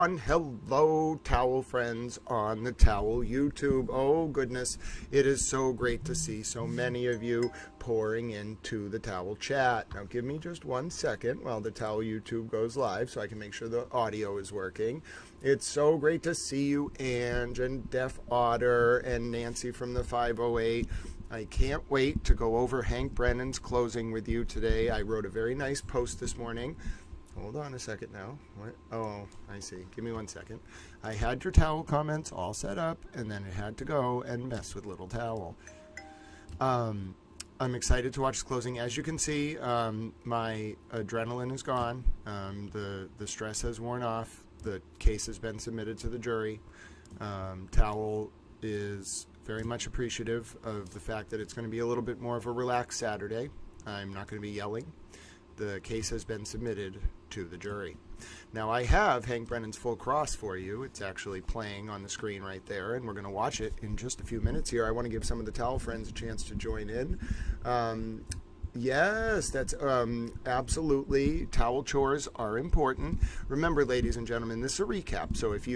Hello, towel friends on the Towel YouTube. Oh goodness, it is so great to see so many of you pouring into the Towel chat. Now give me just 1 second while the Towel YouTube goes live so I can make sure the audio is working. It's so great to see you, Ange and Deaf Otter and Nancy from the 508. I can't wait to go over Hank Brennan's closing with you today. I wrote a very nice post this morning. Hold on a second now. What? Oh, I see. Give me 1 second. I had your Towel comments all set up, and then it had to go and mess with Little Towel. I'm excited to watch the closing. As you can see, my adrenaline is gone. The stress has worn off. The case has been submitted to the jury. Towel is very much appreciative of the fact that it's going to be a little bit more of a relaxed Saturday. I'm not going to be yelling. The case has been submitted to the jury. Now I have Hank Brennan's Full Cross for you. It's actually playing on the screen right there, and we're going to watch it in just a few minutes here. I want to give some of the Towel friends a chance to join in. Yes, that's absolutely. Towel chores are important. Remember, ladies and gentlemen, this is a recap. So if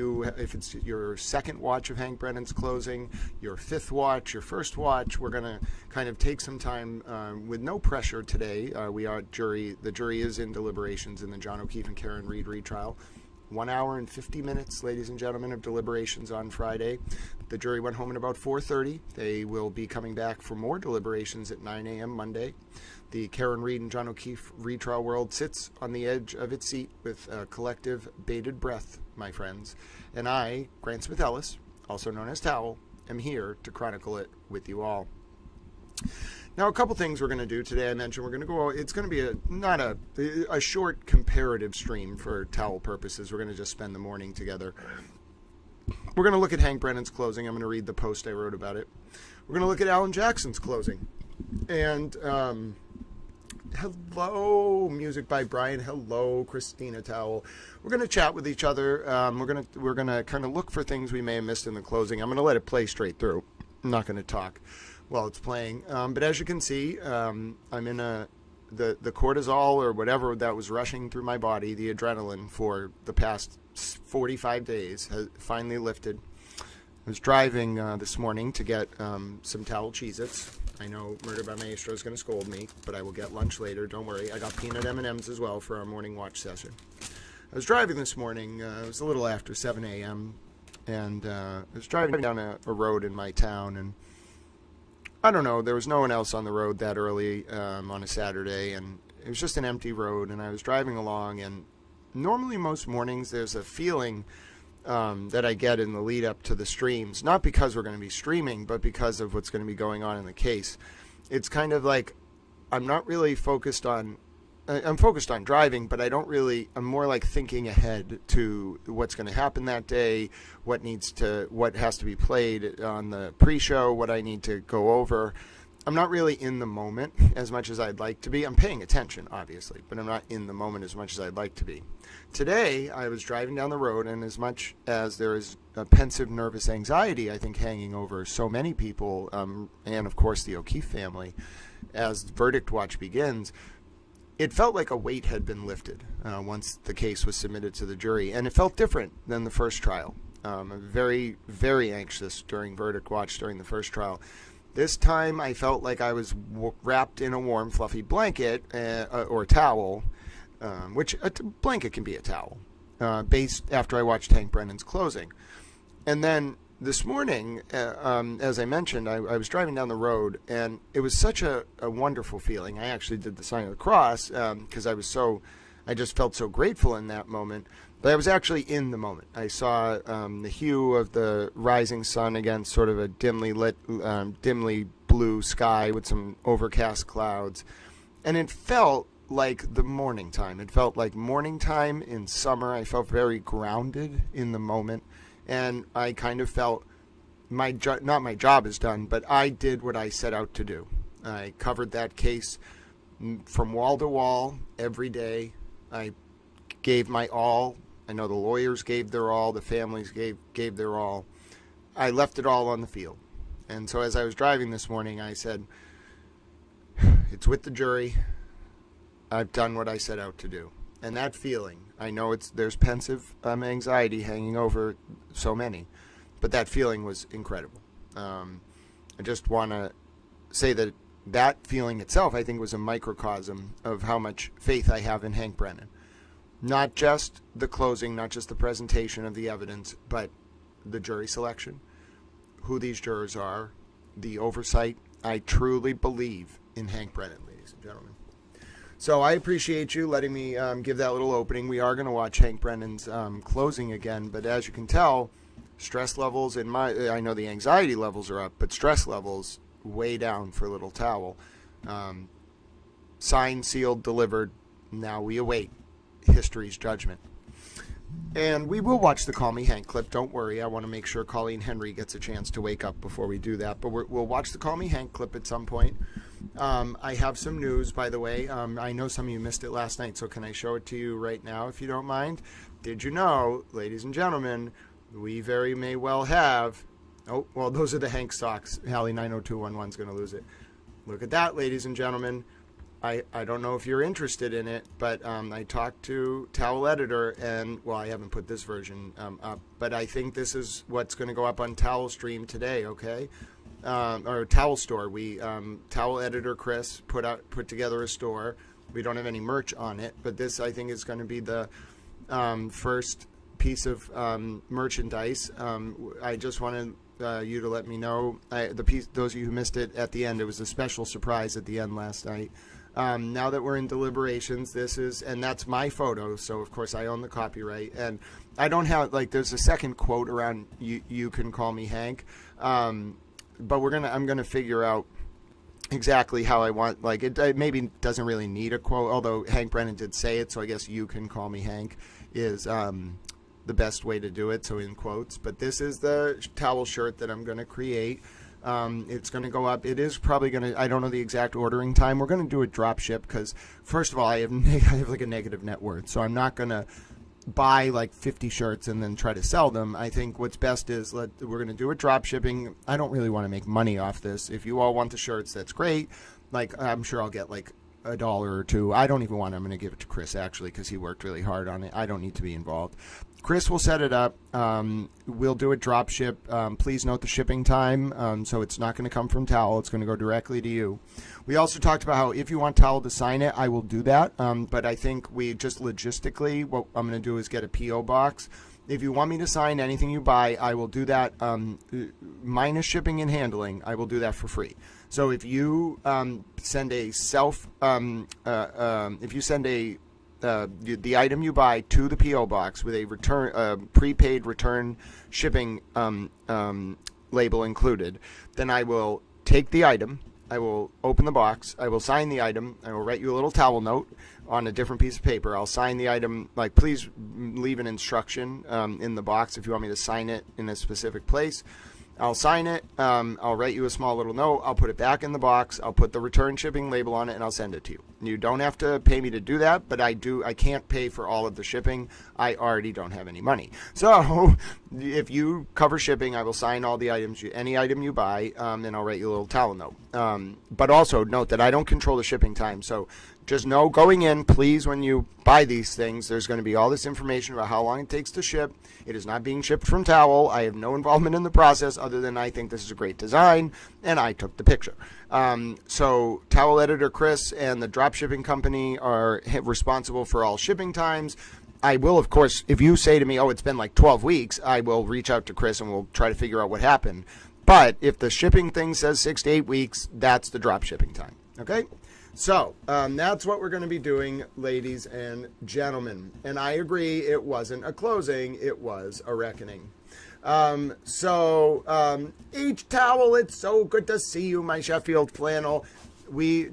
it's your second watch of Hank Brennan's closing, your fifth watch, your first watch, we're going to kind of take some time with no pressure today. The jury is in deliberations in the John O'Keefe and Karen Reed retrial. 1 hour and 50 minutes, ladies and gentlemen, of deliberations on Friday. The jury went home at about 4:30. They will be coming back for more deliberations at 9 a.m. Monday. The Karen Reed and John O'Keefe retrial world sits on the edge of its seat with a collective bated breath, my friends. And I, Grant Smith Ellis, also known as Towel, am here to chronicle it with you all. Now, a couple things we're going to do today. I mentioned we're going to go. It's going to be not a short comparative stream for Towel purposes. We're going to just spend the morning together. We're going to look at Hank Brennan's closing. I'm going to read the post I wrote about it. We're going to look at Alan Jackson's closing. And hello, music by Brian. Hello, Christina Towel. We're going to chat with each other. We're going to kind of look for things we may have missed in the closing. I'm going to let it play straight through. I'm not going to talk while it's playing. But as you can see, I'm in the cortisol or whatever that was rushing through my body, the adrenaline for the past 45 days has finally lifted. I was driving this morning to get some Towel Cheez-Its. I know Murder by Maestro is going to scold me, but I will get lunch later. Don't worry. I got peanut M&Ms as well for our morning watch session. I was driving this morning. It was a little after 7 a.m. And I was driving down a road in my town, and I don't know, there was no one else on the road that early on a Saturday, and it was just an empty road, and I was driving along, and normally most mornings there's a feeling that I get in the lead up to the streams, not because we're going to be streaming, but because of what's going to be going on in the case. It's kind of like I'm not really focused on I'm focused on driving, but I'm more like thinking ahead to what's going to happen that day, what has to be played on the pre-show, what I need to go over. I'm not really in the moment as much as I'd like to be. I'm paying attention, obviously, but I'm not in the moment as much as I'd like to be. Today, I was driving down the road, and as much as there is a pensive, nervous anxiety, I think, hanging over so many people, and of course the O'Keefe family, as verdict watch begins, it felt like a weight had been lifted once the case was submitted to the jury, and it felt different than the first trial. I'm very, very anxious during verdict watch during the first trial. This time I felt like I was wrapped in a warm, fluffy blanket or towel, which a blanket can be a towel, based after I watched Hank Brennan's closing. And then this morning, as I mentioned, I was driving down the road, and it was such a wonderful feeling. I actually did the sign of the cross because I just felt so grateful in that moment. But I was actually in the moment. I saw the hue of the rising sun against sort of a dimly lit, dimly blue sky with some overcast clouds, and it felt like the morning time. It felt like morning time in summer. I felt very grounded in the moment. And I kind of felt not my job is done, but I did what I set out to do. I covered that case from wall to wall every day. I gave my all. I know the lawyers gave their all. The families gave their all. I left it all on the field. And so as I was driving this morning, I said, it's with the jury. I've done what I set out to do. And that feeling, I know there's pensive anxiety hanging over so many, but that feeling was incredible. I just want to say that feeling itself, I think, was a microcosm of how much faith I have in Hank Brennan. Not just the closing, not just the presentation of the evidence, but the jury selection, who these jurors are, the oversight. I truly believe in Hank Brennan, ladies and gentlemen. So I appreciate you letting me give that little opening. We are going to watch Hank Brennan's closing again, but as you can tell, stress levels I know the anxiety levels are up, but stress levels way down for Little Towel. Signed, sealed, delivered. Now we await history's judgment. And we will watch the Call Me Hank clip. Don't worry. I want to make sure Colleen Henry gets a chance to wake up before we do that. But we'll watch the Call Me Hank clip at some point. I have some news, by the way. I know some of you missed it last night, so can I show it to you right now, if you don't mind? Did you know, ladies and gentlemen, we very may well have... Oh, well, those are the Hank stocks. Hallie 90211 is going to lose it. Look at that, ladies and gentlemen. I don't know if you're interested in it, but I talked to Towel Editor, and, well, I haven't put this version up, but I think this is what's going to go up on Towel Stream today, okay? Or Towel Store. Towel Editor Chris put together a store. We don't have any merch on it, but this, I think, is going to be the first piece of merchandise. I just wanted you to let me know. Those of you who missed it at the end, it was a special surprise at the end last night. Now that we're in deliberations, and that's my photo, so of course I own the copyright, and I don't have, there's a second quote around you can call me Hank, but I'm gonna figure out exactly how I want, it maybe doesn't really need a quote, although Hank Brennan did say it, so I guess you can call me Hank is the best way to do it, so in quotes. But this is the towel shirt that I'm going to create. It's going to go up. It is probably going to, I don't know the exact ordering time. We're going to do a drop ship because, first of all, I have a negative net worth. So I'm not going to buy 50 shirts and then try to sell them. I think what's best is we're going to do a drop shipping. I don't really want to make money off this. If you all want the shirts, that's great. I'm sure I'll get $1 or $2. I don't even want it. I'm going to give it to Chris, actually, because he worked really hard on it. I don't need to be involved. Chris will set it up. We'll do a drop ship. Please note the shipping time. So it's not going to come from Towel. It's going to go directly to you. We also talked about how if you want Towel to sign it, I will do that. But I think we just logistically, what I'm going to do is get a P.O. box. If you want me to sign anything you buy, I will do that. Minus shipping and handling, I will do that for free. So if you send a the item you buy to the P.O. box with a prepaid return shipping label included, then I will take the item, I will open the box, I will sign the item, I will write you a little towel note on a different piece of paper. I'll sign the item, please leave an instruction in the box if you want me to sign it in a specific place. I'll sign it, I'll write you a small little note, I'll put it back in the box, I'll put the return shipping label on it, and I'll send it to you. You don't have to pay me to do that, but I can't pay for all of the shipping. I already don't have any money. So if you cover shipping, I will sign all the items, any item you buy, and I'll write you a little towel note. But also note that I don't control the shipping time, so just know going in, please, when you buy these things, there's going to be all this information about how long it takes to ship. It is not being shipped from Towel. I have no involvement in the process other than I think this is a great design, and I took the picture. So Towel Editor Chris and the drop shipping company are responsible for all shipping times. I will, of course, if you say to me, oh, it's been 12 weeks, I will reach out to Chris and we'll try to figure out what happened. But if the shipping thing says 6 to 8 weeks, that's the drop shipping time. Okay? So that's what we're going to be doing, ladies and gentlemen. And I agree, it wasn't a closing, it was a reckoning. H Towel, it's so good to see you, my Sheffield flannel.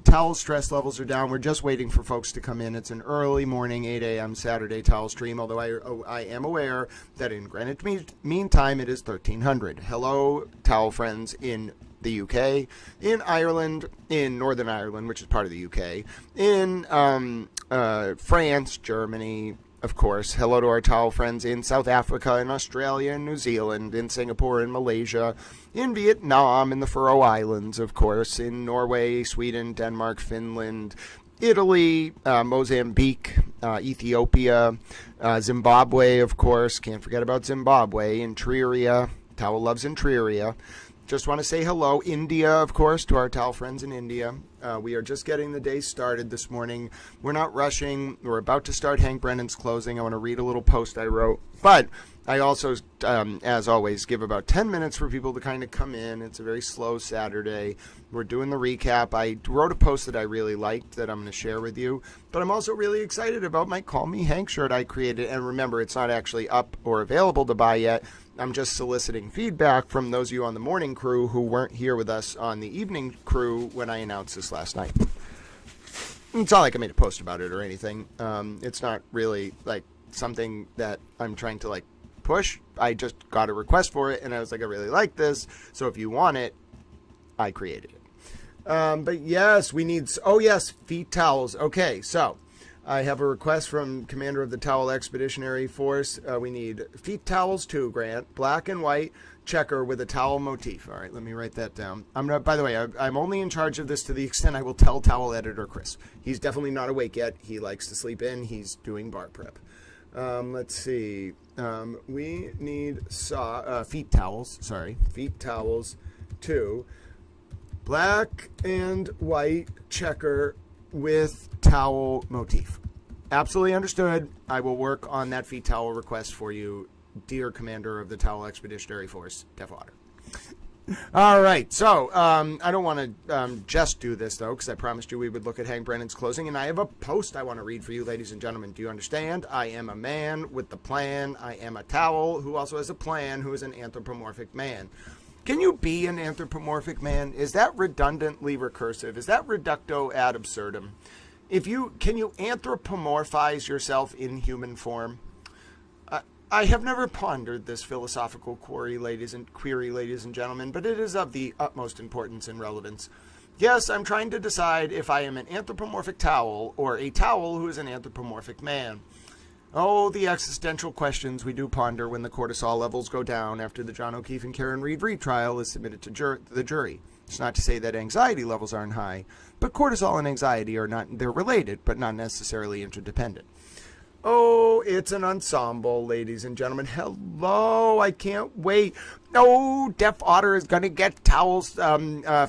Towel stress levels are down. We're just waiting for folks to come in. It's an early morning, 8 a.m. Saturday Towel stream, although I am aware that in Greenwich Mean Time it is 1300. Hello, Towel friends in the UK, in Ireland, in Northern Ireland, which is part of the UK, in France, Germany, of course. Hello to our towel friends in South Africa, in Australia, in New Zealand, in Singapore, in Malaysia, in Vietnam, in the Faroe Islands, of course, in Norway, Sweden, Denmark, Finland, Italy, Mozambique, Ethiopia, Zimbabwe, of course. Can't forget about Zimbabwe. Intriria. Towel loves Intriria. Just want to say hello. India, of course, to our towel friends in India. We are just getting the day started this morning. We're not rushing. We're about to start Hank Brennan's closing. I want to read a little post I wrote. But I also, as always, give about 10 minutes for people to kind of come in. It's a very slow Saturday. We're doing the recap. I wrote a post that I really liked that I'm going to share with you. But I'm also really excited about my Call Me Hank shirt I created. And remember, it's not actually up or available to buy yet. I'm just soliciting feedback from those of you on the morning crew who weren't here with us on the evening crew when I announced this last night. It's not like I made a post about it or anything. It's not really like something that I'm trying to like push. I just got a request for it and I was like, I really like this. So if you want it, I created it. But yes, we need, oh yes, feet towels. Okay, so I have a request from Commander of the Towel Expeditionary Force. We need feet towels too, Grant. Black and white checker with a towel motif. All right, let me write that down. By the way, I'm only in charge of this to the extent I will tell towel editor Chris. He's definitely not awake yet. He likes to sleep in. He's doing bar prep. Let's see. We need feet towels. Sorry, feet towels too. Black and white checker with towel motif. Absolutely understood. I will work on that feet towel request for you, dear Commander of the Towel Expeditionary Force, Deathwater. All right, so I don't want to just do this, though, because I promised you we would look at Hank Brennan's closing, and I have a post I want to read for you, ladies and gentlemen. Do you understand? I am a man with the plan. I am a towel who also has a plan, who is an anthropomorphic man. Can you be an anthropomorphic man? Is that redundantly recursive? Is that reducto ad absurdum? Can you anthropomorphize yourself in human form? I have never pondered this philosophical query, ladies and gentlemen, but it is of the utmost importance and relevance. Yes, I'm trying to decide if I am an anthropomorphic towel or a towel who is an anthropomorphic man. Oh, the existential questions we do ponder when the cortisol levels go down after the John O'Keefe and Karen Reed retrial is submitted to the jury. It's not to say that anxiety levels aren't high, but cortisol and anxiety they're related, but not necessarily interdependent. Oh, it's an ensemble, ladies and gentlemen. Hello, I can't wait. Oh, Deaf Otter is going to get towels,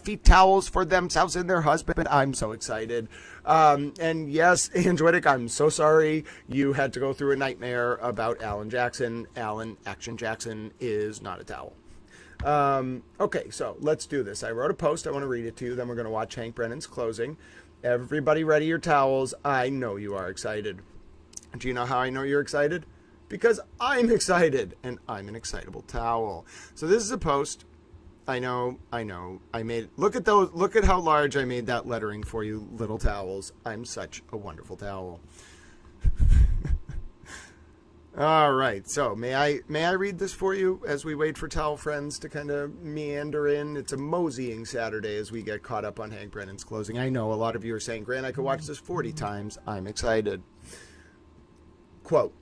feet towels for themselves and their husband. I'm so excited. And yes, Angelic, I'm so sorry you had to go through a nightmare about Alan Jackson. Alan Action Jackson is not a towel. Okay, so let's do this. I wrote a post. I want to read it to you. Then we're going to watch Hank Brennan's closing. Everybody ready your towels. I know you are excited. Do you know how I know you're excited? Because I'm excited, and I'm an excitable towel. So this is a post. I know. I made, look at those, look at how large I made that lettering for you, little towels. I'm such a wonderful towel. All right, so may I read this for you as we wait for towel friends to kind of meander in? It's a moseying Saturday as we get caught up on Hank Brennan's closing. I know a lot of you are saying, Grant, I could watch this 40 times. I'm excited. Quote,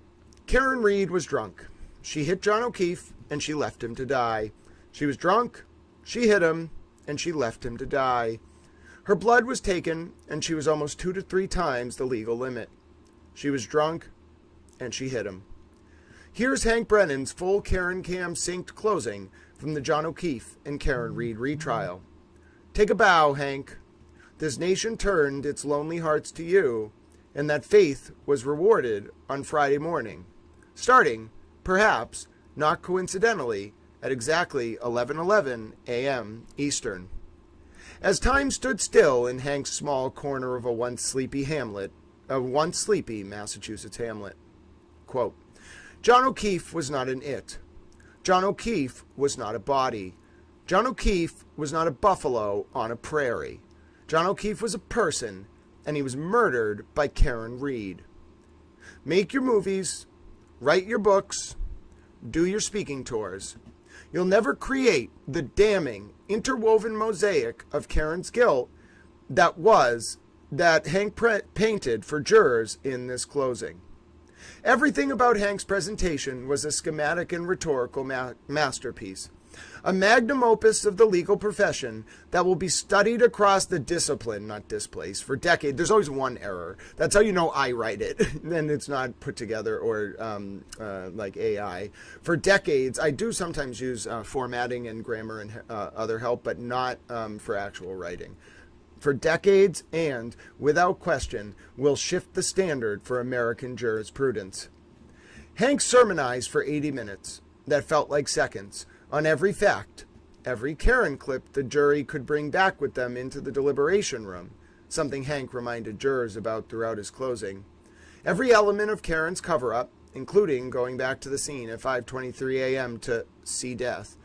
Karen Reed was drunk. She hit John O'Keefe, and she left him to die. She was drunk, she hit him, and she left him to die. Her blood was taken, and she was almost 2 to 3 times the legal limit. She was drunk, and she hit him. Here's Hank Brennan's full Karen Cam synced closing from the John O'Keefe and Karen Reed retrial. Take a bow, Hank. This nation turned its lonely hearts to you, and that faith was rewarded on Friday morning, starting, perhaps, not coincidentally, at exactly 11:11 a.m. Eastern. As time stood still in Hank's small corner of a once sleepy Massachusetts hamlet. Quote, John O'Keefe was not an it. John O'Keefe was not a body. John O'Keefe was not a buffalo on a prairie. John O'Keefe was a person, and he was murdered by Karen Reed. Make your movies, write your books, do your speaking tours. You'll never create the damning, interwoven mosaic of Karen's guilt that Hank painted for jurors in this closing. Everything about Hank's presentation was a schematic and rhetorical masterpiece. A magnum opus of the legal profession that will be studied across the discipline, not displace, for decades. There's always one error. That's how you know I write it. Then it's not put together or like AI. For decades, I do sometimes use formatting and grammar and other help, but not for actual writing. For decades and, without question, will shift the standard for American jurisprudence. Hank sermonized for 80 minutes that felt like seconds on every fact, every Karen clip the jury could bring back with them into the deliberation room, something Hank reminded jurors about throughout his closing. Every element of Karen's cover-up, including going back to the scene at 5:23 a.m. to see death.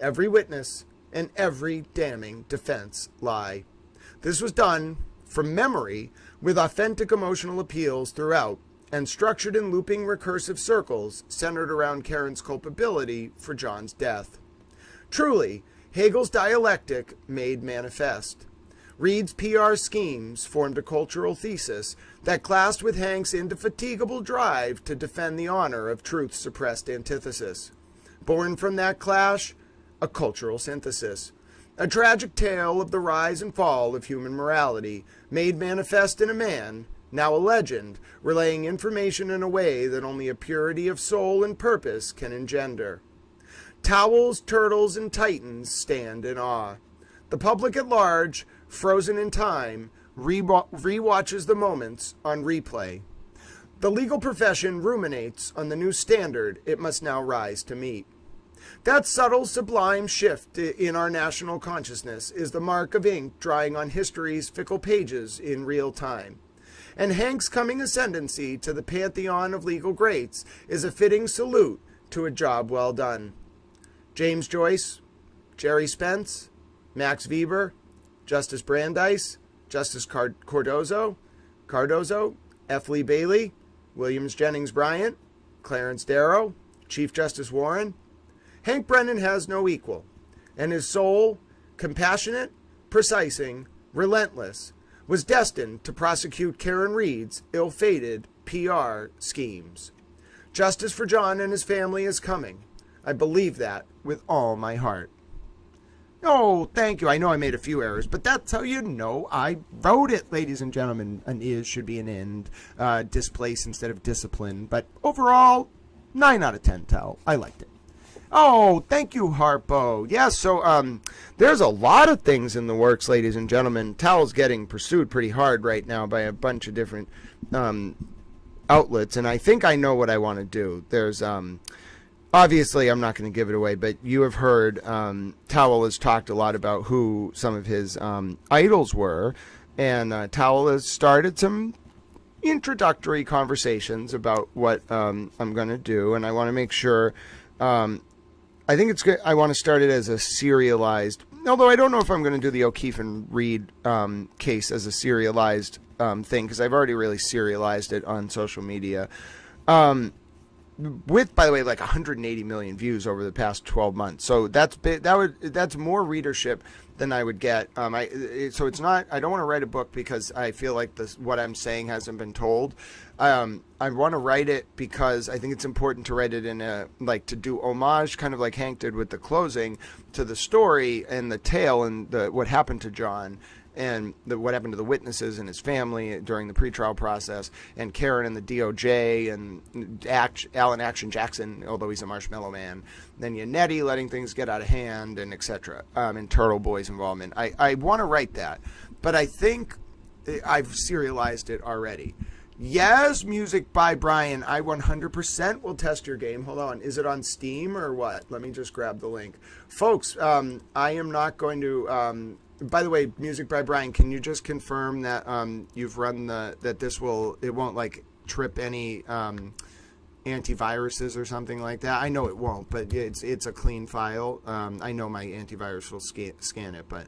Every witness and every damning defense lie. This was done from memory with authentic emotional appeals throughout, and structured in looping recursive circles centered around Karen's culpability for John's death. Truly, Hegel's dialectic made manifest. Reed's PR schemes formed a cultural thesis that clashed with Hank's indefatigable drive to defend the honor of truth's suppressed antithesis. Born from that clash, a cultural synthesis. A tragic tale of the rise and fall of human morality, made manifest in a man, now a legend, relaying information in a way that only a purity of soul and purpose can engender. Towels, turtles, and titans stand in awe. The public at large, frozen in time, rewatches the moments on replay. The legal profession ruminates on the new standard it must now rise to meet. That subtle, sublime shift in our national consciousness is the mark of ink drying on history's fickle pages in real time. And Hank's coming ascendancy to the pantheon of legal greats is a fitting salute to a job well done. James Joyce, Jerry Spence, Max Weber, Justice Brandeis, Justice Cardozo, F. Lee Bailey, Williams Jennings Bryant, Clarence Darrow, Chief Justice Warren. Hank Brennan has no equal, and his soul, compassionate, precising, relentless, was destined to prosecute Karen Reed's ill-fated PR schemes. Justice for John and his family is coming. I believe that with all my heart. Oh, thank you. I know I made a few errors, but that's how you know I wrote it, ladies and gentlemen. An is should be an end, displace instead of discipline. But overall, 9 out of 10 tell. I liked it. Oh, thank you, Harpo. Yeah, so there's a lot of things in the works, ladies and gentlemen. Towel's getting pursued pretty hard right now by a bunch of different outlets, and I think I know what I want to do. There's obviously, I'm not going to give it away, but you have heard Towel has talked a lot about who some of his idols were, and Towel has started some introductory conversations about what I'm going to do, and I want to make sure. I think it's good. I want to start it as a serialized, although I don't know if I'm going to do the O'Keefe and Reed case as a serialized thing, because I've already really serialized it on social media. With, by the way, like 180 million views over the past 12 months. So that's more readership than I would get. So it's not. I don't want to write a book because I feel like what I'm saying hasn't been told. I want to write it because I think it's important to write it in to do homage, kind of like Hank did with the closing, to the story and the tale and what happened to John. And what happened to the witnesses and his family during the pretrial process, and Karen and the DOJ, and Alan Action Jackson, although he's a marshmallow man, then Yannetti letting things get out of hand, and etc. And Turtle Boy's involvement. I want to write that, but I think I've serialized it already. Yes, music by Brian. I 100% will test your game. Hold on. Is it on Steam or what? Let me just grab the link. Folks, I am not going to... by the way, music by Brian, can you just confirm that you've run that it won't like trip any antiviruses or something like that? I know it won't, but it's a clean file. I know my antivirus will scan it, but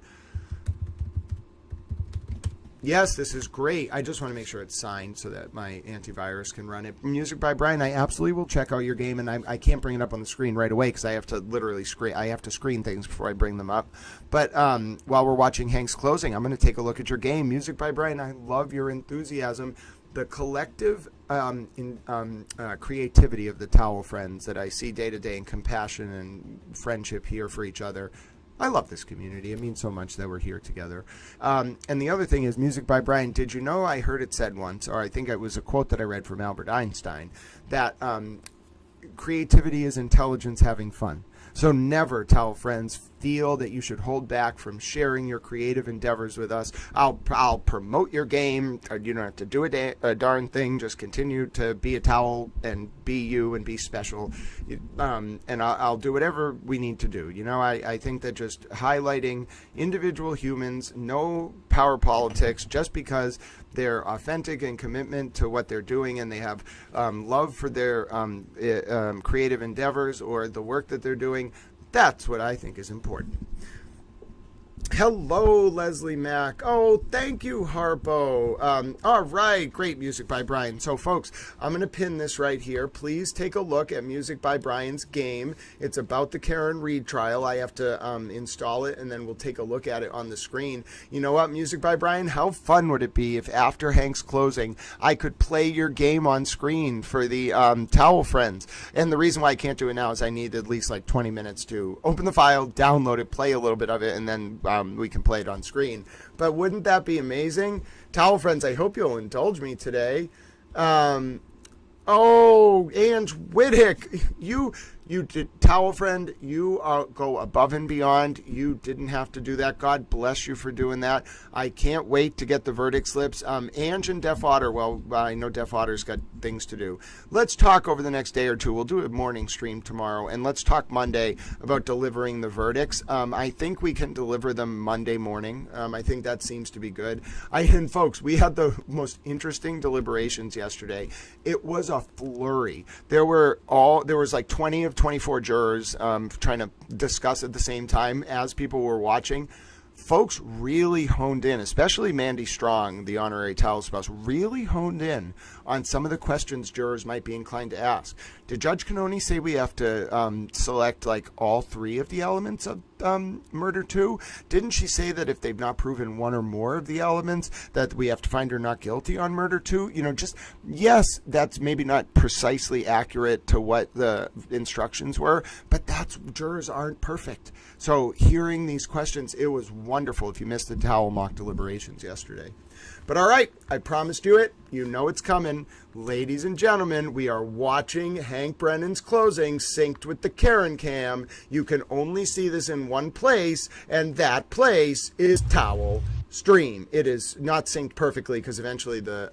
yes, this is great. I just want to make sure it's signed so that my antivirus can run it. Music by Brian, I absolutely will check out your game, and I can't bring it up on the screen right away because I have to literally screen things before I bring them up. But while we're watching Hank's closing, I'm going to take a look at your game. Music by Brian, I love your enthusiasm. The collective creativity of the Towel Friends that I see day to day, and compassion and friendship here for each other. I love this community. It means so much that we're here together. And the other thing is music by Brian. Did you know, I heard it said once, or I think it was a quote that I read from Albert Einstein, that creativity is intelligence having fun. So never, Towel Friends, feel that you should hold back from sharing your creative endeavors with us. I'll promote your game. You don't have to do a darn thing. Just continue to be a towel and be you and be special. And I'll do whatever we need to do. You know, I think that just highlighting individual humans, no power politics, just because they're authentic and commitment to what they're doing, and they have love for their creative endeavors or the work that they're doing. That's what I think is important. Hello, Leslie Mack. Oh, thank you, Harpo. All right, great music by Brian. So, folks, I'm going to pin this right here. Please take a look at Music by Brian's game. It's about the Karen Reed trial. I have to install it, and then we'll take a look at it on the screen. You know what, Music by Brian? How fun would it be if after Hank's closing, I could play your game on screen for the Towel Friends? And the reason why I can't do it now is I need at least like 20 minutes to open the file, download it, play a little bit of it, and then we can play it on screen. But wouldn't that be amazing? Towel Friends, I hope you'll indulge me today. Ange Whittick, you did, Towel Friend, you go above and beyond. You didn't have to do that. God bless you for doing that. I can't wait to get the verdict slips. Ange and Deaf Otter, well, I know Deaf Otter's got things to do. Let's talk over the next day or two. We'll do a morning stream tomorrow, and let's talk Monday about delivering the verdicts. I think we can deliver them Monday morning. I think that seems to be good. And folks, we had the most interesting deliberations yesterday. It was a flurry. There was like 20 of 24 jurors trying to discuss at the same time as people were watching. Folks really honed in, especially Mandy Strong, the honorary towel spouse, really honed in on some of the questions jurors might be inclined to ask. Did Judge Cannoni say we have to select like all three of the elements of murder 2? Didn't she say that if they've not proven one or more of the elements, that we have to find her not guilty on murder 2? You know, just, yes, that's maybe not precisely accurate to what the instructions were, but jurors aren't perfect. So hearing these questions, it was wonderful if you missed the towel mock deliberations yesterday. But all right, I promised you it. You know it's coming. Ladies and gentlemen, we are watching Hank Brennan's closing synced with the Karen cam. You can only see this in one place, and that place is Towel Stream. It is not synced perfectly because eventually the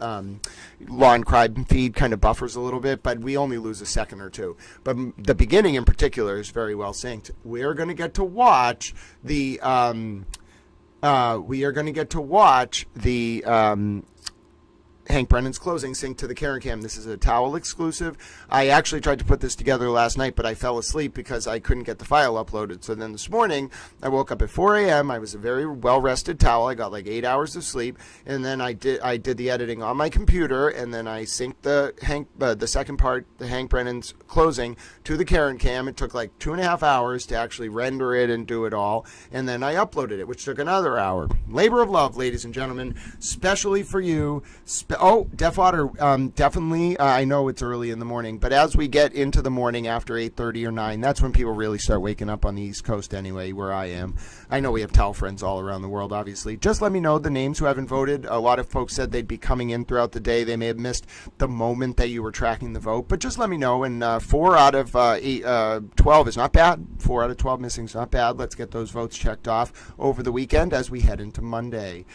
Law and Crime feed kind of buffers a little bit, but we only lose a second or two. But the beginning in particular is very well synced. We're going to get to watch the Hank Brennan's closing sync to the Karen cam. This is a towel exclusive. I actually tried to put this together last night, but I fell asleep because I couldn't get the file uploaded. So then this morning, I woke up at 4 a.m. I was a very well-rested towel. I got like 8 hours of sleep, and then I did the editing on my computer, and then I synced the second part, the Hank Brennan's closing, to the Karen cam. It took like 2.5 hours to actually render it and do it all, and then I uploaded it, which took another hour. Labor of love, ladies and gentlemen, specially for you. Deaf Otter, definitely. I know it's early in the morning, but as we get into the morning after 8:30 or 9, that's when people really start waking up on the East Coast anyway, where I am. I know we have towel friends all around the world, obviously. Just let me know the names who haven't voted. A lot of folks said they'd be coming in throughout the day. They may have missed the moment that you were tracking the vote, but just let me know. And 4 out of 12 is not bad. 4 out of 12 missing is not bad. Let's get those votes checked off over the weekend as we head into Monday.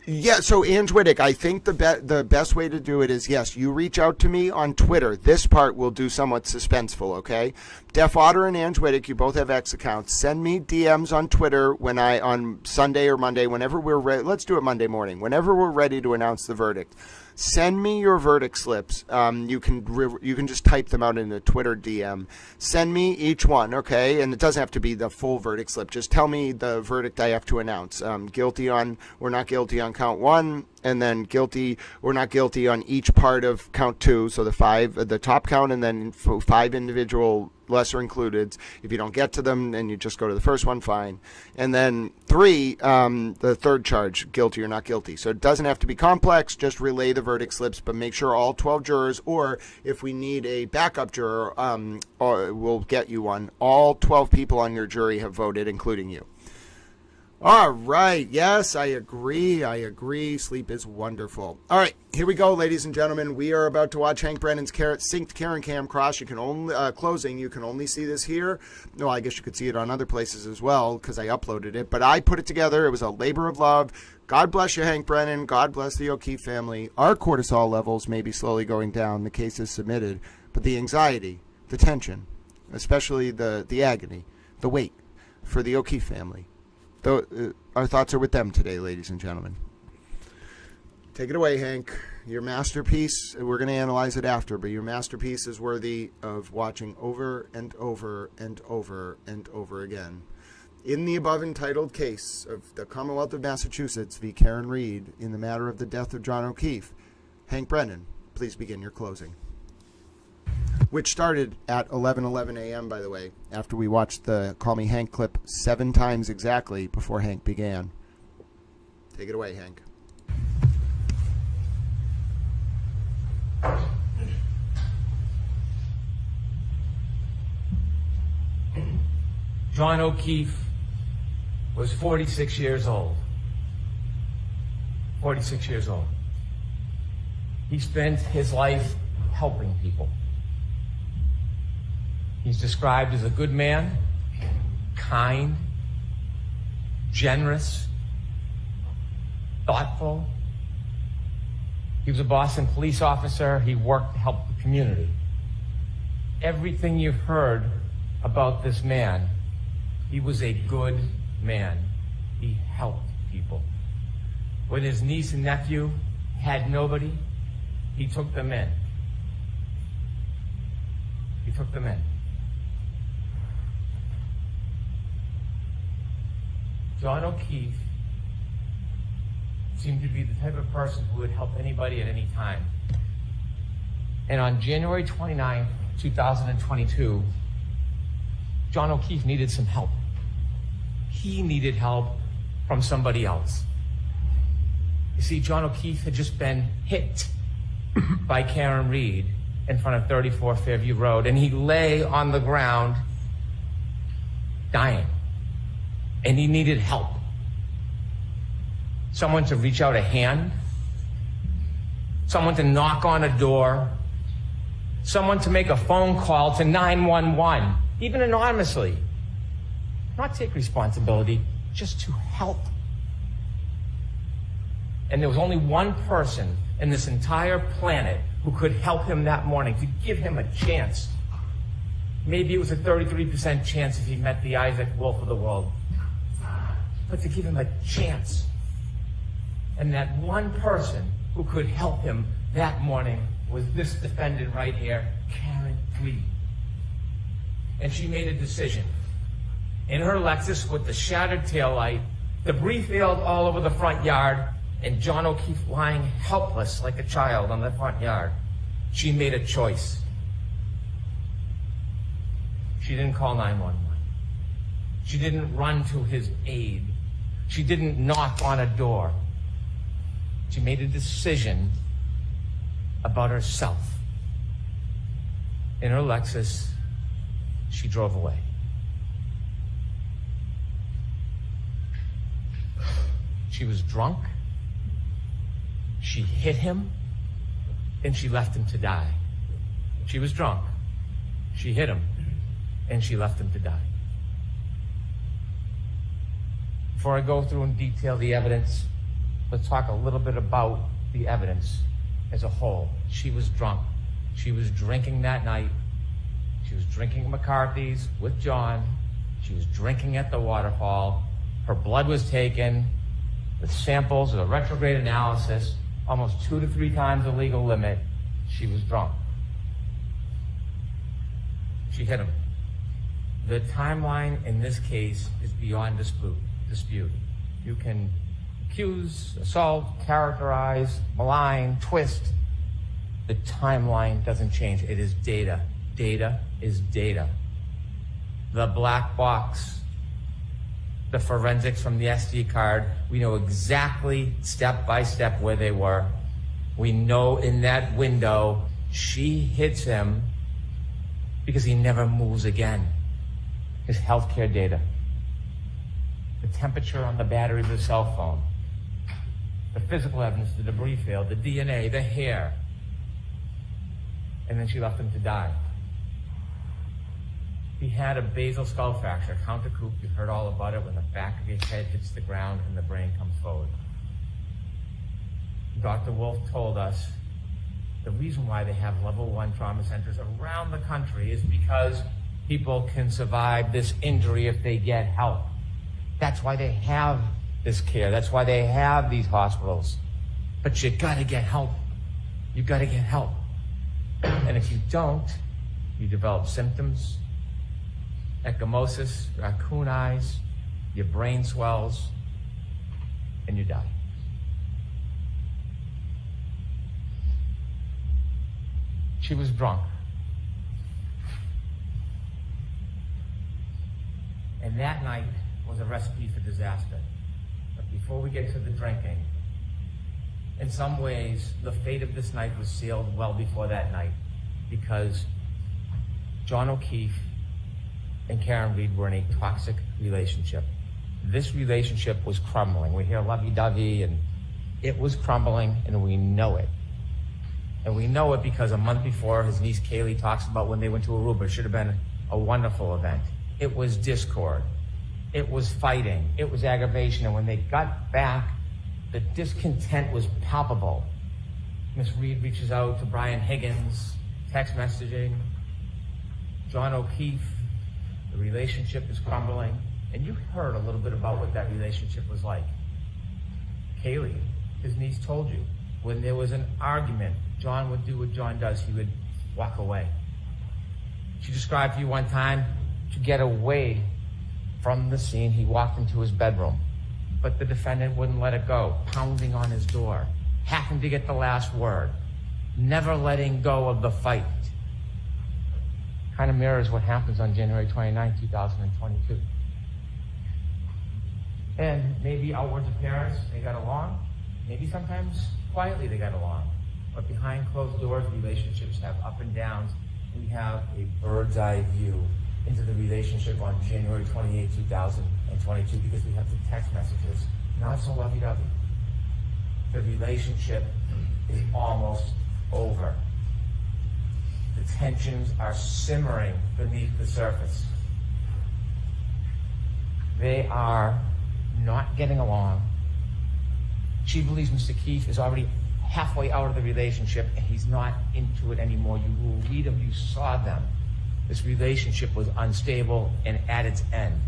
Yeah, so Ange Whittick, I think the best way to do it is, yes, you reach out to me on Twitter. This part will do somewhat suspenseful, okay? Deaf Otter and Ange Whittick, you both have X accounts. Send me DMs on Twitter on Sunday or Monday, whenever we're ready. Let's do it Monday morning, whenever we're ready to announce the verdict. Send me your verdict slips. You can just type them out in a Twitter DM. Send me each one, okay? And it doesn't have to be the full verdict slip. Just tell me the verdict I have to announce. Guilty on or not guilty on count 1, and then guilty or not guilty on each part of count 2. So the top count, and then 5 individual lesser included. If you don't get to them, then you just go to the first one, fine. And then 3, the third charge, guilty or not guilty. So it doesn't have to be complex, just relay the verdict slips, but make sure all 12 jurors, or if we need a backup juror, we'll get you one. All 12 people on your jury have voted, including you. All right. Yes, I agree. Sleep is wonderful. All right. Here we go, ladies and gentlemen. We are about to watch Hank Brennan's synced Karen cam cross. You can only closing. You can only see this here. No, I guess you could see it on other places as well because I uploaded it. But I put it together. It was a labor of love. God bless you, Hank Brennan. God bless the O'Keefe family. Our cortisol levels may be slowly going down. The case is submitted. But the anxiety, the tension, especially the agony, the weight for the O'Keefe family. Our thoughts are with them today, ladies and gentlemen. Take it away, Hank. Your masterpiece, we're going to analyze it after, but your masterpiece is worthy of watching over and over and over and over again. In the above entitled case of the Commonwealth of Massachusetts v. Karen Reed in the matter of the death of John O'Keefe, Hank Brennan, please begin your closing. Which started at 11:11 a.m., by the way, after we watched the Call Me Hank clip 7 times exactly before Hank began. Take it away, Hank. John O'Keefe was 46 years old. 46 years old. He spent his life helping people. He's described as a good man, kind, generous, thoughtful. He was a Boston police officer. He worked to help the community. Everything you've heard about this man, he was a good man. He helped people. When his niece and nephew had nobody, he took them in. He took them in. John O'Keefe seemed to be the type of person who would help anybody at any time. And on January 29, 2022, John O'Keefe needed some help. He needed help from somebody else. You see, John O'Keefe had just been hit by Karen Reed in front of 34 Fairview Road, and he lay on the ground dying. And he needed help. Someone to reach out a hand, someone to knock on a door, someone to make a phone call to 911, even anonymously. Not take responsibility, just to help. And there was only one person in this entire planet who could help him that morning, to give him a chance. Maybe it was a 33% chance if he met the Isaac Wolf of the world. But to give him a chance. And that one person who could help him that morning was this defendant right here, Karen Reed. And she made a decision. In her Lexus with the shattered taillight, debris field all over the front yard, and John O'Keefe lying helpless like a child on the front yard, she made a choice. She didn't call 911. She didn't run to his aid. She didn't knock on a door. She made a decision about herself. In her Lexus, she drove away. She was drunk. She hit him, and she left him to die. She was drunk. She hit him, and she left him to die. Before I go through in detail the evidence, let's talk a little bit about the evidence as a whole. She was drunk. She was drinking that night. She was drinking at McCarthy's with John. She was drinking at the waterfall. Her blood was taken with samples of a retrograde analysis, almost 2 to 3 times the legal limit. She was drunk. She hit him. The timeline in this case is beyond dispute. You can accuse, assault, characterize, malign, twist. The timeline doesn't change. It is data. Data is data. The black box, the forensics from the SD card, we know exactly step by step where they were. We know in that window she hits him because he never moves again. His healthcare data, the temperature on the battery of the cell phone, the physical evidence, the debris field, the DNA, the hair. And then she left him to die. He had a basal skull fracture, counter coup. You heard all about it when the back of your head hits the ground and the brain comes forward. Dr. Wolf told us the reason why they have level 1 trauma centers around the country is because people can survive this injury if they get help. That's why they have this care. That's why they have these hospitals. But you gotta get help. You gotta get help. And if you don't, you develop symptoms, ecchymosis, raccoon eyes, your brain swells, and you die. She was drunk. And that night was a recipe for disaster. But before we get to the drinking, in some ways, the fate of this night was sealed well before that night, because John O'Keefe and Karen Reed were in a toxic relationship. This relationship was crumbling. We hear lovey-dovey, and it was crumbling, and we know it. And we know it because a month before, his niece Kaylee talks about when they went to Aruba. It should have been a wonderful event. It was discord. It was fighting. It was aggravation. And when they got back, the discontent was palpable. Miss Reed reaches out to Brian Higgins, text messaging. John O'Keefe, the relationship is crumbling. And you heard a little bit about what that relationship was like. Kaylee, his niece, told you, when there was an argument, John would do what John does. He would walk away. She described to you one time, to get away from the scene, he walked into his bedroom. But the defendant wouldn't let it go, pounding on his door, having to get the last word, never letting go of the fight. Kind of mirrors what happens on January 29, 2022. And maybe outwards appearance, they got along. Maybe sometimes quietly they got along. But behind closed doors, relationships have up and downs. We have a bird's eye view into the relationship on January 28, 2022, because we have the text messages. Not so lovey-dovey. The relationship is almost over. The tensions are simmering beneath the surface. They are not getting along. She believes Mr. Keefe is already halfway out of the relationship and he's not into it anymore. You will read them, you saw them. This relationship was unstable and at its end.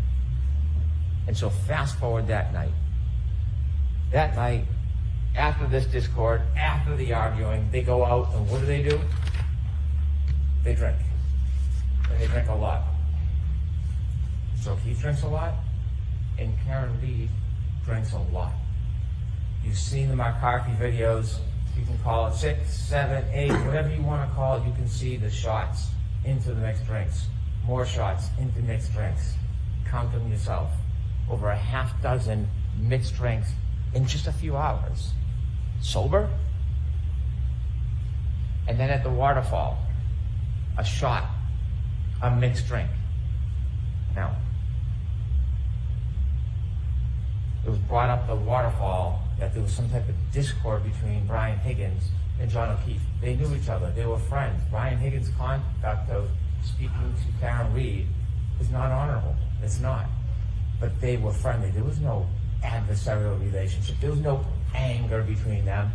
And so fast forward that night. That night, after this discord, after the arguing, they go out and what do? They drink. And they drink a lot. So Keith drinks a lot, and Karen Reed drinks a lot. You've seen the McCarthy videos. You can call it 6, 7, 8, whatever you want to call it. You can see the shots into the mixed drinks. More shots into mixed drinks. Count them yourself. Over a half dozen mixed drinks in just a few hours. Sober? And then at the waterfall, a shot, a mixed drink. Now, it was brought up the waterfall that there was some type of discord between Brian Higgins and John O'Keefe. They knew each other. They were friends. Brian Higgins' conduct of speaking to Karen Reed is not honorable. It's not. But they were friendly. There was no adversarial relationship. There was no anger between them.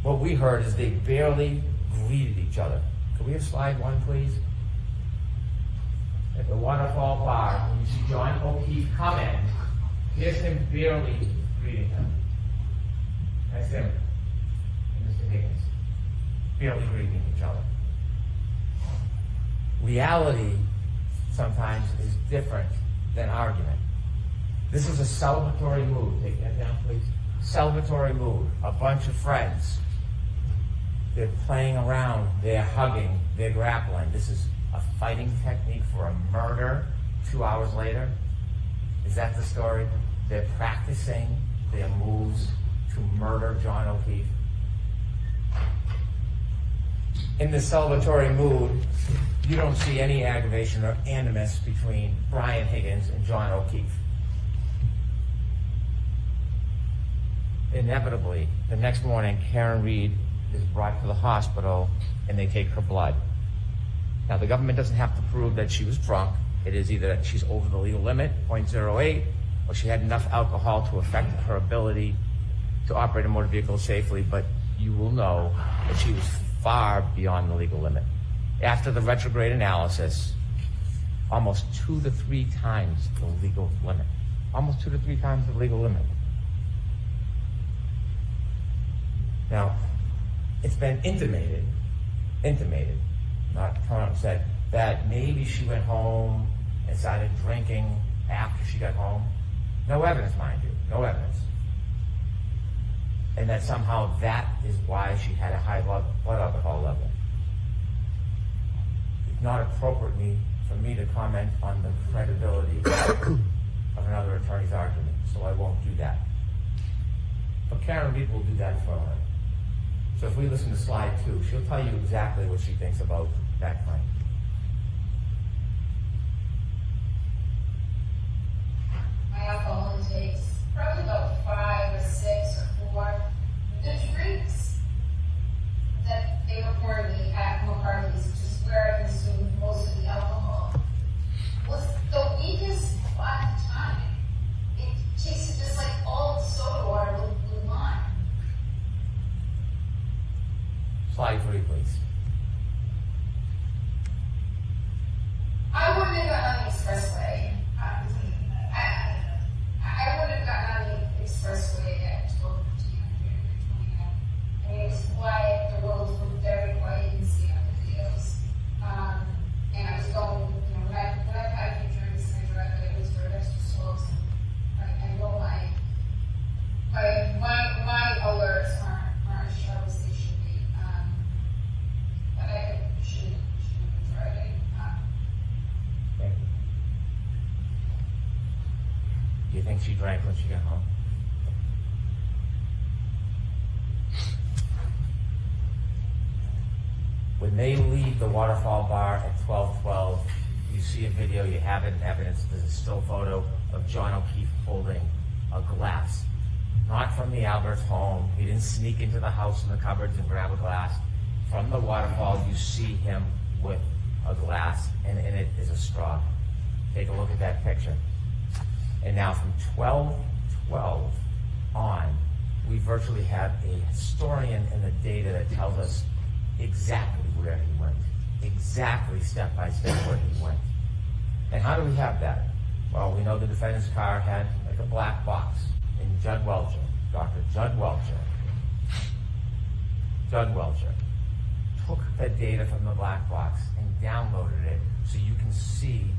What we heard is they barely greeted each other. Could we have slide one, please? At the waterfall bar, when you see John O'Keefe come in, here's him barely greeting him. That's him and Mr. Higgins. Barely greeting each other. Reality sometimes is different than argument. This is a celebratory move. Take that down, please. celebratory mood, a bunch of friends. They're playing around, they're hugging, they're grappling. This is a fighting technique for a murder 2 hours later. Is that the story? They're practicing their moves to murder John O'Keefe. In the celebratory mood, you don't see any aggravation or animus between Brian Higgins and John O'Keefe. Inevitably, the next morning, Karen Reed is brought to the hospital and they take her blood. Now, the government doesn't have to prove that she was drunk. It is either that she's over the legal limit, 0.08, or she had enough alcohol to affect her ability to operate a motor vehicle safely, but you will know that she was far beyond the legal limit. After the retrograde analysis, almost 2 to 3 times the legal limit. Almost 2 to 3 times the legal limit. Now, it's been intimated, not Trump said, that maybe she went home and started drinking after she got home. No evidence, mind you, no evidence. And that somehow that is why she had a high blood alcohol level. It's not appropriate for me to comment on the credibility of another attorney's argument, so I won't do that. But Karen Reed will do that for her. So if we listen to slide 2, she'll tell you exactly what she thinks about that claim. My alcohol intake's probably about 5 or 6 or 4. The drinks that they reportedly at more parties, which is where I consumed most of the alcohol, was the weakest at the time. It tasted just like old soda water with lime. Slide 3, please. I wouldn't have gotten on the expressway. I wouldn't have gotten on the expressway at 12:15. I mean, it was quiet. The roads were very quiet. You can see on the videos. And I was going, when I packed the drinks and I drive, it was very extra slopes. I know my alerts aren't as sharp as they should be. But I shouldn't have been driving. Thank you. Do you think she drank when she got home? When they leave the waterfall bar at 12:12, you see a video, you have it in evidence, there's a still photo of John O'Keefe holding a glass. Not from the Albert's home. He didn't sneak into the house in the cupboards and grab a glass. From the waterfall, you see him with a glass, and in it is a straw. Take a look at that picture. And now from 12:12 on, we virtually have a historian in the data that tells us exactly where he went, exactly step by step where he went. And how do we have that? Well, we know the defendant's car had like a black box, and Judd Welcher, Dr. Judd Welcher, took the data from the black box and downloaded it so you can see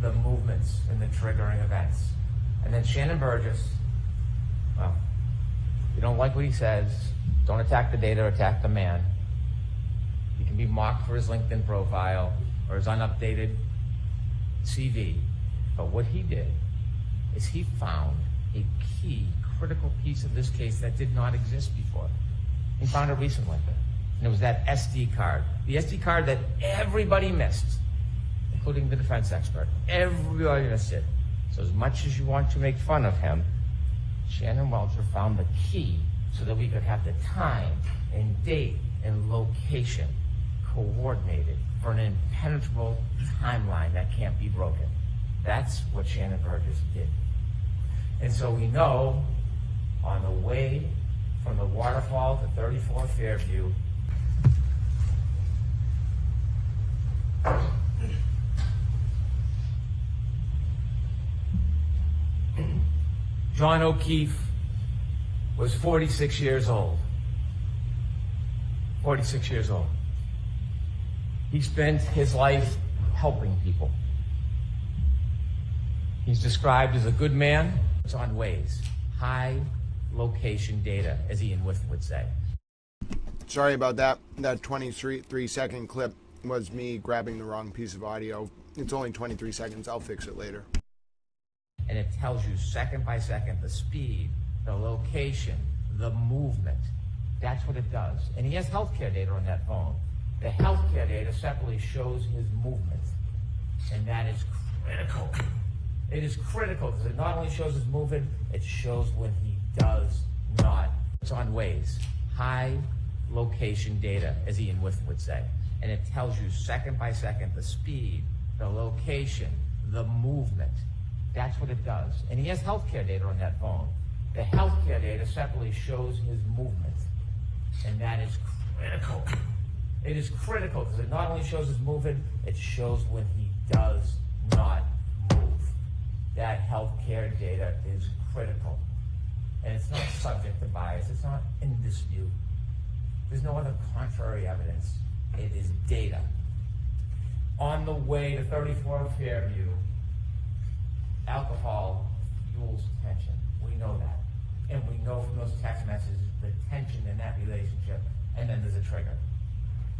the movements and the triggering events. And then Shannon Burgess, well, if you don't like what he says, don't attack the data, attack the man. He can be mocked for his LinkedIn profile or his unupdated CV. But what he did is he found a key, critical piece of this case that did not exist before. He found it recently. And it was that SD card. The SD card that everybody missed, including the defense expert. Everybody missed it. So as much as you want to make fun of him, Shannon Welcher found the key so that we could have the time and date and location coordinated for an impenetrable timeline that can't be broken. That's what Shannon Burgess did. And so we know on the way from the waterfall to 34 Fairview, John O'Keefe was 46 years old. 46 years old. He spent his life helping people. He's described as a good man. It's on ways. High location data, as Ian Whiffen would say. Sorry about that. That 23-second clip was me grabbing the wrong piece of audio. It's only 23 seconds. I'll fix it later. And it tells you second by second the speed, the location, the movement. That's what it does. And he has healthcare data on that phone. The healthcare data separately shows his movement. And that is critical. It is critical because it not only shows his movement, it shows when he does not. It's on Waze. High location data, as Ian Whiffen would say. And it tells you second by second the speed, the location, the movement. That's what it does. And he has healthcare data on that phone. The healthcare data separately shows his movement. And that is critical. It is critical because it not only shows his movement, it shows when he does not move. That healthcare data is critical. And it's not subject to bias. It's not in dispute. There's no other contrary evidence. It is data. On the way to 34 Fairview, alcohol fuels tension. We know that. And we know from those text messages the tension in that relationship. And then there's a trigger.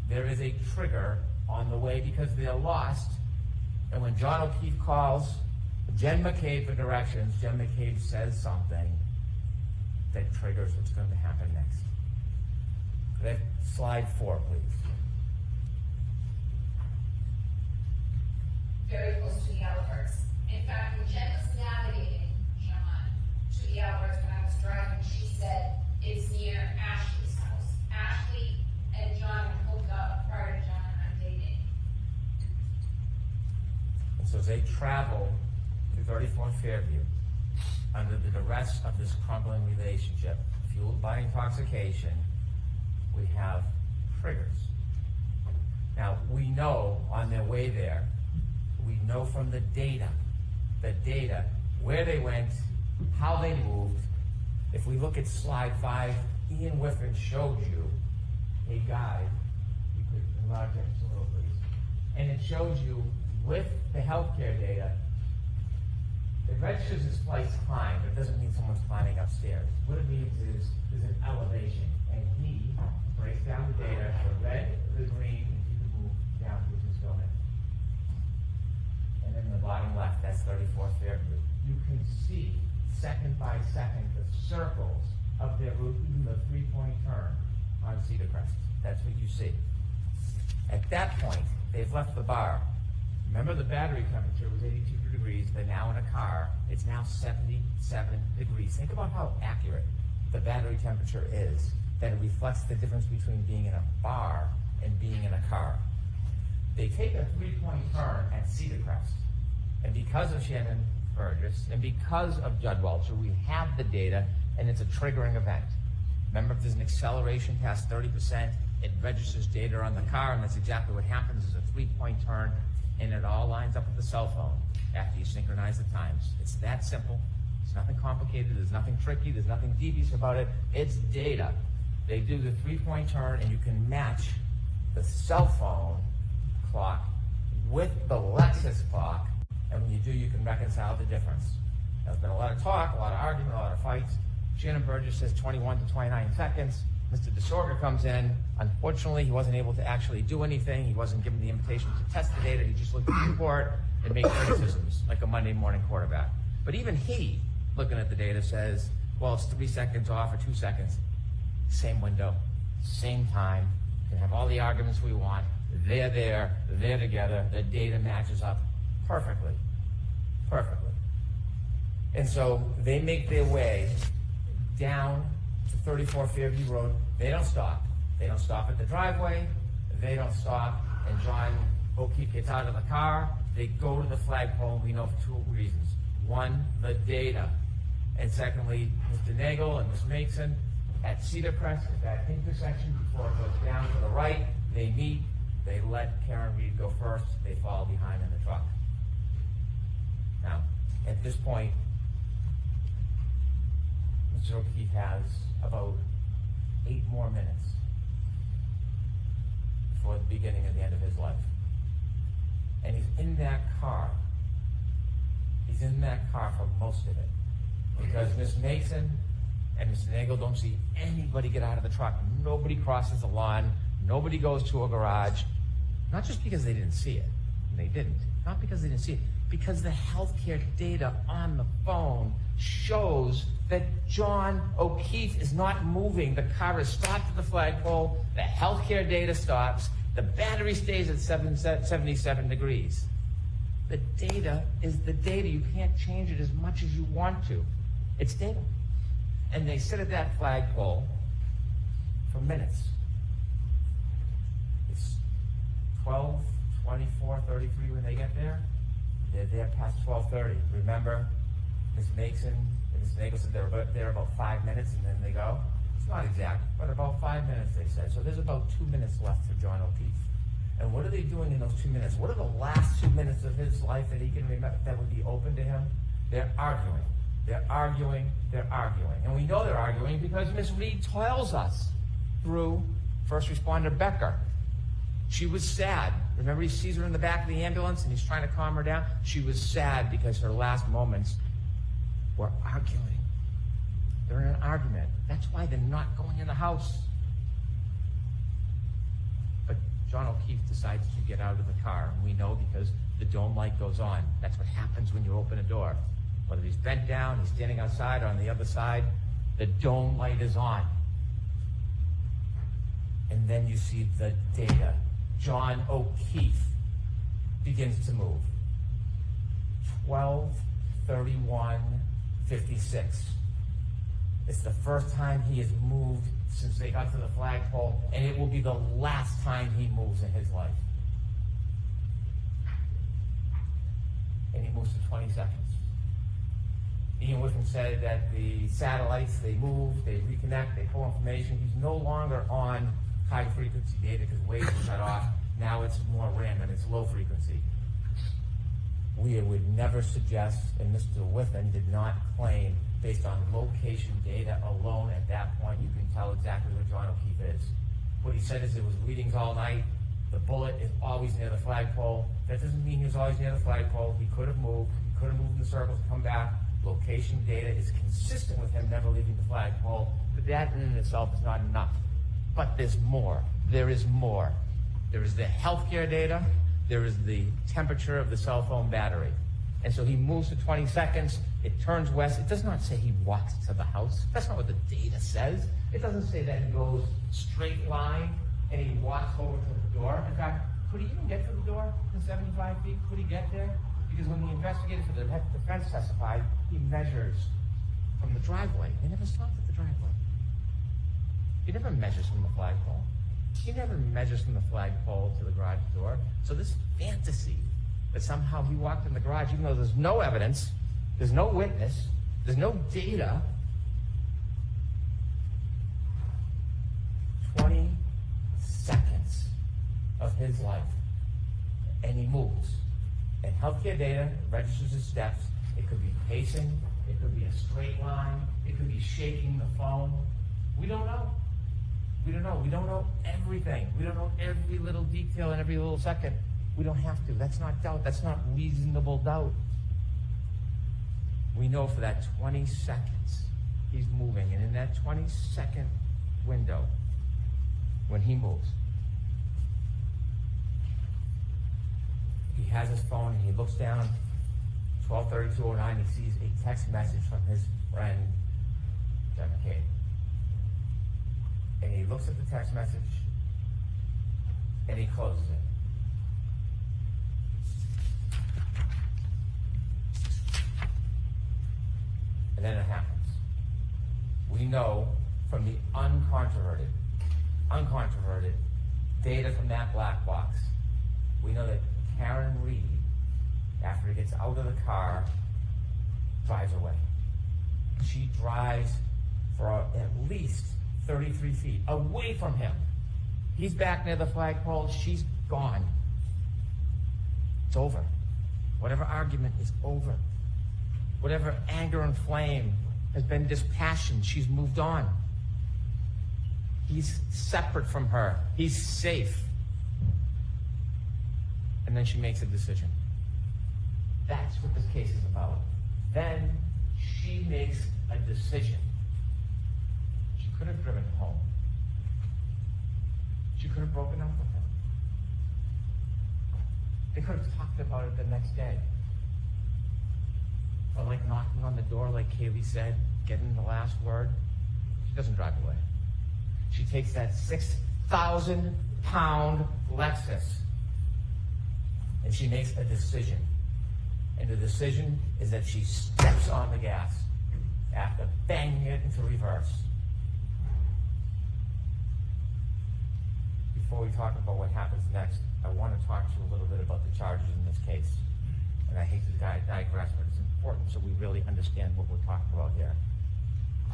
There is a trigger on the way because they're lost. And when John O'Keefe calls Jen McCabe for directions, Jen McCabe says something that triggers what's going to happen next. Slide 4, please. Very close to the outburst. In fact, when Jen was navigating John to the outburst when I was driving, she said it's near Ashley's house. Ashley and John hooked up prior to John and I dating. And so they travel to 34 Fairview under the duress of this crumbling relationship, fueled by intoxication. We have triggers. Now, we know on their way there, we know from the data, where they went, how they moved. If we look at slide 5, Ian Whiffen showed you a guide. You could enlarge that just a little, please. And it shows you with the healthcare data, it registers as flight's climb, but it doesn't mean someone's climbing upstairs. What it means is there's an elevation, and he breaks down the data, the red, the green, if you can move down to this building. And then the bottom left, that's 34th Fairview. You can see second by second the circles of their route, even the 3-point turn on Cedar Crest. That's what you see. At that point, they've left the bar. Remember, the battery temperature was 82 degrees. They're now in a car. It's now 77 degrees. Think about how accurate the battery temperature is, that it reflects the difference between being in a bar and being in a car. They take a 3-point turn at Cedar Crest. And because of Shannon Burgess and because of Judd Welcher, we have the data, and it's a triggering event. Remember, if there's an acceleration past 30%, it registers data on the car, and that's exactly what happens. Is a 3-point turn, and it all lines up with the cell phone after you synchronize the times. It's that simple. It's nothing complicated. There's nothing tricky. There's nothing devious about it. It's data. They do the 3-point turn, and you can match the cell phone clock with the Lexus clock, and when you do, you can reconcile the difference. There's been a lot of talk, a lot of argument, a lot of fights. Shannon Burgess says 21 to 29 seconds. Mr. DeSorga comes in. Unfortunately, he wasn't able to actually do anything. He wasn't given the invitation to test the data. He just looked at the report and made criticisms like a Monday morning quarterback. But even he, looking at the data, says, well, it's 3 seconds off or 2 seconds. Same window, same time. We can have all the arguments we want. They're there, they're together. The data matches up perfectly. Perfectly. And so they make their way down to 34 Fairview Road. They don't stop. They don't stop at the driveway. They don't stop. And John O'Keefe gets out of the car. They go to the flagpole. We know for 2 reasons. One, the data. And secondly, Mr. Nagel and Ms. Mason at Cedar Crest, at that intersection before it goes down to the right, they meet. They let Karen Reed go first. They fall behind in the truck. Now, at this point, Mr. O'Keefe has about 8 more minutes before the beginning of the end of his life. And he's in that car. He's in that car for most of it. Because Miss Mason and Mr. Nagel don't see anybody get out of the truck. Nobody crosses the lawn. Nobody goes to a garage. Not just because they didn't see it. They didn't. Not because they didn't see it. Because the healthcare data on the phone shows that John O'Keefe is not moving. The car is stopped at the flagpole. The healthcare data stops. The battery stays at 77 degrees. The data is the data. You can't change it as much as you want to. It's data. And they sit at that flagpole for minutes. It's 12, 24, 33 when they get there. They're there past 12:30. Remember, Ms. Mason and Ms. Nagel said they're there about 5 minutes and then they go. It's not exact, but about 5 minutes, they said. So there's about 2 minutes left for John O'Keefe. And what are they doing in those 2 minutes? What are the last 2 minutes of his life that he can remember that would be open to him? They're arguing. They're arguing. They're arguing. And we know they're arguing because Miss Reed tells us through first responder Becker. She was sad. Remember, he sees her in the back of the ambulance and he's trying to calm her down? She was sad because her last moments were arguing. They're in an argument. That's why they're not going in the house. But John O'Keefe decides to get out of the car, and we know because the dome light goes on. That's what happens when you open a door. Whether he's bent down, he's standing outside, or on the other side, the dome light is on. And then you see the data. John O'Keefe begins to move. 12:31:56. It's the first time he has moved since they got to the flagpole, and it will be the last time he moves in his life. And he moves to 20 seconds. Ian Whiffen said that the satellites, they move, they reconnect, they pull information. He's no longer on high-frequency data because waves are shut off. Now it's more random, it's low-frequency. We would never suggest, and Mr. Whiffen did not claim, based on location data alone at that point, you can tell exactly where John O'Keefe is. What he said is it was readings all night. The bullet is always near the flagpole. That doesn't mean he was always near the flagpole. He could have moved. He could have moved in the circles and come back. Location data is consistent with him never leaving the flagpole, but that in itself is not enough. But there's more. There is more. There is the healthcare data. There is the temperature of the cell phone battery. And so he moves to 20 seconds. It turns west. It does not say he walks to the house. That's not what the data says. It doesn't say that he goes straight line and he walks over to the door. In fact, could he even get to the door in 75 feet? Could he get there? Because when the investigator for the defense testified, he measures from the driveway. He never stopped at the driveway. He never measures from the flagpole. He never measures from the flagpole to the garage door. So this fantasy that somehow he walked in the garage, even though there's no evidence, there's no witness, there's no data. 20 seconds of his life, and he moves. And healthcare data registers his steps. It could be pacing, it could be a straight line, it could be shaking the phone. We don't know. We don't know. We don't know everything. We don't know every little detail in every little second. We don't have to. That's not doubt. That's not reasonable doubt. We know for that 20 seconds, he's moving. And in that 20-second window, when he moves, he has his phone and he looks down, 12:32:09, he sees a text message from his friend, John McCain. And he looks at the text message and he closes it. And then it happens. We know from the uncontroverted data from that black box, we know that Karen Reed, after he gets out of the car, drives away. She drives for at least 33 feet away from him. He's back near the flagpole. She's gone. It's over. Whatever argument is over. Whatever anger and flame has been dispassioned, she's moved on. He's separate from her. He's safe. And then she makes a decision. That's what this case is about. Then she makes a decision. could have driven home. She could have broken up with him. They could have talked about it the next day. Or like knocking on the door, like Kaylee said, getting the last word. She doesn't drive away. She takes that 6,000-pound Lexus and she makes a decision. And the decision is that she steps on the gas after banging it into reverse. Before we talk about what happens next, I want to talk to you a little bit about the charges in this case. And I hate to digress, but it's important so we really understand what we're talking about here.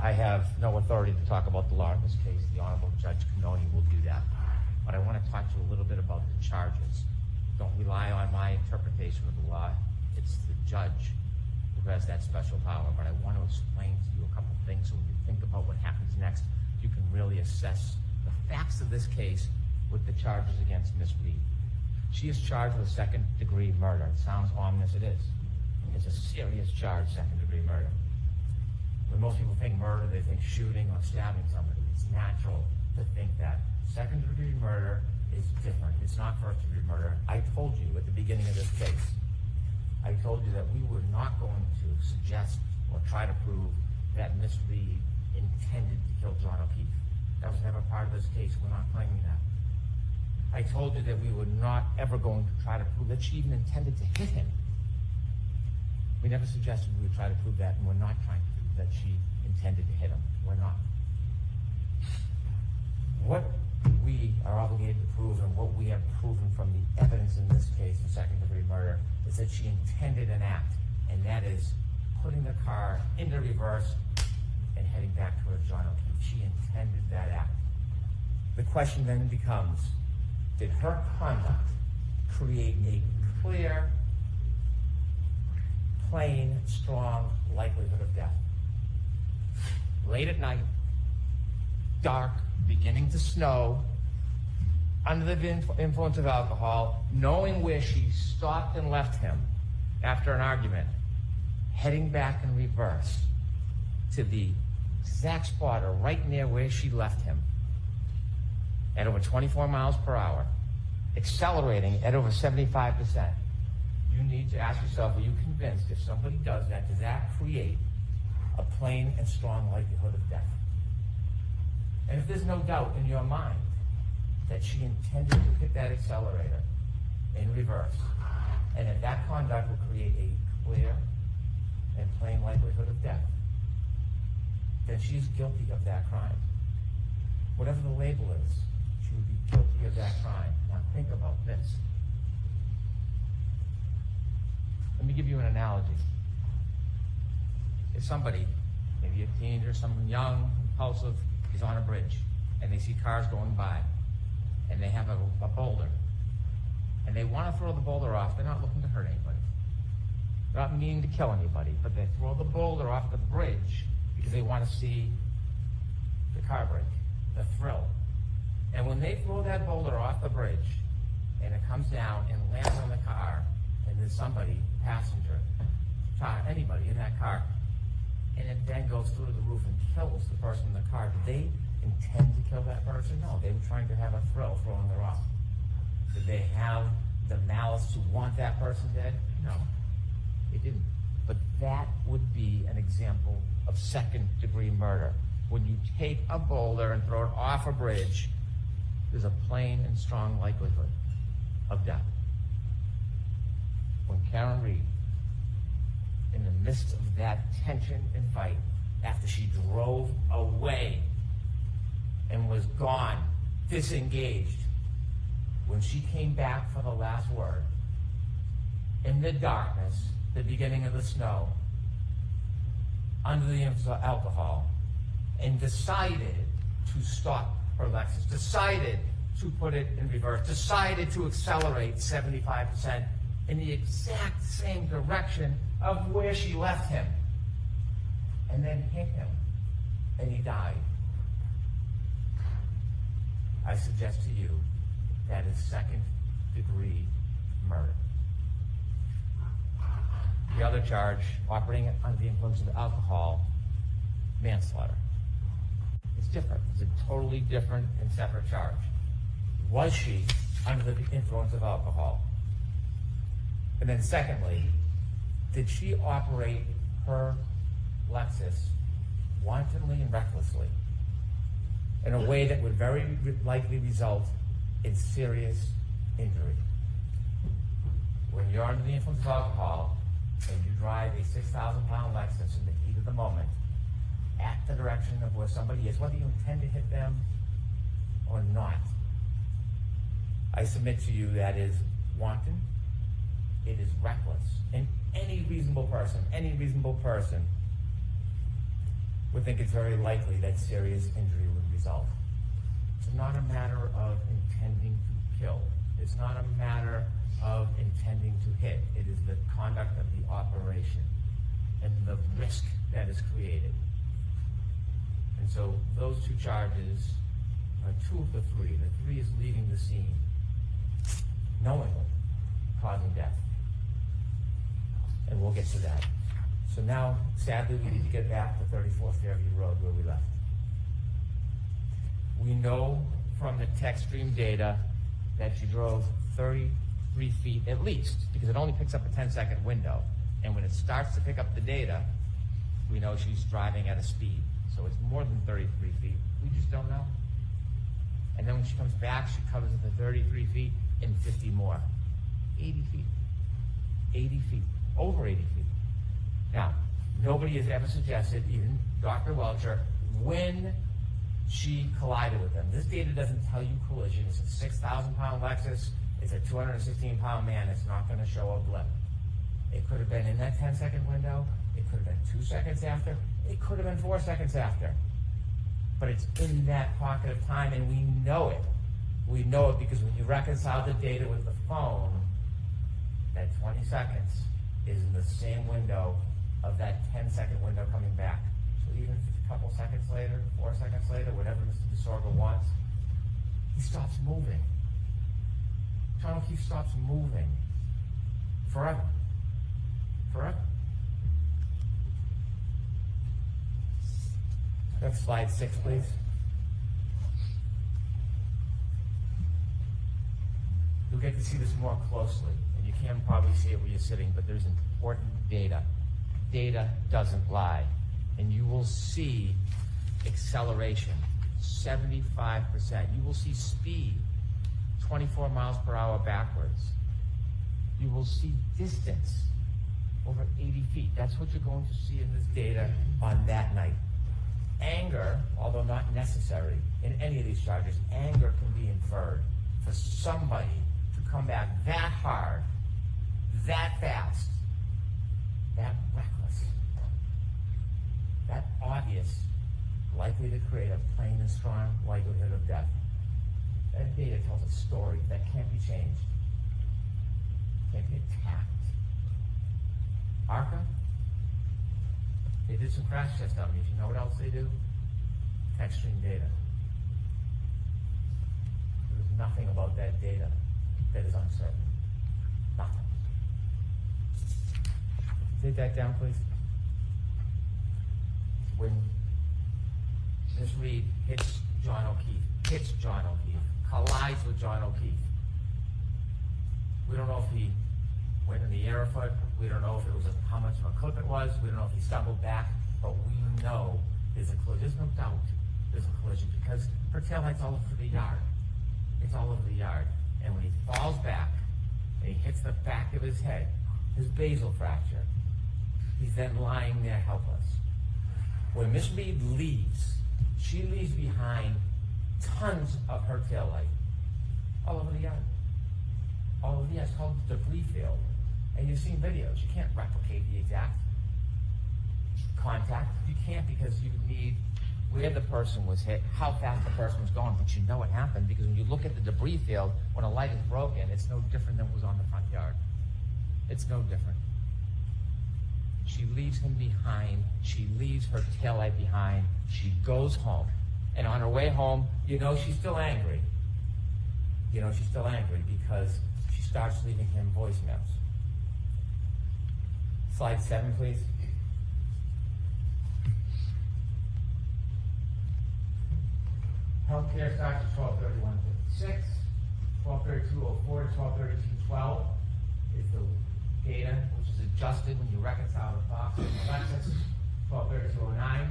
I have no authority to talk about the law in this case. The Honorable Judge Cannoni will do that. But I want to talk to you a little bit about the charges. Don't rely on my interpretation of the law. It's the judge who has that special power. But I want to explain to you a couple things so when you think about what happens next, you can really assess the facts of this case with the charges against Miss Reed. She is charged with second-degree murder. It sounds ominous, it is. It's a serious charge, second-degree murder. When most people think murder, they think shooting or stabbing somebody. It's natural to think that. Second-degree murder is different. It's not first-degree murder. I told you at the beginning of this case, I told you that we were not going to suggest or try to prove that Miss Reed intended to kill John O'Keefe. That was never part of this case. We're not claiming that. I told you that we were not ever going to try to prove that she even intended to hit him. We never suggested we would try to prove that, and we're not trying to prove that she intended to hit him. We're not. What we are obligated to prove and what we have proven from the evidence in this case of second-degree murder is that she intended an act, and that is putting the car into reverse and heading back towards John O'Keefe. She intended that act. The question then becomes, did her conduct create a clear, plain, strong likelihood of death? Late at night, dark, beginning to snow, under the influence of alcohol, knowing where she stopped and left him after an argument, heading back in reverse to the exact spot or right near where she left him at over 24 miles per hour, accelerating at over 75%. You need to ask yourself, are you convinced if somebody does that create a plain and strong likelihood of death? And if there's no doubt in your mind that she intended to hit that accelerator in reverse, and that that conduct will create a clear and plain likelihood of death, then she's guilty of that crime. Whatever the label is, she would be guilty of that crime. Now think about this. Let me give you an analogy. If somebody, maybe a teenager, someone young, impulsive, is on a bridge, and they see cars going by, and they have a boulder, and they want to throw the boulder off, they're not looking to hurt anybody. They're not meaning to kill anybody, but they throw the boulder off the bridge because they want to see the car break, the thrill. And when they throw that boulder off the bridge, and it comes down and lands on the car, and there's somebody, passenger, child, anybody in that car, and it then goes through the roof and kills the person in the car, did they intend to kill that person? No, they were trying to have a thrill throwing the rock. Did they have the malice to want that person dead? No, they didn't. But that would be an example of second-degree murder. When you take a boulder and throw it off a bridge, there's a plain and strong likelihood of death. When Karen Reed, in the midst of that tension and fight, after she drove away and was gone, disengaged, when she came back for the last word, in the darkness, the beginning of the snow, under the influence of alcohol, and decided to stop her Lexus, decided to put it in reverse, decided to accelerate 75% in the exact same direction of where she left him, and then hit him, and he died. I suggest to you that is second-degree murder. The other charge, operating under the influence of alcohol, manslaughter. It's different. It's a totally different and separate charge. Was she under the influence of alcohol? And then secondly, did she operate her Lexus wantonly and recklessly in a way that would very likely result in serious injury? When you're under the influence of alcohol and you drive a 6,000-pound Lexus in the heat of the moment at the direction of where somebody is, whether you intend to hit them or not, I submit to you that is wanton, it is reckless, and any reasonable person would think it's very likely that serious injury would result. It's not a matter of intending to kill. It's not a matter of intending to hit. It is the conduct of the operation and the risk that is created. And so those two charges are two of the three. The three is leaving the scene, knowingly causing death. And we'll get to that. So now, sadly, we need to get back to 34 Fairview Road where we left. We know from the tech stream data that she drove 33 feet at least, because it only picks up a 10-second window. And when it starts to pick up the data, we know she's driving at a speed. So it's more than 33 feet. We just don't know. And then when she comes back, she covers the 33 feet and 50 more. 80 feet. 80 feet. Over 80 feet. Now, nobody has ever suggested, even Dr. Welcher, when she collided with them. This data doesn't tell you collision. It's a 6,000-pound Lexus. It's a 216-pound man. It's not going to show a blip. It could have been in that 10-second window. It could have been 2 seconds after. It could have been 4 seconds after. But it's in that pocket of time, and we know it. We know it because when you reconcile the data with the phone, that 20 seconds is in the same window of that 10-second window coming back. So even if it's a couple seconds later, 4 seconds later, whatever Mr. DeSorgo wants, he stops moving. John O'Keefe stops moving. Forever. Forever. Next slide 6, please. You'll get to see this more closely, and you can probably see it where you're sitting, but there's important data. Data doesn't lie. And you will see acceleration, 75%. You will see speed, 24 miles per hour backwards. You will see distance, over 80 feet. That's what you're going to see in this data on that night. Anger, although not necessary in any of these charges, anger can be inferred for somebody to come back that hard, that fast, that reckless, that obvious, likely to create a plain and strong likelihood of death. That data tells a story that can't be changed, can't be attacked. ARCA, they did some crash test dummies. You know what else they do? Extreme data. There's nothing about that data that is uncertain. Nothing. Take that down, please. When Miss Reed hits John O'Keefe, collides with John O'Keefe, we don't know if he went in the air a foot. We don't know if it was how much of a clip it was. We don't know if he stumbled back, but we know there's a collision. There's no doubt there's a collision because her taillight's all over the yard. It's all over the yard. And when he falls back and he hits the back of his head, his basal fracture, he's then lying there helpless. When Miss Reed leaves, she leaves behind tons of her taillight all over the yard. All over the yard. It's called the debris field. And you've seen videos. You can't replicate the exact contact. You can't because you need where the person was hit, how fast the person was going, but you know what happened because when you look at the debris field, when a light is broken, it's no different than what was on the front yard. It's no different. She leaves him behind. She leaves her taillight behind. She goes home. And on her way home, you know she's still angry. You know she's still angry because she starts leaving him voicemails. Slide 7, please. Healthcare starts at 12/31/56. 12/32/04 to 12/32/12 is the data which is adjusted when you reconcile the Fox and Alexis. 12/32/09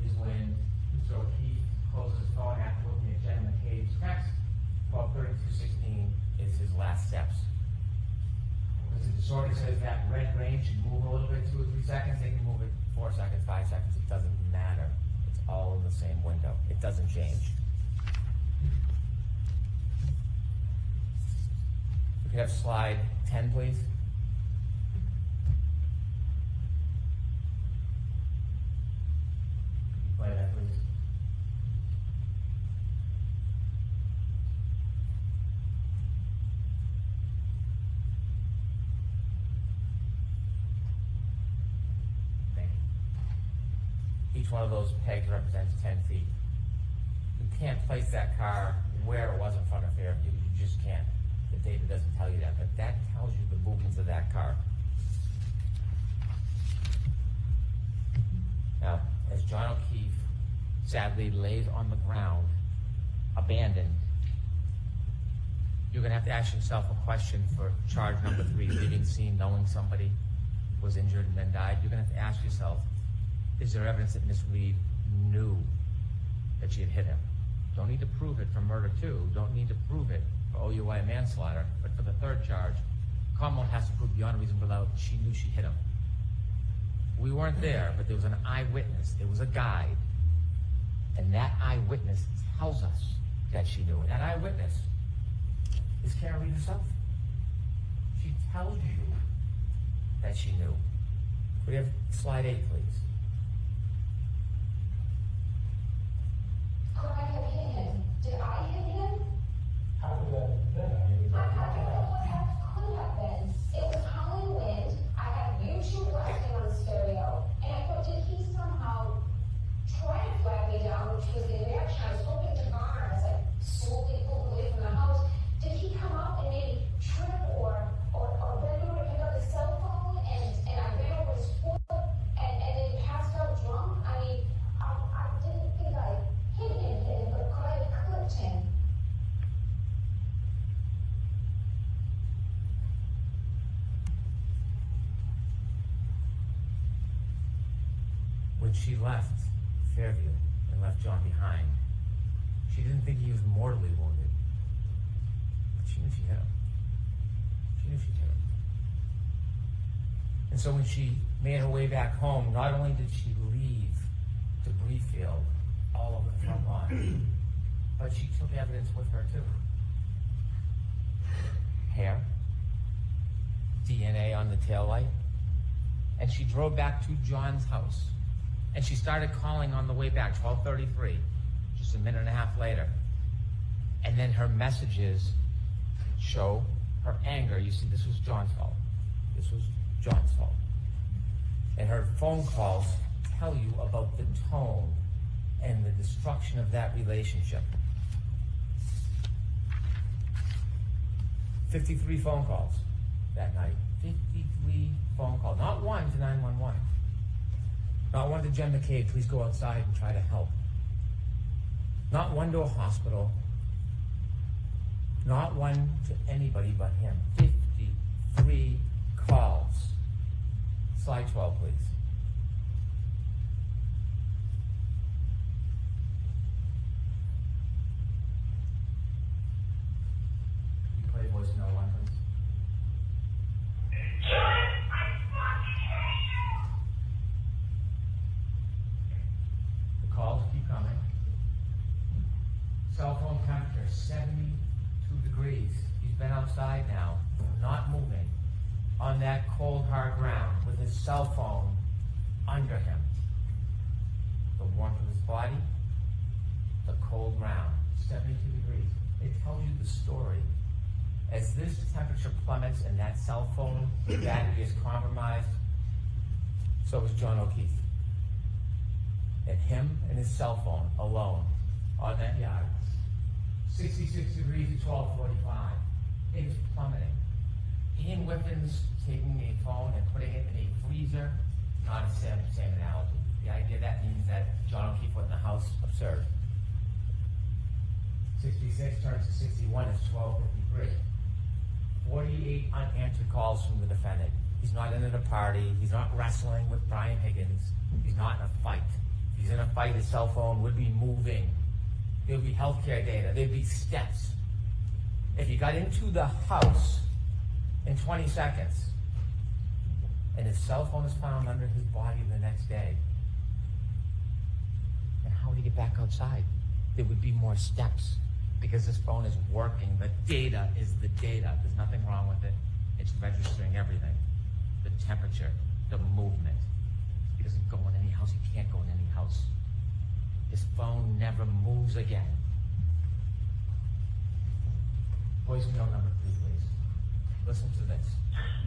is when Mr. O'Keefe closes his phone after looking at Jen McCabe's text. 12/32/16 is his last steps. Because the disorder says that red range should move a little bit, 2 or 3 seconds, they can move it 4 seconds, 5 seconds, it doesn't matter. It's all in the same window. It doesn't change. We could have slide 10, please. Play that, please. Thank you. Each one of those pegs represents 10 feet. You can't place that car where it was in front of Fairview. You just can't. The data doesn't tell you that, but that tells you the movements of that car. Now, as John O'Keefe sadly lays on the ground, abandoned, you're gonna have to ask yourself a question for charge number 3, leaving scene, knowing somebody was injured and then died. You're gonna have to ask yourself, is there evidence that Miss Reed knew that she had hit him? Don't need to prove it for murder 2, don't need to prove it for OUI manslaughter, but for the 3rd charge, Commonwealth has to prove beyond a reasonable doubt she knew she hit him. We weren't there, but there was an eyewitness. There was a guide. And that eyewitness tells us that she knew. And that eyewitness is Karen Reed herself. She tells you that she knew. Could we have slide 8, please? Could I have hit him? Did I hit him? How could that have been? I mean, I don't know what that could have been. It was howling wind. I had YouTube blasting on the stereo. And I thought, did he somehow try to flag me down, which was the reaction I was hoping to garner as I slowly pulled away from the house? Did he come up and maybe trip or bend over to pick up his cell phone and I ran over his foot and then passed out drunk? I mean, I didn't think I hit him, but could I have clipped him? When she left Fairview and left John behind, she didn't think he was mortally wounded. But she knew she hit him. She knew she hit him. And so when she made her way back home, not only did she leave debris field all over the front lawn, but she took evidence with her too. Hair, DNA on the taillight, and she drove back to John's house. And she started calling on the way back, 12:33, just a minute and a half later. And then her messages show her anger. You see, this was John's fault. This was John's fault. And her phone calls tell you about the tone and the destruction of that relationship. 53 phone calls that night. 53 phone calls. Not one to 911. Not one to Jen McCabe, please go outside and try to help. Not one to a hospital. Not one to anybody but him. 53 calls. Slide 12, please. Can you play voice no one, please? Calls keep coming. Cell phone temperature 72 degrees. He's been outside now, not moving, on that cold, hard ground with his cell phone under him. The warmth of his body, the cold ground, 72 degrees. It tells you the story. As this temperature plummets and that cell phone battery is compromised, so is John O'Keefe. And him and his cell phone alone on that yard. 66 degrees at 12:45. It is plummeting. Ian Whiffen's taking a phone and putting it in a freezer, not a same analogy. The idea that means that John O'Keefe went in the house, absurd. 66 turns to 61 is 12:53. 48 unanswered calls from the defendant. He's not in at a party. He's not wrestling with Brian Higgins. He's not in a fight. If he's in a fight, his cell phone would be moving. There would be healthcare data. There'd be steps. If you got into the house in 20 seconds and his cell phone is found under his body the next day, then how would he get back outside? There would be more steps because this phone is working. The data is the data. There's nothing wrong with it. It's registering everything. The temperature, the movement. He doesn't go in any house. He can't go in any house. His phone never moves again. Voicemail number 3, please. Listen to this.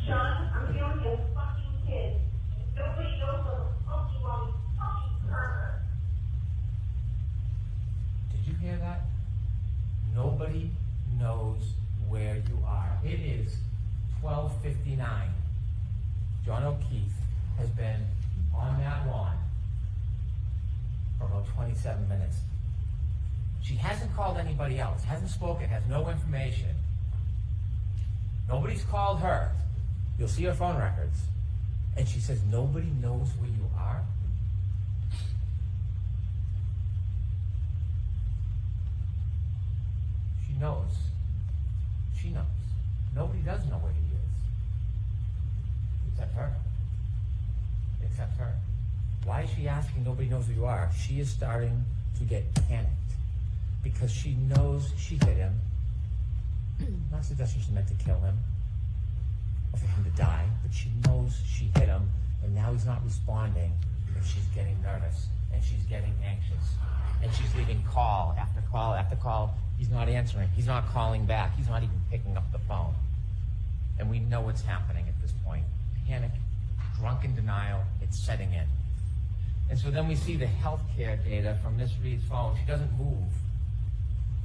John, I'm feeling you fucking kid. Nobody knows what the fuck you want, you fucking pervert. Did you hear that? Nobody knows where you are. It is 12:59. John O'Keefe has been on that lawn for about 27 minutes. She hasn't called anybody else, hasn't spoken, has no information. Nobody's called her. You'll see her phone records. And she says, nobody knows where you are? She knows. She knows. Nobody does know where he is. Except her. Except her. Why is she asking nobody knows who you are? She is starting to get panicked because she knows she hit him. Not suggesting she meant to kill him or for him to die, but she knows she hit him and now he's not responding and she's getting nervous and she's getting anxious and she's leaving call after call after call. He's not answering. He's not calling back. He's not even picking up the phone. And we know what's happening at this point. Panic, drunken denial, it's setting in. And so then we see the healthcare data from Miss Reed's phone. She doesn't move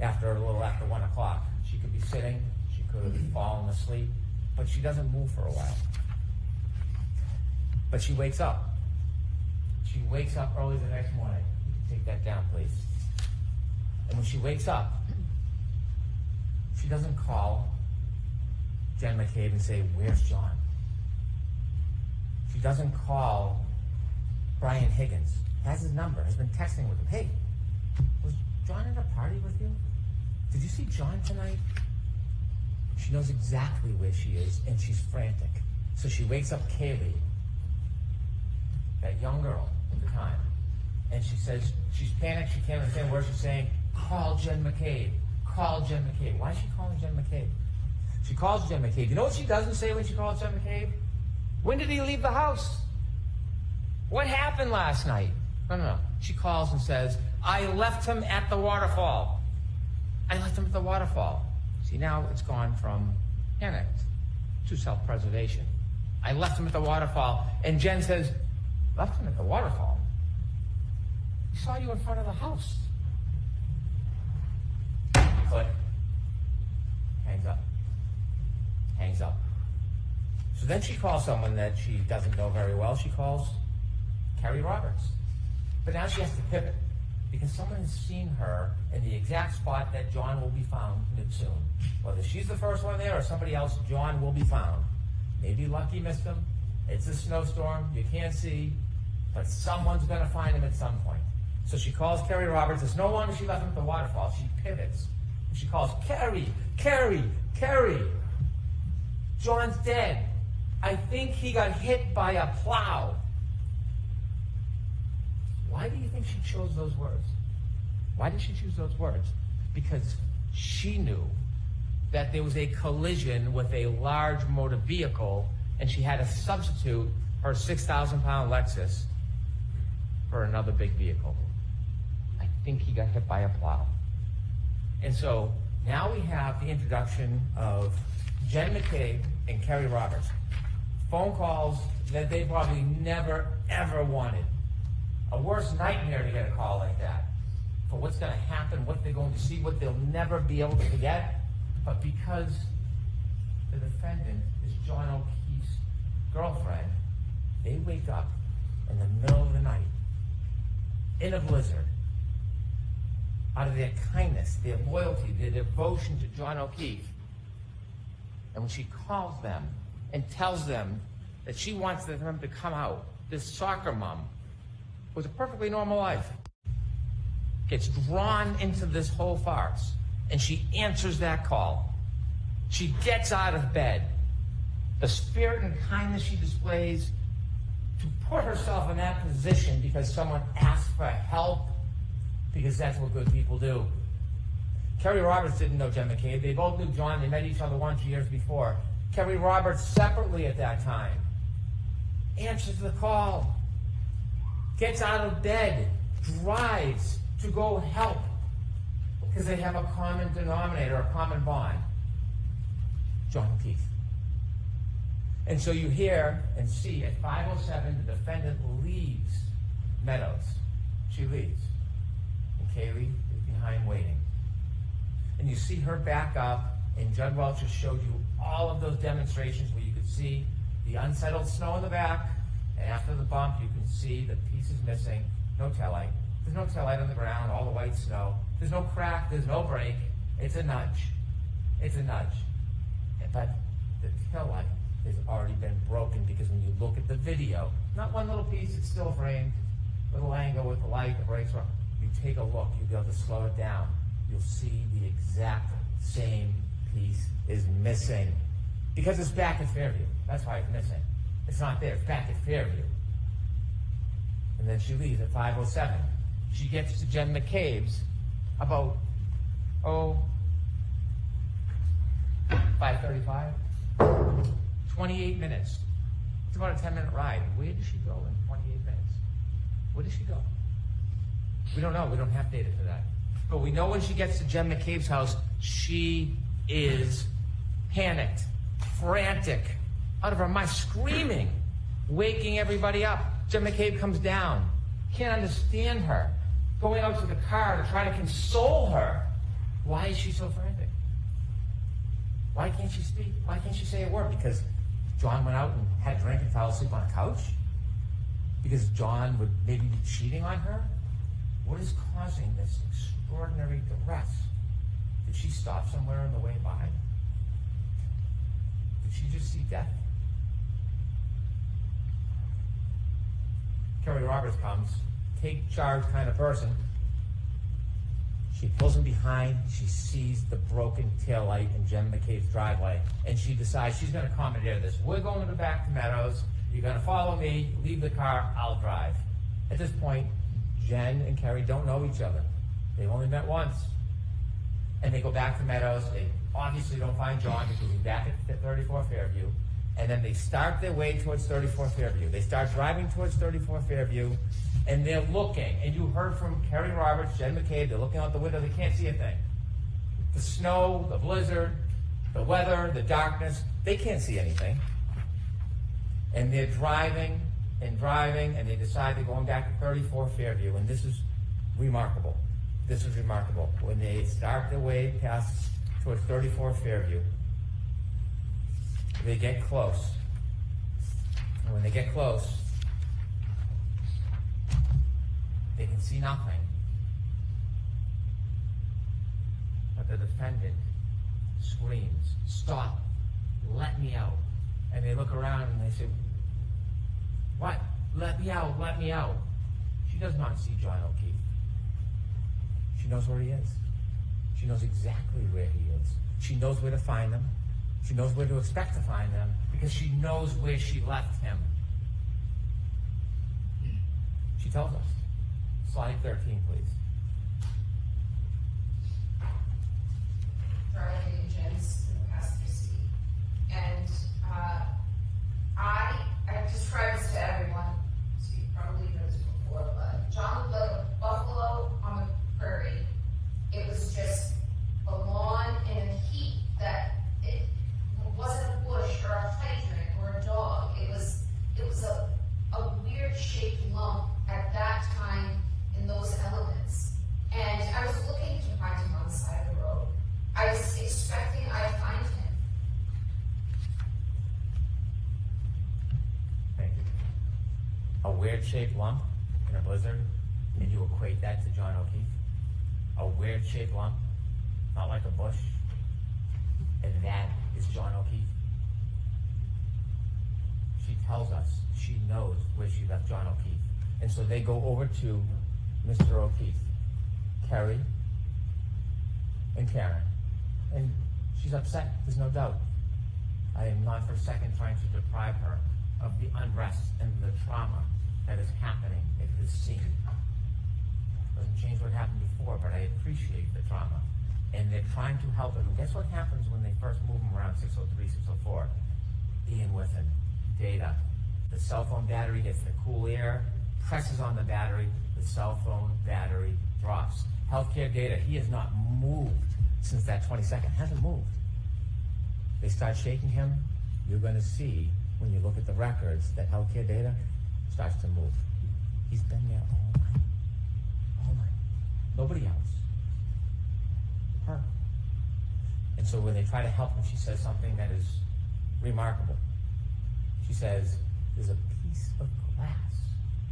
after 1 o'clock. She could be sitting, she could have fallen asleep, but she doesn't move for a while. But she wakes up. She wakes up early the next morning. You can take that down, please. And when she wakes up, she doesn't call Jen McCabe and say, "Where's John?" She doesn't call Brian Higgins. Has his number, has been texting with him. "Hey, was John at a party with you? Did you see John tonight?" She knows exactly where she is, and she's frantic. So she wakes up Kaylee, that young girl at the time, and she says, she's panicked, she can't understand where she's saying, "Call Jen McCabe, call Jen McCabe." Why is she calling Jen McCabe? She calls Jen McCabe. You know what she doesn't say when she calls Jen McCabe? "When did he leave the house? What happened last night?" No. She calls and says, "I left him at the waterfall. I left him at the waterfall." See, now it's gone from panic to self-preservation. "I left him at the waterfall." And Jen says, "Left him at the waterfall? He saw you in front of the house." Click. Hangs up. Hangs up. So then she calls someone that she doesn't know very well. She calls Carrie Roberts. But now she has to pivot because someone has seen her in the exact spot that John will be found soon. Whether she's the first one there or somebody else, John will be found. Maybe Lucky missed him. It's a snowstorm. You can't see. But someone's going to find him at some point. So she calls Carrie Roberts. It's no longer she left him at the waterfall. She pivots. She calls, "Carrie, Carrie, Carrie. John's dead. I think he got hit by a plow." Why do you think she chose those words? Why did she choose those words? Because she knew that there was a collision with a large motor vehicle and she had to substitute her 6,000-pound Lexus for another big vehicle. I think he got hit by a plow. And so now we have the introduction of Jen McCabe and Carrie Roberts. Phone calls that they probably never, ever wanted. A worse nightmare to get a call like that. For what's going to happen, what they're going to see, what they'll never be able to forget. But because the defendant is John O'Keefe's girlfriend, they wake up in the middle of the night, in a blizzard, out of their kindness, their loyalty, their devotion to John O'Keefe. And when she calls them and tells them that she wants them to come out, this soccer mom with a perfectly normal life gets drawn into this whole farce, and she answers that call. She gets out of bed. The spirit and kindness she displays to put herself in that position because someone asked for help, because that's what good people do. Kerry Roberts didn't know Jen McCabe. They both knew John. They met each other once years before. Kerry Roberts, separately at that time, answers the call, gets out of bed, drives to go help, because they have a common denominator, a common bond. John O'Keefe. And so you hear and see at 5:07, the defendant leaves Meadows. She leaves. And Kaylee is behind waiting. And you see her back up, and Judd Welch just showed you all of those demonstrations where you could see the unsettled snow in the back, and after the bump, you can see the pieces missing. No taillight. There's no taillight on the ground, all the white snow. There's no crack, there's no break. It's a nudge. It's a nudge. But the taillight has already been broken, because when you look at the video, not one little piece, it's still framed, little angle with the light, the brakes are, you take a look, you'll be able to slow it down. You'll see the exact same piece is missing, because it's back at Fairview. That's why it's missing. It's not there, it's back at Fairview. And then she leaves at 5:07. She gets to Jen McCabe's about, 5:35. 28 minutes. It's about a 10-minute ride. Where did she go in 28 minutes? Where did she go? We don't know. We don't have data for that. But we know when she gets to Jen McCabe's house, she is panicked, frantic, out of her mind, screaming, waking everybody up. Jen McCabe comes down, can't understand her, going out to the car to try to console her. Why is she so frantic? Why can't she speak? Why can't she say a word? Because John went out and had a drink and fell asleep on a couch? Because John would maybe be cheating on her? What is causing this extraordinary duress? Did she stop somewhere on the way by? Did she just see death? Kerry Roberts comes, take charge kind of person. She pulls him behind, she sees the broken taillight in Jen McCabe's driveway, and she decides she's going to commandeer this. We're going to go back to Meadows, you're going to follow me, leave the car, I'll drive. At this point, Jen and Kerry don't know each other. They've only met once. And they go back to Meadows, they obviously don't find John because he's back at 34 Fairview, and then they start their way towards 34 Fairview. They start driving towards 34 Fairview, and they're looking, and you heard from Kerry Roberts, Jen McCabe, they're looking out the window, they can't see a thing. The snow, the blizzard, the weather, the darkness, they can't see anything. And they're driving, and they decide they're going back to 34 Fairview, and this is remarkable. This is remarkable. When they start their way past towards 34 Fairview, they get close. And when they get close, they can see nothing. But the defendant screams, "Stop, let me out." And they look around and they say, "What? Let me out, let me out." She does not see John O'Keefe. She knows where he is. She knows exactly where he is. She knows where to find them. She knows where to expect to find them because she knows where she left him. She tells us. Slide 13, please. Driving in Jen's in the passenger seat. And I've described this to everyone, so you probably heard this before, but John looked like a buffalo on the prairie. It was just a lawn and a heat that it wasn't a bush or a hydrant or a dog. It was a weird shaped lump at that time in those elements. And I was looking to find him on the side of the road. I was expecting I'd find him. Thank you. A weird shaped lump in a blizzard, and you equate that to John O'Keefe? a weird shaped lump, not like a bush, and that is John O'Keefe. She tells us she knows where she left John O'Keefe. And so they go over to Mr. O'Keefe, Kerry and Karen. And she's upset, there's no doubt. I am not for a second trying to deprive her of the unrest and the trauma that is happening at this scene. Doesn't change what happened before, but I appreciate the trauma. And they're trying to help him. And guess what happens when they first move him around 603, 604? Ian with him. Data. The cell phone battery gets the cool air, presses on the battery, the cell phone battery drops. Healthcare data, he has not moved since that 22nd, hasn't moved. They start shaking him, you're gonna see, when you look at the records, that healthcare data starts to move. He's been there all night. All night. Nobody else. Her. And so when they try to help him, she says something that is remarkable. She says, there's a piece of glass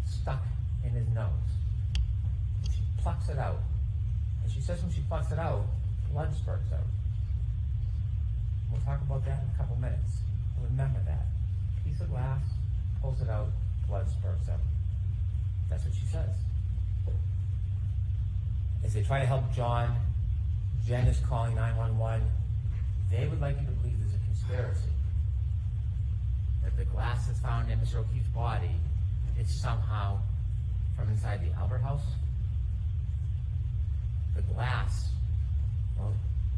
stuck in his nose. She plucks it out. And she says when she plucks it out, blood spurts out. We'll talk about that in a couple minutes. Remember that. Piece of glass, pulls it out, blood spurts out. That's what she says. As they try to help John, Jen is calling 911. They would like you to believe there's a conspiracy. That the glass that's found in Mr. O'Keefe's body is somehow from inside the Albert House. The glass, well,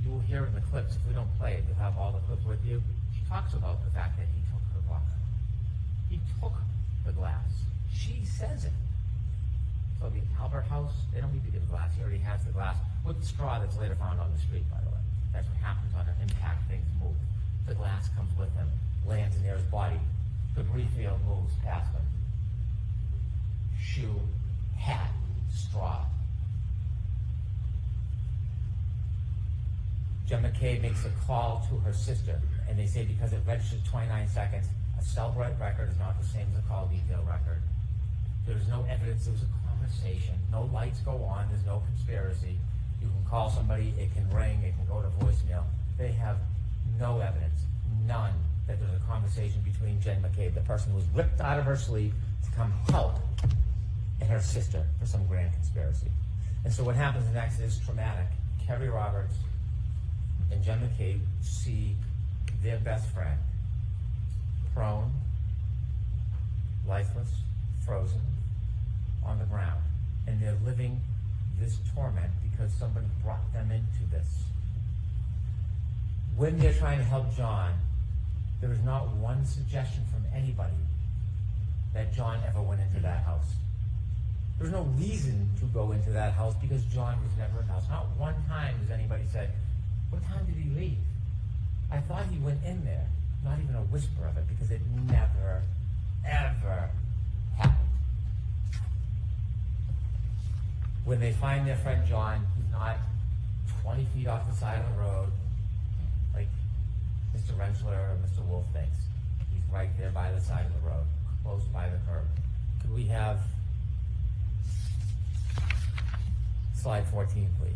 you will hear in the clips, if we don't play it, you'll have all the clips with you. She talks about the fact that he took her glass. He took the glass. She says it. So the Albert House, they don't need to give the glass. He already has the glass with the straw that's later found on the street, by the way. That's what happens on an impact, things move. The glass comes with him, lands near his body. Debris field moves past him. Shoe, hat, straw. Jen McCabe makes a call to her sister, and they say because it registered 29 seconds, a cell record is not the same as a call detail record. There's no evidence there was a conversation. No lights go on. There's no conspiracy. You can call somebody. It can ring. It can go to voicemail. They have no evidence, none, that there's a conversation between Jen McCabe, the person who was ripped out of her sleep to come help, and her sister for some grand conspiracy. And so what happens next is traumatic. Kerry Roberts and Jen McCabe see their best friend prone, lifeless, frozen, on the ground. And they're living this torment because somebody brought them into this. When they're trying to help John, there is not one suggestion from anybody that John ever went into that house. There's no reason to go into that house because John was never in the house. Not one time has anybody said, what time did he leave? I thought he went in there. Not even a whisper of it because it never, ever happened. When they find their friend John, he's not 20 feet off the side of the road like Mr. Rentschler or Mr. Wolf thinks. He's right there by the side of the road, close by the curb. Could we have slide 14, please?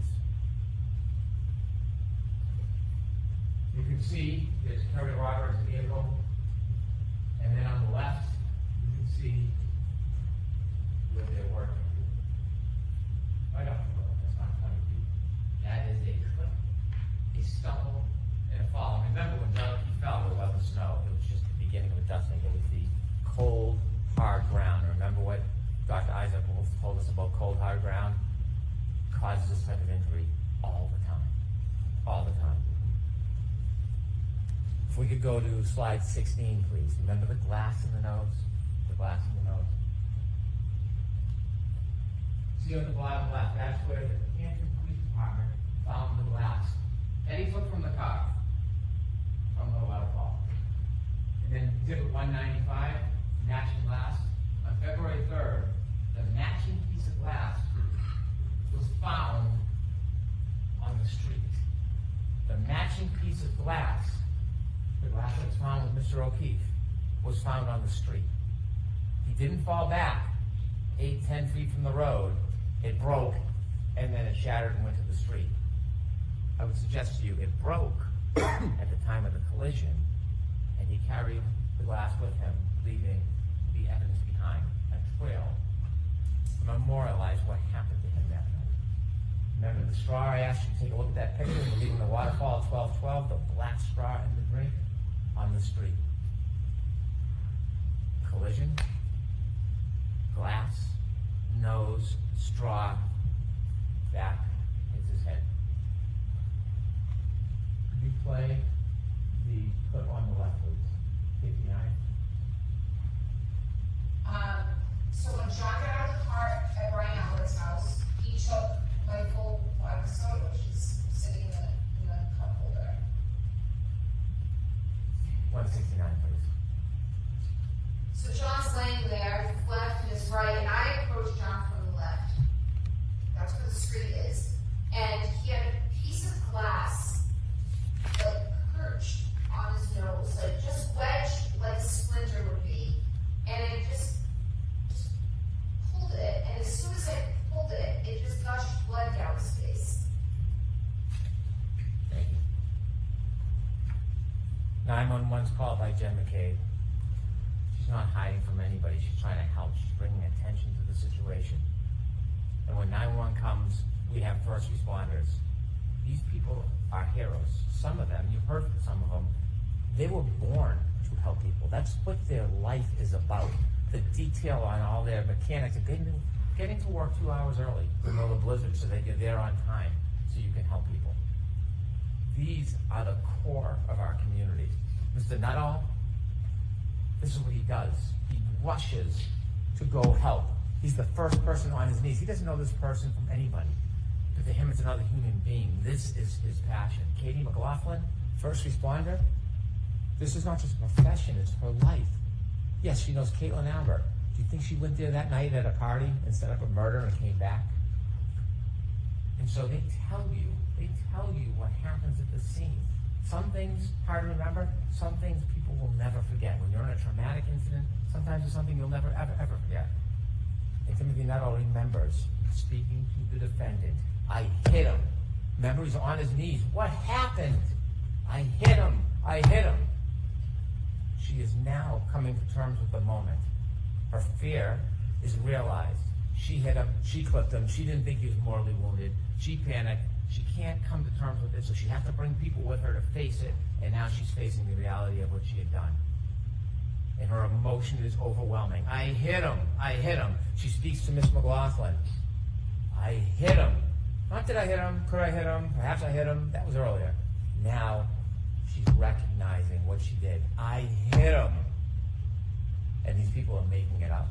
You can see there's Kerry Roberts' vehicle, and then on the left, you can see where they're working. Right off the road, that's not 20 feet. That is a clip, a stumble, and a fall. And remember when John O'Keefe fell, it wasn't snow, it was just the beginning of a dusting. It was the cold, hard ground. And remember what Dr. Isaac Wolf told us about cold, hard ground? Causes this type of injury all the time. All the time. If we could go to slide 16, please. Remember the glass in the nose? The glass in the nose. See on the bottom left, that's where the Hampton Police Department found the glass. Eddie took from the car, from the waterfall. And then exhibit 195, matching glass. On February 3rd, the matching piece of glass was found on the street. The matching piece of glass, the glass that was found with Mr. O'Keefe, was found on the street. He didn't fall back 8-10 feet from the road. It broke and then it shattered and went to the street. I would suggest to you it broke at the time of the collision, and he carried the glass with him, leaving the evidence behind, a trail to memorialize what happened to him that night. Remember the straw I asked you to take a look at that picture? We're leaving the waterfall at 12:12, the black straw in the drink on the street. Collision, glass, nose, straw, back, hits his head. Could you play the clip on the left, please? 59. So when John got out of the car at Brian Albert's house, he took my full vodka soda, which is sitting in the cup holder. 169, please. So John's laying there, his left and his right, and I approached John from the left. That's where the street is. And he had a piece of glass, like, perched on his nose, like, just wedged like a splinter would be. And it just pulled it, and as soon as I pulled it, it just gushed blood down his face. Thank you. 911's called by Jen McCabe. She's not hiding from anybody. She's trying to help. She's bringing attention to the situation. And when 911 comes, we have first responders. These people are heroes. Some of them, you've heard from some of them, they were born to help people. That's what their life is about. The detail on all their mechanics, getting to work 2 hours early with all the blizzard so that you're there on time so you can help people. These are the core of our community. Mr. Nuttall, this is what he does. He rushes to go help. He's the first person on his knees. He doesn't know this person from anybody. But to him, it's another human being. This is his passion. Katie McLaughlin, first responder. This is not just a profession, it's her life. Yes, she knows Caitlin Albert. Do you think she went there that night at a party and set up a murder and came back? And so they tell you what happens at the scene. Some things hard to remember, some things people will never forget. When you're in a traumatic incident, sometimes it's something you'll never, ever forget. And Timothy Nuttall remembers speaking to the defendant. I hit him. Remember, he's on his knees. What happened? I hit him. I hit him. She is now coming to terms with the moment. Her fear is realized. She hit him. She clipped him. She didn't think he was mortally wounded. She panicked. She can't come to terms with it, so she has to bring people with her to face it. And now she's facing the reality of what she had done. And her emotion is overwhelming. I hit him. I hit him. She speaks to Miss McLaughlin. I hit him. Not did I hit him, could I hit him, perhaps I hit him. That was earlier. Now she's recognizing what she did. I hit him. And these people are making it up.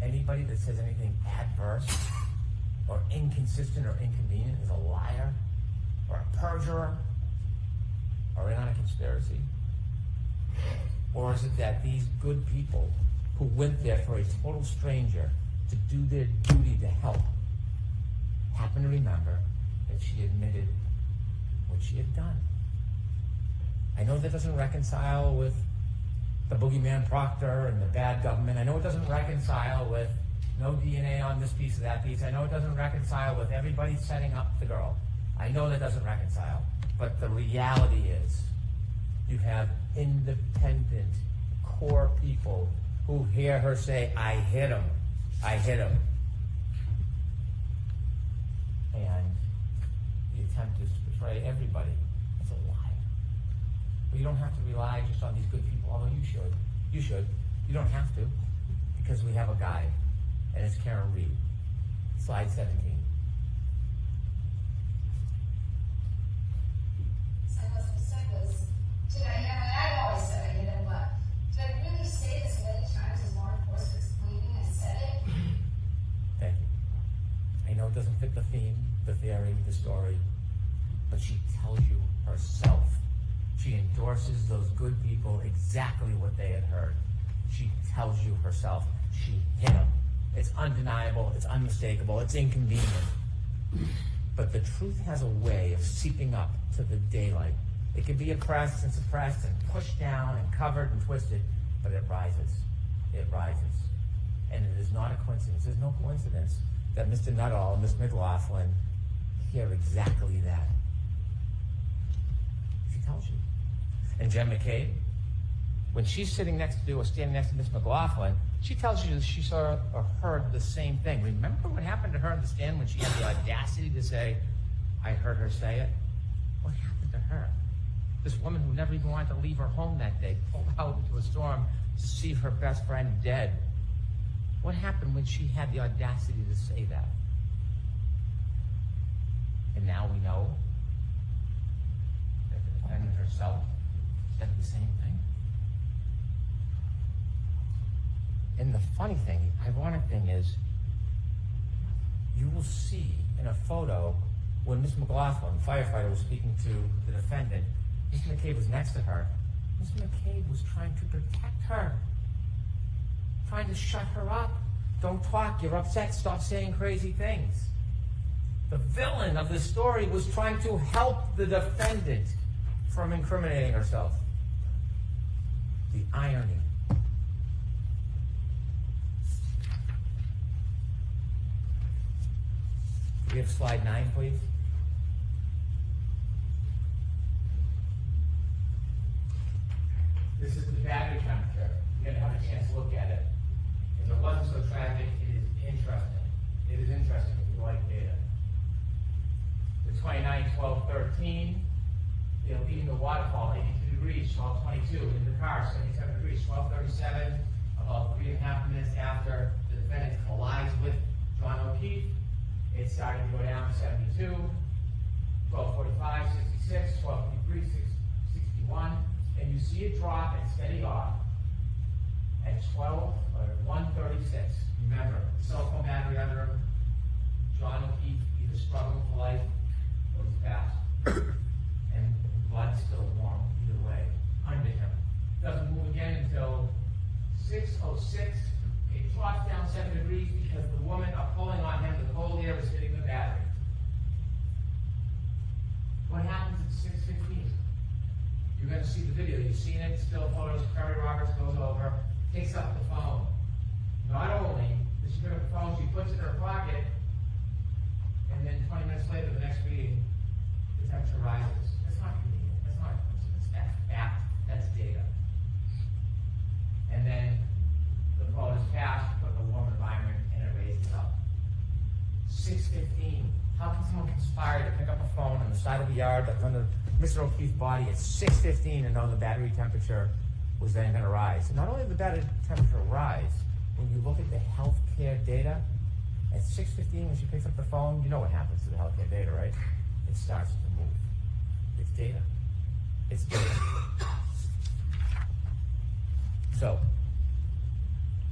Anybody that says anything adverse or inconsistent or inconvenient is a liar or a perjurer or in on a conspiracy. Or is it that these good people who went there for a total stranger to do their duty to help happen to remember that she admitted what she had done? I know that doesn't reconcile with the boogeyman Proctor and the bad government. I know it doesn't reconcile with no DNA on this piece or that piece. I know it doesn't reconcile with everybody setting up the girl. I know that doesn't reconcile. But the reality is, you have independent, core people who hear her say, I hit him. I hit him. And the attempt is to portray everybody as a liar. But you don't have to rely just on these good people, although you should. You should. You don't have to, because we have a guide, and it's Karen Reed. Slide 17. I must have said this. Did I? I always said I hit him, but did I really say this many times as law enforcement explaining I said it? Thank you. I know it doesn't fit the theme, the theory, the story, but she tells you herself. She endorses those good people exactly what they had heard. She tells you herself she hit him. It's undeniable, it's unmistakable, it's inconvenient. But the truth has a way of seeping up to the daylight. It can be oppressed and suppressed and pushed down and covered and twisted, but it rises. It rises. And it is not a coincidence. There's no coincidence that Mr. Nuttall and Miss McLaughlin hear exactly that. She tells you. And Jen McCabe, when she's sitting next to or standing next to Miss McLaughlin, she tells you that she saw or heard the same thing. Remember what happened to her in the stand when she had the audacity to say, I heard her say it? What happened to her? This woman who never even wanted to leave her home that day, pulled out into a storm to see her best friend dead. What happened when she had the audacity to say that? And now we know that the defendant herself said the same thing. And the funny thing, ironic thing is, you will see in a photo when Miss McLaughlin, the firefighter, was speaking to the defendant, Miss McCabe was next to her. Miss McCabe was trying to protect her, trying to shut her up. Don't talk, you're upset, stop saying crazy things. The villain of this story was trying to help the defendant from incriminating herself. The irony. Can we have slide 9, please? This is the battery temperature. You're going to have a chance to look at it. If it wasn't so tragic, it is interesting. It is interesting if you like data. The 29, 12, 13, they're leaving the waterfall 82 degrees, 12, 22. In the car, 77 degrees, 12, 37. About 3.5 minutes after the defendant collides with John O'Keefe, it started to go down to 72, 12:45, 66, 12:53, 61, and you see it drop and steady off at 1:36. Remember, cell phone battery under him. John O'Keefe either struggling for life or he's passed. And blood's still warm either way under him. Doesn't move again until 6:06. It drops down 7 degrees because the women are pulling on him. The cold air is hitting the battery. What happens at 6:15? You're going to see the video. You've seen it. Still photos. Kerry Roberts goes over, picks up the phone. Not only does she pick up the phone, she puts it in her pocket, and then 20 minutes later, the next meeting, the temperature rises. That's not convenient. That's not a coincidence. That's fact. That's data. And then the phone is passed, put in a warm environment, and it raises up. 6:15. How can someone conspire to pick up a phone on the side of the yard that's under Mr. O'Keefe's body at 6:15 and know the battery temperature was then going to rise? And not only did the battery temperature rise, when you look at the healthcare data, at 6:15 when she picks up the phone, you know what happens to the healthcare data, right? It starts to move. It's data. It's data. So,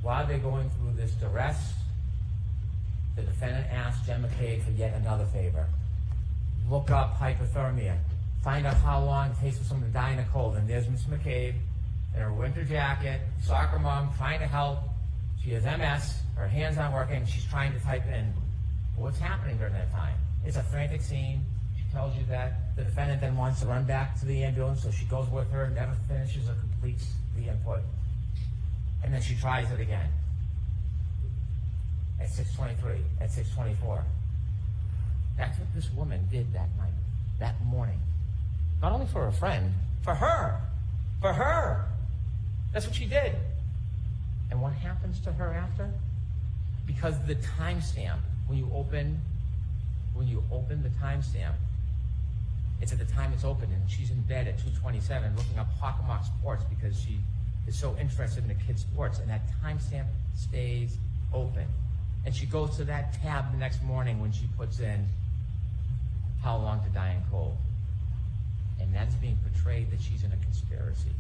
while they're going through this duress, the defendant asked Jen McCabe for yet another favor. Look up hypothermia. Find out how long it takes for someone to die in a cold. And there's Miss McCabe in her winter jacket, soccer mom, trying to help. She has MS. Her hands aren't working. She's trying to type in what's happening during that time. It's a frantic scene. She tells you that the defendant then wants to run back to the ambulance, so she goes with her, never finishes or completes the input. And then she tries it again. At 6:23, at 6:24. That's what this woman did that night, that morning. Not only for her friend, for her. For her. That's what she did. And what happens to her after? Because the timestamp, when you open the timestamp, it's at the time it's open, and she's in bed at 2:27 looking up Hockomock Sports because she is so interested in the kids' sports, and that timestamp stays open. And she goes to that tab the next morning when she puts in how long to die in cold. And that's being portrayed that she's in a conspiracy.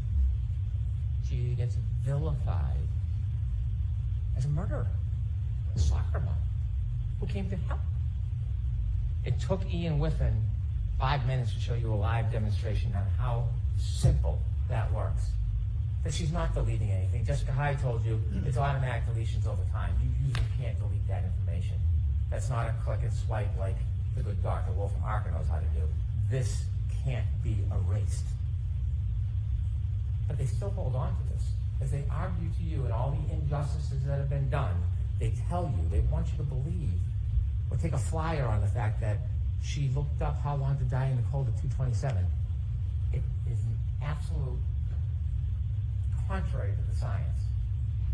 She gets vilified as a murderer, a soccer mom who came to help. It took Ian Whiffen 5 minutes to show you a live demonstration on how simple that works. That she's not deleting anything. Jessica Hyde told you it's automatic deletions over time. You usually can't delete that information. That's not a click and swipe like the good Dr. Wolf from Arca knows how to do. This can't be erased. But they still hold on to this. As they argue to you and all the injustices that have been done, they tell you, they want you to believe Or take a flyer on the fact that she looked up how long to die in the cold at 227. It is an absolute contrary to the science.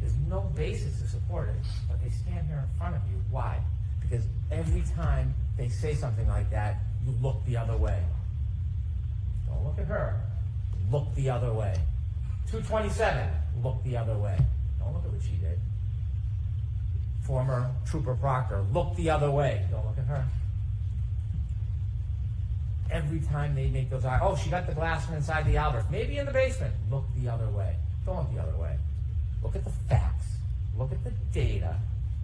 There's no basis to support it, but they stand here in front of you. Why? Because every time they say something like that, you look the other way. Don't look at her. Look the other way. 227, look the other way. Don't look at what she did. Former Trooper Proctor, look the other way. Don't look at her. Every time they make those, oh, she got the glass from inside the Albert, maybe in the basement. Look the other way. Don't look the other way. Look at the facts. Look at the data.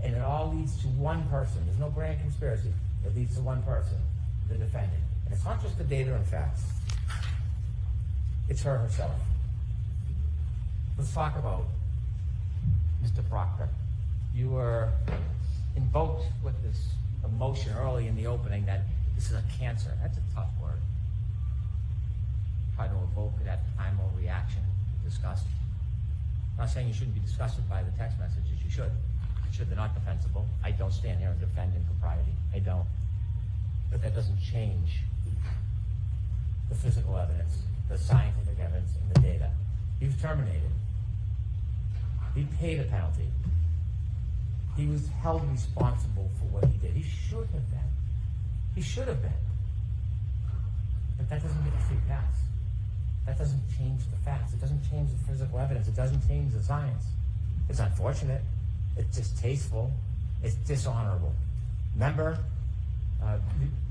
And it all leads to one person. There's no grand conspiracy. It leads to one person, the defendant. And it's not just the data and facts. It's her herself. Let's talk about Mr. Proctor. You were invoked with this emotion early in the opening that this is a cancer. That's a tough word. Try to evoke that primal reaction, disgust. I'm not saying you shouldn't be disgusted by the text messages. You should. You should. They're not defensible. I don't stand here and defend impropriety. I don't. But that doesn't change the physical evidence, the scientific evidence, and the data. He was terminated. He paid a penalty. He was held responsible for what he did. He should have been. He should have been. But that doesn't get a free pass. That doesn't change the facts. It doesn't change the physical evidence. It doesn't change the science. It's unfortunate. It's distasteful. It's dishonorable. Remember,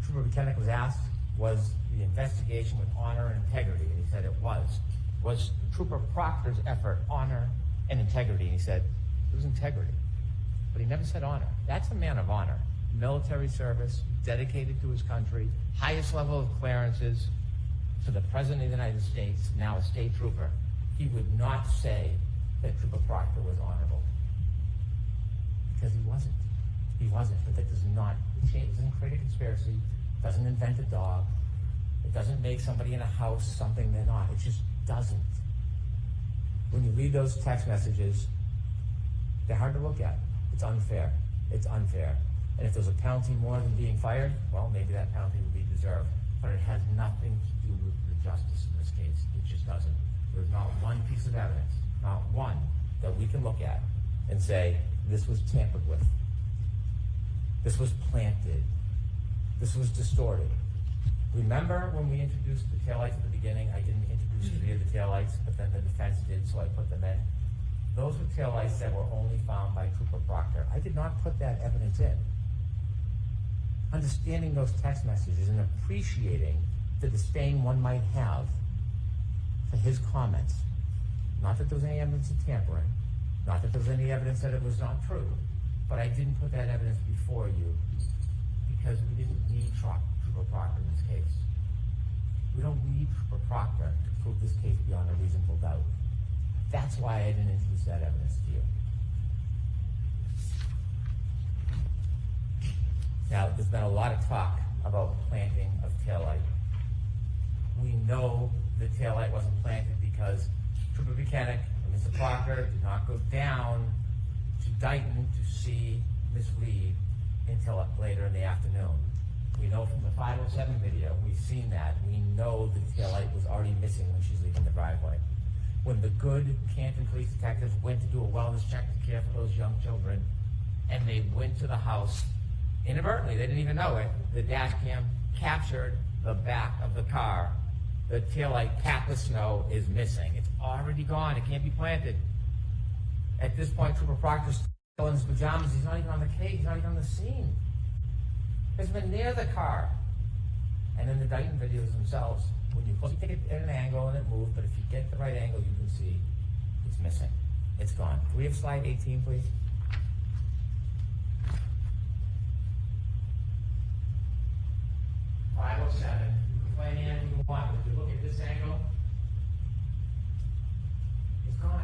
Trooper Buchanan was asked, was the investigation with honor and integrity? And he said it was. Was Trooper Proctor's effort honor and integrity? And he said it was integrity. But he never said honor. That's a man of honor. Military service, dedicated to his country, highest level of clearances to the President of the United States, now a state trooper. He would not say that Trooper Proctor was honorable. Because he wasn't. He wasn't. But that does not change. It doesn't create a conspiracy. It doesn't invent a dog. It doesn't make somebody in a house something they're not. It just doesn't. When you read those text messages, they're hard to look at. It's unfair. It's unfair. And if there's a penalty more than being fired, well, maybe that penalty would be deserved. But it has nothing to do with the justice in this case. It just doesn't. There's not one piece of evidence, not one, that we can look at and say, this was tampered with. This was planted. This was distorted. Remember when we introduced the taillights at the beginning? I didn't introduce three of the taillights, but then the defense did, so I put them in. Those were taillights that were only found by Trooper Proctor. I did not put that evidence in. Understanding those text messages and appreciating the disdain one might have for his comments. Not that there was any evidence of tampering, not that there was any evidence that it was not true, but I didn't put that evidence before you because we didn't need Trooper Proctor in this case. We don't need Trooper Proctor to prove this case beyond a reasonable doubt. That's why I didn't introduce that evidence to you. Now, there's been a lot of talk about planting of taillight. We know the taillight wasn't planted because Trooper Buchanan and Mr. Proctor did not go down to Dighton to see Miss Reed until later in the afternoon. We know from the 507 video, we've seen that. We know the taillight was already missing when she's leaving the driveway. When the good Canton police detectives went to do a wellness check to care for those young children, and they went to the house, inadvertently, they didn't even know it, the dash cam captured the back of the car. The taillight packed with snow is missing. It's already gone. It can't be planted. At this point, Trooper Proctor's still in his pajamas. He's not even on the case. He's not even on the scene. He's been near the car. And then the Dighton videos themselves, when you take it at an angle and it moves, but if you get the right angle, you can see it's missing. It's gone. Can we have slide 18, please? .507. You can plan anything you want, but if you look at this angle, it's gone.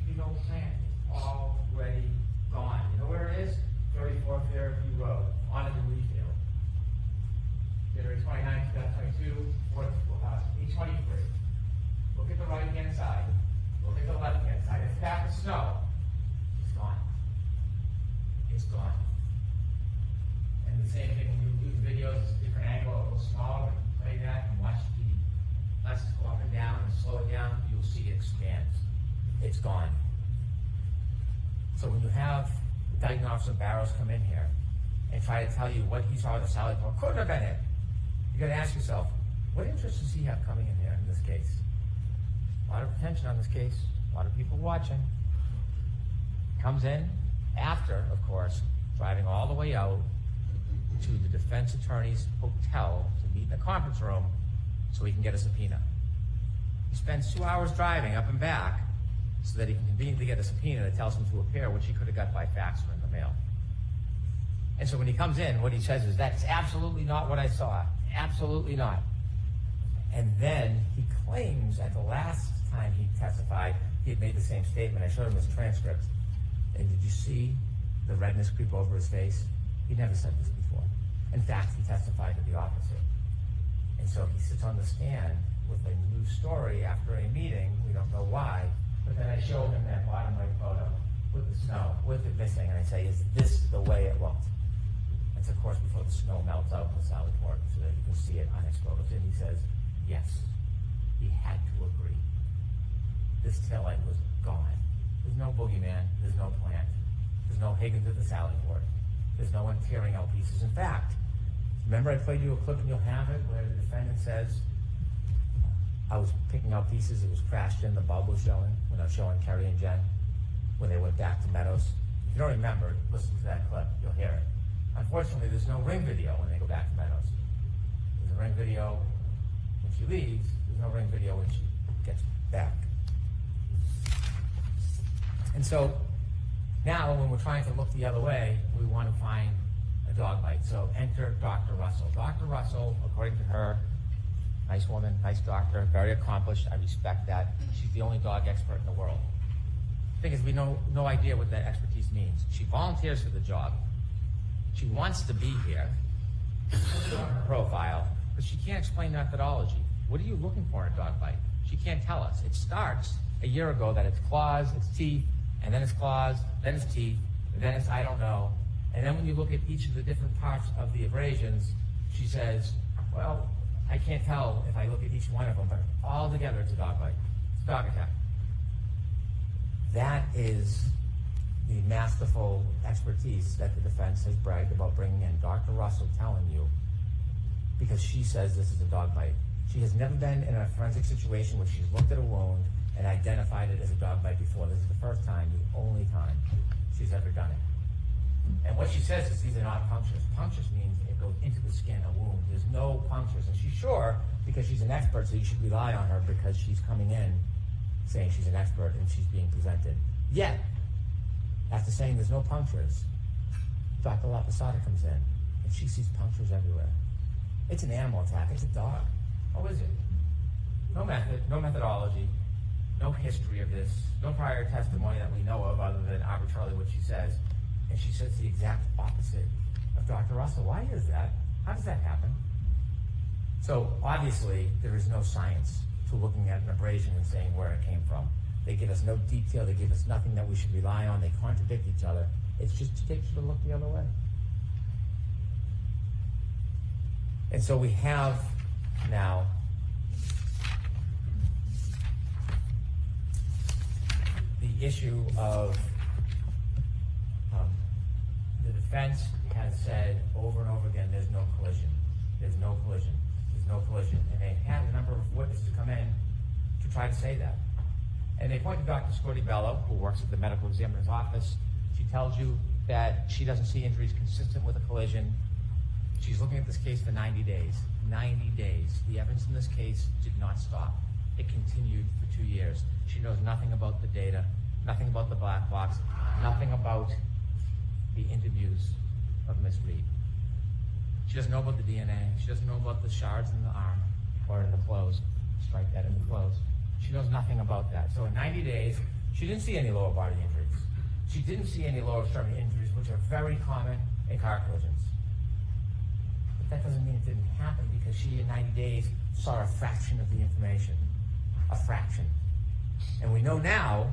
You don't plan. It's already gone. You know where it is? 34 Fairview Road, onto the Lee Field. January 29, 2022, 823. Look at the right-hand side. Look at the left-hand side. It's packed with snow. It's gone. It's gone. it's gone. So when you have Indicting Officer Barrows come in here and try to tell you what he saw at the Sally Port, couldn't have been it. You gotta ask yourself, what interest does he have coming in here in this case? A lot of attention on this case, a lot of people watching. Comes in after, of course, driving all the way out to the defense attorney's hotel to meet in the conference room so he can get a subpoena. He spends 2 hours driving up and back so that he can conveniently get a subpoena that tells him to appear, which he could have got by fax or in the mail. And so when he comes in, what he says is, that's absolutely not what I saw. Absolutely not. And then he claims at the last time he testified, he had made the same statement. I showed him his transcript. And did you see the redness creep over his face? He never said this before. In fact, he testified to the opposite. And so he sits on the stand with a new story after a meeting. We don't know why. But then I show him that bottom right photo with the snow, with it missing. And I say, is this the way it looked? It's, of course, before the snow melts out in the Sally Port so that you can see it unexposed. And he says, yes, he had to agree. This taillight was gone. There's no boogeyman. There's no plant. There's no Higgins at the Sally Port. There's no one tearing out pieces. In fact, remember I played you a clip and you'll have it where the defendant says, I was picking out pieces, it was crashed in, the bulb was showing, when I was showing Kerry and Jen, when they went back to Meadows. If you don't remember, listen to that clip, you'll hear it. Unfortunately, there's no ring video when they go back to Meadows. There's a ring video when she leaves, there's no ring video when she gets back. And so, now when we're trying to look the other way, we want to find a dog bite. So enter Dr. Russell. Dr. Russell, according to her, nice woman, nice doctor, very accomplished. I respect that. She's the only dog expert in the world. The thing is, we know no idea what that expertise means. She volunteers for the job. She wants to be here. It's on her profile, but she can't explain methodology. What are you looking for in a dog bite? She can't tell us. It starts a year ago that it's claws, it's teeth, and then it's claws, then it's teeth, and then it's I don't know. And then when you look at each of the different parts of the abrasions, she says, well, I can't tell if I look at each one of them, but all together it's a dog bite. It's a dog attack. That is the masterful expertise that the defense has bragged about bringing in. Dr. Russell telling you, because she says this is a dog bite. She has never been in a forensic situation where she's looked at a wound and identified it as a dog bite before. This is the first time, the only time she's ever done it. And what she says is these are not punctures. Punctures means it goes into the skin, a wound. There's no punctures. And she's sure because she's an expert, so you should rely on her because she's coming in saying she's an expert and she's being presented. Yet, after saying there's no punctures, Dr. Laposada comes in and she sees punctures everywhere. It's an animal attack. It's a dog. Oh, is it? No method, no methodology, no history of this, no prior testimony that we know of other than arbitrarily what she says. And she says the exact opposite of Dr. Russell. Why is that? How does that happen? So obviously there is no science to looking at an abrasion and saying where it came from. They give us no detail. They give us nothing that we should rely on. They contradict each other. It's just to get you to look the other way. And so we have now the issue of the defense has said over and over again, there's no collision. There's no collision. There's no collision. And they had a number of witnesses to come in to try to say that. And they point to Dr. Scotty Bello, who works at the medical examiner's office. She tells you that she doesn't see injuries consistent with a collision. She's looking at this case for 90 days. 90 days. The evidence in this case did not stop. It continued for 2 years. She knows nothing about the data, nothing about the black box, nothing about the interviews of Miss Reed. She doesn't know about the DNA. She doesn't know about the shards in the arm or in the clothes. Strike that in the clothes. She knows nothing about that. So in 90 days, she didn't see any lower body injuries. She didn't see any lower extremity injuries, which are very common in car collisions. But that doesn't mean it didn't happen because she, in 90 days, saw a fraction of the information. A fraction. And we know now,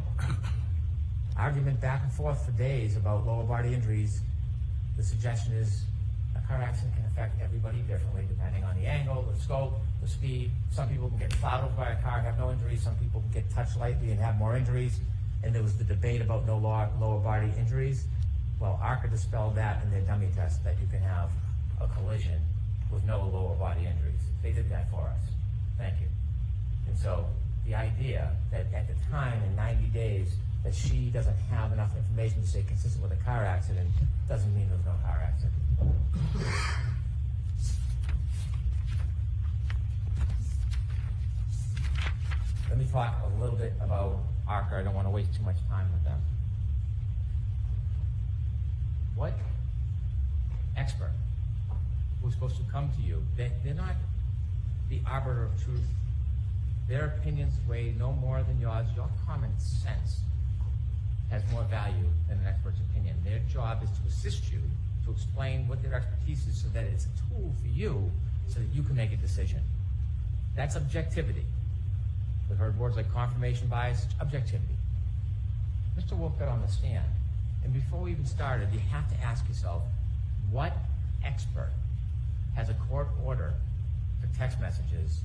argument back and forth for days about lower body injuries, the suggestion is a car accident can affect everybody differently depending on the angle, the scope, the speed. Some people can get plowed over by a car and have no injuries. Some people can get touched lightly and have more injuries. and there was the debate about no lower body injuries. Well, ARCA dispelled that in their dummy test that you can have a collision with no lower body injuries. They did that for us. Thank you. And so the idea that at the time in 90 days that she doesn't have enough information to say consistent with a car accident doesn't mean there's no car accident. Let me talk a little bit about ARCA. I don't want to waste too much time with them. What expert who's supposed to come to you, they're not the arbiter of truth. Their opinions weigh no more than yours. Your common sense has more value than an expert's opinion. Their job is to assist you, to explain what their expertise is so that it's a tool for you so that you can make a decision. That's objectivity. We've heard words like confirmation bias, objectivity. Mr. Wolf got on the stand, and before we even started, you have to ask yourself, what expert has a court order for text messages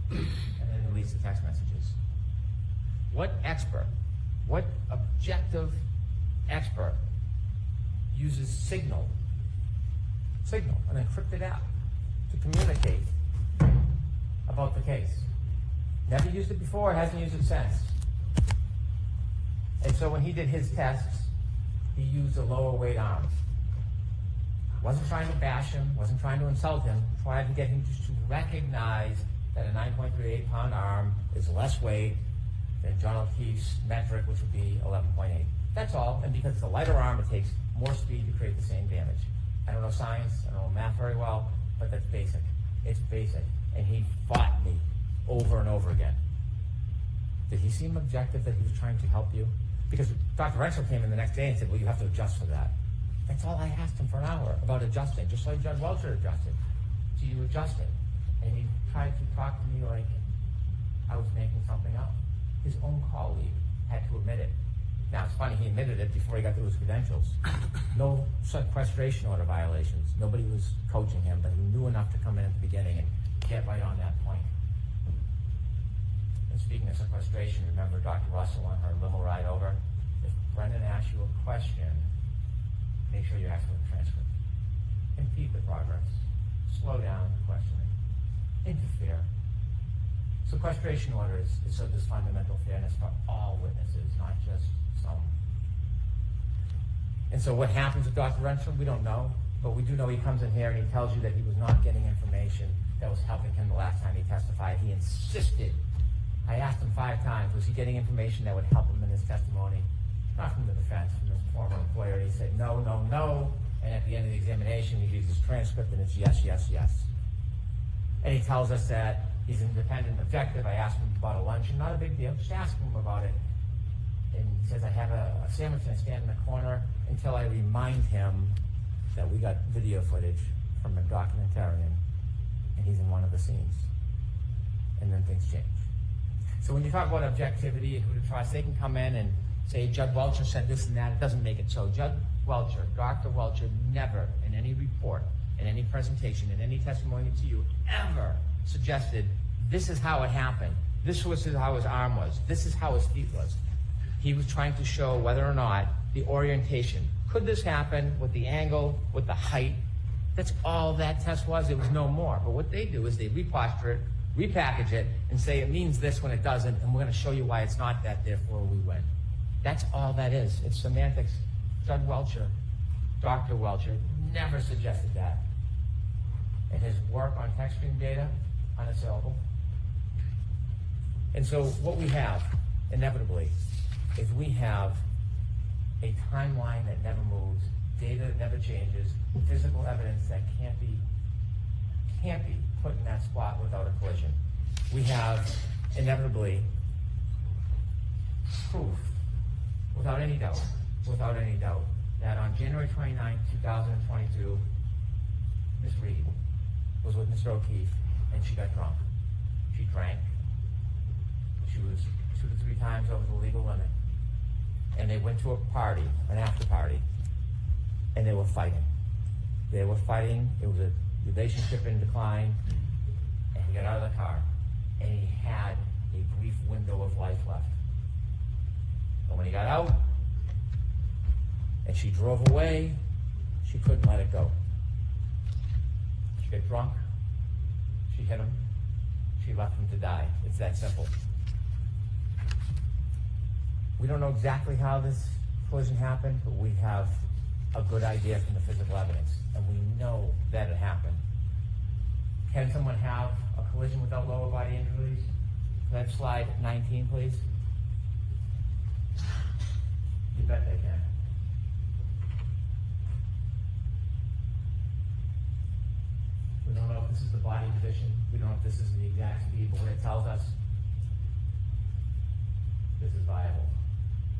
and then release the text messages? What expert, what objective expert uses Signal, an encrypted app, to communicate about the case? Never used it before, hasn't used it since. And so when he did his tests, he used a lower weight arm. Wasn't trying to bash him, wasn't trying to insult him, tried to get him just to recognize that a 9.38 pound arm is less weight than John O'Keefe's metric, which would be 11.8. That's all, and because it's a lighter arm, it takes more speed to create the same damage. I don't know science, I don't know math very well, but that's basic. It's basic. And he fought me over and over again. Did he seem objective that he was trying to help you? Because Dr. Renshaw came in the next day and said, well, you have to adjust for that. That's all I asked him for an hour about adjusting, just like Judge Welcher adjusted. So you adjust it. And he tried to talk to me like I was making something up. His own colleague had to admit it. Now, it's funny, he admitted it before he got through his credentials. No sequestration order violations. Nobody was coaching him, but he knew enough to come in at the beginning and get right on that point. And speaking of sequestration, remember Dr. Russell on her limo ride over? If Brendan asks you a question, make sure you ask for the transcript. Impede the progress. Slow down the questioning. Interfere. Sequestration orders is so there's fundamental fairness for all witnesses, not just some. And so what happens with Dr. Renshaw, we don't know, but we do know he comes in here and he tells you that he was not getting information that was helping him the last time he testified. He insisted. I asked him 5 times, was he getting information that would help him in his testimony? Not from the defense, from his former employer. He said, no, no, no. And at the end of the examination, he uses transcript and it's yes, yes, yes. And he tells us that he's independent, objective. I asked him about a luncheon, not a big deal, just asking him about it. And he says, I have a sandwich and I stand in the corner until I remind him that we got video footage from a documentarian and he's in one of the scenes. And then things change. So when you talk about objectivity and who to trust, they can come in and say, Judge Welcher said this and that. It doesn't make it so. Judge Welcher, Dr. Welcher, never in any report, in any presentation, in any testimony to you, ever suggested this is how it happened. This was how his arm was. This is how his feet was. He was trying to show whether or not the orientation. Could this happen with the angle, with the height? That's all that test was. It was no more. But what they do is they reposture it, repackage it, and say it means this when it doesn't, and we're going to show you why it's not that, therefore we win. That's all that is. It's semantics. Judge Welcher, Dr. Welcher, never suggested that. And his work on text stream data, unassailable. And so what we have, inevitably, is we have a timeline that never moves, data that never changes, physical evidence that can't be put in that spot without a collision. We have, inevitably, proof, without any doubt, that on January 29, 2022, Ms. Reed was with Mr. O'Keefe, and she got drunk. She drank. She was 2 to 3 times over the legal limit. And they went to a party, an after party, and they were fighting. It was a relationship in decline, and he got out of the car, and he had a brief window of life left. And when he got out and she drove away, she couldn't let it go. She got drunk. She hit him. She left him to die. It's that simple. We don't know exactly how this collision happened, but we have a good idea from the physical evidence, and we know that it happened. Can someone have a collision without lower body injuries? Can I have slide 19, please? You bet they can. We don't know if this is the body position. We don't know if this is the exact speed, but what it tells us, this is viable.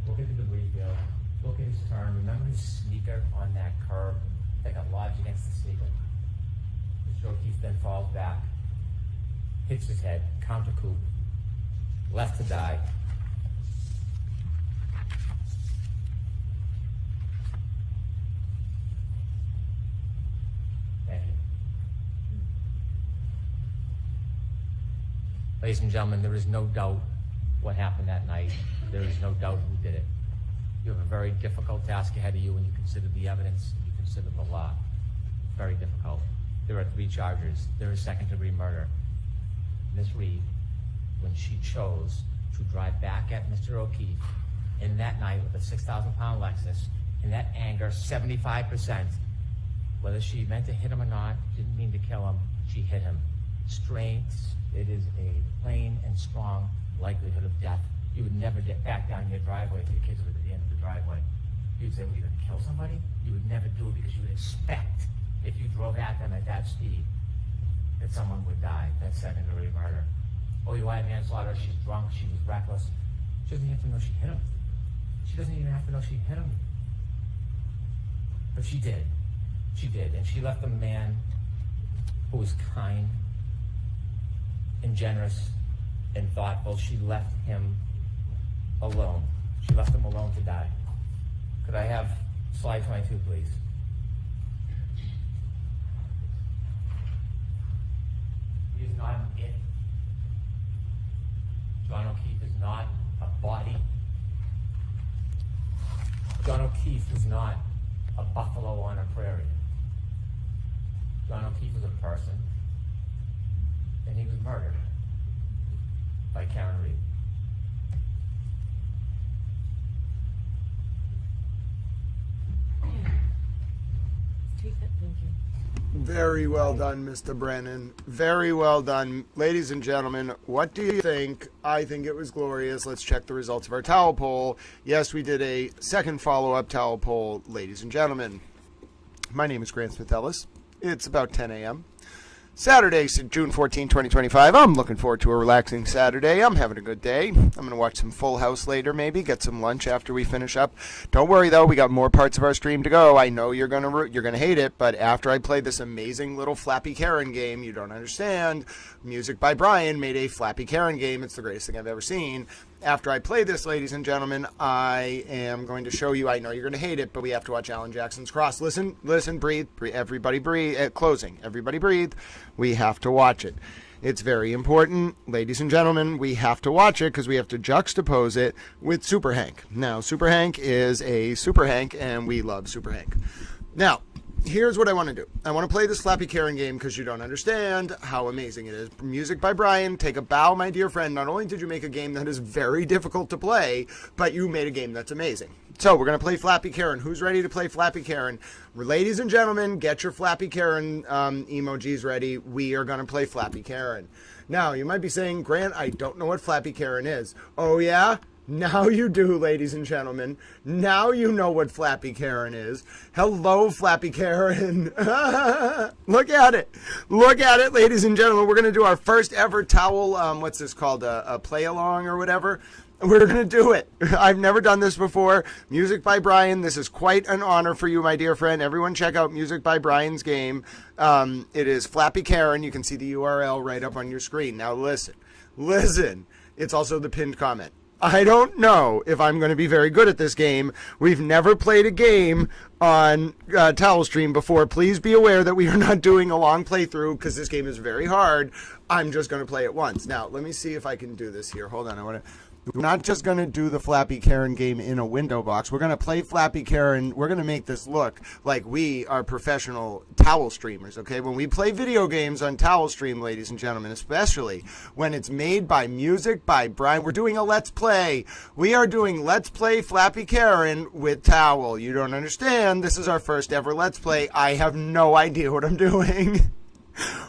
Look at the debris field. Look at his turn. Remember his sneaker on that curb that got lodged against the sneaker. Mr. O'Keefe then falls back, hits his head, counter coup, left to die. Thank you. Ladies and gentlemen, there is no doubt what happened that night. There is no doubt who did it. You have a very difficult task ahead of you when you consider the evidence and you consider the law. Very difficult. There are 3 charges. There is second-degree murder. Ms. Reed, when she chose to drive back at Mr. O'Keefe in that night with a 6,000-pound Lexus, in that anger, 75%, whether she meant to hit him or not, didn't mean to kill him, she hit him. Strengths, it is a plain and strong likelihood of death. You would never get back down your driveway if your kids were at the end of the driveway. You'd say, well, you're going to kill somebody? You would never do it because you would expect, if you drove at them at that speed, that someone would die. That's second-degree murder. OUI manslaughter, she's drunk, she was reckless. She doesn't even have to know she hit him. She doesn't even have to know she hit him. But she did. She did. And she left a man who was kind and generous and thoughtful. She left him alone. She left him alone to die. Could I have slide 22, please? He is not an it. John O'Keefe is not a body. John O'Keefe is not a buffalo on a prairie. John O'Keefe is a person, and he was murdered by Karen Reed. Take that, thank you. Very well done, Mr. Brennan. Very well done. Ladies and gentlemen, what do you think? I think it was glorious. Let's check the results of our towel poll. Yes, we did a second follow-up towel poll, ladies and gentlemen. My name is Grant Smith-Ellis. It's about 10 a.m. Saturday, June 14, 2025. I'm looking forward to a relaxing Saturday. I'm having a good day. I'm going to watch some Full House later, maybe get some lunch after we finish up. Don't worry though, we got more parts of our stream to go. I know you're going to hate it, but after I play this amazing little Flappy Karen game, you don't understand. Music by Brian made a Flappy Karen game. It's the greatest thing I've ever seen. After I play this, ladies and gentlemen, I am going to show you. I know you're going to hate it, but we have to watch Alan Jackson's Cross. Listen, breathe. Everybody breathe. Closing. Everybody breathe. We have to watch it. It's very important. Ladies and gentlemen, we have to watch it because we have to juxtapose it with Super Hank. Now, Super Hank is a Super Hank, and we love Super Hank. Now, here's what I want to do. I want to play this Flappy Karen game because you don't understand how amazing it is. Music by Brian. Take a bow, my dear friend. Not only did you make a game that is very difficult to play, but you made a game that's amazing. So we're going to play Flappy Karen. Who's ready to play Flappy Karen? Ladies and gentlemen, get your Flappy Karen emojis ready. We are going to play Flappy Karen. Now, you might be saying, Grant, I don't know what Flappy Karen is. Oh, yeah? Now you do, ladies and gentlemen. Now you know what Flappy Karen is. Hello, Flappy Karen. Look at it. Look at it, ladies and gentlemen. We're going to do our first ever towel, what's this called, a play-along or whatever. We're going to do it. I've never done this before. Music by Brian. This is quite an honor for you, my dear friend. Everyone check out Music by Brian's game. It is Flappy Karen. You can see the URL right up on your screen. Now listen. Listen. It's also the pinned comment. I don't know if I'm going to be very good at this game. We've never played a game on Towel Stream before. Please be aware that we are not doing a long playthrough because this game is very hard. I'm just going to play it once. Now, let me see if I can do this here. Hold on. I want to We're not just going to do the Flappy Karen game in a window box. We're going to play Flappy Karen. We're going to make this look like we are professional towel streamers, okay? When we play video games on Towel Stream, ladies and gentlemen, especially when it's made by Music by Brian, we're doing a Let's Play. We are doing Let's Play Flappy Karen with Towel. You don't understand. This is our first ever Let's Play. I have no idea what I'm doing.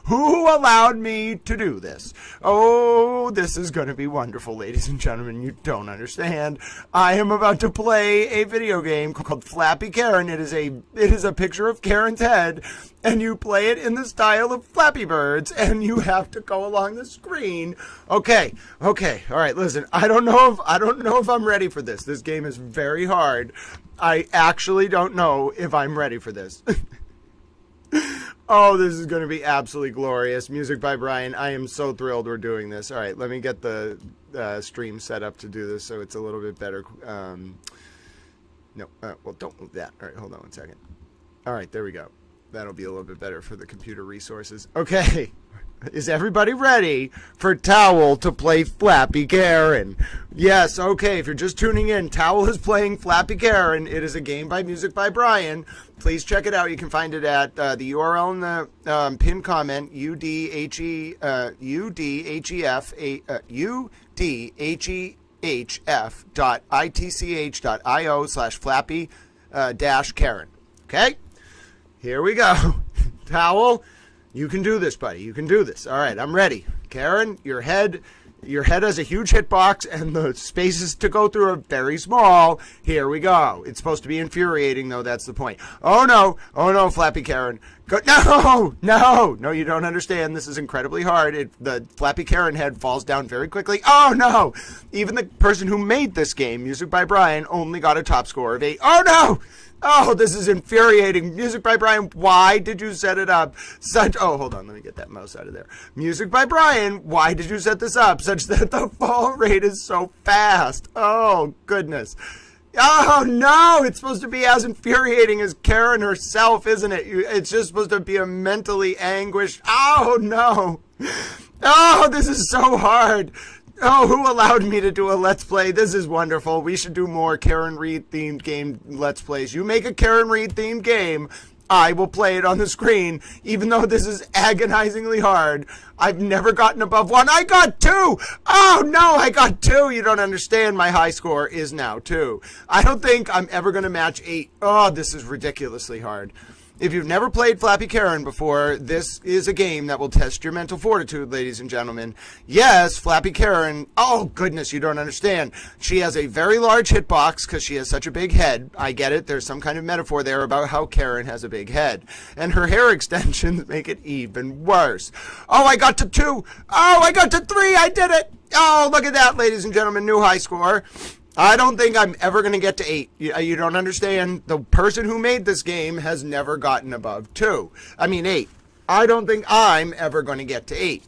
Who allowed me to do this? Oh, this is going to be wonderful, ladies and gentlemen. You don't understand. I am about to play a video game called Flappy Karen. It is a picture of Karen's head, and you play it in the style of Flappy Birds, and you have to go along the screen. Okay. All right, listen. I don't know if I'm ready for this. This game is very hard. I actually don't know if I'm ready for this. Oh, this is going to be absolutely glorious. Music by Brian. I am so thrilled we're doing this. All right, let me get the stream set up to do this so it's a little bit better. Well, don't move that. All right, hold on one second. All right, there we go. That'll be a little bit better for the computer resources. Okay. Is everybody ready for Towel to play Flappy Karen? Yes, okay, if you're just tuning in, Towel is playing Flappy Karen. It is a game by Music by Brian. Please check it out. You can find it at the URL in the pinned comment, udhef.itch.io/Flappy-Karen. Okay? Here we go. Towel. You can do this, buddy. You can do this. All right, I'm ready. Karen, your head has a huge hitbox, and the spaces to go through are very small. Here we go. It's supposed to be infuriating, though. That's the point. Oh, no, Flappy Karen. No, you don't understand. This is incredibly hard. The Flappy Karen head falls down very quickly. Oh, no. Even the person who made this game, Music by Brian, only got a top score of 8. Oh, no. Oh, this is infuriating. Music by Brian, why did you set it up oh, hold on, let me get that mouse out of there. Music by Brian, why did you set this up such that the fall rate is so fast? Oh, goodness. Oh, no, it's supposed to be as infuriating as Karen herself, isn't it? It's just supposed to be a mentally anguished. Oh, no. Oh, this is so hard. Oh, who allowed me to do a Let's Play? This is wonderful. We should do more Karen Reed-themed game Let's Plays. You make a Karen Reed-themed game, I will play it on the screen, even though this is agonizingly hard. I've never gotten above 1. I got 2! Oh, no, I got 2! You don't understand. My high score is now 2. I don't think I'm ever going to match 8. Oh, this is ridiculously hard. If you've never played Flappy Karen before, this is a game that will test your mental fortitude, ladies and gentlemen. Yes, Flappy Karen, oh goodness, you don't understand. She has a very large hitbox because she has such a big head. I get it, there's some kind of metaphor there about how Karen has a big head. And her hair extensions make it even worse. Oh, I got to 2. Oh, I got to 3, I did it. Oh, look at that, ladies and gentlemen, new high score. I don't think I'm ever going to get to 8. You don't understand. The person who made this game has never gotten above 8. I don't think I'm ever going to get to 8.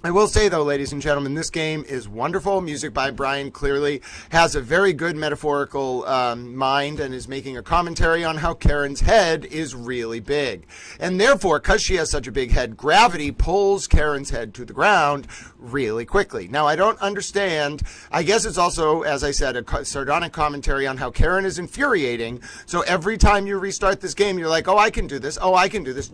I will say, though, ladies and gentlemen, this game is wonderful. Music by Brian clearly has a very good metaphorical mind and is making a commentary on how Karen's head is really big. And therefore, because she has such a big head, gravity pulls Karen's head to the ground really quickly. Now, I don't understand. I guess it's also, as I said, a sardonic commentary on how Karen is infuriating. So every time you restart this game, you're like, oh, I can do this. Oh, I can do this.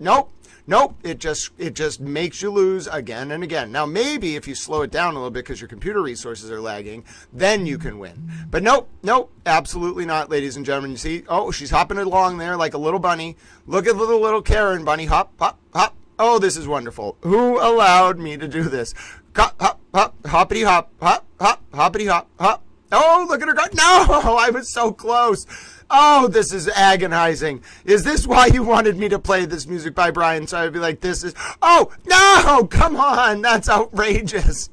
Nope, it just makes you lose again and again. Now, maybe if you slow it down a little bit because your computer resources are lagging, then you can win. But nope, absolutely not, ladies and gentlemen. You see, oh, she's hopping along there like a little bunny. Look at the little Karen bunny. Hop, hop, hop. Oh, this is wonderful. Who allowed me to do this? Hop, hop, hop, hoppity hop, hop, hop, hoppity hop, hop. Oh, look at her go. No, I was so close. Oh, this is agonizing. Is this why you wanted me to play this Music by Brian? So I'd be like, oh, no, come on. That's outrageous.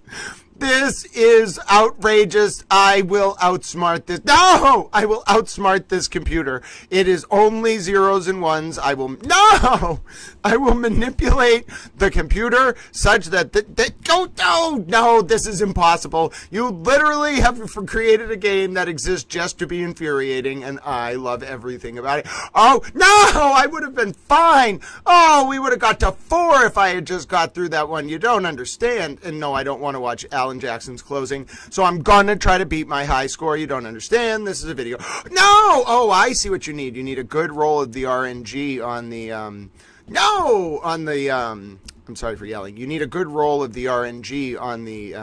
This is outrageous. I will outsmart this. No, I will outsmart this computer. It is only zeros and ones. I will manipulate the computer such that no, this is impossible. You literally have created a game that exists just to be infuriating, and I love everything about it. Oh, no, I would have been fine. Oh, we would have got to 4 if I had just got through that one. You don't understand. And no, I don't want to watch Al Alan Jackson's closing. So I'm going to try to beat my high score. You don't understand. This is a video. No! Oh, I see what you need. You need a good roll of the RNG on the, I'm sorry for yelling. You need a good roll of the RNG on the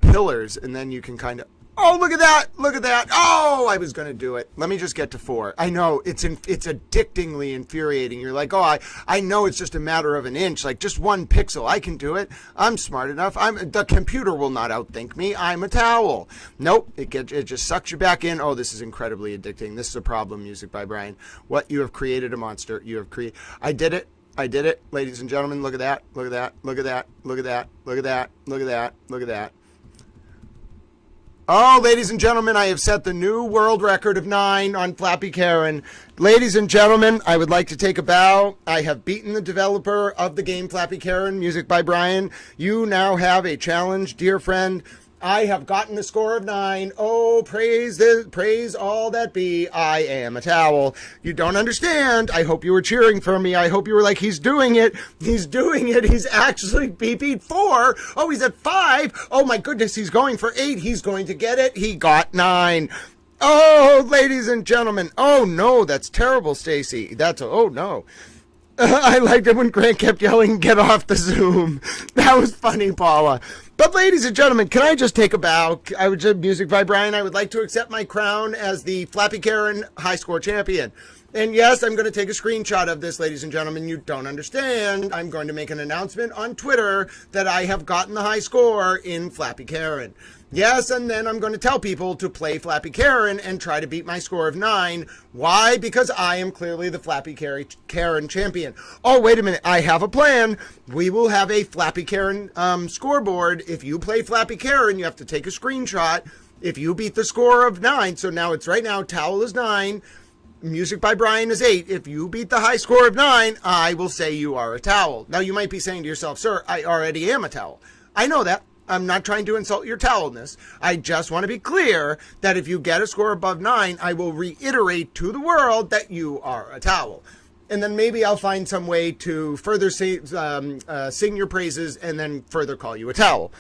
pillars, and then you can kind of, oh, look at that, look at that. Oh, I was going to do it. Let me just get to 4. I know, it's addictingly infuriating. You're like, oh, I know it's just a matter of an inch, like just 1 pixel. I can do it. I'm smart enough. The computer will not outthink me. I'm a towel. Nope, it just sucks you back in. Oh, this is incredibly addicting. This is a problem, Music by Brian. What? You have created a monster. I did it. I did it, ladies and gentlemen. Look at that. Look at that. Look at that. Look at that. Look at that. Look at that. Look at that. Oh, ladies and gentlemen, I have set the new world record of 9 on Flappy Karen. Ladies and gentlemen, I would like to take a bow. I have beaten the developer of the game Flappy Karen, Music by Brian. You now have a challenge, dear friend. I have gotten a score of 9. Oh, praise all that be. I am a towel. You don't understand. I hope you were cheering for me. I hope you were like, he's doing it. He's doing it. He's actually beat 4. Oh, he's at 5. Oh my goodness, he's going for 8. He's going to get it. He got 9. Oh, ladies and gentlemen. Oh no, that's terrible, Stacy. Oh no. I liked it when Grant kept yelling, get off the Zoom. That was funny, Paula. But ladies and gentlemen, can I just take a bow? I would just, Music by Brian, I would like to accept my crown as the Flappy Karen high score champion. And yes, I'm going to take a screenshot of this, ladies and gentlemen. You don't understand. I'm going to make an announcement on Twitter that I have gotten the high score in Flappy Karen. Yes, and then I'm going to tell people to play Flappy Karen and try to beat my score of 9. Why? Because I am clearly the Flappy Karen champion. Oh, wait a minute. I have a plan. We will have a Flappy Karen scoreboard. If you play Flappy Karen, you have to take a screenshot. If you beat the score of 9, so now it's right now, Towel is 9. Music by Brian is 8. If you beat the high score of 9, I will say you are a towel. Now, you might be saying to yourself, sir, I already am a towel. I know that. I'm not trying to insult your towelness. I just want to be clear that if you get a score above 9, I will reiterate to the world that you are a towel. And then maybe I'll find some way to further sing your praises and then further call you a towel.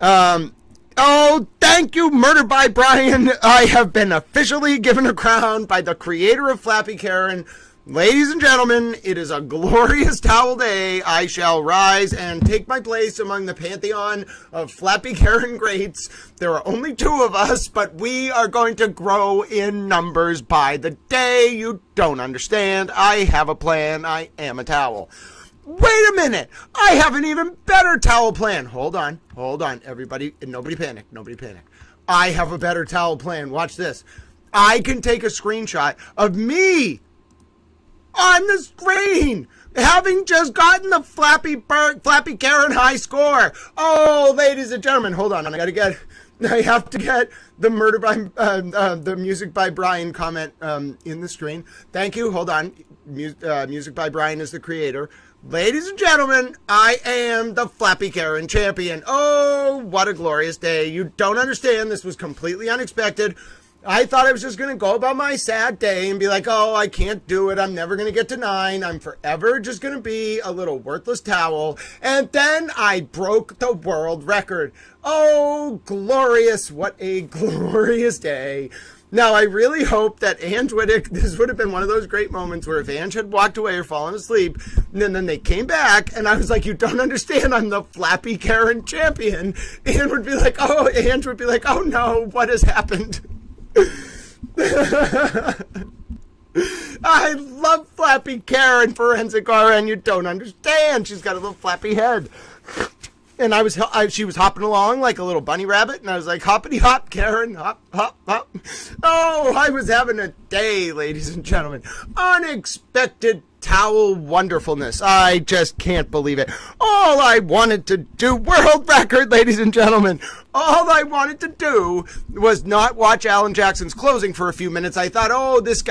Oh, thank you, Murder by Brian. I have been officially given a crown by the creator of Flappy Karen. Ladies and gentlemen, it is a glorious towel day. I shall rise and take my place among the pantheon of Flappy Karen greats. There are only 2 of us, but we are going to grow in numbers by the day. You don't understand. I have a plan. I am a towel. Wait a minute. I have an even better towel plan. Hold on. Everybody, nobody panic. I have a better towel plan. Watch this. I can take a screenshot of me on the screen, having just gotten the Flappy Karen high score. Oh, ladies and gentlemen, hold on. I have to get the murder by the Music by Brian comment in the screen. Thank you. Hold on. Music by Brian is the creator. Ladies and gentlemen, I am the Flappy Karen champion. Oh, what a glorious day. You don't understand. This was completely unexpected. I thought I was just going to go about my sad day and be like, oh, I can't do it. I'm never going to get to 9. I'm forever just going to be a little worthless towel. And then I broke the world record. Oh, glorious. What a glorious day. Now, I really hope that Ange this would have been one of those great moments where if Ange had walked away or fallen asleep, and then they came back, and I was like, you don't understand, I'm the Flappy Karen champion. Ange would be like, oh no, what has happened? I love Flappy Karen, Forensic RN. You don't understand. She's got a little flappy head. And she was hopping along like a little bunny rabbit. And I was like, hoppity hop, Karen, hop, hop, hop. Oh, I was having a day, ladies and gentlemen. Unexpected towel wonderfulness. I just can't believe it. All I wanted to do, world record, ladies and gentlemen. All I wanted to do was not watch Alan Jackson's closing for a few minutes. I thought,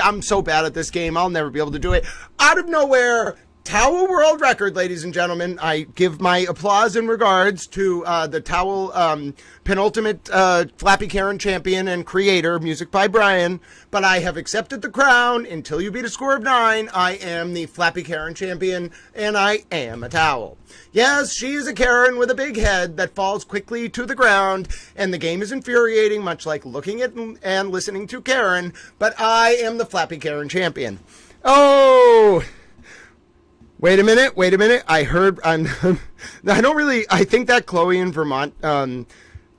I'm so bad at this game. I'll never be able to do it. Out of nowhere, towel world record, ladies and gentlemen. I give my applause in regards to the towel penultimate Flappy Karen champion and creator, music by Brian. But I have accepted the crown. Until you beat a score of 9, I am the Flappy Karen champion, and I am a towel. Yes, she is a Karen with a big head that falls quickly to the ground, and the game is infuriating, much like looking at and listening to Karen, but I am the Flappy Karen champion. Oh... Wait a minute. I think that Chloe in Vermont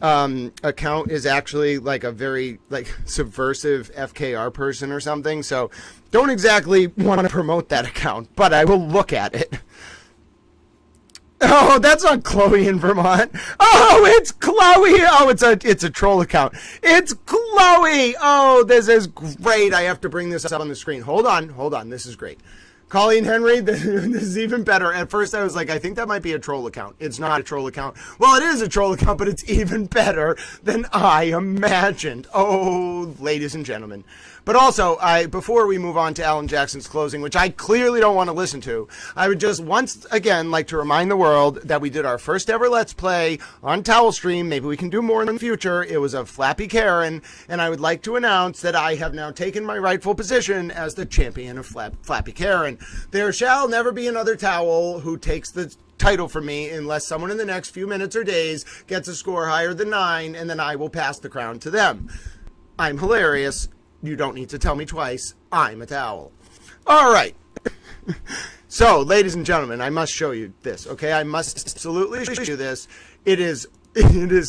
account is actually like a very like subversive FKR person or something. So don't exactly want to promote that account, but I will look at it. Oh, that's not Chloe in Vermont. Oh, it's Chloe. Oh, it's a troll account. It's Chloe. Oh, this is great. I have to bring this up on the screen. Hold on. This is great. Colleen Henry, this is even better. At first I was like, I think that might be a troll account. It's not a troll account. Well, it is a troll account, but it's even better than I imagined. Oh, ladies and gentlemen. But also, before we move on to Alan Jackson's closing, which I clearly don't want to listen to, I would just once again like to remind the world that we did our first ever Let's Play on Towel Stream. Maybe we can do more in the future. It was of Flappy Karen, and I would like to announce that I have now taken my rightful position as the champion of Flappy Karen. There shall never be another towel who takes the title from me unless someone in the next few minutes or days gets a score higher than 9, and then I will pass the crown to them. I'm hilarious. You don't need to tell me twice. I'm a towel. All right. So, ladies and gentlemen, I must show you this, okay? I must absolutely show you this. It is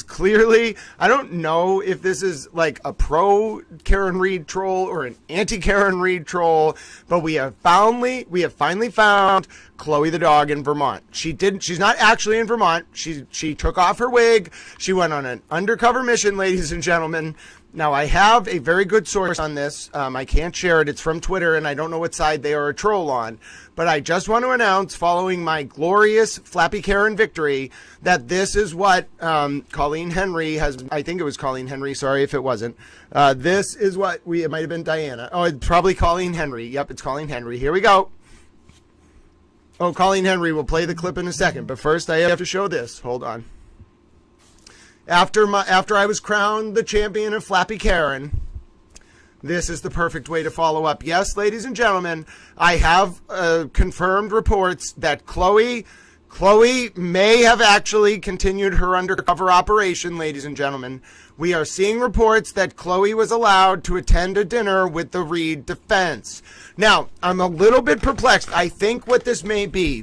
clearly, I don't know if this is like a pro Karen Reed troll or an anti Karen Reed troll, but we have finally found Chloe the dog in Vermont. She's not actually in Vermont. She took off her wig. She went on an undercover mission, ladies and gentlemen. Now, I have a very good source on this. I can't share it. It's from Twitter, and I don't know what side they are a troll on. But I just want to announce, following my glorious Flappy Karen victory, that this is what Colleen Henry has... I think it was Colleen Henry. Sorry if it wasn't. This is what it might have been Diana. Oh, it's probably Colleen Henry. Yep, it's Colleen Henry. Here we go. Oh, Colleen Henry will play the clip in a second. But first, I have to show this. Hold on. After I was crowned the champion of Flappy Karen, this is the perfect way to follow up. Yes, ladies and gentlemen, I have confirmed reports that Chloe may have actually continued her undercover operation, ladies and gentlemen. We are seeing reports that Chloe was allowed to attend a dinner with the Reed defense. Now, I'm a little bit perplexed. I think what this may be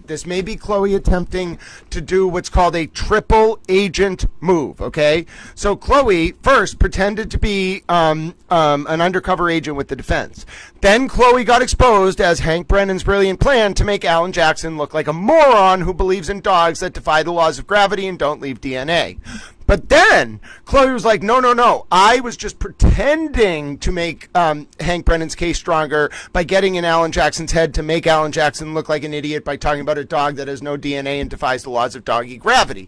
Chloe attempting to do what's called a triple agent move, okay? So Chloe first pretended to be an undercover agent with the defense. Then Chloe got exposed as Hank Brennan's brilliant plan to make Alan Jackson look like a moron who believes in dogs that defy the laws of gravity and don't leave DNA. But then Chloe was like, no. I was just pretending to make Hank Brennan's case stronger by getting in Alan Jackson's head to make Alan Jackson look like an idiot by talking about a dog that has no DNA and defies the laws of doggy gravity.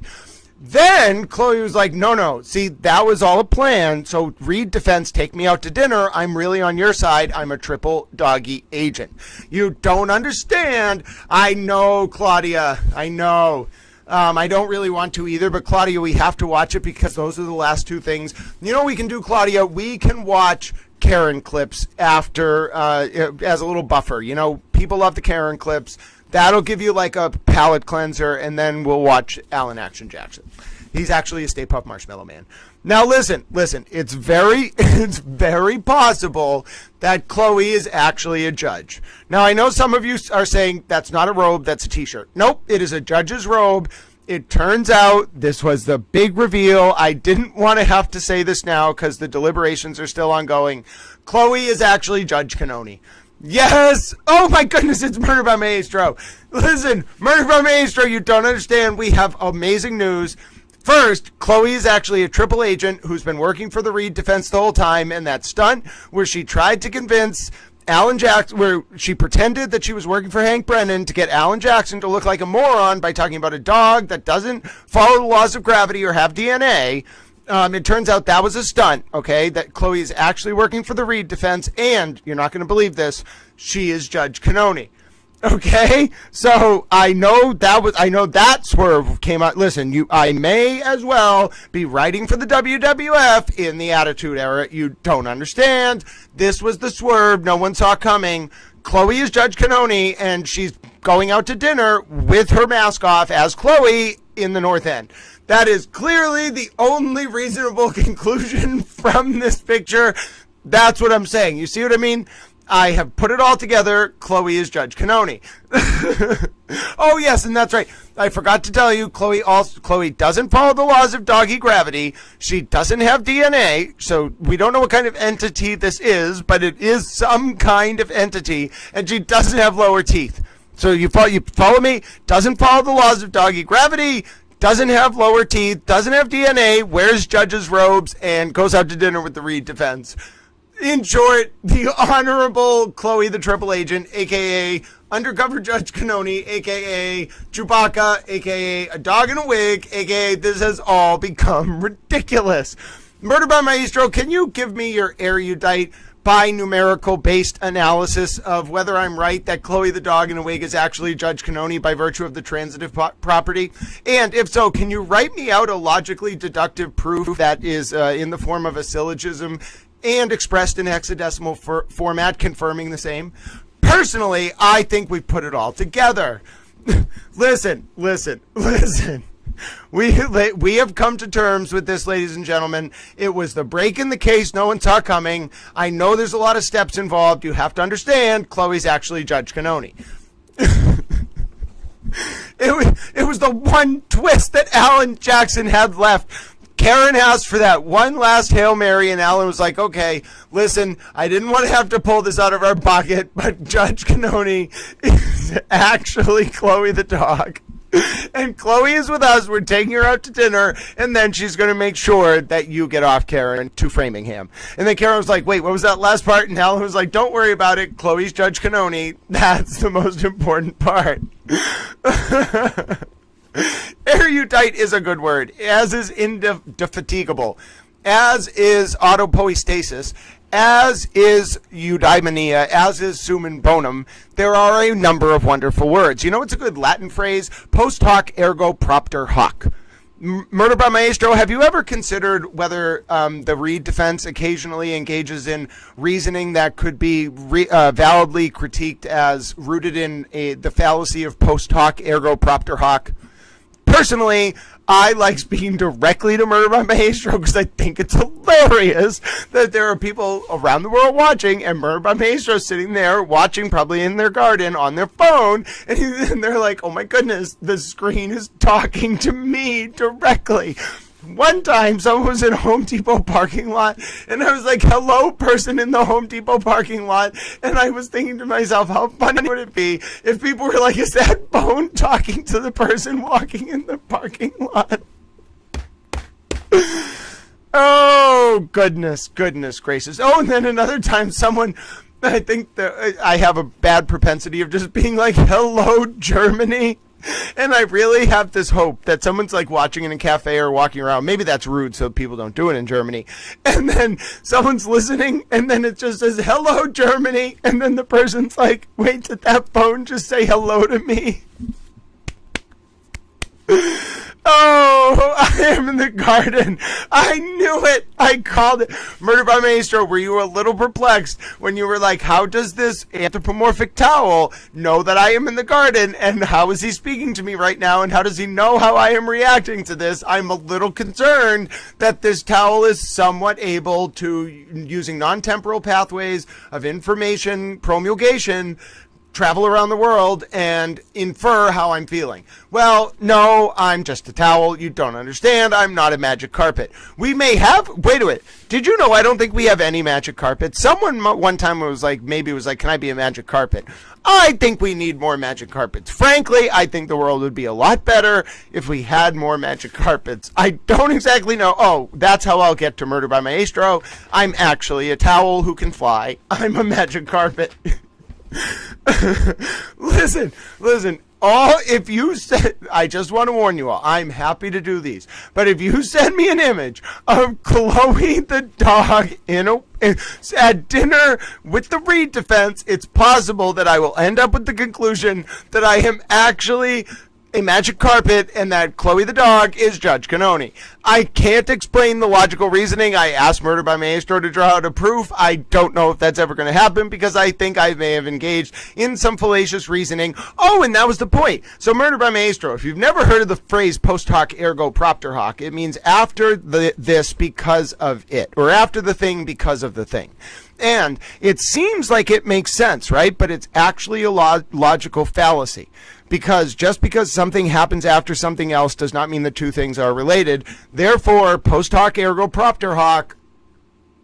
Then Chloe was like, no. See, that was all a plan. So Reed defense, take me out to dinner. I'm really on your side. I'm a triple doggy agent. You don't understand. I know, Claudia. I know. I don't really want to either, but Claudia, we have to watch it because those are the last two things. You know what we can do, Claudia? We can watch Karen clips after, as a little buffer. You know, people love the Karen clips. That'll give you like a palate cleanser, and then we'll watch Alan Action Jackson. He's actually a Stay Puft Marshmallow Man. Now listen, it's very possible that Chloe is actually a judge. Now I know some of you are saying that's not a robe, that's a t-shirt. Nope, it is a judge's robe. It turns out this was the big reveal. I didn't want to have to say this now because the deliberations are still ongoing. Chloe is actually Judge Canoni. Yes! Oh my goodness, it's Murder by Maestro. Listen, Murder by Maestro, you don't understand. We have amazing news. First, Chloe is actually a triple agent who's been working for the Reed defense the whole time, and that stunt where she tried to convince Alan Jackson, where she pretended that she was working for Hank Brennan to get Alan Jackson to look like a moron by talking about a dog that doesn't follow the laws of gravity or have DNA. It turns out that was a stunt, okay, that Chloe is actually working for the Reed defense, and you're not going to believe this, she is Judge Canoni. Okay, so I know that swerve came out. Listen, I may as well be writing for the WWF in the Attitude Era. You don't understand. This was the swerve no one saw coming. Chloe is Judge Canoni, and she's going out to dinner with her mask off as Chloe in the North End. That is clearly the only reasonable conclusion from this picture. That's what I'm saying. You see what I mean? I have put it all together. Chloe is Judge Canoni. Oh, yes, and that's right. I forgot to tell you, Chloe doesn't follow the laws of doggy gravity. She doesn't have DNA, so we don't know what kind of entity this is, but it is some kind of entity, and she doesn't have lower teeth. So you follow me? Doesn't follow the laws of doggy gravity, doesn't have lower teeth, doesn't have DNA, wears judge's robes, and goes out to dinner with the Reed defense. In short, the Honorable Chloe the Triple Agent, a.k.a. Undercover Judge Canoni, a.k.a. Chewbacca, a.k.a. a dog in a wig, a.k.a. this has all become ridiculous. Murder by Maestro, can you give me your erudite bi-numerical-based analysis of whether I'm right that Chloe the dog in a wig is actually Judge Canoni by virtue of the transitive property? And if so, can you write me out a logically deductive proof that is in the form of a syllogism and expressed in hexadecimal format, confirming the same? Personally, I think we've put it all together. Listen. We have come to terms with this, ladies and gentlemen. It was the break in the case no one saw coming. I know there's a lot of steps involved. You have to understand, Chloe's actually Judge Canoni. It was the one twist that Alan Jackson had left. Karen asked for that one last Hail Mary, and Alan was like, okay, listen, I didn't want to have to pull this out of our pocket, but Judge Canoni is actually Chloe the dog. And Chloe is with us. We're taking her out to dinner, and then she's going to make sure that you get off Karen to Framingham. And then Karen was like, wait, what was that last part? And Alan was like, don't worry about it. Chloe's Judge Canoni. That's the most important part. Erudite is a good word, as is indefatigable, as is autopoiesis, as is eudaimonia, as is summum bonum. There are a number of wonderful words. You know what's a good Latin phrase? Post hoc ergo propter hoc. Murder by Maestro, have you ever considered whether the Reed defense occasionally engages in reasoning that could be validly critiqued as rooted in the fallacy of post hoc ergo propter hoc? Personally, I like speaking directly to Murder by Maestro because I think it's hilarious that there are people around the world watching, and Murder by Maestro sitting there watching, probably in their garden on their phone, and they're like, oh my goodness, the screen is talking to me directly. One time, someone was in a Home Depot parking lot, and I was like, hello, person in the Home Depot parking lot, and I was thinking to myself, how funny would it be if people were like, is that Bone talking to the person walking in the parking lot? Oh, goodness gracious. Oh, and then another time, someone, I think that I have a bad propensity of just being like, hello, Germany. And I really have this hope that someone's like watching in a cafe or walking around. Maybe that's rude, so people don't do it in Germany. And then someone's listening, and then it just says, hello, Germany. And then the person's like, wait, did that phone just say hello to me? Oh, I am in the garden. I knew it. I called it. Murder by Maestro, were you a little perplexed when you were like, how does this anthropomorphic towel know that I am in the garden? And how is he speaking to me right now? And how does he know how I am reacting to this? I'm a little concerned that this towel is somewhat able to, using non-temporal pathways of information promulgation, travel around the world and infer how I'm feeling. Well, no, I'm just a towel. You don't understand. I'm not a magic carpet. We may have, wait a minute. Did you know I don't think we have any magic carpet? Someone one time was like, can I be a magic carpet? I think we need more magic carpets. Frankly, I think the world would be a lot better if we had more magic carpets. I don't exactly know. Oh, that's how I'll get to Murder by Maestro. I'm actually a towel who can fly. I'm a magic carpet. Listen. If you said, I just want to warn you all, I'm happy to do these, but if you send me an image of Chloe the dog at dinner with the Reed defense, it's possible that I will end up with the conclusion that I am actually a magic carpet and that Chloe the dog is Judge Cannoni. I can't explain the logical reasoning. I asked Murder by Maestro to draw out a proof. I don't know if that's ever going to happen because I think I may have engaged in some fallacious reasoning. Oh, and that was the point. So Murder by Maestro, if you've never heard of the phrase post hoc ergo propter hoc, it means after this because of it, or after the thing because of the thing. And it seems like it makes sense, right? But it's actually a logical fallacy. Because just because something happens after something else does not mean the two things are related. Therefore, post hoc ergo propter hoc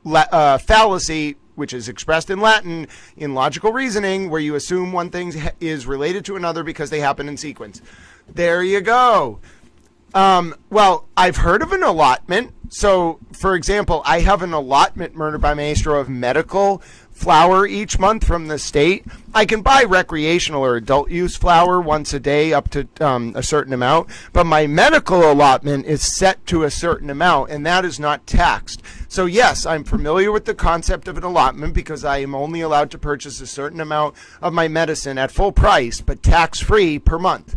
fallacy, which is expressed in Latin in logical reasoning, where you assume one thing is related to another because they happen in sequence. There you go. Well, I've heard of an allotment. So, for example, I have an allotment, Murder by Maestro, of medical flower each month from the state. I can buy recreational or adult use flower once a day up to a certain amount, but my medical allotment is set to a certain amount, and that is not taxed. So yes, I'm familiar with the concept of an allotment because I am only allowed to purchase a certain amount of my medicine at full price, but tax-free per month.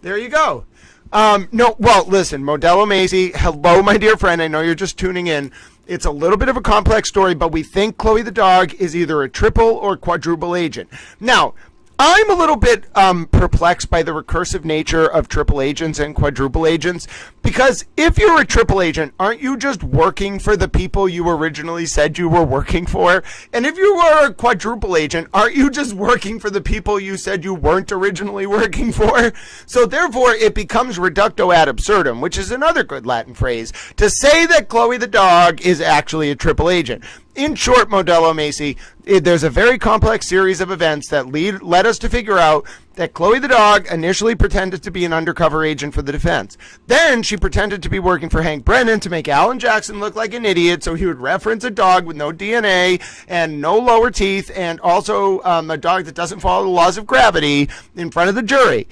There you go. No, well, listen, Modelo Macy, hello, my dear friend. I know you're just tuning in. It's a little bit of a complex story, but we think Chloe the dog is either a triple or quadruple agent. Now, I'm a little bit perplexed by the recursive nature of triple agents and quadruple agents, because if you're a triple agent, aren't you just working for the people you originally said you were working for? And if you were a quadruple agent, aren't you just working for the people you said you weren't originally working for? So therefore, it becomes reducto ad absurdum, which is another good Latin phrase, to say that Chloe the dog is actually a triple agent. In short, Modelo Macy, there's a very complex series of events that led us to figure out that Chloe the dog initially pretended to be an undercover agent for the defense. Then she pretended to be working for Hank Brennan to make Alan Jackson look like an idiot, so he would reference a dog with no DNA and no lower teeth, and also a dog that doesn't follow the laws of gravity in front of the jury.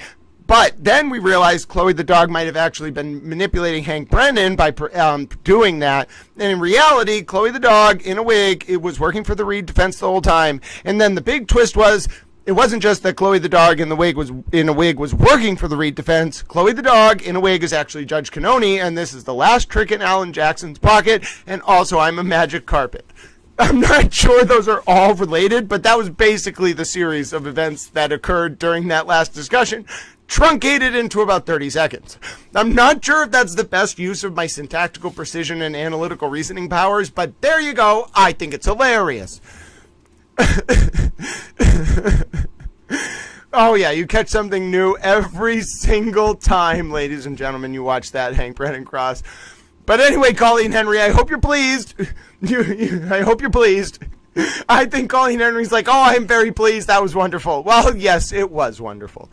But then we realized Chloe the dog might have actually been manipulating Hank Brennan by doing that. And in reality, Chloe the dog in a wig, it was working for the Reed defense the whole time. And then the big twist was, it wasn't just that Chloe the dog in a wig was working for the Reed defense. Chloe the dog in a wig is actually Judge Cannoni, and this is the last trick in Alan Jackson's pocket. And also, I'm a magic carpet. I'm not sure those are all related, but that was basically the series of events that occurred during that last discussion, truncated into about 30 seconds. I'm not sure if that's the best use of my syntactical precision and analytical reasoning powers, but there you go. I think it's hilarious. Oh yeah, you catch something new every single time, ladies and gentlemen, you watch that Hank Brennan cross. But anyway, Colleen Henry, I hope you're pleased. I hope you're pleased. I think Colleen Henry's like, oh, I'm very pleased. That was wonderful. Well, yes, it was wonderful.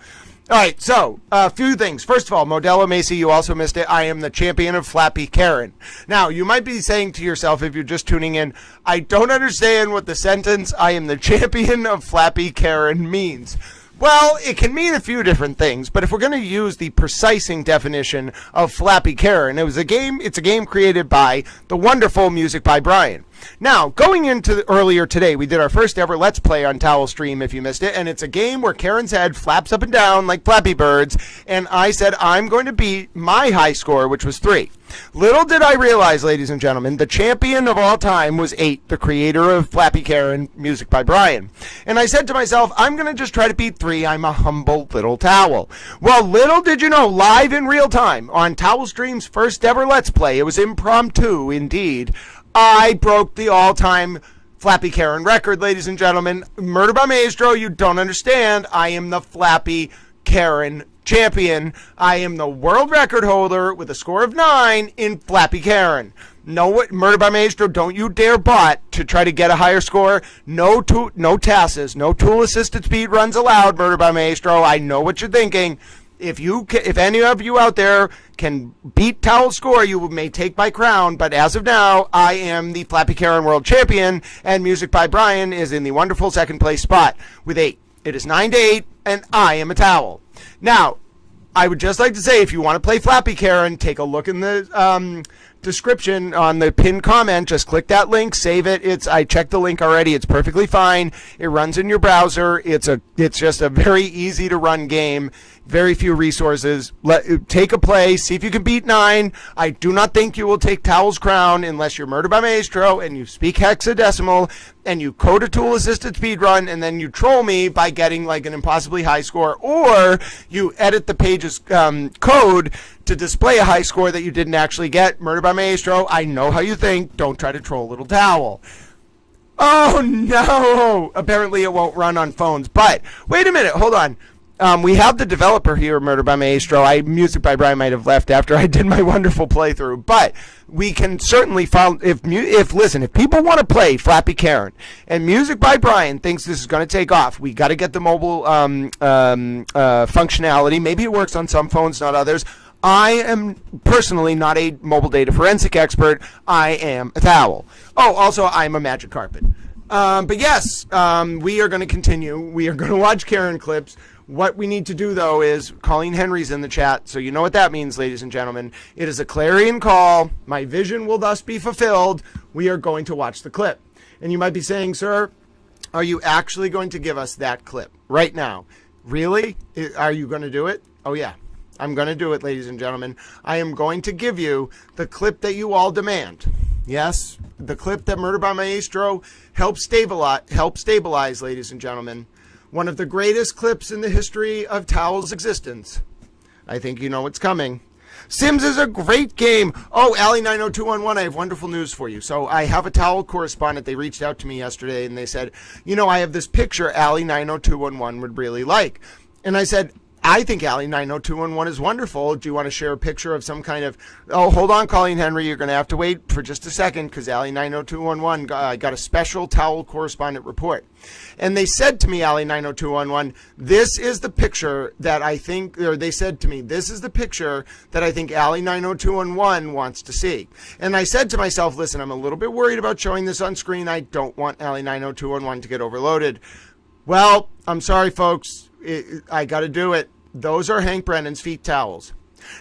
All right, so a few things. First of all, Modelo Macy, you also missed it. I am the champion of Flappy Karen. Now, you might be saying to yourself, if you're just tuning in, I don't understand what the sentence, I am the champion of Flappy Karen means. Well, it can mean a few different things, but if we're going to use the precising definition of Flappy Karen, it's a game created by the wonderful Music by Brian. Now, going into earlier today, we did our first ever Let's Play on Towel Stream, if you missed it, and it's a game where Karen's head flaps up and down like Flappy Bird's, and I said I'm going to beat my high score, which was 3. Little did I realize, ladies and gentlemen, the champion of all time was 8, the creator of Flappy Karen, Music by Brian. And I said to myself, I'm going to just try to beat 3. I'm a humble little towel. Well, little did you know, live in real time on Towel Stream's first ever Let's Play, it was impromptu indeed, I broke the all-time Flappy Karen record, ladies and gentlemen. Murder by Maestro, you don't understand. I am the Flappy Karen champion. I am the world record holder with a score of 9 in Flappy Karen. No, Murder by Maestro, don't you dare bot to try to get a higher score. No TASes, no tool-assisted speed runs allowed, Murder by Maestro. I know what you're thinking. If any of you out there can beat Towel's score, you may take my crown. But as of now, I am the Flappy Karen World Champion, and Music by Brian is in the wonderful second place spot with 8. It is 9 to 8, and I am a towel. Now, I would just like to say, if you want to play Flappy Karen, take a look in the description on the pinned comment. Just click that link, save it. I checked the link already. It's perfectly fine. It runs in your browser. It's just a very easy to run game. Very few resources. Take a play. See if you can beat 9. I do not think you will take Towel's crown unless you're Murder by Maestro and you speak hexadecimal and you code a tool-assisted speedrun and then you troll me by getting like an impossibly high score, or you edit the page's code to display a high score that you didn't actually get. Murder by Maestro, I know how you think. Don't try to troll little Towel. Oh, no. Apparently it won't run on phones. But wait a minute. Hold on. We have the developer here, Murder by Maestro. Music by Brian might have left after I did my wonderful playthrough, but we can certainly follow. If people want to play Flappy Karen, and Music by Brian thinks this is going to take off, we got to get the mobile functionality. Maybe it works on some phones, not others. I am personally not a mobile data forensic expert. I am a towel. Oh, also, I'm a magic carpet. But yes, we are going to continue. We are going to watch Karen clips. What we need to do, though, is Colleen Henry's in the chat, so you know what that means, ladies and gentlemen. It is a clarion call. My vision will thus be fulfilled. We are going to watch the clip. And you might be saying, sir, are you actually going to give us that clip right now? Really? Are you going to do it? Oh, yeah. I'm going to do it, ladies and gentlemen. I am going to give you the clip that you all demand. Yes, the clip that Murder by Maestro helped stabilize, ladies and gentlemen. One of the greatest clips in the history of Towel's existence. I think you know what's coming. Sims is a great game. Oh, Allie90211, I have wonderful news for you. So I have a Towel correspondent. They reached out to me yesterday and they said, I have this picture Allie90211 would really like. And I said, I think Allie90211 is wonderful. Do you want to share a picture of some kind of... Oh, hold on, Colleen Henry. You're going to have to wait for just a second because Allie90211 got a special Towel correspondent report. And they said to me, Allie90211, this is the picture that I think... Or they said to me, this is the picture that I think Allie90211 wants to see. And I said to myself, listen, I'm a little bit worried about showing this on screen. I don't want Allie90211 to get overloaded. Well, I'm sorry, folks. I got to do it. Those are Hank Brennan's feet towels.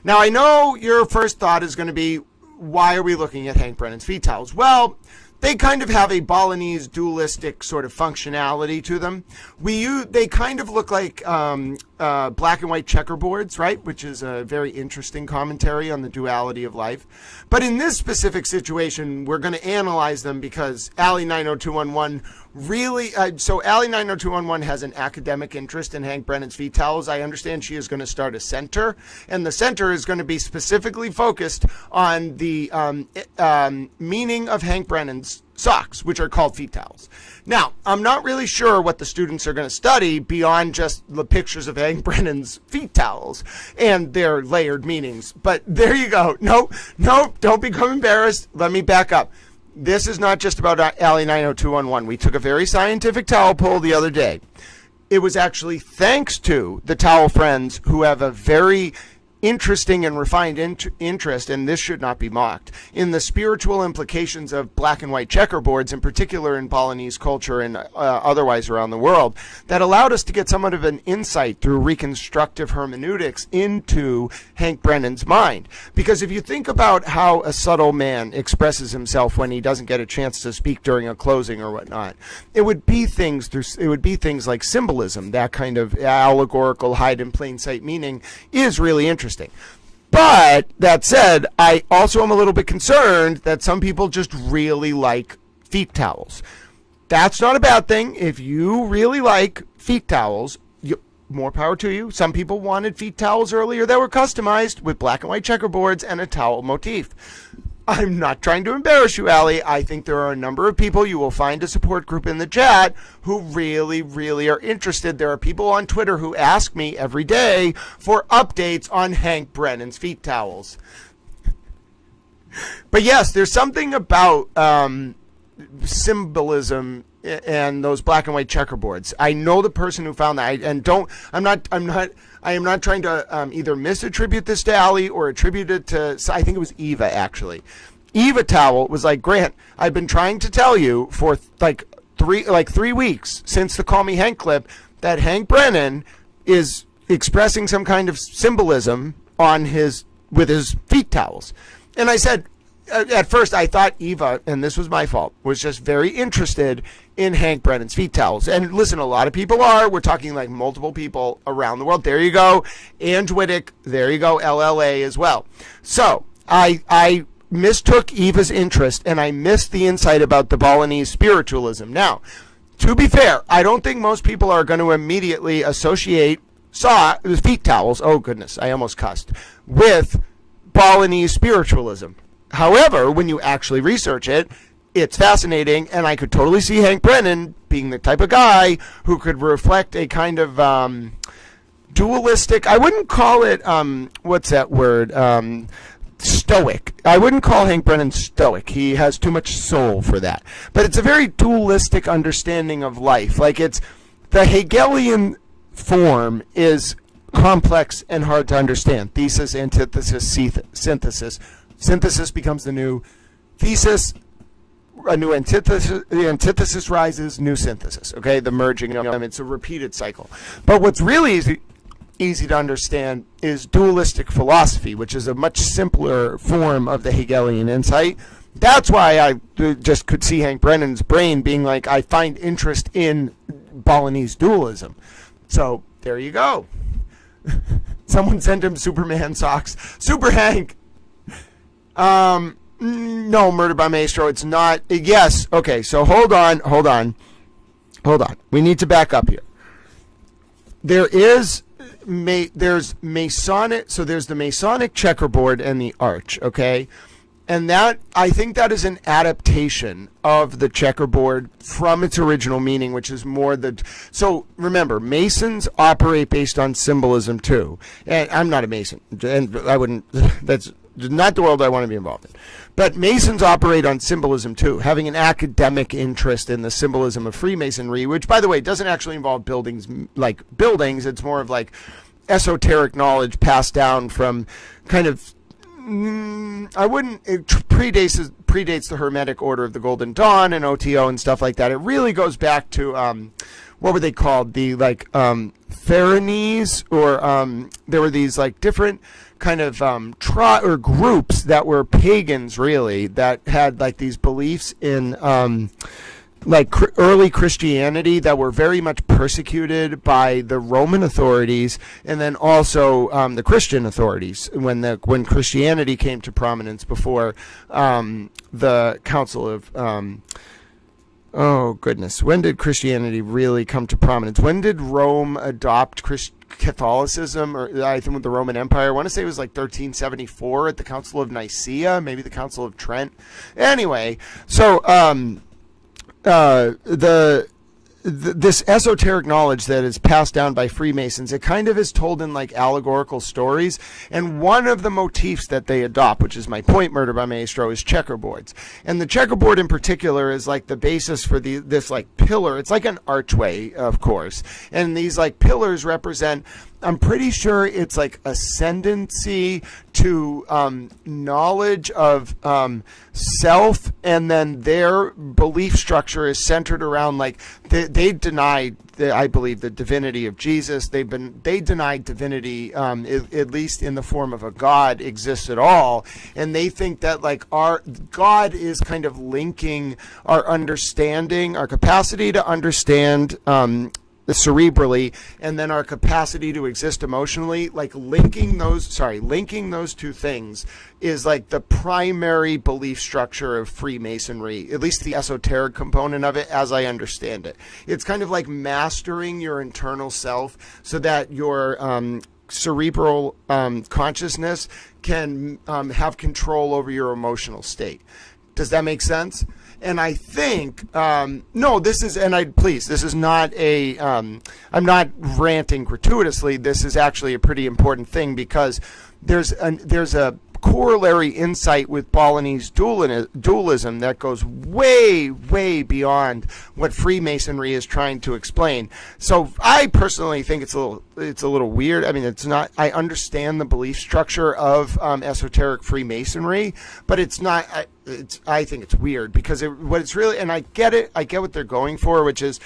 Now, I know your first thought is going to be, why are we looking at Hank Brennan's feet towels? Well, they kind of have a Balinese dualistic sort of functionality to them. They kind of look like black and white checkerboards, right? Which is a very interesting commentary on the duality of life. But in this specific situation, we're going to analyze them because Allie90211 really, so Allie90211 has an academic interest in Hank Brennan's feet towels. I understand she is going to start a center, and the center is going to be specifically focused on the meaning of Hank Brennan's socks, which are called feet towels. Now, I'm not really sure what the students are going to study beyond just the pictures of Hank Brennan's feet towels and their layered meanings. But there you go. No, don't become embarrassed. Let me back up. This is not just about Allie90211. We took a very scientific towel poll the other day. It was actually thanks to the towel friends who have a very interesting and refined interest, and this should not be mocked, in the spiritual implications of black and white checkerboards, in particular in Balinese culture and otherwise around the world, that allowed us to get somewhat of an insight through reconstructive hermeneutics into Hank Brennan's mind. Because if you think about how a subtle man expresses himself when he doesn't get a chance to speak during a closing or whatnot, it would be things like symbolism. That kind of allegorical hide in plain sight meaning is really interesting. But that said, I also am a little bit concerned that some people just really like feet towels. That's not a bad thing. If you really like feet towels, more power to you. Some people wanted feet towels earlier that were customized with black and white checkerboards and a towel motif. I'm not trying to embarrass you, Allie. I think there are a number of people, you will find a support group in the chat, who really, really are interested. There are people on Twitter who ask me every day for updates on Hank Brennan's feet towels. But yes, there's something about symbolism and those black and white checkerboards. I know the person who found that, I am not trying to either misattribute this to Allie or attribute it to, I think it was Eva actually. Eva Towel was like, Grant, I've been trying to tell you for like 3 weeks since the Call Me Hank clip that Hank Brennan is expressing some kind of symbolism on with his feet towels. And I said, at first I thought Eva, and this was my fault, was just very interested in Hank Brennan's feet towels. And listen, a lot of people are. We're talking like multiple people around the world. There you go. Ange Wittick. There you go. LLA as well. So I mistook Eva's interest, and I missed the insight about the Balinese spiritualism. Now, to be fair, I don't think most people are going to immediately associate feet towels, oh goodness, I almost cussed, with Balinese spiritualism. However, when you actually research it, it's fascinating, and I could totally see Hank Brennan being the type of guy who could reflect a kind of dualistic, I wouldn't call it, what's that word, stoic. I wouldn't call Hank Brennan stoic. He has too much soul for that. But it's a very dualistic understanding of life. Like, it's the Hegelian form is complex and hard to understand. Thesis, antithesis, synthesis. Synthesis becomes the new thesis, a new antithesis, the antithesis rises, new synthesis. Okay, the merging of them. It's a repeated cycle. But what's really easy to understand is dualistic philosophy, which is a much simpler form of the Hegelian insight. That's why I just could see Hank Brennan's brain being like, I find interest in Balinese dualism. So there you go. Someone sent him Superman socks. Super Hank. No, Murder by Maestro. It's not. Yes. Okay. So hold on. We need to back up here. There's Masonic. So there's the Masonic checkerboard and the arch. Okay. And that, I think that is an adaptation of the checkerboard from its original meaning, which is more so remember, Masons operate based on symbolism too. And I'm not a Mason, and I wouldn't, that's not the world I want to be involved in. But Masons operate on symbolism too, having an academic interest in the symbolism of Freemasonry, which, by the way, doesn't actually involve buildings. It's more of like esoteric knowledge passed down from kind of, it predates the Hermetic Order of the Golden Dawn and OTO and stuff like that. It really goes back to what were they called? The Pharaohs, or there were these like different kind of groups that were pagans, really, that had like these beliefs in early Christianity that were very much persecuted by the Roman authorities, and then also the Christian authorities when Christianity came to prominence before the Council of oh goodness, when did Christianity really come to prominence? When did Rome adopt Catholicism, or I think with the Roman Empire? I want to say it was like 1374 at the Council of Nicaea, maybe the Council of Trent. Anyway, so this esoteric knowledge that is passed down by Freemasons, it kind of is told in like allegorical stories, and one of the motifs that they adopt, which is my point, Murder by Maestro, is checkerboards. And the checkerboard in particular is like the basis for this like pillar. It's like an archway, of course, and these like pillars represent, I'm pretty sure it's like ascendancy to knowledge of self, and then their belief structure is centered around like they denied, I believe, the divinity of Jesus. They denied divinity, at least in the form of a God, exists at all, and they think that like our God is kind capacity to understand cerebrally, and then our capacity to exist emotionally, like linking those two things is like the primary belief structure of Freemasonry, at least the esoteric component of it, as I understand it. It's kind of like mastering your internal self so that your cerebral consciousness can have control over your emotional state. Does that make sense? And I think, this is not I'm not ranting gratuitously. This is actually a pretty important thing, because there's a corollary insight with Balinese dualism that goes way, way beyond what Freemasonry is trying to explain. So I personally think it's a little weird. I mean, it's not. I understand the belief structure of esoteric Freemasonry, but it's not. I think it's weird, because what it's really, and I get it. I get what they're going for, which is,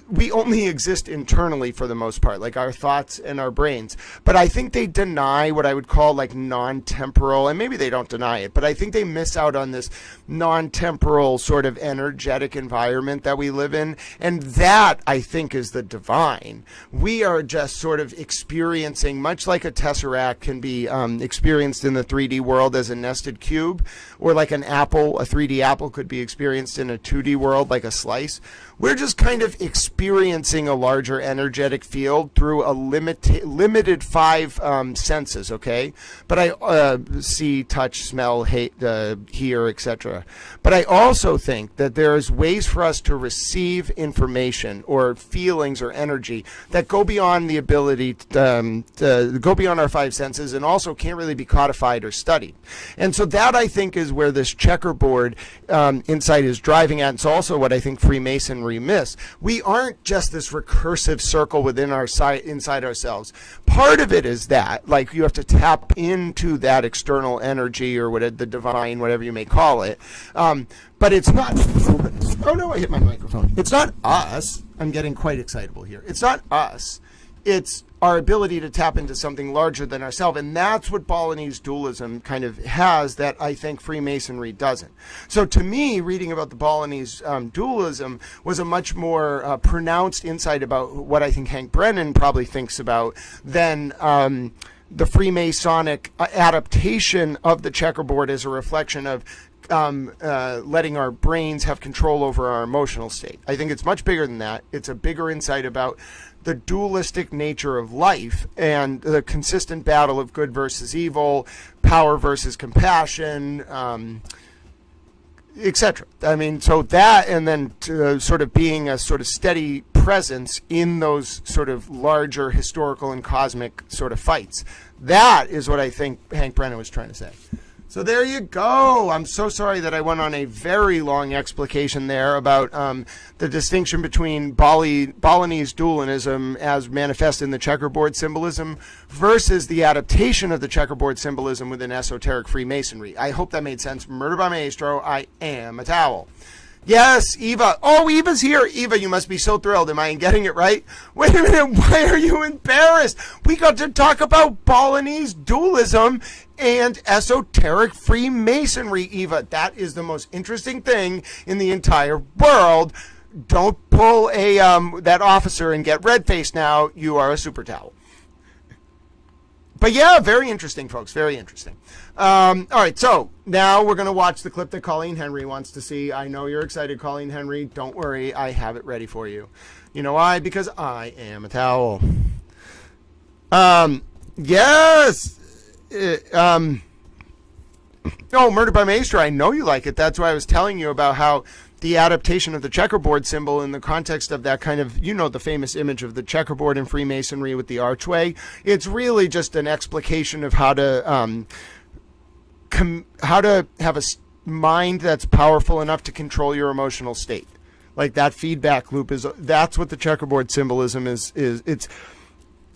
we only exist internally for the most part, like our thoughts and our brains. But I think they deny what I would call like non-temporal, and maybe they don't deny it, but I think they miss out on this non-temporal sort of energetic environment that we live in. And that, I think, is the divine. We are just sort of experiencing, much like a tesseract can be experienced in the 3D world as a nested cube, or like an apple, a 3D apple could be experienced in a 2D world like a slice. We're just kind of experiencing a larger energetic field through a limited five senses, okay? But I see, touch, smell, hear, etc. But I also think that there's ways for us to receive information or feelings or energy that go beyond the ability to go beyond our five senses, and also can't really be codified or studied. And so that, I think, is where this checkerboard insight is driving at. It's also what I think Freemasonry miss. We aren't just this recursive circle within our inside ourselves. Part of it is that, like, you have to tap into that external energy or whatever, the divine, whatever you may call it. But it's not. Oh no, I hit my microphone. It's not us. I'm getting quite excitable here. It's not us. It's our ability to tap into something larger than ourselves. And that's what Balinese dualism kind of has that I think Freemasonry doesn't. So to me, reading about the Balinese dualism was a much more pronounced insight about what I think Hank Brennan probably thinks about than the Freemasonic adaptation of the checkerboard as a reflection of letting our brains have control over our emotional state. I think it's much bigger than that. It's a bigger insight about the dualistic nature of life and the consistent battle of good versus evil, power versus compassion, etc. I mean, so that, and then sort of being a sort of steady presence in those sort of larger historical and cosmic sort of fights. That is what I think Hank Brennan was trying to say. So there you go. I'm so sorry that I went on a very long explication there about the distinction between Balinese dualism as manifest in the checkerboard symbolism versus the adaptation of the checkerboard symbolism within esoteric Freemasonry. I hope that made sense. Murder by Maestro, I am a towel. Yes, Eva. Oh, Eva's here. Eva, you must be so thrilled. Am I getting it right? Wait a minute. Why are you embarrassed? We got to talk about Balinese dualism and esoteric Freemasonry, Eva. That is the most interesting thing in the entire world. Don't pull a that officer and get red-faced now. You are a super towel. But yeah, very interesting, folks. Very interesting. All right, so now we're going to watch the clip that Colleen Henry wants to see. I know you're excited, Colleen Henry. Don't worry. I have it ready for you. You know why? Because I am a towel. Yes. Oh, Murder by Maestro. I know you like it. That's why I was telling you about how the adaptation of the checkerboard symbol in the context of that kind of, you know, the famous image of the checkerboard in Freemasonry with the archway. It's really just an explication of how to have a mind that's powerful enough to control your emotional state. Like that feedback loop that's what the checkerboard symbolism is.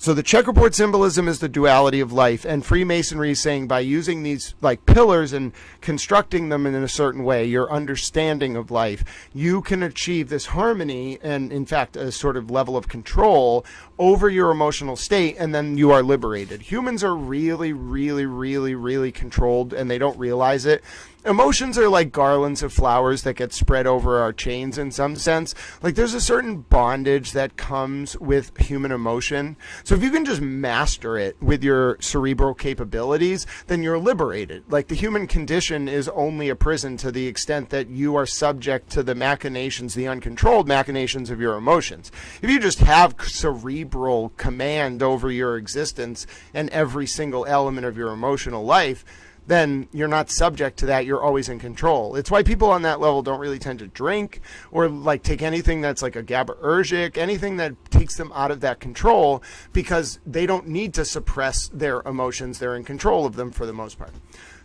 So the checkerboard symbolism is the duality of life, and Freemasonry is saying by using these like pillars and constructing them in a certain way, your understanding of life, you can achieve this harmony and, in fact, a sort of level of control over your emotional state, and then you are liberated. Humans are really, really, really, really controlled, and they don't realize it. Emotions are like garlands of flowers that get spread over our chains in some sense. Like there's a certain bondage that comes with human emotion. So if you can just master it with your cerebral capabilities, then you're liberated. Like the human condition is only a prison to the extent that you are subject to the machinations, the uncontrolled machinations of your emotions. If you just have cerebral command over your existence and every single element of your emotional life, then you're not subject to that. You're always in control. It's why people on that level don't really tend to drink or like take anything that's like a GABAergic, anything that takes them out of that control, because they don't need to suppress their emotions. They're in control of them for the most part.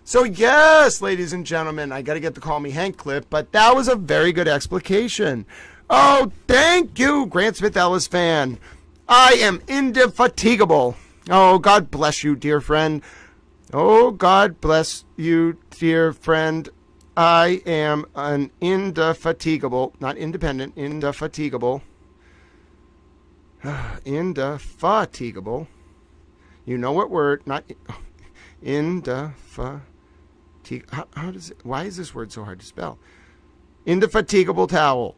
So yes, ladies and gentlemen, I got to get the Call Me Hank clip, but that was a very good explication. Oh, thank you, Grant Smith Ellis fan. I am indefatigable. Oh, God bless you, dear friend. Oh, God bless you, dear friend. I am an indefatigable, not independent, indefatigable. Indefatigable. You know what word? Not indefatigable. How does it? Why is this word so hard to spell? Indefatigable towel.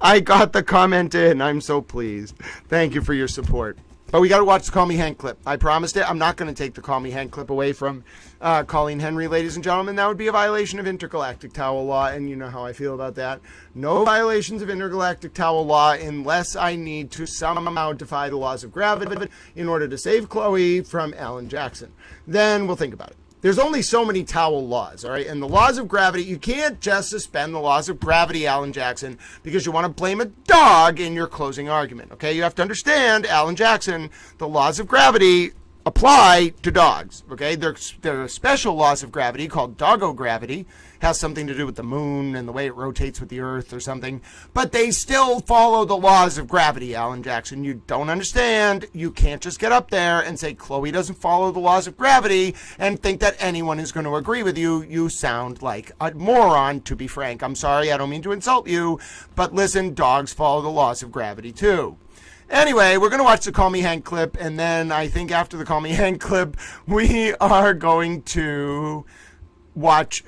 I got the comment in. I'm so pleased. Thank you for your support. But we got to watch the Call Me Hank clip. I promised it. I'm not going to take the Call Me Hank clip away from Colleen Henry, ladies and gentlemen. That would be a violation of intergalactic towel law, and you know how I feel about that. No violations of intergalactic towel law unless I need to somehow defy the laws of gravity in order to save Chloe from Alan Jackson. Then we'll think about it. There's only so many towel laws, all right? And the laws of gravity, you can't just suspend the laws of gravity, Alan Jackson, because you want to blame a dog in your closing argument, okay? You have to understand, Alan Jackson, the laws of gravity apply to dogs, okay? There are special laws of gravity called doggo gravity. Has something to do with the moon and the way it rotates with the earth or something. But they still follow the laws of gravity, Alan Jackson. You don't understand. You can't just get up there and say Chloe doesn't follow the laws of gravity and think that anyone is going to agree with you. You sound like a moron, to be frank. I'm sorry, I don't mean to insult you. But listen, dogs follow the laws of gravity too. Anyway, we're going to watch the Call Me Hank clip, and then I think after the Call Me Hank clip, we are going to watch.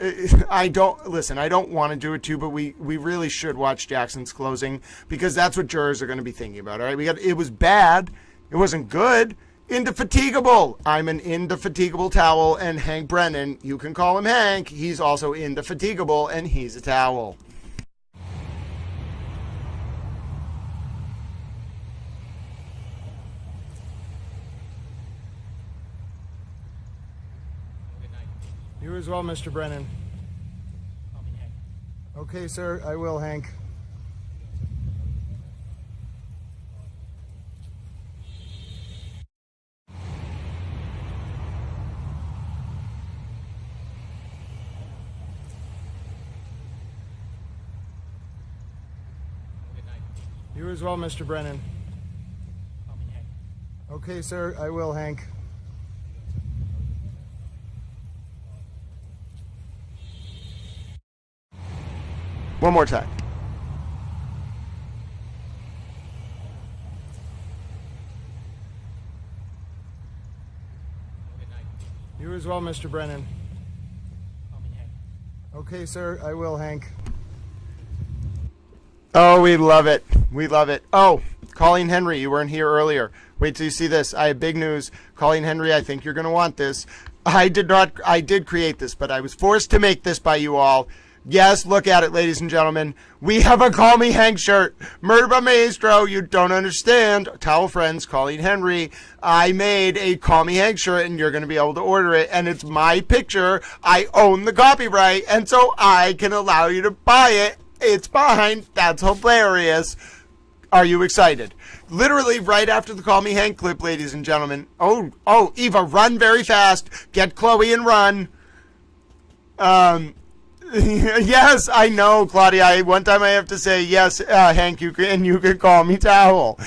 I don't want to do it too, but we really should watch Jackson's closing, because that's what jurors are going to be thinking about. All right, it was bad. It wasn't good. Indefatigable. I'm an indefatigable towel, and Hank Brennan, you can call him Hank. He's also indefatigable, and he's a towel. You as well, Mr. Brennan. Call me Hank. Okay, sir, I will, Hank. Good night. You as well, Mr. Brennan. Call me Hank. Okay, sir, I will, Hank. One more time. Good night. You as well, Mr. Brennan. Call me Hank. Okay, sir, I will, Hank. Oh, we love it. We love it. Oh, Colleen Henry, you weren't here earlier. Wait till you see this. I have big news. Colleen Henry, I think you're going to want this. I did create this, but I was forced to make this by you all. Yes, look at it, ladies and gentlemen. We have a Call Me Hank shirt. Murder by Maestro, you don't understand. Towel friends, Colleen Henry. I made a Call Me Hank shirt, and you're going to be able to order it. And it's my picture. I own the copyright, and so I can allow you to buy it. It's mine. That's hilarious. Are you excited? Literally right after the Call Me Hank clip, ladies and gentlemen. Oh, Eva, run very fast. Get Chloe and run. Yes, I know, Claudia. One time I have to say, yes, Hank, you can call me Towel.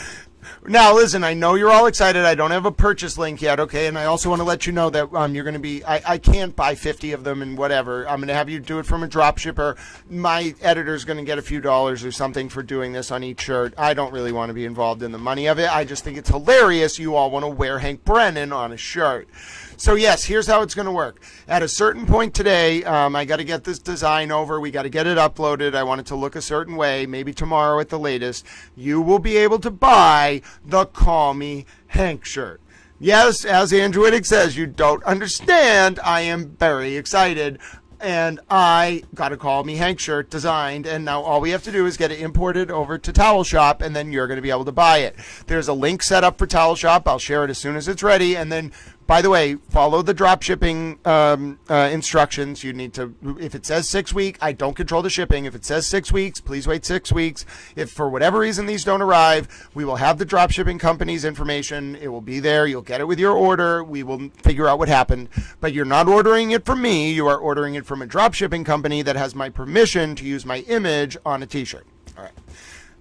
Now, listen, I know you're all excited. I don't have a purchase link yet, okay? And I also want to let you know that you're going to be, I can't buy 50 of them and whatever. I'm going to have you do it from a drop shipper. My editor's going to get a few dollars or something for doing this on each shirt. I don't really want to be involved in the money of it. I just think it's hilarious you all want to wear Hank Brennan on a shirt. So, yes, here's how it's going to work. At a certain point today, I got to get this design over. We got to get it uploaded. I want it to look a certain way, maybe tomorrow at the latest. You will be able to buy the Call Me Hank shirt. Yes, as Andrew Whittick says, you don't understand. I am very excited. And I got a Call Me Hank shirt designed, and now all we have to do is get it imported over to Towel Shop, and then you're going to be able to buy it. There's a link set up for Towel Shop. I'll share it as soon as it's ready, and then, by the way, follow the drop shipping instructions. You need to, if it says 6 weeks, I don't control the shipping. If it says 6 weeks, please wait 6 weeks. If for whatever reason these don't arrive, we will have the drop shipping company's information. It will be there. You'll get it with your order. We will figure out what happened. But you're not ordering it from me. You are ordering it from a drop shipping company that has my permission to use my image on a t-shirt. All right.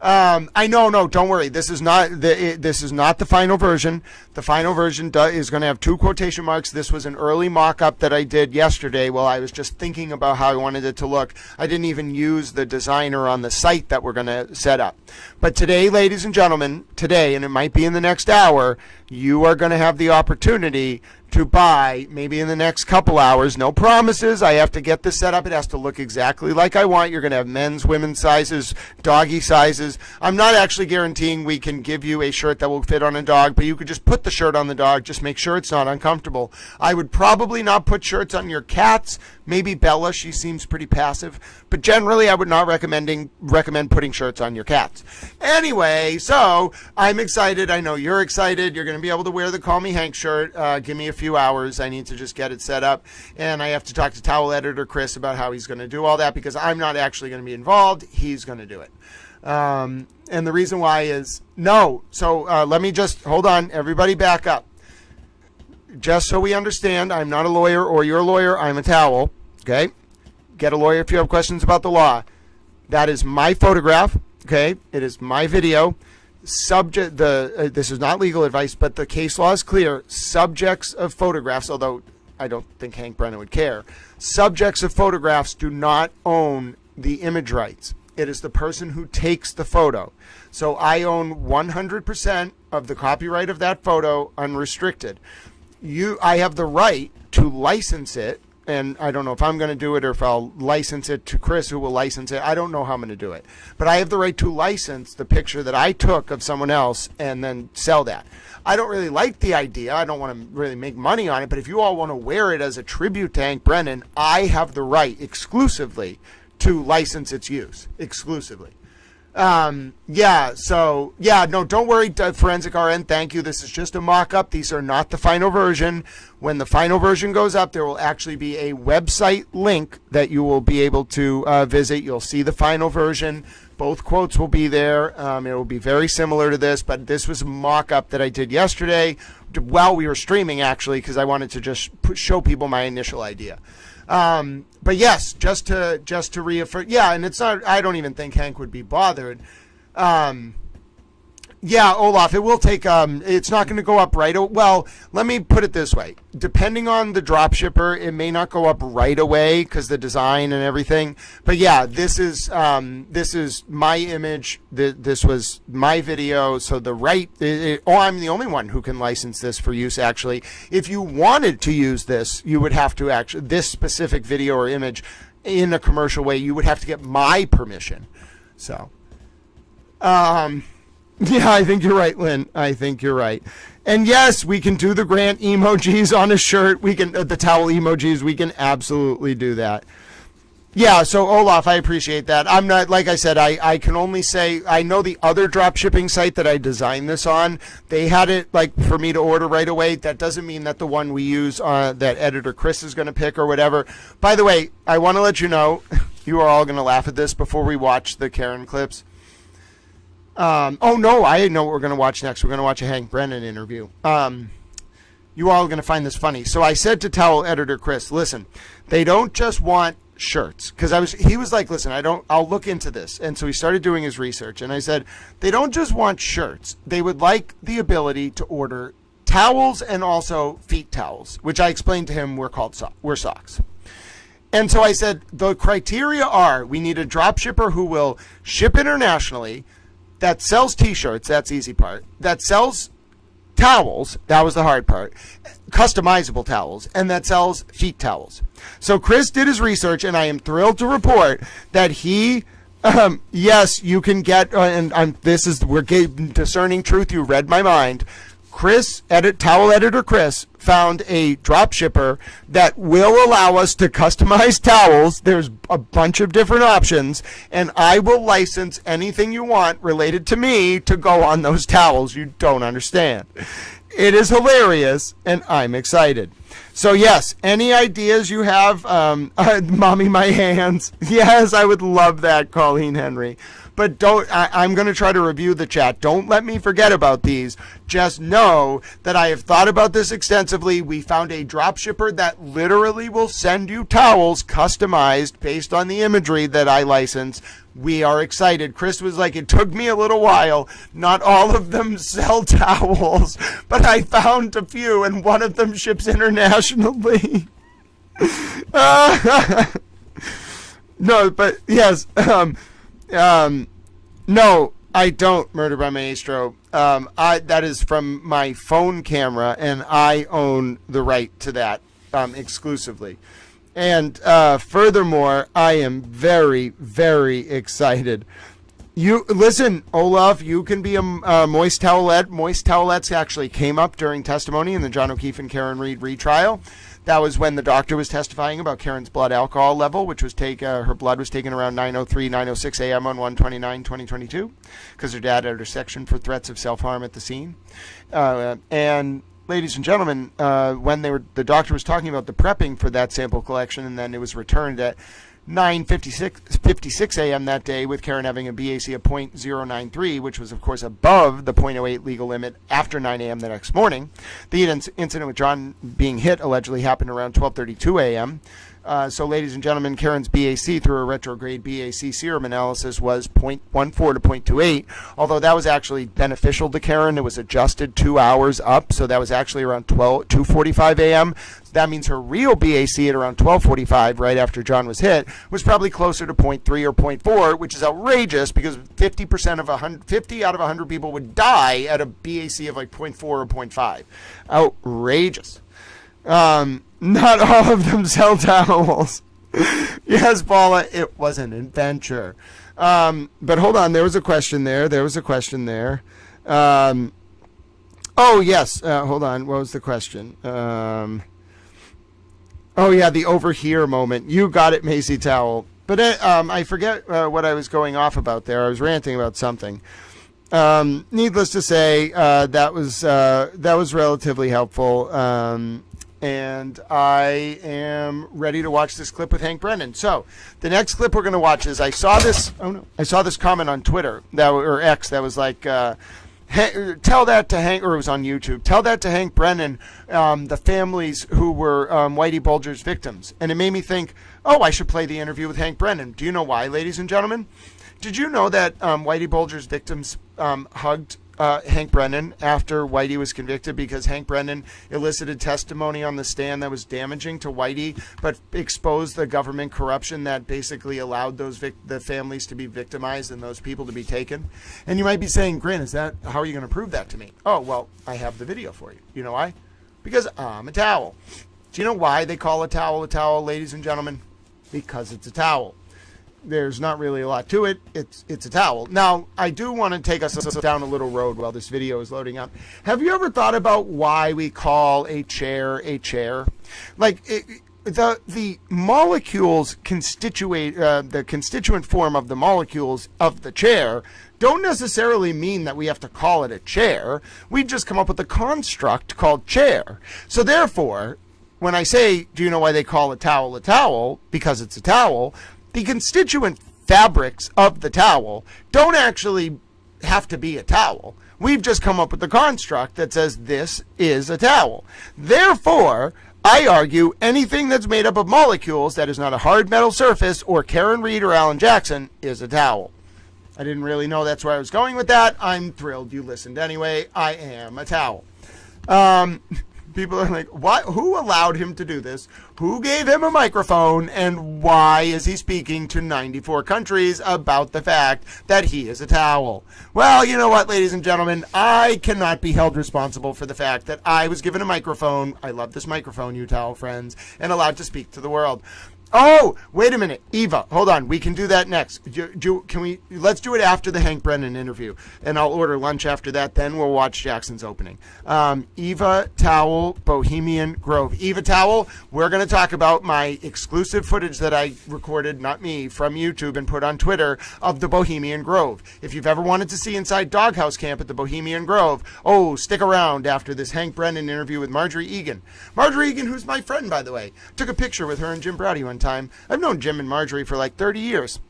I know, no, don't worry. This is not the final version. The final version is going to have 2 quotation marks. This was an early mock-up that I did yesterday while I was just thinking about how I wanted it to look. I didn't even use the designer on the site that we're going to set up. But today, ladies and gentlemen, today, and it might be in the next hour, you are going to have the opportunity to buy, maybe in the next couple hours. No promises. I have to get this set up. It has to look exactly like I want. You're going to have men's, women's sizes, doggy sizes. I'm not actually guaranteeing we can give you a shirt that will fit on a dog, but you could just put the shirt on the dog. Just make sure it's not uncomfortable. I would probably not put shirts on your cats. Maybe Bella, she seems pretty passive. But generally, I would not recommend putting shirts on your cats. Anyway, so I'm excited. I know you're excited. You're going to be able to wear the Call Me Hank shirt. Give me a few hours. I need to just get it set up. And I have to talk to towel editor Chris about how he's going to do all that because I'm not actually going to be involved. He's going to do it. And the reason why is no. So let me just hold on. Everybody back up. Just so we understand, I'm not a lawyer or you're a lawyer. I'm a towel. Okay? Get a lawyer if you have questions about the law. That is my photograph. Okay? It is my video. This is not legal advice, but the case law is clear. Subjects of photographs, although I don't think Hank Brennan would care, subjects of photographs do not own the image rights. It is the person who takes the photo. So I own 100% of the copyright of that photo unrestricted. I have the right to license it, and I don't know if I'm going to do it or if I'll license it to Chris, who will license it. I don't know how I'm going to do it. But I have the right to license the picture that I took of someone else and then sell that. I don't really like the idea. I don't want to really make money on it. But if you all want to wear it as a tribute to Hank Brennan, I have the right exclusively to license its use. Exclusively. No, don't worry, Forensic RN, thank you. This is just a mock-up. These are not the final version. When the final version goes up, there will actually be a website link that you will be able to visit. You'll see the final version. Both quotes will be there. It will be very similar to this, but this was a mock-up that I did yesterday while we were streaming, actually, because I wanted to just show people my initial idea. But yes, just to reaffirm, and it's not, I don't even think Hank would be bothered. Olaf, it will take, it's not going to go up right away. Well, let me put it this way. Depending on the drop shipper, it may not go up right away because the design and everything. But yeah, this is my image. This was my video. So I'm the only one who can license this for use, actually. If you wanted to use this, you would have to this specific video or image in a commercial way, you would have to get my permission. So, yeah, I think you're right, Lynn. I think you're right. And yes, we can do the Grant emojis on a shirt. We can, the towel emojis, we can absolutely do that. Yeah, so Olaf, I appreciate that. I'm not, like I said, I can only say, I know the other drop shipping site that I designed this on, they had it like for me to order right away. That doesn't mean that the one we use that editor Chris is going to pick or whatever. By the way, I want to let you know, you are all going to laugh at this before we watch the Karen clips. Oh no, I know what we're going to watch next. We're going to watch a Hank Brennan interview. You all are going to find this funny. So I said to towel editor Chris, listen, they don't just want shirts, because he was like, listen, I'll look into this. And so he started doing his research, and I said, they don't just want shirts. They would like the ability to order towels and also feet towels, which I explained to him were socks. And so I said, the criteria are, we need a drop shipper who will ship internationally, that sells t-shirts, that's the easy part, that sells towels, that was the hard part, customizable towels, and that sells feet towels. So Chris did his research, and I am thrilled to report that he, yes, you can get, we're discerning truth, you read my mind. Towel editor Chris found a drop shipper that will allow us to customize towels. There's a bunch of different options, and I will license anything you want related to me to go on those towels. You don't understand. It is hilarious, and I'm excited. So yes, any ideas you have, mommy, my hands. Yes, I would love that, Colleen Henry. But I'm going to try to review the chat. Don't let me forget about these. Just know that I have thought about this extensively. We found a drop shipper that literally will send you towels customized based on the imagery that I license. We are excited. Chris was like, it took me a little while. Not all of them sell towels, but I found a few, and one of them ships internationally. No, but yes. No, I don't. Murder by Maestro. That is from my phone camera, and I own the right to that exclusively. And furthermore, I am very, very excited. You listen, Olaf, you can be a moist towelette. Moist towelettes actually came up during testimony in the John O'Keefe and Karen Reed retrial. That was when the doctor was testifying about Karen's blood alcohol level, which was her blood was taken around 9:03, 9:06 a.m. on 1/29/2022, because her dad had her section for threats of self-harm at the scene. And ladies and gentlemen, when the doctor was talking about the prepping for that sample collection, and then it was returned at 9:56 a.m. that day, with Karen having a BAC of .093, which was, of course, above the .08 legal limit after 9 a.m. the next morning. The incident with John being hit allegedly happened around 12:32 a.m. So, ladies and gentlemen, Karen's BAC through a retrograde BAC serum analysis was 0.14 to 0.28, although that was actually beneficial to Karen. It was adjusted 2 hours up, so that was actually around 2:45 a.m. That means her real BAC at around 12:45, right after John was hit, was probably closer to 0.3 or 0.4, which is outrageous because 50 out of 100 people would die at a BAC of like 0.4 or 0.5. Outrageous. Not all of them sell towels. Yes, Paula, it was an adventure. But hold on, there was a question there. Oh, yes. Hold on. What was the question? Oh, yeah, the over here moment. You got it, Macy Towel. But I forget what I was going off about there. I was ranting about something. Needless to say, that was relatively helpful. And I am ready to watch this clip with Hank Brennan. So the next clip we're going to watch is I saw this comment on Twitter or X that was like, tell that to Hank, or it was on YouTube. Tell that to Hank Brennan, the families who were Whitey Bulger's victims. And it made me think, I should play the interview with Hank Brennan. Do you know why, ladies and gentlemen? Did you know that Whitey Bulger's victims hugged Hank Brennan after Whitey was convicted, because Hank Brennan elicited testimony on the stand that was damaging to Whitey, but exposed the government corruption that basically allowed the families to be victimized and those people to be taken? And you might be saying, Grin, how are you going to prove that to me? Oh, well, I have the video for you. You know why? Because I'm a towel. Do you know why they call a towel, ladies and gentlemen? Because it's a towel. There's not really a lot to it. It's a towel. Now, I do want to take us down a little road while this video is loading up. Have you ever thought about why we call a chair a chair? Like, the molecules the constituent form of the molecules of the chair don't necessarily mean that we have to call it a chair. We've just come up with a construct called chair. So therefore, when I say, do you know why they call a towel? Because it's a towel. The constituent fabrics of the towel don't actually have to be a towel. We've just come up with the construct that says this is a towel. Therefore, I argue anything that's made up of molecules that is not a hard metal surface or Karen Reed or Alan Jackson is a towel. I didn't really know that's where I was going with that. I'm thrilled you listened anyway. I am a towel. People are like, what? Who allowed him to do this? Who gave him a microphone? And why is he speaking to 94 countries about the fact that he is a towel? Well, you know what, ladies and gentlemen? I cannot be held responsible for the fact that I was given a microphone. I love this microphone, you towel friends, and allowed to speak to the world. Oh, wait a minute. Eva, hold on. We can do that next. Let's do it after the Hank Brennan interview, and I'll order lunch after that. Then we'll watch Jackson's opening. Eva Towel, Bohemian Grove. Eva Towel, we're going to talk about my exclusive footage that I recorded, not me, from YouTube and put on Twitter of the Bohemian Grove. If you've ever wanted to see inside Doghouse Camp at the Bohemian Grove, stick around after this Hank Brennan interview with Marjorie Egan. Marjorie Egan, who's my friend, by the way. Took a picture with her and Jim Browdy one time. I've known Jim and Marjorie for like 30 years.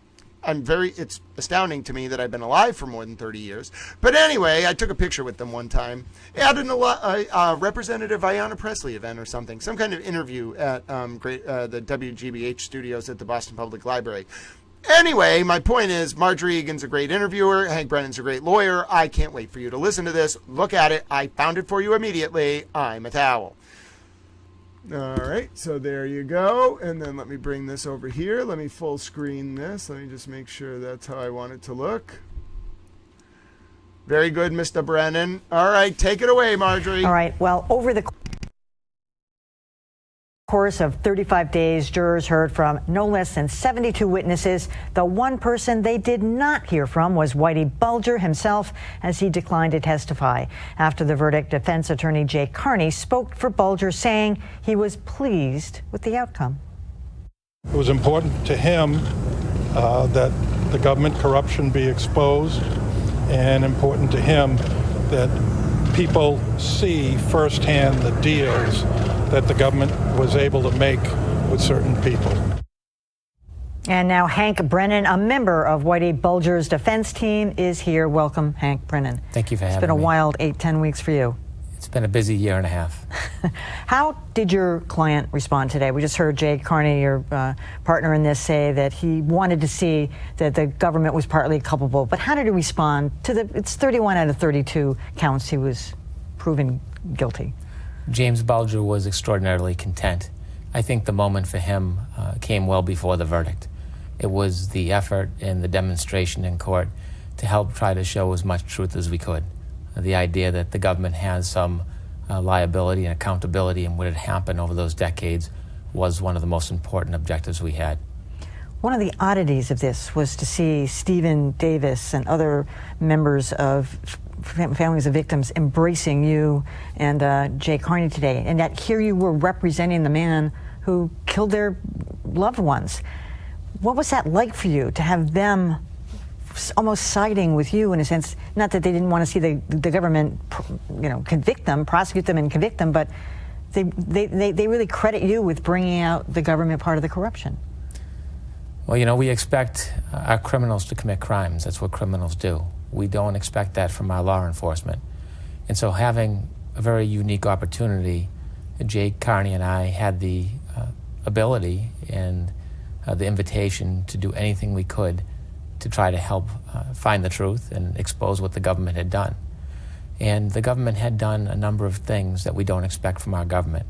it's astounding to me that I've been alive for more than 30 years. But anyway, I took a picture with them one time at a Representative Ayanna Pressley event or something, some kind of interview at the WGBH studios at the Boston Public Library. Anyway, my point is, Marjorie Egan's a great interviewer. Hank Brennan's a great lawyer. I can't wait for you to listen to this. Look at it. I found it for you immediately. I'm a towel. All right, so there you go. And then let me bring this over here. Let me full screen this. Let me just make sure that's how I want it to look. Very good, Mr. Brennan. All right, take it away, Marjorie. All right, well, over the course of 35 days, jurors heard from no less than 72 witnesses. The one person they did not hear from was Whitey Bulger himself, as he declined to testify. After the verdict, defense attorney Jay Carney spoke for Bulger, saying he was pleased with the outcome. It was important to him that the government corruption be exposed, and important to him that people see firsthand the deals that the government was able to make with certain people. And now Hank Brennan, a member of Whitey Bulger's defense team, is here. Welcome, Hank Brennan. Thank you for having me. It's been a wild 8-10 weeks for you. It's been a busy year and a half. How did your client respond today? We just heard Jay Carney, your partner in this, say that he wanted to see that the government was partly culpable. But how did he respond to it's 31 out of 32 counts he was proven guilty? James Bulger was extraordinarily content. I think the moment for him came well before the verdict. It was the effort and the demonstration in court to help try to show as much truth as we could. The idea that the government has some liability and accountability in what had happened over those decades was one of the most important objectives we had. One of the oddities of this was to see Stephen Davis and other members of families of victims embracing you and Jay Carney today, and that here you were representing the man who killed their loved ones. What was that like for you to have them almost siding with you in a sense? Not that they didn't want to see the government, convict them, prosecute them and convict them, but they really credit you with bringing out the government part of the corruption. Well, we expect our criminals to commit crimes. That's what criminals do. We don't expect that from our law enforcement. And so having a very unique opportunity, Jay Carney and I had the ability and the invitation to do anything we could to try to help find the truth and expose what the government had done. And the government had done a number of things that we don't expect from our government.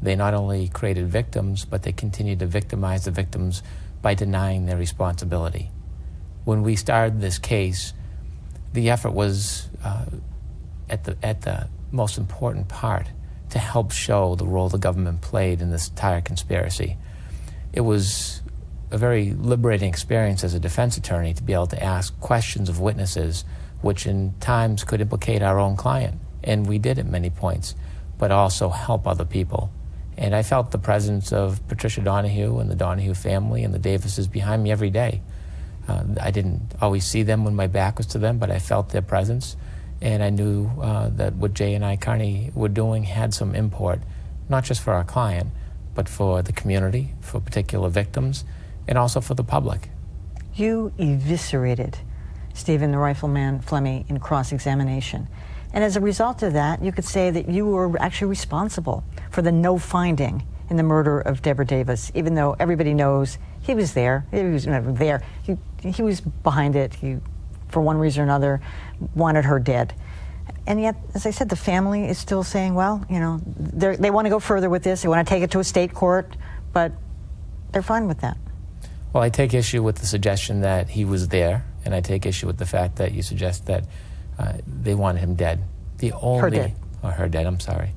They not only created victims, but they continued to victimize the victims by denying their responsibility. When we started this case, the effort was at the most important part to help show the role the government played in this entire conspiracy. It was a very liberating experience as a defense attorney to be able to ask questions of witnesses which in times could implicate our own client, and we did at many points, but also help other people. And I felt the presence of Patricia Donahue and the Donahue family and the Davises behind me every day. I didn't always see them when my back was to them, but I felt their presence, and I knew that what Jay and I, Carney, were doing had some import, not just for our client, but for the community, for particular victims, and also for the public. You eviscerated Stephen the Rifleman Flemmi in cross-examination. And as a result of that, you could say that you were actually responsible for the no finding in the murder of Deborah Davis, even though everybody knows he was there. He was never there. He was behind it. He, for one reason or another, wanted her dead. And yet, as I said, the family is still saying, well, they want to go further with this. They want to take it to a state court, but they're fine with that. Well, I take issue with the suggestion that he was there, and I take issue with the fact that you suggest that they wanted him dead. Her dead. Or her dead, I'm sorry.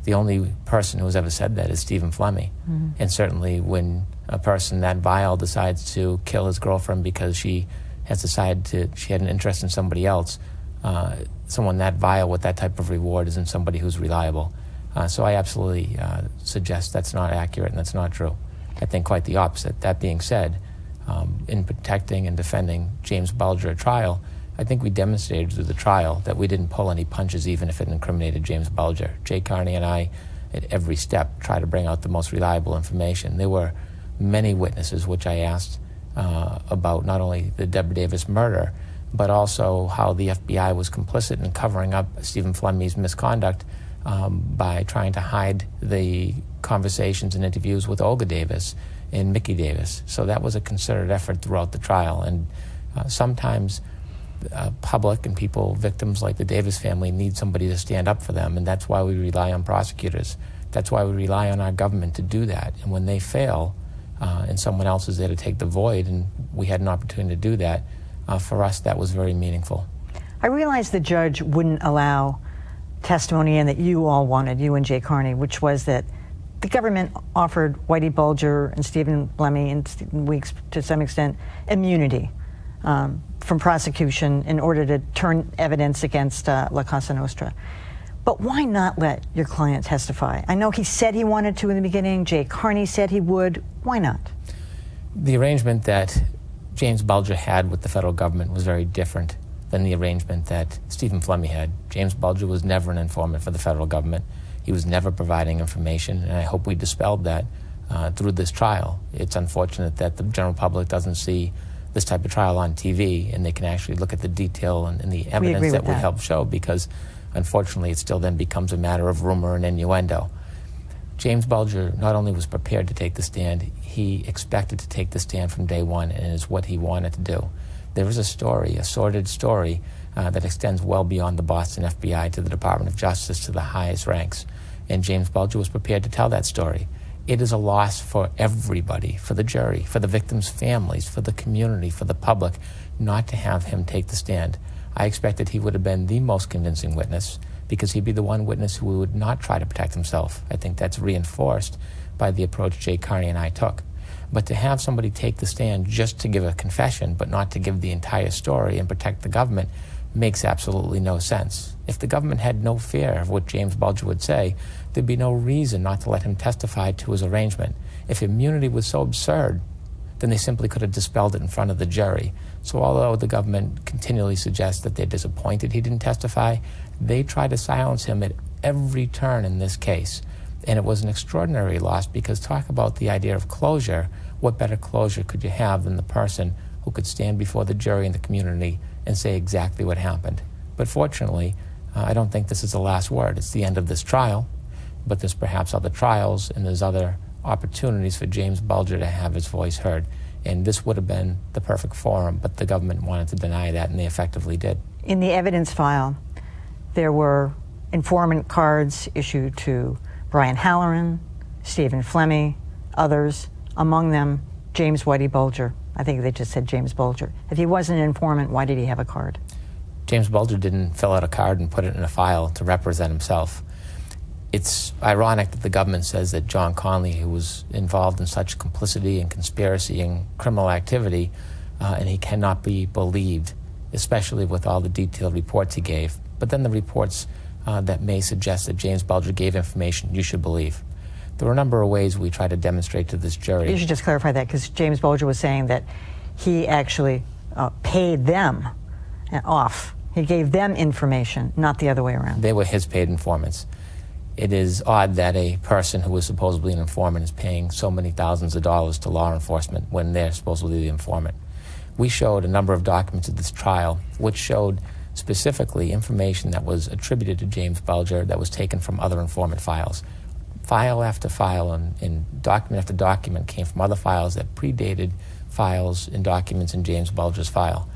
The only person who has ever said that is Stephen Flemmi. Mm-hmm. And certainly when a person that vile decides to kill his girlfriend because she has decided she had an interest in somebody else, someone that vile with that type of reward isn't somebody who's reliable. So I absolutely suggest that's not accurate and that's not true. I think quite the opposite. That being said, in protecting and defending James Bulger at trial, I think we demonstrated through the trial that we didn't pull any punches even if it incriminated James Bulger. Jay Carney and I, at every step, tried to bring out the most reliable information. There were many witnesses which I asked about not only the Deborah Davis murder, but also how the FBI was complicit in covering up Stephen Flemmi's misconduct by trying to hide the conversations and interviews with Olga Davis and Mickey Davis. So that was a concerted effort throughout the trial. And sometimes public and people, victims like the Davis family, need somebody to stand up for them, and that's why we rely on prosecutors. That's why we rely on our government to do that. And when they fail, and someone else is there to take the void, and we had an opportunity to do that, for us that was very meaningful. I realized the judge wouldn't allow testimony in that you all wanted, you and Jay Carney, which was that the government offered Whitey Bulger and Stephen Flemmi and Stephen Weeks, to some extent, immunity from prosecution in order to turn evidence against La Cosa Nostra. But why not let your client testify? I know he said he wanted to in the beginning. Jay Carney said he would. Why not? The arrangement that James Bulger had with the federal government was very different than the arrangement that Stephen Flemmi had. James Bulger was never an informant for the federal government. He was never providing information, and I hope we dispelled that through this trial. It's unfortunate that the general public doesn't see this type of trial on TV, and they can actually look at the detail and the evidence that we help show, because unfortunately it still then becomes a matter of rumor and innuendo. James Bulger not only was prepared to take the stand, he expected to take the stand from day one, and is what he wanted to do. There is a story, a sordid story, that extends well beyond the Boston FBI to the Department of Justice to the highest ranks, and James Bulger was prepared to tell that story. It is a loss for everybody, for the jury, for the victims' families, for the community, for the public, not to have him take the stand. I expected he would have been the most convincing witness, because he'd be the one witness who would not try to protect himself. I think that's reinforced by the approach Jay Carney and I took. But to have somebody take the stand just to give a confession, but not to give the entire story and protect the government, makes absolutely no sense. If the government had no fear of what James Bulger would say, there'd be no reason not to let him testify to his arrangement. If immunity was so absurd, then they simply could have dispelled it in front of the jury. So although the government continually suggests that they're disappointed he didn't testify, they try to silence him at every turn in this case. And it was an extraordinary loss, because talk about the idea of closure. What better closure could you have than the person who could stand before the jury and the community and say exactly what happened? But fortunately, I don't think this is the last word. It's the end of this trial, but there's perhaps other trials, and there's other opportunities for James Bulger to have his voice heard. And this would have been the perfect forum, but the government wanted to deny that, and they effectively did. In the evidence file, there were informant cards issued to Brian Halloran, Stephen Flemmi, others, among them James Whitey Bulger. I think they just said James Bulger. If he wasn't an informant, why did he have a card? James Bulger didn't fill out a card and put it in a file to represent himself. It's ironic that the government says that John Conley, who was involved in such complicity and conspiracy and criminal activity, and he cannot be believed, especially with all the detailed reports he gave. But then the reports that may suggest that James Bulger gave information you should believe. There were a number of ways we tried to demonstrate to this jury. You should just clarify that, because James Bulger was saying that he actually paid them off. He gave them information, not the other way around. They were his paid informants. It is odd that a person who was supposedly an informant is paying so many thousands of dollars to law enforcement when they're supposedly the informant. We showed a number of documents at this trial which showed specifically information that was attributed to James Bulger that was taken from other informant files. File after file and document after document came from other files that predated files and documents in James Bulger's file.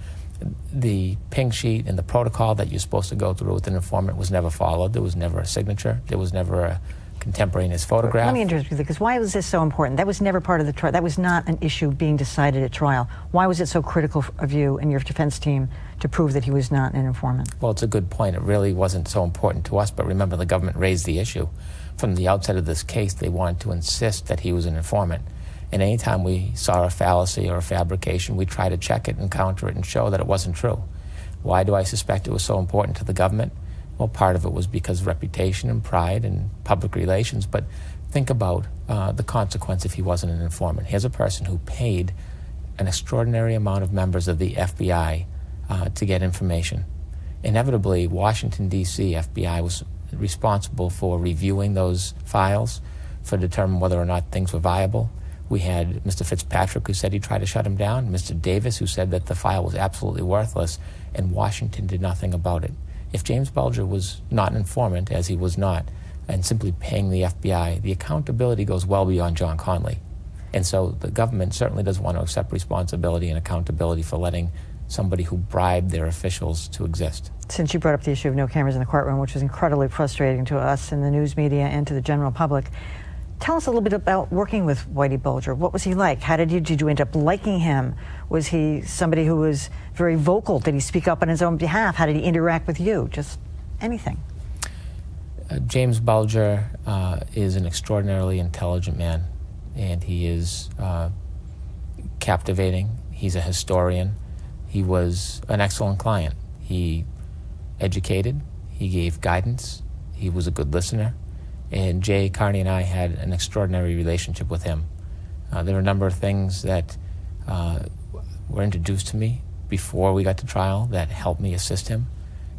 The ping sheet and the protocol that you're supposed to go through with an informant was never followed. There was never a signature. There was never a contemporaneous photograph. Let me interrupt you, because why was this so important? That was never part of the trial. That was not an issue being decided at trial. Why was it so critical of you and your defense team to prove that he was not an informant? Well, it's a good point. It really wasn't so important to us, but remember, the government raised the issue. From the outset of this case, they wanted to insist that he was an informant. And anytime we saw a fallacy or a fabrication, we tried to check it and counter it and show that it wasn't true. Why do I suspect it was so important to the government? Well, part of it was because of reputation and pride and public relations, but think about the consequence if he wasn't an informant. Here's a person who paid an extraordinary amount of members of the FBI to get information. Inevitably, Washington, D.C. FBI was responsible for reviewing those files, for determining whether or not things were viable. We had Mr. Fitzpatrick, who said he tried to shut him down, Mr. Davis, who said that the file was absolutely worthless, and Washington did nothing about it. If James Bulger was not an informant, as he was not, and simply paying the FBI, the accountability goes well beyond John Conley. And so the government certainly doesn't want to accept responsibility and accountability for letting somebody who bribed their officials to exist. Since you brought up the issue of no cameras in the courtroom, which was incredibly frustrating to us in the news media and to the general public, tell us a little bit about working with Whitey Bulger. What was he like? How did you end up liking him? Was he somebody who was very vocal? Did he speak up on his own behalf? How did he interact with you? Just anything. James Bulger is an extraordinarily intelligent man, and he is captivating. He's a historian. He was an excellent client. He educated, he gave guidance, he was a good listener, and Jay Carney and I had an extraordinary relationship with him. There were a number of things that were introduced to me before we got to trial that helped me assist him,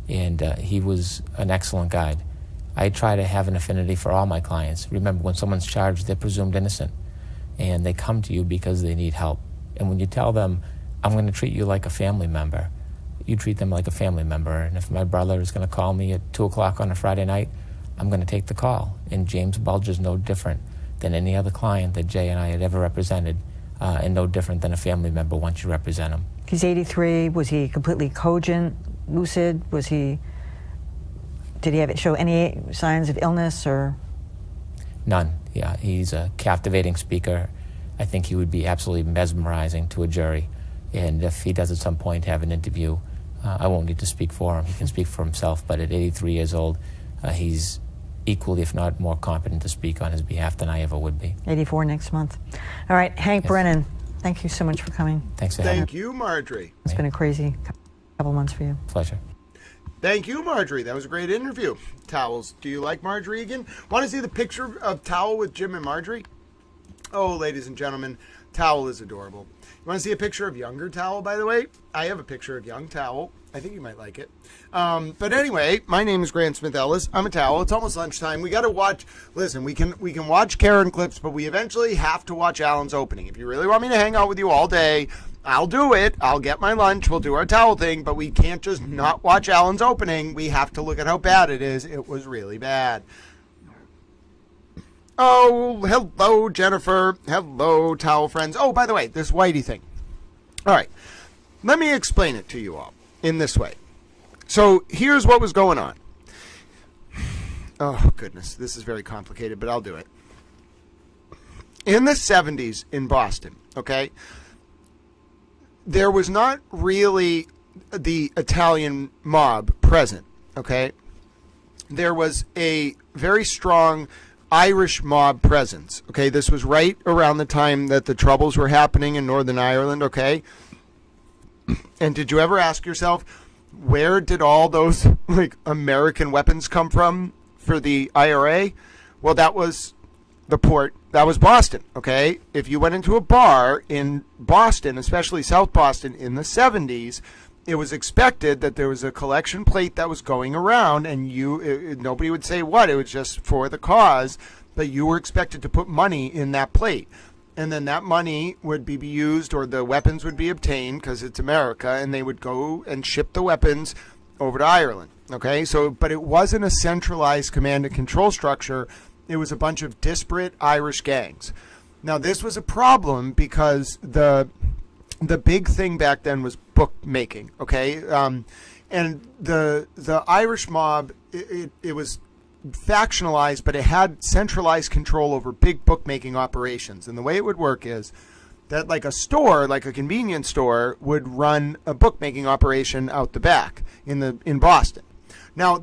and he was an excellent guide. I try to have an affinity for all my clients. Remember, when someone's charged, they're presumed innocent, and they come to you because they need help. And when you tell them, I'm going to treat you like a family member, you treat them like a family member. And if my brother is going to call me at 2 o'clock on a Friday night, I'm going to take the call. And James Bulger is no different than any other client that Jay and I had ever represented, and no different than a family member once you represent him. He's 83. Was he completely cogent, lucid? Did he show any signs of illness or? None. Yeah, he's a captivating speaker. I think he would be absolutely mesmerizing to a jury. And if he does at some point have an interview, I won't need to speak for him. He can speak for himself. But at 83 years old, he's equally, if not more, competent to speak on his behalf than I ever would be. 84 next month. All right, Hank Brennan, thank you so much for coming. Thanks for having me. Thank you, Marjorie. It's been a crazy couple months for you. Pleasure. Thank you, Marjorie. That was a great interview. Towels. Do you like Marjorie again? Want to see the picture of Towel with Jim and Marjorie? Oh, ladies and gentlemen, Towel is adorable. You want to see a picture of younger Towel, by the way? I have a picture of young Towel. I think you might like it. But anyway, my name is Grant Smith Ellis. I'm a Towel. It's almost lunchtime. We got to watch. Listen, we can watch Karen clips, but we eventually have to watch Alan's opening. If you really want me to hang out with you all day, I'll do it. I'll get my lunch. We'll do our Towel thing, but we can't just not watch Alan's opening. We have to look at how bad it is. It was really bad. Oh, hello, Jennifer. Hello, Towel friends. Oh, by the way, this Whitey thing. All right. Let me explain it to you all in this way. So here's what was going on. Oh, goodness. This is very complicated, but I'll do it. In the 70s in Boston, okay, there was not really the Italian mob present, okay? There was a very strong Irish mob presence, okay? This was right around the time that the Troubles were happening in Northern Ireland, okay? And did you ever ask yourself, where did all those, like, American weapons come from for the IRA? Well, that was the port. That was Boston, okay? If you went into a bar in Boston, especially South Boston in the 70s, it was expected that there was a collection plate that was going around, and nobody would say what. It was just for the cause, but you were expected to put money in that plate. And then that money would be used, or the weapons would be obtained, because it's America, and they would go and ship the weapons over to Ireland, okay? So, but it wasn't a centralized command and control structure. It was a bunch of disparate Irish gangs. Now, this was a problem because the big thing back then was bookmaking, okay? And the Irish mob, it was factionalized, but it had centralized control over big bookmaking operations. And the way it would work is that, like a store, like a convenience store, would run a bookmaking operation out the back in Boston. Now,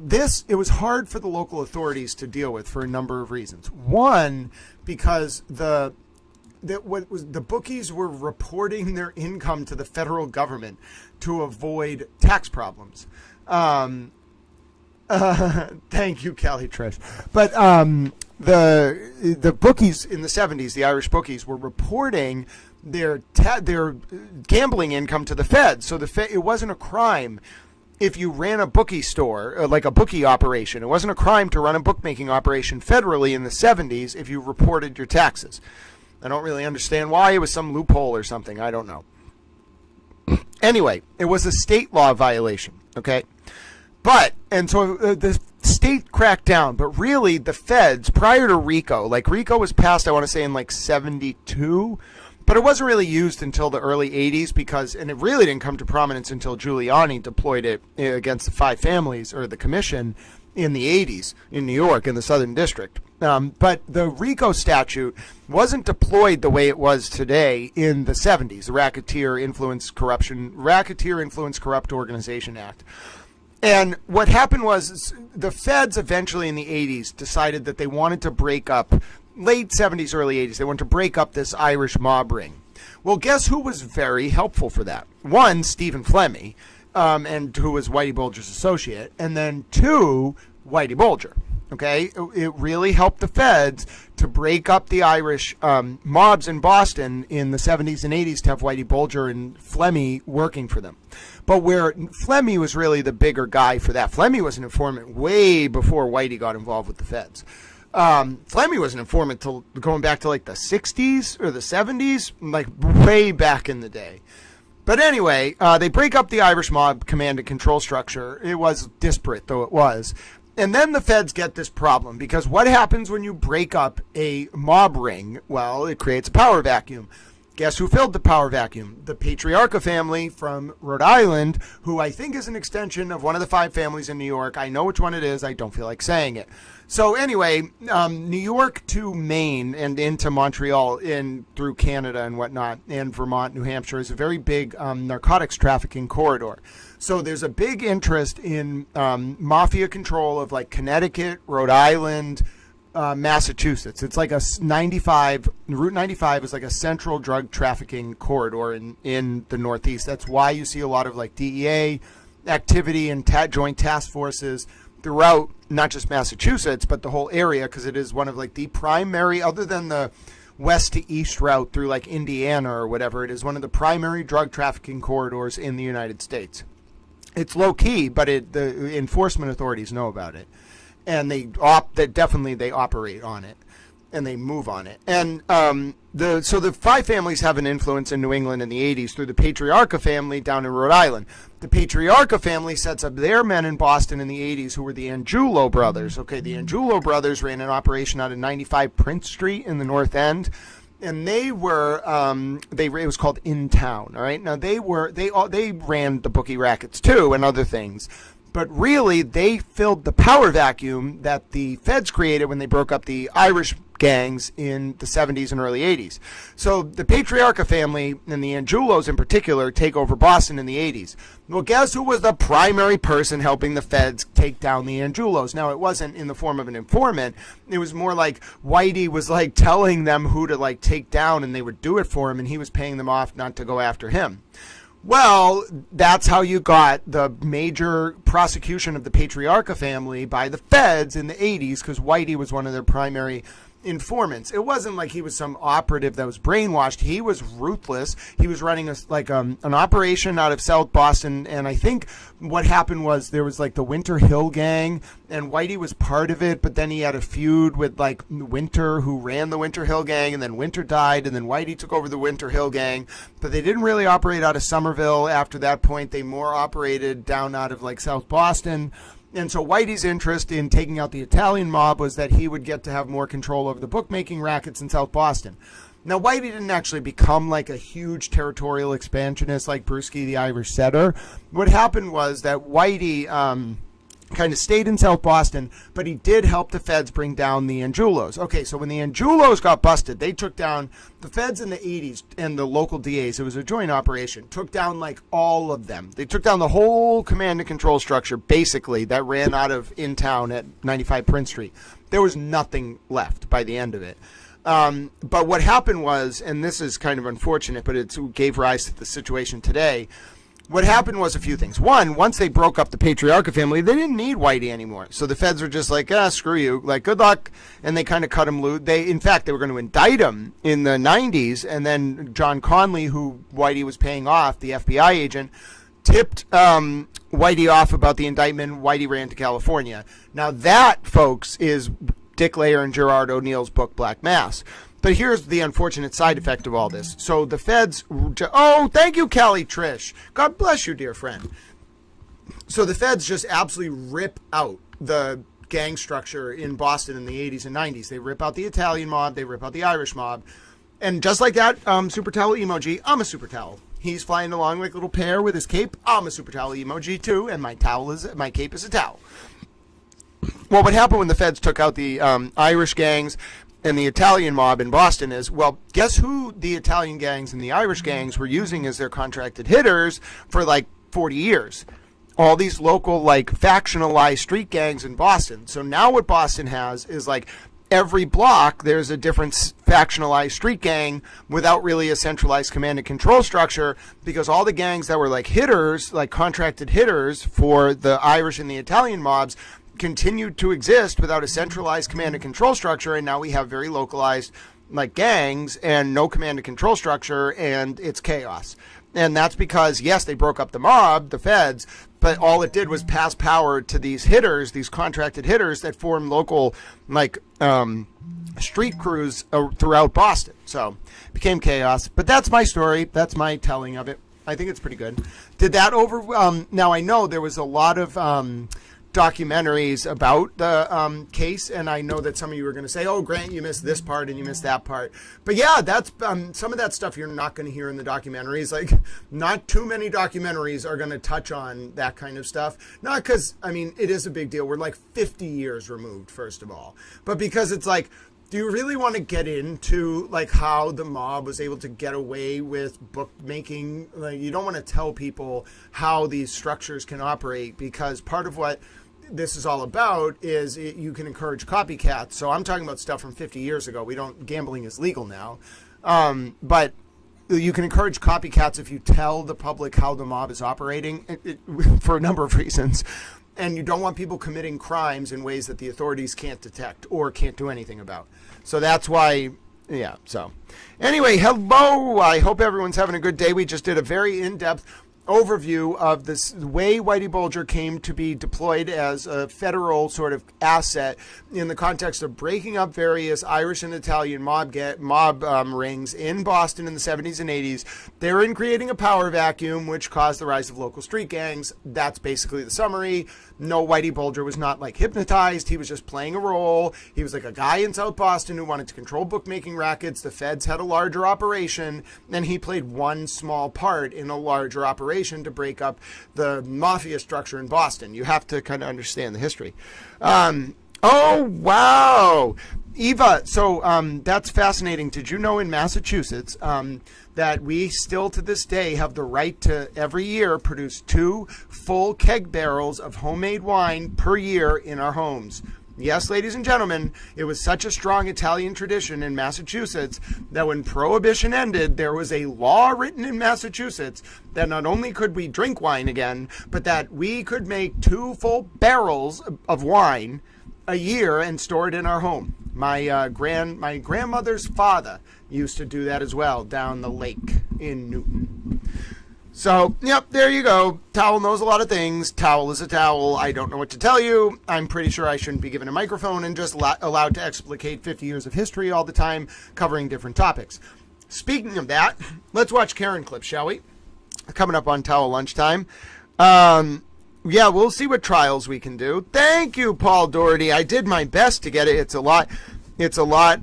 it was hard for the local authorities to deal with for a number of reasons. One, because the bookies were reporting their income to the federal government to avoid tax problems. Thank you, Callie Trish. But the bookies in the 70s, the Irish bookies, were reporting their gambling income to the Fed. So it wasn't a crime if you ran a bookie store, like a bookie operation. It wasn't a crime to run a bookmaking operation federally in the 70s if you reported your taxes. I don't really understand why. It was some loophole or something. I don't know. Anyway, it was a state law violation, okay? And so the state cracked down, but really the feds, prior to RICO, like RICO was passed, I want to say in like 72, but it wasn't really used until the early 80s and it really didn't come to prominence until Giuliani deployed it against the five families, or the commission, in the 80s in New York in the Southern District. But the RICO statute wasn't deployed the way it was today in the 70s, the Racketeer Influence Corrupt Organization Act. And what happened was the feds eventually in the 80s decided that they wanted to break up, late 70s, early 80s, they wanted to break up this Irish mob ring. Well, guess who was very helpful for that? One, Stephen Flemmi, and who was Whitey Bulger's associate, and then two, Whitey Bulger. Okay, it really helped the feds to break up the Irish mobs in Boston in the 70s and 80s to have Whitey Bulger and Flemmi working for them. But where Flemmi was really the bigger guy for that, Flemmi was an informant way before Whitey got involved with the feds. Flemmi was an informant till going back to like the 60s or the 70s, like way back in the day. But anyway, they break up the Irish mob command and control structure. It was disparate, though it was. And then the feds get this problem, because what happens when you break up a mob ring? Well, it creates a power vacuum. Guess who filled the power vacuum? The Patriarca family from Rhode Island, who I think is an extension of one of the five families in New York. I know which one it is. I don't feel like saying it. So anyway, New York to Maine and into Montreal in through Canada and whatnot, and Vermont, New Hampshire, is a very big narcotics trafficking corridor. So there's a big interest in mafia control of like Connecticut, Rhode Island, Massachusetts. It's like a Route 95 is like a central drug trafficking corridor in the Northeast. That's why you see a lot of like DEA activity and joint task forces throughout not just Massachusetts, but the whole area, because it is one of like the primary, other than the west to east route through like Indiana or whatever, it is one of the primary drug trafficking corridors in the United States. It's low key, but the enforcement authorities know about it, and they operate on it, and they move on it. And so the five families have an influence in New England in the 80s through the Patriarca family down in Rhode Island. The Patriarca family sets up their men in Boston in the 80s, who were the Angiulo brothers. Okay, the Angiulo brothers ran an operation out of 95 Prince Street in the North End. And they were, it was called In Town. All right. Now they ran the bookie rackets too and other things, but really they filled the power vacuum that the feds created when they broke up the Irish gangs in the 70s and early 80s. So the Patriarca family and the Angiulos in particular take over Boston in the 80s. Well, guess who was the primary person helping the feds take down the Angiulos? Now, it wasn't in the form of an informant. It was more like Whitey was like telling them who to like take down, and they would do it for him, and he was paying them off not to go after him. Well, that's how you got the major prosecution of the Patriarca family by the feds in the 80s, because Whitey was one of their primary informants. It wasn't like he was some operative that was brainwashed. He was ruthless. He was running an operation out of South Boston, and I think what happened was there was like the Winter Hill gang, and Whitey was part of it, but then he had a feud with like Winter, who ran the Winter Hill gang, and then Winter died, and then Whitey took over the Winter Hill gang, but they didn't really operate out of Somerville after that point. They more operated down out of like South Boston. And so Whitey's interest in taking out the Italian mob was that he would get to have more control over the bookmaking rackets in South Boston. Now, Whitey didn't actually become like a huge territorial expansionist like Brewski, the Irish setter. What happened was that Whitey kind of stayed in South Boston, but he did help the feds bring down the Angiulos. Okay, so when the Angiulos got busted, they took down the feds in the 80s and the local DAs. It was a joint operation. Took down like all of them. They took down the whole command and control structure, basically, that ran out of In Town at 95 Prince Street. There was nothing left by the end of it. But what happened was, and this is kind of unfortunate, but it gave rise to the situation today. What happened was a few things. One, once they broke up the Patriarca family, they didn't need Whitey anymore. So the feds were just like, screw you, like, good luck. And they kind of cut him loose. In fact, they were going to indict him in the 90s. And then John Conley, who Whitey was paying off, the FBI agent, tipped Whitey off about the indictment. Whitey ran to California. Now that, folks, is Dick Layer and Gerard O'Neill's book, Black Mass. But here's the unfortunate side effect of all this. So the feds, oh, thank you, Callie Trish. God bless you, dear friend. So the feds just absolutely rip out the gang structure in Boston in the 80s and 90s. They rip out the Italian mob. They rip out the Irish mob. And just like that super towel emoji, I'm a super towel. He's flying along like a little pear with his cape. I'm a super towel emoji too, and my cape is a towel. Well, what happened when the feds took out the Irish gangs and the Italian mob in Boston is, well, guess who the Italian gangs and the Irish gangs were using as their contracted hitters for like 40 years? All these local, like, factionalized street gangs in Boston. So now what Boston has is, like, every block there's a different factionalized street gang without really a centralized command and control structure, because all the gangs that were like hitters, like contracted hitters for the Irish and the Italian mobs, continued to exist without a centralized command and control structure, and now we have very localized like gangs and no command and control structure, and it's chaos. And that's because, yes, they broke up the mob, the feds, but all it did was pass power to these hitters, these contracted hitters that form local like street crews throughout Boston. So it became chaos. But that's my story. That's my telling of it. I think it's pretty good. Did that now I know there was a lot of documentaries about the case, and I know that some of you are going to say, oh, Grant, you missed this part and you missed that part. But yeah, that's some of that stuff you're not going to hear in the documentaries. Like, not too many documentaries are going to touch on that kind of stuff. Not because, I mean, it is a big deal. We're like 50 years removed, first of all. But because it's like, do you really want to get into like how the mob was able to get away with bookmaking? Like, you don't want to tell people how these structures can operate, because part of what this is all about is you can encourage copycats. So I'm talking about stuff from 50 years ago. Gambling is legal now. But you can encourage copycats if you tell the public how the mob is operating for a number of reasons. And you don't want people committing crimes in ways that the authorities can't detect or can't do anything about. So that's why, yeah. So anyway, hello. I hope everyone's having a good day. We just did a very in-depth overview of this way Whitey Bulger came to be deployed as a federal sort of asset in the context of breaking up various Irish and Italian mob rings in Boston in the 70s and 80s. They were in creating a power vacuum, which caused the rise of local street gangs. That's basically the summary. No, Whitey Bulger was not like hypnotized. He was just playing a role. He was like a guy in South Boston who wanted to control bookmaking rackets. The feds had a larger operation, and he played one small part in a larger operation to break up the mafia structure in Boston. You have to kind of understand the history. Oh, wow. Eva, so that's fascinating. Did you know in Massachusetts that we still to this day have the right to every year produce 2 full keg barrels of homemade wine per year in our homes? Yes, ladies and gentlemen, it was such a strong Italian tradition in Massachusetts that when Prohibition ended, there was a law written in Massachusetts that not only could we drink wine again, but that we could make 2 full barrels of wine a year and store it in our home. My grandmother's father used to do that as well down the lake in Newton. So, yep, there you go. Towel knows a lot of things. Towel is a towel. I don't know what to tell you. I'm pretty sure I shouldn't be given a microphone and just allowed to explicate 50 years of history all the time, covering different topics. Speaking of that, let's watch Karen clips, shall we? Coming up on Towel Lunchtime. Yeah, we'll see what trials we can do. Thank you, Paul Doherty. I did my best to get it. It's a lot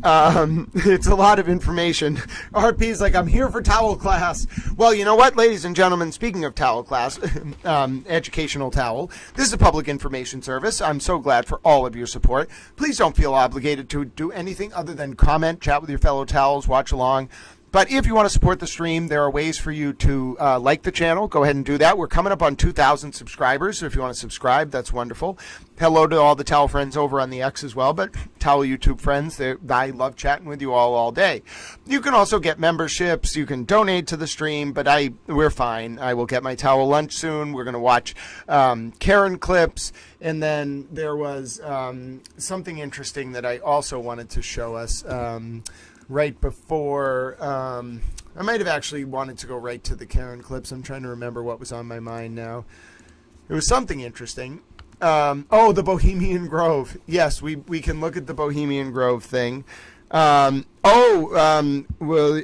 of information. RP's like, I'm here for towel class. Well, you know what, ladies and gentlemen, speaking of towel class, educational towel, this is a public information service. I'm so glad for all of your support. Please don't feel obligated to do anything other than comment, chat with your fellow towels, watch along. But if you want to support the stream, there are ways for you to like the channel. Go ahead and do that. We're coming up on 2,000 subscribers, so if you want to subscribe, that's wonderful. Hello to all the Towel friends over on the X as well, but Towel YouTube friends, I love chatting with you all day. You can also get memberships. You can donate to the stream, but we're fine. I will get my Towel lunch soon. We're going to watch Karen clips, and then there was something interesting that I also wanted to show us right before. I might have actually wanted to go right to the Karen clips. I'm trying to remember what was on my mind now. It was something interesting. The Bohemian Grove. Yes, we can look at the Bohemian Grove thing. Well,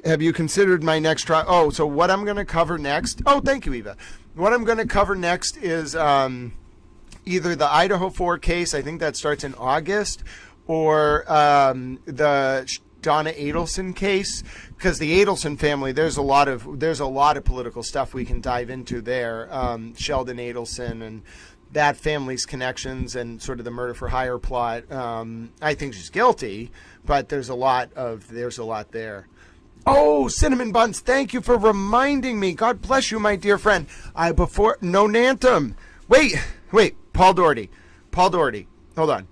have you considered my next trial? Oh, so what I'm going to cover next? Oh, thank you, Eva. What I'm going to cover next is either the Idaho 4 case. I think that starts in August, or the Donna Adelson case, because the Adelson family, there's a lot of political stuff we can dive into there. Sheldon Adelson and that family's connections and sort of the murder for hire plot. I think she's guilty, but there's a lot there. Oh, Cinnamon Buns, thank you for reminding me. God bless you, my dear friend. No Nantum. Wait, Paul Doherty. Hold on.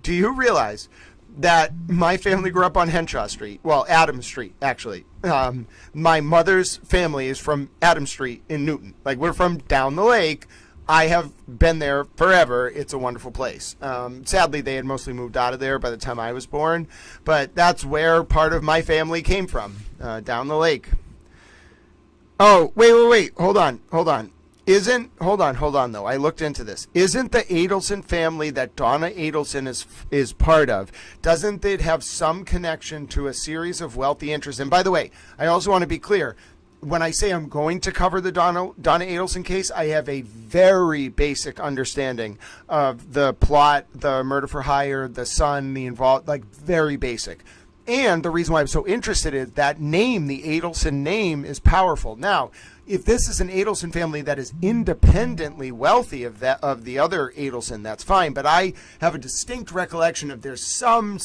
Do you realize that my family grew up on Henshaw Street? Well, Adams Street, actually. My mother's family is from Adams Street in Newton. Like, we're from down the lake. I have been there forever. It's a wonderful place. Sadly, they had mostly moved out of there by the time I was born, but that's where part of my family came from, down the lake. Oh, wait. Hold on. Hold on, though. I looked into this. Isn't the Adelson family that Donna Adelson is part of, doesn't it have some connection to a series of wealthy interests? And by the way, I also want to be clear. When I say I'm going to cover the Donna Adelson case, I have a very basic understanding of the plot, the murder for hire, the son, the involved, like very basic. And the reason why I'm so interested is that name, the Adelson name, is powerful. Now, if this is an Adelson family that is independently wealthy of the other Adelson, that's fine. But I have a distinct recollection of there's some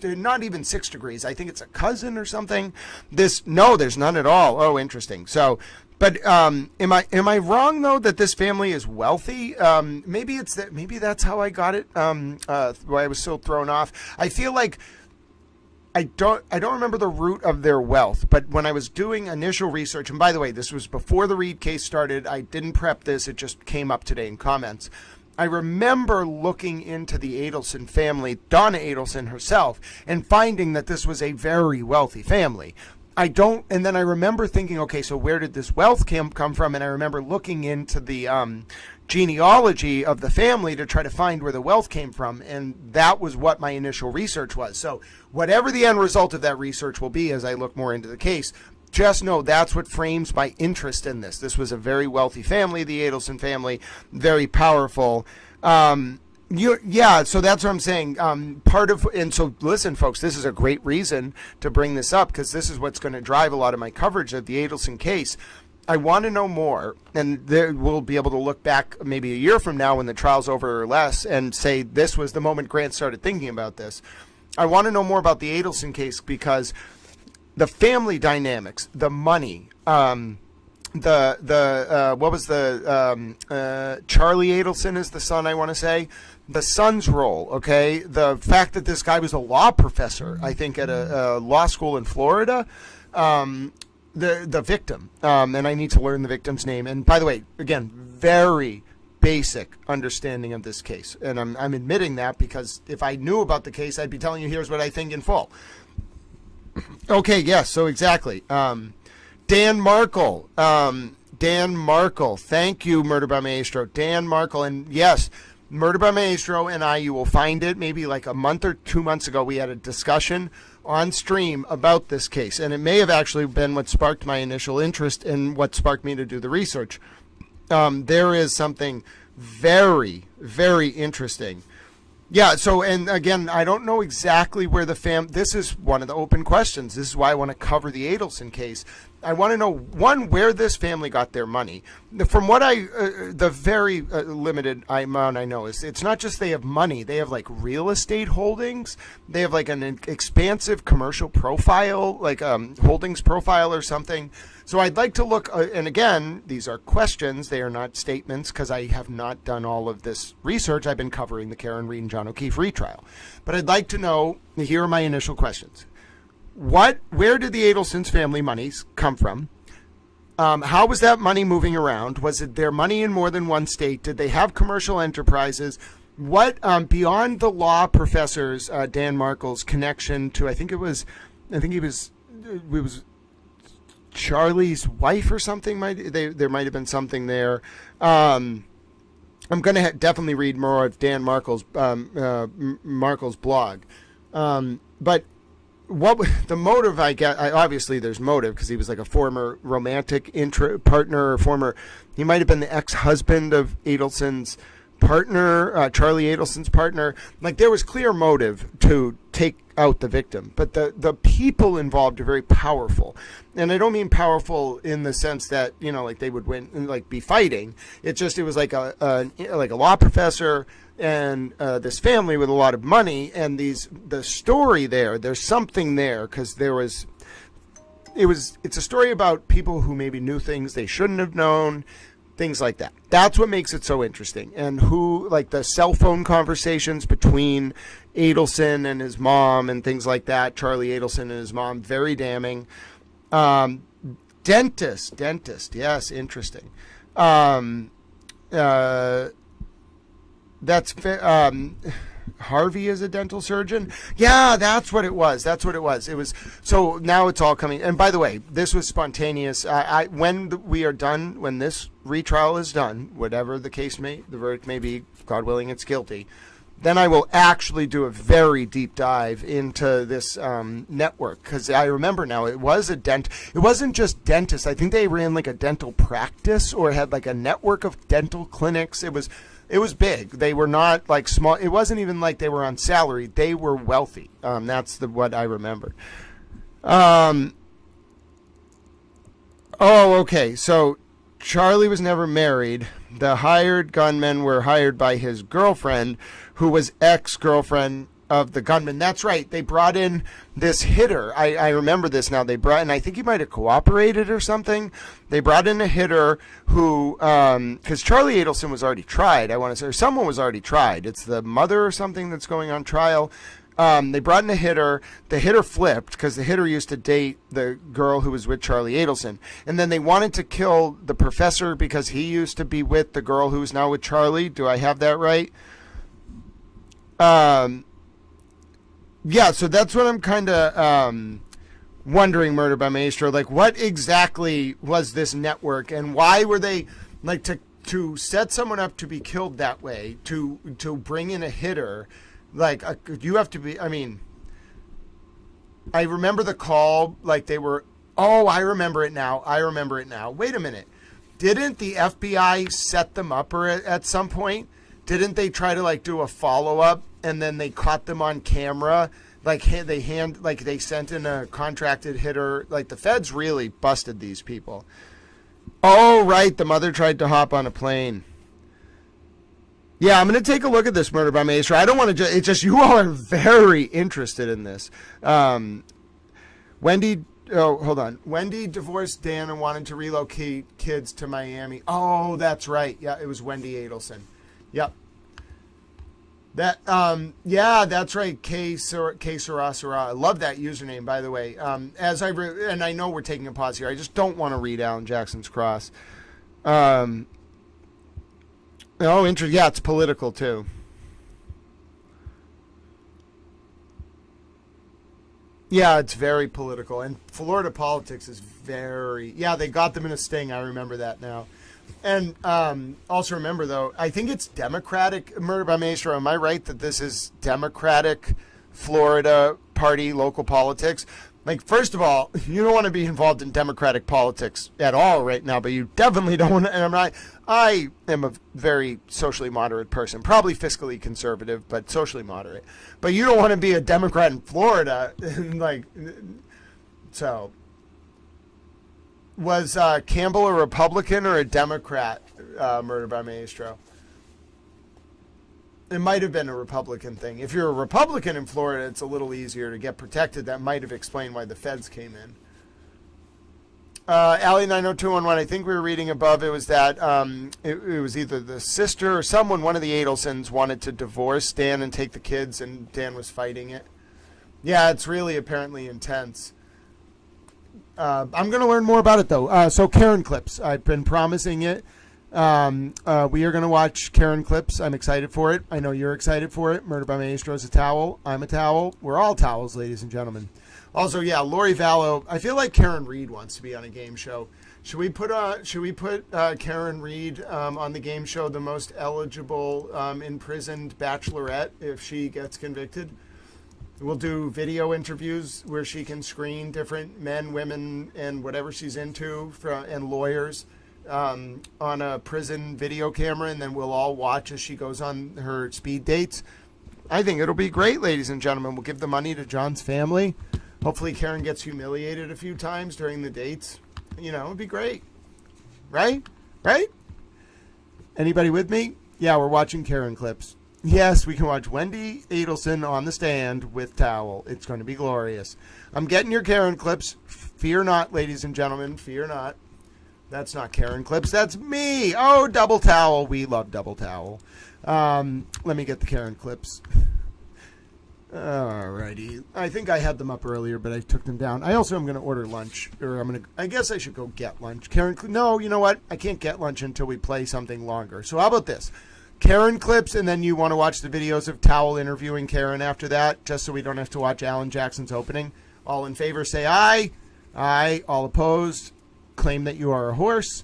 not even 6 degrees. I think it's a cousin or something. No, there's none at all. Oh, interesting. So, but am I wrong though that this family is wealthy? Maybe that's how I got it. Why I was so thrown off. I feel like I don't remember the root of their wealth, but when I was doing initial research, and by the way, this was before the Reed case started. I didn't prep this. It just came up today in comments. I remember looking into the Adelson family, Donna Adelson herself, and finding that this was a very wealthy family. And then I remember thinking, okay, so where did this wealth come from? And I remember looking into the genealogy of the family to try to find where the wealth came from, and that was what my initial research was. So whatever the end result of that research will be as I look more into the case, just know that's what frames my interest in this. This was a very wealthy family, the Adelson family, very powerful. So that's what I'm saying. And so listen, folks, this is a great reason to bring this up, because this is what's going to drive a lot of my coverage of the Adelson case. I want to know more, and we'll be able to look back maybe a year from now when the trial's over or less and say this was the moment Grant started thinking about this. I want to know more about the Adelson case, because the family dynamics, the money, Charlie Adelson is the son, I want to say. The son's role, okay? The fact that this guy was a law professor, I think, at a law school in Florida. The victim, and I need to learn the victim's name. And by the way, again, very basic understanding of this case. And I'm admitting that, because if I knew about the case, I'd be telling you here's what I think in full. Okay, yes, so exactly. Dan Markle. Thank you, Murder by Maestro. Dan Markle. And yes, Murder by Maestro and you will find it maybe like a month or 2 months ago, we had a discussion on stream about this case, and it may have actually been what sparked my initial interest and what sparked me to do the research. There is something very, very interesting. Yeah, so, and again, I don't know exactly where this is one of the open questions. This is why I want to cover the Adelson case. I want to know, one, where this family got their money. From what the very limited amount I know is it's not just they have money, they have like real estate holdings. They have like an expansive commercial profile, like holdings profile or something. So I'd like to look, and again, these are questions. They are not statements, because I have not done all of this research. I've been covering the Karen Reed and John O'Keefe retrial. But I'd like to know, here are my initial questions. Where did the Adelson's family monies come from? How was that money moving around? Was it their money in more than one state? Did they have commercial enterprises? What, beyond the law professor's, Dan Markle's connection to, it was Charlie's wife or something. There might have been something there. I'm going to definitely read more of Dan Markle's blog. But what the motive? I get. Obviously, there's motive because he was like a former romantic partner, or former. He might have been the ex-husband of Adelson's partner, Charlie Adelson's partner. Like there was clear motive to take out the victim, but the people involved are very powerful, and I don't mean powerful in the sense that like they would win and like be fighting. It was like a law professor and this family with a lot of money, and the story there's something there because it's a story about people who maybe knew things they shouldn't have known. Things like that. That's what makes it so interesting. And like the cell phone conversations between Adelson and his mom and things like that. Charlie Adelson and his mom, very damning. Dentist. Yes, interesting. Harvey is a dental surgeon. Yeah, that's what it was. It was. So now it's all coming. And by the way, this was spontaneous. When we are done, when this retrial is done, whatever the case the verdict may be, God willing, it's guilty. Then I will actually do a very deep dive into this network because I remember now it was It wasn't just dentists. I think they ran like a dental practice or had like a network of dental clinics. It was big. They were not like small. It wasn't even like they were on salary. They were wealthy. That's what I remember. Okay. So Charlie was never married. The hired gunmen were hired by his girlfriend, who was ex-girlfriend of the gunman. That's right. They brought in this hitter. I remember this now. And I think he might have cooperated or something. They brought in a hitter who, because Charlie Adelson was already tried, I want to say, or someone was already tried. It's the mother or something that's going on trial. They brought in a hitter. The hitter flipped because the hitter used to date the girl who was with Charlie Adelson. And then they wanted to kill the professor because he used to be with the girl who's now with Charlie. Do I have that right? Yeah, so that's what I'm kind of wondering, Murder by Maestro. Like, what exactly was this network, and why were they, like, to set someone up to be killed that way, to bring in a hitter, like, you have to be, I mean, I remember the call, like, they were, I remember it now. Wait a minute. Didn't the FBI set them up at some point? Didn't they try to, like, do a follow-up, and then they caught them on camera? Like, they sent in a contracted hitter. Like, the feds really busted these people. Oh, right, the mother tried to hop on a plane. Yeah, I'm going to take a look at this, Murder by Maestro. I don't want to it's just you all are very interested in this. Wendy divorced Dan and wanted to relocate kids to Miami. Oh, that's right. Yeah, it was Wendy Adelson. Yep. That that's right. K Sarah. I love that username, by the way. And I know we're taking a pause here. I just don't want to read Alan Jackson's Cross. Interesting. Yeah, it's political too. Yeah, it's very political, and Florida politics is very. Yeah, they got them in a sting. I remember that now. And also remember, though, I think it's Democratic, Murder by Maestro. Am I right that this is Democratic Florida party local politics? Like, first of all, you don't want to be involved in Democratic politics at all right now, but you definitely don't want to. And I am a very socially moderate person, probably fiscally conservative, but socially moderate. But you don't want to be a Democrat in Florida. So. Was Campbell a Republican or a Democrat, Murder by Maestro? It might have been a Republican thing. If you're a Republican in Florida, it's a little easier to get protected. That might have explained why the feds came in. Allie 90211, I think we were reading above, it was that it was either the sister or someone, one of the Adelsons, wanted to divorce Dan and take the kids, and Dan was fighting it. Yeah, it's really apparently intense. I'm going to learn more about it, though. So Karen clips. I've been promising it. We are going to watch Karen clips. I'm excited for it. I know you're excited for it. Murder by Maestro is a towel. I'm a towel. We're all towels, ladies and gentlemen. Also, yeah, Lori Vallow. I feel like Karen Reed wants to be on a game show. Should we put Karen Reed on the game show, the most eligible imprisoned bachelorette, if she gets convicted? We'll do video interviews where she can screen different men, women, and whatever she's into, and lawyers on a prison video camera, and then we'll all watch as she goes on her speed dates. I think it'll be great, ladies and gentlemen. We'll give the money to John's family. Hopefully Karen gets humiliated a few times during the dates. You know, it'd be great. Right? Right? Anybody with me? Yeah, we're watching Karen clips. Yes, we can watch Wendy Adelson on the stand with towel. It's going to be glorious. I'm getting your Karen clips. Fear not, ladies and gentlemen. Fear not. That's not Karen clips. That's me. Oh, double towel. We love double towel. Let me get the Karen clips. Alrighty. I think I had them up earlier, but I took them down. I also am going to order lunch, or I guess I should go get lunch. Karen, no, you know what? I can't get lunch until we play something longer. So how about this? Karen clips, and then you want to watch the videos of Towel interviewing Karen after that, just so we don't have to watch Alan Jackson's opening. All in favor, say aye. Aye. All opposed, claim that you are a horse.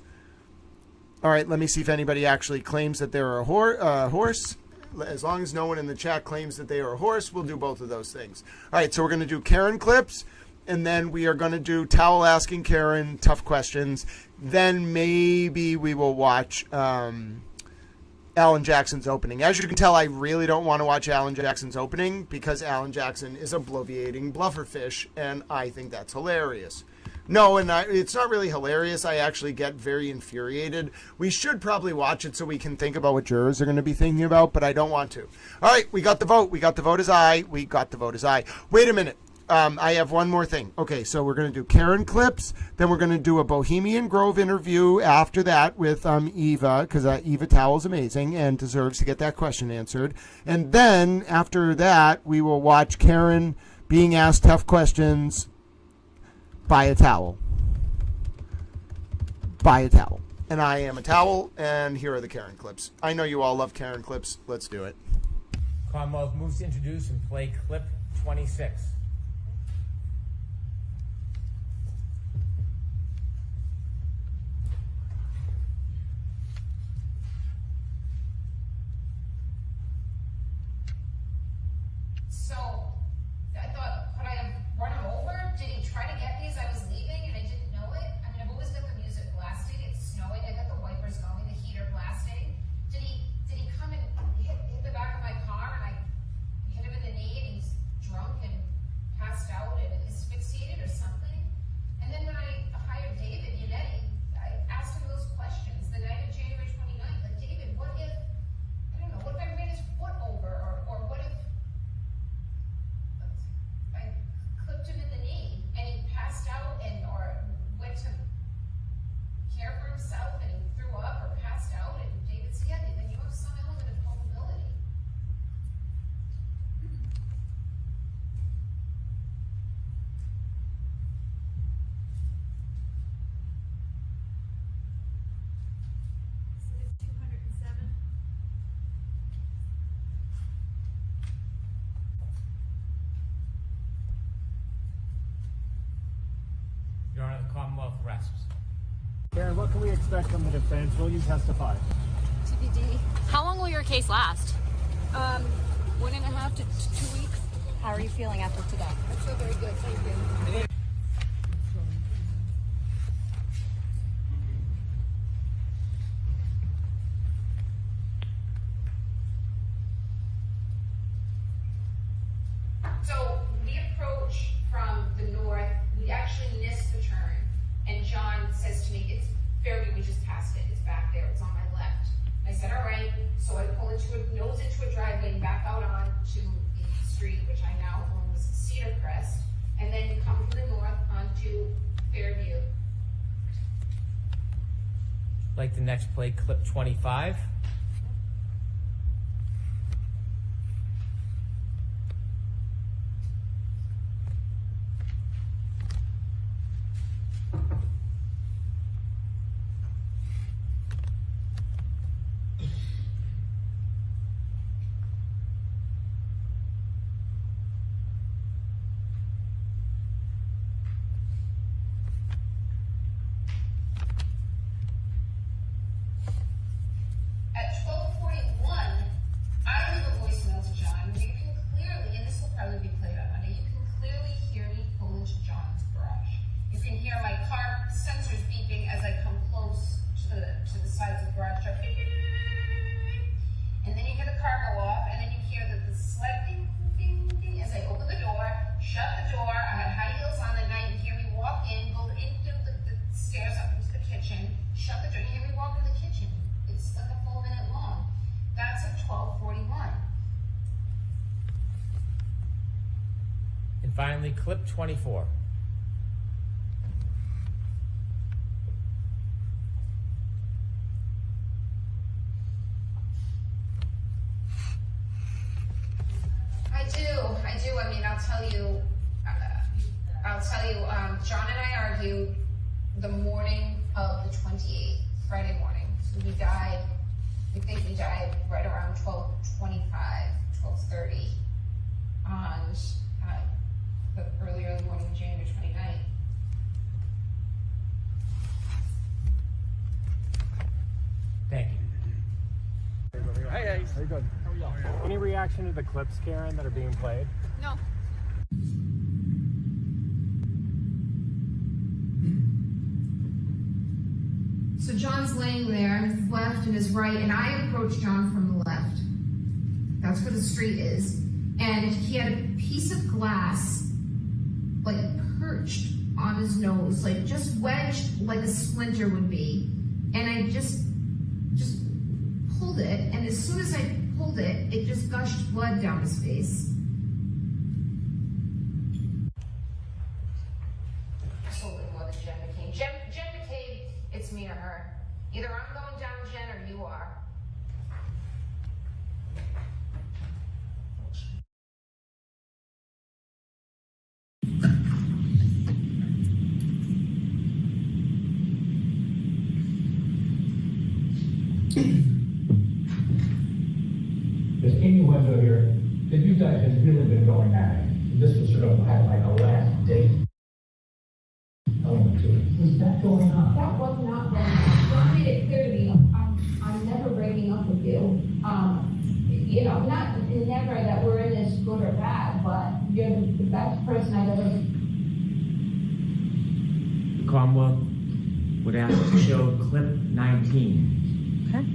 All right, let me see if anybody actually claims that they're a horse. As long as no one in the chat claims that they are a horse, we'll do both of those things. All right, so we're going to do Karen clips, and then we are going to do Towel asking Karen tough questions. Then maybe we will watch Alan Jackson's opening. As you can tell, I really don't want to watch Alan Jackson's opening because Alan Jackson is a bloviating blufferfish, and I think that's hilarious. No, and it's not really hilarious. I actually get very infuriated. We should probably watch it so we can think about what jurors are going to be thinking about, but I don't want to. All right, we got the vote. We got the vote as aye. We got the vote as aye. Wait a minute. I have one more thing. Okay, so we're going to do Karen clips. Then we're going to do a Bohemian Grove interview after that with Eva, because Eva Towell's amazing and deserves to get that question answered. And then after that, we will watch Karen being asked tough questions by a towel. By a towel. And I am a towel, and here are the Karen clips. I know you all love Karen clips. Let's do it. Commonwealth moves to introduce and play clip 26. So, I thought, could I have run him over? Did he try to get me as I was leaving and I didn't know it? I mean, I've always got the music blasting. It's snowing. I got the wipers going, the heater blasting. Did he come and hit the back of my car and I hit him in the knee and he's drunk and passed out and asphyxiated or something? And then when I hired David Yannetti, I asked him those questions the night of January 29th. Like, David, what if, I don't know, what if I ran his foot over or what if I clipped him in the knee and he passed out or went to care for himself and he threw up or passed out and David said, yeah, then you have some element of culpability. So it's 207. Your Honor, the Commonwealth rests. Karen, what can we expect from the defense? Will you testify? TBD. How long will your case last? 1.5 to 2 weeks. How are you feeling after today? I feel very good. Thank you. So we approach from the north, we actually missed the turn, and John says to me, it's Fairview, we just passed it, it's back there, it's on my left. And I said, all right, so I pull nose into a driveway and back out onto the street, which I now own as Cedar Crest, and then you come from the north onto Fairview. Like the next play, clip 25. And finally, clip 24. I do. I mean, I'll tell you, John and I argued the morning of the 28th, Friday morning. So we think he died right around 12:25, 12:30 on the early morning of January 29th. Thank you. Hey, how you good? How are y'all? Any reaction to the clips, Karen, that are being played? No. So John's laying there on his left and his right, and I approached John from the left. That's where the street is. And he had a piece of glass, like perched on his nose, like just wedged like a splinter would be. And I just pulled it, and as soon as I pulled it, it just gushed blood down his face. Absolutely more than Jen McCain. Jen McCain, it's me or her. Either I'm going down, Jen, or you are. There's Amy Wenzel here, that you guys have really been going at it. This was sort of had like a last date element to it. Was that going on? That was not going on. John made it clear to me, I'm never breaking up with you. You know, never that we're in this good or bad, but you're the best person I've ever. The Commonwealth would ask to show clip 19. Okay.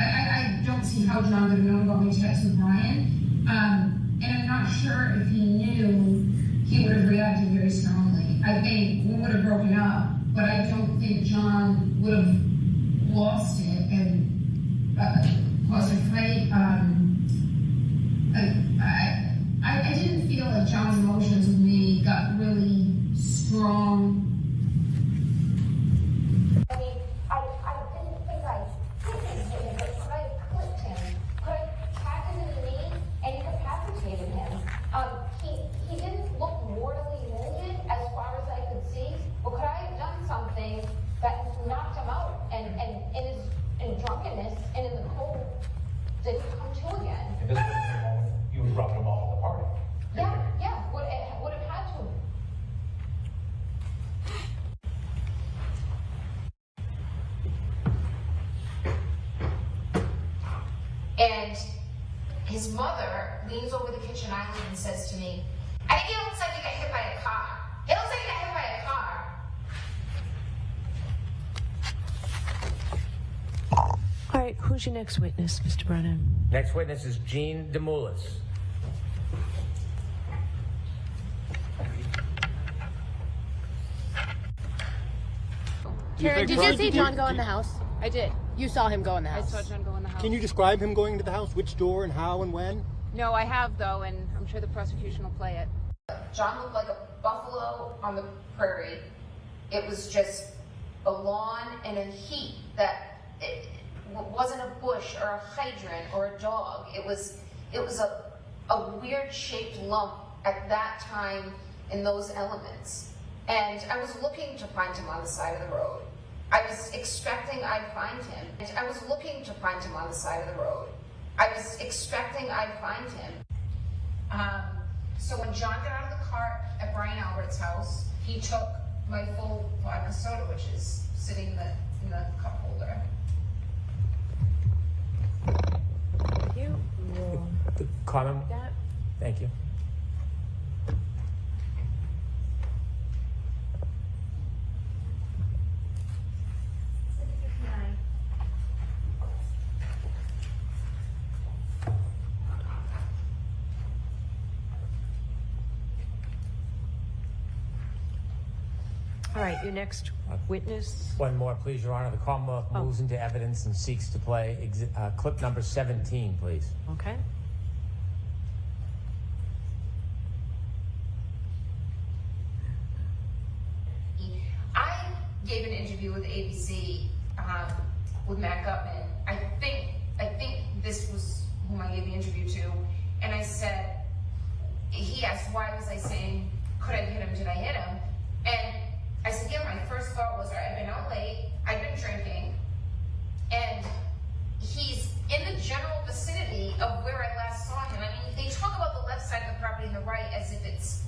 I don't see how John would have known about my text with Brian. And I'm not sure if he knew he would have reacted very strongly. I think we would have broken up, but I don't think John would have lost it and caused a fight. I didn't feel like John's emotions with me got really strong. I mean, I didn't think I hit him, but could I have clipped him? Could I tagged him in the knee and incapacitated him? He didn't look mortally wounded as far as I could see, but could I have done something that knocked him out and in drunkenness and in the cold did he come to again? If this was the moment, you would drop him off at the party. Yeah, would have had to. And his mother leans over the kitchen island and says to me, I think it looks like you got hit by a car. It looks like you got hit by a car. All right, who's your next witness, Mr. Brennan? Next witness is Jean DeMoulis. Karen, did you see John go in the house? I did. You saw him go in the house. I saw John go in the house. Can you describe him going into the house? Which door and how and when? No, I have, though, and I'm sure the prosecution will play it. John looked like a buffalo on the prairie. It was just a lawn and a heat that it wasn't a bush or a hydrant or a dog. It was a weird shaped lump at that time in those elements. And I was looking to find him on the side of the road. I was expecting I'd find him. And I was looking to find him on the side of the road. I was expecting I'd find him. So when John got out of the car at Brian Albert's house, he took my full vodka soda, which is sitting in the cup holder. Thank you. Comment? Thank you. All right, your next witness. One more, please, Your Honor. The Commonwealth moves into evidence and seeks to play clip number 17, please. Okay. I gave an interview with ABC with Matt Gutman. I think this was whom I gave the interview to, and I said, he asked why was I saying, could I hit him, did I hit him? And I said, yeah, my first thought was, I've been out late, I've been drinking, and he's in the general vicinity of where I last saw him. I mean, they talk about the left side of the property and the right as if it's,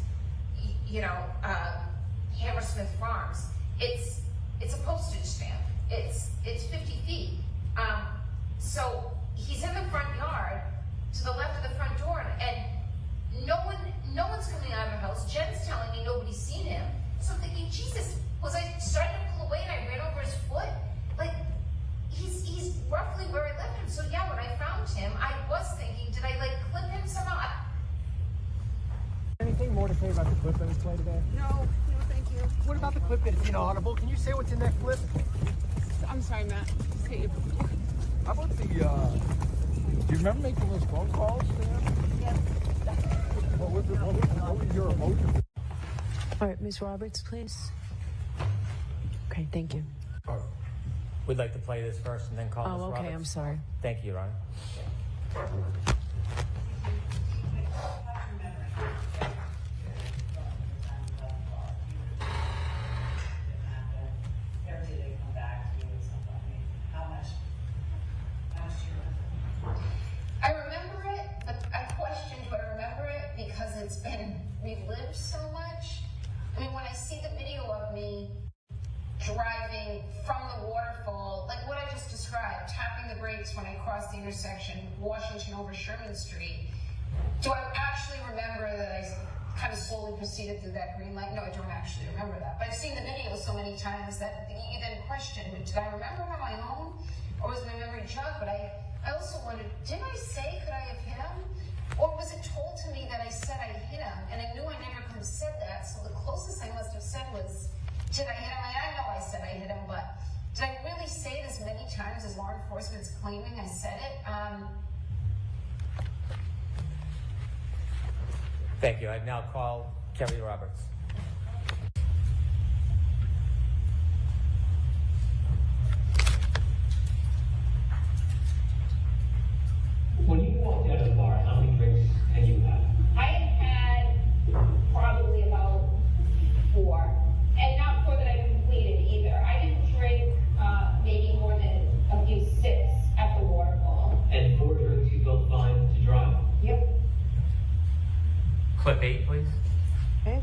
Hammersmith Farms. It's a postage stamp. It's 50 feet. So he's in the front yard to the left of the front door, and no one's coming out of the house. Jen's telling me nobody's seen him. So I'm thinking, Jesus, was I starting to pull away and I ran over his foot? Like, he's roughly where I left him. So yeah, when I found him, I was thinking, did I clip him somehow? Anything more to say about the clip that was played today? No, thank you. What about the clip that's inaudible? Can you say what's in that clip? I'm sorry, Matt. Just hit you. How about the, do you remember making those phone calls, man? Yes. What was your emotion? All right, Ms. Roberts, please. Okay, thank you. We'd like to play this first and then call Ms. Roberts. Oh, okay, I'm sorry. Thank you, Your Honor. I remember it, but I question, do I remember it because it's been relived so much? I mean, when I see the video of me driving from the waterfall, like what I just described, tapping the brakes when I crossed the intersection, Washington over Sherman Street, do I actually remember that I kind of slowly proceeded through that green light? No, I don't actually remember that. But I've seen the video so many times that you then question, did I remember on my own? Or was my memory jogged? But I also wondered, did I say, could I have hit him? Or was it told to me that I said I hit him? And I knew I never could have said that, so the closest I must have said was, did I hit him? And I know I said I hit him, but did I really say it as many times as law enforcement's claiming I said it? Thank you. I now call Kelly Roberts. When you walked out of the bar, how many drinks had you had? I had probably about 4. And not 4 that I completed either. I didn't drink maybe more than a few sips at the waterfall. And 4 drinks you felt fine to drive? Yep. Clip 8, please. Okay.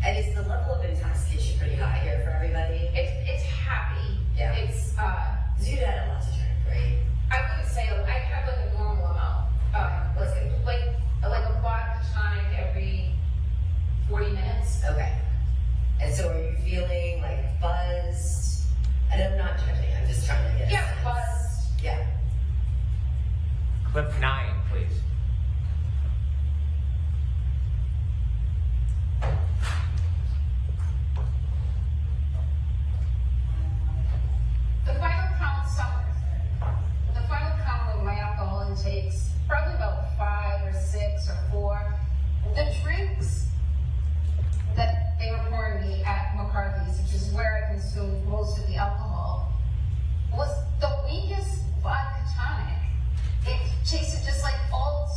And is the level of intoxication pretty high here for everybody? It's happy. Yeah. It's you'd had a lot to drink, right? I wouldn't say I have a normal amount. Like a vodka tonic every 40 minutes. Okay. And so are you feeling buzzed? And I'm not judging, I'm just trying to get a sense. Buzzed. Yeah. Clip 9, please. The final count of my alcohol intakes, probably about 5 or 6 or 4. The drinks that they were pouring me at McCarthy's, which is where I consumed most of the alcohol, was the weakest vodka tonic. It tasted just like old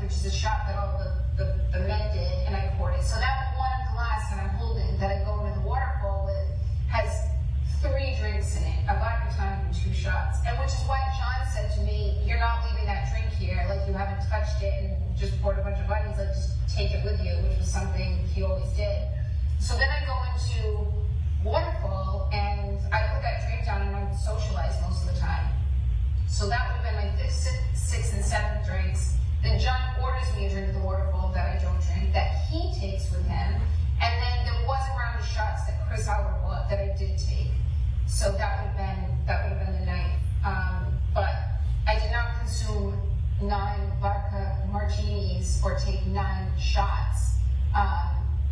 which is a shot that all the men did, and I poured it. So that one glass that I'm holding, that I go into the waterfall with, has 3 drinks in it, a vodka tonic and 2 shots. And which is why John said to me, you're not leaving that drink here, like you haven't touched it and just poured a bunch of onions, like just take it with you, which was something he always did. So then I go into waterfall and I put that drink down and I would socialize most of the time. So that would have been my 5th, 6th, and 7th drinks. Then John orders me a drink at the waterfall that I don't drink, that he takes with him. And then there was a round of shots that Chris Howard bought that I did take. So that would have been the night. But I did not consume 9 vodka martinis or take 9 shots,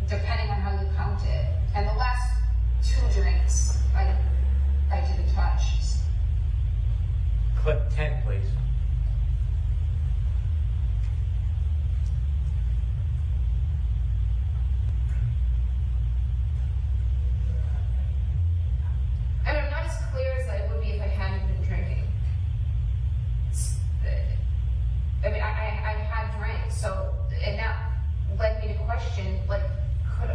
depending on how you count it. And the last 2 drinks I didn't touch. Clip 10, please. And I'm not as clear as I would be if I hadn't been drinking. I mean, I had drank, so, and that led me to question, like, could I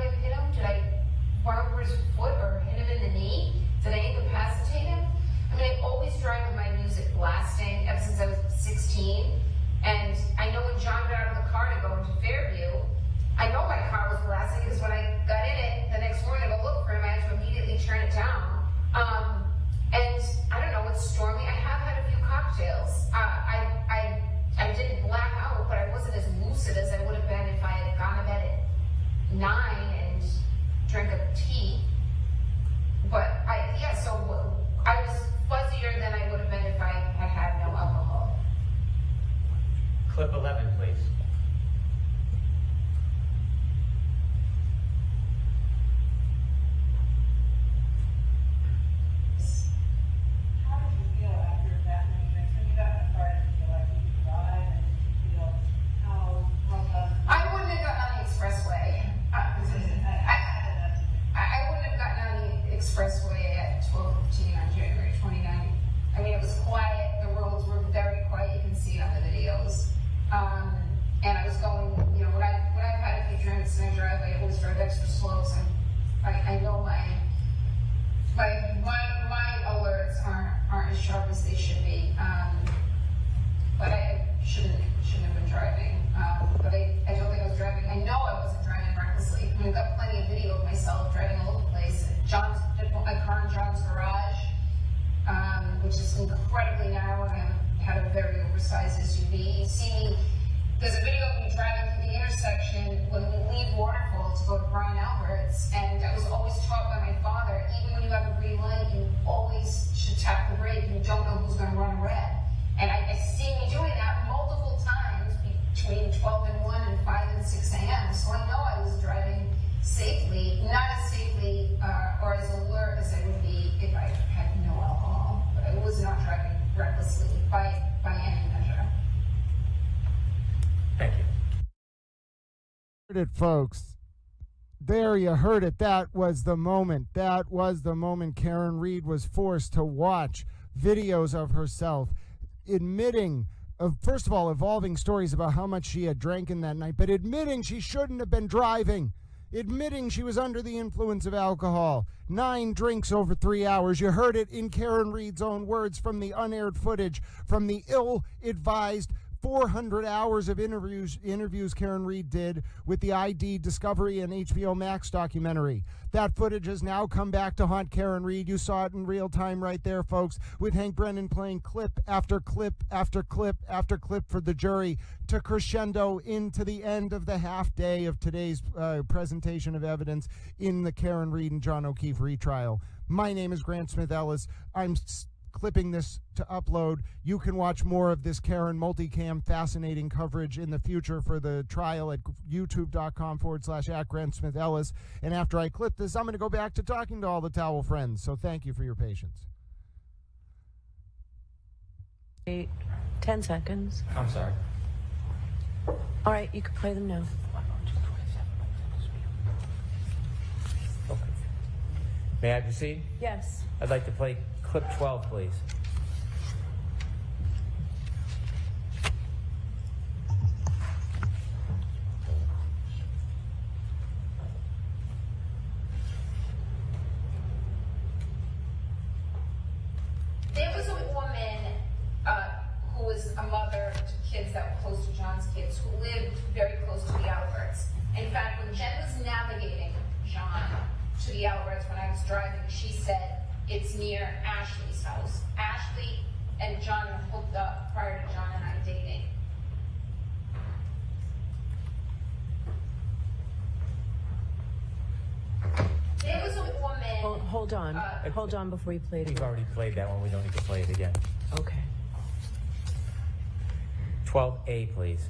have hit him? Did I run over his foot or hit him in the knee? Did I incapacitate him? I mean, I always drive with my music blasting ever since I was 16. And I know when John got out of the car to go into Fairview, I know my car was blasting because when I got in it the next morning to go look for him, I had to immediately turn it down. And I don't know, it's stormy. I have had a few cocktails. I didn't black out, but I wasn't as lucid as I would have been if I had gone to bed at 9 and drank a tea. But so I was fuzzier than I would have been if I had had no alcohol. Clip 11, please. How did you feel after that many drinks? When you got in the car, did you feel like you could drive? And did you feel how I wouldn't have gotten on the expressway. I wouldn't have gotten on the expressway at 12:15 on January 29th. I mean, it was quiet. The roads were very quiet. You can see it on the videos. And I was going, when I've had a few drinks and I drive, I always drive extra slow. So I know my alerts aren't as sharp as they should be. But I shouldn't have been driving. But I don't think I was driving. I know I wasn't driving recklessly. I mean, I've got plenty of video of myself driving all over the place. I put my car in John's garage, which is incredibly narrow, and I had a very oversized SUV. You see me, there's a video of me driving through the intersection when we leave Waterfall to go to Brian Albert's, and I was always taught by my father, even when you have a green light, you always should tap the brake, and you don't know who's going to run red. And I see me doing that multiple times between 12 and 1 and 5 and 6 a.m. So I know I was driving safely, not as safely or as alert as I would be if I had no alcohol. But I was not driving recklessly by any measure. Thank you. Heard it, folks. There you heard it. That was the moment. That was the moment Karen Read was forced to watch videos of herself admitting, first of all, evolving stories about how much she had drank in that night, but admitting she shouldn't have been driving, admitting she was under the influence of alcohol. 9 drinks over 3 hours. You heard it in Karen Read's own words from the unaired footage, from the ill-advised 400 hours of interviews Karen Read did with the ID Discovery and HBO Max documentary. That footage has now come back to haunt Karen Read. You saw it in real time right there, folks, with Hank Brennan playing clip after clip after clip after clip for the jury to crescendo into the end of the half day of today's presentation of evidence in the Karen Read and John O'Keefe retrial. My name is Grant Smith Ellis. I'm clipping this to upload. You can watch more of this Karen multicam fascinating coverage in the future for the trial at youtube.com/@GrantSmithEllis. And after I clip this, I'm going to go back to talking to all the towel friends. So thank you for your patience. 8, 10 seconds. I'm sorry. All right, you can play them now. Okay. May I proceed? Yes. I'd like to play clip 12, please. a mother to kids that were close to John's kids who lived very close to the outlets. In fact, when Jen was navigating John to the outlets when I was driving, she said it's near Ashley's house. Ashley and John were hooked up prior to John and I dating. There was a woman. Hold on. Hold on before you play it We've again. already played that one. We don't need to play it again. Okay. 12A, please.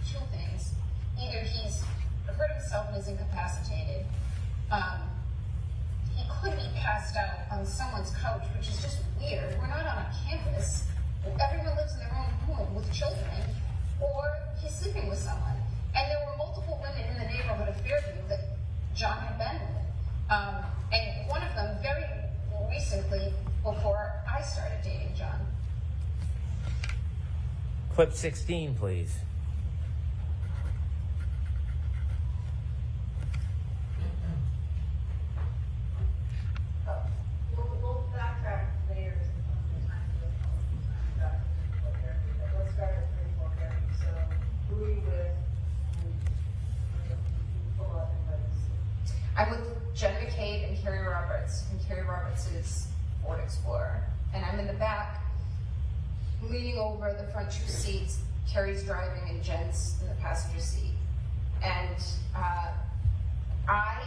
Two things. Either he's hurt himself and is incapacitated. He could be passed out on someone's couch, which is just weird. We're not on a campus. Everyone lives in their own home with children. Or he's sleeping with someone. And there were multiple women in the neighborhood of Fairview that John had been with. And one of them very recently, before I started dating John. Clip 16, please. We'll backtrack later. Let's start at 34 Gary. So, who are you with? I'm with Jen McCabe and Carrie Roberts. And Carrie Roberts is Ford Explorer. And I'm in the back, leaning over the front two seats. Carrie's driving and Jen's in the passenger seat. And I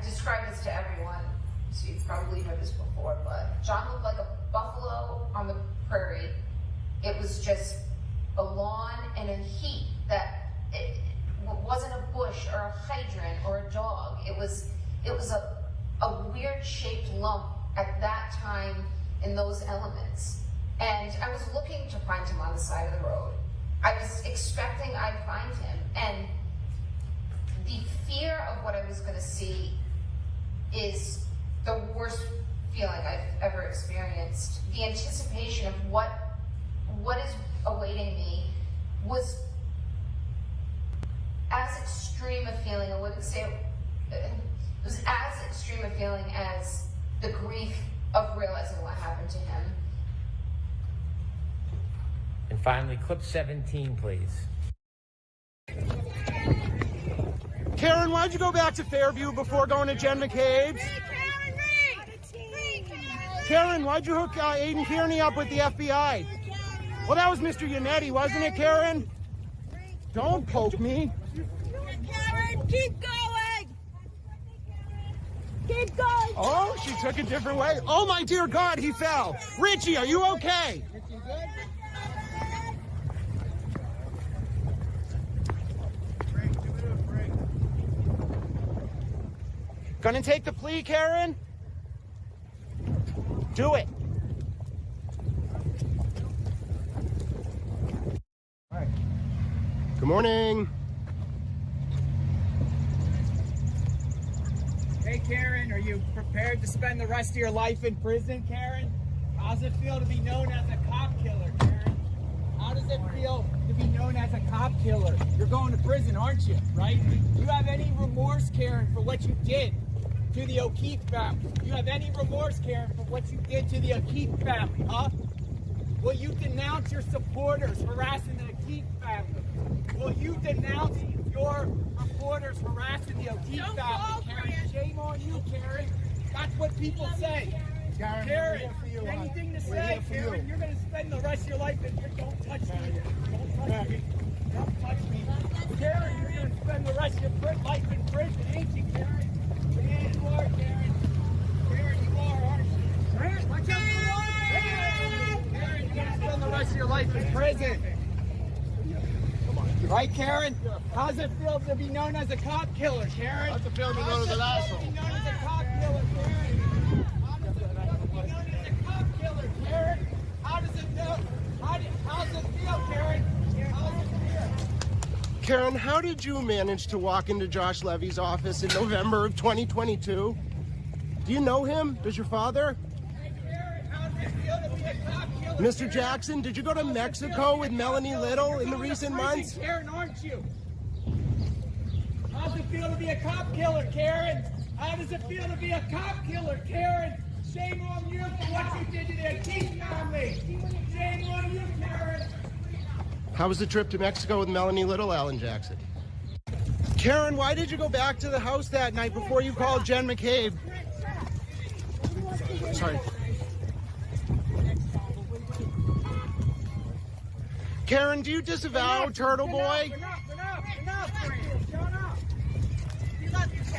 describe this to everyone, so you've probably heard this before, but John looked like a buffalo on the prairie. It was just a lawn and a heat that it wasn't a bush or a hydrant or a dog. It was a weird shaped lump at that time in those elements. And I was looking to find him on the side of the road. I was expecting I'd find him. And the fear of what I was going to see is the worst feeling I've ever experienced. The anticipation of what is awaiting me was as extreme a feeling. I wouldn't say it was as extreme a feeling as the grief of realizing what happened to him. And finally, clip 17, please. Karen, why'd you go back to Fairview before going to Jen McCabe's? Karen, why'd you hook Aiden Kearney up with the FBI? Well, that was Mr. Yannetti, wasn't it, Karen? Don't poke me. Karen, keep going! Keep going! Oh, she took a different way. Oh, my dear God, he fell. Richie, are you okay? Gonna take the plea, Karen? Do it. All right. Good morning. Hey, Karen, are you prepared to spend the rest of your life in prison, Karen? How does it feel to be known as a cop killer, Karen? How does it feel to be known as a cop killer? You're going to prison, aren't you, right? Do you have any remorse, Karen, for what you did to the O'Keefe family? Do you have any remorse, Karen, for what you did to the O'Keefe family, huh? Will you denounce your supporters harassing the O'Keefe family? Will you denounce your reporters harassing the O'Keefe family, Karen? Shame on you, Karen. That's what people say. Karen, anything to say, Karen? You're going to spend the rest of your life in here. Don't touch me. Don't touch me. Don't touch me. Karen, you're going to spend the rest of your life in prison, ain't you, Karen? Yeah, you are, Karen. Karen, you are, aren't you? Karen, watch out for the water. Karen, you're going to spend the rest of your life in prison. Right, Karen? How does it feel to be known as a cop killer, Karen? How's it feel to be known as an asshole? How does it feel to be known as a cop killer, Karen? How does it feel to be known as a cop killer, Karen? How does it feel? How's it feel, Karen? How does it feel? Karen, how did you manage to walk into Josh Levy's office in November of 2022? Do you know him? Does your father? Hey, Karen, how does it feel to be a cop killer? Mr. Jackson, did you go to Mexico with Melanie Little in the recent months? Karen, aren't you? How's does it feel to be a cop killer, Karen? How does it feel to be a cop killer, Karen? Shame on you for what you did to their Keith family. Shame on you, Karen. How was the trip to Mexico with Melanie Little, Alan Jackson? Karen, why did you go back to the house that night before you called Jen McCabe? Sorry. Karen, do you disavow Turtle Boy?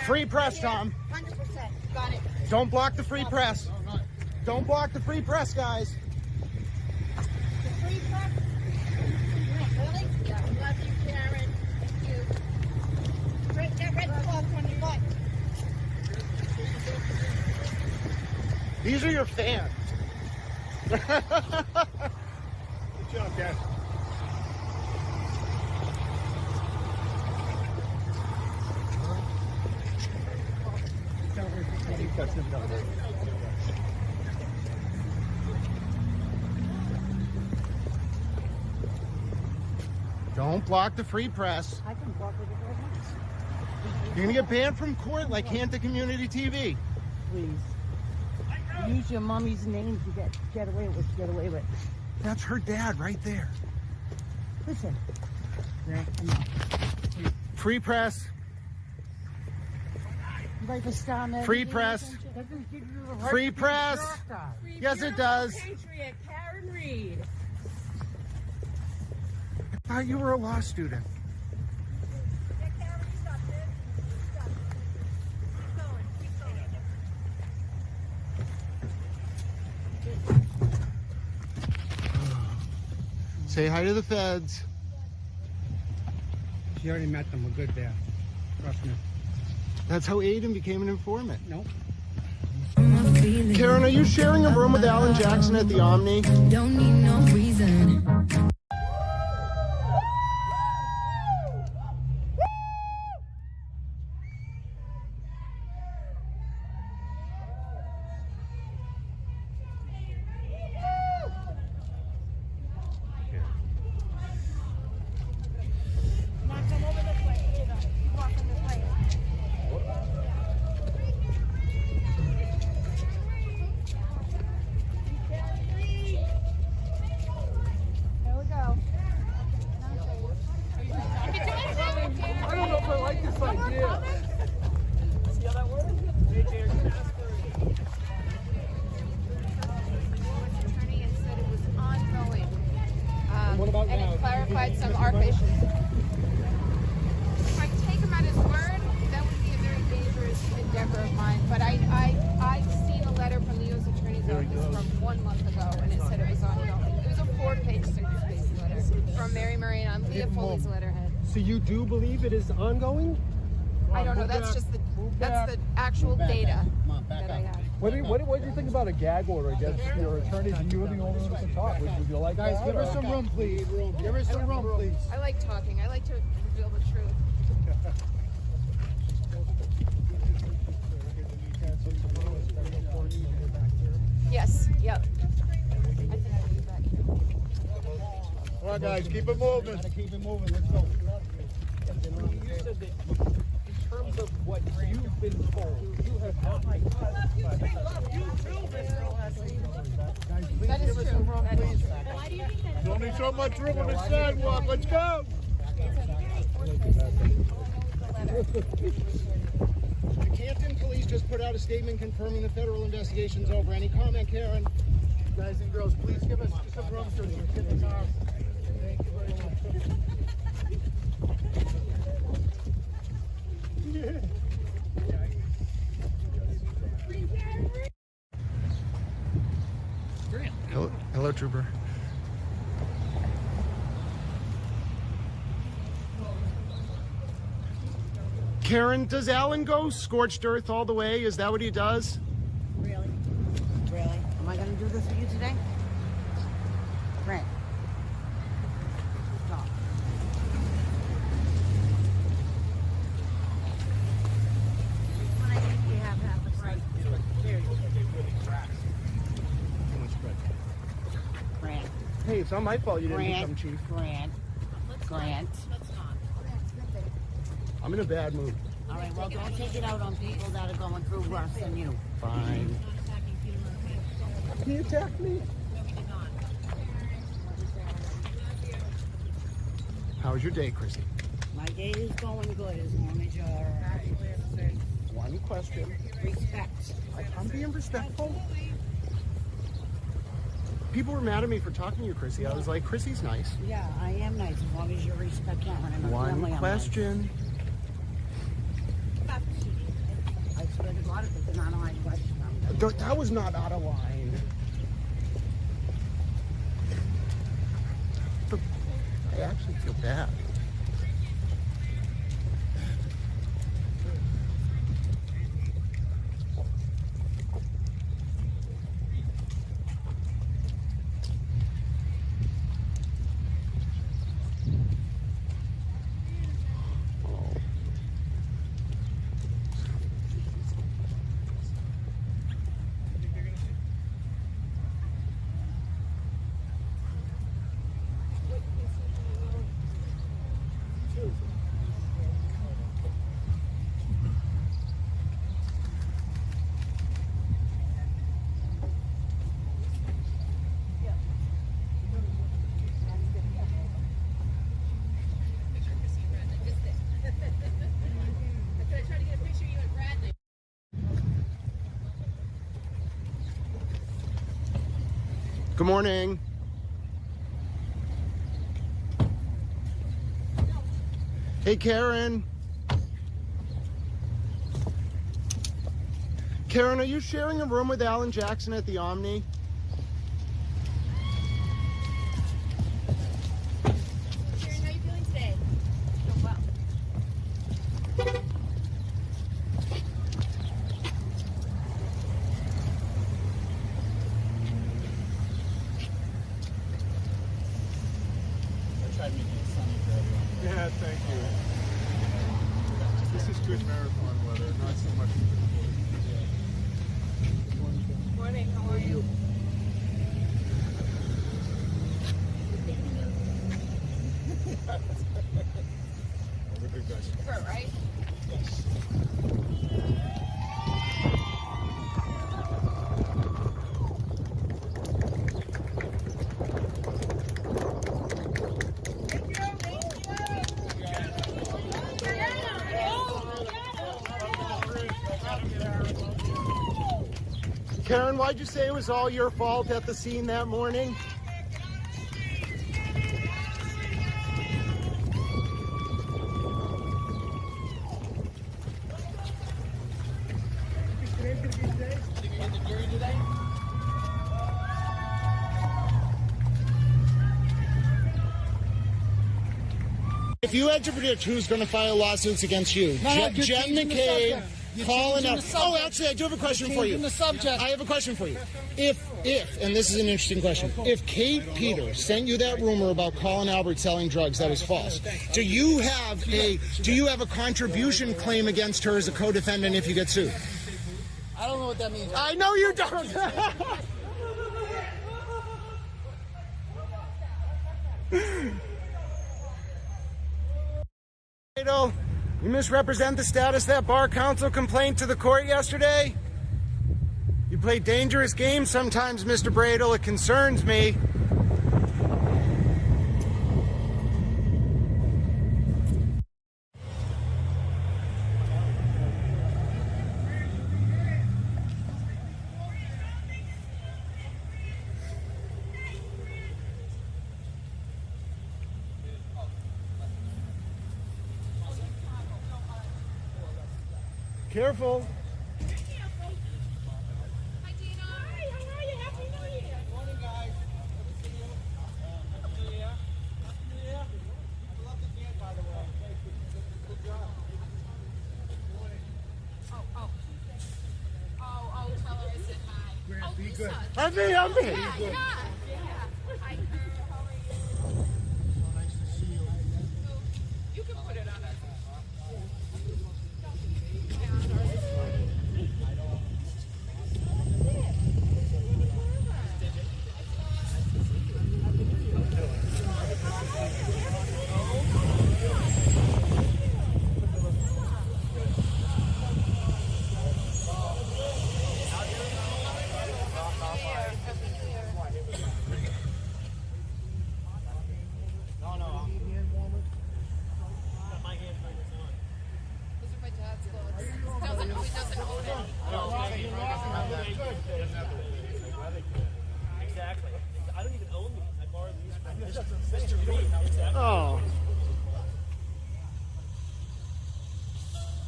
Free press, Tom. 100%. Got it. Don't block the free press. Don't block the free press, guys. The free press? Really? Yeah. Love you, Karen. Thank you. Drink that red cloth on your butt. These are your fans. Good job, guys. Don't block the free press. I can walk with it. You're gonna get banned from court like Hanta Community TV. Please. Use your mommy's name to get away with what you get away with. That's her dad right there. Listen. Enough. Free press. You like to star me? Free press. Free press. Yes, it does. Patriot, Karen Reed. I thought you were a law student. Say hi to the feds. She already met them. We're good there. Trust me. That's how Aiden became an informant. Nope. Karen, are you sharing a room with Alan Jackson at the Omni? Don't need no reason. And it clarified some ARP issues. If I take him at his word, that would be a very dangerous endeavor of mine. But I've seen a letter from the U.S. Attorney's Office from 1 month ago, and it said it was ongoing. It was a 4-page single-spaced letter from Mary Marie and on Leah Foley's letterhead. So you do believe it is ongoing? I don't know. That's just the actual data that I have. What do you think about a gag order against your attorneys and you were the only one who can talk? Would you like Guys, that? give her some room, please. Give her some room, please. I like talking. I like to reveal the truth. Yes. Yep. I think I'll be back here. Come on, guys, keep it moving. Keep it moving. Let's go. You said that in terms of what you've been told, you have not. That is true. That is true. There's only so much room on the sidewalk. Let's go. The Canton police just put out a statement confirming the federal investigation's over. Any comment, Karen? Guys and girls, please give us some room so we can get in the car. Thank you very much. Hello, Trooper. Karen, does Alan go scorched earth all the way? Is that what he does? Really? Really? Am I going to do this for you today? Brent. Stop. When I think you have half a price. Grant. Hey, it's not my fault you didn't become chief. Grant. Let's not. Grant. Let's not. I'm in a bad mood. All right, well, don't take it out on people that are going through worse than you. Fine. Can you attack me? How was your day, Chrissy? My day is going good as long as you're... One question. Respect. I'm being respectful. People were mad at me for talking to you, Chrissy. I was like, Chrissy's nice. Yeah, I am nice as long as you respect Karen and my family. One question. I swear to God, if it's not on my question, I'm done. That was not out of line. I actually feel bad. Good morning. Hey, Karen. Karen, are you sharing a room with Alan Jackson at the Omni? Karen, how are you feeling today? Feel well. Yeah, thank you. This is good marathon weather, not so much. Morning, how are you? We're good guys. Sure, right? Karen, why'd you say it was all your fault at the scene that morning? If you had to predict who's going to file lawsuits against you, Jen McCabe, Colin. Oh, actually, I do have a question for you. I have a question for you. If, and this is an interesting question, if Kate Peters sent you that rumor about Colin Albert selling drugs that was false, do you have a contribution claim against her as a co-defendant if you get sued? I don't know what that means. I know you don't. You misrepresent the status of that bar council complaint to the court yesterday. You play dangerous games sometimes, Mr. Bradle. It concerns me. Careful. Hi, Dina. Hi, how are you? Happy New Year. Morning, guys. Good to see you. Happy New Year. Happy New Year. I love the band, by the way. Good job. Oh, tell her I said hi. Be good. I'm me. Yeah. Hi, Carol. How are you? So nice to see you. You can put it on us. Exactly. I don't even own these. I borrowed these from Mr. Reed. Exactly. Oh.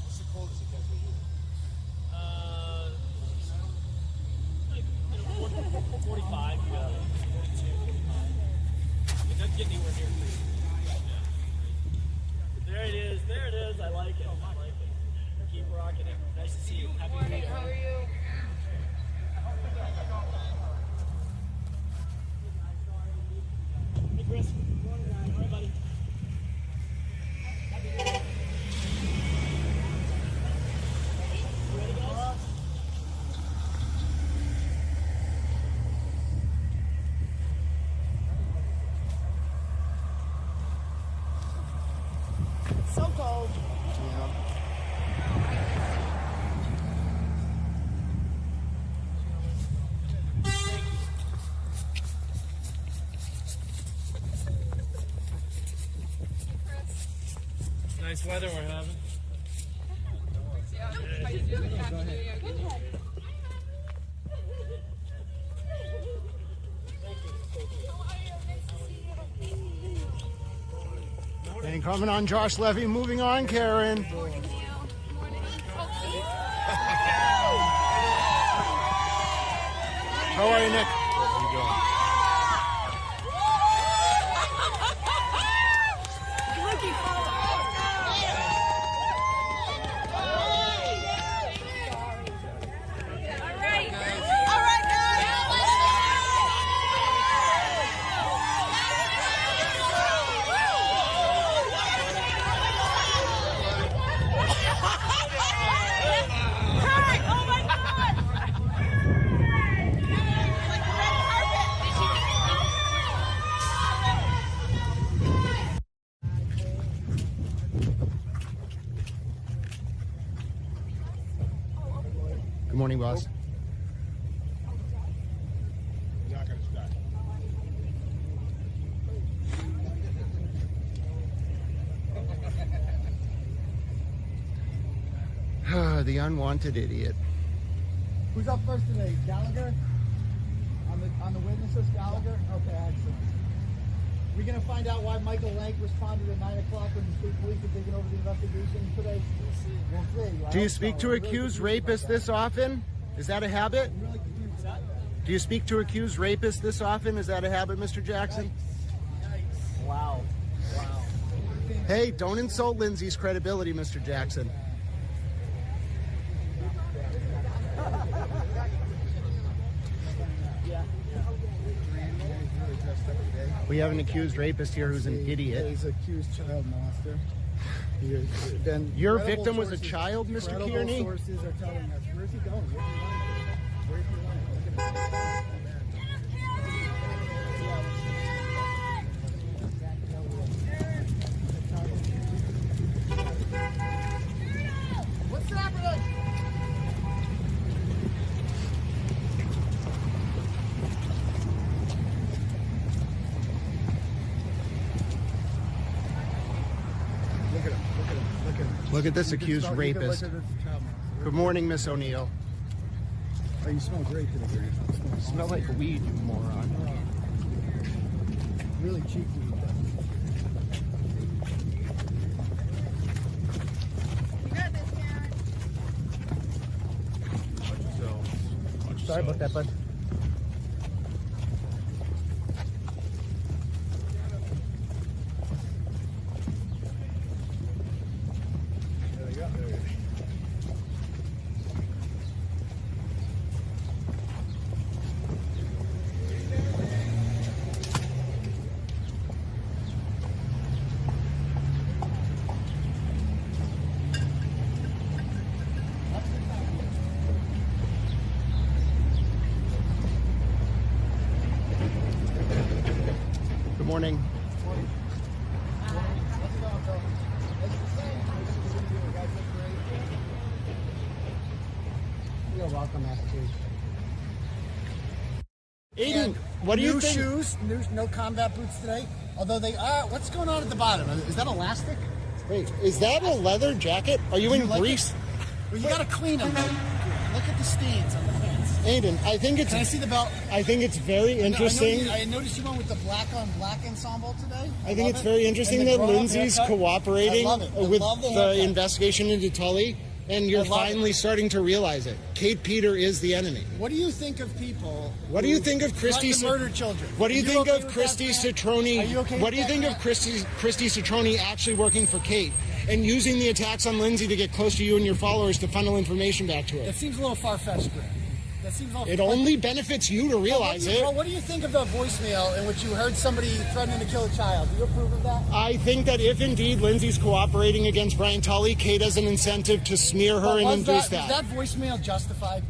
What's the coldest it gets for you? Like, 45, 42. It doesn't get anywhere near 3. There it is. There it is. I like it. I like it. Keep rocking it. Nice to see you. Happy New Year. How are you? Hey, Chris. All right, buddy. Happy New Year. You ready, guys? It's so cold. Nice weather we're having. How you doing? Happy New Year. Go ahead. Ain't coming on, Josh Levy. Moving on, Karen. How are you, Nick? How you doing? Good morning, boss. You're not going to start. The unwanted idiot. Who's up first today? Gallagher? On the witnesses, Gallagher? Okay, excellent. We're going to find out why Michael Lank responded at 9 o'clock when the state police were taking over the investigation today. We'll see. Do you speak to accused rapists this often? Is that a habit? Do you speak to accused rapists this often? Is that a habit, Mr. Jackson? Wow. Hey, don't insult Lindsay's credibility, Mr. Jackson. We have an accused rapist here who's an idiot. He's an accused child molester. Your victim was a child, Mr. Kearney? Sources are telling us. Where's he going? Where's he going? Look at him. What's happening? Look at this accused rapist. Good morning, Miss O'Neill. Oh, you smell great today, Grandpa. You smell like weed, you moron. Really cheeky. Sorry about that, bud. Morning. You're welcome, Massachusetts. Aiden, what do you think? New shoes, no combat boots today. Although they are, what's going on at the bottom? Is that elastic? Wait, is that a leather jacket? Are you in Greece? Well, you got to clean them. Look at the stains on the pants. Aiden, I think it's. Can I see the belt? I think it's very interesting. I noticed you went with the black on black ensemble today. I think it's very interesting that Lindsay's cooperating with the investigation into Tully, and you're finally starting to realize it. Kate Peter is the enemy. What do you think of people? What do you think of Christy? Murdered children. What do you think of Christy Citroni? What do you think of Christy Citroni actually working for Kate and using the attacks on Lindsay to get close to you and your followers to funnel information back to her? That seems a little far-fetched, Grant. It only benefits you to realize it. Well, what do you think of the voicemail in which you heard somebody threatening to kill a child? Do you approve of that? I think that if indeed Lindsay's cooperating against Brian Tully, Kate has an incentive to smear her and induce that. Was that voicemail justified?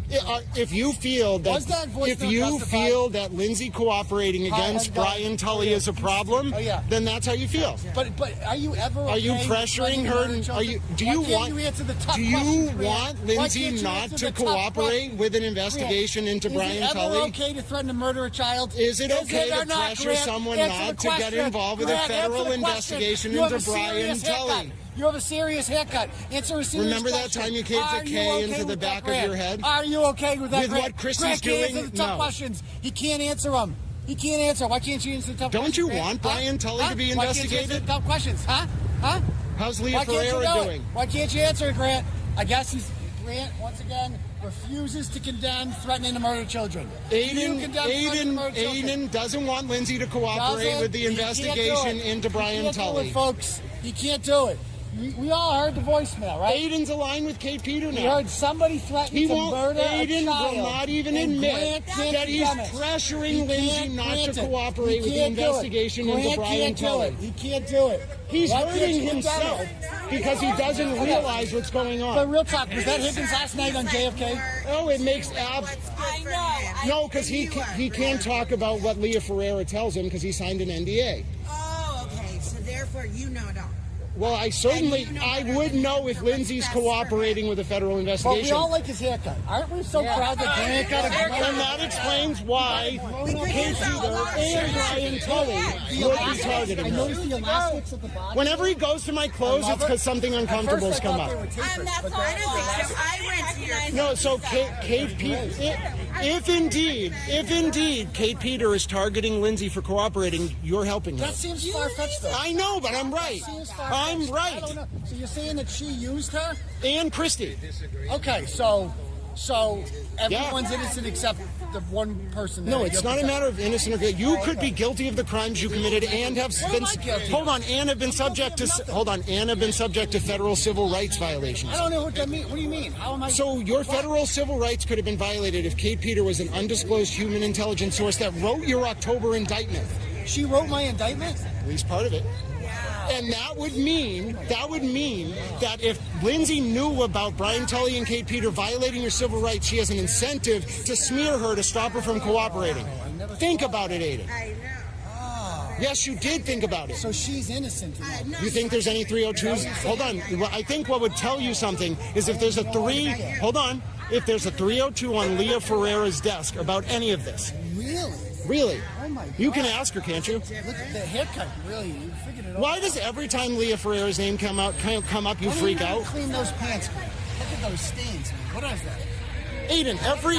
If you feel that Lindsay cooperating against Brian Tully is a problem, then that's how you feel. But are you ever? Are you pressuring her? Do you want Lindsay not to cooperate with an investigation into Brian Tully? Is it ever okay to threaten to murder a child? Is it okay to pressure someone not to get involved with a federal investigation into Brian Tully? You have a serious haircut. Answer a serious Remember that question. time you caved a K into the back of your head? Are you okay with that? With what Christy's doing? Answer the tough questions. He can't answer them. He can't answer. Why can't you answer the tough questions? Don't you want Brian Tully to be investigated? Why can't you answer the tough questions? Huh? How's Leah Ferreira doing? Why can't you answer it, Grant? I guess Grant, once again, refuses to condemn threatening to murder children. Aiden doesn't want Lindsay to cooperate with the investigation into Brian Tully. Folks, he can't do it. We all heard the voicemail, right? Aiden's aligned with Kate Peter now. We heard somebody threatening to murder a child. Aiden will not even admit that he's pressuring Lindsay not to cooperate with the investigation into Brian Tully. He can't do it. He's hurting himself because he doesn't realize what's going on. But real talk, was that Higgins last night on JFK? Oh, it makes No, because he can't talk about what Leah Ferreira tells him because he signed an NDA. Oh, okay. So therefore, you know. Well, I would know if Lindsay's cooperating with a federal investigation. But we all like his haircut. Aren't we so proud that Grant got a haircut? And that explains why Kate Peter and Brian Tully would be targeting I noticed the elastics at the bottom. Whenever he goes to my clothes, it's because something uncomfortable has come up. No, so Kate Peter, if indeed Kate Peter is targeting Lindsay for cooperating, you're helping her. That seems far-fetched, though. I know, but I'm right. I'm right. I don't know. So you're saying that she used her? And Christy. Okay, so everyone's innocent except the one person. No, it's not a matter of innocent or guilty. You could be guilty of the crimes you committed and have been subject to federal civil rights violations. I don't know what that means. What do you mean? How am I? So your federal civil rights could have been violated if Kate Peter was an undisclosed human intelligence source that wrote your October indictment. She wrote my indictment? At least part of it. And that would mean that if Lindsay knew about Brian Tully and Kate Peter violating your civil rights, she has an incentive to smear her to stop her from cooperating. Think about it, Aiden. I know. Yes, you did think about it. So she's innocent. You think there's any 302s? Hold on. I think what would tell you something is if there's a 302 on Leah Ferreira's desk about any of this. Really? Oh my God. You can ask her, can't you? Look at the haircut, really. You figured it out. Why does every time Leah Ferreira's name come up, you freak out? Clean those pants. Look at those stains. What is that? Aiden, every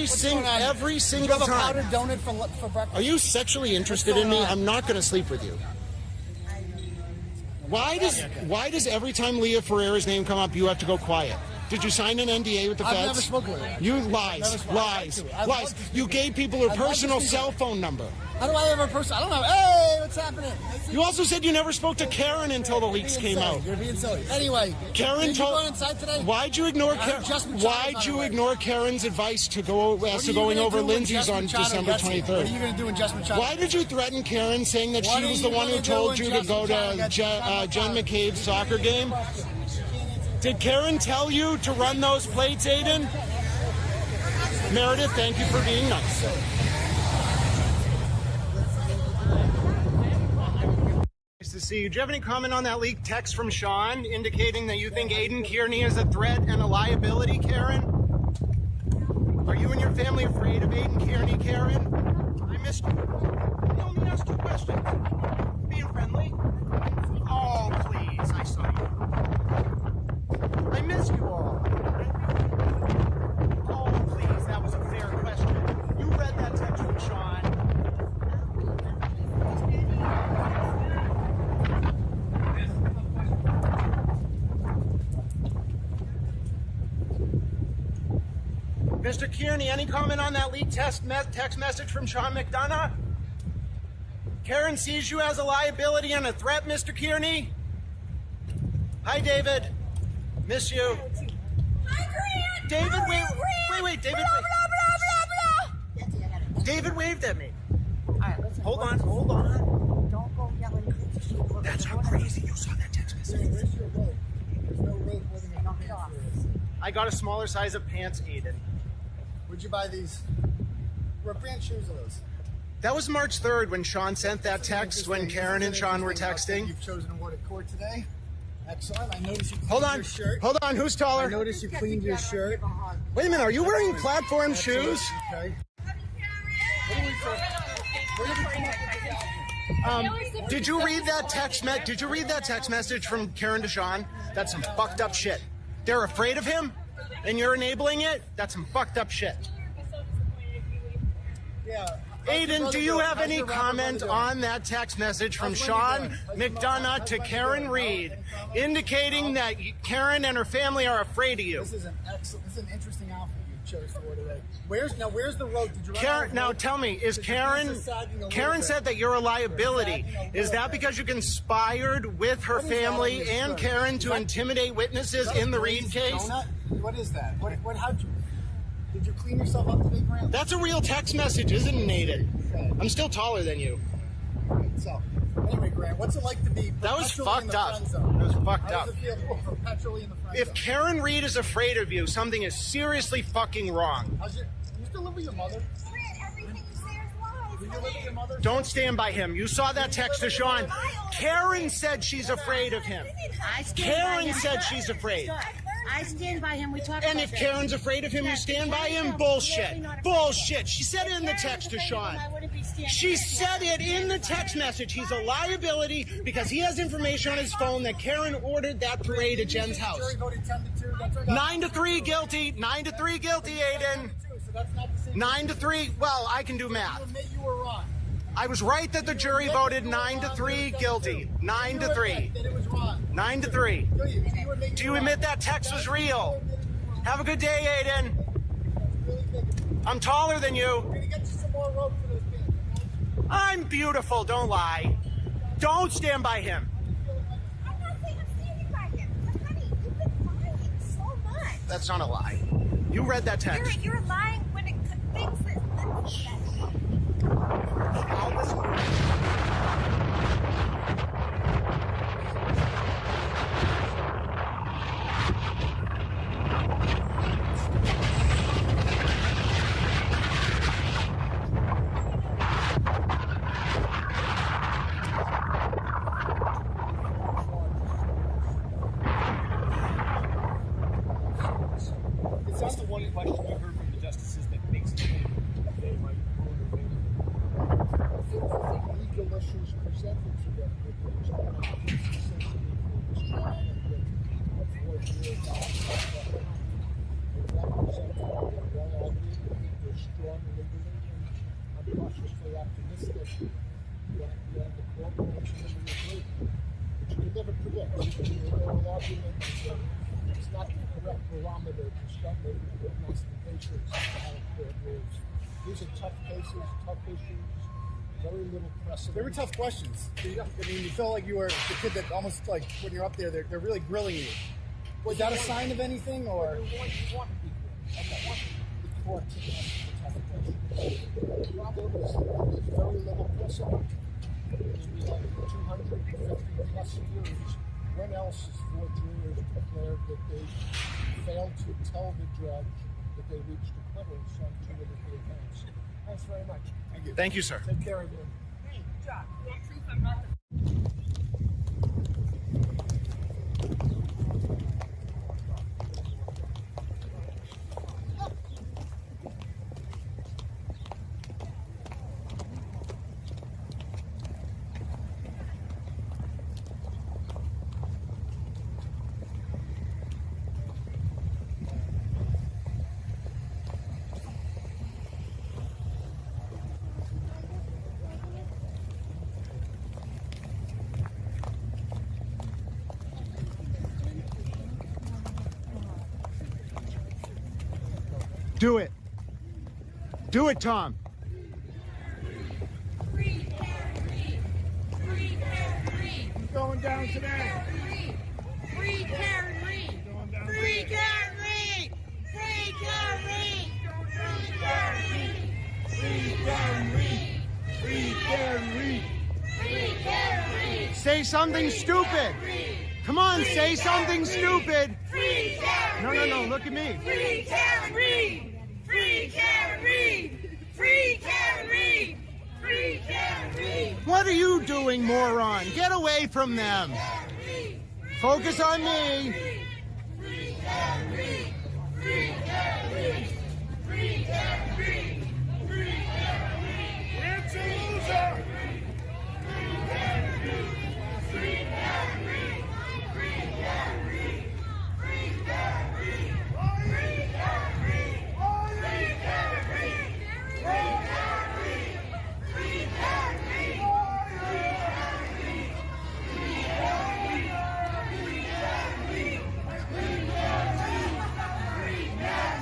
single you have time. A powdered donut for breakfast? Are you sexually interested in me? I'm not going to sleep with you. Why does every time Leah Ferreira's name come up, you have to go quiet? Did you sign an NDA with the feds? I've never spoken with her. You lies. You gave people her personal cell phone number. How do I have her personal? I don't know. Hey, what's happening? You also said you never spoke to Karen until the leaks came out. You're being silly. Anyway, Karen did you go inside today? Why'd you ignore Karen's advice to go as to going over Lindsay's on December 23rd? What are you going to do in Just Machado? Why did you threaten Karen, saying that she was the one who told you to go to Jen McCabe's soccer game? Did Karen tell you to run those plates, Aiden? Meredith, thank you for being nice. Nice to see you. Do you have any comment on that leaked text from Sean indicating that you think Aiden Kearney is a threat and a liability, Karen? Are you and your family afraid of Aiden Kearney, Karen? I missed you. I only asked you questions. Being friendly. Oh, please. I saw you. I miss you all. Oh, please, that was a Mr. Kearney, any comment on that leaked text message from Sean McDonough? Karen sees you as a liability and a threat, Mr. Kearney. Hi, David. Miss you. Hi, Grant. David, How are wait, you, Grant? wait, David, Blah, wait. blah, blah, blah, blah. David waved at me. All right, listen. Hold on. Don't go yelling crazy shit. That's how crazy you saw that text message. Where's your rope? There's no rope holding your Knock it pants off. for this. I got a smaller size of pants, Aiden. Where'd you buy these? What brand shoes are those? That was March 3rd when Sean sent that text when Karen and Sean were texting. You've chosen to order court today. Excellent. I noticed you cleaned Hold on. your shirt. Hold on. Who's I taller? noticed you cleaned your shirt. Wait a minute. Are you wearing platform shoes? Okay. Did you read that text? Did you read that text message from Karen to Sean? That's some fucked up shit. They're afraid of him, and you're enabling it. That's some fucked up shit. Yeah. Aiden, do you have any comment on that text message from Sean McDonough to Karen Reed, indicating that Karen and her family are afraid of you? This is an excellent. This is an interesting outfit you chose to order today. Where's the road? Did you run out Karen, of now rope? tell me, is Karen said that you're a liability. Is that because you conspired with her family and Karen to intimidate witnesses in the Reed case? What is that? How'd you? Did you clean yourself up today, Grant? That's a real text message, isn't it, Aiden? Okay. I'm still taller than you. Right, so, anyway, Grant, what's it like to be That was perpetually in fucked the up. friend zone? That was fucked How up. does it feel to be perpetually in the friend If zone? Karen Reed is afraid of you, something is seriously fucking wrong. You still live with your mother? Grant, everything you say is lies. Do you live with your mother? Don't stand by him. You saw that text to Sean. Karen said she's afraid of him. I stand by Karen him. said she's afraid. I stand by him. We talked And about if this. Karen's afraid of him, you stand by him? Bullshit. Bullshit. She said it in the text to Sean. She said it in the text message. He's a liability because he has information on his phone that Karen ordered that parade at Jen's house. Jury voted 10-2. That's right. 9-3 guilty. 9-3 guilty, Aiden. So that's not the same. 9-3. Well, I can do math. You admit you were wrong. I was right that the jury voted 9-3 guilty. 9-3. That it was wrong. 9-3. Do you admit that text was real? Have a good day, Aiden. I'm taller than you. We're gonna get you some more rope for those pants. I'm beautiful, don't lie. Don't stand by him. I'm not saying I'm standing by him. But honey, you've been lying so much. That's not a lie. You read that text. You're lying when it things that. I'll listen. Is that the one question you heard from the justices that makes it they might motivate? Legal issues presented to them with these I'm cautiously optimistic that the court will ultimately agree, which you can never predict. An argument it's not the correct barometer to start making prognostications as to how the court moves. These are tough cases, tough issues, very little precedent. They were tough questions. I mean, you felt like you were the kid that almost like when you're up there, they're really grilling you. Was that a sign of anything, or? You want to be grilled. Okay. The court took us to the tough questions. The problem is there's very little precedent. In the 250 plus years, when else has 4 jurors declared that they failed to tell the judge that they reached acquittals on 2 of the 3 counts? Thanks very much. Thank you. Thank you, sir. Take care of you. Hey, good job. You want proof I'm not the Do it. Do it, Tom. Free Karen Reed. Free Karen Reed. Who's going down today? Free Karen Reed. Free Karen Reed. Free Karen Reed. Free Karen Reed. Free Karen Reed. Free Karen Reed. Free Karen Reed. Say something stupid. Come on, say something stupid. Free Karen Reed. No, look at me. Free Karen Reed. Free Karen Reed. Free Karen Reed. Free Karen Reed. What are you doing, moron? Get away from them. Focus on me. Free Karen Reed. Free Karen Reed. Free Karen Reed. Free Karen Reed. It's a loser. Free Karen Reed. Free Karen Reed. Free Karen Reed. Free Karen Reed. Free Karen Reed. Free Karen Reed. Free Karen Reed. Free Karen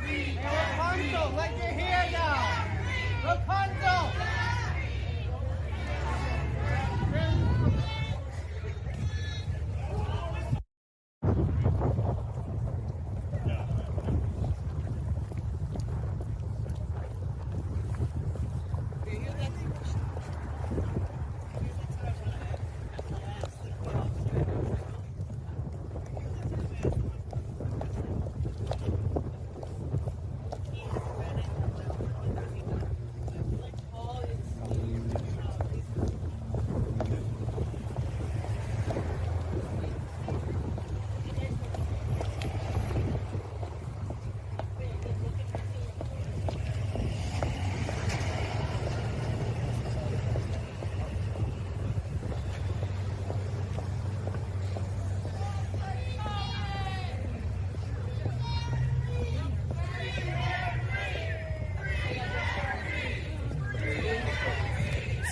Reed. Rapunzel, let your hair down. Rapunzel.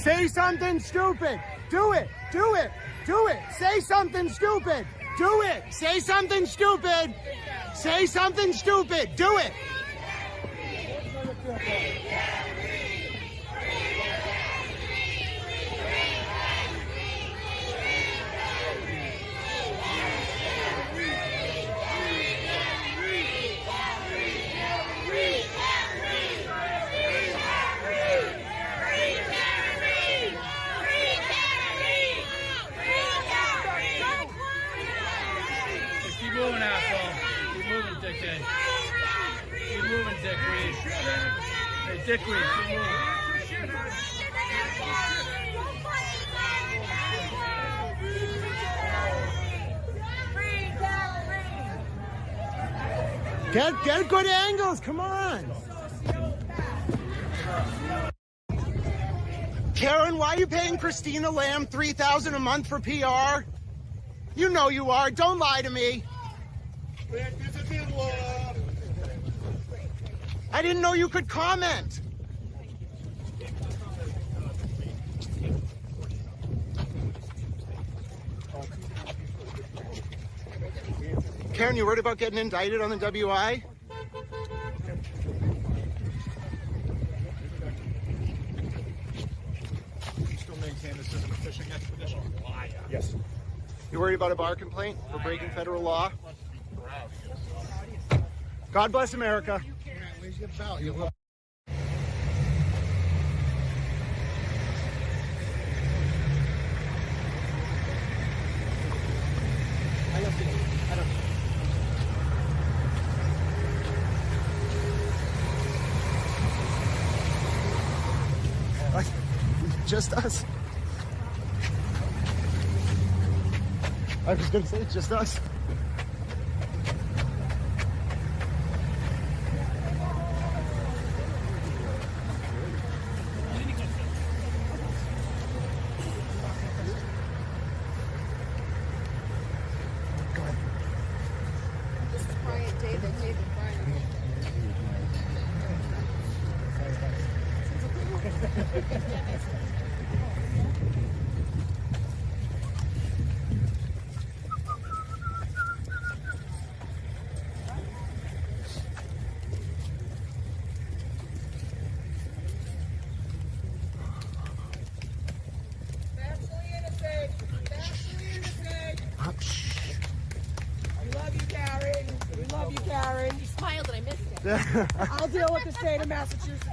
Say something stupid. Do it. Do it. Do it. Say something stupid. Do it. Say something stupid. Say something stupid. Do it. Keep moving, asshole. Keep moving, dickhead. Keep moving, Dick Reed. Hey, Dick Reed, keep moving. Get good angles. Come on. Karen, why are you paying Christina Lamb $3,000 a month for PR? You know you are. Don't lie to me. I didn't know you could comment. Karen, you worried about getting indicted on the WI? Still maintain this isn't a fishing expedition. Liar. Yes. You worried about a bar complaint for breaking federal law? God bless America. Where's your belt? You look. Just us. I was going to say, it's just us. This is Bryant David Bryant. I'll deal with the state of Massachusetts.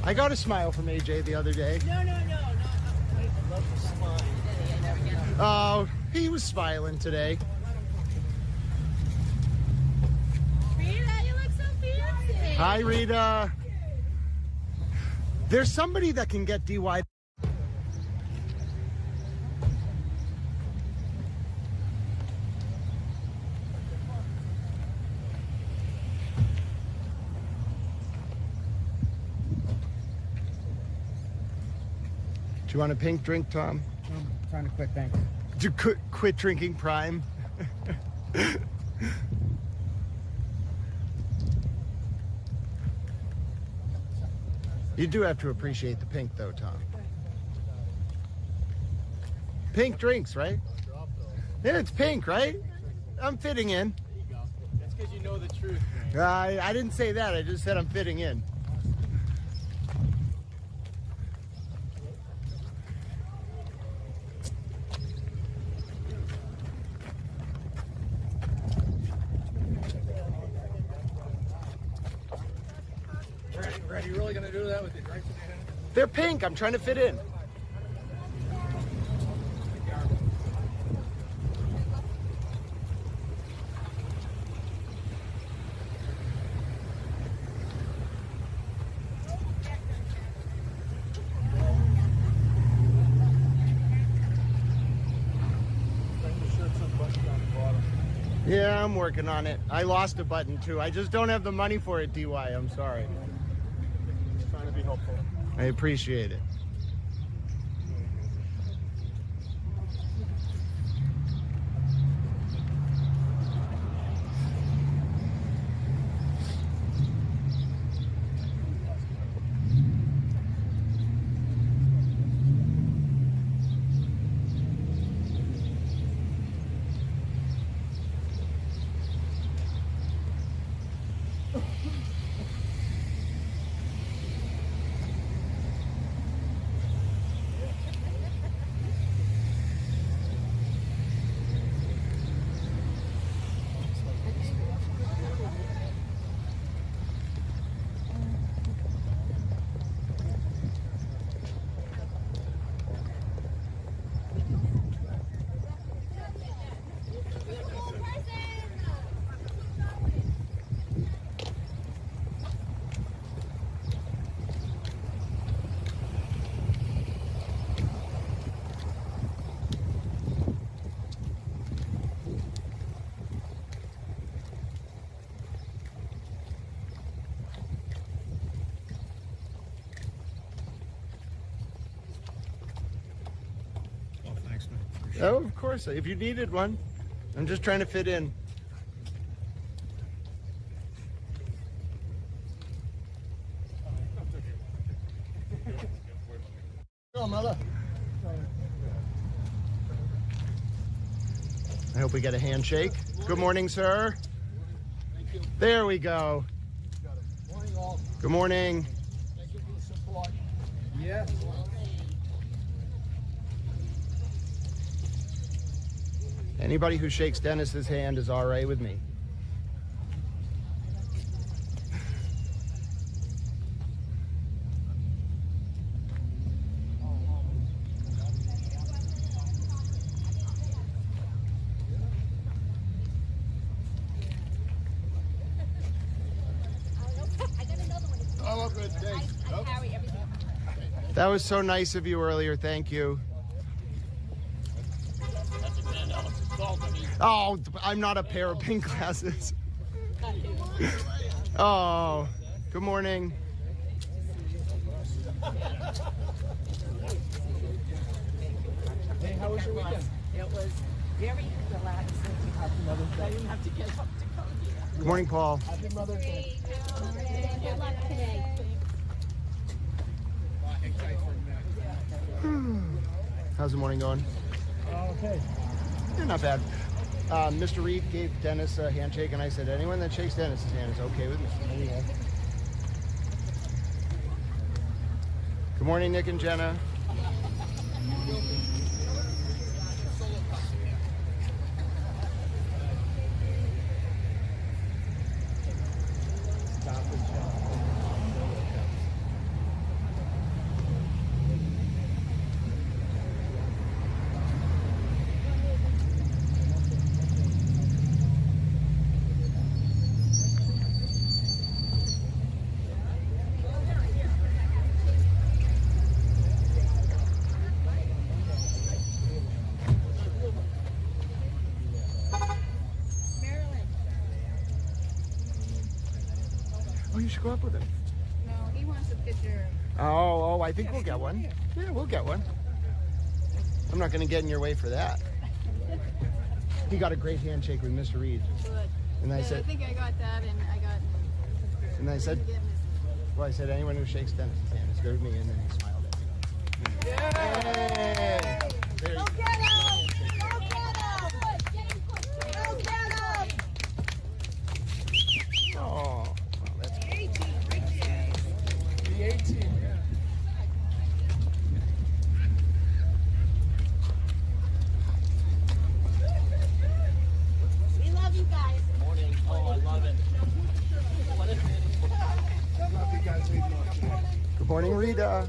I got a smile from AJ the other day. No. I love the smile. Oh, he was smiling today. Rita, you look so fancy. Hi, Rita. There's somebody that can get DY. Do you want a pink drink, Tom? I'm trying to quit, thanks. Do you quit drinking Prime? You do have to appreciate the pink, though, Tom. Pink drinks, right? Yeah, it's pink, right? I'm fitting in. There you go. That's because you know the truth, man. I didn't say that. I just said I'm fitting in. Are you really going to do that with the drinks in your hand? They're pink. I'm trying to fit in. Yeah, I'm working on it. I lost a button too. I just don't have the money for it, DY. I'm sorry. Just trying to be helpful. I appreciate it. Oh, of course. If you needed one, I'm just trying to fit in. Go, mother. I hope we get a handshake. Good morning, sir. Thank you. There we go. Morning, all. Good morning. Thank you for the support. Yeah. Anybody who shakes Dennis's hand is all right with me. Oh, good. Thanks. That was so nice of you earlier. Thank you. Oh, I'm not a pair of pink glasses. Oh, good morning. Hey, how was your weekend? It was very relaxing. Happy Mother's I Day. didn't have to get up to come here. Good morning, Paul. Happy Mother's Day. Good luck today. How's the morning going? Okay. Yeah, not bad. Mr. Reed gave Dennis a handshake, and I said, anyone that shakes Dennis's hand is okay with me. Anyway. Good morning, Nick and Jenna. Oh, you should go up with him. No, he wants a picture. Oh, I think we'll get one. Yeah, we'll get one. I'm not going to get in your way for that. He got a great handshake with Mr. Reed. Good. And I Good. said, I think I got that, and I got. and I said, well, I said, anyone who shakes Dennis's hand is good with me, and then he smiled at me. Yeah. Hey. There you go. Go get him! Go get him! Go get him! Oh, well, that's good. 18, Richie. The 18, yeah. We love you guys. Morning. Oh, I love it. Good morning, Rita.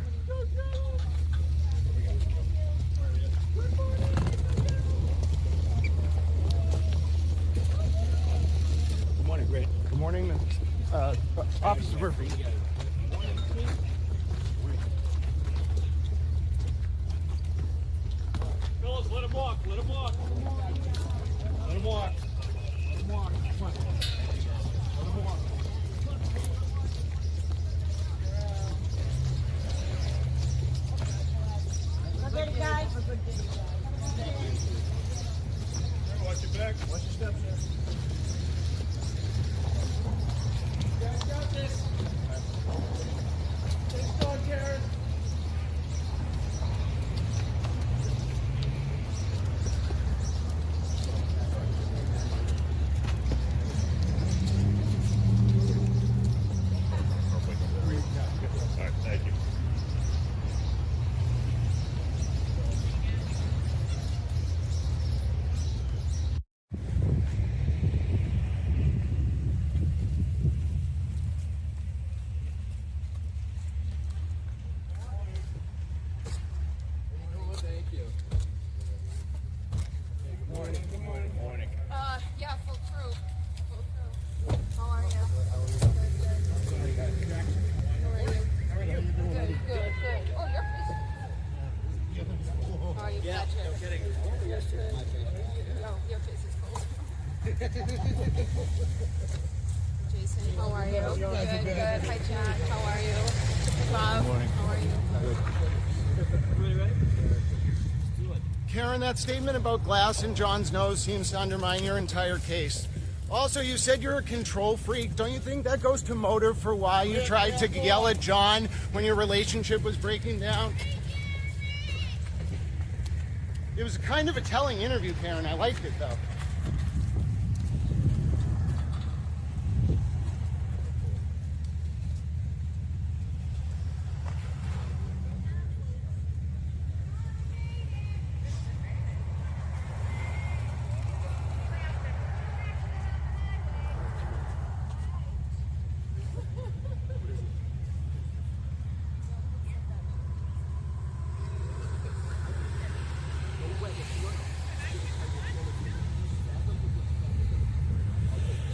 Good morning, Greg. Good morning, Officer Murphy. Fellas, let him walk. Let him walk. Let him walk. Let him walk. Come on. Let him walk. Good guys. Watch your back. Watch your steps there. You guys got this. Stay strong, Karen. Thank you. Yeah, full crew. Full crew. How are you? How are you? Good, good, good. Oh, your face. Oh, you got your. No kidding. Oh, your face is cold. Jason, how are you? Good, good. Hi, Jack. How are you? Bob, how are you? Everybody ready? Karen, that statement about glass in John's nose seems to undermine your entire case. Also, you said you're a control freak. Don't you think that goes to motive for why you tried to yell at John when your relationship was breaking down? It was kind of a telling interview, Karen. I liked it, though.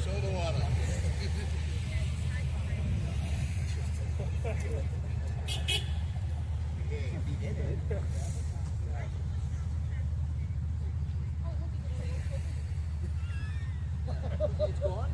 Soda water. It's gone?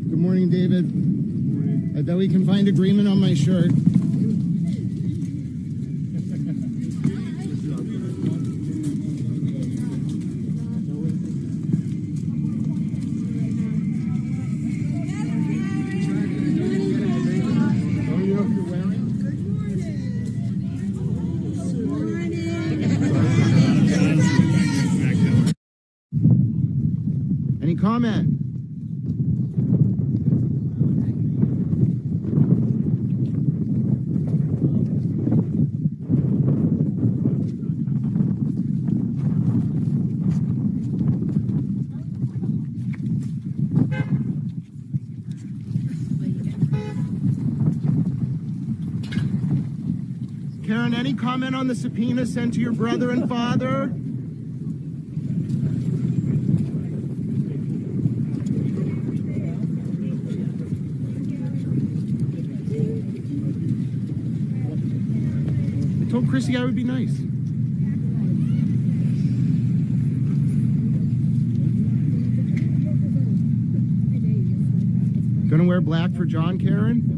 Good morning, David. I bet we can find agreement on my shirt. Any comment? Karen, any comment on the subpoena sent to your brother and father? I told Chrissy I would be nice. Gonna wear black for John, Karen?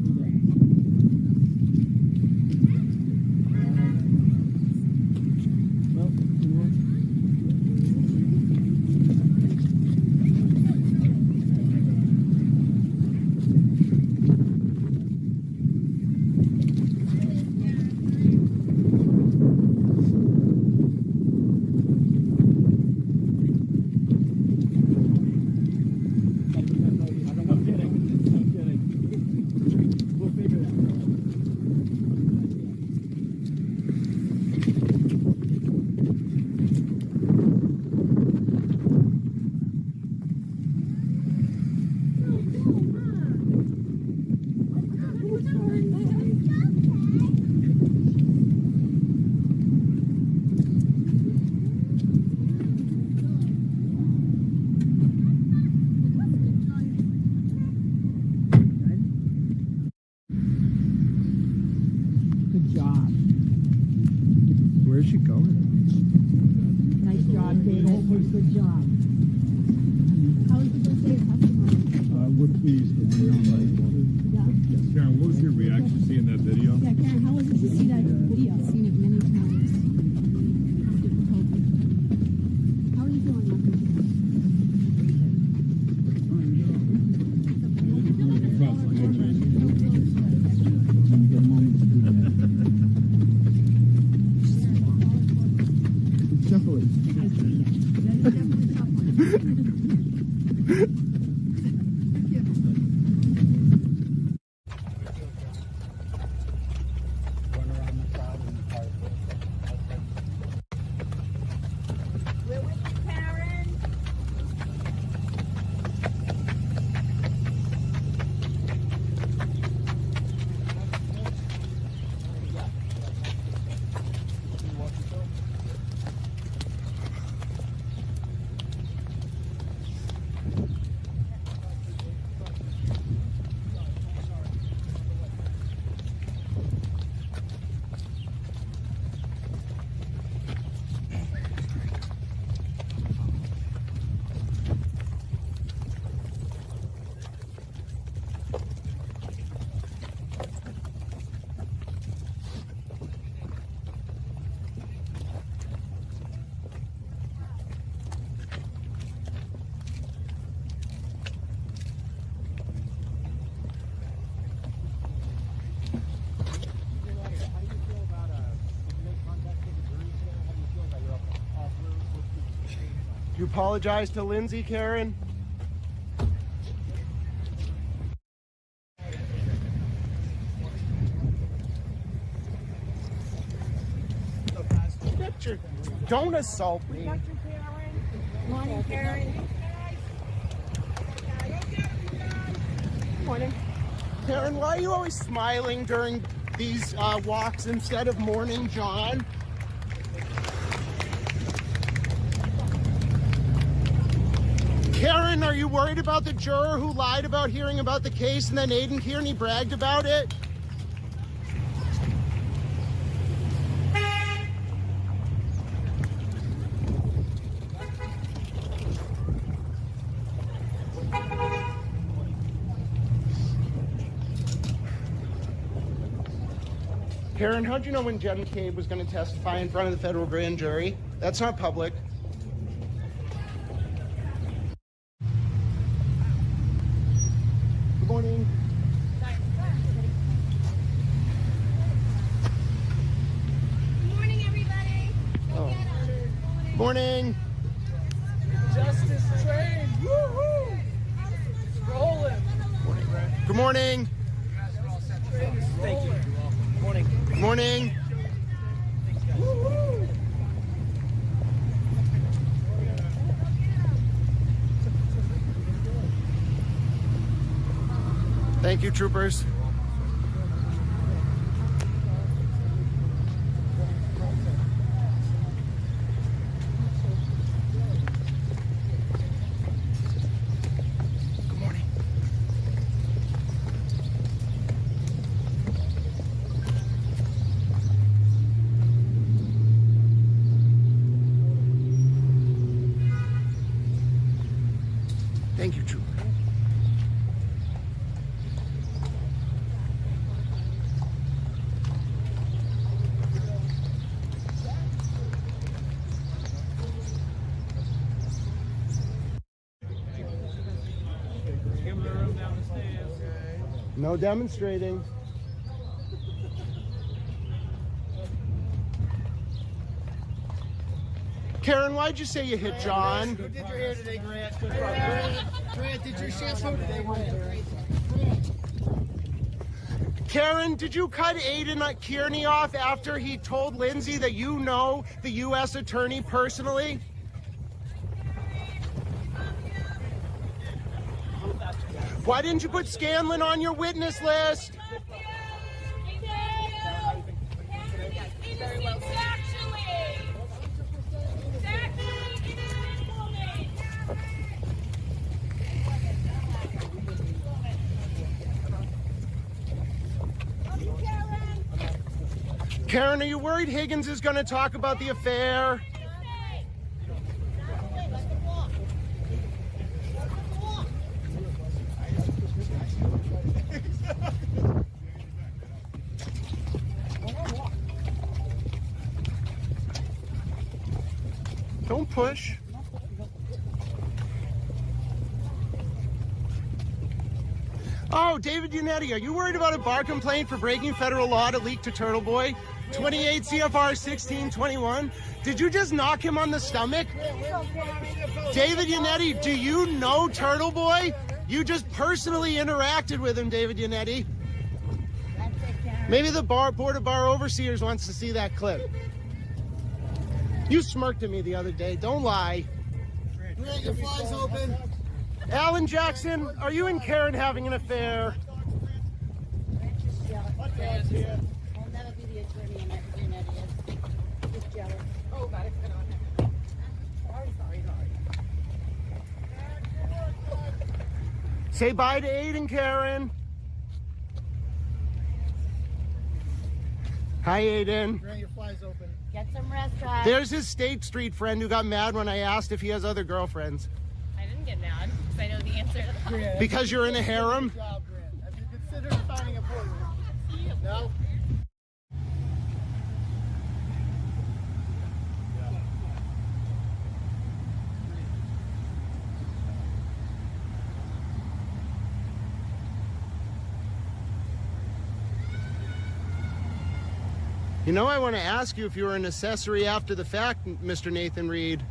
Where's she going? Nice job, David. Good job. How was the first day of testimony? We're pleased. Karen, what was your reaction seeing that video? Yeah, Karen, how was it to see that video? I've seen it many times. How are you feeling after You apologize to Lindsay, Karen? Don't assault me. Morning, Karen. Morning. Karen, why are you always smiling during these walks instead of mourning John? Karen, are you worried about the juror who lied about hearing about the case and then Aidan Kearney bragged about it? Karen, how'd you know when Jen McCabe was going to testify in front of the federal grand jury? That's not public. Good morning. Good morning, everybody. Oh. Morning. Justice train. Woo-hoo. Rolling. Good morning. Thank you. Morning. Good morning. Woo-hoo. Thank you, troopers. Thank you, Trooper. No demonstrating. Karen, why'd you say you hit John? Who did your hair today, Grant? Grant, did your shampoo today, Grant? Karen, did you cut Aiden Kearney off after he told Lindsay that you know the U.S. attorney personally? Why didn't you put Scanlon on your witness list? Karen, are you worried Higgins is going to talk about the affair? Don't push. Oh, David Unetti, are you worried about a bar complaint for breaking federal law to leak to Turtle Boy? 28 CFR 1621. Did you just knock him on the stomach? David Unetti, do you know Turtle Boy? You just personally interacted with him, David Unetti. Maybe the Board of Bar Overseers wants to see that clip. You smirked at me the other day. Don't lie. Grant, your fly's open. Alan Jackson, are you and Karen having an affair? I'll never be the attorney in that idiot. Just jealous. Oh, got it. Put on him. Sorry. Say bye to Aiden, Karen. Hi, Aiden. Grant, your fly's open. Get some rest, guys. There's his State Street friend who got mad when I asked if he has other girlfriends. I didn't get mad because I know the answer to the Grant, Because you're in a harem? Good job, Grant. Have you considered finding a boyfriend? No? You know, I want to ask you if you were an accessory after the fact, Mr. Nathan Reed.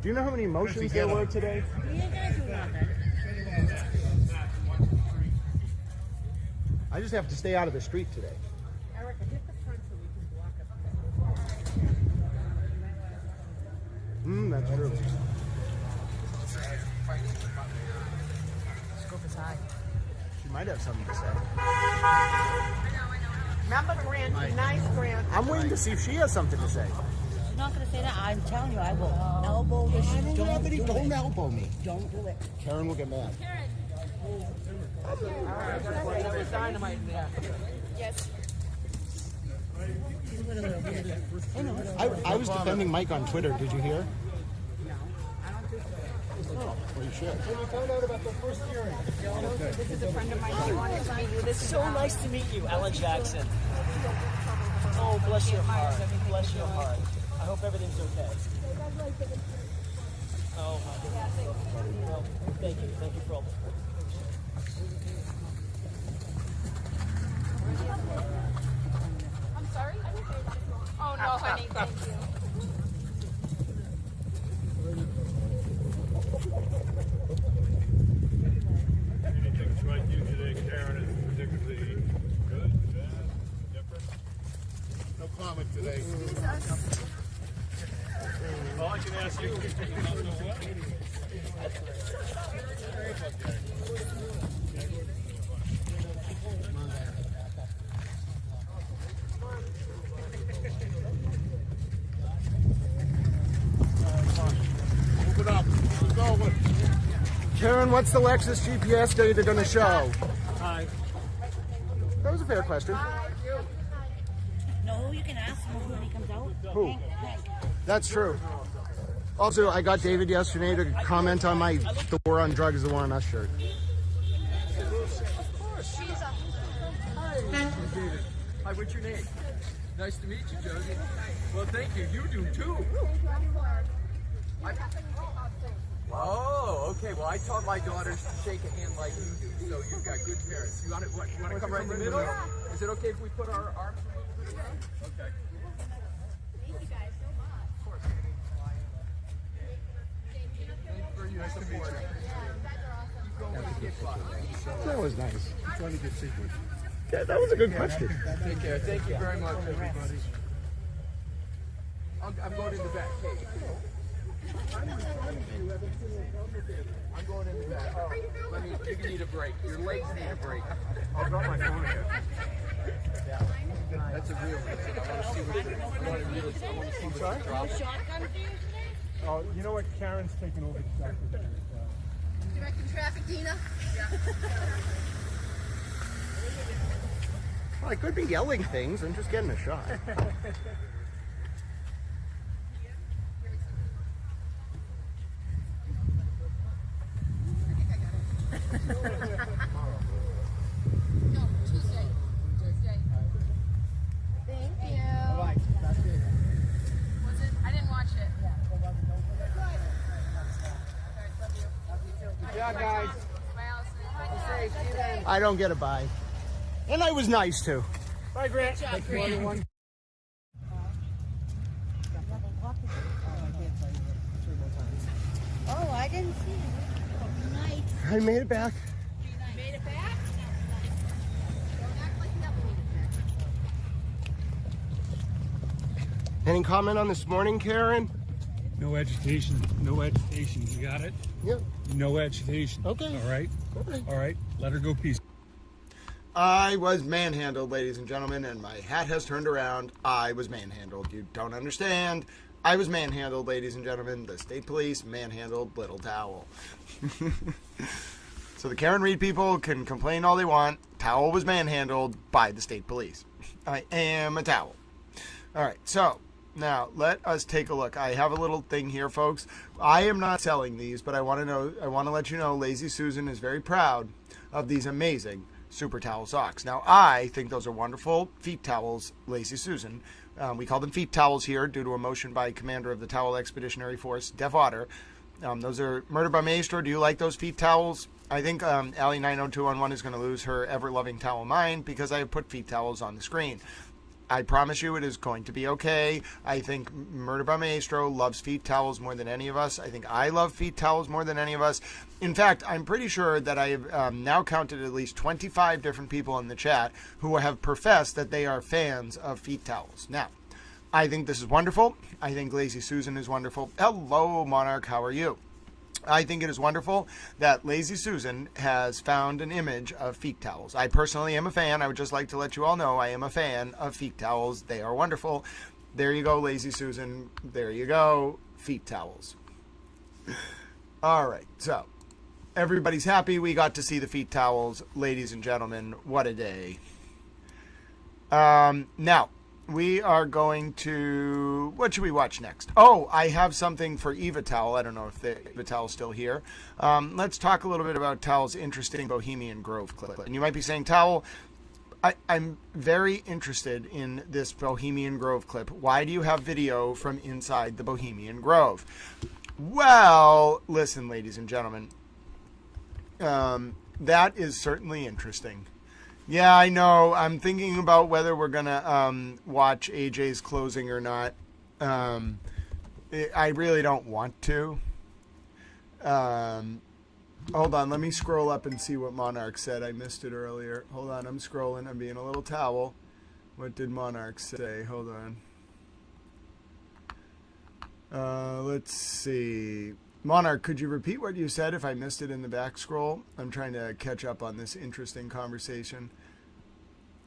Do you know how many motions there were today? I just have to stay out of the street today. Erica, hit the front so we can block That's true. Scope is high. She might have something to say. Remember, Grant, be nice, Grant. I'm waiting to see if she has something to say. She's not going to say that. I'm telling you, I will elbow this. Don't elbow me. Don't do it. Karen will get mad. Dynamite there. Yes. I was defending Mike on Twitter. Did you hear? No, I don't do so. Oh, well, you should. When you found out about the first hearing. This is a friend of mine. He wanted to meet you. This is So nice to meet you, Alan Jackson. Oh, bless your heart. Bless your heart. I hope everything's okay. Oh, my goodness. Well, thank you. Thank you for all this. I'm sorry. Oh no, honey. Thank you. Anything strike you today, Karen, is particularly good, bad, different? No comment today. All I can ask you is, Move it up. Keep going. Karen, what's the Lexus GPS data going to show? Hi. That was a fair question. No, you can ask him when he comes out. Who? Hank. That's true. Also, I got David yesterday to comment on my "The War on Drugs is the War on Us" shirt. Hi, David. Hi, what's your name? Nice to meet you, Josie. Well, thank you. You do too. Oh, okay. Well, I taught my daughters to shake a hand like you do, so you've got good parents. You want to come right in the middle? Is it okay if we put our arms a little bit around? Okay. Thank you guys so much. Of course. Nice to meet you. That was nice. Trying to get secret. Yeah, that was a good question. Take care. Thank you very much, everybody. I'm going in the back. Hey. I'm going in the back. You can need a break. Your legs need a break. I'll drop my phone here. That's a real reason. I want to see what the Shotgun for you today? Oh, you know what? Karen's taking over the sector. Directing traffic, Dina? Well, I could be yelling things and just getting a shot. No, Tuesday. Thank you. Was it? I didn't watch it. Yeah, guys. Bye, Allison. I don't get a bye. And I was nice too. Bye, Grant. Good job, Thank you, Grant. everyone. Oh, I didn't see it. Nice. I made it back. Made it back? Don't act like you never made it back. Any comment on this morning, Karen? No agitation. No agitation. You got it? Yep. No agitation. Okay. All right. Okay. All right. Let her go peace. I was manhandled, ladies and gentlemen, and my hat has turned around. I was manhandled. You don't understand. I was manhandled, ladies and gentlemen. The state police manhandled Little Towel. So the Karen Reed people can complain all they want. Towel was manhandled by the state police. I am a towel. All right, so now let us take a look. I have a little thing here, folks. I am not selling these, but I want to let you know Lazy Susan is very proud of these amazing Super Towel socks. Now, I think those are wonderful feet towels, Lazy Susan. We call them feet towels here due to a motion by Commander of the Towel Expeditionary Force, Dev Otter. Those are Murder by Maestro. Do you like those feet towels? I think Allie 90211 is going to lose her ever-loving towel mind because I have put feet towels on the screen. I promise you it is going to be okay. I think Murder by Maestro loves feet towels more than any of us. I think I love feet towels more than any of us. In fact, I'm pretty sure that I have now counted at least 25 different people in the chat who have professed that they are fans of feet towels. Now, I think this is wonderful. I think Lazy Susan is wonderful. Hello, Monarch. How are you? I think it is wonderful that Lazy Susan has found an image of feet towels. I personally am a fan. I would just like to let you all know I am a fan of feet towels. They are wonderful. There you go, Lazy Susan. There you go, feet towels. All right, so everybody's happy. We got to see the feet towels. Ladies and gentlemen, what a day. Now, we are going to... What should we watch next? Oh, I have something for Eva Towel. I don't know if the Eva Towel's still here. Let's talk a little bit about Towel's interesting Bohemian Grove clip. And you might be saying, Towel, I'm very interested in this Bohemian Grove clip. Why do you have video from inside the Bohemian Grove? Well, listen, ladies and gentlemen. That is certainly interesting. Yeah, I know. I'm thinking about whether we're going to watch AJ's closing or not. I really don't want to. Hold on. Let me scroll up and see what Monarch said. I missed it earlier. Hold on. I'm scrolling. I'm being a little towel. What did Monarch say? Hold on. Let's see. Monarch, could you repeat what you said if I missed it in the back scroll? I'm trying to catch up on this interesting conversation.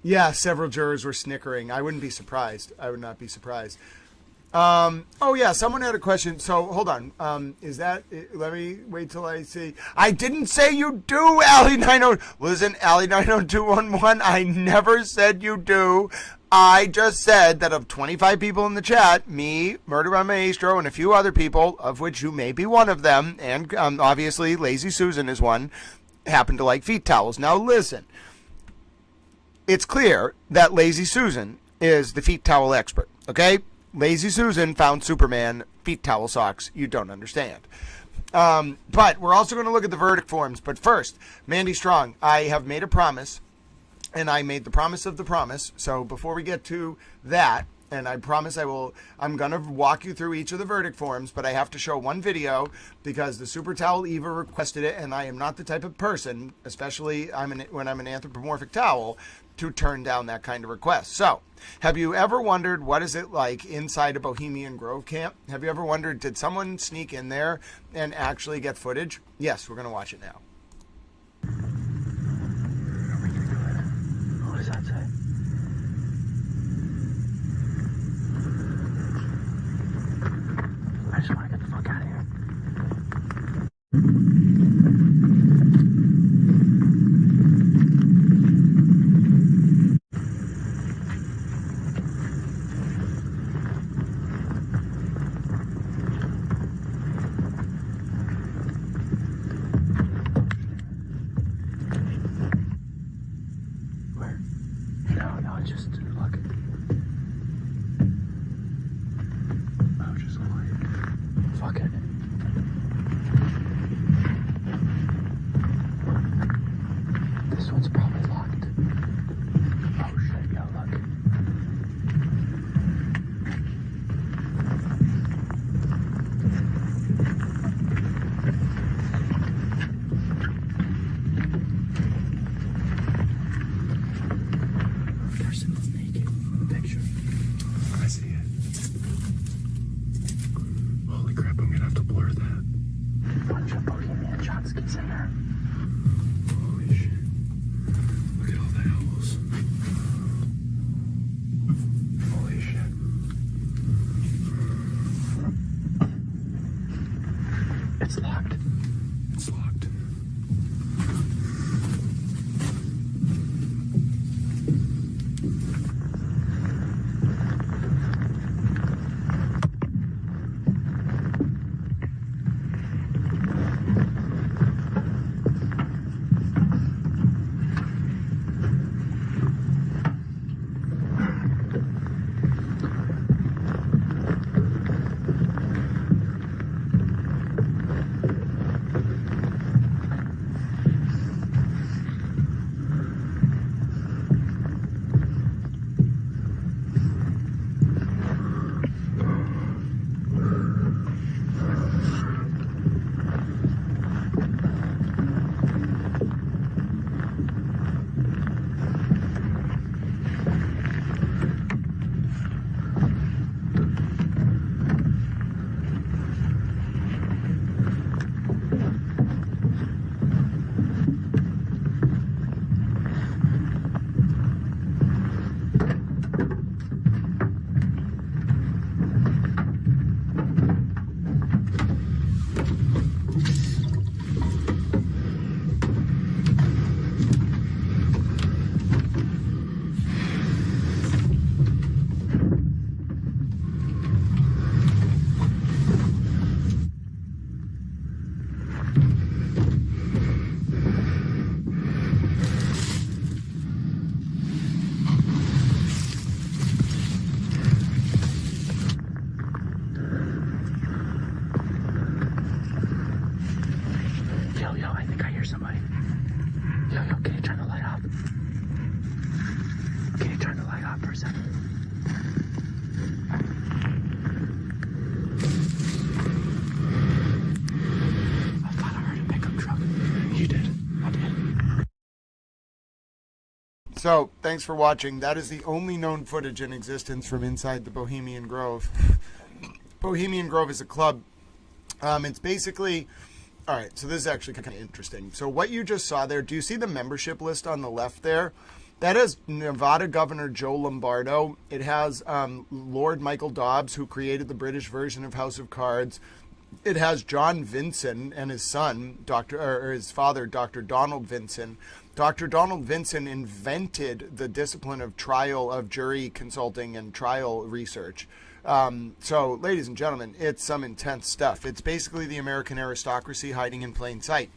Yeah, several jurors were snickering. I wouldn't be surprised. I would not be surprised. Oh yeah, someone had a question. So hold on. Is that? Let me wait till I see. I didn't say you do, Allie 90. Listen, Allie 90211. I never said you do. I just said that of 25 people in the chat, me, Murder by Maestro, and a few other people, of which you may be one of them, and obviously Lazy Susan is one, happen to like feet towels. Now listen, it's clear that Lazy Susan is the feet towel expert. Okay. Lazy Susan found Superman feet towel socks you don't understand. But we're also going to look at the verdict forms. But first, Mandy Strong, I have made a promise, and I made the promise of the promise. So before we get to that, and I promise I'm going to walk you through each of the verdict forms, but I have to show one video because the Super Towel Eva requested it, and I am not the type of person, especially when I'm an anthropomorphic towel, to turn down that kind of request. So, have you ever wondered what is it like inside a Bohemian Grove camp? Have you ever wondered, did someone sneak in there and actually get footage? Yes, we're going to watch it now. What does that say? I just want to get the fuck out of here. Just look. Oh, just like, fuck it. This one's probably locked. Oh shit, yo, look. I see it. Holy crap, I'm gonna have to blur that. Bunch of Bohemian Chotskis in there. Holy shit. Look at all the owls. Holy shit. It's locked. It's locked. So, thanks for watching. That is the only known footage in existence from inside the Bohemian Grove. Bohemian Grove is a club. It's basically... All right, so this is actually kind of interesting. So what you just saw there, do you see the membership list on the left there? That is Nevada Governor Joe Lombardo. It has Lord Michael Dobbs, who created the British version of House of Cards. It has John Vinson and his son, his father, Dr. Donald Vinson. Dr. Donald Vinson invented the discipline of jury consulting and trial research. So, ladies and gentlemen, it's some intense stuff. It's basically the American aristocracy hiding in plain sight.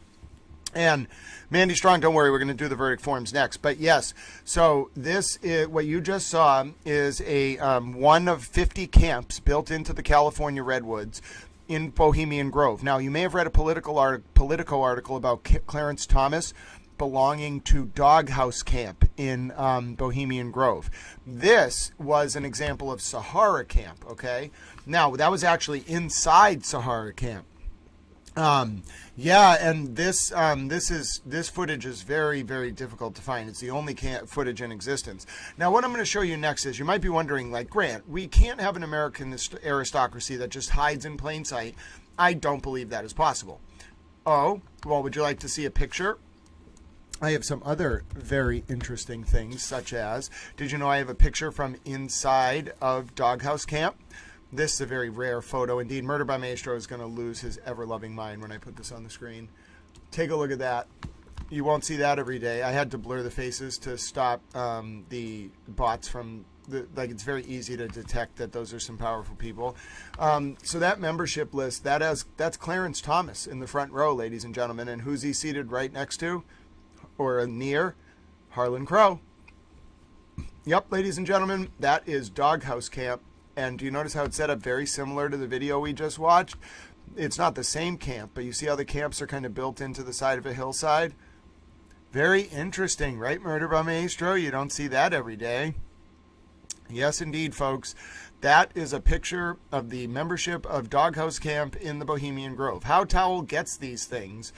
And Mandy Strong, don't worry, we're going to do the verdict forms next. But yes, so this is what you just saw is a one of 50 camps built into the California redwoods in Bohemian Grove. Now, you may have read a Politico article about Clarence Thomas belonging to Doghouse Camp in Bohemian Grove. This was an example of Sahara Camp, okay? Now, that was actually inside Sahara Camp. Yeah, and this footage is very, very difficult to find. It's the only footage in existence. Now, what I'm going to show you next is, you might be wondering, like, Grant, we can't have an American aristocracy that just hides in plain sight. I don't believe that is possible. Oh, well, would you like to see a picture? I have some other very interesting things, such as, did you know I have a picture from inside of Doghouse Camp? This is a very rare photo indeed. Murder by Maestro is going to lose his ever-loving mind when I put this on the screen. Take a look at that. You won't see that every day. I had to blur the faces to stop the bots from... it's very easy to detect that those are some powerful people. So that membership list, that's Clarence Thomas in the front row, ladies and gentlemen. And who's he seated right next to? Or near? Harlan Crow. Yep, ladies and gentlemen, that is Doghouse Camp. And do you notice how it's set up very similar to the video we just watched? It's not the same camp, but you see how the camps are kind of built into the side of a hillside? Very interesting, right, Murder by Maestro? You don't see that every day. Yes, indeed, folks. That is a picture of the membership of Doghouse Camp in the Bohemian Grove. How Towell gets these things,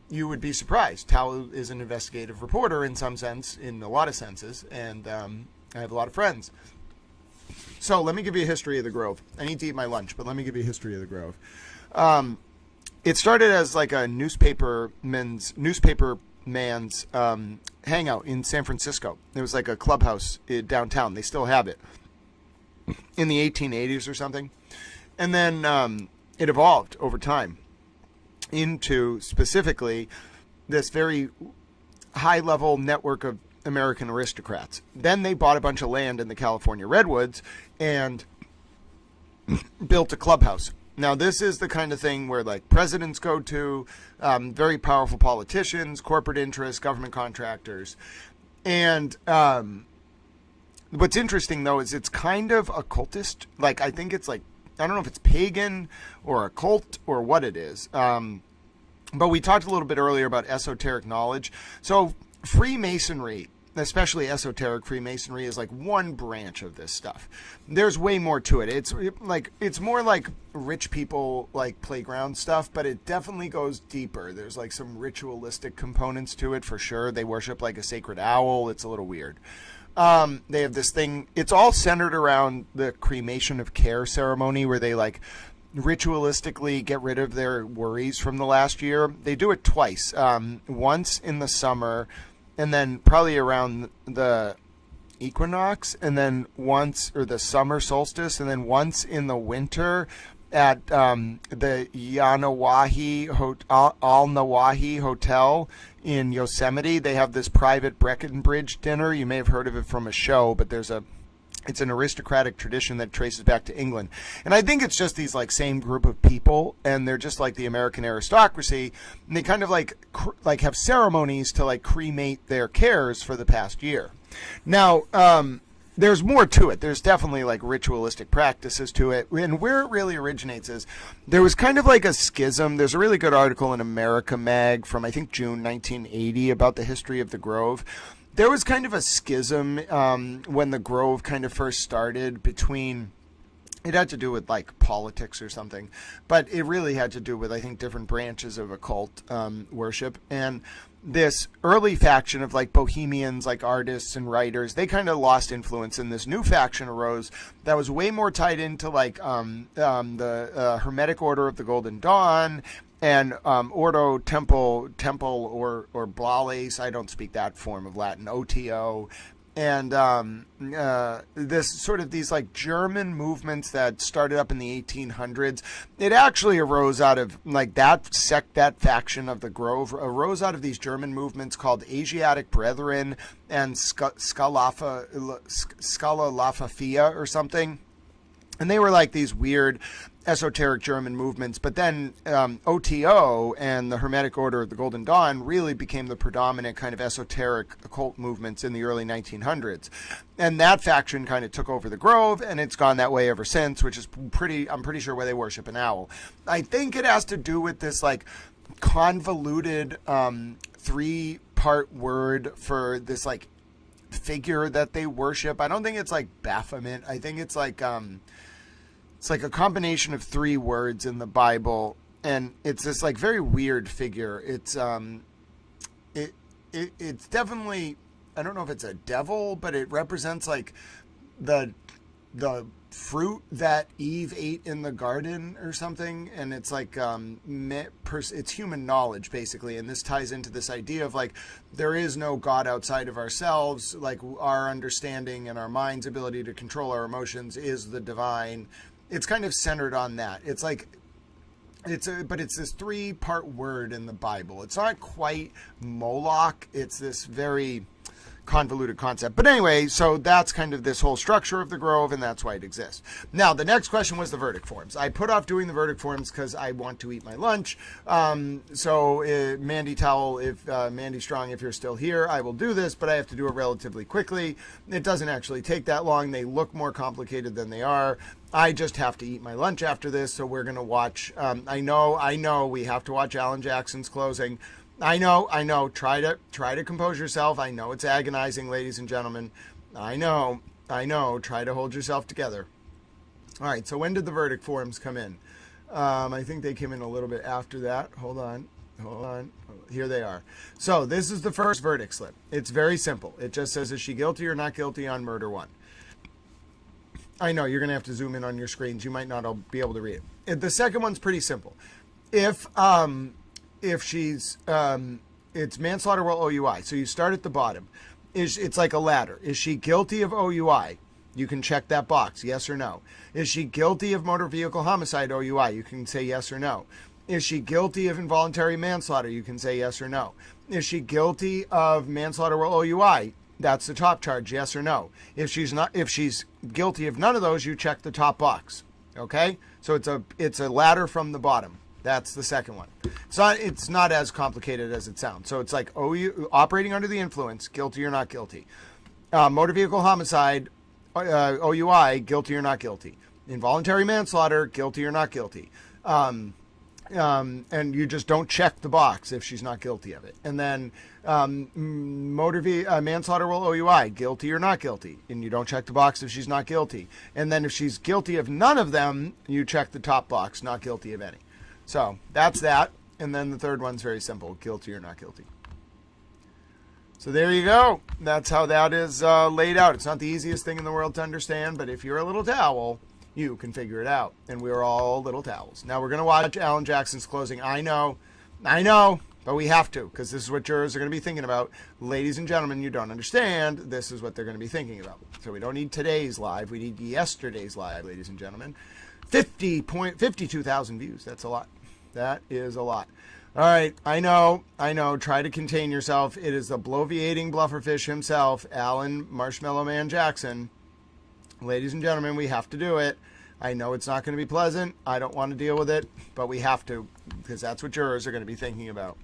you would be surprised. Towell is an investigative reporter in some sense, in a lot of senses, and I have a lot of friends. So let me give you a history of the Grove. I need to eat my lunch, but let me give you a history of the Grove. It started as like a newspaper man's hangout in San Francisco. It was like a clubhouse downtown. They still have it in the 1880s or something. And then it evolved over time into specifically this very high-level network of American aristocrats. Then they bought a bunch of land in the California redwoods and built a clubhouse. Now, this is the kind of thing where, like, presidents go to, very powerful politicians, corporate interests, government contractors. And what's interesting, though, is it's kind of occultist. Like, I think it's like, I don't know if it's pagan or occult or what it is. But we talked a little bit earlier about esoteric knowledge. So Freemasonry, especially esoteric Freemasonry, is like one branch of this stuff. There's way more to it. It's more like rich people like playground stuff, but it definitely goes deeper. There's like some ritualistic components to it for sure. They worship like a sacred owl. It's a little weird. They have this thing. It's all centered around the cremation of care ceremony, where they like ritualistically get rid of their worries from the last year. They do it twice. Once in the summer, and then probably around the equinox, and then once, or the summer solstice, and then once in the winter at the Al-Nawahi Hotel in Yosemite. They have this private Breckenridge dinner. You may have heard of it from a show, but it's an aristocratic tradition that traces back to England. And I think it's just these like same group of people, and they're just like the American aristocracy, and they kind of like have ceremonies to like cremate their cares for the past year. Now, there's more to it. There's definitely like ritualistic practices to it. And where it really originates is there was kind of like a schism. There's a really good article in America Mag from I think June 1980 about the history of the Grove. There was kind of a schism when the Grove kind of first started between, it had to do with like politics or something, but it really had to do with, I think, different branches of occult worship. And this early faction of like bohemians, like artists and writers, they kind of lost influence, and this new faction arose that was way more tied into like the Hermetic Order of the Golden Dawn, and Ordo Temple or Blales, I don't speak that form of Latin, OTO, and this sort of these like German movements that started up in the 1800s. It actually arose out of like that faction of the Grove arose out of these German movements called Asiatic Brethren and Scalafafia or something. And they were like these weird esoteric German movements. But then OTO and the Hermetic Order of the Golden Dawn really became the predominant kind of esoteric occult movements in the early 1900s. And that faction kind of took over the Grove, and it's gone that way ever since, which is I'm pretty sure where they worship an owl. I think it has to do with this like convoluted 3-part word for this like figure that they worship. I don't think it's like Baphomet. I think it's like a combination of 3 words in the Bible, and it's this like very weird figure. It's it's definitely, I don't know if it's a devil, but it represents like the fruit that Eve ate in the garden or something, and it's like it's human knowledge basically, and this ties into this idea of like there is no God outside of ourselves. Like our understanding and our mind's ability to control our emotions is the divine. It's kind of centered on that. It's like but it's this 3-part word in the Bible. It's not quite Moloch. It's this very convoluted concept. But anyway, so that's kind of this whole structure of the Grove, and that's why it exists. Now, the next question was the verdict forms. I put off doing the verdict forms because I want to eat my lunch. So Mandy Towell, if Mandy Strong, if you're still here, I will do this, but I have to do it relatively quickly. It doesn't actually take that long. They look more complicated than they are. I just have to eat my lunch after this, so we're going to watch. I know we have to watch Alan Jackson's closing. I know. Try to compose yourself. I know it's agonizing, ladies and gentlemen. I know. Try to hold yourself together. All right, so when did the verdict forms come in? I think they came in a little bit after that. Hold on. Here they are. So this is the first verdict slip. It's very simple. It just says, is she guilty or not guilty on murder 1? I know, you're going to have to zoom in on your screens. You might not be able to read it. The second one's pretty simple. If she's, it's manslaughter while OUI. So you start at the bottom. It's like a ladder. Is she guilty of OUI? You can check that box, yes or no. Is she guilty of motor vehicle homicide OUI? You can say yes or no. Is she guilty of involuntary manslaughter? You can say yes or no. Is she guilty of manslaughter while OUI? That's the top charge, yes or no. If she's guilty of none of those, you check the top box. Okay? So it's a ladder from the bottom. That's the second one. It's not as complicated as it sounds. So it's like operating under the influence, guilty or not guilty. Motor vehicle homicide, OUI, guilty or not guilty. Involuntary manslaughter, guilty or not guilty. And you just don't check the box if she's not guilty of it. And then manslaughter while OUI, guilty or not guilty. And you don't check the box if she's not guilty. And then if she's guilty of none of them, you check the top box, not guilty of any. So that's that. And then the third one's very simple, guilty or not guilty. So there you go. That's how that is laid out. It's not the easiest thing in the world to understand, but if you're a little towel, you can figure it out. And we're all little towels. Now we're going to watch Alan Jackson's closing. I know, but we have to, because this is what jurors are going to be thinking about. Ladies and gentlemen, you don't understand. This is what they're going to be thinking about. So we don't need today's live. We need yesterday's live, ladies and gentlemen. 52,000 views. That's a lot. That is a lot. All right. I know. Try to contain yourself. It is the bloviating blufferfish himself, Alan Marshmallow Man Jackson. Ladies and gentlemen, we have to do it. I know it's not going to be pleasant. I don't want to deal with it, but we have to, because that's what jurors are going to be thinking about.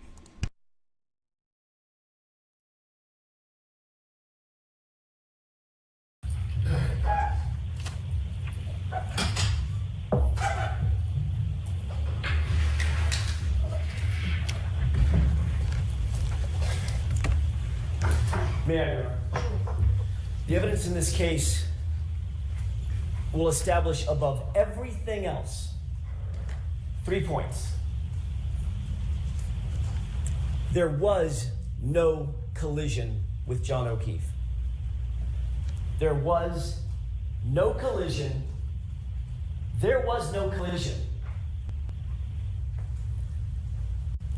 May I, Your Honor? The evidence in this case will establish above everything else 3 points. There was no collision with John O'Keefe. There was no collision. There was no collision.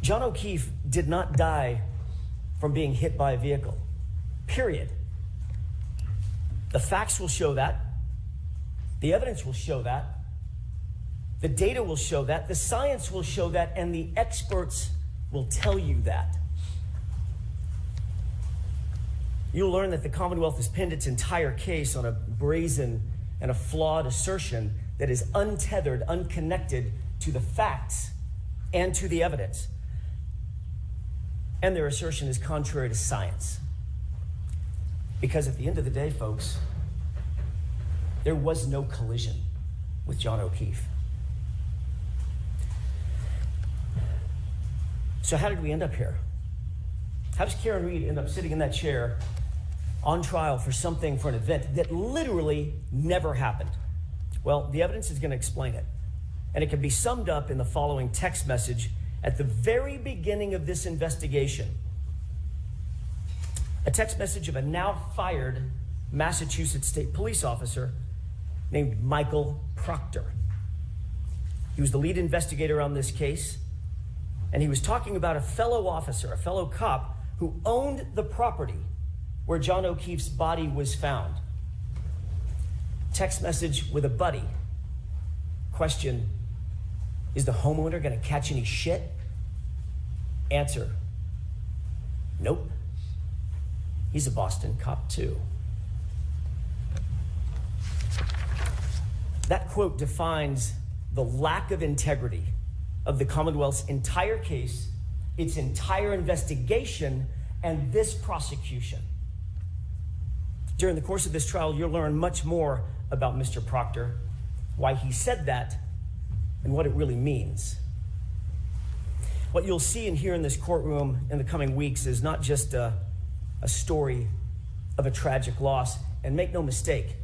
John O'Keefe did not die from being hit by a vehicle. Period. The facts will show that. The evidence will show that. The data will show that. The science will show that. And the experts will tell you that. You'll learn that the Commonwealth has pinned its entire case on a brazen and a flawed assertion that is untethered, unconnected to the facts and to the evidence. And their assertion is contrary to science. Because at the end of the day, folks, there was no collision with John O'Keefe. So how did we end up here? How does Karen Reed end up sitting in that chair on trial for an event that literally never happened? Well, the evidence is going to explain it. And it can be summed up in the following text message at the very beginning of this investigation. A text message of a now fired Massachusetts State Police officer named Michael Proctor. He was the lead investigator on this case, and he was talking about a fellow officer, a fellow cop, who owned the property where John O'Keefe's body was found. Text message with a buddy. Question: is the homeowner gonna catch any shit? Answer: nope. He's a Boston cop too. That quote defines the lack of integrity of the Commonwealth's entire case, its entire investigation, and this prosecution. During the course of this trial, you'll learn much more about Mr. Proctor, why he said that, and what it really means. What you'll see and hear in this courtroom in the coming weeks is not just a story of a tragic loss. And make no mistake.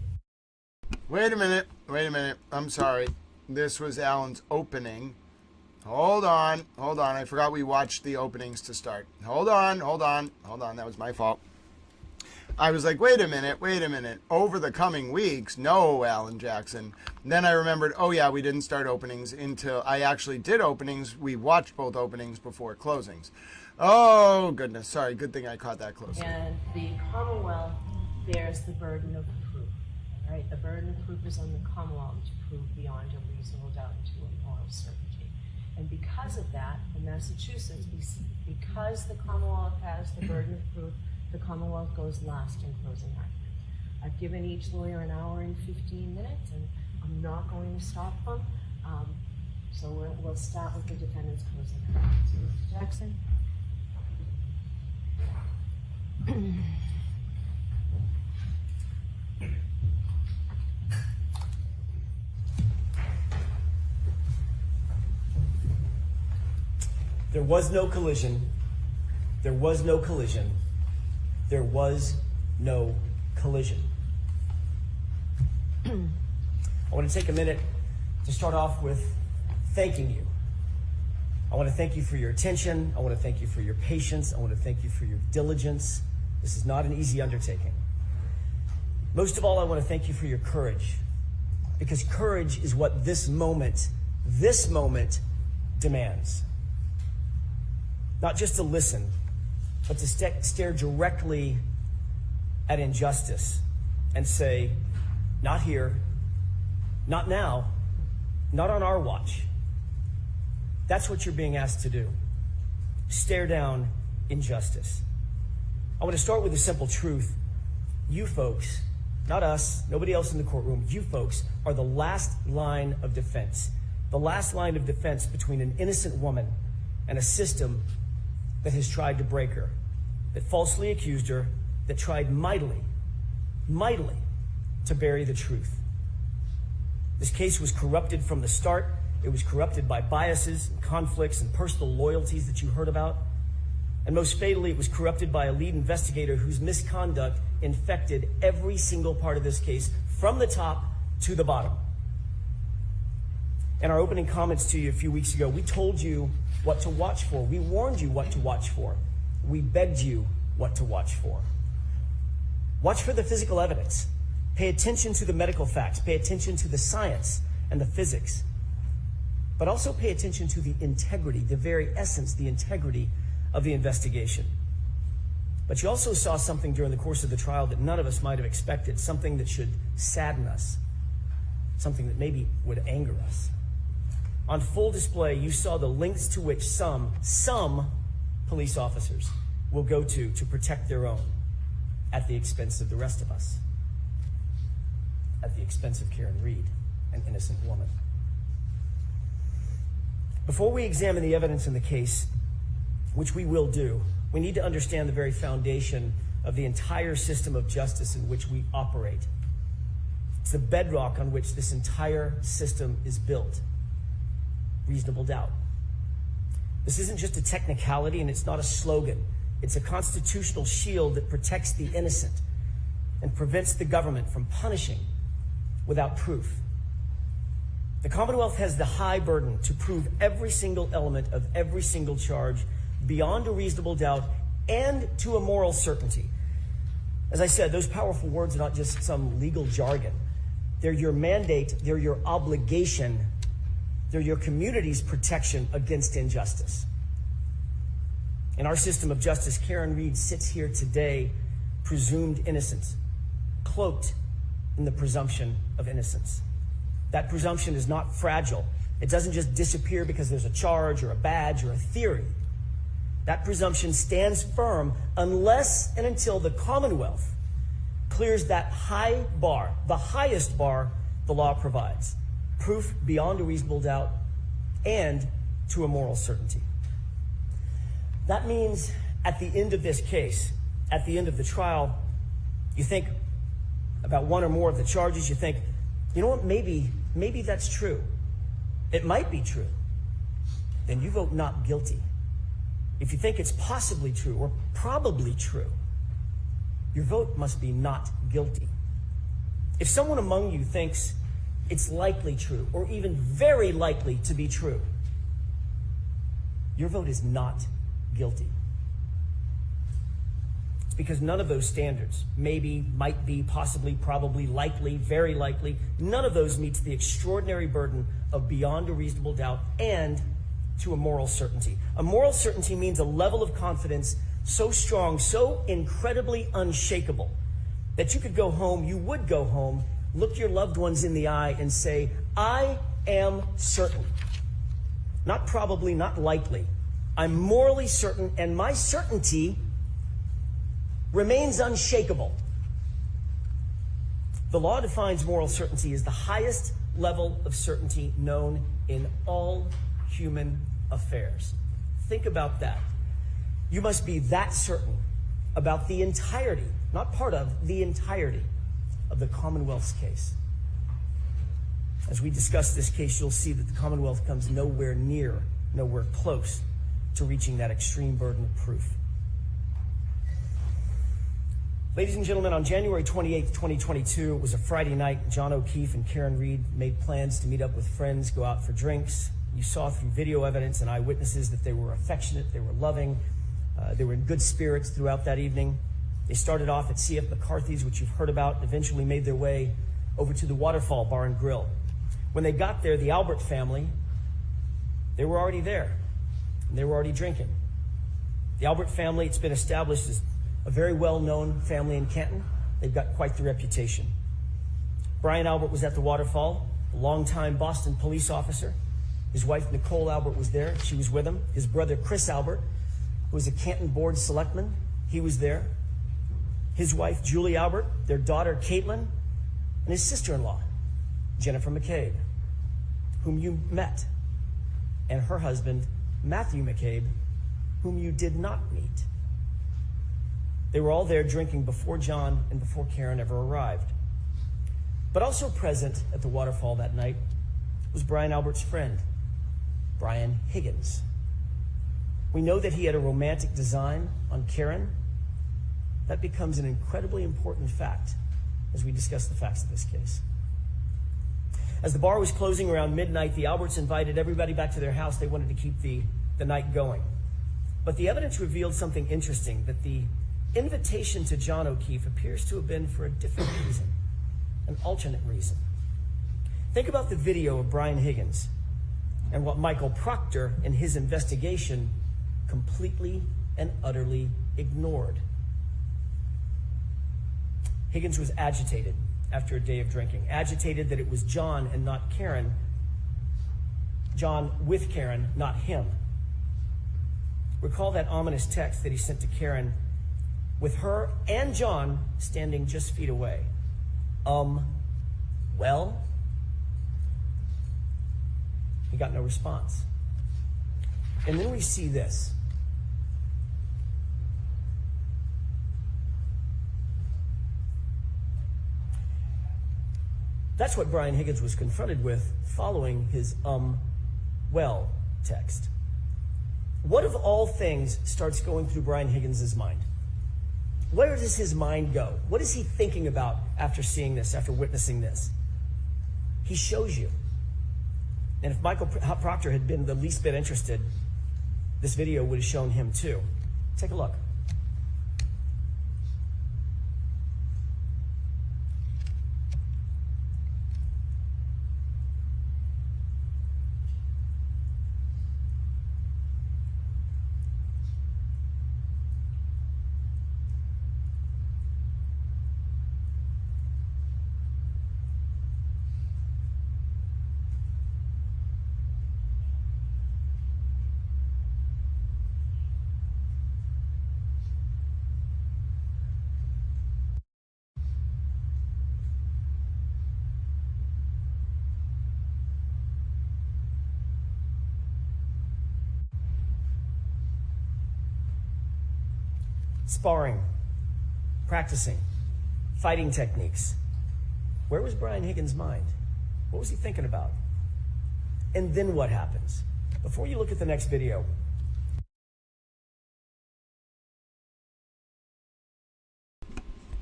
Wait a minute. I'm sorry. This was Alan's opening. Hold on. I forgot we watched the openings to start. Hold on. That was my fault. I was like, wait a minute. Over the coming weeks, no, Alan Jackson. And then I remembered, oh yeah, we didn't start openings until I actually did openings. We watched both openings before closings. Oh, goodness. Sorry. Good thing I caught that closely. And the Commonwealth bears the burden of proof. Right? The burden of proof is on the Commonwealth to prove beyond a reasonable doubt to a moral certainty. And because of that, in Massachusetts, because the Commonwealth has the burden of proof, the Commonwealth goes last in closing argument. I've given each lawyer an hour and 15 minutes, and I'm not going to stop them. So we'll start with the defendant's closing argument. So, Mr. Jackson. There was no collision. There was no collision. There was no collision. I want to take a minute to start off with thanking you. I want to thank you for your attention. I want to thank you for your patience. I want to thank you for your diligence. This is not an easy undertaking. Most of all, I want to thank you for your courage, because courage is what this moment demands. Not just to listen, but to stare directly at injustice and say, not here, not now, not on our watch. That's what you're being asked to do. Stare down injustice. I want to start with a simple truth. You folks, not us, nobody else in the courtroom, you folks are the last line of defense. The last line of defense between an innocent woman and a system that has tried to break her, that falsely accused her, that tried mightily to bury the truth. This case was corrupted from the start. It was corrupted by biases, and conflicts, and personal loyalties that you heard about. And most fatally, it was corrupted by a lead investigator whose misconduct infected every single part of this case, from the top to the bottom. In our opening comments to you a few weeks ago, we told you what to watch for. We warned you what to watch for. We begged you what to watch for. Watch for the physical evidence. Pay attention to the medical facts. Pay attention to the science and the physics. But also pay attention to the integrity, the very essence, the integrity of the investigation. But you also saw something during the course of the trial that none of us might have expected, something that should sadden us, something that maybe would anger us. On full display, you saw the lengths to which some police officers will go to protect their own at the expense of the rest of us, at the expense of Karen Reed, an innocent woman. Before we examine the evidence in the case, which we will do, we need to understand the very foundation of the entire system of justice in which we operate. It's the bedrock on which this entire system is built. Reasonable doubt. This isn't just a technicality, and it's not a slogan. It's a constitutional shield that protects the innocent and prevents the government from punishing without proof. The Commonwealth has the high burden to prove every single element of every single charge beyond a reasonable doubt and to a moral certainty. As I said, those powerful words are not just some legal jargon. They're your mandate, they're your obligation, they're your community's protection against injustice. In our system of justice, Karen Reed sits here today, presumed innocent, cloaked in the presumption of innocence. That presumption is not fragile. It doesn't just disappear because there's a charge or a badge or a theory. That presumption stands firm unless and until the Commonwealth clears that high bar, the highest bar the law provides, proof beyond a reasonable doubt and to a moral certainty. That means at the end of this case, at the end of the trial, you think about one or more of the charges, you think, you know what, maybe that's true. It might be true. Then you vote not guilty. If you think it's possibly true or probably true, your vote must be not guilty. If someone among you thinks it's likely true or even very likely to be true, your vote is not guilty. It's because none of those standards, maybe, might be, possibly, probably, likely, very likely, none of those meets the extraordinary burden of beyond a reasonable doubt and to a moral certainty. A moral certainty means a level of confidence so strong, so incredibly unshakable, that you could go home, you would go home, look your loved ones in the eye and say, I am certain. Not probably, not likely. I'm morally certain, and my certainty remains unshakable. The law defines moral certainty as the highest level of certainty known in all human affairs. Think about that. You must be that certain about the entirety, not part of, the entirety of the Commonwealth's case. As we discuss this case, you'll see that the Commonwealth comes nowhere near, nowhere close to reaching that extreme burden of proof. Ladies and gentlemen, on January 28th, 2022, it was a Friday night. John O'Keefe and Karen Reed made plans to meet up with friends, go out for drinks. You saw through video evidence and eyewitnesses that they were affectionate, they were loving, they were in good spirits throughout that evening. They started off at C.F. McCarthy's, which you've heard about, and eventually made their way over to the Waterfall Bar and Grill. When they got there, the Albert family, they were already there, and they were already drinking. The Albert family, it's been established as a very well-known family in Canton. They've got quite the reputation. Brian Albert was at the Waterfall, a longtime Boston police officer. His wife, Nicole Albert, was there. She was with him. His brother, Chris Albert, who was a Canton board selectman, he was there. His wife, Julie Albert, their daughter, Caitlin, and his sister-in-law, Jennifer McCabe, whom you met, and her husband, Matthew McCabe, whom you did not meet. They were all there drinking before John and before Karen ever arrived. But also present at the Waterfall that night was Brian Albert's friend, Brian Higgins. We know that he had a romantic design on Karen. That becomes an incredibly important fact as we discuss the facts of this case. As the bar was closing around midnight, the Alberts invited everybody back to their house. They wanted to keep the night going. But the evidence revealed something interesting, that the invitation to John O'Keefe appears to have been for a different reason, an alternate reason. Think about the video of Brian Higgins and what Michael Proctor in his investigation completely and utterly ignored. Higgins was agitated after a day of drinking, agitated that it was John and not Karen, John with Karen, not him. Recall that ominous text that he sent to Karen with her and John standing just feet away. Well? He got no response. And then we see this. That's what Brian Higgins was confronted with following his well text. What of all things starts going through Brian Higgins' mind? Where does his mind go? What is he thinking about after seeing this, after witnessing this? He shows you. And if Michael Proctor had been the least bit interested, this video would have shown him too. Take a look. Sparring, practicing, fighting techniques. Where was Brian Higgins' mind? What was he thinking about? And then what happens? Before you look at the next video,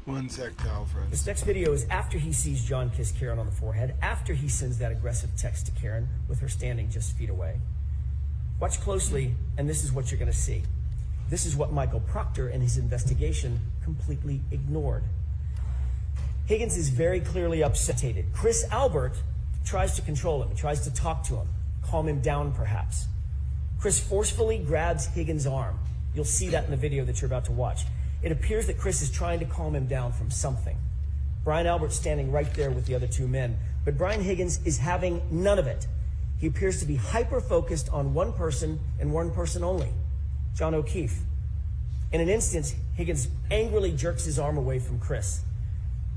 One sec, Alfred. this next video is after he sees John kiss Karen on the forehead, after he sends that aggressive text to Karen with her standing just feet away. Watch closely, and this is what you're going to see. This is what Michael Proctor and his investigation completely ignored. Higgins is very clearly upset. Chris Albert tries to control him, tries to talk to him, calm him down perhaps. Chris forcefully grabs Higgins' arm. You'll see that in the video that you're about to watch. It appears that Chris is trying to calm him down from something. Brian Albert's standing right there with the other two men, but Brian Higgins is having none of it. He appears to be hyper-focused on one person and one person only, John O'Keefe. In an instant, Higgins angrily jerks his arm away from Chris.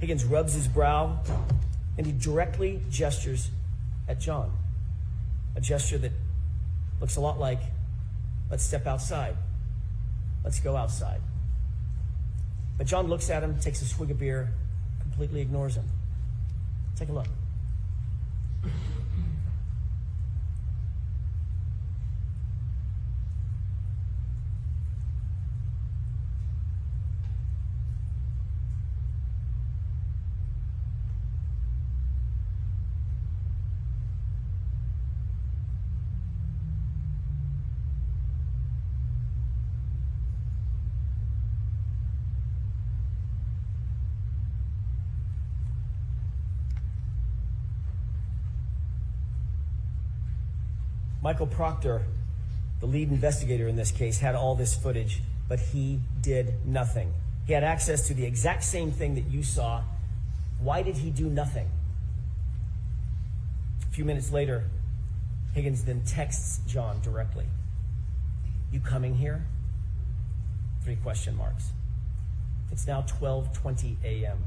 Higgins rubs his brow, and he directly gestures at John. A gesture that looks a lot like, let's step outside. Let's go outside. But John looks at him, takes a swig of beer, completely ignores him. Take a look. Michael Proctor, the lead investigator in this case, had all this footage, but he did nothing. He had access to the exact same thing that you saw. Why did he do nothing? A few minutes later, Higgins then texts John directly. You coming here? 3 question marks. It's now 12:20 a.m.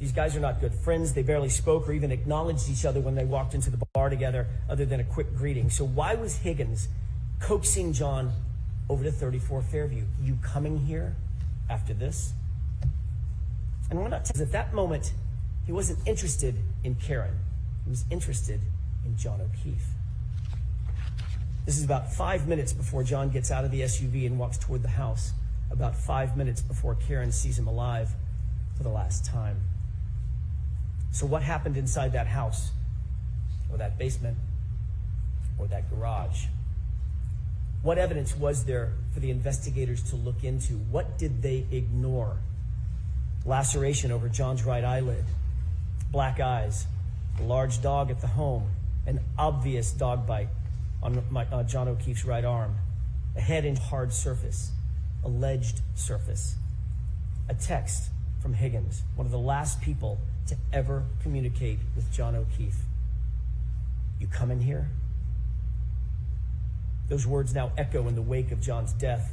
These guys are not good friends. They barely spoke or even acknowledged each other when they walked into the bar together, other than a quick greeting. So why was Higgins coaxing John over to 34 Fairview? You coming here after this? And we're not, at that moment, he wasn't interested in Karen. He was interested in John O'Keefe. This is about 5 minutes before John gets out of the SUV and walks toward the house. About 5 minutes before Karen sees him alive for the last time. So what happened inside that house, or that basement, or that garage? What evidence was there for the investigators to look into? What did they ignore? Laceration over John's right eyelid, black eyes, a large dog at the home, an obvious dog bite on John O'Keefe's right arm, a head in hard surface, alleged surface, a text from Higgins, one of the last people to ever communicate with John O'Keefe. You come in here? Those words now echo in the wake of John's death.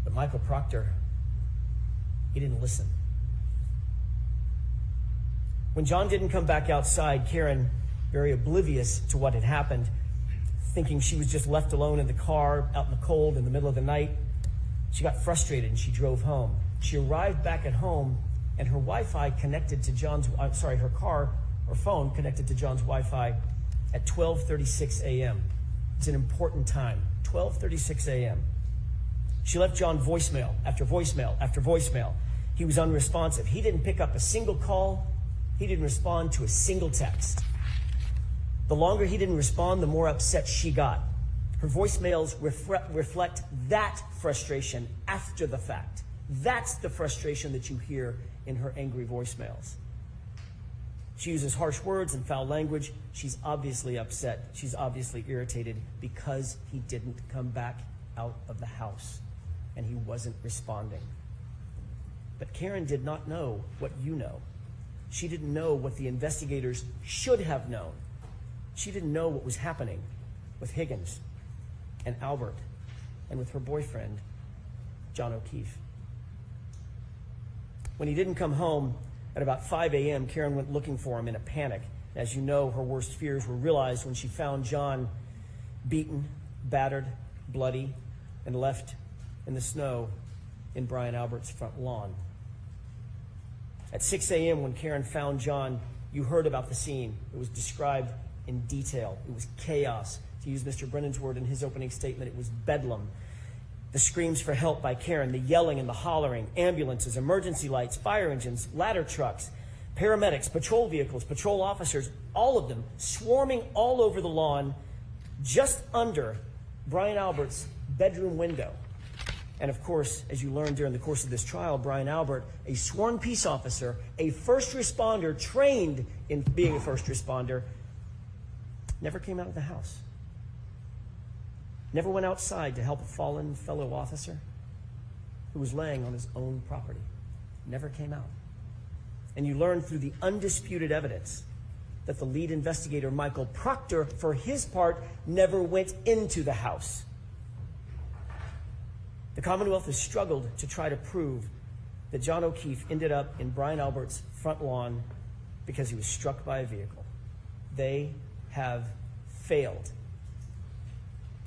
But Michael Proctor, he didn't listen. When John didn't come back outside, Karen, very oblivious to what had happened, thinking she was just left alone in the car, out in the cold, in the middle of the night, she got frustrated and she drove home. She arrived back at home and her Wi-Fi connected to her car or phone connected to John's Wi-Fi at 12:36 a.m. It's an important time, 12:36 a.m. She left John voicemail after voicemail after voicemail. He was unresponsive. He didn't pick up a single call. He didn't respond to a single text. The longer he didn't respond, the more upset she got. Her voicemails reflect that frustration after the fact. That's the frustration that you hear in her angry voicemails. She uses harsh words and foul language. She's obviously upset. She's obviously irritated because he didn't come back out of the house and he wasn't responding. But Karen did not know what you know. She didn't know what the investigators should have known. She didn't know what was happening with Higgins and Albert and with her boyfriend, John O'Keefe. When he didn't come home at about 5 a.m., Karen went looking for him in a panic. As you know, her worst fears were realized when she found John beaten, battered, bloody, and left in the snow in Brian Albert's front lawn. At 6 a.m., when Karen found John, you heard about the scene. It was described in detail. It was chaos. To use Mr. Brennan's word in his opening statement, it was bedlam. The screams for help by Karen, the yelling and the hollering, ambulances, emergency lights, fire engines, ladder trucks, paramedics, patrol vehicles, patrol officers, all of them swarming all over the lawn just under Brian Albert's bedroom window. And of course, as you learned during the course of this trial, Brian Albert, a sworn peace officer, a first responder trained in being a first responder, never came out of the house. Never went outside to help a fallen fellow officer who was laying on his own property. Never came out. And you learned through the undisputed evidence that the lead investigator, Michael Proctor, for his part, never went into the house. The Commonwealth has struggled to try to prove that John O'Keefe ended up in Brian Albert's front lawn because he was struck by a vehicle. They have failed.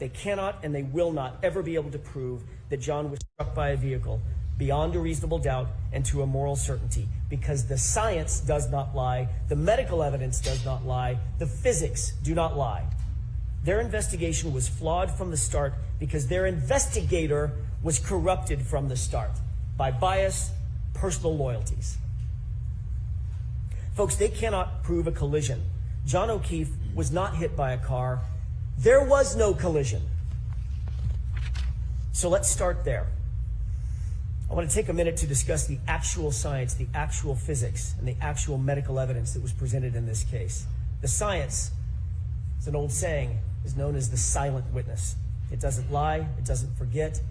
They cannot and they will not ever be able to prove that John was struck by a vehicle beyond a reasonable doubt and to a moral certainty, because the science does not lie, the medical evidence does not lie, the physics do not lie. Their investigation was flawed from the start because their investigator was corrupted from the start by bias, personal loyalties. Folks, they cannot prove a collision. John O'Keefe was not hit by a car. There was no collision. So let's start there. I want to take a minute to discuss the actual science, the actual physics, and the actual medical evidence that was presented in this case. The science, it's an old saying, is known as the silent witness. It doesn't lie, it doesn't forget,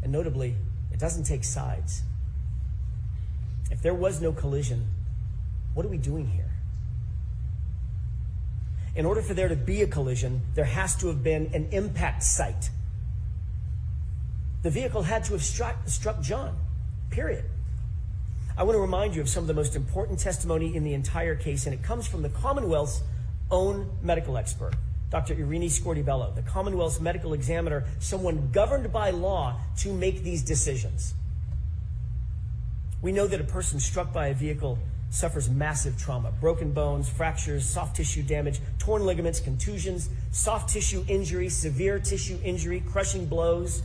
and notably, it doesn't take sides. If there was no collision, what are we doing here? In order for there to be a collision, there has to have been an impact site. The vehicle had to have struck John, period. I want to remind you of some of the most important testimony in the entire case, and it comes from the Commonwealth's own medical expert, Dr. Irini Scortibello, the Commonwealth's medical examiner, someone governed by law to make these decisions. We know that a person struck by a vehicle suffers massive trauma, broken bones, fractures, soft tissue damage, torn ligaments, contusions, soft tissue injury, severe tissue injury, crushing blows.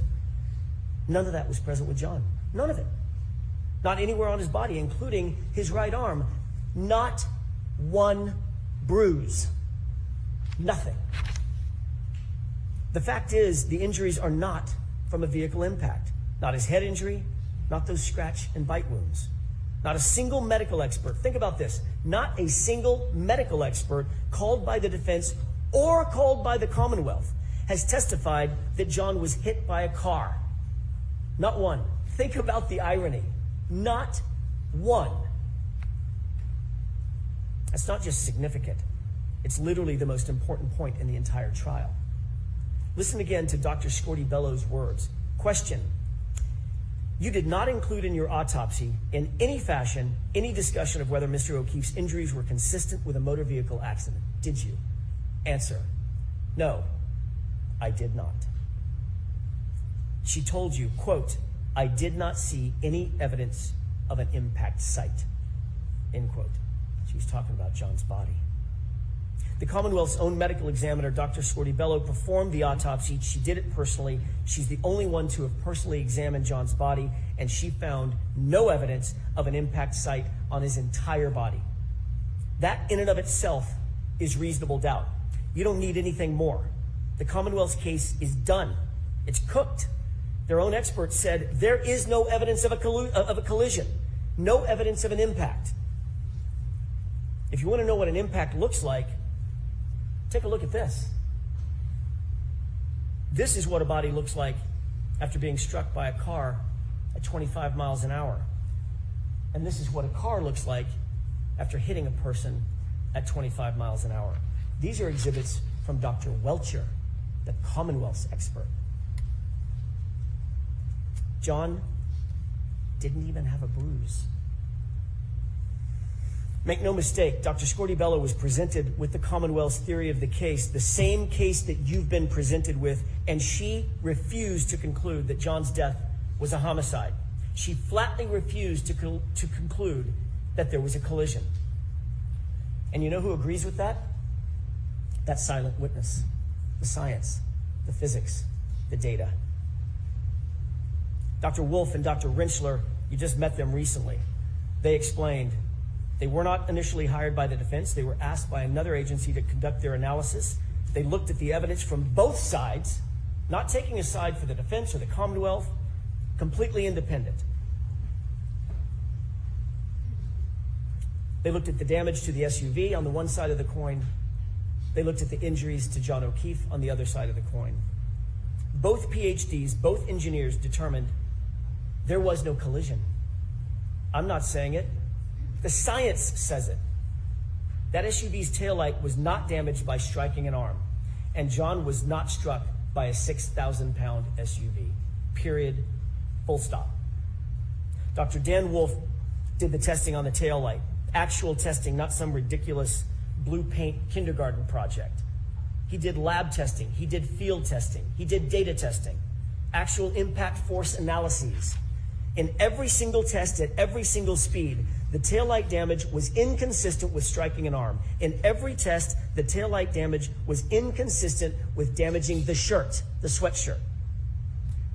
None of that was present with John. None of it. Not anywhere on his body, including his right arm. Not one bruise. Nothing. The fact is, the injuries are not from a vehicle impact. Not his head injury, not those scratch and bite wounds. Not a single medical expert, think about this, not a single medical expert called by the defense or called by the Commonwealth has testified that John was hit by a car. Not one. Think about the irony. Not One. That's not just significant. It's literally the most important point in the entire trial. Listen again to Dr. Scorty Bellows' words. Question. You did not include in your autopsy, in any fashion, any discussion of whether Mr. O'Keefe's injuries were consistent with a motor vehicle accident, did you? Answer. No, I did not. She told you, quote, I did not see any evidence of an impact site, end quote. She was talking about John's body. The Commonwealth's own medical examiner, Dr. Scorty Bellow, performed the autopsy. She did it personally. She's the only one to have personally examined John's body, and she found no evidence of an impact site on his entire body. That in and of itself is reasonable doubt. You don't need anything more. The Commonwealth's case is done. It's cooked. Their own experts said there is no evidence of a collision, no evidence of an impact. If you want to know what an impact looks like, take a look at this. This is what a body looks like after being struck by a car at 25 miles an hour. And this is what a car looks like after hitting a person at 25 miles an hour. These are exhibits from Dr. Welcher, the Commonwealth's expert. John didn't even have a bruise. Make no mistake, Dr. Scorty Bellow was presented with the Commonwealth's theory of the case, the same case that you've been presented with, and she refused to conclude that John's death was a homicide. She flatly refused to conclude that there was a collision. And you know who agrees with that? That silent witness, the science, the physics, the data. Dr. Wolf and Dr. Rentschler, you just met them recently. They explained they were not initially hired by the defense. They were asked by another agency to conduct their analysis. They looked at the evidence from both sides, not taking a side for the defense or the Commonwealth, completely independent. They looked at the damage to the SUV on the one side of the coin. They looked at the injuries to John O'Keefe on the other side of the coin. Both PhDs, both engineers determined there was no collision. I'm not saying it. The science says it. That SUV's taillight was not damaged by striking an arm, and John was not struck by a 6,000-pound SUV. Period. Full stop. Dr. Dan Wolf did the testing on the taillight. Actual testing, not some ridiculous blue paint kindergarten project. He did lab testing. He did field testing. He did data testing. Actual impact force analyses. In every single test at every single speed, the taillight damage was inconsistent with striking an arm. In every test, the taillight damage was inconsistent with damaging the shirt, the sweatshirt.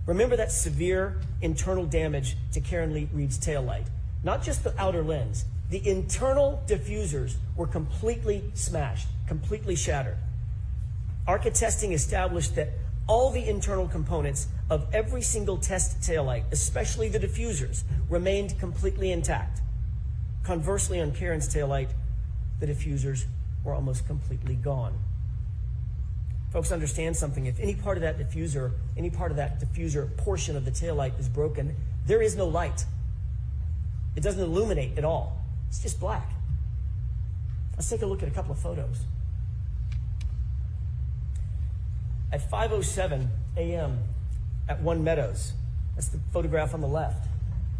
Remember that severe internal damage to Karen Reed's taillight. Not just the outer lens. The internal diffusers were completely smashed, completely shattered. ARCA testing established that all the internal components of every single test taillight, especially the diffusers, remained completely intact. Conversely, on Karen's taillight, the diffusers were almost completely gone. Folks, understand something. If any part of that diffuser portion of the taillight is broken, there is no light. It doesn't illuminate at all. It's just black. Let's take a look at a couple of photos. At 5:07 a.m. at One Meadows, that's the photograph on the left.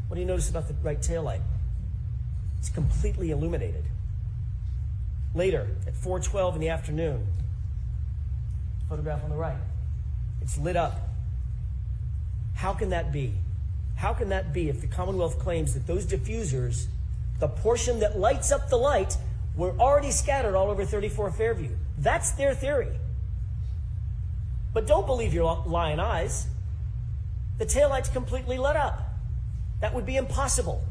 What do you notice about the right taillight? It's completely illuminated. Later, at 4:12 in the afternoon, photograph on the right, it's lit up. How can that be? How can that be if the Commonwealth claims that those diffusers, the portion that lights up the light, were already scattered all over 34 Fairview? That's their theory. But don't believe your lying eyes. The taillight's completely lit up. That would be impossible.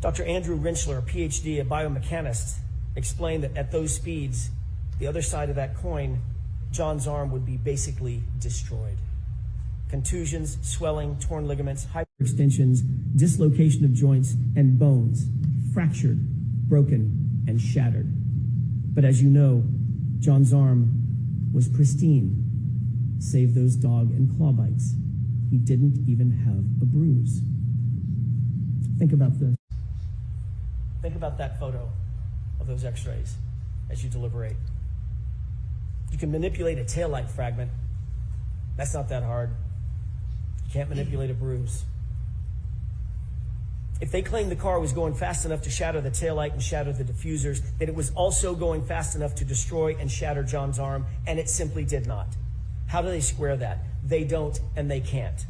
Dr. Andrew Rentschler, a PhD, a biomechanist, explained that at those speeds, the other side of that coin, John's arm would be basically destroyed. Contusions, swelling, torn ligaments, hyperextensions, dislocation of joints and bones, fractured, broken, and shattered. But as you know, John's arm was pristine, save those dog and claw bites. he didn't even have a bruise. Think about this. Think about that photo of those x-rays as you deliberate. You can manipulate a taillight fragment. That's not that hard. You can't manipulate a bruise. If they claimed the car was going fast enough to shatter the taillight and shatter the diffusers, then it was also going fast enough to destroy and shatter John's arm, and it simply did not. How do they square that? They don't, and they can't.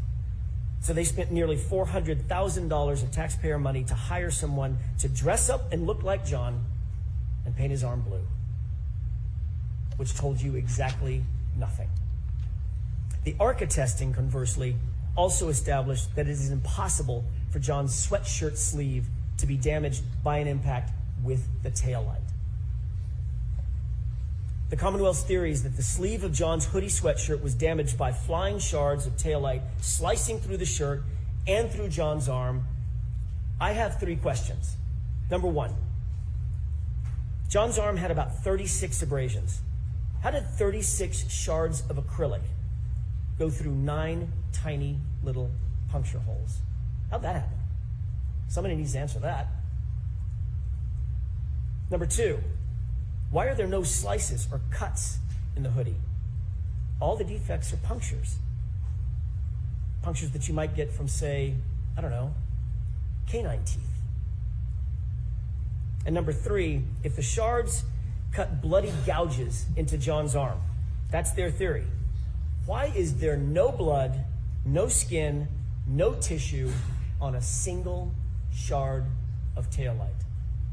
So they spent nearly $400,000 of taxpayer money to hire someone to dress up and look like John and paint his arm blue, which told you exactly nothing. The ARCA testing, conversely, also established that it is impossible for John's sweatshirt sleeve to be damaged by an impact with the taillight. The Commonwealth's theory is that the sleeve of John's hoodie sweatshirt was damaged by flying shards of taillight slicing through the shirt and through John's arm. I have 3 questions. Number 1, John's arm had about 36 abrasions. How did 36 shards of acrylic go through 9 tiny little puncture holes? How'd that happen? Somebody needs to answer that. Number 2, why are there no slices or cuts in the hoodie? All the defects are punctures. Punctures that you might get from, say, I don't know, canine teeth. And number 3, if the shards cut bloody gouges into John's arm, that's their theory, why is there no blood, no skin, no tissue on a single shard of taillight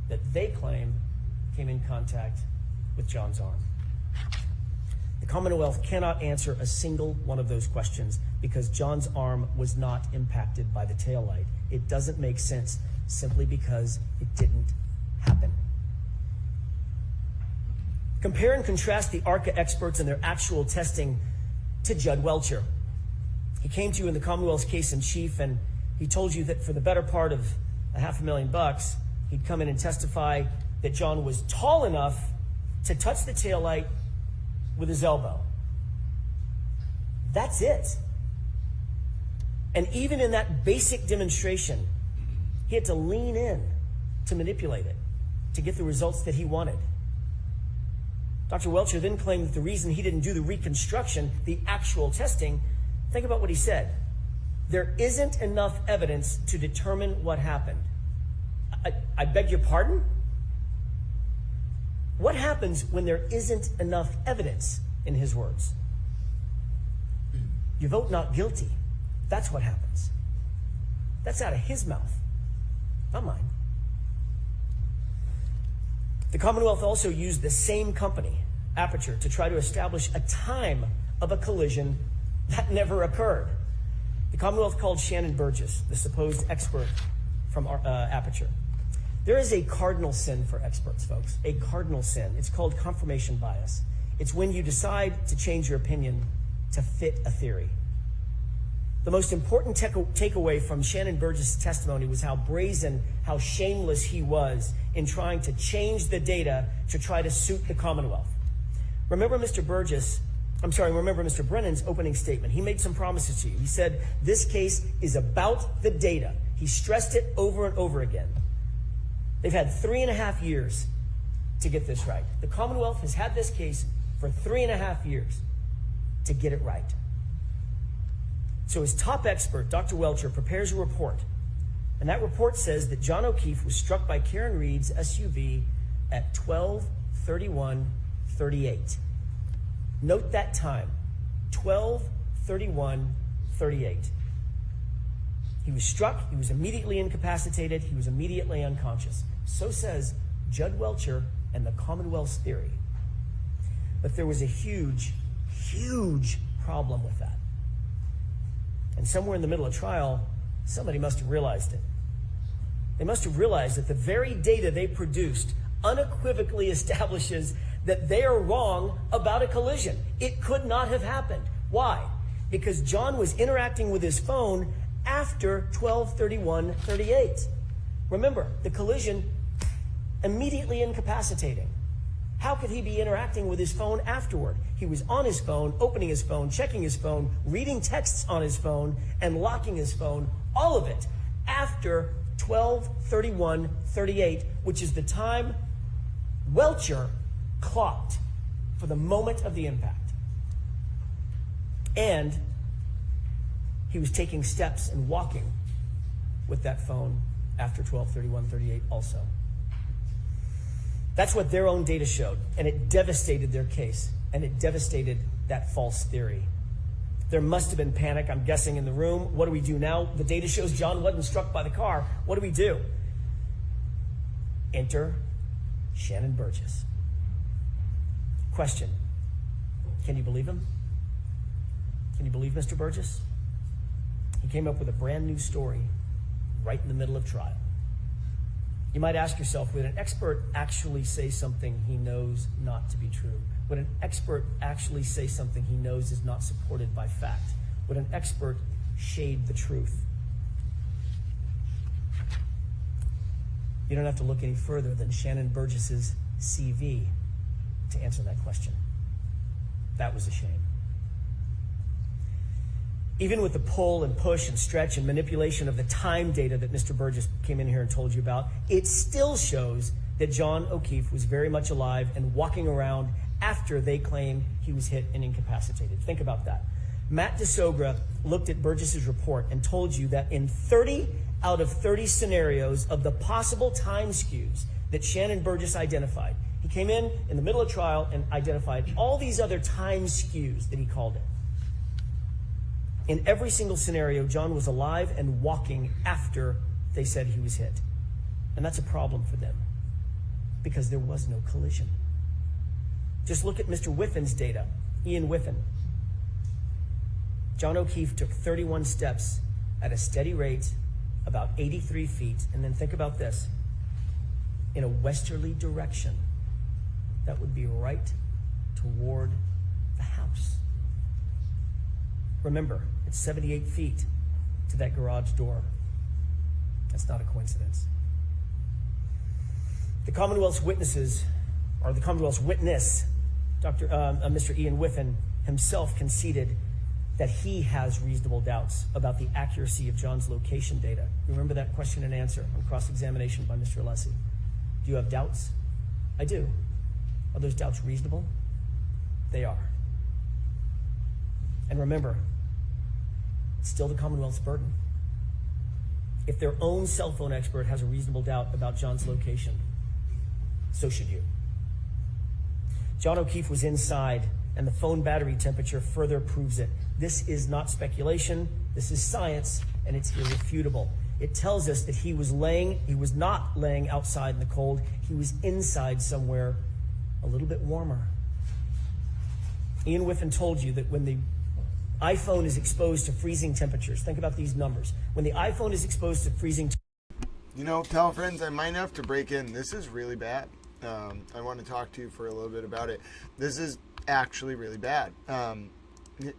that they claim came in contact with John's arm? The Commonwealth cannot answer a single one of those questions because John's arm was not impacted by the taillight. It doesn't make sense simply because it didn't happen. Compare and contrast the ARCA experts and their actual testing to Judd Welcher. He came to you in the Commonwealth's case in chief, and he told you that for the better part of $500,000, he'd come in and testify that John was tall enough to touch the taillight with his elbow. That's it. And even in that basic demonstration, he had to lean in to manipulate it, to get the results that he wanted. Dr. Welcher then claimed that the reason he didn't do the reconstruction, the actual testing, think about what he said. There isn't enough evidence to determine what happened. I beg your pardon? What happens when there isn't enough evidence, in his words? You vote not guilty. That's what happens. That's out of his mouth, not mine. The Commonwealth also used the same company, Aperture, to try to establish a time of a collision that never occurred. The Commonwealth called Shannon Burgess, the supposed expert from Aperture. There is a cardinal sin for experts, folks, a cardinal sin. It's called confirmation bias. It's when you decide to change your opinion to fit a theory. The most important takeaway from Shannon Burgess' testimony was how brazen, how shameless he was in trying to change the data to try to suit the Commonwealth. Remember Mr. Brennan's opening statement. He made some promises to you. He said, this case is about the data. He stressed it over and over again. They've had 3.5 years to get this right. The Commonwealth has had this case for 3.5 years to get it right. So his top expert, Dr. Welcher, prepares a report. And that report says that John O'Keefe was struck by Karen Reed's SUV at 12:31:38. Note that time, 12:31:38. He was struck, he was immediately incapacitated, he was immediately unconscious. So says Judd Welcher and the Commonwealth's theory. But there was a huge, huge problem with that. And somewhere in the middle of trial, somebody must have realized it. They must have realized that the very data they produced unequivocally establishes that they are wrong about a collision. It could not have happened. Why? Because John was interacting with his phone after 12:31:38. Remember, the collision immediately incapacitating. How could he be interacting with his phone afterward? He was on his phone, opening his phone, checking his phone, reading texts on his phone, and locking his phone, all of it after 12:31:38, which is the time Welcher clocked for the moment of the impact. And he was taking steps and walking with that phone after 12:31:38 also. That's what their own data showed, and it devastated their case, and it devastated that false theory. There must have been panic, I'm guessing, in the room. What do we do now? The data shows John wasn't struck by the car. What do we do? Enter Shannon Burgess. Question: can you believe him? Can you believe Mr. Burgess? He came up with a brand new story right in the middle of trial. You might ask yourself, would an expert actually say something he knows not to be true? Would an expert actually say something he knows is not supported by fact? Would an expert shade the truth? You don't have to look any further than Shannon Burgess's CV to answer that question. That was a shame. Even with the pull and push and stretch and manipulation of the time data that Mr. Burgess came in here and told you about, it still shows that John O'Keefe was very much alive and walking around after they claim he was hit and incapacitated. Think about that. Matt DeSogra looked at Burgess's report and told you that in 30 out of 30 scenarios of the possible time skews that Shannon Burgess identified, he came in the middle of trial and identified all these other time skews that he called it. In every single scenario, John was alive and walking after they said he was hit. And that's a problem for them because there was no collision. Just look at Mr. Whiffin's data, Ian Whiffin. John O'Keefe took 31 steps at a steady rate, about 83 feet. And then think about this, in a westerly direction. That would be right toward the house. Remember, it's 78 feet to that garage door. That's not a coincidence. The Commonwealth's witnesses, or the Commonwealth's witness, Mr. Ian Whiffin himself conceded that he has reasonable doubts about the accuracy of John's location data. You remember that question and answer on cross-examination by Mr. Alessi? Do you have doubts? I do. Are those doubts reasonable? They are. And remember, it's still the Commonwealth's burden. If their own cell phone expert has a reasonable doubt about John's location, so should you. John O'Keefe was inside, and the phone battery temperature further proves it. This is not speculation, this is science, and it's irrefutable. It tells us that he was not laying outside in the cold, he was inside somewhere a little bit warmer. Ian Whiffin told you that when the iPhone is exposed to freezing temperatures, think about these numbers. When the iPhone is exposed to freezing tell friends, I might have to break in. This is really bad. I want to talk to you for a little bit about it. This is actually really bad.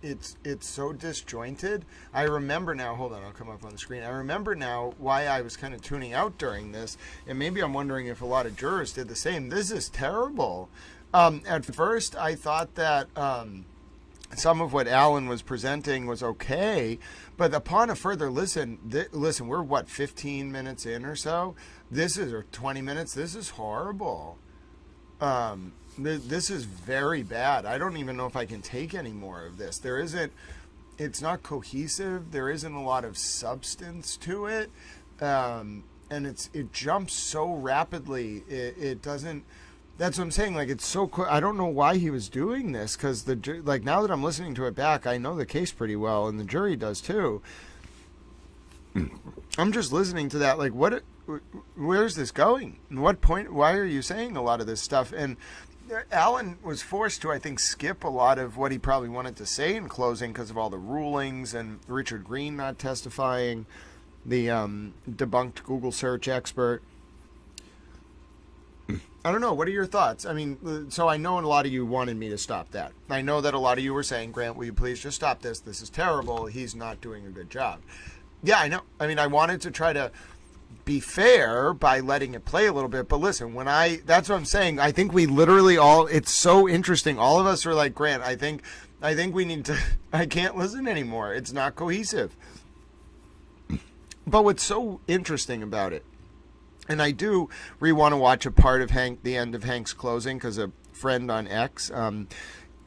It's so disjointed. I remember now, hold on, I'll come up on the screen. I remember now why I was kind of tuning out during this, and maybe I'm wondering if a lot of jurors did the same. This is terrible. At first, I thought that some of what Alan was presenting was okay, but upon a further listen, we're 15 minutes in or so? Or 20 minutes? This is horrible. This is very bad. I don't even know if I can take any more of this. It's not cohesive. There isn't a lot of substance to it. And it jumps so rapidly. It doesn't, that's what I'm saying. Like, it's so quick. I don't know why he was doing this, because now that I'm listening to it back, I know the case pretty well, and the jury does too. I'm just listening to that. Like, where's this going? At what point? Why are you saying a lot of this stuff? And Alan was forced to, I think, skip a lot of what he probably wanted to say in closing because of all the rulings and Richard Green not testifying, the debunked Google search expert. I don't know. What are your thoughts? I mean, so I know a lot of you wanted me to stop that. I know that a lot of you were saying, Grant, will you please just stop this? This is terrible. He's not doing a good job. Yeah, I know. I mean, I wanted to try to be fair by letting it play a little bit. But listen, that's what I'm saying. I think we literally all, it's so interesting. All of us are like, Grant, I think we need to, I can't listen anymore. It's not cohesive. But what's so interesting about it, and I do want to watch a part of the end of Hank's closing, because a friend on X,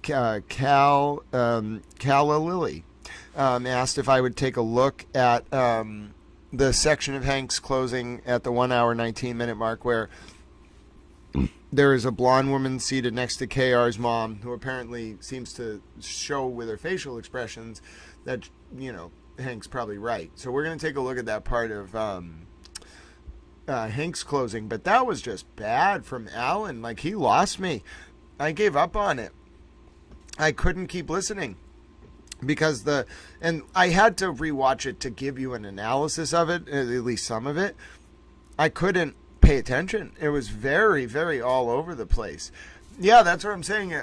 Cal Lilly, asked if I would take a look at the section of Hank's closing at the 1 hour 19 minute mark where there is a blonde woman seated next to KR's mom, who apparently seems to show with her facial expressions that, Hank's probably right. So we're going to take a look at that part of Hank's closing. But that was just bad from Alan. Like, he lost me. I gave up on it. I couldn't keep listening because and I had to rewatch it to give you an analysis of it, at least some of it. I couldn't pay attention. It was very, very all over the place. Yeah, that's what I'm saying.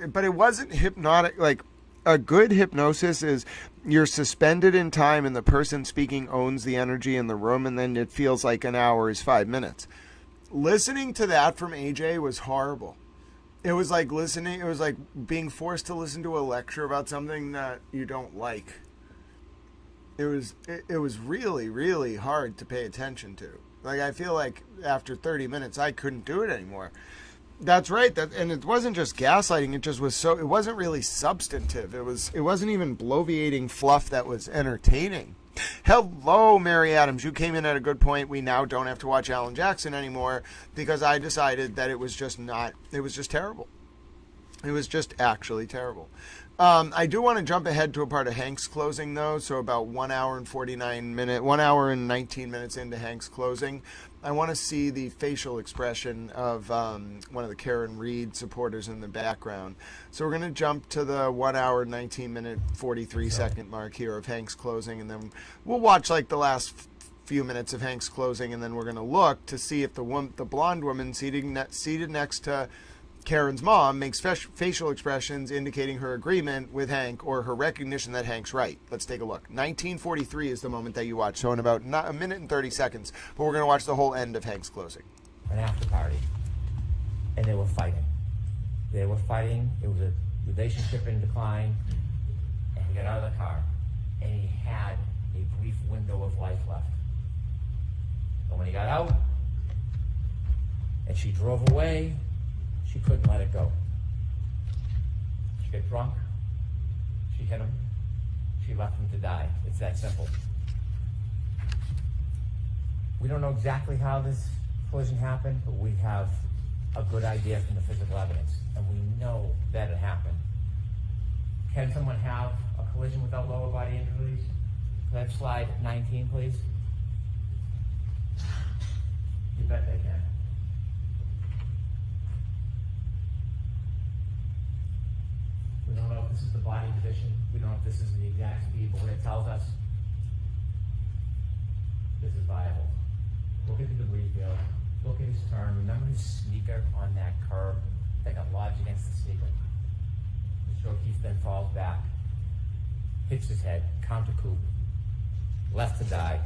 But it wasn't hypnotic. Like, a good hypnosis is you're suspended in time and the person speaking owns the energy in the room, and then it feels like an hour is 5 minutes. Listening to that from AJ was horrible. It was like it was like being forced to listen to a lecture about something that you don't like. It was really, really hard to pay attention to. Like, I feel like after 30 minutes, I couldn't do it anymore. That's right. And it wasn't just gaslighting. It just was it wasn't really substantive. It wasn't even bloviating fluff that was entertaining. Hello, Mary Adams. You came in at a good point. We now don't have to watch Alan Jackson anymore because I decided that it was just terrible. It was just actually terrible. I do want to jump ahead to a part of Hank's closing, though. So about 1 hour and 19 minutes into Hank's closing, I want to see the facial expression of one of the Karen Reed supporters in the background. So we're going to jump to the 1 hour, 19 minute, 43 second mark here of Hank's closing, and then we'll watch like the last few minutes of Hank's closing, and then we're going to look to see if the blonde woman seated next to Karen's mom makes facial expressions indicating her agreement with Hank or her recognition that Hank's right. Let's take a look. 1943 is the moment that you watch, so in about a minute and 30 seconds, but we're going to watch the whole end of Hank's closing. An after party, and they were fighting. It was a relationship in decline, and he got out of the car, and he had a brief window of life left. But when he got out, and she drove away, she couldn't let it go. She got drunk. She hit him. She left him to die. It's that simple. We don't know exactly how this collision happened, but we have a good idea from the physical evidence, and we know that it happened. Can someone have a collision without lower body injuries? Can I have slide 19, please? You bet they can. We don't know if this is the body position. We don't know if this is the exact speed, but what it tells us, this is viable. Look at the debris field. Look at his turn. Remember his sneaker on that curb that got lodged against the sneaker. Mr. O'Keefe then falls back, hits his head, counter coup, left to die.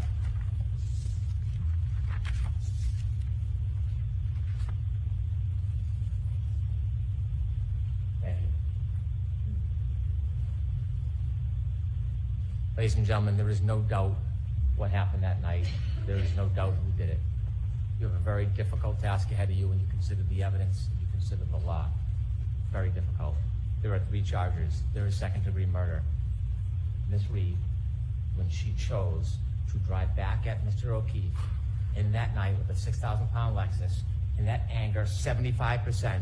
Ladies and gentlemen, there is no doubt what happened that night. There is no doubt who did it. You have a very difficult task ahead of you when you consider the evidence and you consider the law. Very difficult. There are 3 charges. There is second-degree murder. Ms. Reed, when she chose to drive back at Mr. O'Keefe in that night with a 6,000-pound Lexus, in that anger, 75%,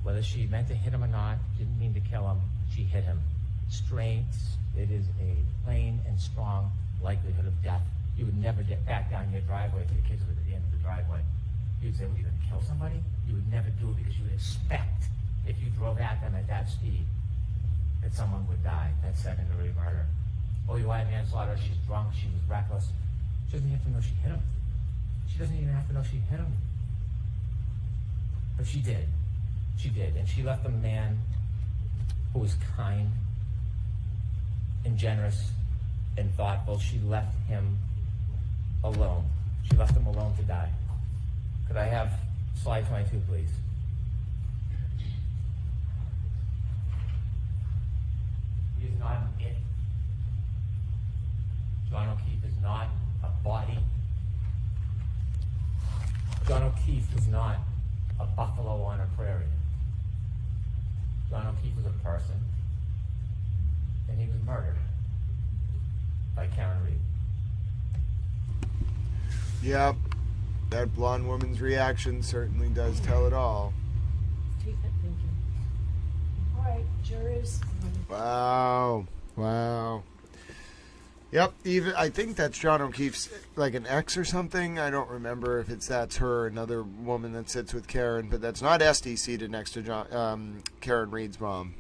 whether she meant to hit him or not, didn't mean to kill him, she hit him. Strengths. It is a plain and strong likelihood of death. You would never get back down your driveway if your kids were at the end of the driveway. You'd say, well, you're going to kill somebody? You would never do it because you would expect, if you drove at them at that speed, that someone would die. That's second-degree murder. OUI manslaughter, she's drunk, she was reckless. She doesn't have to know she hit him. She doesn't even have to know she hit him. But she did. She did. And she left a man who was kind and generous and thoughtful. She left him alone. She left him alone to die. Could I have slide 22, please? He is not an it. John O'Keefe is not a body. John O'Keefe was not a buffalo on a prairie. John O'Keefe was a person, and he was murdered by Karen Reed. Yep, that blonde woman's reaction certainly does tell it all. Thank you. All right, jurors. Wow. Yep, even I think that's John O'Keefe's, like, an ex or something. I don't remember if that's her, another woman that sits with Karen, but that's not Esty seated next to Karen Reed's mom.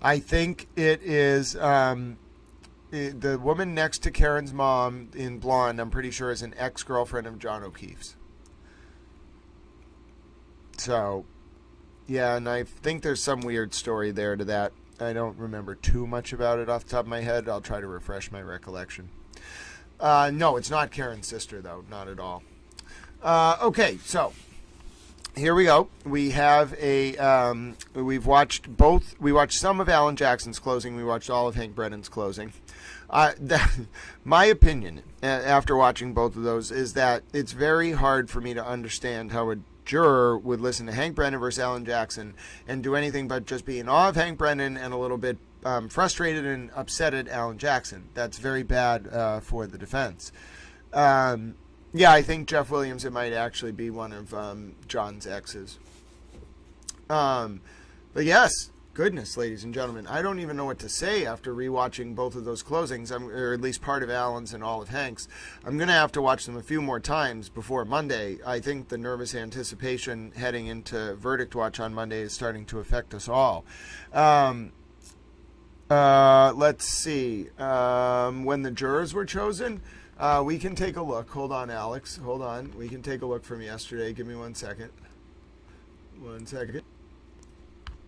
I think it is the woman next to Karen's mom in blonde, I'm pretty sure, is an ex-girlfriend of John O'Keefe's. So, yeah, and I think there's some weird story there to that. I don't remember too much about it off the top of my head. I'll try to refresh my recollection. No, it's not Karen's sister, though. Not at all. Okay, so here we go. We have we watched some of Alan Jackson's closing. We watched all of Hank Brennan's closing. My opinion, after watching both of those, is that it's very hard for me to understand how a juror would listen to Hank Brennan versus Alan Jackson and do anything but just be in awe of Hank Brennan and a little bit frustrated and upset at Alan Jackson. That's very bad for the defense. Yeah, I think Jeff Williams, it might actually be one of John's exes. But yes, goodness, ladies and gentlemen, I don't even know what to say after rewatching both of those closings, or at least part of Alan's and all of Hank's. I'm going to have to watch them a few more times before Monday. I think the nervous anticipation heading into verdict watch on Monday is starting to affect us all. Let's see. When the jurors were chosen, we can take a look. Hold on, Alex. Hold on. We can take a look from yesterday. Give me 1 second. 1 second.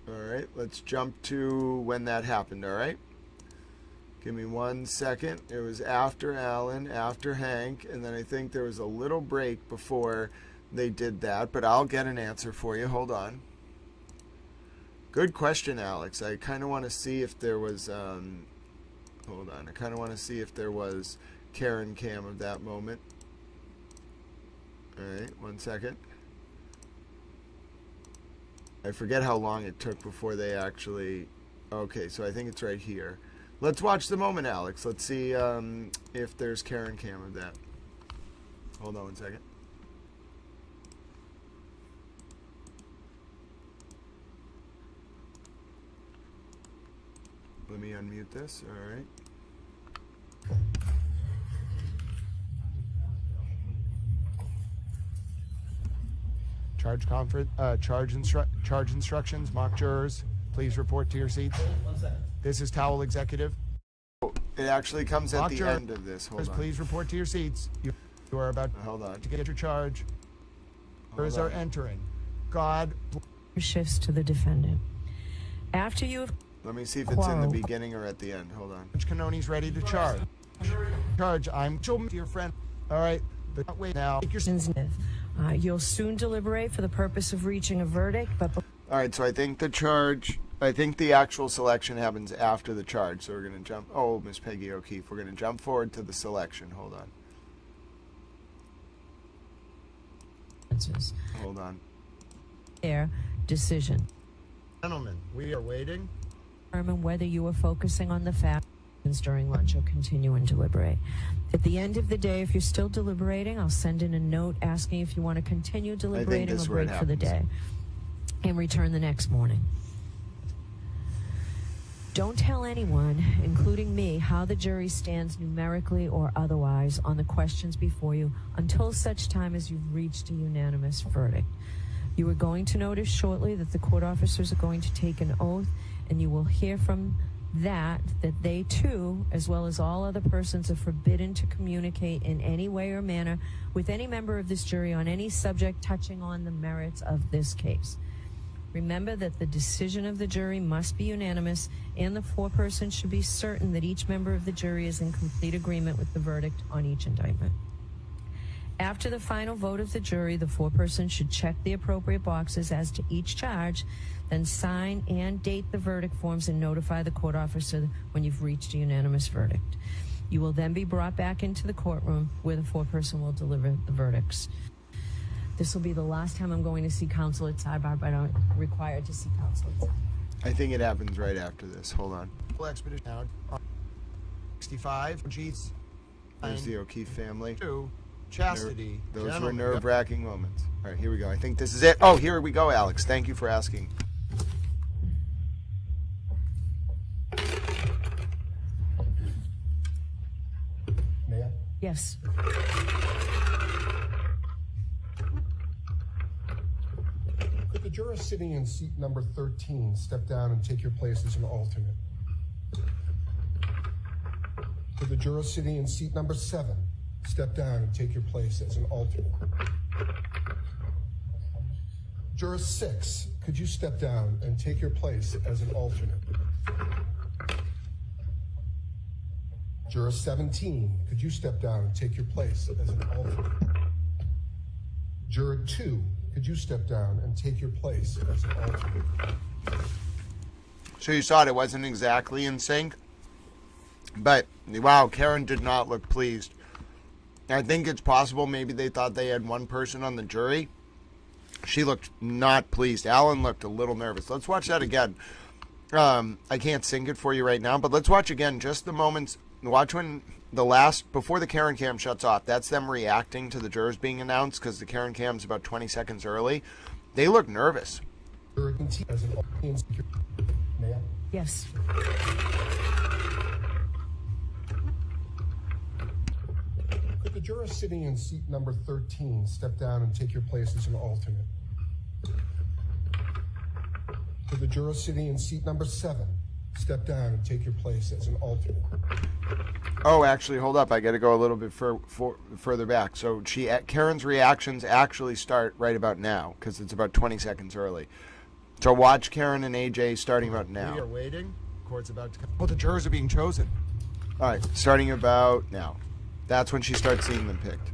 All right, let's jump to when that happened, all right? Give me 1 second. It was after Alan, after Hank, and then I think there was a little break before they did that, but I'll get an answer for you. Hold on. Good question, Alex. I kind of want to see if there was, hold on. I kind of want to see if there was Karen cam of that moment. All right, 1 second. I forget how long it took before they actually... Okay, so I think it's right here. Let's watch the moment, Alex. Let's see if there's Karen cam of that. Hold on 1 second. Let me unmute this. All right. Charge instructions, mock jurors, please report to your seats. This is Towel Executive. It actually comes at the end of this. Hold on. Please report to your seats. You are about to get your charge. Jurors are entering. God shifts to the defendant. After you have... Let me see if it's in the beginning or at the end. Hold on. Judge Cannoni's ready to charge. I'm your friend. All right. But wait now. Take your... You'll soon deliberate for the purpose of reaching a verdict, but... All right, so I think the actual selection happens after the charge, so we're going to jump... Oh, Miss Peggy O'Keefe, we're going to jump forward to the selection. Hold on. Hold on. Their decision. Gentlemen, we are waiting. Determine whether you are focusing on the facts during lunch or continue and deliberate. At the end of the day, if you're still deliberating, I'll send in a note asking if you want to continue deliberating or break for the day and return the next morning. Don't tell anyone, including me, how the jury stands numerically or otherwise on the questions before you until such time as you've reached a unanimous verdict. You are going to notice shortly that the court officers are going to take an oath, and you will hear from that they too, as well as all other persons, are forbidden to communicate in any way or manner with any member of this jury on any subject touching on the merits of this case. Remember that the decision of the jury must be unanimous, and the foreperson should be certain that each member of the jury is in complete agreement with the verdict on each indictment. After the final vote of the jury, the foreperson should check the appropriate boxes as to each charge, then sign and date the verdict forms and notify the court officer when you've reached a unanimous verdict. You will then be brought back into the courtroom where the foreperson will deliver the verdicts. This will be the last time I'm going to see counsel at sidebar, but I'm required to see counsel at sidebar. I think it happens right after this. Hold on. Expedition now. 65. Jeez. There's the O'Keefe family. Chastity. Those were nerve-wracking moments. All right, here we go. I think this is it. Oh, here we go, Alex. Thank you for asking. Ma'am? Yes. Could the juror sitting in seat number 13 step down and take your place as an alternate? Could the juror sitting in seat number 7 step down and take your place as an alternate? Juror 6, could you step down and take your place as an alternate? Juror 17, could you step down and take your place as an alternate? Juror 2, could you step down and take your place as an alternate? So you saw it wasn't exactly in sync, but wow, Karen did not look pleased. I think it's possible maybe they thought they had one person on the jury. She looked not pleased. Alan looked a little nervous. Let's watch that again. I can't sync it for you right now, but let's watch again just the moments. Watch when before the Karen cam shuts off. That's them reacting to the jurors being announced because the Karen cam's about 20 seconds early. They look nervous. Yes. Could the juror sitting in seat number 13 step down and take your place as an alternate? Could the juror sitting in seat number 7 step down and take your place as an alternate? Oh, actually, hold up. I got to go a little bit further back. So Karen's reactions actually start right about now because it's about 20 seconds early. So watch Karen and AJ starting about now. We are waiting. Court's about to come. Oh, the jurors are being chosen. All right, starting about now. That's when she starts seeing them picked.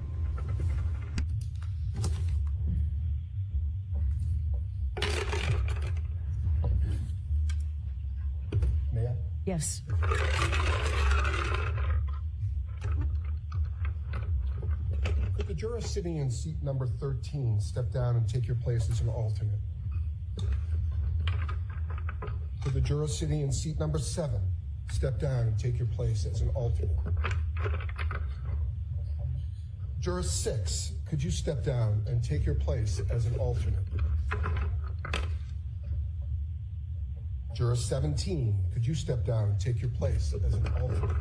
Ma'am? Yes. Could the juror sitting in seat number 13 step down and take your place as an alternate? Could the juror sitting in seat number 7 step down and take your place as an alternate? Juror 6, could you step down and take your place as an alternate? Juror 17, could you step down and take your place as an alternate?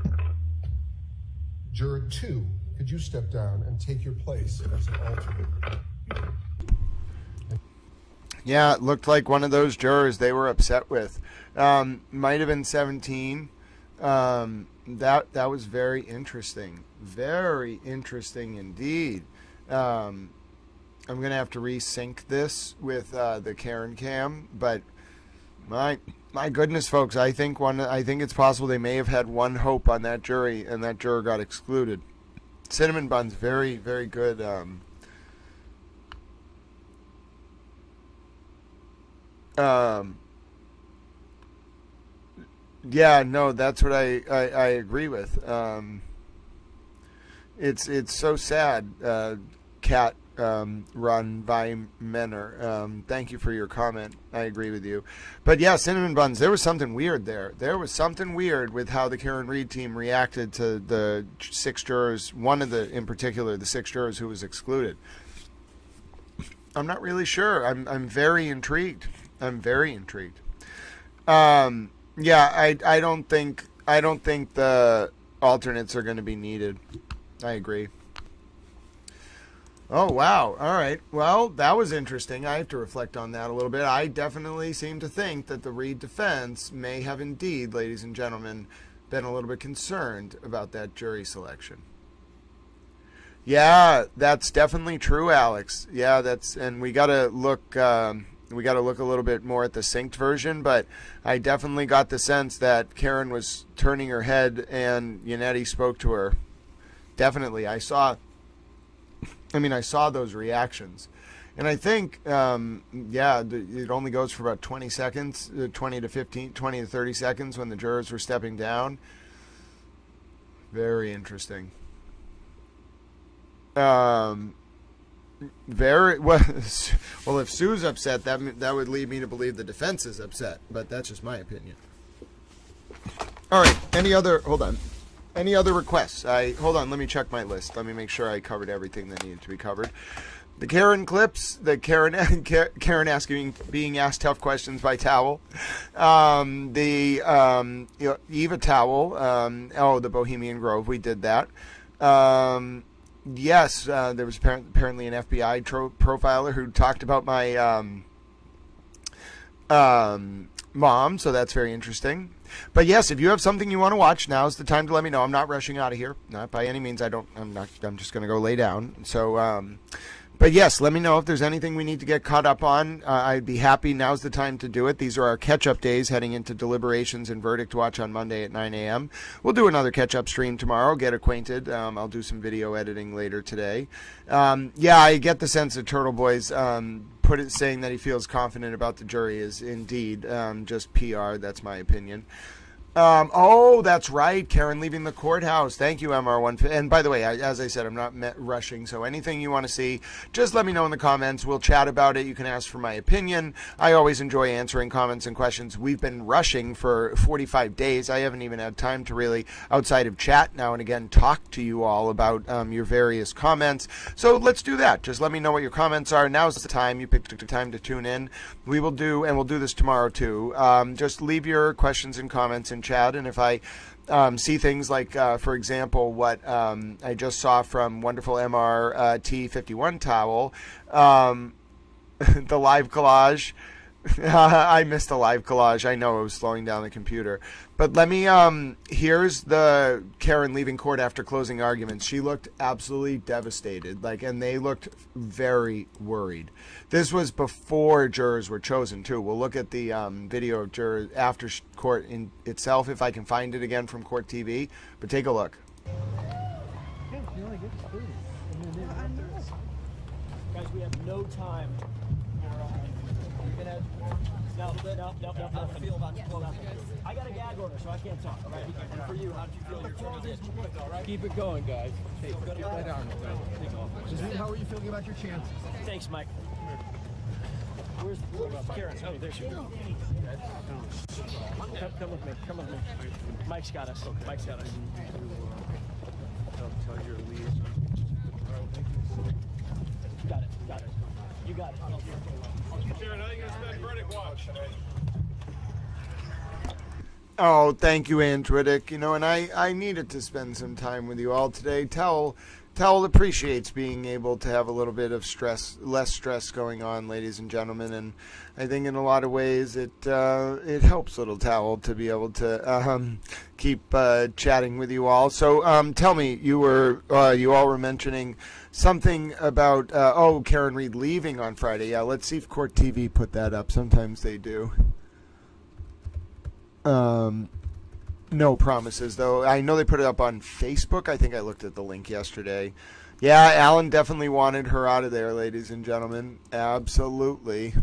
Juror 2, could you step down and take your place as an alternate? Yeah, it looked like one of those jurors they were upset with. Might have been 17. That was very interesting. Very interesting indeed. I'm going to have to resync this with the Karen cam, but my goodness, folks, I think it's possible they may have had one hope on that jury, and that juror got excluded. Cinnamon Bun's very, very good. Yeah, no, that's what I agree with. It's so sad. Cat run by Menor. Thank you for your comment. I agree with you. But yeah, Cinnamon Buns, there was something weird there. There was something weird with how the Karen Reed team reacted to the 6 jurors, in particular, the 6 jurors who was excluded. I'm not really sure. I'm very intrigued. I'm very intrigued. Yeah, I don't think the alternates are going to be needed. I agree. Oh, wow. All right. Well, that was interesting. I have to reflect on that a little bit. I definitely seem to think that the Reed defense may have indeed, ladies and gentlemen, been a little bit concerned about that jury selection. Yeah, that's definitely true, Alex. Yeah, and we got to look a little bit more at the synced version, but I definitely got the sense that Karen was turning her head and Yannetti spoke to her. Definitely. I saw I mean, I saw those reactions. And I think, it only goes for about 20 seconds, 20 to 30 seconds when the jurors were stepping down. Very interesting. Very well. Well, if Sue's upset, that would lead me to believe the defense is upset. But that's just my opinion. All right. Any other requests? Hold on. Let me check my list. Let me make sure I covered everything that needed to be covered. The Karen clips, the Karen asking, being asked tough questions by Towel, Eva Towel, the Bohemian Grove, we did that. Yes, there was apparently an FBI profiler who talked about my mom, so that's very interesting. But yes, if you have something you want to watch, now's the time to let me know. I'm not rushing out of here, not by any means. I'm just going to go lay down. So. But yes, let me know if there's anything we need to get caught up on. I'd be happy. Now's the time to do it. These are our catch-up days heading into deliberations and verdict watch on Monday at 9 a.m. We'll do another catch-up stream tomorrow. Get acquainted. I'll do some video editing later today. I get the sense that Turtle Boy's saying that he feels confident about the jury is indeed just PR. That's my opinion. That's right. Karen leaving the courthouse. Thank you, MR1. And by the way, as I said, I'm not rushing. So anything you want to see, just let me know in the comments. We'll chat about it. You can ask for my opinion. I always enjoy answering comments and questions. We've been rushing for 45 days. I haven't even had time to really, outside of chat now and again, talk to you all about your various comments. So let's do that. Just let me know what your comments are. Now's the time. You picked the time to tune in. We'll do this tomorrow too. Just leave your questions and comments in chat, and if I see things like, for example, what I just saw from wonderful MRT51 Towel, the live collage. I missed the live collage. I know it was slowing down the computer. But let me, here's the Karen leaving court after closing arguments. She looked absolutely devastated, and they looked very worried. This was before jurors were chosen, too. We'll look at the video of jurors after court in itself, if I can find it again from Court TV. But take a look. Guys, we have no time. No. How do you feel about closing? I got a gag order, so I can't talk. All right. And for you, how did you feel your chances? All right. Keep it going, guys. Hey, get that down. How are you feeling about your chances? Thanks, Mike. Where's Karen? Oh, there she is. Come with me. Mike's got us. Mike's got us. Tell your lead. Got it. You got it. Karen, how are you going to spend verdict watch? Oh, thank you, Andritic. And I needed to spend some time with you all today. Towel appreciates being able to have a little bit of less stress going on, ladies and gentlemen. And I think in a lot of ways it helps little Towel to be able to keep chatting with you all. So tell me, you all were mentioning something about Karen Reed leaving on Friday. Yeah, let's see if Court TV put that up. Sometimes they do. No promises, though. I know they put it up on Facebook. I think I looked at the link yesterday. Yeah, Alan definitely wanted her out of there, ladies and gentlemen. Absolutely.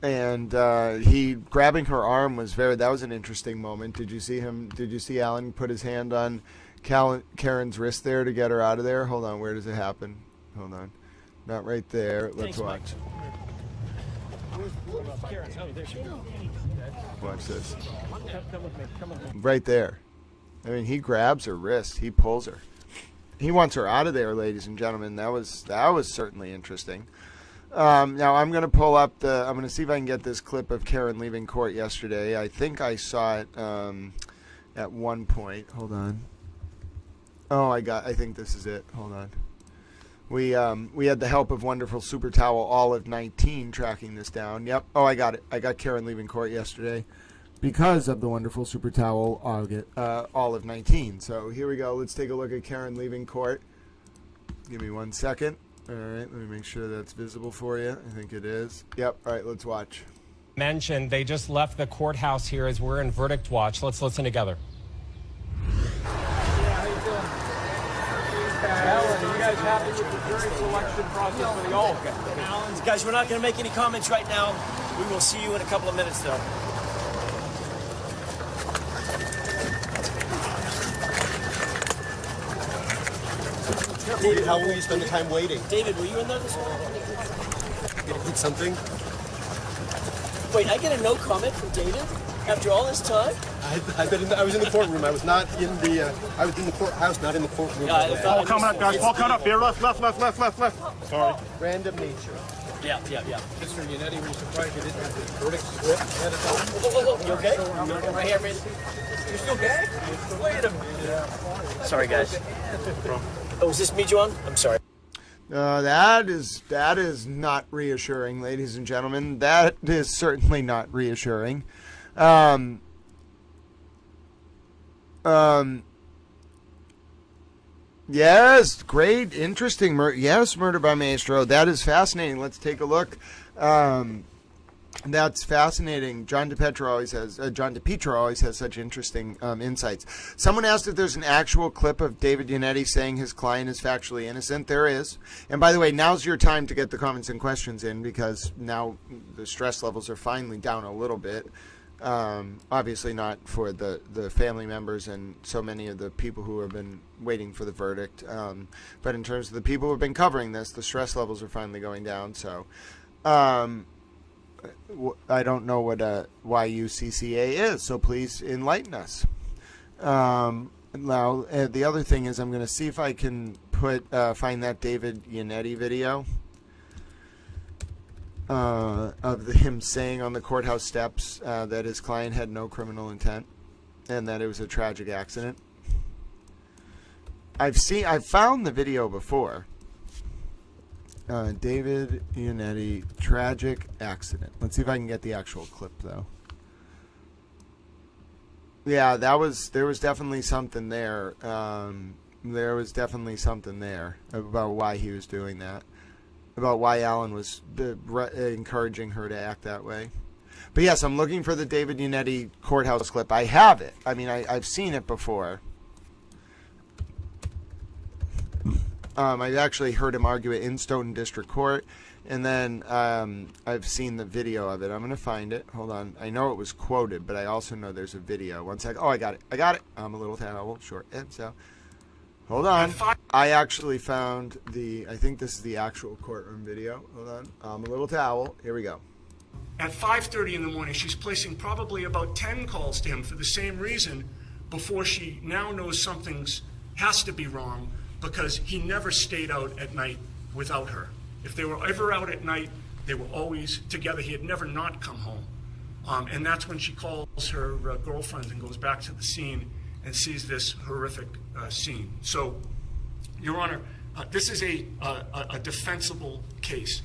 And he grabbing her arm that was an interesting moment. Did you see Alan put his hand on Karen's wrist there to get her out of there? Hold on, where does it happen? Hold on. Not right there. Let's watch. Karen, oh, there she is. Watch this. Come with me. Right there. I mean, he grabs her wrist. He pulls her. He wants her out of there, ladies and gentlemen. That was certainly interesting. Now I'm going to pull up I'm going to see if I can get this clip of Karen leaving court yesterday. I think I saw it at one point. Hold on. I think this is it. Hold on. We had the help of wonderful Super Towel Olive 19 tracking this down. Yep. Oh, I got it. I got Karen leaving court yesterday because of the wonderful Super Towel Olive 19. So here we go. Let's take a look at Karen leaving court. Give me 1 second. All right. Let me make sure that's visible for you. I think it is. Yep. All right. Let's watch. Mentioned they just left the courthouse here as we're in verdict watch. Let's listen together. Yeah, how you doing? guys happy with the jury selection process for the all? Guys, we're not going to make any comments right now. We will see you in a couple of minutes, though. David, how will you spend the time waiting? David, were you in there this morning? Gonna eat something? Wait, I get a no comment from David after all this time? I was in the courtroom. I was not in the. I was in the courthouse, not in the courtroom. Ball coming up, guys. Ball coming up here. Left. Sorry. Random nature. Yeah. Mr. Yannetti, were you surprised you didn't have the verdict slip ahead of time? Whoa, you okay? Right here, man. You're still gay? Wait a minute. Sorry, guys. Oh, is this me, John? I'm sorry. That is not reassuring, ladies and gentlemen. That is certainly not reassuring. Yes, great, interesting. Murder by Maestro. That is fascinating. Let's take a look. That's fascinating. John DePietro always has such interesting insights. Someone asked if there's an actual clip of David Yannetti saying his client is factually innocent. There is. And by the way, now's your time to get the comments and questions in, because now the stress levels are finally down a little bit. Obviously not for the family members and so many of the people who have been waiting for the verdict. But in terms of the people who have been covering this, the stress levels are finally going down. So I don't know what a YUCCA is, so please enlighten us. Now, the other thing is I'm going to see if I can find that David Yannetti video of him saying on the courthouse steps that his client had no criminal intent and that it was a tragic accident. I've found the video before. David Yannetti, tragic accident. Let's see if I can get the actual clip, though. Yeah, there was definitely something there. There was definitely something there about why he was doing that, about why Alan was encouraging her to act that way. But yes, I'm looking for the David Yannetti courthouse clip. I have it. I mean, I've seen it before. I've actually heard him argue it in Stoughton District Court, and then I've seen the video of it. I'm going to find it. Hold on. I know it was quoted, but I also know there's a video. One sec. Oh, I got it. I'm a little terrible. Short and so. Hold on. I actually found I think this is the actual courtroom video. Hold on. I'm a little towel. Here we go. At 5:30 in the morning, she's placing probably about 10 calls to him for the same reason before she now knows something's has to be wrong, because he never stayed out at night without her. If they were ever out at night, they were always together. He had never not come home. And that's when she calls her girlfriends and goes back to the scene and sees this horrific scene. So, Your Honor, this is a defensible case.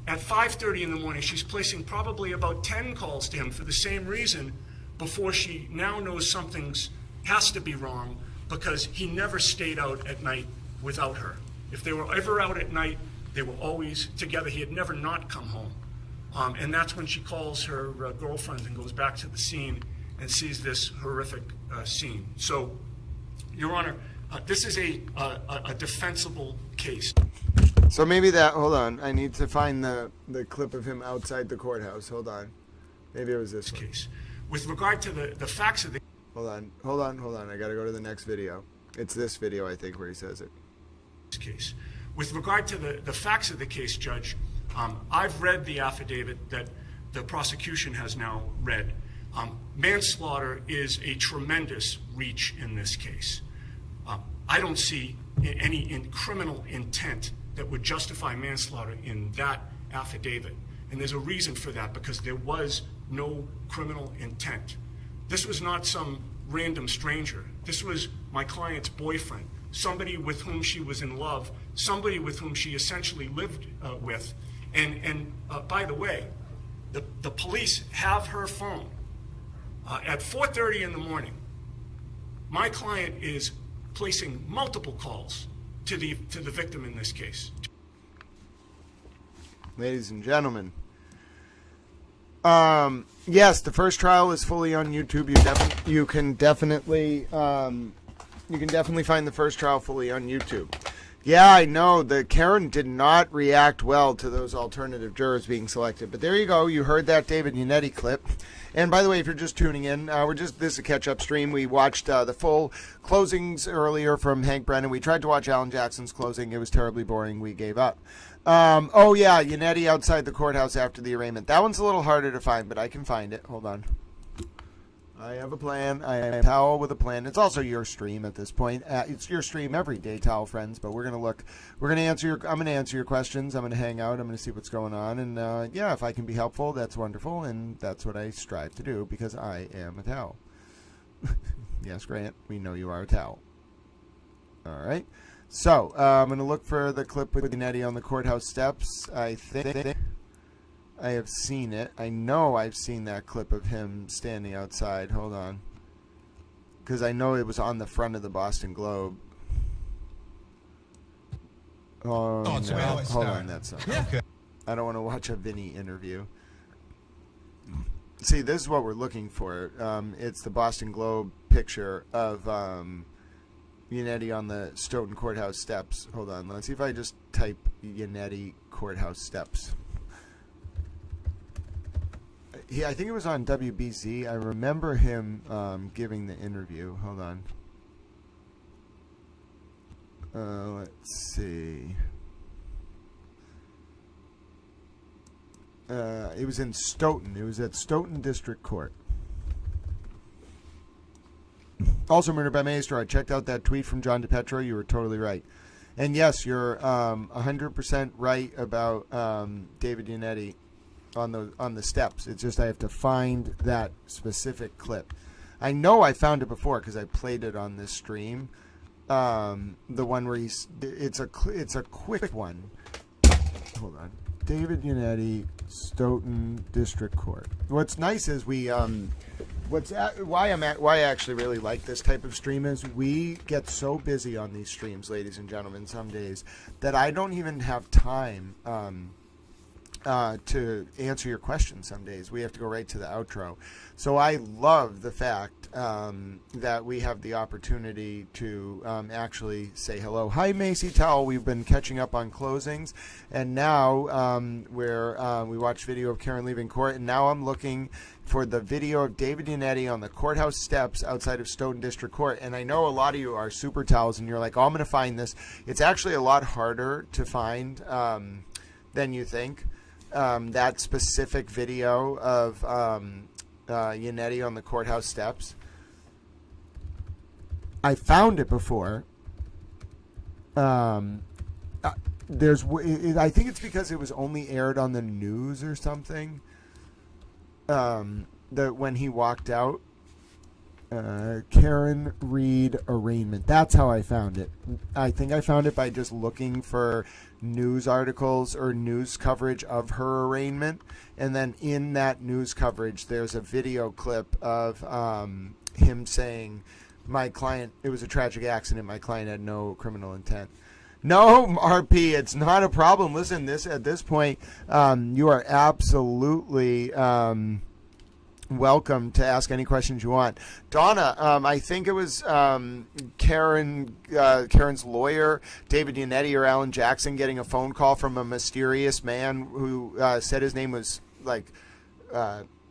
At 5:30 in the morning, she's placing probably about 10 calls to him for the same reason before she now knows something's has to be wrong, because he never stayed out at night without her. If they were ever out at night, they were always together. He had never not come home. And that's when she calls her girlfriends and goes back to the scene and sees this horrific scene. So, Your Honor, this is a defensible case. So maybe hold on, I need to find the clip of him outside the courthouse. Hold on. Maybe it was this case. With regard to the facts of the... Hold on. I got to go to the next video. It's this video, I think, where he says it. Case. With regard to the facts of the case, Judge, I've read the affidavit that the prosecution has now read. Manslaughter is a tremendous reach in this case. I don't see any criminal intent that would justify manslaughter in that affidavit. And there's a reason for that, because there was no criminal intent. This was not some random stranger. This was my client's boyfriend, somebody with whom she was in love, somebody with whom she essentially lived with. And by the way, the police have her phone. At 4:30 in the morning, my client is placing multiple calls to the victim in this case. Ladies and gentlemen, yes, the first trial is fully on YouTube. You can definitely find the first trial fully on YouTube. Yeah, I know. The Karen did not react well to those alternative jurors being selected. But there you go. You heard that David Yannetti clip. And by the way, if you're just tuning in, this is a catch-up stream. We watched the full closings earlier from Hank Brennan. We tried to watch Alan Jackson's closing. It was terribly boring. We gave up. Oh, yeah, Yannetti outside the courthouse after the arraignment. That one's a little harder to find, but I can find it. Hold on. I have a plan. I am Towel with a plan. It's also your stream at this point. It's your stream every day, Towel friends. But we're gonna look. We're gonna answer your. I'm gonna answer your questions. I'm gonna hang out. I'm gonna see what's going on. And yeah, if I can be helpful, that's wonderful. And that's what I strive to do because I am a Towel. Yes, Grant. We know you are a Towel. All right. So I'm gonna look for the clip with Yannetti on the courthouse steps. I think I have seen it. I know I've seen that clip of him standing outside. Hold on. Because I know it was on the front of the Boston Globe. Oh, no. Hold on, that's not. Yeah. Okay. I don't want to watch a Vinny interview. See, this is what we're looking for. It's the Boston Globe picture of Yannetti on the Stoughton Courthouse steps. Hold on. Let's see if I just type Yannetti Courthouse steps. I think it was on WBZ. I remember him giving the interview. Hold on. Let's see. It was in Stoughton. It was at Stoughton District Court. Also, Murder by Maestro, I checked out that tweet from John DePetro. You were totally right. And yes, you're 100% right about David Yannetti on the steps. It's just I have to find that specific clip. I know I found it before because I played it on this stream. The one where it's a quick one. Hold on. David Yannetti, Stoughton District Court. What's nice is why I actually really like this type of stream is we get so busy on these streams, ladies and gentlemen, some days that I don't even have time to answer your questions some days. We have to go right to the outro. So I love the fact that we have the opportunity to actually say hello. Hi, Macy Towell. We've been catching up on closings, and now we watched video of Karen leaving court, and now I'm looking for the video of David Yannetti on the courthouse steps outside of Stoughton District Court. And I know a lot of you are super towels, and you're like, oh, I'm going to find this. It's actually a lot harder to find than you think. That specific video of Yannetti on the courthouse steps. I found it before. I think it's because it was only aired on the news or something. When he walked out. Karen Reed arraignment. That's how I found it. I think I found it by just looking for news articles or news coverage of her arraignment. And then in that news coverage, there's a video clip of him saying, my client, it was a tragic accident. My client had no criminal intent. No, RP, it's not a problem. Listen, at this point, you are absolutely welcome to ask any questions you want. Donna, I think it was Karen's lawyer, David Yannetti or Alan Jackson, getting a phone call from a mysterious man who said his name was like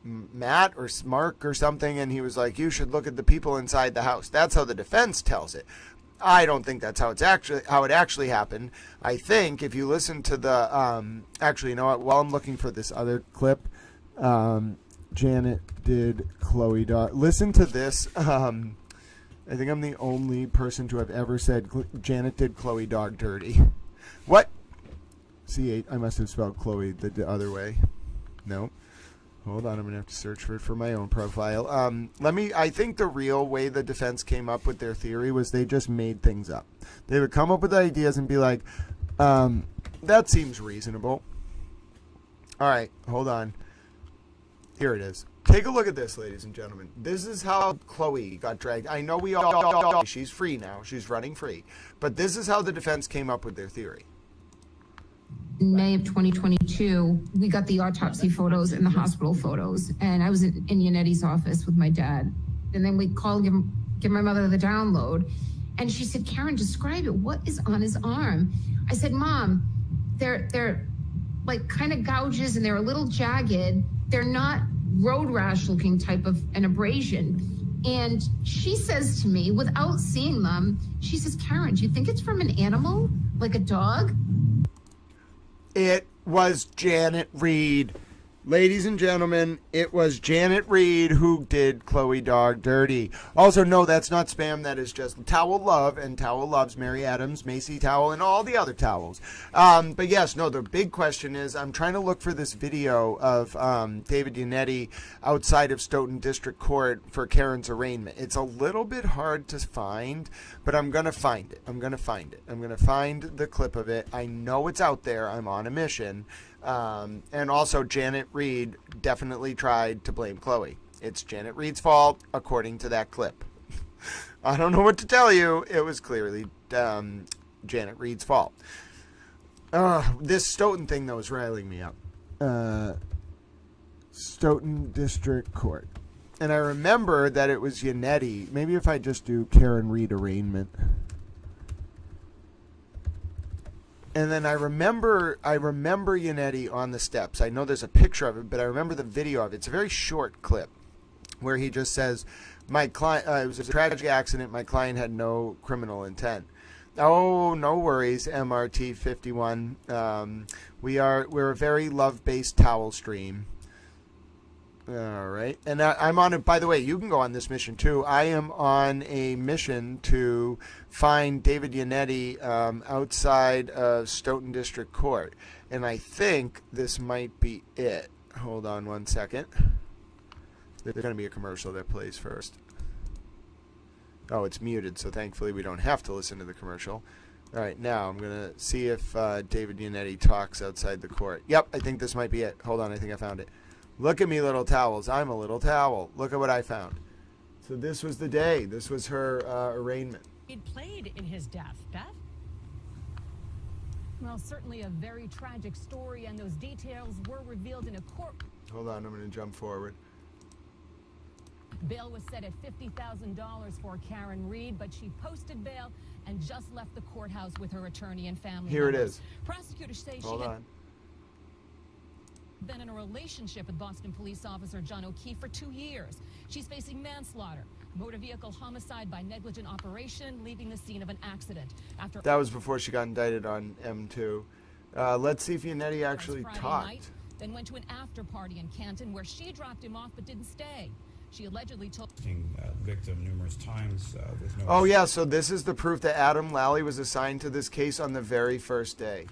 Matt or Mark or something, and he was like, you should look at the people inside the house. That's how the defense tells it. I don't think that's how it actually happened. I think if you listen to the actually, you know what? While I'm looking for this other clip, Janet did Chloe Dog. Listen to this. I think I'm the only person to have ever said Janet did Chloe Dog dirty. What? C8. I must have spelled Chloe the other way. No. Hold on. I'm going to have to search for it for my own profile. I think the real way the defense came up with their theory was they just made things up. They would come up with ideas and be like, that seems reasonable. All right. Hold on. Here it is. Take a look at this, ladies and gentlemen. This is how Chloe got dragged. I know we all she's free now. She's running free. But this is how the defense came up with their theory. In May of 2022, we got the autopsy photos and the hospital photos. And I was in Yannetti's office with my dad. And then we called, give my mother the download. And she said, Karen, describe it. What is on his arm? I said, Mom, they're like kind of gouges and they're a little jagged. They're not road rash looking type of an abrasion. And she says to me, without seeing them, she says, Karen, do you think it's from an animal, like a dog? It was Janet Reed. Ladies and gentlemen, it was Janet Reed who did Chloe Dog dirty. Also, no, that's not spam. That is just Towel Love, and Towel loves Mary Adams, Macy Towel, and all the other towels. But yes, no, the big question is I'm trying to look for this video of David Yannetti outside of Stoughton District Court for Karen's arraignment. It's a little bit hard to find, but I'm going to find it. I'm going to find the clip of it. I know it's out there. I'm on a mission. And also, Janet Reed definitely tried to blame Chloe. It's Janet Reed's fault, according to that clip. I don't know what to tell you. It was clearly Janet Reed's fault. This Stoughton thing, though, is riling me up. Stoughton District Court. And I remember that it was Yannetti. Maybe if I just do Karen Reed arraignment. And then I remember Yannetti on the steps. I know there's a picture of it, but I remember the video of it. It's a very short clip where he just says, "My client, it was a tragic accident. My client had no criminal intent." Oh, no worries, MRT 51. We're a very love-based towel stream. All right. And I'm on it. By the way, you can go on this mission too. I am on a mission to find David Yannetti outside of Stoughton District Court. And I think this might be it. Hold on one second. There's going to be a commercial that plays first. Oh, it's muted, so thankfully we don't have to listen to the commercial. All right, now I'm going to see if David Yannetti talks outside the court. Yep, I think this might be it. Hold on, I think I found it. Look at me, little towels. I'm a little towel. Look at what I found. So this was the day. This was her arraignment. It played in his death. Beth? Well, certainly a very tragic story, and those details were revealed in a court. Hold on, I'm going to jump forward. Bail was set at $50,000 for Karen Reed, but she posted bail and just left the courthouse with her attorney and family Here members. it is. Prosecutors say Hold she on. had been in a relationship with Boston police officer John O'Keefe for 2 years. She's facing manslaughter, motor vehicle homicide by negligent operation, leaving the scene of an accident. After That was before she got indicted on M2. Let's see if Yannetti actually Friday talked. night, then went to an after party in Canton where she dropped him off but didn't stay. She allegedly told the victim numerous times with no. Oh, yeah, so this is the proof that Adam Lally was assigned to this case on the very first day.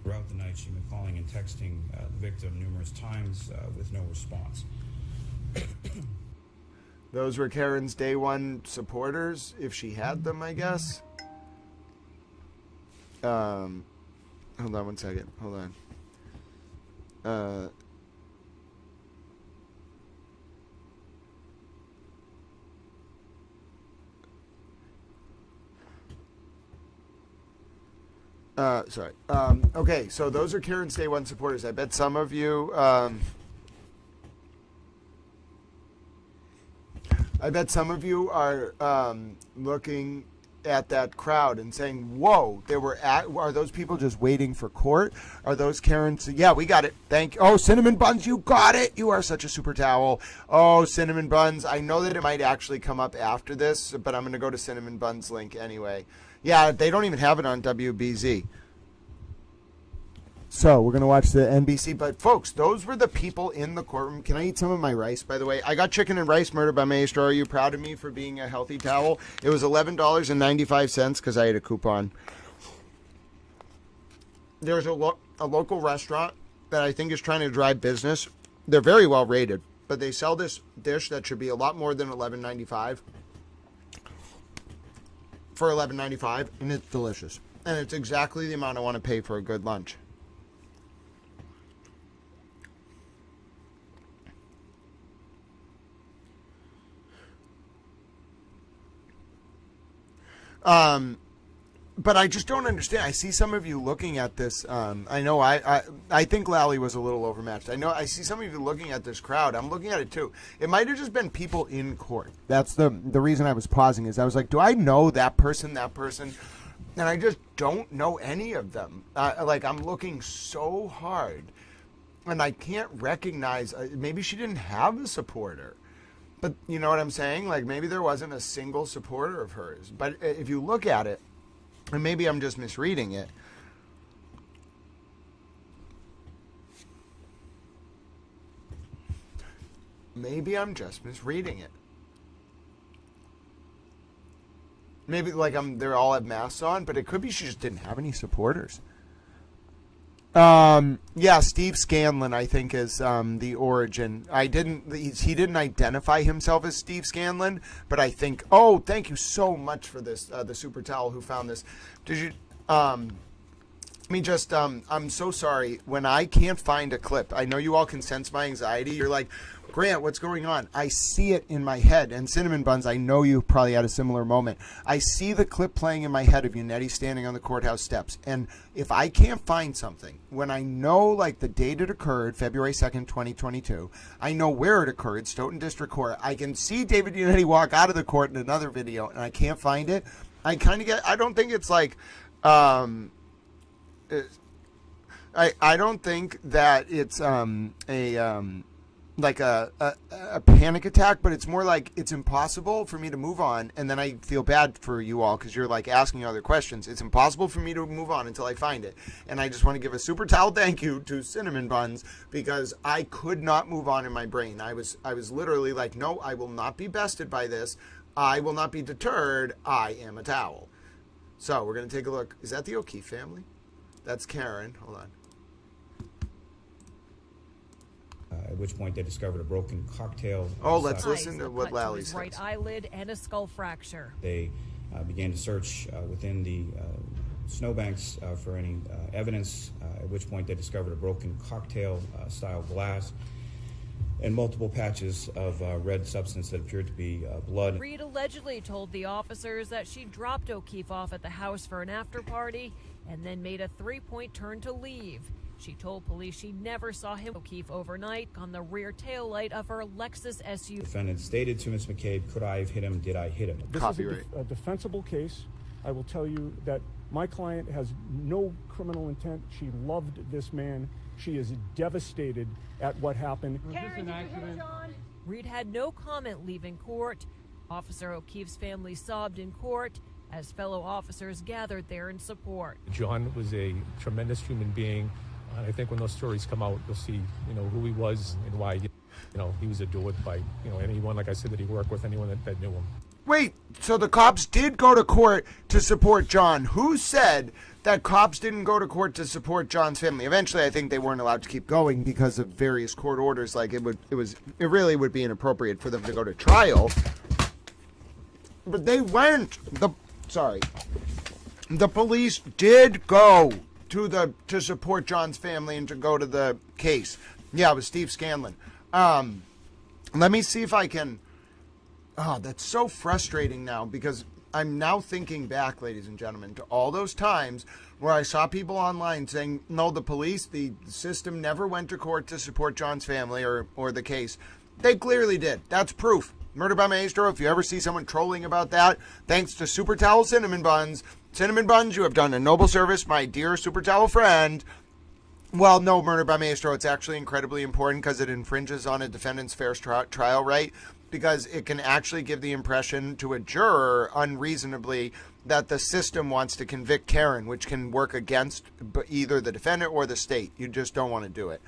Throughout the night, she'd been calling and texting the victim numerous times with no response. Those were Karen's day one supporters, if she had them, I guess. Hold on one second. Hold on. Sorry. Okay, so those are Karen's day one supporters. I bet some of you, are looking at that crowd and saying, "Whoa, are those people just waiting for court? Are those Karen's?" Yeah, we got it. Thank you. Oh, Cinnamon Buns, you got it. You are such a super towel. Oh, Cinnamon Buns. I know that it might actually come up after this, but I'm going to go to Cinnamon Buns link anyway. Yeah, they don't even have it on WBZ. So we're going to watch the NBC. But, folks, those were the people in the courtroom. Can I eat some of my rice, by the way? I got chicken and rice murdered by Maestro. Are you proud of me for being a healthy towel? It was $11.95 because I ate a coupon. There's a local restaurant that I think is trying to drive business. They're very well rated, but they sell this dish that should be a lot more than $11.95. For $11.95, and it's delicious. And it's exactly the amount I want to pay for a good lunch. but I just don't understand. I see some of you looking at this. I know I think Lally was a little overmatched. I see some of you looking at this crowd. I'm looking at it too. It might have just been people in court. That's the reason I was pausing. Is I was like, do I know that person? And I just don't know any of them. Like, I'm looking so hard, and I can't recognize. Maybe she didn't have a supporter. But you know what I'm saying? Like, maybe there wasn't a single supporter of hers. But if you look at it, and maybe I'm just misreading it, maybe like they're all have masks on, but it could be she just didn't have any supporters. Yeah, Steve Scanlon, I think, is the origin. He didn't identify himself as Steve Scanlon, but I think. Oh, thank you so much for this. The Super Towel who found this. Did you? Let me just. I'm so sorry when I can't find a clip. I know you all can sense my anxiety. You're like, Grant, what's going on? I see it in my head. And Cinnamon Buns, I know you probably had a similar moment. I see the clip playing in my head of Unetti standing on the courthouse steps. And if I can't find something, when I know like the date it occurred, February 2nd, 2022, I know where it occurred, Stoughton District Court. I can see David Unetti walk out of the court in another video, and I can't find it. I kind of get, I don't think it's like, I don't think that it's like a panic attack, but it's more like it's impossible for me to move on, and then I feel bad for you all because you're like asking other questions. It's impossible for me to move on until I find it, and I just want to give a Super Towel thank you to Cinnamon Buns because I could not move on in my brain. I was literally like, no, I will not be bested by this. I will not be deterred. I am a towel. So we're going to take a look. Is that the O'Keefe family? That's Karen. Hold on. At which point they discovered a broken cocktail. Oh, let's listen to what Lally says. Right eyelid and a skull fracture. They began to search within the snowbanks for any evidence, at which point they discovered a broken cocktail-style glass and multiple patches of red substance that appeared to be blood. Reed allegedly told the officers that she dropped O'Keefe off at the house for an after-party and then made a three-point turn to leave. She told police she never saw him O'Keefe overnight on the rear taillight of her Lexus SUV. The defendant stated to Ms. McCabe, could I have hit him? Did I hit him? This is a defensible case. I will tell you that my client has no criminal intent. She loved this man. She is devastated at what happened. Karen, did you hit John? Reed had no comment leaving court. Officer O'Keefe's family sobbed in court as fellow officers gathered there in support. John was a tremendous human being. And I think when those stories come out, you'll see, who he was and why, he was adored by, anyone, like I said, that he worked with, anyone that knew him. Wait, so the cops did go to court to support John. Who said that cops didn't go to court to support John's family? Eventually, I think they weren't allowed to keep going because of various court orders. Like it really would be inappropriate for them to go to trial. But they went. The police did go to support John's family and to go to the case. Yeah, it was Steve Scanlon. Let me see if I can. Oh, that's so frustrating now because I'm now thinking back, ladies and gentlemen, to all those times where I saw people online saying, no, the system never went to court to support John's family or the case. They clearly did. That's proof. Murder by Maestro, if you ever see someone trolling about that, thanks to Super Towel Cinnamon Buns. Cinnamon Buns, you have done a noble service, my dear Super Towel friend. Well, no, Murder by Maestro, it's actually incredibly important because it infringes on a defendant's fair trial right, because it can actually give the impression to a juror unreasonably that the system wants to convict Karen, which can work against either the defendant or the state. You just don't want to do it.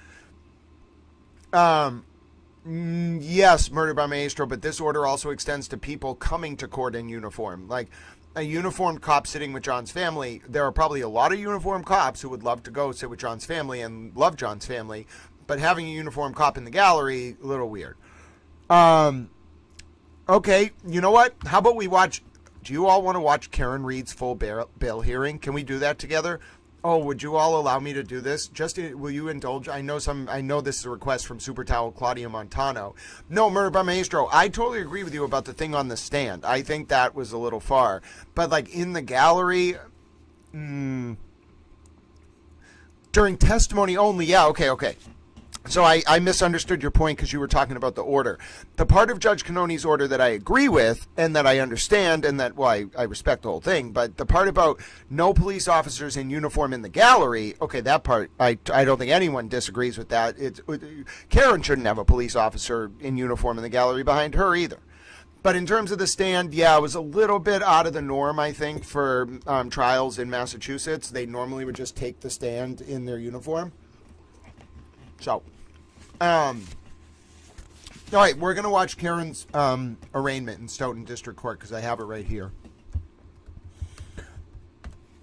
Yes, Murder by Maestro, but this order also extends to people coming to court in uniform. Like a uniformed cop sitting with John's family, there are probably a lot of uniformed cops who would love to go sit with John's family and love John's family, but having a uniformed cop in the gallery, a little weird. Okay, you know what? How about we watch, do you all want to watch Karen Reed's full bail hearing? Can we do that together? Oh, would you all allow me to do this? Will you indulge? I know this is a request from Super Towel Claudia Montano. No, Murder by Maestro, I totally agree with you about the thing on the stand. I think that was a little far. But like in the gallery, During testimony only, yeah, okay. So I misunderstood your point because you were talking about the order. The part of Judge Cannoni's order that I agree with and that I understand and that, well, I respect the whole thing, but the part about no police officers in uniform in the gallery, okay, that part, I don't think anyone disagrees with that. Karen shouldn't have a police officer in uniform in the gallery behind her either. But in terms of the stand, yeah, it was a little bit out of the norm, I think, for trials in Massachusetts. They normally would just take the stand in their uniform. So, all right, we're going to watch Karen's arraignment in Stoughton District Court because I have it right here.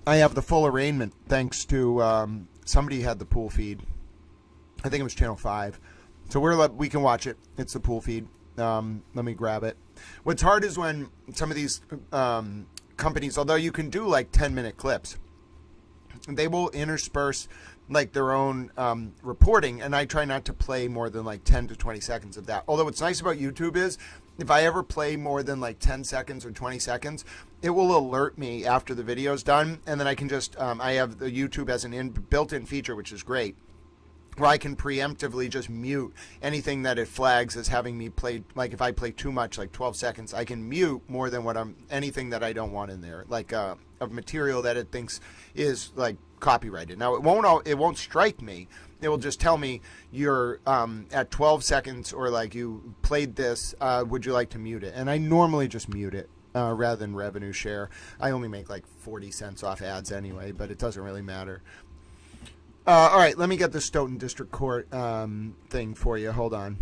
I have the full arraignment thanks to somebody had the pool feed. I think it was Channel 5. So we can watch it. It's the pool feed. Let me grab it. What's hard is when some of these companies, although you can do like 10-minute clips, they will intersperse like their own reporting, and I try not to play more than like 10 to 20 seconds of that. Although what's nice about YouTube is if I ever play more than like 10 seconds or 20 seconds, it will alert me after the video's done, and then I can just, I have the YouTube as an built-in feature, which is great, where I can preemptively just mute anything that it flags as having me play. Like if I play too much, like 12 seconds, I can mute more than anything that I don't want in there, like of material that it thinks is like copyrighted. Now it won't strike me. It will just tell me you're at 12 seconds or like you played this. Would you like to mute it? And I normally just mute it rather than revenue share. I only make like 40 cents off ads anyway, but it doesn't really matter. All right, let me get the Stoughton District Court thing for you. Hold on.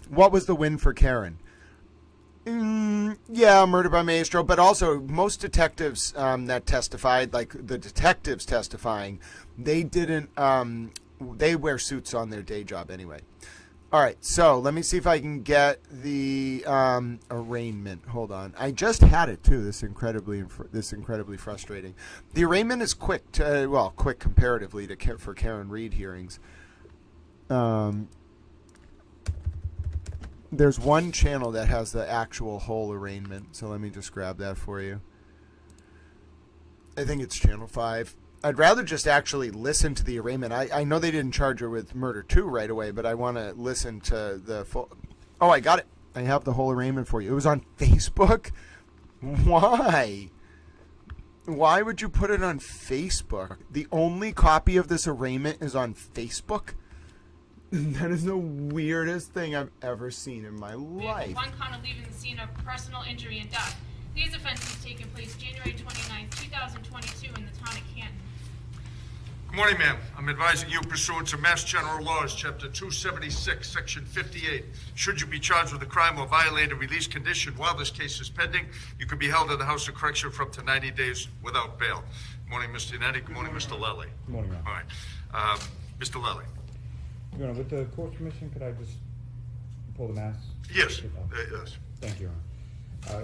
What was the win for Karen? Yeah, murder by maestro, but also most detectives that testified, like the detectives testifying, they didn't, they wear suits on their day job anyway. All right, so let me see if I can get the arraignment. Hold on. I just had it too. This incredibly frustrating. The arraignment is quick, quick comparatively for Karen Reed hearings. There's one channel that has the actual whole arraignment, so let me just grab that for you. I think it's Channel 5. I'd rather just actually listen to the arraignment. I know they didn't charge her with murder 2 right away, but I want to listen to the full... Oh, I got it. I have the whole arraignment for you. It was on Facebook? Why? Why would you put it on Facebook? The only copy of this arraignment is on Facebook? That is the weirdest thing I've ever seen in my life. One count of leaving the scene of personal injury and death. These offenses taken place January 29, 2022 in the town of Canton. Good morning, ma'am. I'm advising you pursuant to Mass General Laws, Chapter 276, Section 58. Should you be charged with a crime or violate a release condition while this case is pending, you can be held in the House of Correction for up to 90 days without bail. Good morning, Mr. Yannetti. Good morning, Mr. Lally. Good morning, Your Honor. All right. Mr. Lally. Your Honor, with the court's permission, could I just pull the mask? Yes. Yes. Thank you, Your Honor.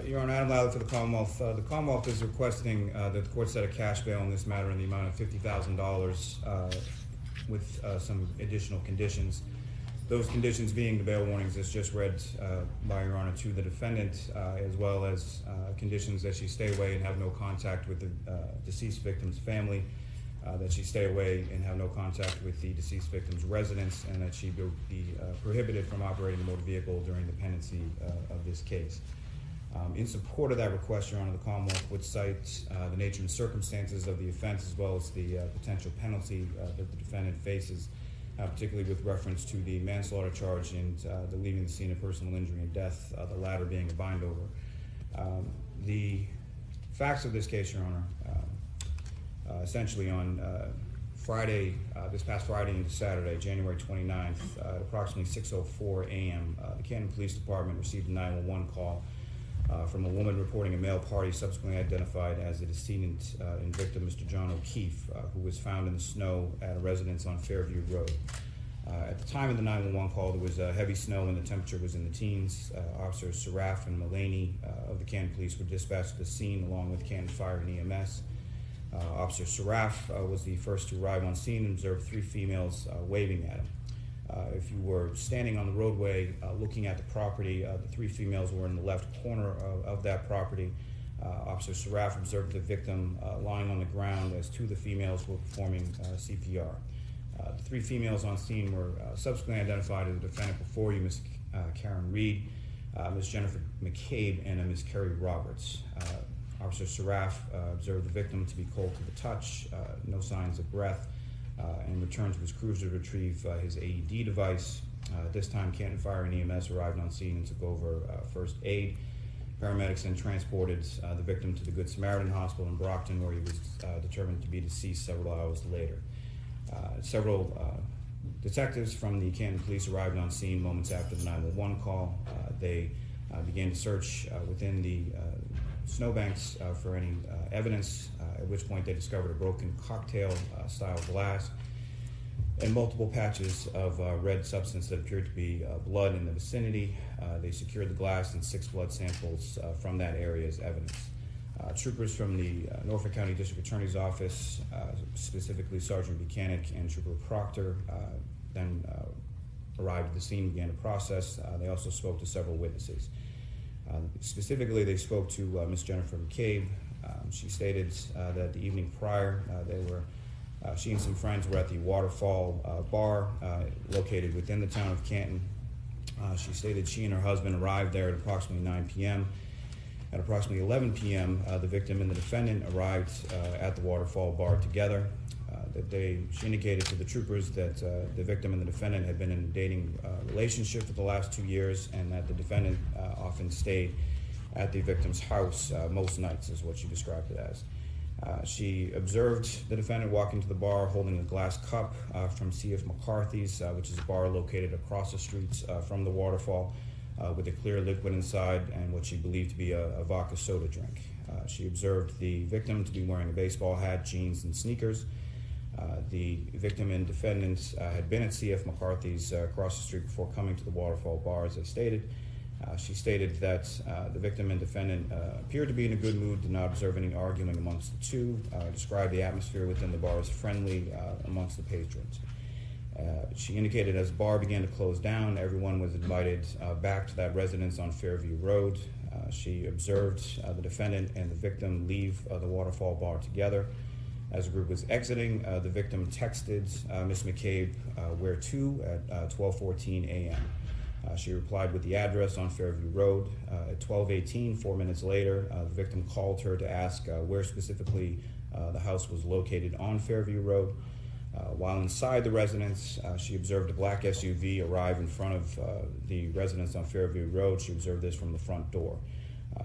Your Honor, Adam Lally for the Commonwealth. The Commonwealth is requesting that the court set a cash bail in this matter in the amount of $50,000 with some additional conditions. Those conditions being the bail warnings as just read by Your Honor to the defendant, as well as conditions that she stay away and have no contact with the deceased victim's family, that she stay away and have no contact with the deceased victim's residence, and that she be prohibited from operating a motor vehicle during the pendency of this case. In support of that request, Your Honor, the Commonwealth would cite the nature and circumstances of the offense as well as the potential penalty that the defendant faces, particularly with reference to the manslaughter charge and the leaving the scene of personal injury and death, the latter being a bindover. The facts of this case, Your Honor, essentially on Friday, this past Friday into Saturday, January 29th, at approximately 6:04 a.m., the Canton Police Department received a 911 call from a woman reporting a male party subsequently identified as the decedent and victim, Mr. John O'Keefe, who was found in the snow at a residence on Fairview Road. At the time of the 911 call, there was heavy snow and the temperature was in the teens. Officers Saraf and Mullaney of the Canton Police were dispatched to the scene along with Canton Fire and EMS. Officer Saraf was the first to arrive on scene and observed 3 females waving at him. If you were standing on the roadway looking at the property, the 3 females were in the left corner of that property. Officer Saraf observed the victim lying on the ground as two of the females were performing CPR. The three females on scene were subsequently identified as the defendant before you, Ms. Karen Reed, Ms. Jennifer McCabe, and Ms. Kerry Roberts. Officer Saraf observed the victim to be cold to the touch, no signs of breath, and returned to his cruiser to retrieve his AED device. At this time, Canton Fire and EMS arrived on scene and took over first aid. Paramedics then transported the victim to the Good Samaritan Hospital in Brockton, where he was determined to be deceased several hours later. Several detectives from the Canton Police arrived on scene moments after the 911 call. They began to search within the snowbanks for any evidence, at which point they discovered a broken cocktail-style glass and multiple patches of red substance that appeared to be blood in the vicinity. They secured the glass and 6 blood samples from that area as evidence. Troopers from the Norfolk County District Attorney's Office, specifically Sergeant Buchanan and Trooper Proctor, then arrived at the scene and began the process. They also spoke to several witnesses. Specifically, they spoke to Ms. Jennifer McCabe. She stated that the evening prior, she and some friends were at the Waterfall Bar located within the town of Canton. She stated she and her husband arrived there at approximately 9 p.m. At approximately 11 p.m., the victim and the defendant arrived at the Waterfall Bar together. She indicated to the troopers that the victim and the defendant had been in a dating relationship for the last 2 years, and that the defendant often stayed at the victim's house most nights, is what she described it as. She observed the defendant walk into the bar holding a glass cup from C.F. McCarthy's, which is a bar located across the streets from the Waterfall, with a clear liquid inside and what she believed to be a vodka soda drink. She observed the victim to be wearing a baseball hat, jeans, and sneakers. The victim and defendant had been at C.F. McCarthy's across the street before coming to the Waterfall Bar, as I stated. She stated that the victim and defendant appeared to be in a good mood, did not observe any arguing amongst the two, described the atmosphere within the bar as friendly amongst the patrons. She indicated as the bar began to close down, everyone was invited back to that residence on Fairview Road. She observed the defendant and the victim leave the Waterfall Bar together. As the group was exiting, the victim texted Ms. McCabe, where to, at 12:14 a.m. She replied with the address on Fairview Road. At 12:18, 4 minutes later, the victim called her to ask where specifically the house was located on Fairview Road. While inside the residence, she observed a black SUV arrive in front of the residence on Fairview Road. She observed this from the front door.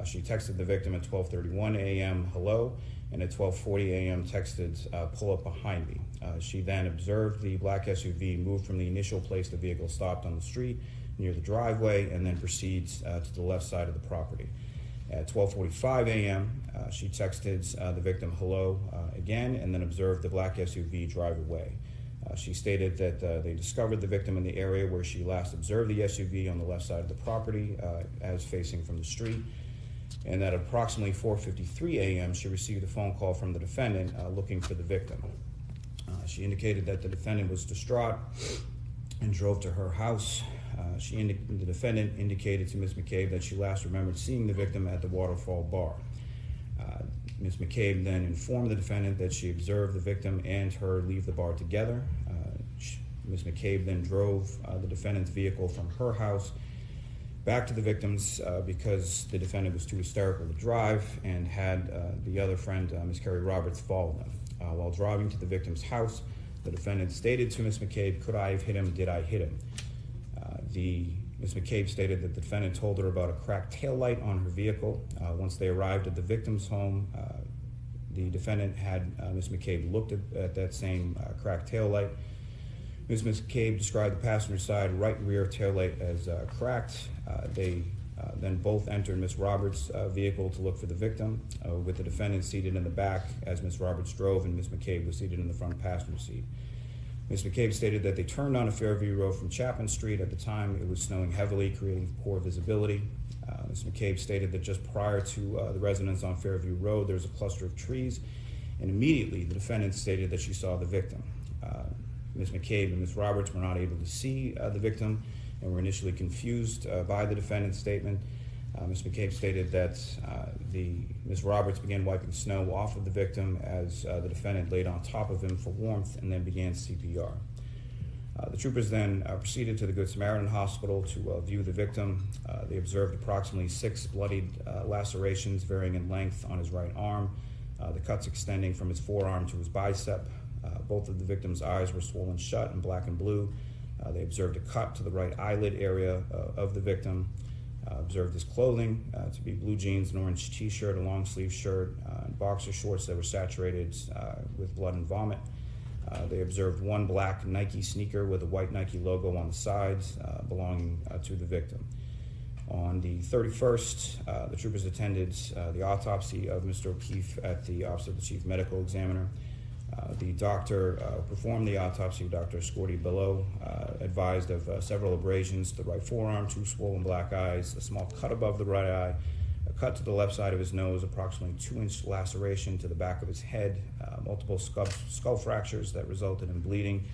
She texted the victim at 12:31 a.m., hello, and at 12:40 a.m. texted, pull up behind me. She then observed the black SUV move from the initial place the vehicle stopped on the street near the driveway and then proceeds to the left side of the property. At 12:45 a.m., she texted the victim hello again and then observed the black SUV drive away. She stated that they discovered the victim in the area where she last observed the SUV on the left side of the property as facing from the street, and that at approximately 4:53 a.m. she received a phone call from the defendant looking for the victim. She indicated that the defendant was distraught and drove to her house. The defendant indicated to Ms. McCabe that she last remembered seeing the victim at the Waterfall Bar. Ms. McCabe then informed the defendant that she observed the victim and her leave the bar together. Ms. McCabe then drove the defendant's vehicle from her house back to the victim's because the defendant was too hysterical to drive and had the other friend, Ms. Kerry Roberts, follow them. While driving to the victim's house, the defendant stated to Ms. McCabe, could I have hit him? Did I hit him? Ms. McCabe stated that the defendant told her about a cracked taillight on her vehicle. Once they arrived at the victim's home, the defendant had Ms. McCabe looked at that same cracked taillight. Ms. McCabe described the passenger side right rear taillight as cracked. They then both entered Ms. Roberts' vehicle to look for the victim, with the defendant seated in the back as Ms. Roberts drove and Ms. McCabe was seated in the front passenger seat. Ms. McCabe stated that they turned onto Fairview Road from Chapman Street. At the time, it was snowing heavily, creating poor visibility. Ms. McCabe stated that just prior to the residence on Fairview Road, there was a cluster of trees, and immediately the defendant stated that she saw the victim. Ms. McCabe and Ms. Roberts were not able to see the victim and were initially confused by the defendant's statement. Ms. McCabe stated that Ms. Roberts began wiping snow off of the victim as the defendant laid on top of him for warmth and then began CPR. The troopers then proceeded to the Good Samaritan Hospital to view the victim. They observed approximately 6 bloodied lacerations varying in length on his right arm, the cuts extending from his forearm to his bicep. Both of the victim's eyes were swollen shut and black and blue. They observed a cut to the right eyelid area of the victim. Observed his clothing to be blue jeans, an orange t-shirt, a long sleeve shirt, and boxer shorts that were saturated with blood and vomit. They observed 1 black Nike sneaker with a white Nike logo on the sides belonging to the victim. On the 31st, the troopers attended the autopsy of Mr. O'Keefe at the Office of the Chief Medical Examiner. The doctor performed the autopsy. Dr. Scorti below advised of several abrasions to the right forearm, 2 swollen black eyes, a small cut above the right eye, a cut to the left side of his nose, approximately 2-inch laceration to the back of his head, multiple skull fractures that resulted in bleeding,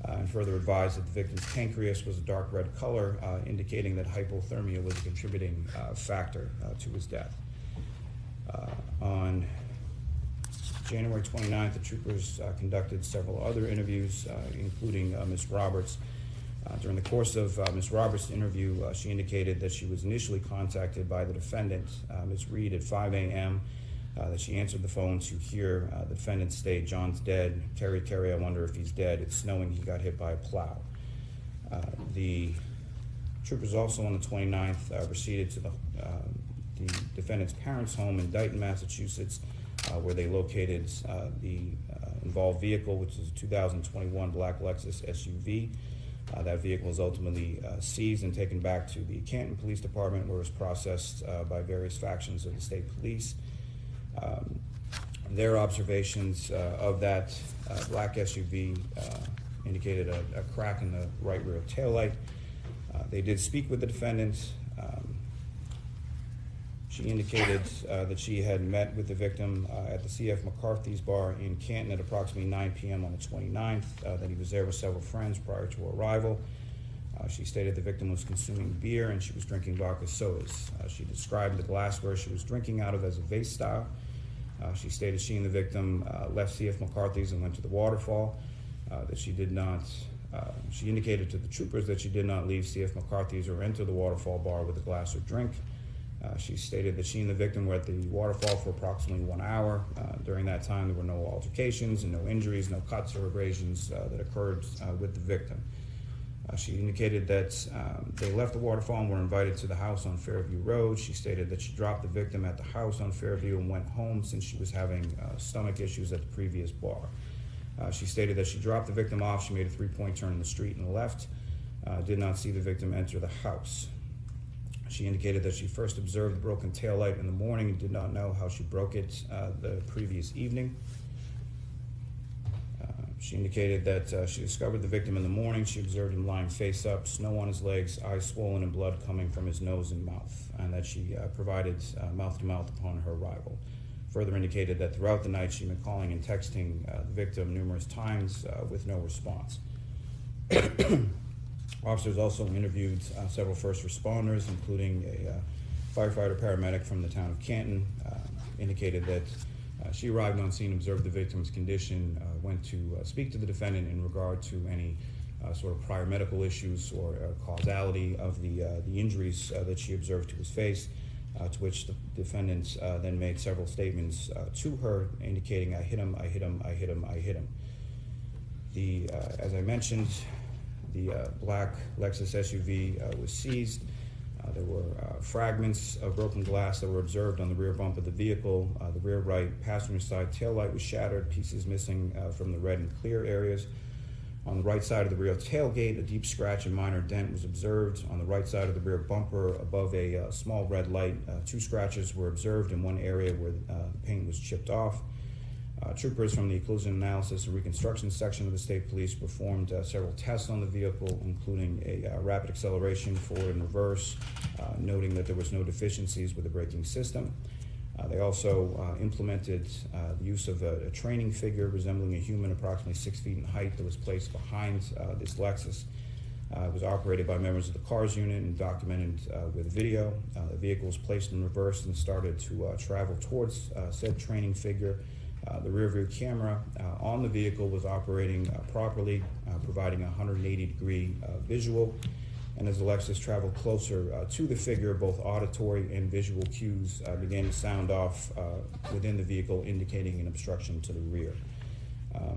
and further advised that the victim's pancreas was a dark red color, indicating that hypothermia was a contributing factor to his death. On January 29th, the troopers conducted several other interviews, including Ms. Roberts. During the course of Ms. Roberts' interview, she indicated that she was initially contacted by the defendant, Ms. Reed, at 5 a.m., that she answered the phone to hear the defendant state, "John's dead. Carrie, I wonder if he's dead. It's snowing. He got hit by a plow." The troopers also on the 29th proceeded to the defendant's parents' home in Dighton, Massachusetts, where they located the involved vehicle, which is a 2021 black Lexus SUV. That vehicle was ultimately seized and taken back to the Canton Police Department, where it was processed by various factions of the state police. Their observations of that black SUV indicated a crack in the right rear taillight. They did speak with the defendant. She indicated that she had met with the victim at the C.F. McCarthy's bar in Canton at approximately 9 p.m. on the 29th, that he was there with several friends prior to her arrival. She stated the victim was consuming beer and she was drinking vodka sodas. She described the glassware she was drinking out of as a vase style. She stated she and the victim left C.F. McCarthy's and went to the waterfall, that she did not. She indicated to the troopers that she did not leave C.F. McCarthy's or enter the waterfall bar with a glass or drink. She stated that she and the victim were at the waterfall for approximately 1 hour. During that time, there were no altercations and no injuries, no cuts or abrasions that occurred with the victim. She indicated that they left the waterfall and were invited to the house on Fairview Road. She stated that she dropped the victim at the house on Fairview and went home since she was having stomach issues at the previous bar. She stated that she dropped the victim off. She made a 3-point turn in the street and left. Did not see the victim enter the house. She indicated that she first observed the broken taillight in the morning and did not know how she broke it the previous evening. She indicated that she discovered the victim in the morning. She observed him lying face up, snow on his legs, eyes swollen and blood coming from his nose and mouth, and that she provided mouth-to-mouth upon her arrival. Further indicated that throughout the night she'd been calling and texting the victim numerous times with no response. Officers also interviewed several first responders, including a firefighter paramedic from the town of Canton. Indicated that she arrived on scene, observed the victim's condition, went to speak to the defendant in regard to any sort of prior medical issues or causality of the injuries that she observed to his face, to which the defendant then made several statements to her, indicating, "I hit him, I hit him, I hit him, I hit him." As I mentioned, the black Lexus SUV was seized. There were fragments of broken glass that were observed on the rear bump of the vehicle. The rear right passenger side taillight was shattered, pieces missing from the red and clear areas. On the right side of the rear tailgate, a deep scratch and minor dent was observed. On the right side of the rear bumper, above a small red light, 2 scratches were observed in one area where the paint was chipped off. Troopers from the Collision Analysis and Reconstruction section of the State Police performed several tests on the vehicle, including a rapid acceleration forward and reverse, noting that there was no deficiencies with the braking system. They also implemented the use of a training figure resembling a human approximately 6 feet in height that was placed behind this Lexus. It was operated by members of the CARS unit and documented with video. The vehicle was placed in reverse and started to travel towards said training figure. The rear view camera on the vehicle was operating properly, providing a 180-degree visual. And as the Lexus traveled closer to the figure, both auditory and visual cues began to sound off within the vehicle, indicating an obstruction to the rear.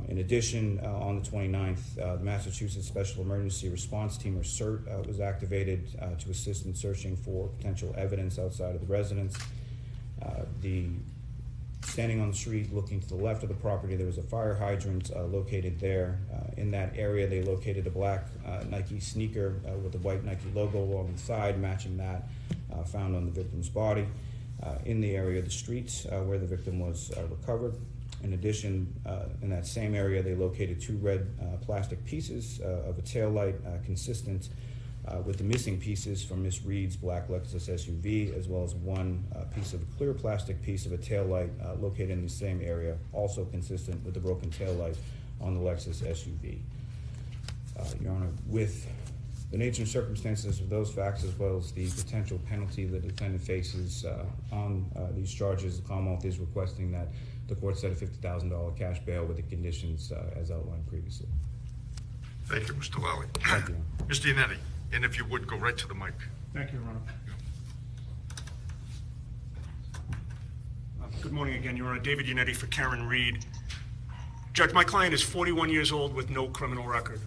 In addition, on the 29th, the Massachusetts Special Emergency Response Team, or CERT, was activated to assist in searching for potential evidence outside of the residence. Standing on the street, looking to the left of the property, there was a fire hydrant located there. In that area, they located a black Nike sneaker with a white Nike logo along the side, matching that found on the victim's body. In the area of the street where the victim was recovered. In addition, in that same area, they located 2 red plastic pieces of a taillight consistent with the missing pieces from Miss Reed's black Lexus SUV, as well as 1 piece of a clear plastic piece of a taillight located in the same area, also consistent with the broken taillight on the Lexus SUV. Your Honor, with the nature and circumstances of those facts, as well as the potential penalty the defendant faces on these charges, the Commonwealth is requesting that the court set a $50,000 cash bail with the conditions as outlined previously. Thank you, Mr. Lally. Thank you. Mr. Yannetti, and if you would, go right to the mic. Thank you, Your Honor. Good morning again, Your Honor. David Yannetti for Karen Reed. Judge, my client is 41 years old with no criminal record.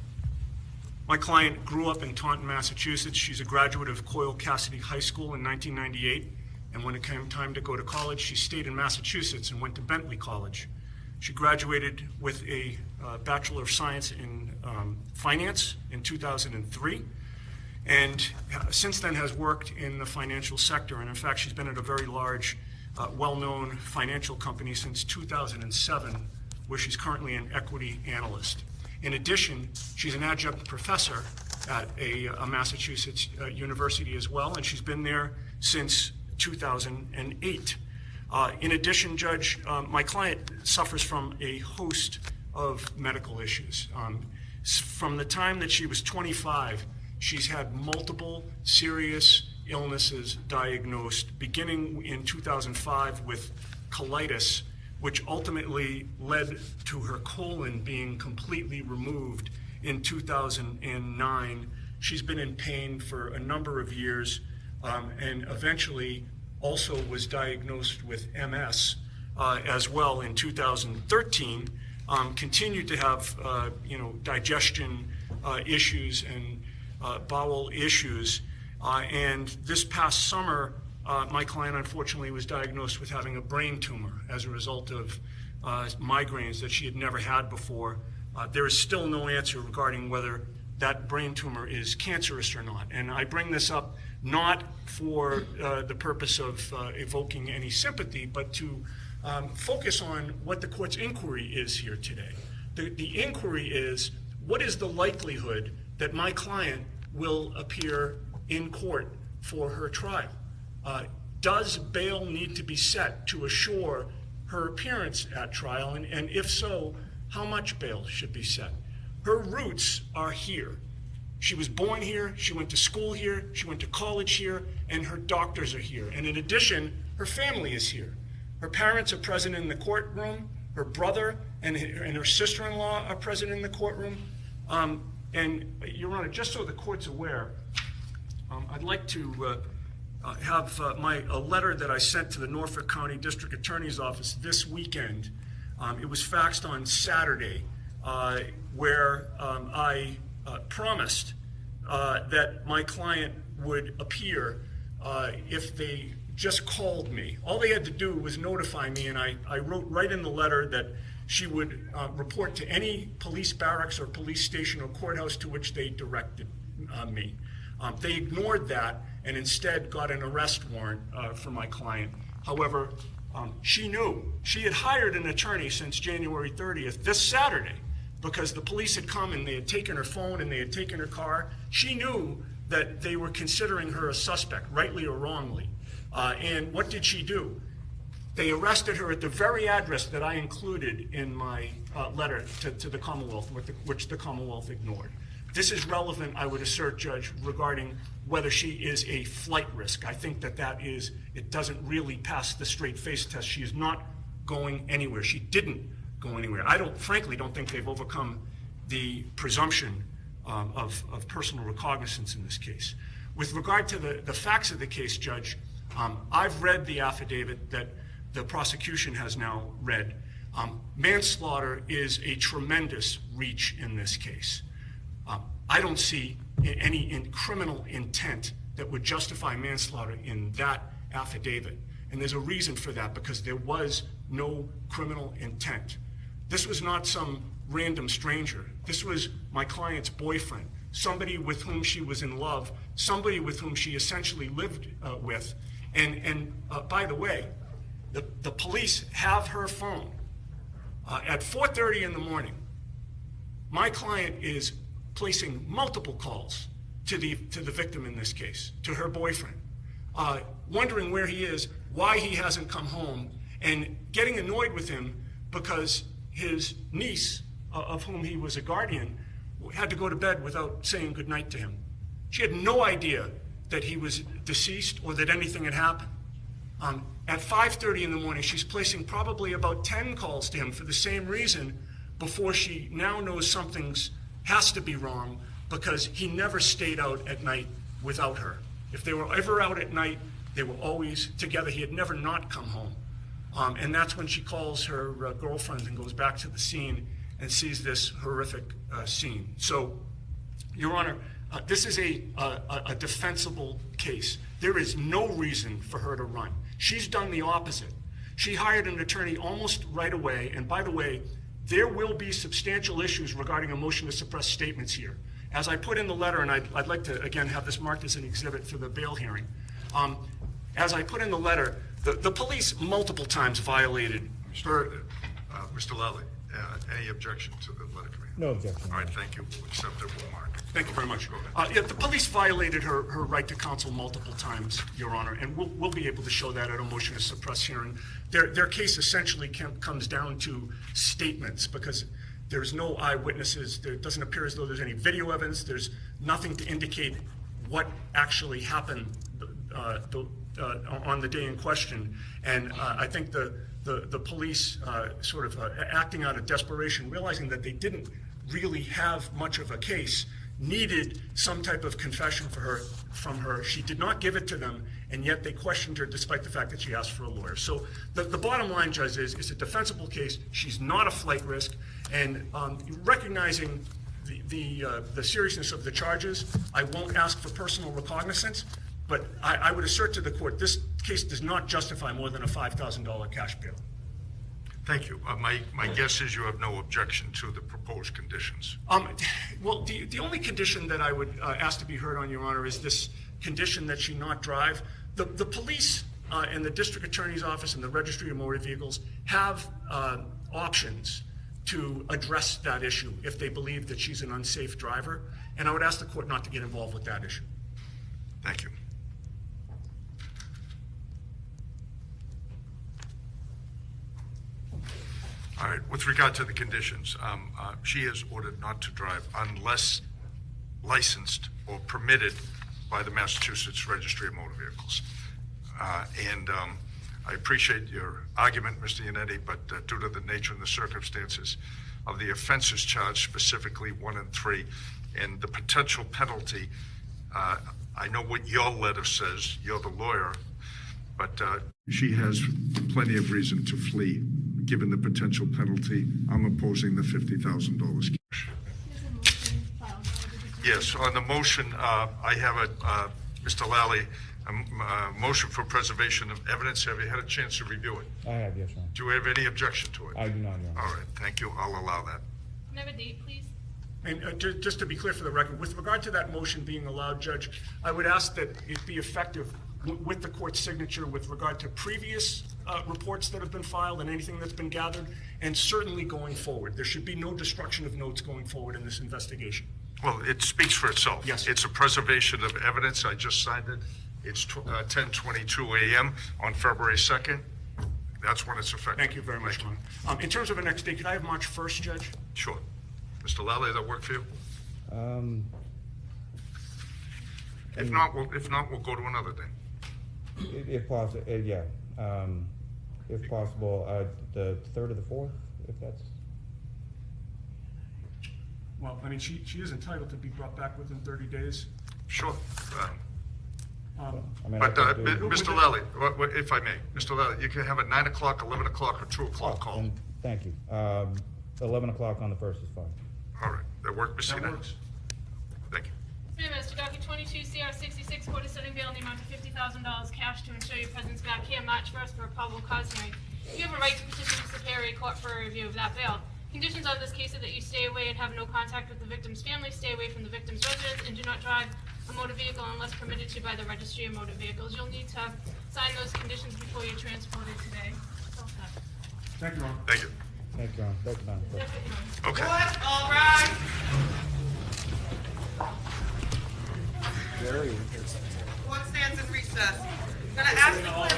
My client grew up in Taunton, Massachusetts. She's a graduate of Coyle Cassidy High School in 1998. And when it came time to go to college, she stayed in Massachusetts and went to Bentley College. She graduated with a Bachelor of Science in Finance in 2003, and since then has worked in the financial sector. And in fact, she's been at a very large, well-known financial company since 2007, where she's currently an equity analyst. In addition, she's an adjunct professor at a Massachusetts university as well, and she's been there since 2008. In addition, Judge, my client suffers from a host of medical issues. From the time that she was 25, she's had multiple serious illnesses diagnosed, beginning in 2005 with colitis, which ultimately led to her colon being completely removed in 2009. She's been in pain for a number of years, and eventually also was diagnosed with MS as well in 2013. Continued to have digestion issues and bowel issues, and this past summer my client unfortunately was diagnosed with having a brain tumor as a result of migraines that she had never had before. There is still no answer regarding whether that brain tumor is cancerous or not. And I bring this up not for the purpose of evoking any sympathy, but to focus on what the court's inquiry is here today. The inquiry is, what is the likelihood that my client will appear in court for her trial? Does bail need to be set to assure her appearance at trial? And if so, how much bail should be set? Her roots are here. She was born here, she went to school here, she went to college here, and her doctors are here. And in addition, her family is here. Her parents are present in the courtroom, her brother and her sister-in-law are present in the courtroom. And Your Honor, just so the court's aware, I'd like to have a letter that I sent to the Norfolk County District Attorney's Office this weekend. It was faxed on Saturday, where I promised that my client would appear if they just called me. All they had to do was notify me, and I wrote right in the letter that she would report to any police barracks or police station or courthouse to which they directed me. They ignored that and instead got an arrest warrant for my client. However, she knew. She had hired an attorney since January 30th, this Saturday, because the police had come and they had taken her phone and they had taken her car. She knew that they were considering her a suspect, rightly or wrongly. And what did she do? They arrested her at the very address that I included in my letter to the Commonwealth, which the Commonwealth ignored. This is relevant, I would assert, Judge, regarding whether she is a flight risk. I think that it doesn't really pass the straight face test. She is not going anywhere. She didn't go anywhere. I frankly don't think they've overcome the presumption of personal recognizance in this case. With regard to the facts of the case, Judge, I've read the affidavit that the prosecution has now read. Manslaughter is a tremendous reach in this case. I don't see any criminal intent that would justify manslaughter in that affidavit. And there's a reason for that, because there was no criminal intent. This was not some random stranger. This was my client's boyfriend, somebody with whom she was in love, somebody with whom she essentially lived with. And by the way, the police have her phone. At 4:30 in the morning, my client is placing multiple calls to the victim in this case, to her boyfriend, wondering where he is, why he hasn't come home, and getting annoyed with him because his niece, of whom he was a guardian, had to go to bed without saying goodnight to him. She had no idea that he was deceased or that anything had happened. At 5:30 in the morning, she's placing probably about 10 calls to him for the same reason, before she now knows something's has to be wrong, because he never stayed out at night without her. If they were ever out at night, they were always together. He had never not come home. And that's when she calls her girlfriend and goes back to the scene and sees this horrific scene. So, Your Honor, this is a defensible case. There is no reason for her to run. She's done the opposite. She hired an attorney almost right away, and by the way, there will be substantial issues regarding a motion to suppress statements here. As I put in the letter, and I'd like to, again, have this marked as an exhibit for the bail hearing. As I put in the letter, the police multiple times violated her. Mr. Lally, any objection to the letter committee? No objection. All right, thank you. We'll accept it. We'll mark it. Thank you very much. Yeah, the police violated her right to counsel multiple times, Your Honor, and we'll be able to show that at a motion to suppress hearing. Their case essentially comes down to statements, because there's no eyewitnesses. There doesn't appear as though there's any video evidence. There's nothing to indicate what actually happened on the day in question. And I think the police sort of acting out of desperation, realizing that they didn't really have much of a case, needed some type of confession from her. She did not give it to them, and yet they questioned her despite the fact that she asked for a lawyer. So the bottom line, Judge, is it's a defensible case. She's not a flight risk, and recognizing the seriousness of the charges, I won't ask for personal recognizance, but I would assert to the court this case does not justify more than a $5,000 cash bail. Thank you. My guess is you have no objection to the proposed conditions. Well, the only condition that I would ask to be heard on, Your Honor, is this condition that she not drive. The police and the district attorney's office and the registry of motor vehicles have options to address that issue if they believe that she's an unsafe driver, and I would ask the court not to get involved with that issue. Thank you. All right, with regard to the conditions, she is ordered not to drive unless licensed or permitted by the Massachusetts Registry of Motor Vehicles. And I appreciate your argument, Mr. Yannetti, but due to the nature and the circumstances of the offenses charged, specifically 1 and 3, and the potential penalty, I know what your letter says, you're the lawyer, but she has plenty of reason to flee. Given the potential penalty, I'm opposing the $50,000 cash. Yes, on the motion, I have Mr. Lally, a motion for preservation of evidence. Have you had a chance to review it? I have, yes, Your Honor. Do you have any objection to it? I do not, Your Honor. All right, thank you. I'll allow that. Can I have a date, please? And just to be clear for the record, with regard to that motion being allowed, Judge, I would ask that it be effective with the court's signature with regard to previous reports that have been filed and anything that's been gathered, and certainly going forward. There should be no destruction of notes going forward in this investigation. Well, it speaks for itself. Yes. It's a preservation of evidence. I just signed it. It's 10:22 a.m. on February 2nd. That's when it's effective. Thank you very much, Ron. In terms of a next date, could I have March 1st, Judge? Sure. Mr. Lally, that work for you? If not, we'll go to another day. If possible, yeah. If possible, the 3rd or the 4th, if that's. Well, I mean, she is entitled to be brought back within 30 days. Sure. I Mr. Lally, if I may, Mr. Lally, you can have a 9 o'clock, 11 o'clock, or 2 o'clock call. Thank you. 11 o'clock on the 1st is fine. All right, that work, Ms. That Sina? works. Thank you. Mr. Docket 22 CR 66, court is setting bail in the amount of $50,000 cash to ensure your presence back here March 1st for a probable cause hearing. You have a right to petition the Superior Court for a review of that bail. Conditions of this case are that you stay away and have no contact with the victim's family, stay away from the victim's residence, and do not drive a motor vehicle unless permitted to by the Registry of Motor Vehicles. You'll need to sign those conditions before you're transported today. Thank you, Ron. Thank you. Thank you, Ron. Thank you, Ron. Okay. All right. Very interesting. Court stands in recess. I'm gonna ask the clerk.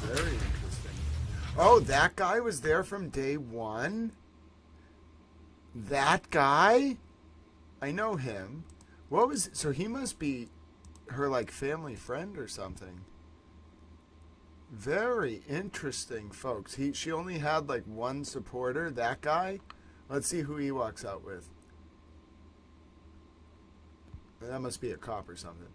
Very interesting. Oh, that guy was there from day one? That guy? I know him. So he must be her, like, family friend or something. Very interesting, folks. She only had, like, one supporter, that guy. Let's see who he walks out with. That must be a cop or something.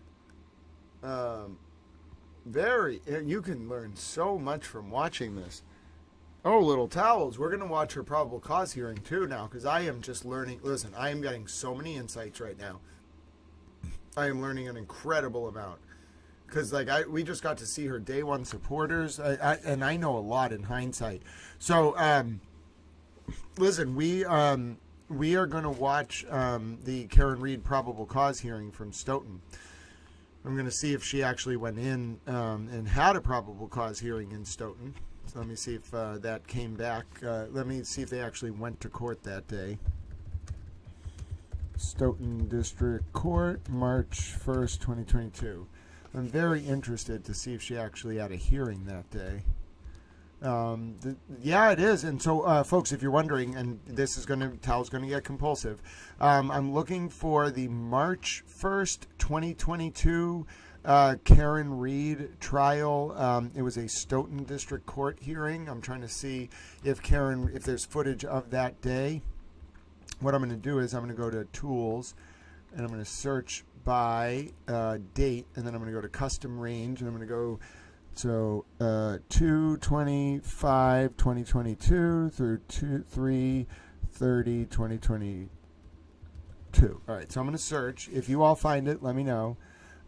You can learn so much from watching this. Oh, little towels. We're going to watch her probable cause hearing too now, because I am just learning. Listen, I am getting so many insights right now. I am learning an incredible amount. Because we just got to see her day one supporters, and I know a lot in hindsight. So, listen, we are going to watch the Karen Reed probable cause hearing from Stoughton. I'm going to see if she actually went in and had a probable cause hearing in Stoughton. So let me see if that came back. Let me see if they actually went to court that day. Stoughton District Court, March 1st, 2022. I'm very interested to see if she actually had a hearing that day. Yeah, it is. And so, folks, if you're wondering, and this is Tal's going to get compulsive, I'm looking for the March 1st, 2022 Karen Reed trial. It was a Stoughton District Court hearing. I'm trying to see if there's footage of that day. What I'm going to do is I'm going to go to Tools, and I'm going to search by date, and then I'm going to go to Custom Range, and I'm going to go 2/25/2022 through 3/30/2022. All right, so I'm going to search. If you all find it, let me know.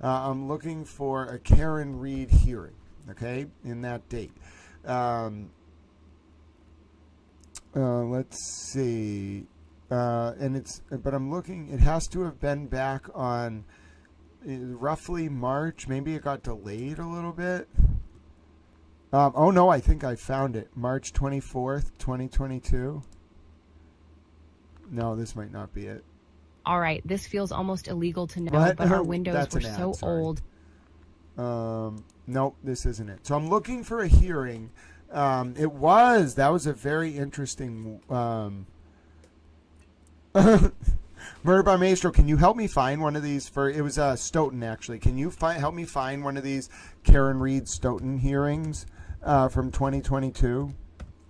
I'm looking for a Karen Reed hearing, okay, in that date. Let's see. But I'm looking, it has to have been back on roughly March. Maybe it got delayed a little bit. Oh no, I think I found it. March 24th, 2022. No, this might not be it. All right, this feels almost illegal to know, What? but our windows were That's an ad, so sorry. old. Nope, this isn't it. So I'm looking for a hearing. That was a very interesting, Murder by Maestro, can you help me find one of these it was Stoughton actually. Can you help me find one of these Karen Reed Stoughton hearings from 2022?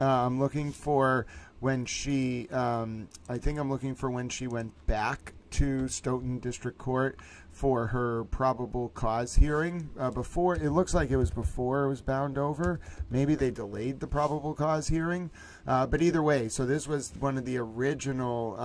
I'm looking for when she, I think I'm looking for when she went back to Stoughton District Court for her probable cause hearing. It looks like it was before it was bound over. Maybe they delayed the probable cause hearing. But either way, so this was one of the original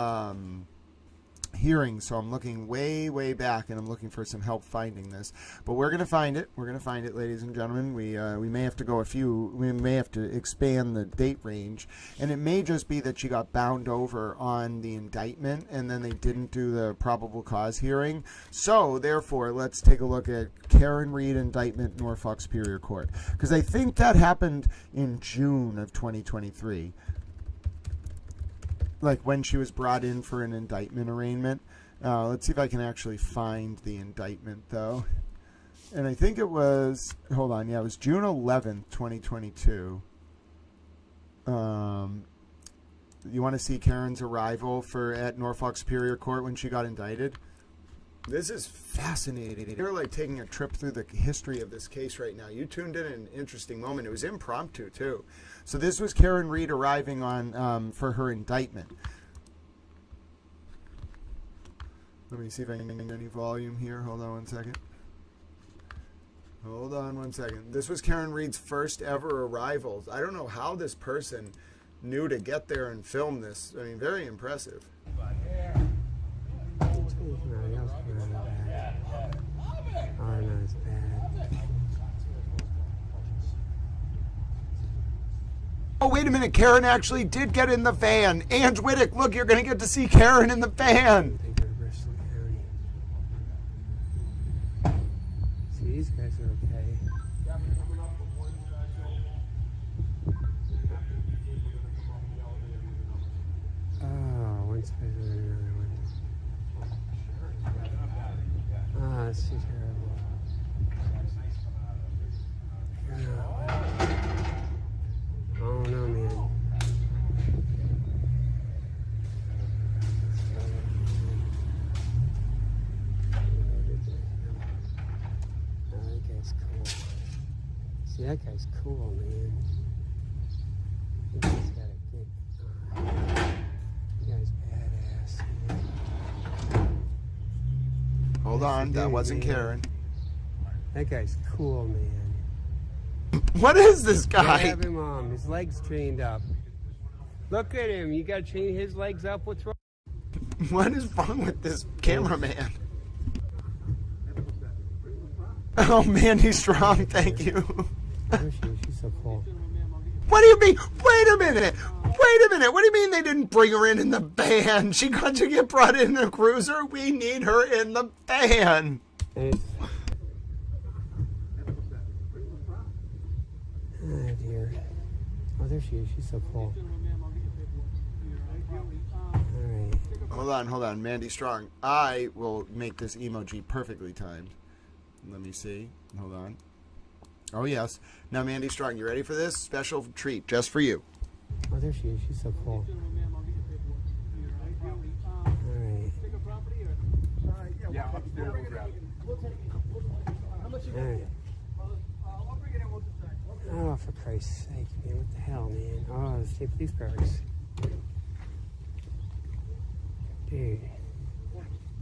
hearings. So I'm looking way back, and I'm looking for some help finding this. But we're gonna find it. We're gonna find it, ladies and gentlemen. We may have to go we may have to expand the date range, and it may just be that she got bound over on the indictment, and then they didn't do the probable cause hearing. So therefore, let's take a look at Karen Reed indictment, Norfolk Superior Court, because I think that happened in June of 2023. Like when she was brought in for an indictment arraignment. Let's see if I can actually find the indictment, though. And I think it was, hold on, yeah, it was June 11th, 2022. You want to see Karen's arrival at Norfolk Superior Court when she got indicted? This is fascinating. You're like taking a trip through the history of this case right now. You tuned in an interesting moment. It was impromptu, too. So this was Karen Reed arriving on for her indictment. Let me see if I can get any volume here. Hold on one second. Hold on one second. This was Karen Reed's first ever arrival. I don't know how this person knew to get there and film this. I mean, very impressive. Oh, wait a minute. Karen actually did get in the van. Ange Whittick, look, you're going to get to see Karen in the van. See, these guys are okay. Oh, one space and another one. Ah, that's too terrible. Oh no, man. Oh, that guy's cool. See, that guy's cool, man. That guy's got a good. That guy's badass, man. Hold on, that wasn't Karen. That guy's cool, man. What is this guy? Have him on. His legs trained up. Look at him. You gotta train his legs up. What's wrong? What is wrong with this cameraman? Oh man, he's strong. Thank you. She's so cool. What do you mean? Wait a minute. Wait a minute. What do you mean they didn't bring her in the van? She got to get brought in a cruiser. We need her in the van. Oh dear. Oh, there she is. She's so cool. Alright. Hold on. Mandy Strong. I will make this emoji perfectly timed. Let me see. Hold on. Oh, yes. Now, Mandy Strong, you ready for this? Special treat just for you. Oh, there she is. She's so cool. Alright. Alright. Oh, for Christ's sake, man. What the hell, man? Oh, let's take these cars.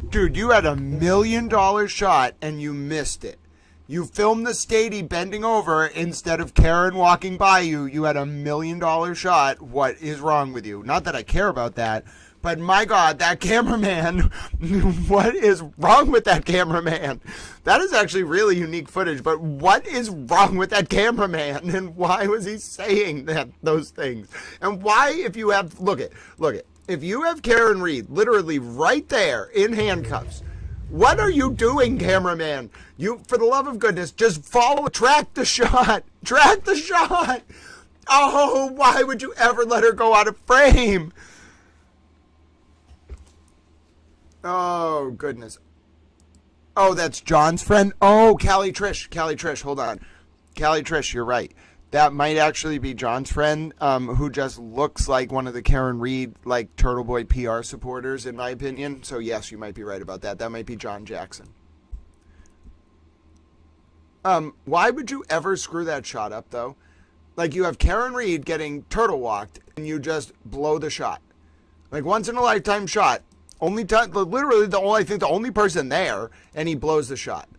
Dude, you had $1 million shot and you missed it. You filmed the Stady bending over instead of Karen walking by you. You had $1 million shot. What is wrong with you? Not that I care about that, but my God, that cameraman, what is wrong with that cameraman? That is actually really unique footage, but what is wrong with that cameraman? And why was he saying those things? And why, if you have, look it, if you have Karen Reed literally right there in handcuffs, what are you doing, cameraman? You, for the love of goodness, just track the shot. Track the shot. Oh, why would you ever let her go out of frame? Oh, goodness. Oh, that's John's friend? Oh, Callie Trish, hold on. Callie Trish, you're right. That might actually be John's friend, who just looks like one of the Karen Reed, like, Turtle Boy PR supporters, in my opinion. So, yes, you might be right about that. That might be John Jackson. Why would you ever screw that shot up, though? Like, you have Karen Reed getting turtle walked, and you just blow the shot. Like, once-in-a-lifetime shot. Only time, literally, I think the only person there, and he blows the shot.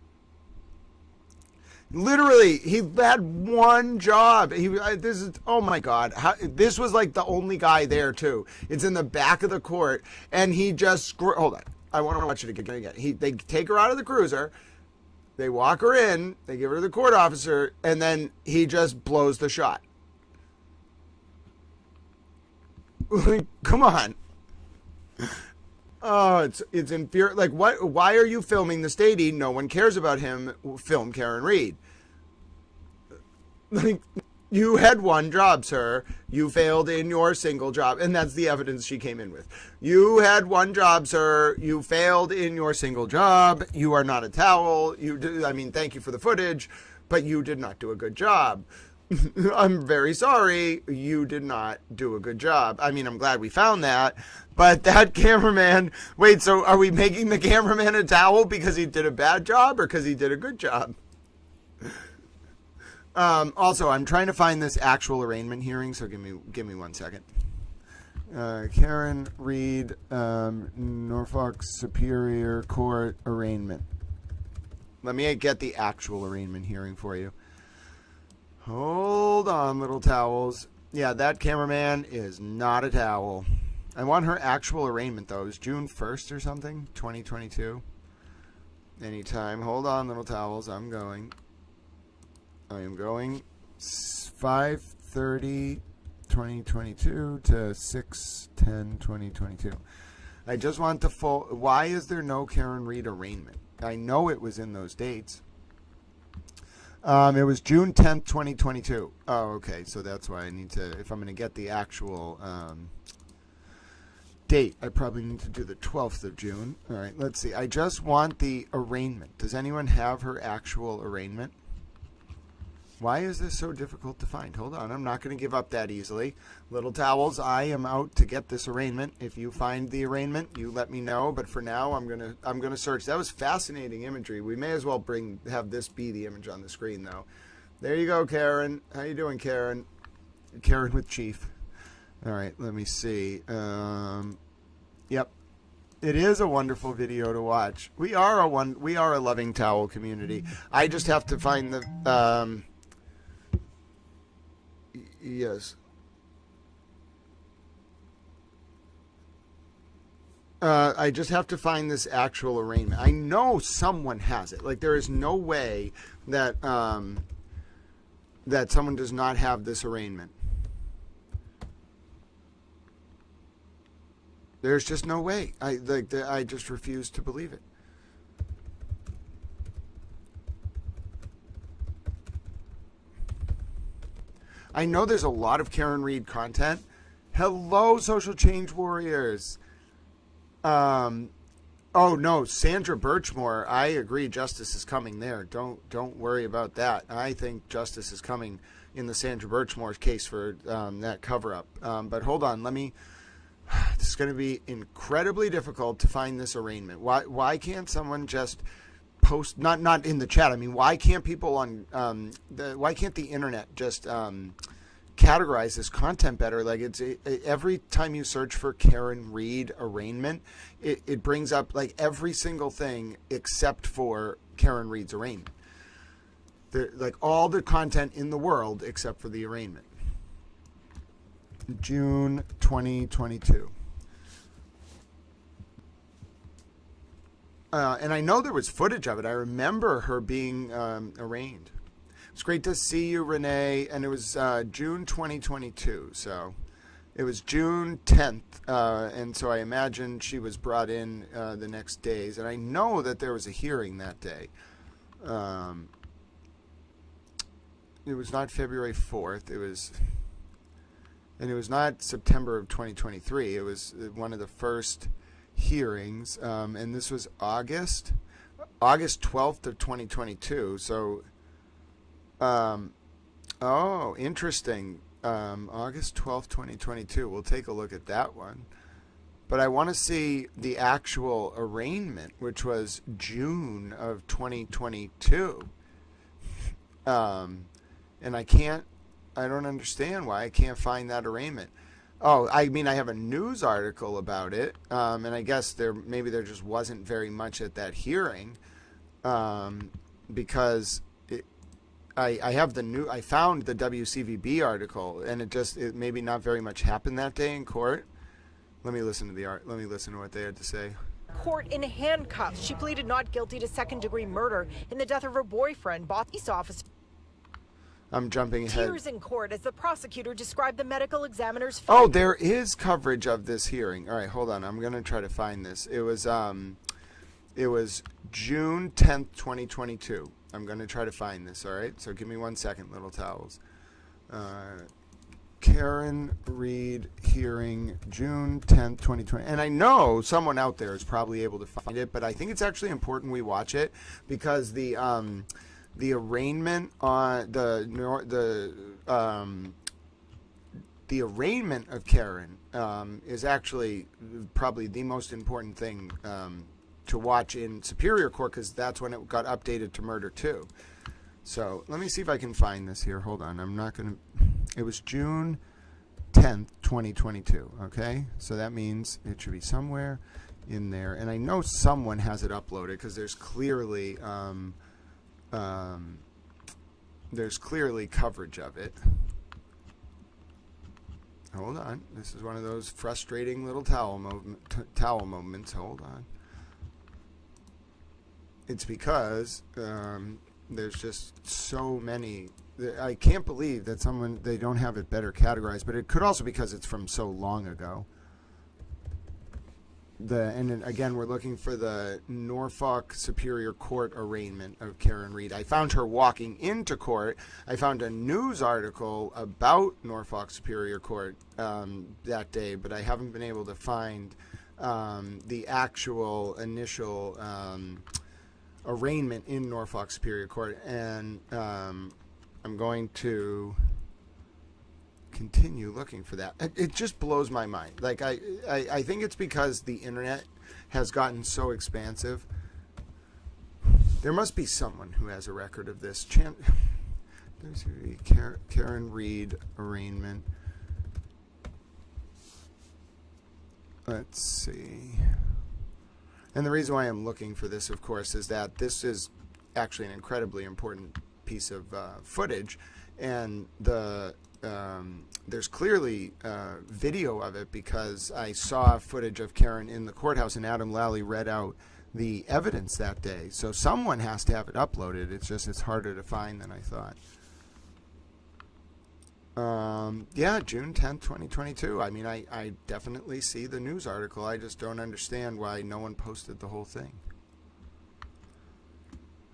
Literally, he had one job. Oh my God. This was like the only guy there too. It's in the back of the court, and he just, hold on. I want to watch it again. They take her out of the cruiser, they walk her in, they give her to the court officer, and then he just blows the shot. Come on. Oh, it's infuriating. Like, what? Why are you filming the Stady? No one cares about him. Film Karen Reed. Like, you had one job, sir. You failed in your single job. And that's the evidence she came in with. You had one job, sir. You failed in your single job. You are not a towel. Thank you for the footage, but you did not do a good job. I'm very sorry. You did not do a good job. I mean, I'm glad we found that. But that cameraman... Wait, so are we making the cameraman a towel because he did a bad job or because he did a good job? Also, I'm trying to find this actual arraignment hearing, so give me 1 second. Karen Reed, Norfolk Superior Court arraignment. Let me get the actual arraignment hearing for you. Hold on, little towels. Yeah, that cameraman is not a towel. I want her actual arraignment, though. It was June 1st or something, 2022. Anytime. Hold on, little towels. I am going 5:30, 2022 to 6:10, 2022. I just want the full... Why is there no Karen Reed arraignment? I know it was in those dates. It was June 10th, 2022. Oh, okay. So that's why I need to... If I'm going to get the actual date, I probably need to do the 12th of June. All right, let's see. I just want the arraignment. Does anyone have her actual arraignment? Why is this so difficult to find? Hold on, I'm not going to give up that easily. Little towels, I am out to get this arraignment. If you find the arraignment, you let me know. But for now, I'm gonna search. That was fascinating imagery. We may as well have this be the image on the screen, though. There you go, Karen. How you doing, Karen? Karen with Chief. All right, let me see. Yep. It is a wonderful video to watch. We are a loving towel community. I just have to find the yes. I just have to find this actual arraignment. I know someone has it. Like, there is no way that that someone does not have this arraignment. There's just no way. I just refuse to believe it. I know there's a lot of Karen Reed content. Hello, social change warriors. Oh no, Sandra Birchmore. I agree. Justice is coming there. Don't worry about that. I think justice is coming in the Sandra Birchmore case for that cover up. But hold on. This is going to be incredibly difficult to find this arraignment. Why can't someone just post, not in the chat, I mean, why can't people on why can't the internet just categorize this content better? Like, every time you search for Karen Reed arraignment, it brings up like every single thing except for Karen Reed's arraignment. Like all the content in the world except for the arraignment. June 2022. And I know there was footage of it. I remember her being arraigned. It's great to see you, Renee. And it was June 2022. So it was June 10th. And so I imagine she was brought in the next days. And I know that there was a hearing that day. It was not February 4th. And it was not September of 2023. It was one of the first hearings. And this was August 12th of 2022. So, oh, interesting. August 12th, 2022. We'll take a look at that one. But I want to see the actual arraignment, which was June of 2022. And I don't understand why I can't find that arraignment. Oh, I mean, I have a news article about it, and I guess maybe there just wasn't very much at that hearing, because I found the WCVB article, and it maybe not very much happened that day in court. Let me listen to what they had to say. Court in handcuffs. She pleaded not guilty to second-degree murder in the death of her boyfriend, police officer. I'm jumping ahead. Tears in court as the prosecutor described the medical examiner's... Oh, there is coverage of this hearing. All right, hold on. I'm going to try to find this. It was June 10th, 2022. I'm going to try to find this, all right? So give me 1 second, little towels. Karen Reed hearing, June 10th, 2020. And I know someone out there is probably able to find it, but I think it's actually important we watch it because the the arraignment on the arraignment of Karen is actually probably the most important thing to watch in Superior Court, because that's when it got updated to murder 2. So let me see if I can find this here. Hold on. I'm not going to... It was June 10th, 2022. Okay? So that means it should be somewhere in there. And I know someone has it uploaded, because there's clearly coverage of it. Hold on. This is one of those frustrating little towel moments. Hold on. It's because there's just so many. I can't believe that they don't have it better categorized, but it could also be because it's from so long ago. And then again, we're looking for the Norfolk Superior Court arraignment of Karen Reed. I found her walking into court. I found a news article about Norfolk Superior Court that day, but I haven't been able to find the actual initial arraignment in Norfolk Superior Court. And I'm going to continue looking for that. It just blows my mind. Like I think it's because the internet has gotten so expansive. There must be someone who has a record of this. There's Karen Reed arraignment. Let's see. And the reason why I'm looking for this, of course, is that this is actually an incredibly important piece of footage, and there's clearly video of it, because I saw footage of Karen in the courthouse and Adam Lally read out the evidence that day. So someone has to have it uploaded. It's harder to find than I thought. Yeah, June 10th, 2022. I mean, I definitely see the news article. I just don't understand why no one posted the whole thing.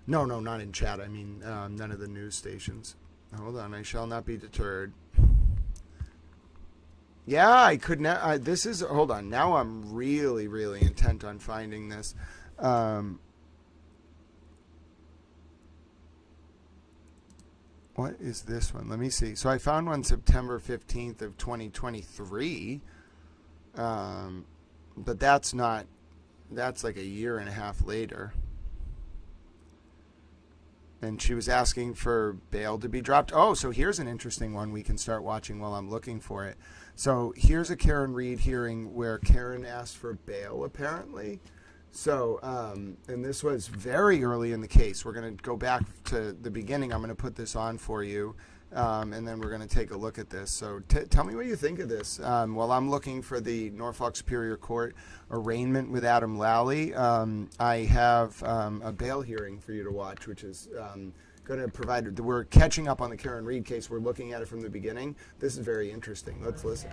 No, not in chat. I mean, none of the news stations. Hold on. I shall not be deterred. Yeah, I could not. This is... Hold on. Now I'm really, really intent on finding this. What is this one? Let me see. So I found one September 15th of 2023. But that's not... That's like a year and a half later. And she was asking for bail to be dropped. Oh, so here's an interesting one we can start watching while I'm looking for it. So here's a Karen Reed hearing where Karen asked for bail, apparently. So, and this was very early in the case. We're going to go back to the beginning. I'm going to put this on for you, and then we're going to take a look at this. So tell me what you think of this. While I'm looking for the Norfolk Superior Court arraignment with Adam Lally, I have a bail hearing for you to watch, which is going to provide... We're catching up on the Karen Reed case. We're looking at it from the beginning. This is very interesting. Let's listen.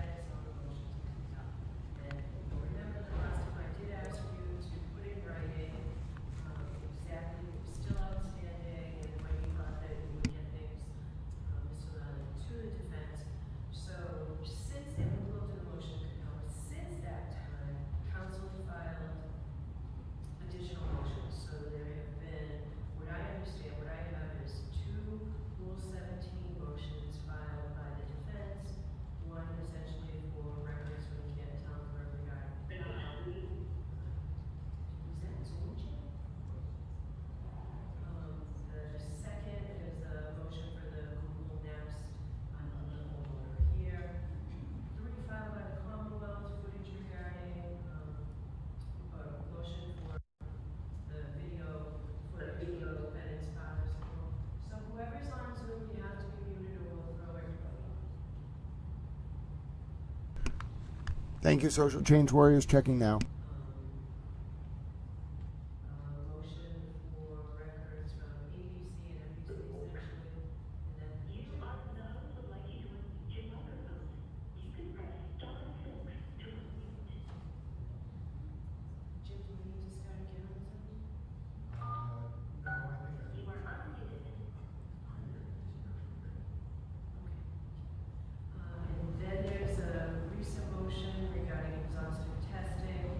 Thank you, Social Change Warriors. Checking now. Then there's a recent motion regarding exhaustive testing.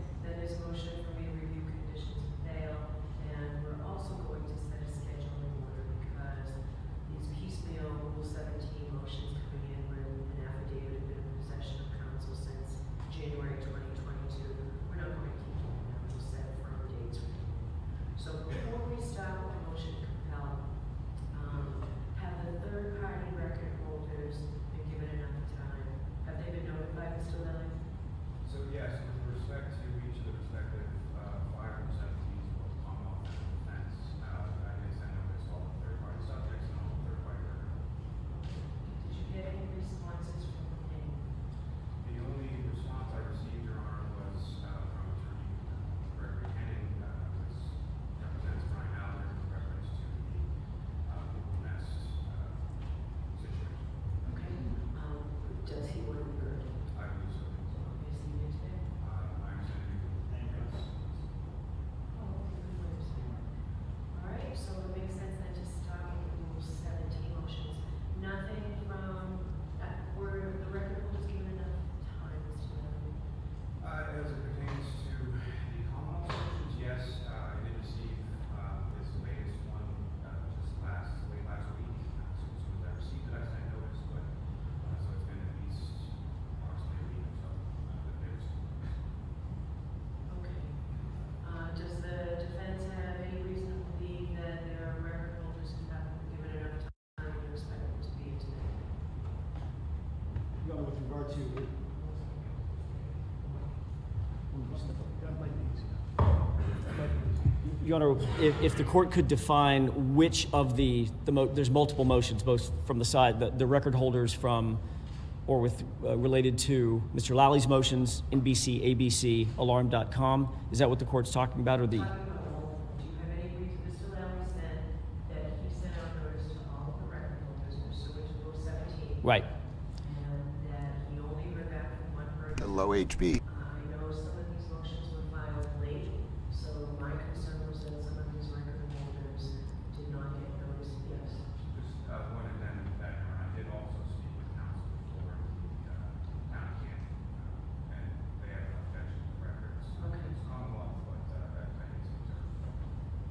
regard to. Your Honor, if the court could define which of there's multiple motions, both from the side, the record holders from, or with related to Mr. Lally's motions, NBC, ABC, Alarm.com. Is that what the court's talking about, or the? Do you have any reason Mr. Lally said that he sent out notice to all of the record holders pursuant to Rule 17? Right. And that he only heard back from one person. Low HB. I know some of these motions were filed late, so my concern was that some of these record holders did not get notice. Yes. Just one amendment that I did also speak with counsel before the town camp, and they have no objection to the records. Okay. It's Commonwealth, but that needs to be observed.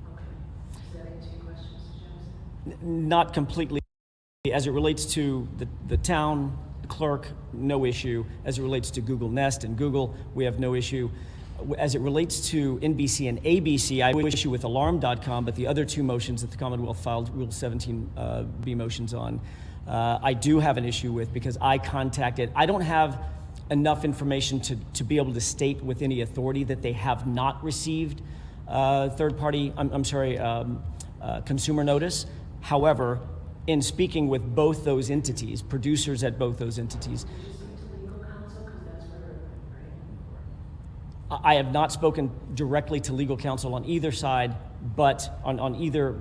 Okay. Does that answer your question, Mr. Johnson? Not completely. As it relates to the town clerk, no issue. As it relates to Google Nest and Google, we have no issue. As it relates to NBC and ABC, I have issue with Alarm.com, but the other two motions that the Commonwealth filed Rule 17B motions on, I do have an issue with, because I don't have enough information to be able to state with any authority that they have not received consumer notice. However, in speaking with both those entities, producers at both those entities, I have not spoken directly to legal counsel on either side, but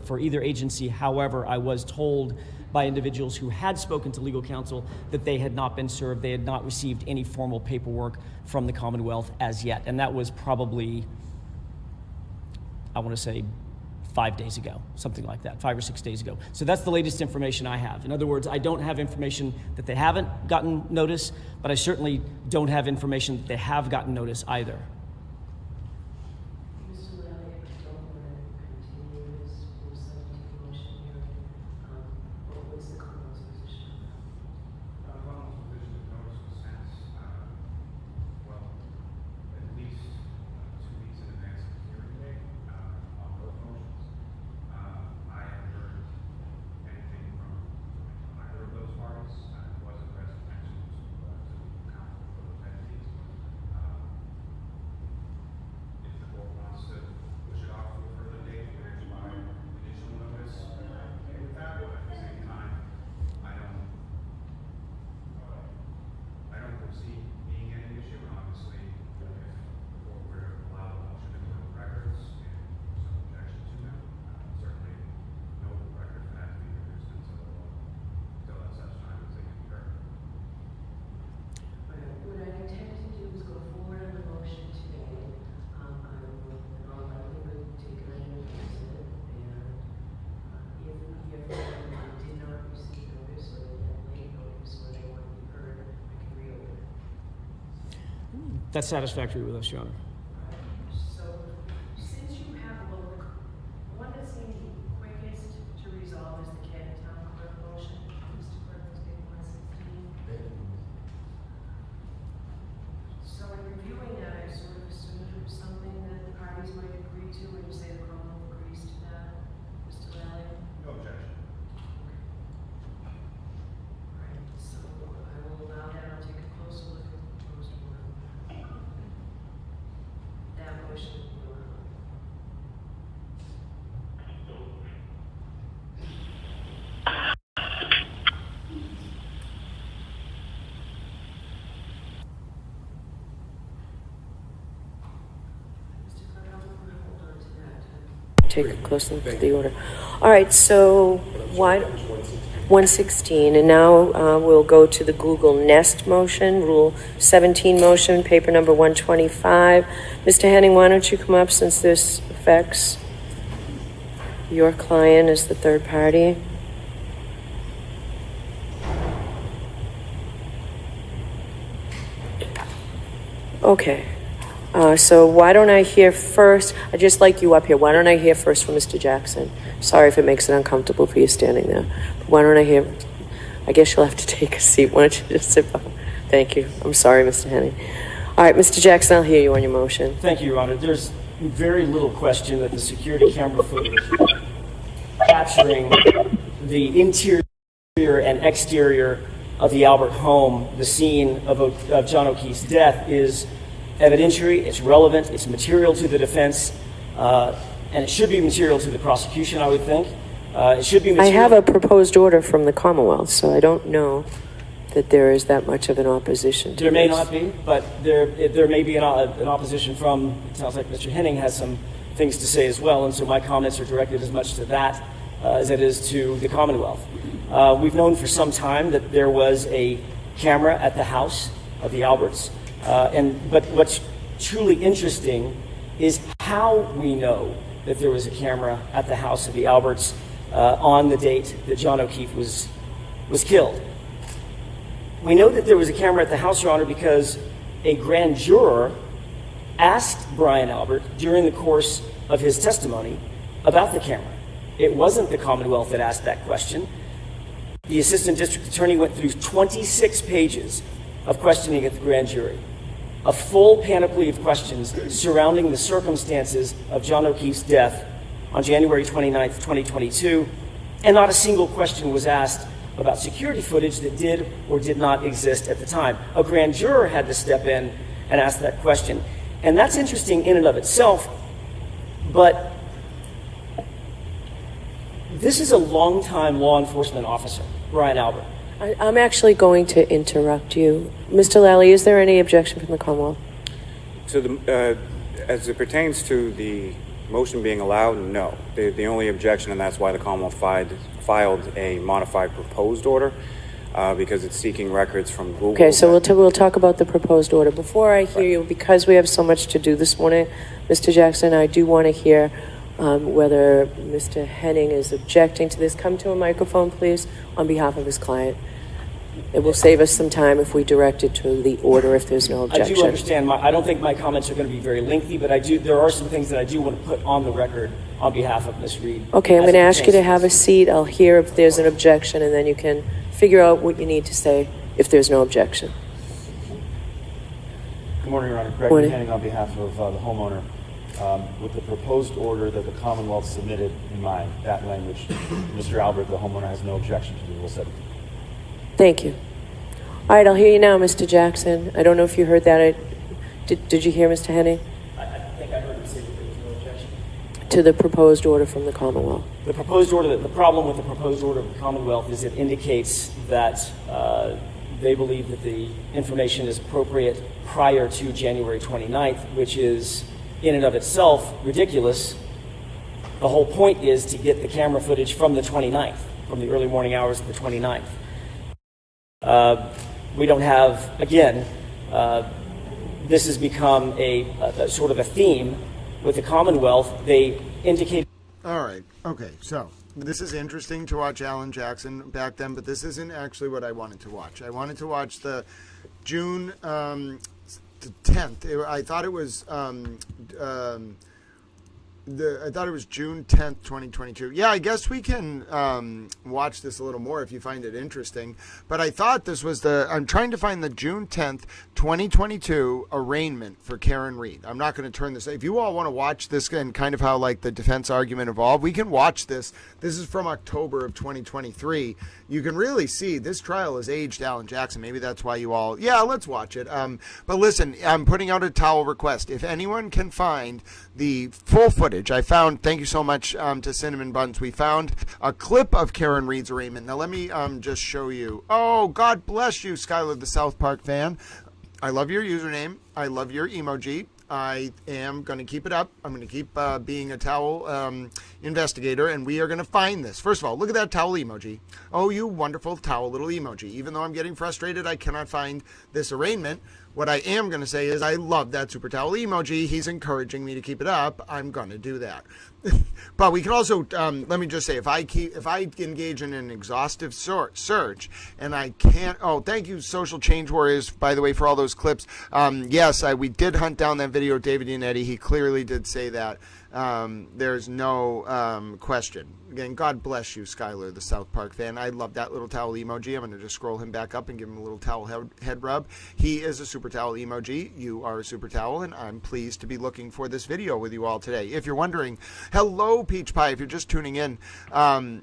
for either agency. However, I was told by individuals who had spoken to legal counsel that they had not been served, they had not received any formal paperwork from the Commonwealth as yet. And that was probably, I want to say, 5 days ago, something like that, 5 or 6 days ago. So that's the latest information I have. In other words, I don't have information that they haven't gotten notice, but I certainly don't have information that they have gotten notice either. Mr. Lally, if you don't want to continue this Rule 17 motion hearing, what's the Commonwealth's position on that? The Commonwealth's position is notice was sent, at least 2 weeks in advance of the hearing date on both motions. I haven't heard anything from either of those parties. It wasn't pressed attention to counsel for those entities. If the court wants to push it off to a further date, by additional notice, I'm okay with that. But at the same time, I don't foresee being any issue. And obviously, if the court were to allow the motion to go to records and some objection to them, certainly no record for that to be produced until at such time as they can be heard. What I intend to do is go forward on the motion today. I will, in all likelihood, take it under advisement, and if they did not receive notice, or they had late notice, or they want to be heard, I can reopen it. That's satisfactory with us, Your Honor. So, since you have both, the one that seemed quickest to resolve is the Canton Town Clerk motion. Mr. Clerk, let's take 116. So in reviewing that, I sort of assumed it was something that the parties might agree to, and you say the Commonwealth agrees to that, Mr. Lally? No objection. Right, so I will allow that. I'll take a closer look at the proposed one. That motion will go on. Take a close look at the order. All right, so 116, and now we'll go to the Google Nest motion, Rule 17 motion, paper number 125. Mr. Henning, why don't you come up, since this affects your client as the third party? Okay. So why don't I hear first, I'd just like you up here, why don't I hear first from Mr. Jackson? Sorry if it makes it uncomfortable for you standing there. But why don't I hear, I guess you'll have to take a seat. Why don't you just sit by? Thank you. I'm sorry, Mr. Henning. All right, Mr. Jackson, I'll hear you on your motion. Thank you, Your Honor. There's very little question that the security camera footage capturing the interior and exterior of the Albert home, the scene of John O'Keefe's death, is evidentiary, it's relevant, it's material to the defense, and it should be material to the prosecution, I would think. It should be material. I have a proposed order from the Commonwealth, so I don't know that there is that much of an opposition to There may this. not be, but there may be an opposition from, it sounds like Mr. Henning has some things to say as well, and so my comments are directed as much to that as it is to the Commonwealth. We've known for some time that there was a camera at the house of the Alberts, but what's truly interesting is how we know that there was a camera at the house of the Alberts on the date that John O'Keefe was killed. We know that there was a camera at the house, Your Honor, because a grand juror asked Brian Albert during the course of his testimony about the camera. It wasn't the Commonwealth that asked that question. The assistant district attorney went through 26 pages of questioning at the grand jury, a full panoply of questions surrounding the circumstances of John O'Keefe's death on January 29th, 2022, and not a single question was asked about security footage that did or did not exist at the time. A grand juror had to step in and ask that question. And that's interesting in and of itself, but this is a longtime law enforcement officer, Brian Albert. I'm actually going to interrupt you. Mr. Lally, is there any objection from the Commonwealth? So as it pertains to the motion being allowed, no. The only objection, and that's why the Commonwealth filed a modified proposed order, because it's seeking records from Google. Okay, so we'll talk about the proposed order. Before I hear you, because we have so much to do this morning, Mr. Jackson, I do want to hear whether Mr. Henning is objecting to this. Come to a microphone, please, on behalf of his client. It will save us some time if we direct it to the order if there's no objection. I do understand. I don't think my comments are going to be very lengthy, but there are some things that I do want to put on the record on behalf of Ms. Reed. Okay, I'm going to ask you to have a seat. I'll hear if there's an objection, and then you can figure out what you need to say if there's no objection. Good morning, Your Honor. Greg Henning on behalf of the homeowner. With the proposed order that the Commonwealth submitted in mind, that language, Mr. Albert, the homeowner, has no objection to the Rule 17. Thank you. All right, I'll hear you now, Mr. Jackson. I don't know if you heard that. Did you hear Mr. Henning? I think I heard him say that there was no objection. To the proposed order from the Commonwealth. The proposed order, the problem with the proposed order of the Commonwealth is it indicates that they believe that the information is appropriate prior to January 29th, which is in and of itself ridiculous. The whole point is to get the camera footage from the 29th, from the early morning hours of the 29th. We don't have, again, this has become a sort of a theme with the Commonwealth. They indicate. All right. Okay. So this is interesting to watch Alan Jackson back then, but this isn't actually what I wanted to watch. I wanted to watch the June the 10th. I thought it was I thought it was June 10th, 2022. Yeah, I guess we can watch this a little more if you find it interesting. But I thought this was I'm trying to find the June 10th, 2022 arraignment for Karen Reed. I'm not going to turn this. If you all want to watch this and kind of how like the defense argument evolved, we can watch this. This is from October of 2023. You can really see this trial has aged Alan Jackson. Maybe that's why you all, yeah, let's watch it. But listen, I'm putting out a towel request. If anyone can find the full footage, I found, thank you so much to Cinnamon Buns, we found a clip of Karen Reed's arraignment. Now let me just show you. Oh, God bless you, Skylar, the South Park fan. I love your username. I love your emoji. I am going to keep it up. I'm going to keep being a towel investigator, and we are going to find this. First of all, look at that towel emoji. Oh, you wonderful towel little emoji. Even though I'm getting frustrated, I cannot find this arraignment. What I am going to say is I love that super towel emoji. He's encouraging me to keep it up. I'm going to do that. But we can also, let me just say, if I engage in an exhaustive search and I can't, oh, thank you, Social Change Warriors, by the way, for all those clips. Yes, we did hunt down that video of David Iannetti. He clearly did say that. There's no question. Again, God bless you, Skylar, the South Park fan. I love that little towel emoji. I'm going to just scroll him back up and give him a little towel head rub. He is a super towel emoji. You are a super towel, and I'm pleased to be looking for this video with you all today. If you're wondering, hello, Peach Pie. If you're just tuning in,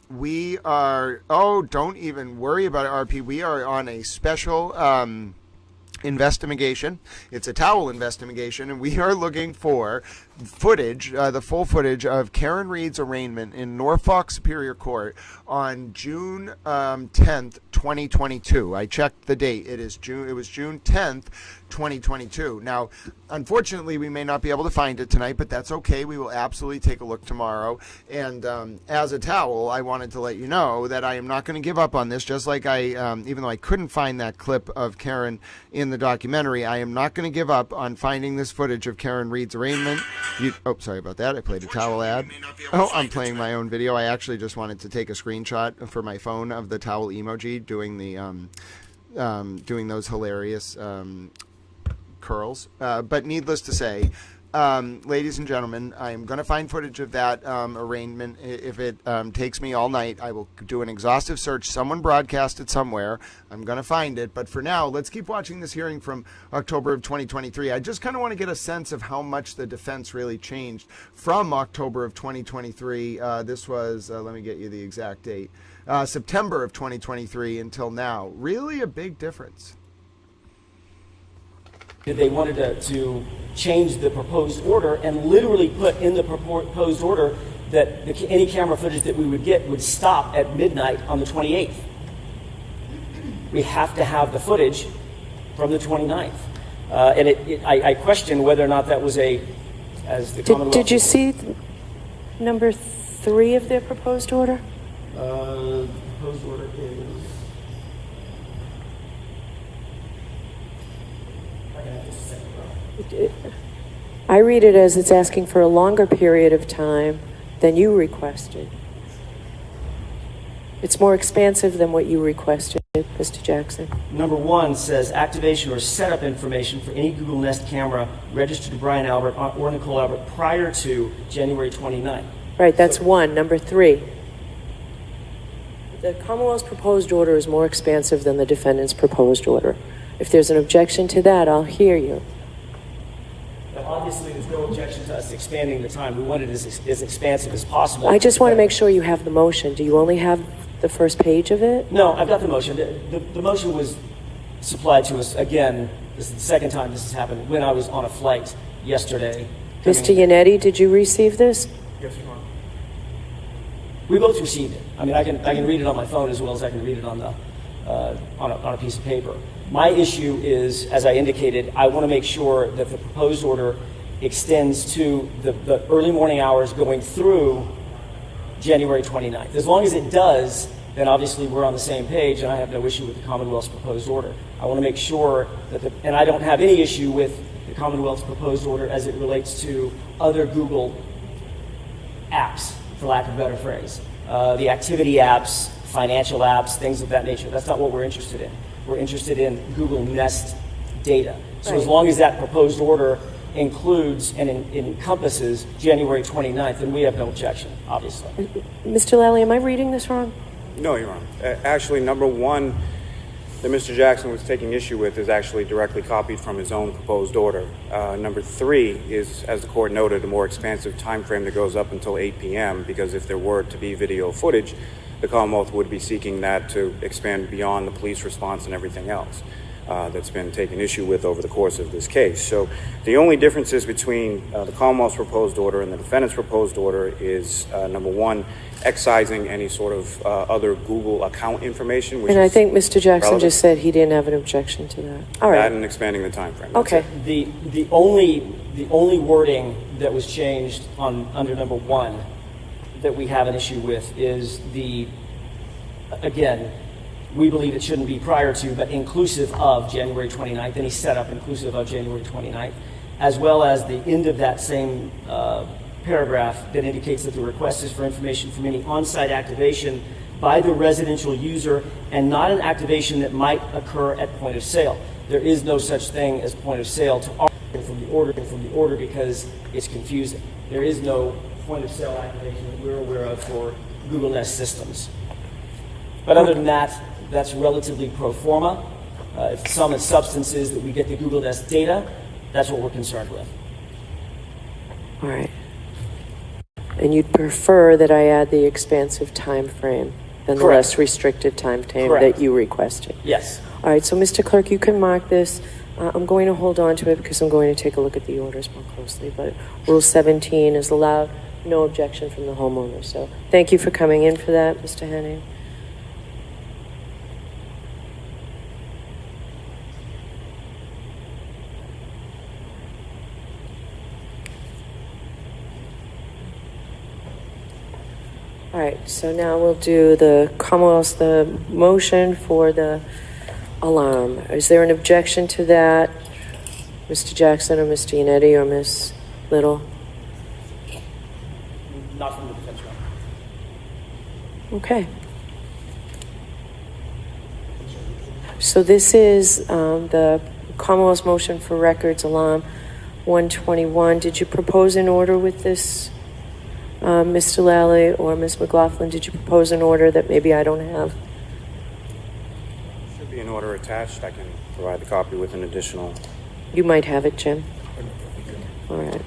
we are, don't even worry about it, RP. We are on a special investigation. It's a towel investigation, and we are looking for footage, the full footage of Karen Reed's arraignment in Norfolk Superior Court on June 10th, 2022. I checked the date. It was June 10th, 2022. Now, unfortunately, we may not be able to find it tonight, but that's okay. We will absolutely take a look tomorrow. And as a towel, I wanted to let you know that I am not going to give up on this, just like even though I couldn't find that clip of Karen in the documentary, I am not going to give up on finding this footage of Karen Reed's arraignment. Sorry about that. I played a towel ad. I'm playing my own video. I actually just wanted to take a screenshot for my phone of the towel emoji doing the doing those hilarious curls. But needless to say, ladies and gentlemen, I'm going to find footage of that arraignment. If it takes me all night, I will do an exhaustive search. Someone broadcast it somewhere. I'm going to find it. But for now, let's keep watching this hearing from October of 2023. I just kind of want to get a sense of how much the defense really changed from October of 2023. This was, let me get you the exact date, September of 2023 until now. Really a big difference. They wanted to change the proposed order and literally put in the proposed order that any camera footage that we would get would stop at midnight on the 28th. We have to have the footage from the 29th. And I question whether or not that was as the Commonwealth... Did you see number 3 of their proposed order? The proposed order is... I read it as it's asking for a longer period of time than you requested. It's more expansive than what you requested, Mr. Jackson. Number 1 says activation or setup information for any Google Nest camera registered to Brian Albert or Nicole Albert prior to January 29th. Right, that's 1. Number 3. The Commonwealth's proposed order is more expansive than the defendant's proposed order. If there's an objection to that, I'll hear you. Obviously, there's no objection to us expanding the time. We want it as expansive as possible. I just want to make sure you have the motion. Do you only have the first page of it? No, I've got the motion. The motion was supplied to us, again, this is the second time this has happened, when I was on a flight yesterday. Mr. Yannetti, did you receive this? Yes, Your Honor. We both received it. I mean, I can read it on my phone as well as I can read it on a piece of paper. My issue is, as I indicated, I want to make sure that the proposed order extends to the early morning hours going through January 29th. As long as it does, then obviously we're on the same page, and I have no issue with the Commonwealth's proposed order. I want to make sure that and I don't have any issue with the Commonwealth's proposed order as it relates to other Google apps, for lack of a better phrase. The activity apps, financial apps, things of that nature. That's not what we're interested in. We're interested in Google Nest data. So as long as that proposed order includes and encompasses January 29th, then we have no objection, obviously. Mr. Lally, am I reading this wrong? No, Your Honor. Actually, number 1 that Mr. Jackson was taking issue with is actually directly copied from his own proposed order. Number 3 is, as the court noted, a more expansive time frame that goes up until 8 p.m. because if there were to be video footage, the Commonwealth would be seeking that to expand beyond the police response and everything else that's been taken issue with over the course of this case. So the only differences between the Commonwealth's proposed order and the defendant's proposed order is, number 1, excising any sort of other Google account information. And I think Mr. Jackson just said he didn't have an objection to that. All right. That and expanding the time frame. Okay. The only wording that was changed under number 1 that we have an issue with is again, we believe it shouldn't be prior to, but inclusive of January 29th, any setup inclusive of January 29th, as well as the end of that same paragraph that indicates that the request is for information from any on-site activation by the residential user and not an activation that might occur at point of sale. There is no such thing as point of sale to argue from the order because it's confusing. there is no point of sale activation that we're aware of for Google Nest systems. But other than that, that's relatively pro forma. If the sum of substance is that we get the Google Nest data, that's what we're concerned with. All right. And you'd prefer that I add the expansive time frame than the Correct. less restrictive time frame Correct. that you requested? Yes. All right, so Mr. Clerk, you can mark this. I'm going to hold on to it because I'm going to take a look at the orders more closely, but Rule 17 is allowed, no objection from the homeowner. So thank you for coming in for that, Mr. Henning. All right, so now we'll do the Commonwealth's, the motion for the alarm. Is there an objection to that, Mr. Jackson or Mr. Yannetti or Ms. Little? Not from the defense room. Okay. So this is the Commonwealth's motion for records alarm 121. Did you propose an order with this? Mr. Lally or Ms. McLaughlin, did you propose an order that maybe I don't have? Should be an order attached. I can provide the copy with an additional. You might have it, Jim. All right.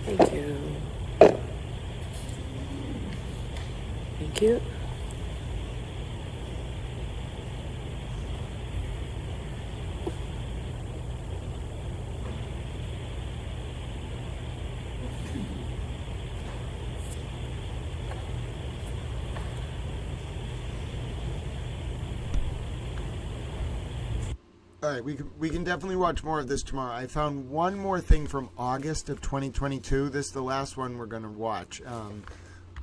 Thank you. Thank you. All right, we can definitely watch more of this tomorrow. I found one more thing from August of 2022. This is the last one we're going to watch.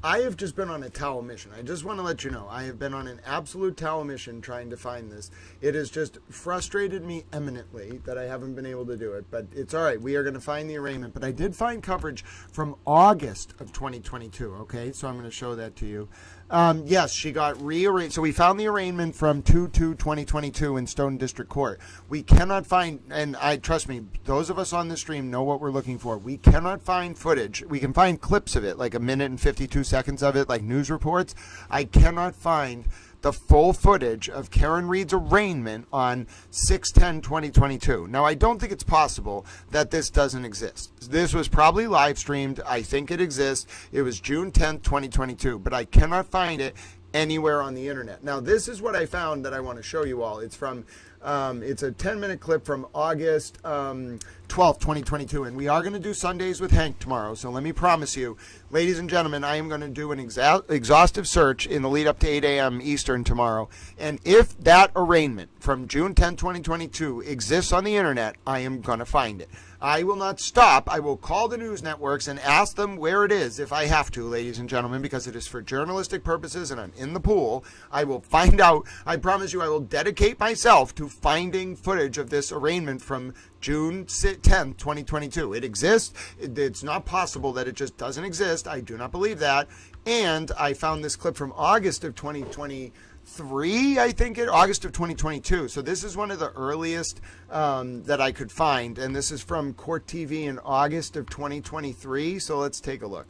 I have just been on a towel mission. I just want to let you know, I have been on an absolute towel mission trying to find this. It has just frustrated me eminently that I haven't been able to do it, but it's all right. We are going to find the arraignment, but I did find coverage from August of 2022, okay? So I'm going to show that to you. Yes, she got rearranged. So we found the arraignment from 2/2/2022 in Stoughton District Court. We cannot find, and trust me, those of us on the stream know what we're looking for. We cannot find footage. We can find clips of it, like 1 minute and 52 seconds of it, like news reports. I cannot find the full footage of Karen Reed's arraignment on 6/10/2022. Now, I don't think it's possible that this doesn't exist. This was probably live streamed. I think it exists. It was June 10th, 2022, but I cannot find it anywhere on the internet. Now, this is what I found that I want to show you all. It's from, it's a 10-minute clip from August 12th, 2022, and we are going to do Sundays with Hank tomorrow, so let me promise you, ladies and gentlemen, I am going to do an exhaustive search in the lead up to 8 a.m. Eastern tomorrow, and if that arraignment from June 10, 2022 exists on the internet, I am going to find it. I will not stop. I will call the news networks and ask them where it is if I have to, ladies and gentlemen, because it is for journalistic purposes and I'm in the pool. I will find out. I promise you I will dedicate myself to finding footage of this arraignment from June 10th, 2022. It exists. It's not possible that it just doesn't exist. I do not believe that. And I found this clip from August of 2023, I think August of 2022. So this is one of the earliest that I could find. And this is from Court TV in August of 2023. So let's take a look.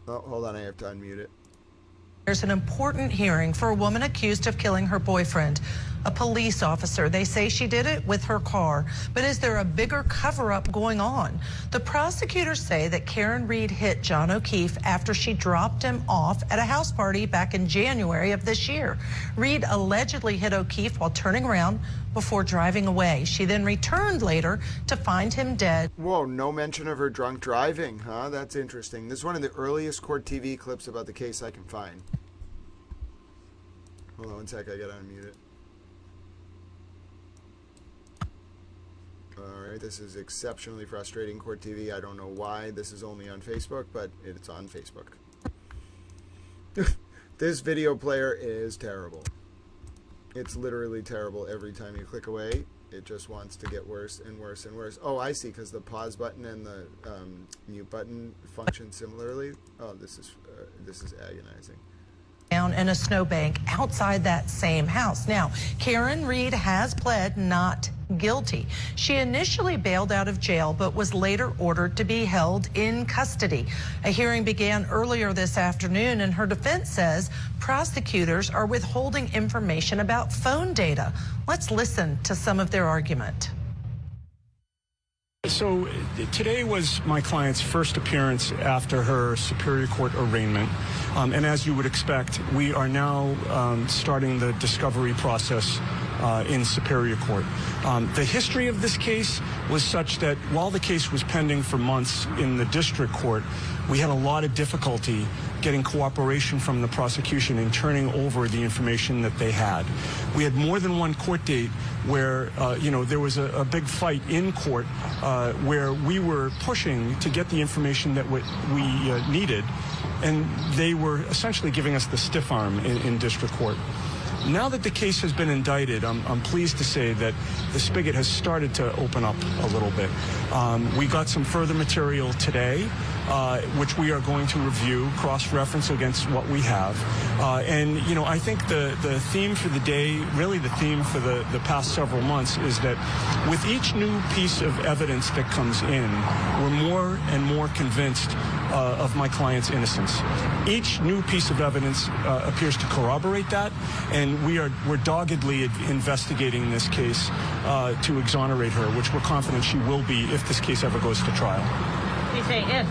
Oh, hold on. I have to unmute it. There's an important hearing for a woman accused of killing her boyfriend, a police officer. They say she did it with her car. But is there a bigger cover-up going on? The prosecutors say that Karen Reed hit John O'Keefe after she dropped him off at a house party back in January of this year. Reed allegedly hit O'Keefe while turning around before driving away. She then returned later to find him dead. Whoa, no mention of her drunk driving, huh? That's interesting. This is one of the earliest Court TV clips about the case I can find. Hold on one sec, I gotta unmute it. Alright, this is exceptionally frustrating, Court TV. I don't know why this is only on Facebook, but it's on Facebook. This video player is terrible. It's literally terrible every time you click away. It just wants to get worse and worse and worse. Oh, I see, because the pause button and the mute button function similarly. Oh, this is agonizing. down in a snowbank outside that same house. Now, Karen Reed has pled not guilty. She initially bailed out of jail, but was later ordered to be held in custody. A hearing began earlier this afternoon, and her defense says prosecutors are withholding information about phone data. Let's listen to some of their argument. So today was my client's first appearance after her Superior Court arraignment. And as you would expect, we are now starting the discovery process in Superior Court. The history of this case was such that while the case was pending for months in the district court, we had a lot of difficulty getting cooperation from the prosecution in turning over the information that they had. We had more than one court date where, there was a big fight in court where we were pushing to get the information that we needed, and they were essentially giving us the stiff arm in district court. Now that the case has been indicted, I'm pleased to say that the spigot has started to open up a little bit. We got some further material today, which we are going to review, cross-reference against what we have. I think the theme for the day, really the theme for the past several months, is that with each new piece of evidence that comes in, we're more and more convinced of my client's innocence. Each new piece of evidence appears to corroborate that, and we're doggedly investigating this case to exonerate her, which we're confident she will be if this case ever goes to trial. You say if.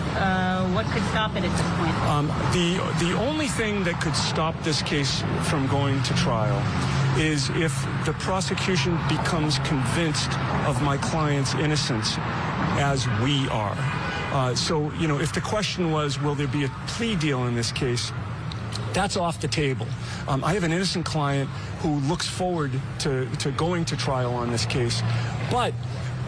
What could stop it at this point? The only thing that could stop this case from going to trial is if the prosecution becomes convinced of my client's innocence, as we are. If the question was, will there be a plea deal in this case, that's off the table. I have an innocent client who looks forward to going to trial on this case, but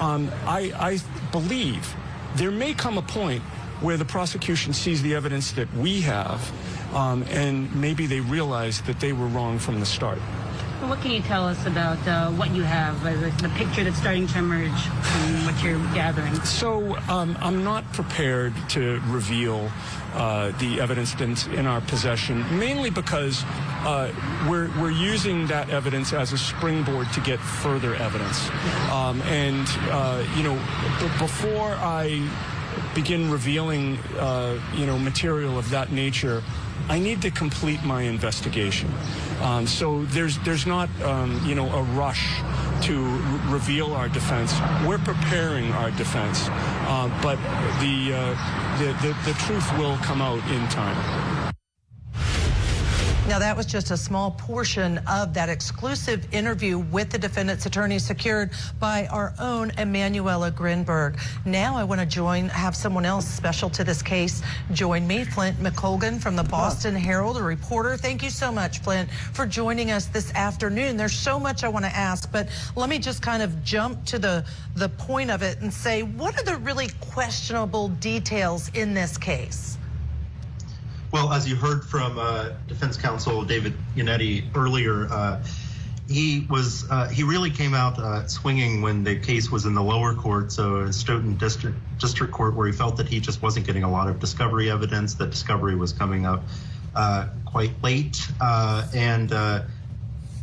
I believe there may come a point where the prosecution sees the evidence that we have, and maybe they realize that they were wrong from the start. What can you tell us about what you have, the picture that's starting to emerge from what you're gathering? So I'm not prepared to reveal the evidence that's in our possession, mainly because we're using that evidence as a springboard to get further evidence. Before I begin revealing, material of that nature, I need to complete my investigation. So there's not, a rush to reveal our defense. We're preparing our defense, but the truth will come out in time. Now, that was just a small portion of that exclusive interview with the defendant's attorney secured by our own Emanuela Grinberg. Now I want to have someone else special to this case join me, Flint McColgan from the Boston Herald, a reporter. Thank you so much, Flint, for joining us this afternoon. There's so much I want to ask, but let me just kind of jump to the point of it and say, what are the really questionable details in this case? Well, as you heard from defense counsel David Yannetti earlier, he really came out swinging when the case was in the lower court, so Stoughton District Court, where he felt that he just wasn't getting a lot of discovery evidence, that discovery was coming up quite late.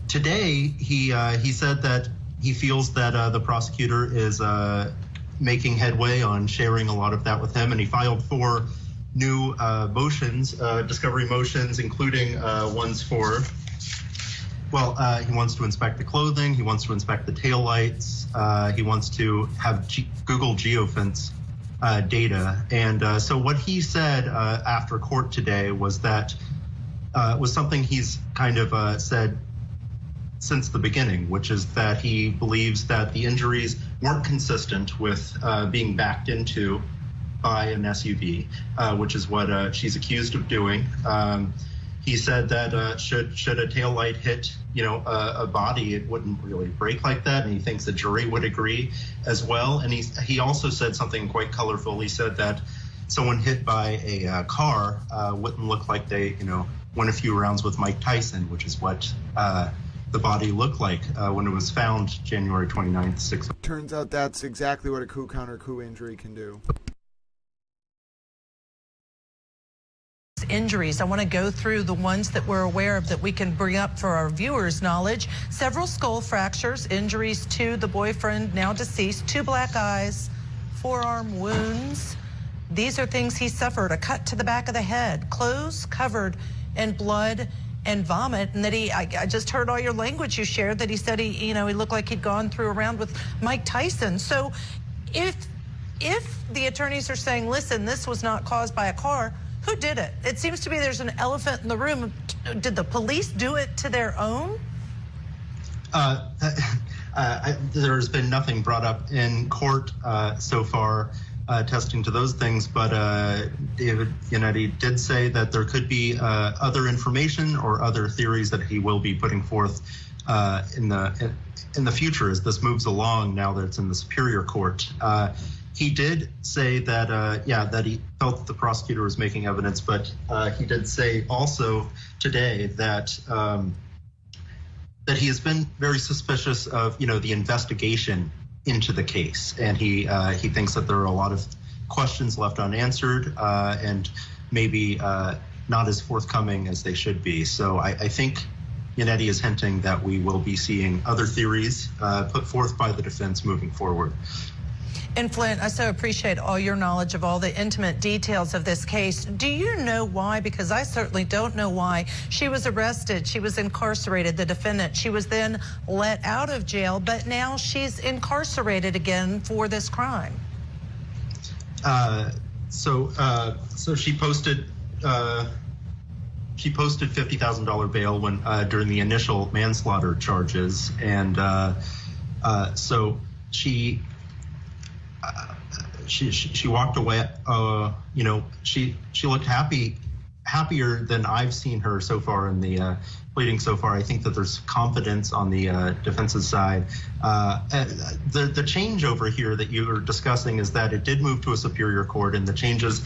Today he said that he feels that the prosecutor is making headway on sharing a lot of that with him, and he filed 4 new motions, discovery motions, including ones for, he wants to inspect the clothing, he wants to inspect the taillights, he wants to have Google geofence data. And so what he said after court today was that was something he's kind of said since the beginning, which is that he believes that the injuries weren't consistent with being backed into by an SUV, which is what she's accused of doing. He said that should a taillight hit, a body, it wouldn't really break like that, and he thinks the jury would agree as well. And he also said something quite colorful. He said that someone hit by a car wouldn't look like they, went a few rounds with Mike Tyson, which is what the body looked like when it was found January 29th, 6. Turns out that's exactly what a coup counter coup injury can do. injuries. I want to go through the ones that we're aware of that we can bring up for our viewers' knowledge. Several skull fractures, injuries to the boyfriend, now deceased, 2 black eyes, forearm wounds. These are things he suffered, a cut to the back of the head, clothes covered in blood and vomit, and that I just heard all your language you shared, that he said he looked like he'd gone through a round with Mike Tyson. So if the attorneys are saying, listen, this was not caused by a car, who did it? It seems to be there's an elephant in the room. Did the police do it to their own? There's been nothing brought up in court so far attesting to those things, but David Yannetti did say that there could be other information or other theories that he will be putting forth in the future as this moves along, now that it's in the Superior Court. He did say that, that he felt that the prosecutor was making evidence, but he did say also today that that he has been very suspicious of, the investigation into the case, and he thinks that there are a lot of questions left unanswered and maybe not as forthcoming as they should be. So I think Yannetti is hinting that we will be seeing other theories put forth by the defense moving forward. And Flint, I so appreciate all your knowledge of all the intimate details of this case. Do you know why? Because I certainly don't know why. She was arrested. She was incarcerated, the defendant. She was then let out of jail, but now she's incarcerated again for this crime. So she posted $50,000 bail when during the initial manslaughter charges, and so she walked away. She looked happier than I've seen her so far in the pleading so far. I think that there's confidence on the defense's side. The change over here that you were discussing is that it did move to a Superior Court, and the changes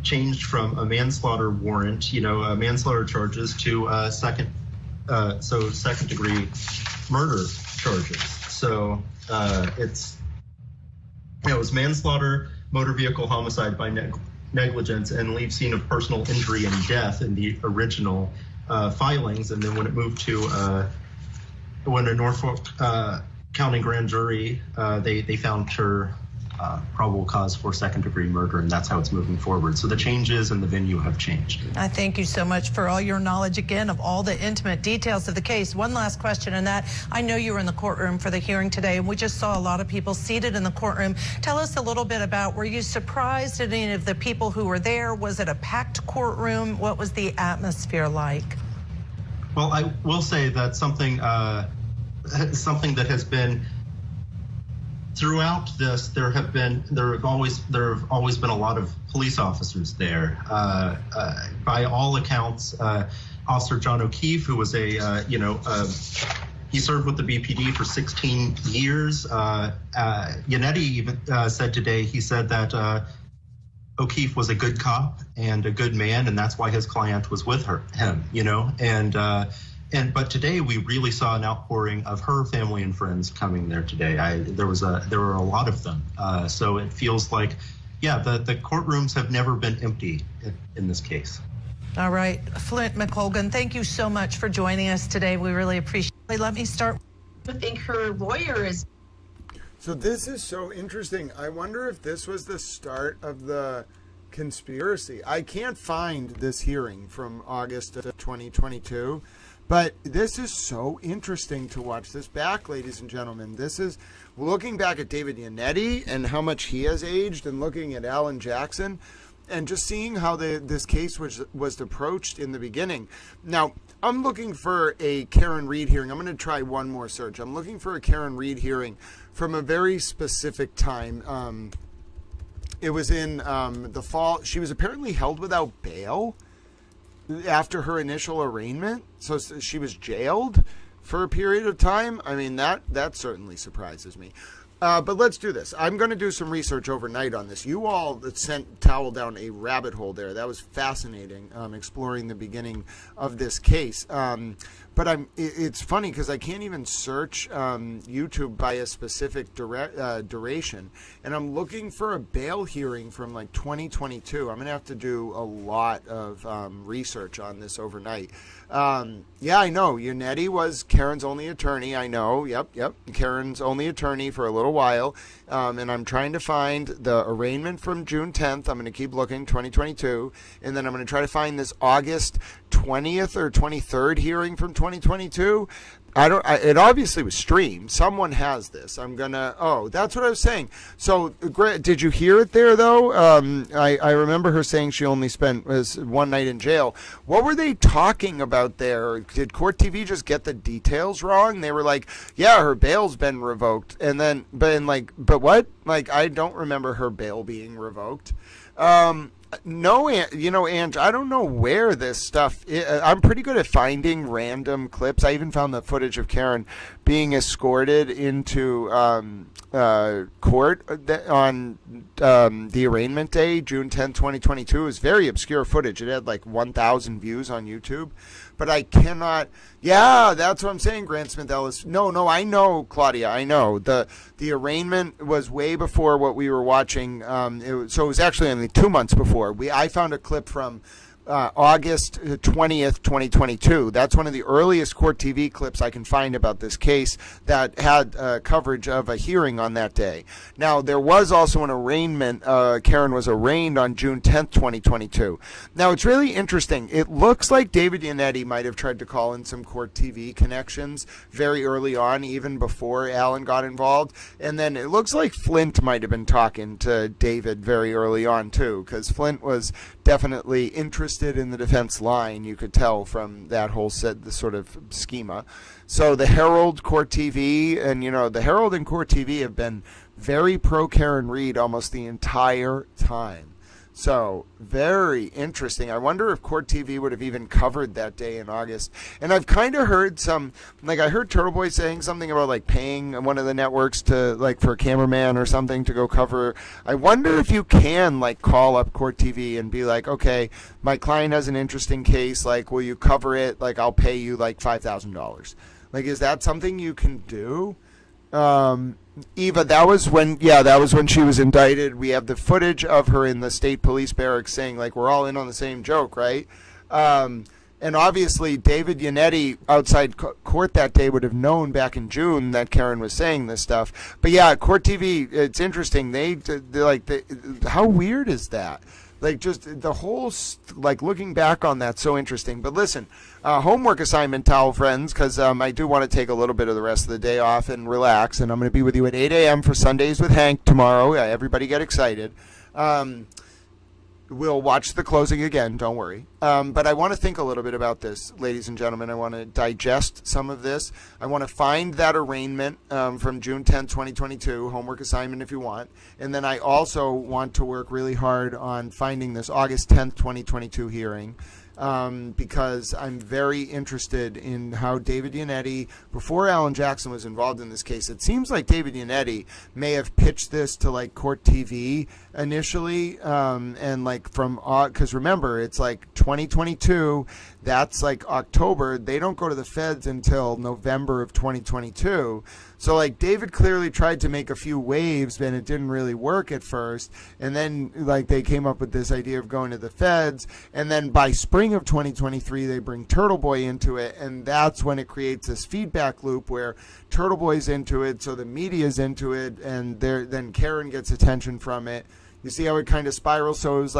changed from a manslaughter warrant, manslaughter charges, to second degree murder charges. So it was manslaughter, motor vehicle homicide by negligence, and leave scene of personal injury and death in the original filings. And then when it moved to when a Norfolk County grand jury, they found her probable cause for second-degree murder, and that's how it's moving forward. So the changes and the venue have changed. I thank you so much for all your knowledge, again, of all the intimate details of the case. One last question, and that, I know you were in the courtroom for the hearing today, and we just saw a lot of people seated in the courtroom. Tell us a little bit about, were you surprised at any of the people who were there? Was it a packed courtroom? What was the atmosphere like? Well, I will say that something that has been throughout this, there have always been a lot of police officers there. By all accounts, Officer John O'Keefe, who was he served with the BPD for 16 years. Yannetti even said today, he said that O'Keefe was a good cop and a good man, and that's why his client was with him. But today we really saw an outpouring of her family and friends coming there today. There were a lot of them. So it feels like, the courtrooms have never been empty in this case. All right, Flint McColgan, thank you so much for joining us today. We really appreciate it. Let me start. I think her lawyer is. So this is so interesting. I wonder if this was the start of the conspiracy. I can't find this hearing from August of 2022. But this is so interesting to watch this back, ladies and gentlemen. This is looking back at David Yannetti and how much he has aged, and looking at Alan Jackson, and just seeing how this case was approached in the beginning. Now, I'm looking for a Karen Reed hearing. I'm going to try one more search. I'm looking for a Karen Reed hearing from a very specific time. It was in the fall. She was apparently held without bail after her initial arraignment, so she was jailed for a period of time. I mean, that certainly surprises me. But let's do this. I'm going to do some research overnight on this. You all sent Towel down a rabbit hole there. That was fascinating, exploring the beginning of this case. But it's funny because I can't even search YouTube by a specific duration. And I'm looking for a bail hearing from like 2022. I'm going to have to do a lot of research on this overnight. Yeah, I know. Yannetti was Karen's only attorney. I know. Yep. Karen's only attorney for a little while. And I'm trying to find the arraignment from June 10th. I'm going to keep looking, 2022. And then I'm going to try to find this August 20th or 23rd hearing from 2022. It obviously was streamed. Someone has this. That's what I was saying. So, did you hear it there, though? I remember her saying she only spent one night in jail. What were they talking about there? Did Court TV just get the details wrong? They were like, yeah, her bail's been revoked. And then, but what? Like, I don't remember her bail being revoked. No, Ange, I don't know where this stuff is. I'm pretty good at finding random clips. I even found the footage of Karen being escorted into court on the arraignment day, June 10, 2022. It was very obscure footage. It had like 1,000 views on YouTube. But I cannot. Yeah, that's what I'm saying, Grant Smith Ellis. No, I know, Claudia. I know the arraignment was way before what we were watching. So it was actually only 2 months before. I found a clip from August 20th, 2022. That's one of the earliest Court TV clips I can find about this case that had coverage of a hearing on that day. Now, there was also an arraignment. Karen was arraigned on June 10th, 2022. Now, it's really interesting. It looks like David Yannetti might have tried to call in some Court TV connections very early on, even before Alan got involved. And then it looks like Flint might have been talking to David very early on, too, because Flint was definitely interested in the defense line. You could tell from that whole the sort of schema. So the Herald, Court TV, and the Herald and Court TV have been very pro Karen Read almost the entire time. So very interesting. I wonder if Court TV would have even covered that day in August. And I've kind of heard I heard Turtle Boy saying something about like paying one of the networks to for a cameraman or something to go cover. I wonder if you can call up Court TV and be like, okay, my client has an interesting case. Will you cover it? I'll pay you $5,000. Is that something you can do? Eva, that was when she was indicted. We have the footage of her in the state police barracks saying we're all in on the same joke, right? And obviously David Yannetti outside court that day would have known back in June that Karen was saying this stuff. But yeah, Court TV, it's interesting. How weird is that? Just the whole, looking back on that, so interesting. But listen, homework assignment, Towel friends, because I do want to take a little bit of the rest of the day off and relax. And I'm going to be with you at 8 a.m. for Sundays with Hank tomorrow. Everybody get excited. We'll watch the closing again, don't worry. But I want to think a little bit about this, ladies and gentlemen. I want to digest some of this. I want to find that arraignment from June 10, 2022, homework assignment if you want. And then I also want to work really hard on finding this August 10th, 2022 hearing. Because I'm very interested in how David Yannetti, before Alan Jackson was involved in this case, it seems like David Yannetti may have pitched this to Court TV initially, and because remember, it's 2022, that's October. They don't go to the feds until November of 2022. So David clearly tried to make a few waves, and it didn't really work at first. And then they came up with this idea of going to the feds. And then by spring of 2023, they bring Turtle Boy into it. And that's when it creates this feedback loop where Turtle Boy's into it, so the media's into it, and then Karen gets attention from it. You see how it kind of spirals? So it was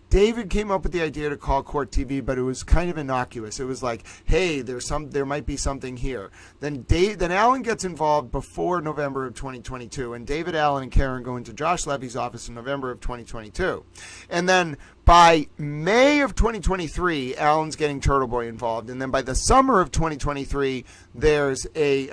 David came up with the idea to call Court TV, but it was kind of innocuous. It was hey, there might be something here. Then Alan gets involved before November of 2022, and David, Alan, and Karen go into Josh Levy's office in November of 2022. And then By May of 2023, Allen's getting Turtle Boy involved. And then by the summer of 2023, there's a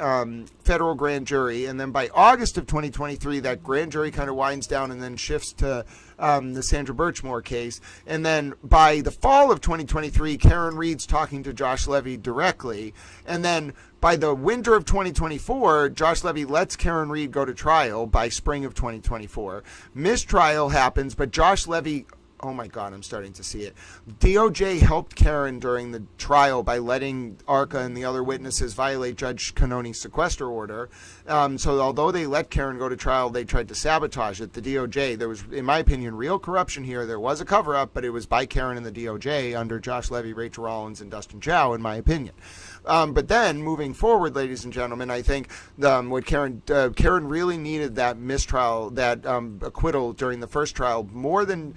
federal grand jury. And then by August of 2023, that grand jury kind of winds down and then shifts to the Sandra Birchmore case. And then by the fall of 2023, Karen Reed's talking to Josh Levy directly. And then by the winter of 2024, Josh Levy lets Karen Reed go to trial by spring of 2024. Mistrial happens, but Josh Levy... Oh my God, I'm starting to see it. DOJ helped Karen during the trial by letting ARCA and the other witnesses violate Judge Cannoni's sequester order. So although they let Karen go to trial, they tried to sabotage it. The DOJ, there was, in my opinion, real corruption here. There was a cover-up, but it was by Karen and the DOJ under Josh Levy, Rachel Rollins, and Dustin Chow, in my opinion. But then, moving forward, ladies and gentlemen, I think what Karen really needed that mistrial, that acquittal during the first trial, more than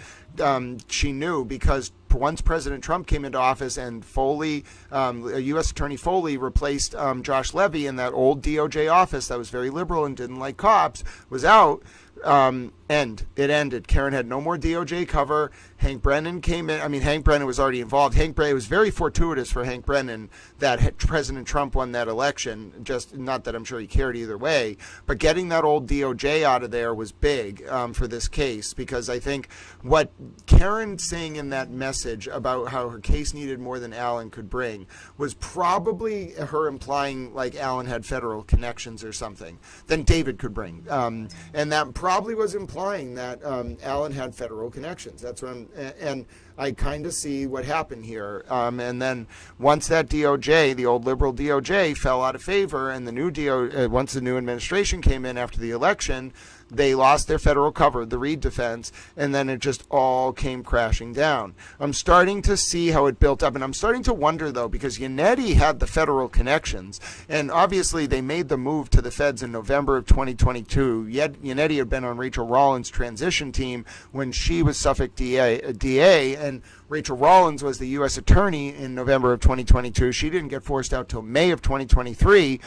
she knew, because once President Trump came into office and Foley, U.S. Attorney Foley replaced Josh Levy in that old DOJ office that was very liberal and didn't like cops, was out. And it ended. Karen had no more DOJ cover. Hank Brennan came in. I mean, Hank Brennan was already involved. It was very fortuitous for Hank Brennan that President Trump won that election. Just not that I'm sure he cared either way, but getting that old DOJ out of there was big for this case, because I think what Karen saying in that message about how her case needed more than Allen could bring was probably her implying like Allen had federal connections or something than David could bring. And that probably was implying that Allen had federal connections. That's what and I kind of see what happened here. And then once that DOJ, the old liberal DOJ, fell out of favor, and the new once the new administration came in after the election, they lost their federal cover, the Reed defense, and then it just all came crashing down. I'm starting to see how it built up, and I'm starting to wonder, though, because Yannetti had the federal connections, and obviously they made the move to the feds in November of 2022. Yet Yannetti had been on Rachel Rollins' transition team when she was Suffolk DA, and Rachel Rollins was the U.S. attorney in November of 2022. She didn't get forced out till May of 2023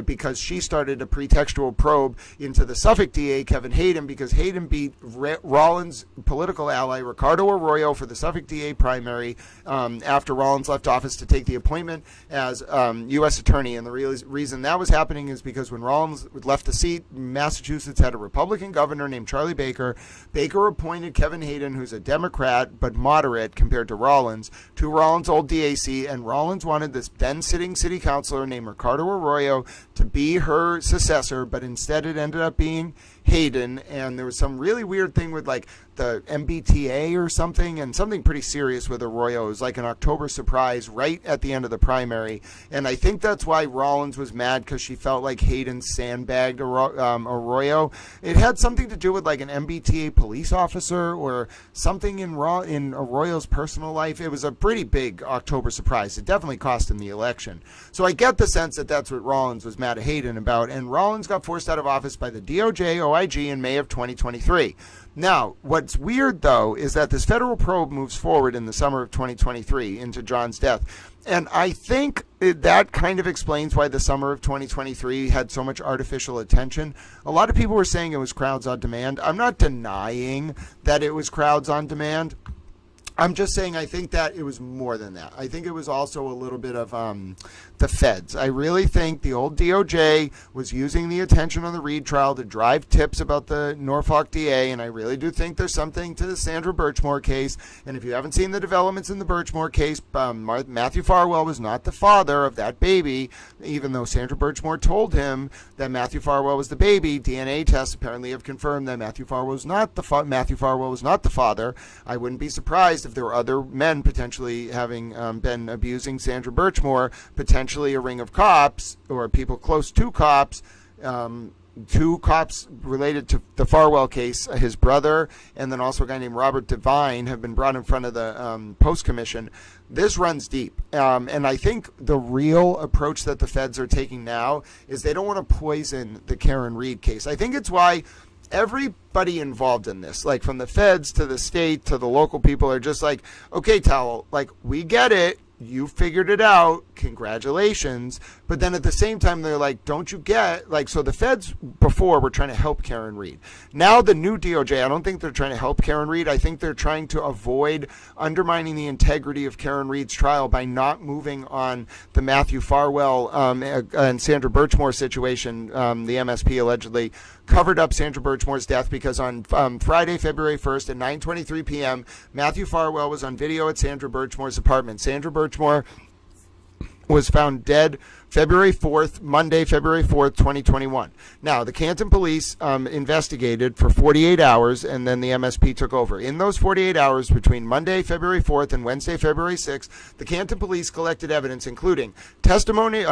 because she started a pretextual probe into the Suffolk DA, Kevin Hayden, because Hayden beat Rollins' political ally, Ricardo Arroyo, for the Suffolk DA primary after Rollins left office to take the appointment as U.S. attorney. And the reason that was happening is because when Rollins left the seat, Massachusetts had a Republican governor named Charlie Baker. Baker appointed Kevin Hayden, who's a Democrat but moderate compared to Rollins' old DAC, and Rollins wanted this then sitting city councilor named Ricardo Arroyo to be her successor, but instead it ended up being Hayden, and there was some really weird thing with like the MBTA or something, and something pretty serious with Arroyo. It was like an October surprise right at the end of the primary, and I think that's why Rollins was mad, because she felt like Hayden sandbagged Arroyo. It had something to do with like an MBTA police officer or something in Arroyo's personal life. It was a pretty big October surprise. It definitely cost him the election. So I get the sense that that's what Rollins was mad at Hayden about, and Rollins got forced out of office by the DOJ, OIG in May of 2023. Now, what's weird, though, is that this federal probe moves forward in the summer of 2023 into John's death. And I think that kind of explains why the summer of 2023 had so much artificial attention. A lot of people were saying it was crowds on demand. I'm not denying that it was crowds on demand. I'm just saying I think that it was more than that. I think it was also a little bit of the feds. I really think the old DOJ was using the attention on the Reed trial to drive tips about the Norfolk DA, and I really do think there's something to the Sandra Birchmore case. And if you haven't seen the developments in the Birchmore case, Matthew Farwell was not the father of that baby, even though Sandra Birchmore told him that Matthew Farwell was the baby. DNA tests apparently have confirmed that Matthew Farwell was not the father. I wouldn't be surprised if there were other men potentially having been abusing Sandra Birchmore, potentially a ring of cops or people close to cops, two cops related to the Farwell case, his brother, and then also a guy named Robert Devine have been brought in front of the Post Commission. This runs deep. And I think the real approach that the feds are taking now is they don't want to poison the Karen Reed case. I think it's why everybody involved in this, like from the feds to the state to the local people, are just like, okay, Towel, like, we get it. you figured it out, congratulations. But then at the same time, they're like, don't you get, like, so the feds before were trying to help Karen Reed. Now the new DOJ, I don't think they're trying to help Karen Reed. I think they're trying to avoid undermining the integrity of Karen Reed's trial by not moving on the Matthew Farwell and Sandra Birchmore situation. The MSP allegedly covered up Sandra Birchmore's death because on Friday, February 1st at 9:23 p.m., Matthew Farwell was on video at Sandra Birchmore's apartment. Sandra Birchmore was found dead Monday, February 4th, 2021. Now, the Canton police investigated for 48 hours, and then the MSP took over. In those 48 hours between Monday, February 4th, and Wednesday, February 6th, the Canton police collected evidence, including testimony,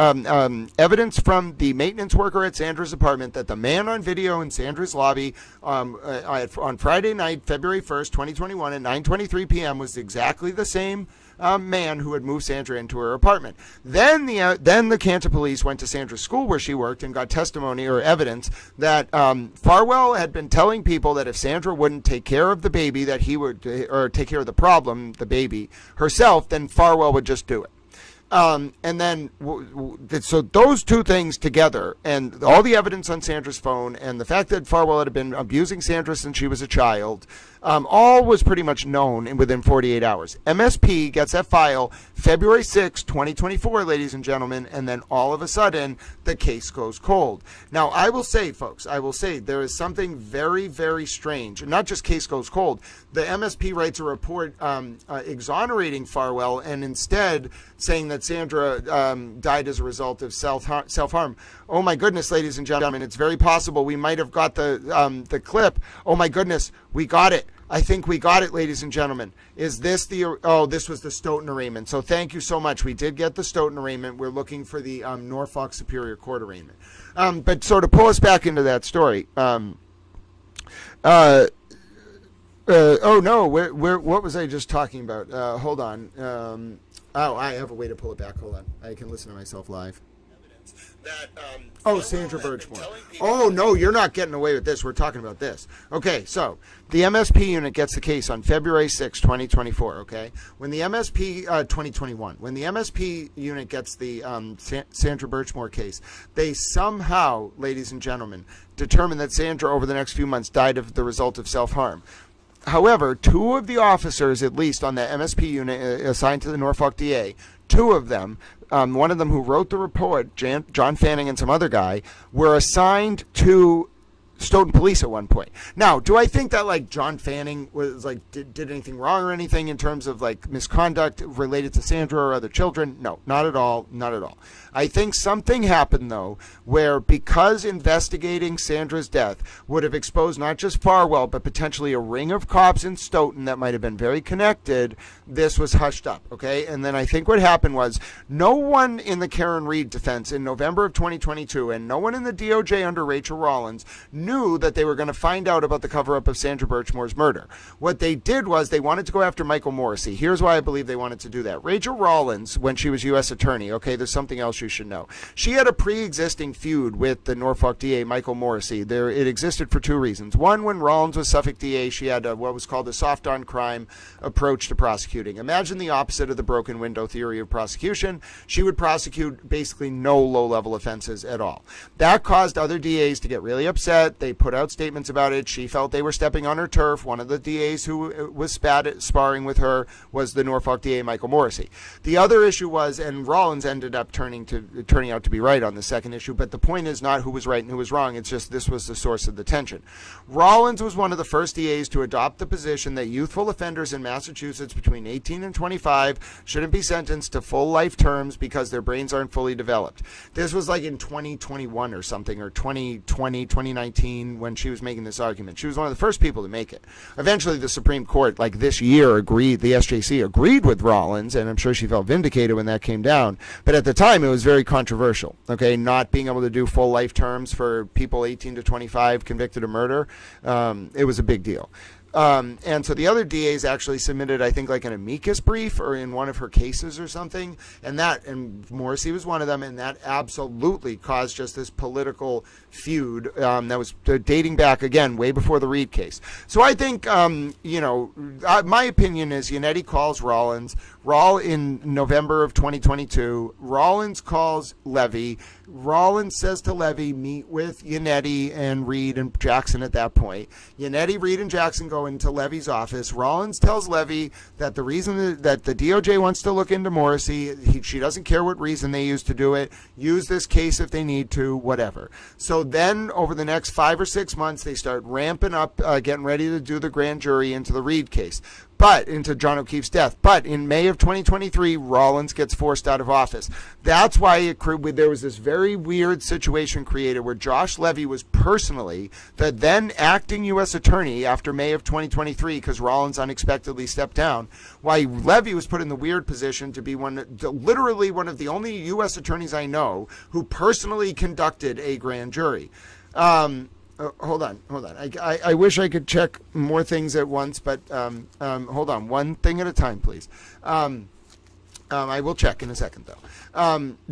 evidence from the maintenance worker at Sandra's apartment that the man on video in Sandra's lobby on Friday night, February 1st, 2021, at 9:23 p.m. was exactly the same man who had moved Sandra into her apartment. Then the Canton police went to Sandra's school where she worked and got testimony or evidence that Farwell had been telling people that if Sandra wouldn't take care of the baby, that he would, or take care of the problem, the baby, herself, then Farwell would just do it. And then, so those two things together, and all the evidence on Sandra's phone, and the fact that Farwell had been abusing Sandra since she was a child, all was pretty much known within 48 hours. MSP gets that file February 6, 2024, ladies and gentlemen, and then all of a sudden, the case goes cold. Now, I will say, folks, there is something very, very strange. Not just case goes cold. The MSP writes a report exonerating Farwell and instead saying that Sandra died as a result of self-harm. Oh my goodness, ladies and gentlemen, it's very possible we might have got the clip. Oh my goodness, we got it. I think we got it, ladies and gentlemen. Is this this was the Stoughton arraignment. So thank you so much. We did get the Stoughton arraignment. We're looking for the Norfolk Superior Court arraignment. But so to pull us back into that story, oh no, what was I just talking about? Hold on. I have a way to pull it back. Hold on. I can listen to myself live. Sandra Birchmore. Oh, no, you're not getting away with this. We're talking about this. Okay, so the MSP unit gets the case on February 6, 2024, okay? When the MSP, 2021, when the MSP unit gets the Sandra Birchmore case, they somehow, ladies and gentlemen, determined that Sandra over the next few months died of the result of self-harm. However, two of the officers, at least on the MSP unit assigned to the Norfolk DA, two of them, one of them who wrote the report, John Fanning and some other guy, were assigned to Stoughton police at one point. Now, do I think that like John Fanning was like did anything wrong or anything in terms of like misconduct related to Sandra or other children? No, not at all, not at all. I think something happened though where because investigating Sandra's death would have exposed not just Farwell but potentially a ring of cops in Stoughton that might have been very connected, this was hushed up, okay? And then I think what happened was no one in the Karen Reed defense in November of 2022 and no one in the DOJ under Rachel Rollins knew that they were going to find out about the cover-up of Sandra Birchmore's murder. What they did was they wanted to go after Michael Morrissey. Here's why I believe they wanted to do that. Rachel Rollins, when she was U.S. attorney, okay, there's something else you should know. She had a pre-existing feud with the Norfolk DA, Michael Morrissey. It existed for two reasons. One, when Rollins was Suffolk DA, she had what was called a soft-on-crime approach to prosecuting. Imagine the opposite of the broken window theory of prosecution. She would prosecute basically no low-level offenses at all. That caused other DAs to get really upset. They put out statements about it. She felt they were stepping on her turf. One of the DAs who was sparring with her was the Norfolk DA, Michael Morrissey. The other issue was, and Rollins ended up turning out to be right on the second issue, but the point is not who was right and who was wrong. It's just this was the source of the tension. Rollins was one of the first DAs to adopt the position that youthful offenders in Massachusetts between 18 and 25 shouldn't be sentenced to full life terms because their brains aren't fully developed. This was like in 2021 or something, or 2020, 2019, when she was making this argument. She was one of the first people to make it. Eventually, the Supreme Court, like this year, agreed, the SJC agreed with Rollins, and I'm sure she felt vindicated when that came down. But at the time, it was very controversial, okay, not being able to do full life terms for people 18 to 25 convicted of murder. It was a big deal. And so the other DAs actually submitted, I think, like an amicus brief or in one of her cases or something, and Morrissey was one of them, and that absolutely caused just this political feud that was dating back, again, way before the Reed case. So I think, my opinion is Yannetti calls Rollins. in November of 2022, Rollins calls Levy. Rollins says to Levy, meet with Yannetti and Reed and Jackson at that point. Yannetti, Reed, and Jackson go into Levy's office. Rollins tells Levy that the reason that the DOJ wants to look into Morrissey, she doesn't care what reason they use to do it. Use this case if they need to, whatever. So then over the next 5 or 6 months, they start ramping up, getting ready to do the grand jury into the Reed case. But into John O'Keefe's death. But in May of 2023, Rollins gets forced out of office. That's why there was this very weird situation created where Josh Levy was personally the then acting U.S. attorney after May of 2023 because Rollins unexpectedly stepped down. Why Levy was put in the weird position to be literally one of the only U.S. attorneys I know who personally conducted a grand jury. Hold on. I wish I could check more things at once, but hold on. One thing at a time, please. I will check in a second, though.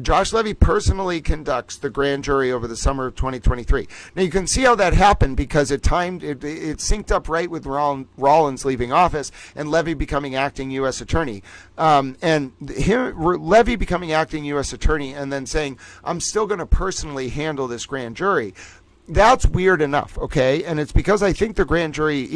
Josh Levy personally conducts the grand jury over the summer of 2023. Now, you can see how that happened because it synced up right with Rollins leaving office and Levy becoming acting U.S. attorney. Levy becoming acting U.S. attorney and then saying, I'm still going to personally handle this grand jury. That's weird enough, okay? And it's because I think the grand jury,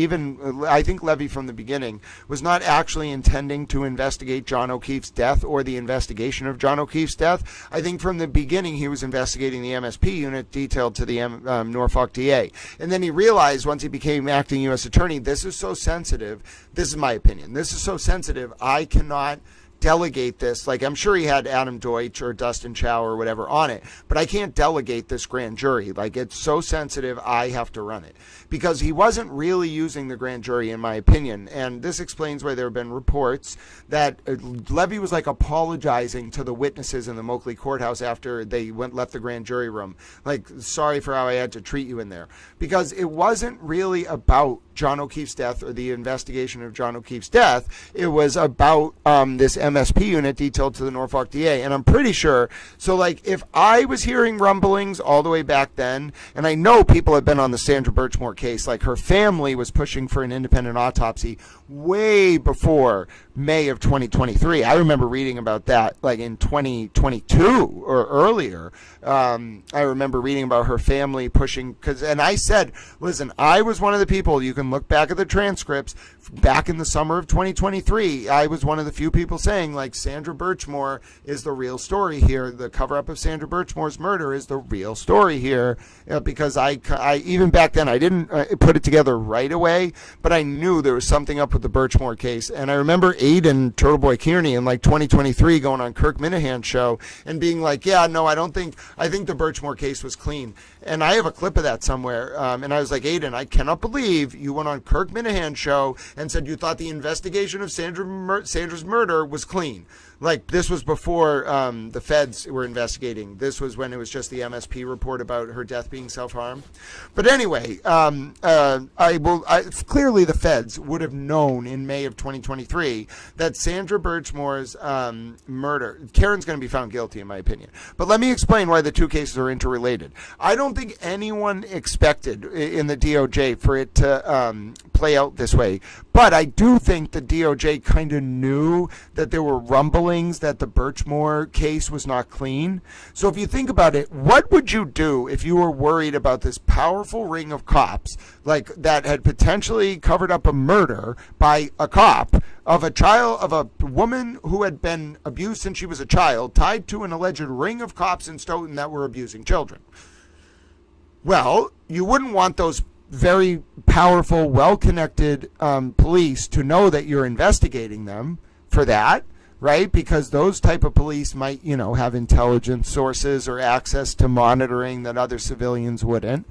I think Levy from the beginning was not actually intending to investigate John O'Keefe's death or the investigation of John O'Keefe's death. I think from the beginning he was investigating the MSP unit detailed to the Norfolk DA. And then he realized once he became acting U.S. attorney, this is so sensitive. This is my opinion. This is so sensitive, I cannot delegate this. Like, I'm sure he had Adam Deutsch or Dustin Chow or whatever on it, but I can't delegate this grand jury. Like, it's so sensitive, I have to run it. Because he wasn't really using the grand jury, in my opinion. And this explains why there have been reports that Levy was like apologizing to the witnesses in the Moakley courthouse after they left the grand jury room. Like, sorry for how I had to treat you in there. Because it wasn't really about John O'Keefe's death or the investigation of John O'Keefe's death. It was about this MSP unit detailed to the Norfolk DA. And I'm pretty sure, so like if I was hearing rumblings all the way back then, and I know people have been on the Sandra Birchmore case, like her family was pushing for an independent autopsy way before May of 2023. I remember reading about that like in 2022 or earlier. I remember reading about her family pushing, and I said, listen, I was one of the people, you can look back at the transcripts, back in the summer of 2023, I was one of the few people saying, like, Sandra Birchmore is the real story here. The cover-up of Sandra Birchmore's murder is the real story here, because I even back then, I didn't put it together right away, but I knew there was something up with the Birchmore case. And I remember Aiden Turtleboy Kearney in like 2023 going on Kirk Minahan's show and being like, yeah, no, I think the Birchmore case was clean. And I have a clip of that somewhere. And I was like, Aiden, I cannot believe you went on Kirk Minahan's show and said you thought the investigation of Sandra's murder was clean. Like, this was before the feds were investigating. This was when it was just the MSP report about her death being self-harm. But anyway, clearly the feds would have known in May of 2023 that Sandra Birchmore's murder, Karen's going to be found guilty in my opinion. But let me explain why the two cases are interrelated. I don't think anyone expected in the DOJ for it to play out this way. But I do think the DOJ kind of knew that there were rumblings that the Birchmore case was not clean. So if you think about it, what would you do if you were worried about this powerful ring of cops, like that had potentially covered up a murder by a cop of a woman who had been abused since she was a child, tied to an alleged ring of cops in Stoughton that were abusing children? Well, you wouldn't want those very powerful, well-connected police to know that you're investigating them for that, right? Because those type of police might, have intelligence sources or access to monitoring that other civilians wouldn't.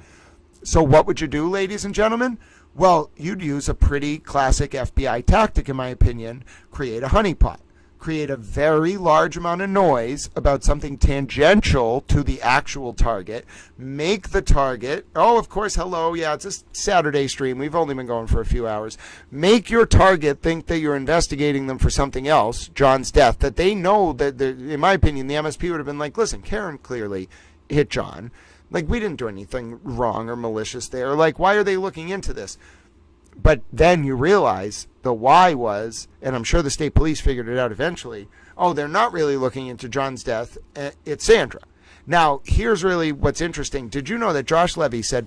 So what would you do, ladies and gentlemen? Well, you'd use a pretty classic FBI tactic, in my opinion. Create a honeypot. Create a very large amount of noise about something tangential to the actual target. Make the target, oh, of course, hello, yeah, it's a Saturday stream. We've only been going for a few hours. Make your target think that you're investigating them for something else, John's death, that they know that, in my opinion, the MSP would have been like, listen, Karen clearly hit John. Like, we didn't do anything wrong or malicious there. Like, why are they looking into this? But then you realize the why was, and I'm sure the state police figured it out eventually, oh, they're not really looking into John's death. It's Sandra. Now, here's really what's interesting. Did you know that Josh Levy said,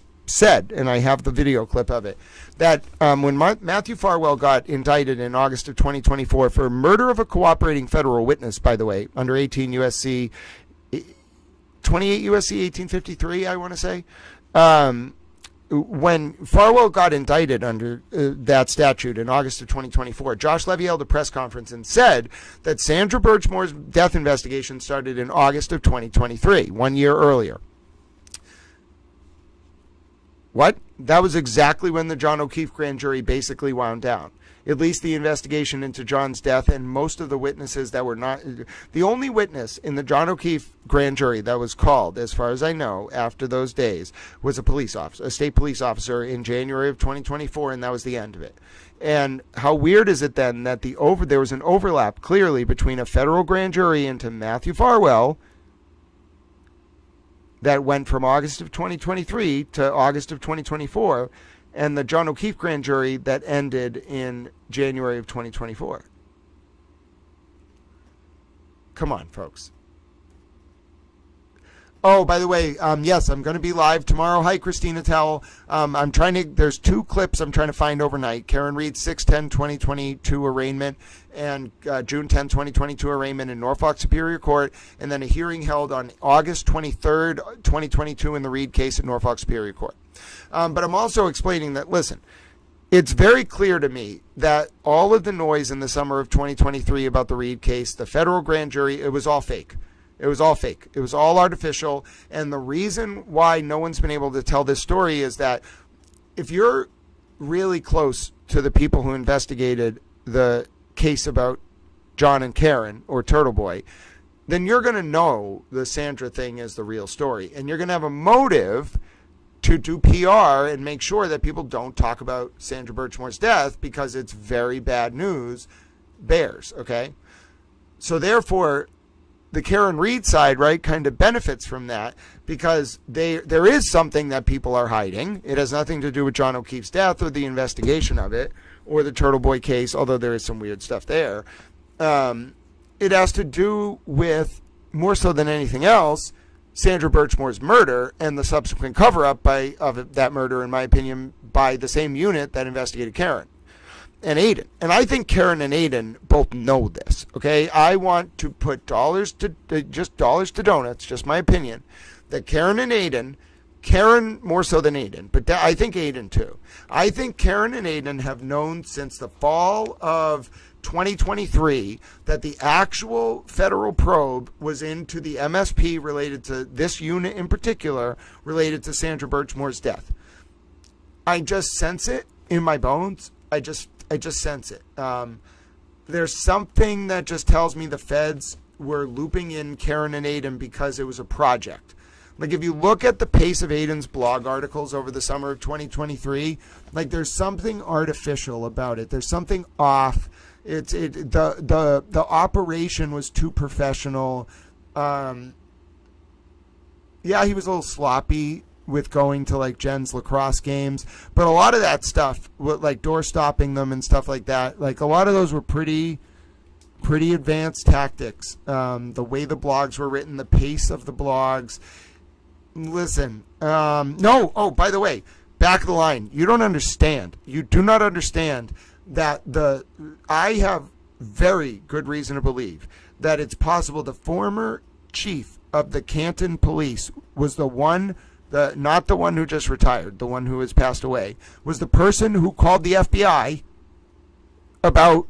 and I have the video clip of it, that when Matthew Farwell got indicted in August of 2024 for murder of a cooperating federal witness, by the way, under 28 USC 1853, I want to say, when Farwell got indicted under that statute in August of 2024, Josh Levy held a press conference and said that Sandra Birchmore's death investigation started in August of 2023, 1 year earlier. What? That was exactly when the John O'Keefe grand jury basically wound down. At least the investigation into John's death, and most of the witnesses that were not... The only witness in the John O'Keefe grand jury that was called, as far as I know, after those days, was a police officer, a state police officer in January of 2024, and that was the end of it. And how weird is it then that there was an overlap clearly between a federal grand jury into Matthew Farwell that went from August of 2023 to August of 2024, and the John O'Keefe grand jury that ended in January of 2024. Come on, folks. Oh, by the way, yes, I'm going to be live tomorrow. Hi, Christina Towell. There's 2 clips I'm trying to find overnight. Karen Reed's 6/10/2022 arraignment and June 10, 2022 arraignment in Norfolk Superior Court, and then a hearing held on August 23rd, 2022 in the Reed case at Norfolk Superior Court. But I'm also explaining that, listen, it's very clear to me that all of the noise in the summer of 2023 about the Reed case, the federal grand jury, it was all fake. It was all fake. It was all artificial. And the reason why no one's been able to tell this story is that if you're really close to the people who investigated the case about John and Karen, or Turtle Boy, then you're going to know the Sandra thing is the real story. And you're going to have a motive to do PR and make sure that people don't talk about Sandra Birchmore's death because it's very bad news bears, okay? So therefore, the Karen Reed side, right, kind of benefits from that because there is something that people are hiding. It has nothing to do with John O'Keefe's death or the investigation of it or the Turtle Boy case, although there is some weird stuff there. It has to do with, more so than anything else, Sandra Birchmore's murder and the subsequent cover-up of that murder, in my opinion, by the same unit that investigated Karen and Aiden. And I think Karen and Aiden both know this, okay? I want to put dollars to donuts, just my opinion, that Karen and Aiden, Karen more so than Aiden, but I think Aiden too. I think Karen and Aiden have known since the fall of 2023 that the actual federal probe was into the MSP related to this unit in particular, related to Sandra Birchmore's death. I just sense it in my bones. I just sense it. There's something that just tells me the feds were looping in Karen and Aiden because it was a project. Like, if you look at the pace of Aiden's blog articles over the summer of 2023, like, there's something artificial about it. There's something off. The operation was too professional. Yeah, he was a little sloppy with going to like Jen's lacrosse games, but a lot of that stuff, like door stopping them and stuff like that, like a lot of those were pretty advanced tactics. The way the blogs were written, the pace of the blogs. Listen, no. Oh, by the way, back of the line. You don't understand. You do not understand that I have very good reason to believe that it's possible the former chief of the Canton Police was the one, not the one who just retired, the one who has passed away, was the person who called the FBI about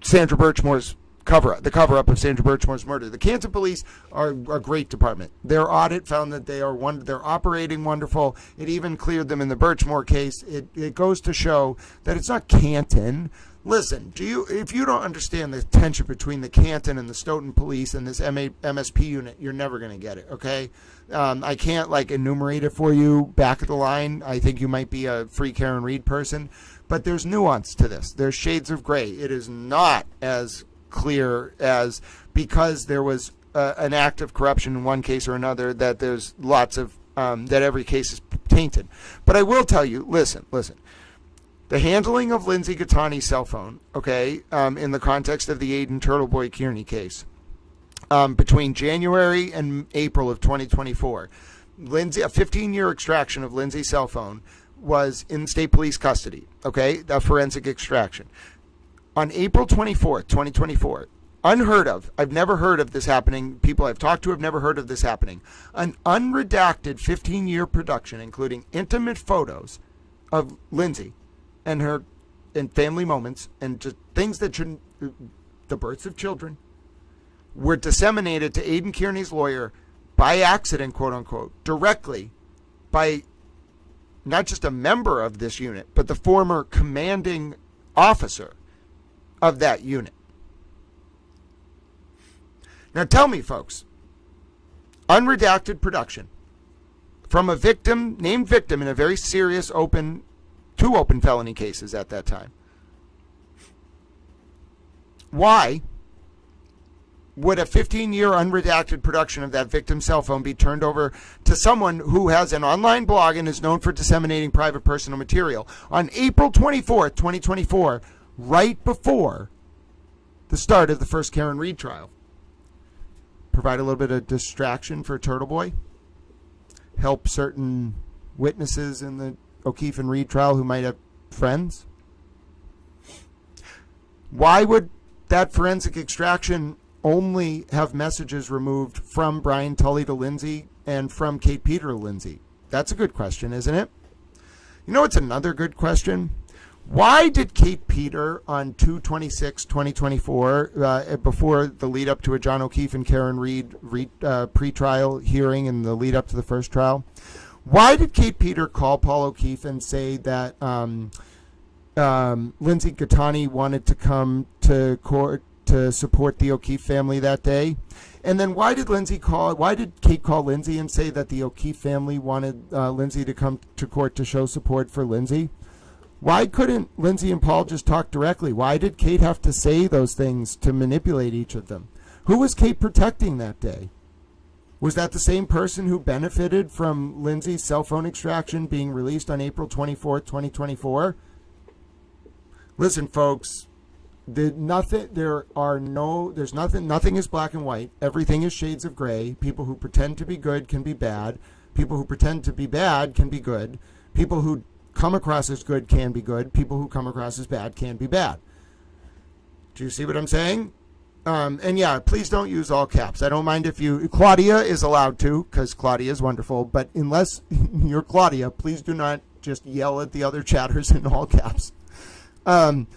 Sandra Birchmore's the cover-up of Sandra Birchmore's murder. The Canton Police are a great department. Their audit found that they're operating wonderful. It even cleared them in the Birchmore case. It goes to show that it's not Canton. Listen, if you don't understand the tension between the Canton and the Stoughton Police and this MSP unit, you're never going to get it, okay? I can't enumerate it for you back of the line. I think you might be a free Karen Reed person, but there's nuance to this. There's shades of gray. It is not as clear as because there was an act of corruption in one case or another that there's lots of that every case is tainted. But I will tell you, listen, The handling of Lindsay Gattani's cell phone, okay, in the context of the Aiden Turtleboy Kearney case, between January and April of 2024, Lindsay, a 15-year extraction of Lindsay's cell phone was in state police custody, okay, a forensic extraction. On April 24th, 2024, unheard of, I've never heard of this happening, people I've talked to have never heard of this happening, an unredacted 15-year production, including intimate photos of Lindsay and her and family moments and just things that shouldn't, the births of children, were disseminated to Aiden Kearney's lawyer by accident, quote unquote, directly by not just a member of this unit, but the former commanding officer of that unit. Now tell me, folks, unredacted production from a victim, named victim in a very serious two open felony cases at that time. Why would a 15-year unredacted production of that victim's cell phone be turned over to someone who has an online blog and is known for disseminating private personal material on April 24th, 2024, right before the start of the first Karen Reed trial? Provide a little bit of distraction for Turtleboy? Help certain witnesses in the O'Keefe and Reed trial who might have friends? Why would that forensic extraction only have messages removed from Brian Tully to Lindsay and from Kate Peter to Lindsay? That's a good question, isn't it? You know what's another good question? Why did Kate Peter on 2/26/2024, before the lead up to a John O'Keefe and Karen Reed pre-trial hearing and the lead up to the first trial, why did Kate Peter call Paul O'Keefe and say that Lindsay Gattani wanted to come to court to support the O'Keefe family that day? And then why did Kate call Lindsay and say that the O'Keefe family wanted Lindsay to come to court to show support for Lindsay? Why couldn't Lindsay and Paul just talk directly? Why did Kate have to say those things to manipulate each of them? Who was Kate protecting that day? Was that the same person who benefited from Lindsay's cell phone extraction being released on April 24th, 2024? Listen, folks, nothing is black and white. Everything is shades of gray. People who pretend to be good can be bad. People who pretend to be bad can be good. People who come across as good can be good. People who come across as bad can be bad. Do you see what I'm saying? And yeah, please don't use all caps. I don't mind if Claudia is allowed to, because Claudia is wonderful, but unless you're Claudia, please do not just yell at the other chatters in all caps. Do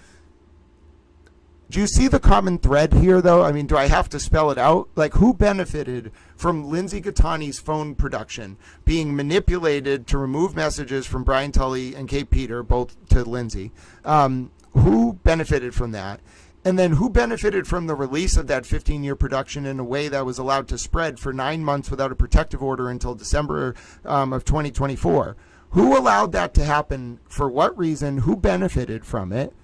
you see the common thread here, though? I mean, do I have to spell it out? Like, who benefited from Lindsay Gattani's phone production being manipulated to remove messages from Brian Tully and Kate Peter, both to Lindsay? Who benefited from that? And then who benefited from the release of that 15-year production in a way that was allowed to spread for 9 months without a protective order until December of 2024? Who allowed that to happen? For what reason? Who benefited from it?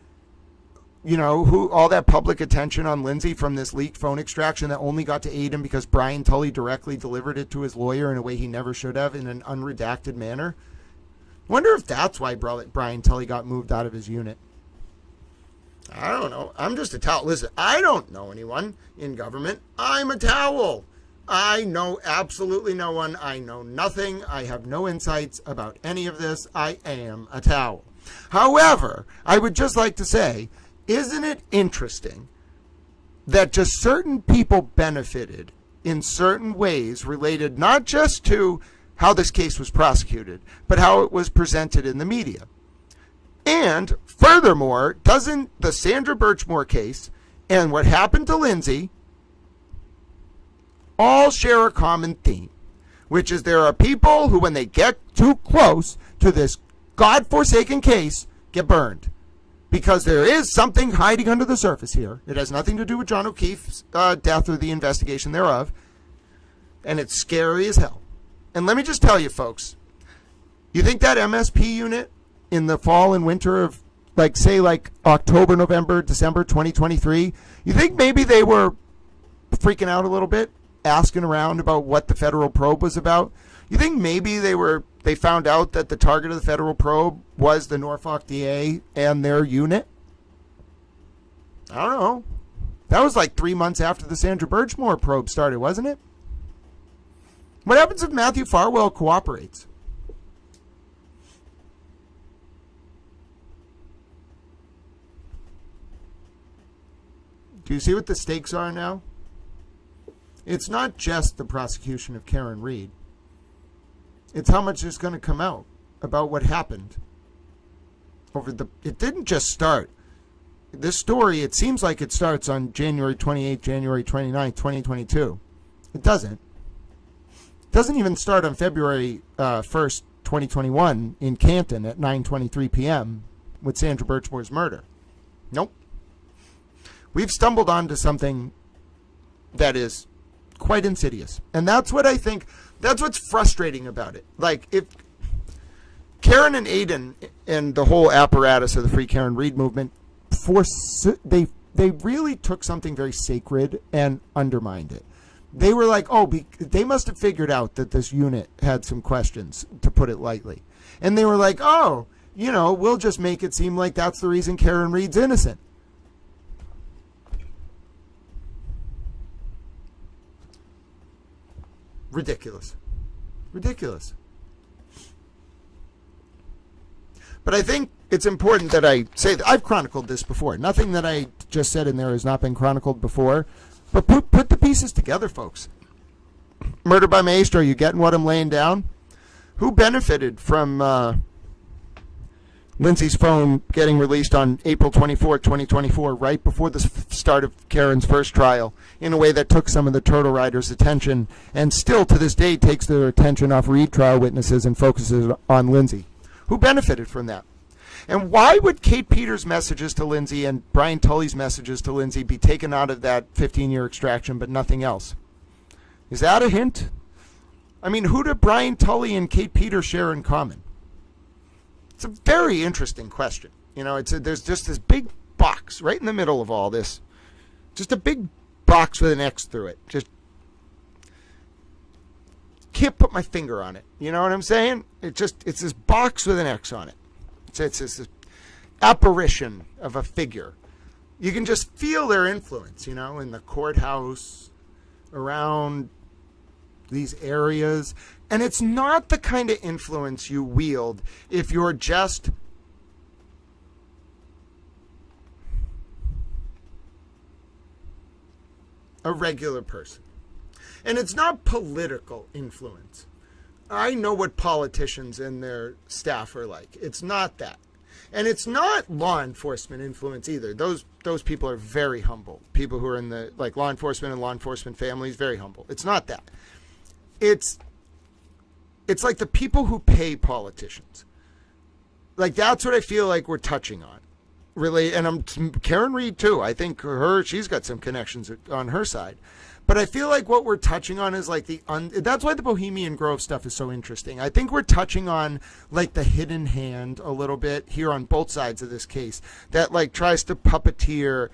You know, who all that public attention on Lindsay from this leaked phone extraction that only got to Aiden because Brian Tully directly delivered it to his lawyer in a way he never should have, in an unredacted manner. Wonder if that's why Brian Tully got moved out of his unit. I don't know. I'm just a towel. Listen, I don't know anyone in government. I'm a towel. I know absolutely no one. I know nothing. I have no insights about any of this. I am a towel. However, I would just like to say, isn't it interesting that just certain people benefited in certain ways related not just to how this case was prosecuted, but how it was presented in the media? And furthermore, doesn't the Sandra Birchmore case and what happened to Lindsay all share a common theme, which is there are people who, when they get too close to this godforsaken case, get burned? Because there is something hiding under the surface here. It has nothing to do with John O'Keefe's death or the investigation thereof. And it's scary as hell. And let me just tell you, folks, you think that MSP unit in the fall and winter of, like October, November, December 2023, you think maybe they were freaking out a little bit, asking around about what the federal probe was about? You think maybe they found out that the target of the federal probe was the Norfolk DA and their unit? I don't know. That was like 3 months after the Sandra Birchmore probe started, wasn't it? What happens if Matthew Farwell cooperates? Do you see what the stakes are now? It's not just the prosecution of Karen Reed. It's how much is going to come out about what happened. It didn't just start. This story, it seems like it starts on January 28, January 29, 2022. It doesn't. It doesn't even start on February 1st, 2021 in Canton at 9:23 p.m. with Sandra Birchmore's murder. Nope. We've stumbled onto something that is quite insidious. And that's what I think, that's what's frustrating about it. Like, if Karen and Aiden and the whole apparatus of the Free Karen Reed movement, they really took something very sacred and undermined it. They were like, they must have figured out that this unit had some questions, to put it lightly. And they were like, we'll just make it seem like that's the reason Karen Reed's innocent. Ridiculous. But I think it's important that I say that I've chronicled this before. Nothing that I just said in there has not been chronicled before. But put the pieces together, folks. Murder by Maestro, you getting what I'm laying down? Who benefited from Lindsay's phone getting released on April 24, 2024, right before the start of Karen's first trial, in a way that took some of the Turtle Riders' attention and still to this day takes their attention off Reed trial witnesses and focuses on Lindsay? Who benefited from that? And why would Kate Peters' messages to Lindsay and Brian Tully's messages to Lindsay be taken out of that 15-year extraction but nothing else? Is that a hint? I mean, who do Brian Tully and Kate Peters share in common? It's a very interesting question. There's just this big box right in the middle of all this. Just a big box with an X through it. Just can't put my finger on it. You know what I'm saying? It's this box with an X on it. It's this apparition of a figure. You can just feel their influence, in the courthouse, around these areas. And it's not the kind of influence you wield if you're just a regular person. And it's not political influence. I know what politicians and their staff are like. It's not that. And it's not law enforcement influence either. Those people are very humble. People who are in the law enforcement and law enforcement families, very humble. It's not that. It's like the people who pay politicians. Like, that's what I feel like we're touching on. Really, and Karen Reed too. I think she's got some connections on her side. But I feel like what we're touching on is that's why the Bohemian Grove stuff is so interesting. I think we're touching on the hidden hand a little bit here on both sides of this case that tries to puppeteer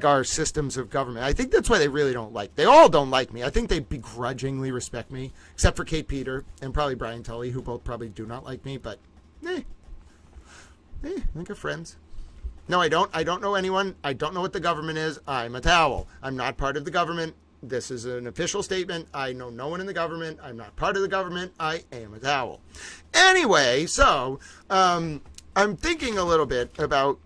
our systems of government. I think that's why they really they all don't like me. I think they begrudgingly respect me, except for Kate Peter and probably Brian Tully, who both probably do not like me, but I think we're friends. No, I don't. I don't know anyone. I don't know what the government is. I'm a towel. I'm not part of the government. This is an official statement. I know no one in the government. I'm not part of the government. I am a towel. Anyway, so I'm thinking a little bit about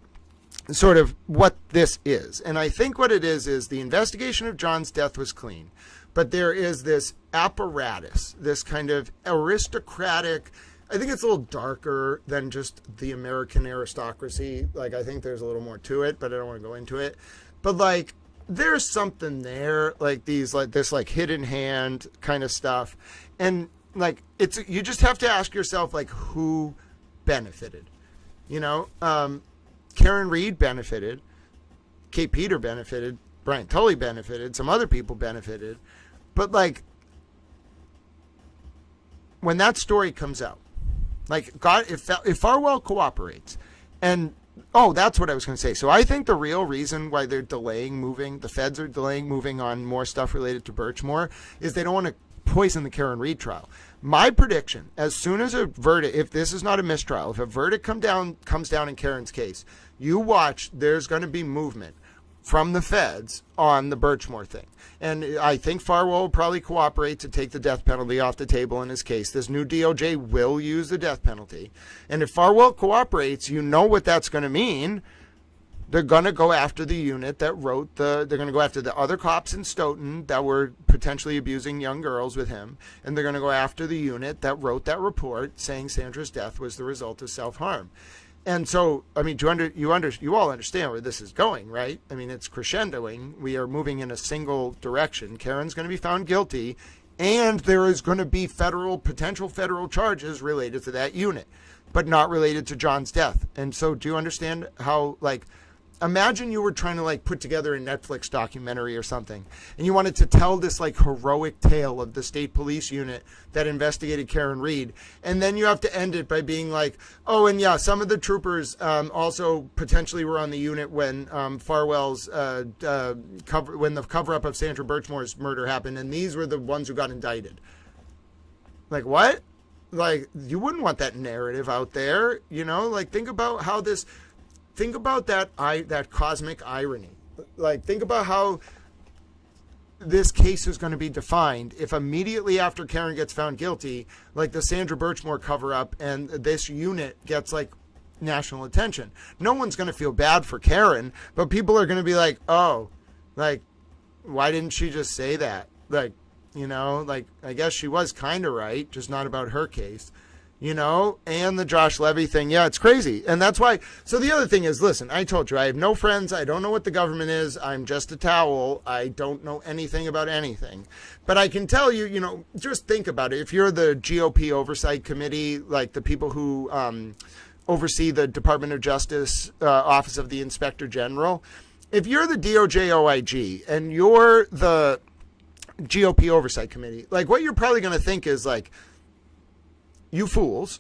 sort of what this is. And I think what it is the investigation of John's death was clean. But there is this apparatus, this kind of aristocratic, I think it's a little darker than just the American aristocracy. I think there's a little more to it, but I don't want to go into it. But there's something there, this hidden hand kind of stuff. And you just have to ask yourself, who benefited? Karen Reed benefited, Kate Peter benefited, Brian Tully benefited, some other people benefited. But when that story comes out, if Farwell cooperates, and that's what I was going to say. So I think the real reason why they're delaying moving, the feds are delaying moving on more stuff related to Birchmore, is they don't want to poison the Karen Reed trial. My prediction, as soon as a verdict, if this is not a mistrial, if a verdict comes down in Karen's case, you watch, there's going to be movement from the feds on the Birchmore thing. And I think Farwell will probably cooperate to take the death penalty off the table in his case. This new DOJ will use the death penalty. And if Farwell cooperates, you know what that's going to mean. They're going to go after the unit that wrote they're going to go after the other cops in Stoughton that were potentially abusing young girls with him. And they're going to go after the unit that wrote that report saying Sandra's death was the result of self-harm. And so, I mean, you all understand where this is going, right? I mean, it's crescendoing. We are moving in a single direction. Karen's going to be found guilty, and there is going to be potential federal charges related to that unit, but not related to John's death. And so, do you understand how, like, imagine you were trying to, like, put together a Netflix documentary or something, and you wanted to tell this, like, heroic tale of the state police unit that investigated Karen Reed, and then you have to end it by being like, oh, and yeah, some of the troopers also potentially were on the unit when Farwell's when the cover-up of Sandra Birchmore's murder happened, and these were the ones who got indicted. Like, what? Like, you wouldn't want that narrative out there, you know? Like, think about that cosmic irony. Like, think about how this case is going to be defined if immediately after Karen gets found guilty, like the Sandra Birchmore cover-up and this unit gets, like, national attention. No one's going to feel bad for Karen, but people are going to be like, oh, like, why didn't she just say that? Like, you know, like, I guess she was kind of right, just not about her case. You know, and the Josh Levy thing. Yeah, it's crazy. And that's why. So the other thing is, listen, I told you, I have no friends. I don't know what the government is. I'm just a towel. I don't know anything about anything. But I can tell you, you know, just think about it. If you're the GOP oversight committee, like the people who oversee the Department of Justice Office of the Inspector General, if you're the DOJ OIG and you're the GOP oversight committee, like what you're probably going to think is like, you fools,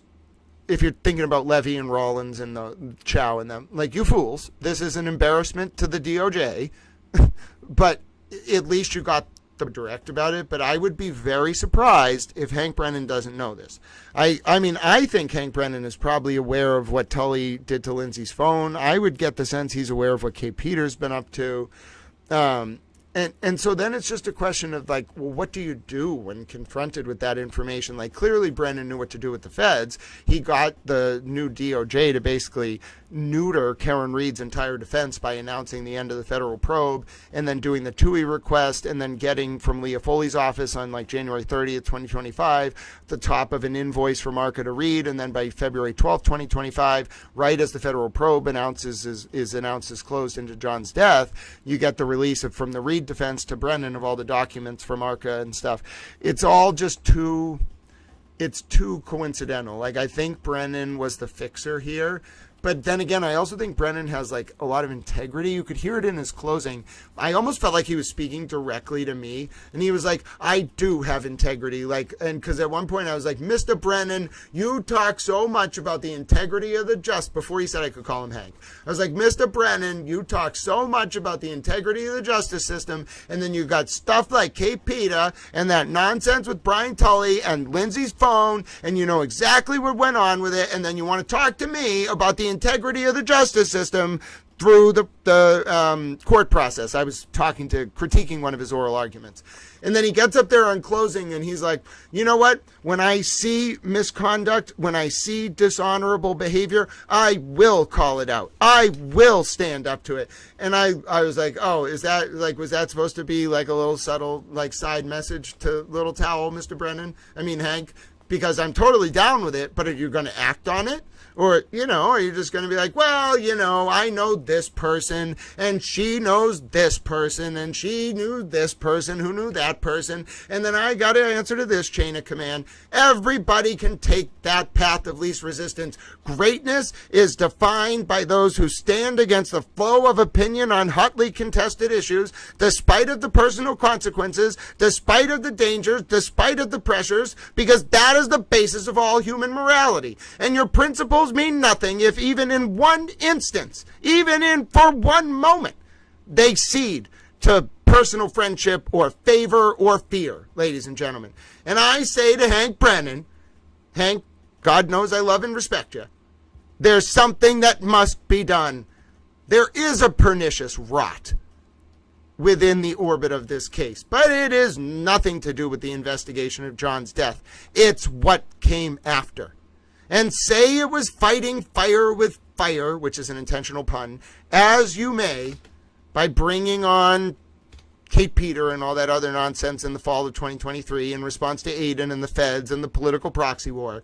if you're thinking about Levy and Rollins and the Chow and them, like, you fools, this is an embarrassment to the DOJ, but at least you got the direct about it. But I would be very surprised if Hank Brennan doesn't know this. I mean, I think Hank Brennan is probably aware of what Tully did to Lindsay's phone. I would get the sense he's aware of what Kate Peters been up to. And so then it's just a question of, like, well, what do you do when confronted with that information? Like, clearly Brennan knew what to do with the feds. He got the new DOJ to basically neuter Karen Reed's entire defense by announcing the end of the federal probe and then doing the TUI request and then getting from Leah Foley's office on, like, January 30th, 2025, the top of an invoice for Marca to Reed. And then by February 12th, 2025, right as the federal probe is announced as closed into John's death, you get the release from the Reed defense to Brennan of all the documents from Marca and stuff. It's all just too coincidental. Like, I think Brennan was the fixer here. But then again, I also think Brennan has, like, a lot of integrity. You could hear it in his closing. I almost felt like he was speaking directly to me. And he was like, I do have integrity. Like, and because at one point I was like, Mr. Brennan, you talk so much about the integrity of the before he said I could call him Hank. I was like, Mr. Brennan, you talk so much about the integrity of the justice system. And then you got stuff like Kate Peta and that nonsense with Brian Tully and Lindsay's phone. And you know exactly what went on with it. And then you want to talk to me about the integrity of the justice system through the court process. I was critiquing one of his oral arguments. And then he gets up there on closing and he's like, you know what? When I see misconduct, when I see dishonorable behavior, I will call it out. I will stand up to it. And I was like, oh, was that supposed to be like a little subtle, like, side message to Little Towel, Mr. Brennan? I mean, Hank, because I'm totally down with it, but are you going to act on it? Or, you know, are you just going to be like, well, you know, I know this person and she knows this person and she knew this person who knew that person. And then I got to answer to this chain of command. Everybody can take that path of least resistance. Greatness is defined by those who stand against the flow of opinion on hotly contested issues, despite of the personal consequences, despite of the dangers, despite of the pressures, because that is the basis of all human morality. And your principles mean nothing if even in one instance, for one moment, they cede to personal friendship or favor or fear, ladies and gentlemen. And I say to Hank Brennan, Hank, God knows I love and respect you. There's something that must be done. There is a pernicious rot within the orbit of this case, but it is nothing to do with the investigation of John's death. It's what came after. And say it was fighting fire with fire, which is an intentional pun, as you may, by bringing on Kate Peter and all that other nonsense in the fall of 2023 in response to Aiden and the feds and the political proxy war.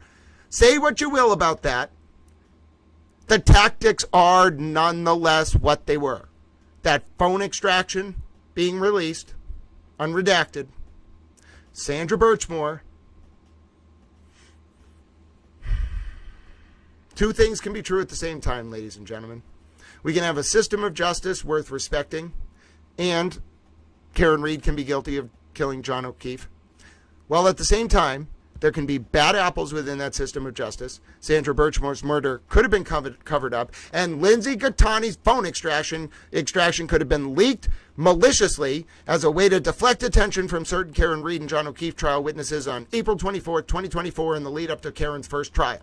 Say what you will about that. The tactics are nonetheless what they were. That phone extraction being released, unredacted, Sandra Birchmore. Two things can be true at the same time, ladies and gentlemen. We can have a system of justice worth respecting, and Karen Reed can be guilty of killing John O'Keefe. While at the same time, there can be bad apples within that system of justice. Sandra Birchmore's murder could have been covered up, and Lindsay Gattani's phone extraction could have been leaked maliciously as a way to deflect attention from certain Karen Reed and John O'Keefe trial witnesses on April 24th, 2024, in the lead up to Karen's first trial.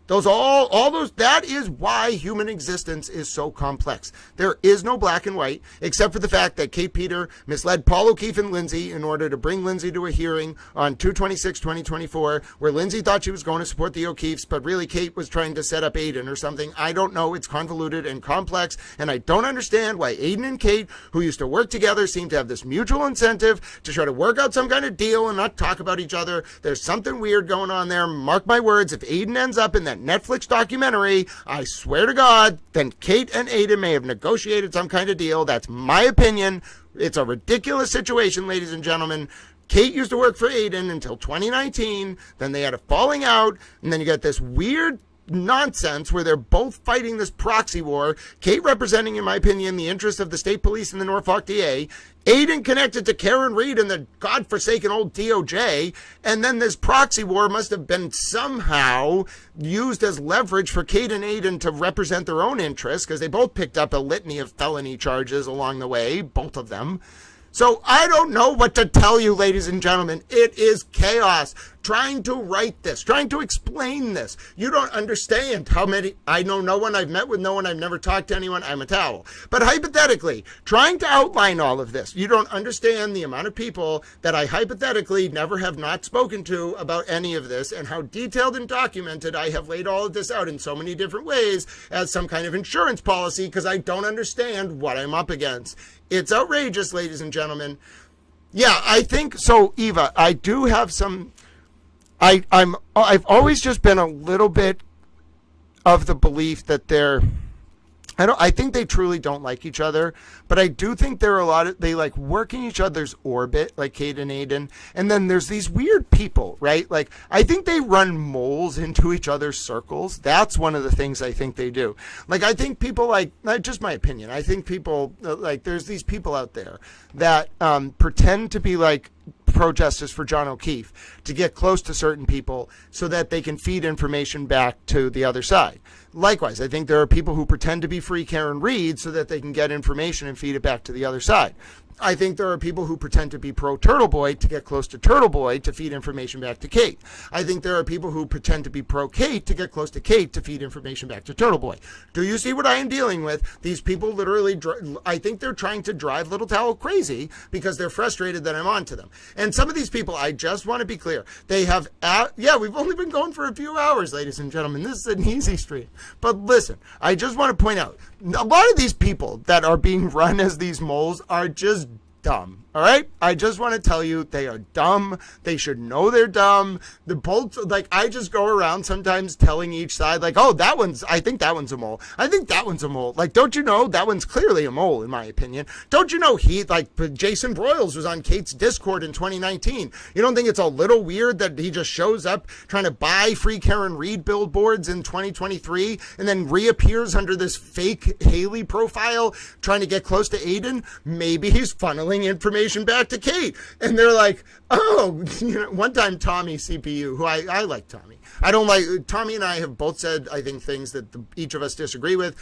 That is why human existence is so complex. There is no black and white, except for the fact that Kate Peter misled Paul O'Keefe and Lindsay in order to bring Lindsay to a hearing on 2/26/2024, where Lindsay thought she was going to support the O'Keefes, but really Kate was trying to set up Aiden or something. I don't know. It's convoluted and complex, and I don't understand why Aiden and Kate, who used to work together, seem to have this mutual incentive to try to work out some kind of deal and not talk about each other. There's something weird going on there. Mark my words, if Aiden ends up in that Netflix documentary, I swear to God, then Kate and Aiden may have negotiated some kind of deal. That's my opinion. It's a ridiculous situation, ladies and gentlemen. Kate used to work for Aiden until 2019. Then they had a falling out, and then you got this weird nonsense where they're both fighting this proxy war. Kate representing, in my opinion, the interests of the state police and the Norfolk DA. Aiden connected to Karen Reed and the godforsaken old DOJ. And then this proxy war must have been somehow used as leverage for Kate and Aiden to represent their own interests, because they both picked up a litany of felony charges along the way, both of them. So I don't know what to tell you, ladies and gentlemen. It is chaos. Trying to write this, trying to explain this. You don't understand how many, I know no one, I've met with no one, I've never talked to anyone, I'm a towel. But hypothetically, trying to outline all of this, you don't understand the amount of people that I hypothetically never have not spoken to about any of this, and how detailed and documented I have laid all of this out in so many different ways as some kind of insurance policy, because I don't understand what I'm up against. It's outrageous, ladies and gentlemen. Yeah, I think so, Eva. I do have some. I've always just been a little bit of the belief that I think they truly don't like each other, but I do think they like work in each other's orbit, like Kate and Aiden. And then there's these weird people, right? Like, I think they run moles into each other's circles. That's one of the things I think they do. Like, I think people not just my opinion, I think people, like, there's these people out there that pretend to be like pro-justice for John O'Keefe to get close to certain people so that they can feed information back to the other side. Likewise, I think there are people who pretend to be free Karen Reed so that they can get information and feed it back to the other side. I think there are people who pretend to be pro-Turtle Boy to get close to Turtle Boy to feed information back to Kate. I think there are people who pretend to be pro-Kate to get close to Kate to feed information back to Turtle Boy. Do you see what I am dealing with? These people literally, I think they're trying to drive Little Towel crazy because they're frustrated that I'm on to them. And some of these people, I just want to be clear, they have, we've only been going for a few hours, ladies and gentlemen. This is an easy stream. But listen, I just want to point out, a lot of these people that are being run as these moles are just dumb. All right? I just want to tell you, they are dumb. They should know they're dumb. The bolts, like, I just go around sometimes telling each side, like, oh, I think that one's a mole. I think that one's a mole. Like, don't you know that one's clearly a mole, in my opinion? Don't you know Jason Broyles was on Kate's Discord in 2019? You don't think it's a little weird that he just shows up trying to buy free Karen Reed billboards in 2023 and then reappears under this fake Haley profile trying to get close to Aiden? Maybe he's funneling information back to Kate. And they're like, oh, one time Tommy CPU, who I like Tommy. I don't like, Tommy and I have both said, I think, things that each of us disagree with.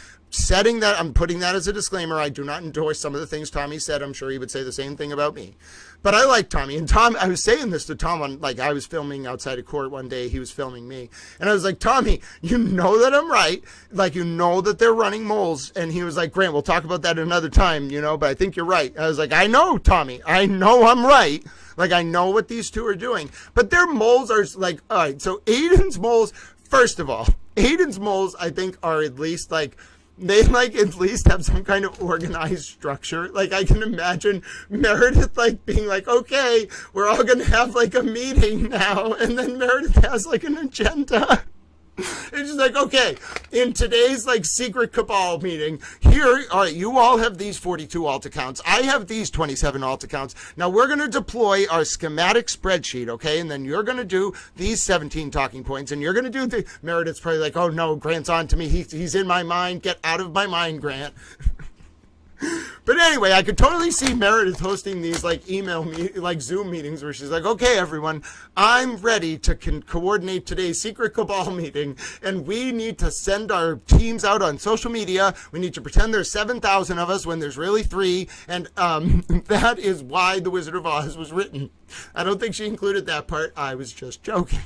I'm putting that as a disclaimer. I do not endorse some of the things Tommy said. I'm sure he would say the same thing about me. But I like Tommy. And Tom, I was saying this to Tom on, like, I was filming outside of court one day. He was filming me. And I was like, Tommy, you know that I'm right. Like, you know that they're running moles. And he was like, Grant, we'll talk about that another time, you know, but I think you're right. I was like, I know, Tommy. I know I'm right. Like, I know what these two are doing. But their moles are like, all right, so Aiden's moles, first of all, Aiden's moles, I think, are at least like, they like at least have some kind of organized structure. Like, I can imagine Meredith like being like, okay, we're all going to have like a meeting now. And then Meredith has like an agenda. It's just like, okay, in today's like secret cabal meeting, here, all right, you all have these 42 alt accounts. I have these 27 alt accounts. Now we're going to deploy our schematic spreadsheet, okay? And then you're going to do these 17 talking points, and you're going to do the, Meredith's probably like, oh no, Grant's on to me. He's in my mind. Get out of my mind, Grant. But anyway, I could totally see Meredith hosting these like like Zoom meetings where she's like, okay, everyone, I'm ready to coordinate today's secret cabal meeting, and we need to send our teams out on social media. We need to pretend there's 7,000 of us when there's really 3, and that is why The Wizard of Oz was written. I don't think she included that part. I was just joking.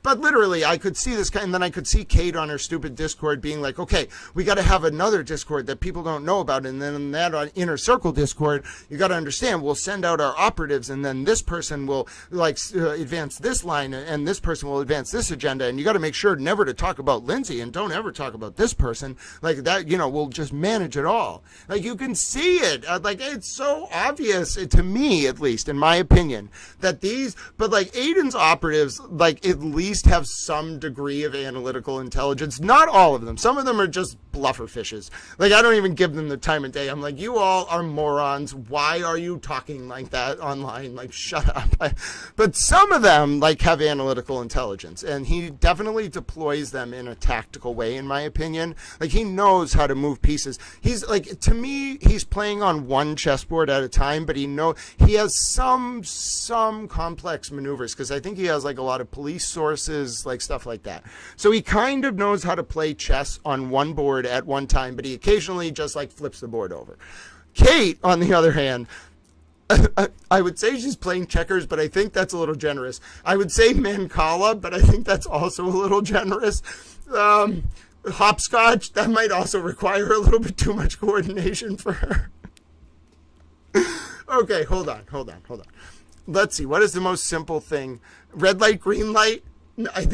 But literally, I could see this, and then I could see Kate on her stupid Discord being like, okay, we got to have another Discord that people don't know about, and then in that on Inner Circle Discord, you got to understand, we'll send out our operatives, and then this person will like advance this line, and this person will advance this agenda, and you got to make sure never to talk about Lindsay, and don't ever talk about this person, like that, you know, we'll just manage it all. Like, you can see it, like, it's so obvious, to me at least, in my opinion, that these, but like Aiden's operatives, like, at least have some degree of analytical intelligence. Not all of them. Some of them are just bluffer fishes. Like, I don't even give them the time of day. I'm like, you all are morons. Why are you talking like that online? Like, shut up. But some of them, like, have analytical intelligence, and he definitely deploys them in a tactical way, in my opinion. Like, he knows how to move pieces. He's, like, to me, he's playing on one chessboard at a time, but he has some complex maneuvers, because I think he has, like, a lot of police sources, like stuff like that. So he kind of knows how to play chess on one board at one time, but he occasionally just like flips the board over. Kate, on the other hand, I would say she's playing checkers, but I think that's a little generous. I would say Mancala, but I think that's also a little generous. Hopscotch, that might also require a little bit too much coordination for her. Okay, hold on. Let's see, what is the most simple thing? Red light, green light? I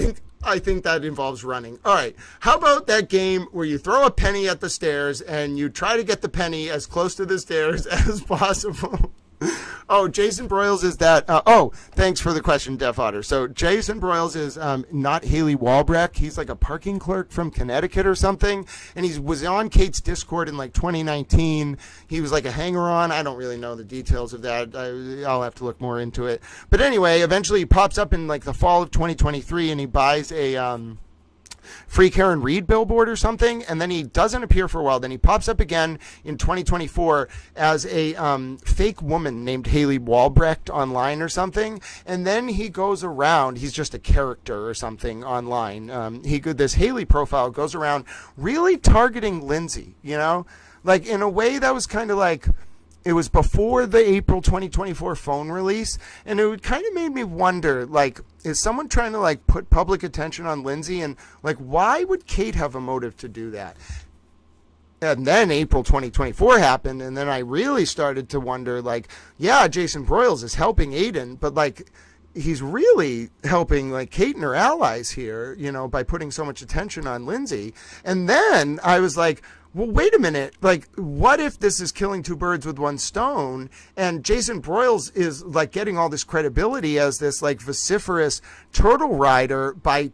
think that involves running. All right, how about that game where you throw a penny at the stairs and you try to get the penny as close to the stairs as possible? Oh, Jason Broyles is that. Thanks for the question, Def Otter. So Jason Broyles is not Haley Walbrecht. He's like a parking clerk from Connecticut or something. And he was on Kate's Discord in like 2019. He was like a hanger-on. I don't really know the details of that. I'll have to look more into it. But anyway, eventually he pops up in like the fall of 2023 and he buys a Free Karen Reed billboard or something, and then he doesn't appear for a while. Then he pops up again in 2024 as a fake woman named Haley Walbrecht online or something, and then he goes around. He's just a character or something online. This Haley profile goes around really targeting Lindsay, you know, like in a way that was kind of like, it was before the April 2024 phone release, and it kind of made me wonder, like, is someone trying to, like, put public attention on Lindsay? And, like, why would Kate have a motive to do that? And then April 2024 happened, and then I really started to wonder, like, yeah, Jason Broyles is helping Aiden, but, like, he's really helping, like, Kate and her allies here, you know, by putting so much attention on Lindsay. And then I was like, well, wait a minute, like, what if this is killing two birds with one stone, and Jason Broyles is, like, getting all this credibility as this, like, vociferous turtle rider by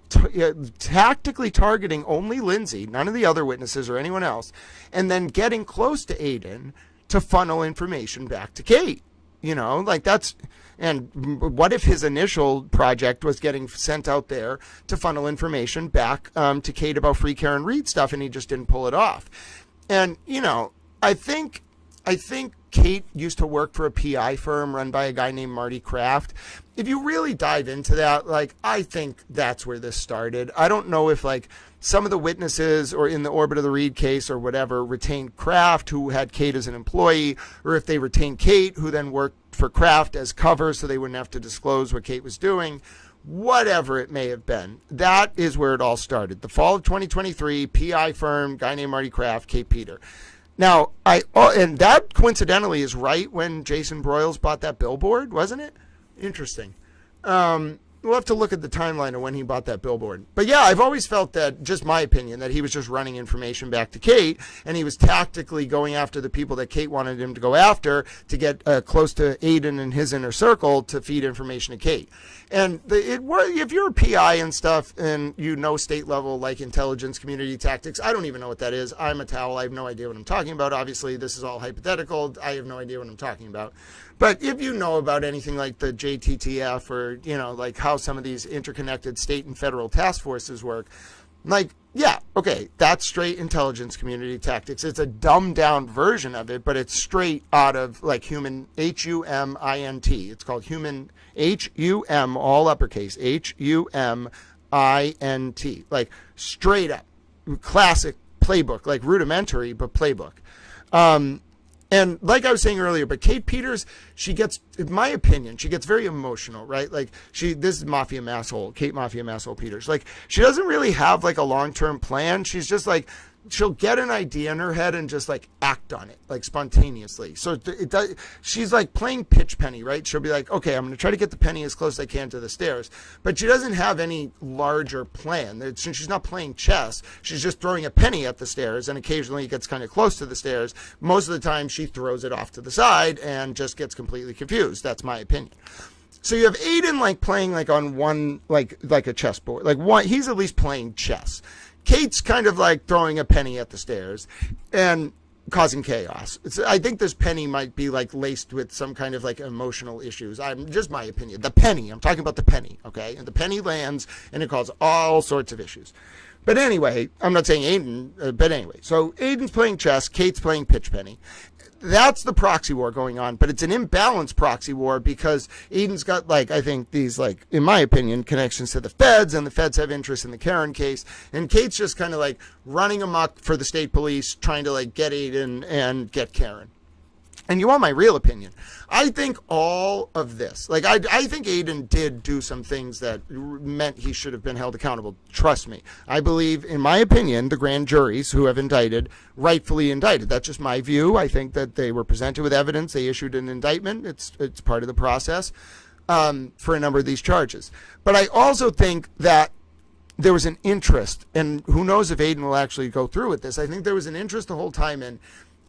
tactically targeting only Lindsay, none of the other witnesses or anyone else, and then getting close to Aiden to funnel information back to Kate, you know, like, that's... And what if his initial project was getting sent out there to funnel information back to Kate about Free Karen Reed stuff, and he just didn't pull it off? And, you know, I think I think Kate used to work for a PI firm run by a guy named Marty Kraft. If you really dive into that, like, I think that's where this started. I don't know if, like, some of the witnesses or in the Orbit of the Reed case or whatever retained Kraft, who had Kate as an employee, or if they retained Kate, who then worked for Kraft as cover so they wouldn't have to disclose what Kate was doing. Whatever it may have been, that is where it all started. The fall of 2023, PI firm, guy named Marty Kraft, Kate Peter. Now, and that coincidentally is right when Jason Broyles bought that billboard, wasn't it? Interesting. We'll have to look at the timeline of when he bought that billboard. But yeah, I've always felt that, just my opinion, that he was just running information back to Kate, and he was tactically going after the people that Kate wanted him to go after to get close to Aiden and his inner circle to feed information to Kate. And if you're a PI and stuff and you know state level like intelligence community tactics, I don't even know what that is. I'm a towel. I have no idea what I'm talking about. Obviously, this is all hypothetical. I have no idea what I'm talking about. But if you know about anything like the JTTF or, you know, like how some of these interconnected state and federal task forces work, like, yeah, okay, that's straight intelligence community tactics. It's a dumbed down version of it, but it's straight out of like human, HUMINT. It's called human, HUM, all uppercase, HUMINT, like straight up classic playbook, like rudimentary, but playbook. And like I was saying earlier, but Kate Peters, she gets, in my opinion, she gets very emotional, right? Like this is Mafia Masshole, Kate Mafia Masshole Peters. Like she doesn't really have like a long-term plan. She's just like, she'll get an idea in her head and just like act on it, like spontaneously. So she's like playing pitch penny, right? She'll be like, okay, I'm going to try to get the penny as close as I can to the stairs. But she doesn't have any larger plan. She's not playing chess. She's just throwing a penny at the stairs, and occasionally it gets kind of close to the stairs. Most of the time she throws it off to the side and just gets completely confused. That's my opinion. So you have Aiden like playing like on one, like a chessboard. Like one, he's at least playing chess. Kate's kind of like throwing a penny at the stairs and causing chaos. I think this penny might be like laced with some kind of like emotional issues. Just my opinion. The penny, I'm talking about the penny, okay? And the penny lands and it causes all sorts of issues. But anyway, I'm not saying Aiden, but anyway. So Aiden's playing chess, Kate's playing pitch penny. That's the proxy war going on, but it's an imbalanced proxy war because Aiden's got, like, I think these, like, in my opinion, connections to the feds, and the feds have interest in the Karen case, and Kate's just kind of, like, running amok for the state police, trying to, like, get Aiden and get Karen. And you want my real opinion. I think all of this, like, I think Aiden did do some things that meant he should have been held accountable. Trust me. I believe, in my opinion, the grand juries who have indicted, rightfully indicted. That's just my view. I think that they were presented with evidence. They issued an indictment. It's part of the process for a number of these charges. But I also think that there was an interest, and who knows if Aiden will actually go through with this. I think there was an interest the whole time in,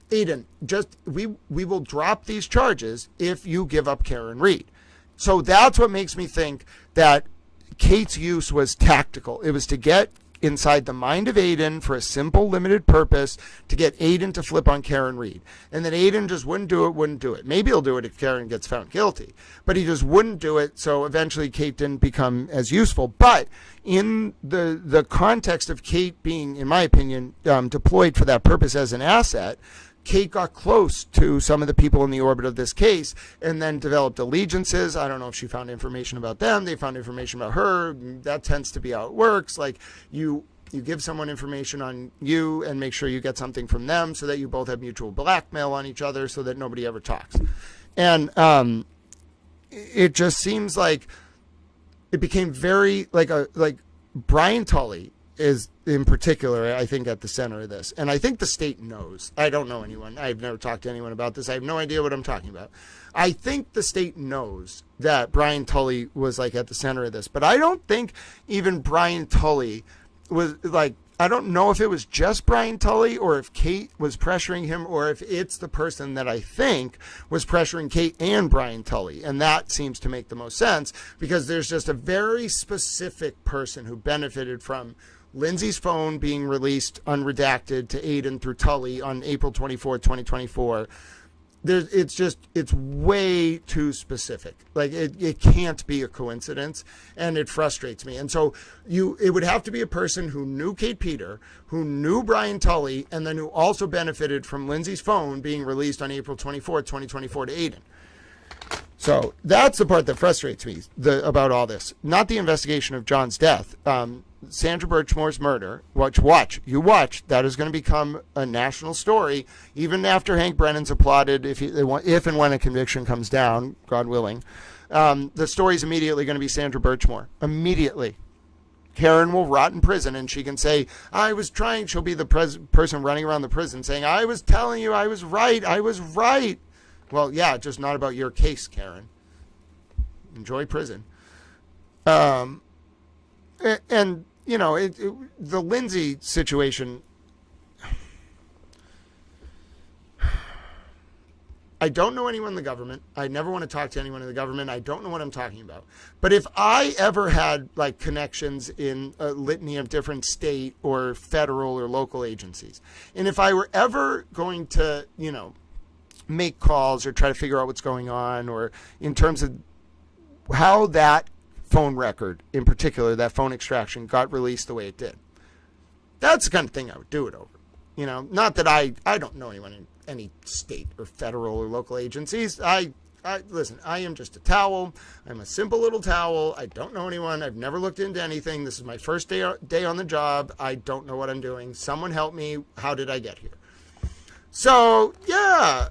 Aiden, just we will drop these charges if you give up Karen Reed. So that's what makes me think that Kate's use was tactical. It was to get inside the mind of Aiden for a simple, limited purpose, to get Aiden to flip on Karen Reed. And then Aiden just wouldn't do it. Maybe he'll do it if Karen gets found guilty. But he just wouldn't do it, so eventually Kate didn't become as useful. But in the context of Kate being, in my opinion, deployed for that purpose as an asset, Kate got close to some of the people in the orbit of this case and then developed allegiances. I don't know if she found information about them. They found information about her. That tends to be how it works. Like you give someone information on you and make sure you get something from them so that you both have mutual blackmail on each other so that nobody ever talks. And it just seems like it became very like Brian Tully is in particular, I think, at the center of this. And I think the state knows. I don't know anyone. I've never talked to anyone about this. I have no idea what I'm talking about. I think the state knows that Brian Tully was like at the center of this. But I don't think even Brian Tully was like, I don't know if it was just Brian Tully or if Kate was pressuring him or if it's the person that I think was pressuring Kate and Brian Tully. And that seems to make the most sense because there's just a very specific person who benefited from Lindsay's phone being released unredacted to Aiden through Tully on April 24th, 2024. It's way too specific. Like it can't be a coincidence, and it frustrates me. And so it would have to be a person who knew Kate Peter, who knew Brian Tully, and then who also benefited from Lindsay's phone being released on April 24th, 2024 to Aiden. So that's the part that frustrates me about all this. Not the investigation of John's death. Sandra Birchmore's murder, watch, that is going to become a national story, even after Hank Brennan's applauded, if and when a conviction comes down, God willing. The story's immediately going to be Sandra Birchmore. Immediately. Karen will rot in prison, and she can say, she'll be the person running around the prison saying, I was telling you, I was right. Well, yeah, just not about your case, Karen. Enjoy prison. And the Lindsay situation, I don't know anyone in the government. I never want to talk to anyone in the government. I don't know what I'm talking about. But if I ever had like connections in a litany of different state or federal or local agencies, and if I were ever going to, make calls or try to figure out what's going on, or in terms of how that phone record, in particular, that phone extraction got released the way it did, that's the kind of thing I would do it over. Not that I don't know anyone in any state or federal or local agencies. Listen, I am just a towel. I'm a simple little towel. I don't know anyone. I've never looked into anything. This is my first day on the job. I don't know what I'm doing. Someone help me. How did I get here? So, yeah,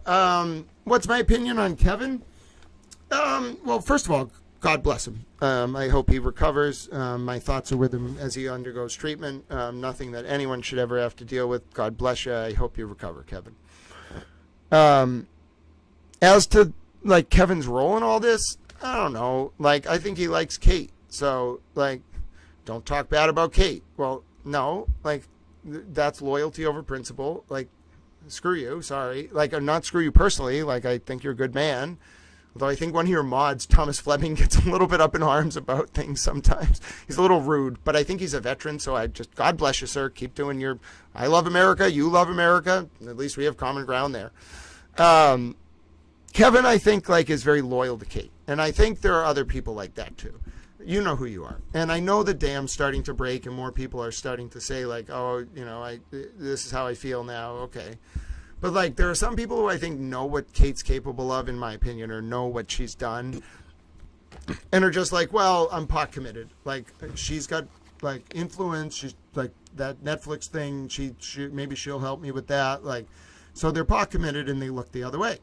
what's my opinion on Kevin? Well, first of all, God bless him. I hope he recovers. My thoughts are with him as he undergoes treatment. Nothing that anyone should ever have to deal with. God bless you. I hope you recover, Kevin. As to, Kevin's role in all this, I don't know. I think he likes Kate. So, don't talk bad about Kate. Well, no. That's loyalty over principle. Screw you, sorry. Not screw you personally. I think you're a good man. Although I think one of your mods, Thomas Fleming, gets a little bit up in arms about things sometimes. He's a little rude, but I think he's a veteran, so God bless you, sir. Keep doing I love America, you love America. At least we have common ground there. Kevin, I think, is very loyal to Kate. And I think there are other people like that, too. You know who you are. And I know the dam's starting to break and more people are starting to say, this is how I feel now. Okay. But, there are some people who I think know what Kate's capable of, in my opinion, or know what she's done. And are just well, I'm pot committed. She's got, influence. She's, that Netflix thing. Maybe she'll help me with that. So they're pot committed and they look the other way.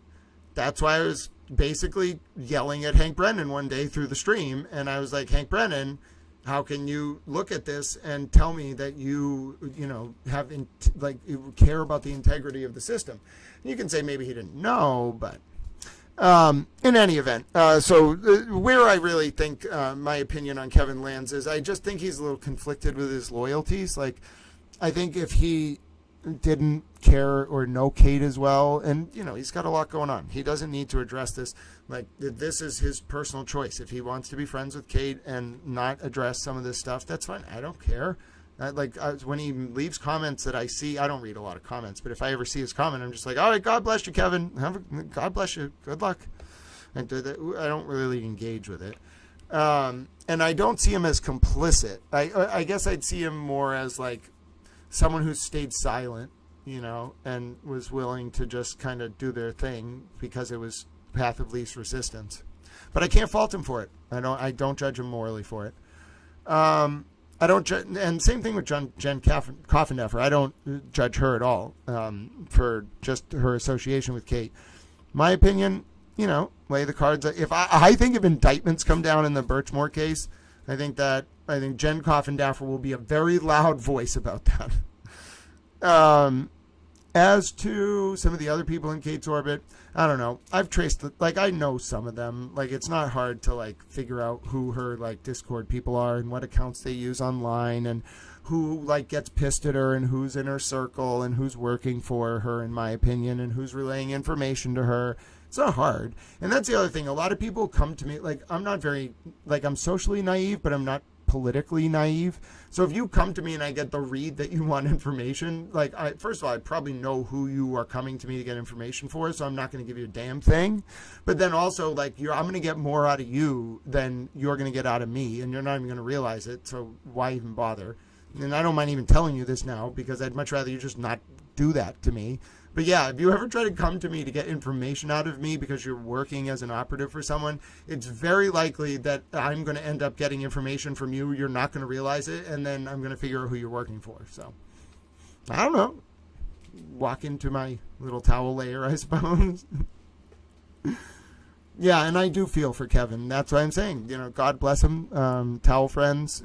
That's why I was basically yelling at Hank Brennan one day through the stream. And I was like, Hank Brennan, how can you look at this and tell me that you care about the integrity of the system? You can say maybe he didn't know, but in any event, where I really think my opinion on Kevin lands is I just think he's a little conflicted with his loyalties. I think if he didn't care or know Kate as well, and he's got a lot going on, he doesn't need to address this. This is his personal choice. If he wants to be friends with Kate and not address some of this stuff, that's fine. I don't care. When he leaves comments that I see, I don't read a lot of comments, but if I ever see his comment, I'm just all right, God bless you, Kevin. God bless you. Good luck. I don't really engage with it. And I don't see him as complicit. I guess I'd see him more as someone who stayed silent, and was willing to just kind of do their thing because it was path of least resistance. But I can't fault him for it. I don't judge him morally for it. I don't and same thing with Jen Coffindeffer. I don't judge her at all for just her association with Kate. My opinion, lay the cards. I think if indictments come down in the Birchmore case, I think Jen Coffindeffer will be a very loud voice about that. As to some of the other people in Kate's orbit, I don't know. I've traced I know some of them. It's not hard to figure out who her Discord people are and what accounts they use online and who gets pissed at her and who's in her circle and who's working for her, in my opinion, and who's relaying information to her. It's not hard. And that's the other thing. A lot of people come to me, I'm not very, I'm socially naive, but I'm not politically naive. So if you come to me and I get the read that you want information, like, first of all, I probably know who you are coming to me to get information for, so I'm not going to give you a damn thing. But then also, like, I'm going to get more out of you than you're going to get out of me, and you're not even going to realize it, so why even bother? And I don't mind even telling you this now, because I'd much rather you just not do that to me. But yeah, if you ever try to come to me to get information out of me because you're working as an operative for someone, it's very likely that I'm going to end up getting information from you. You're not going to realize it, and then I'm going to figure out who you're working for. So, I don't know. Walk into my little towel layer, I suppose. Yeah, and I do feel for Kevin. That's what I'm saying. You know, God bless him. Towel friends,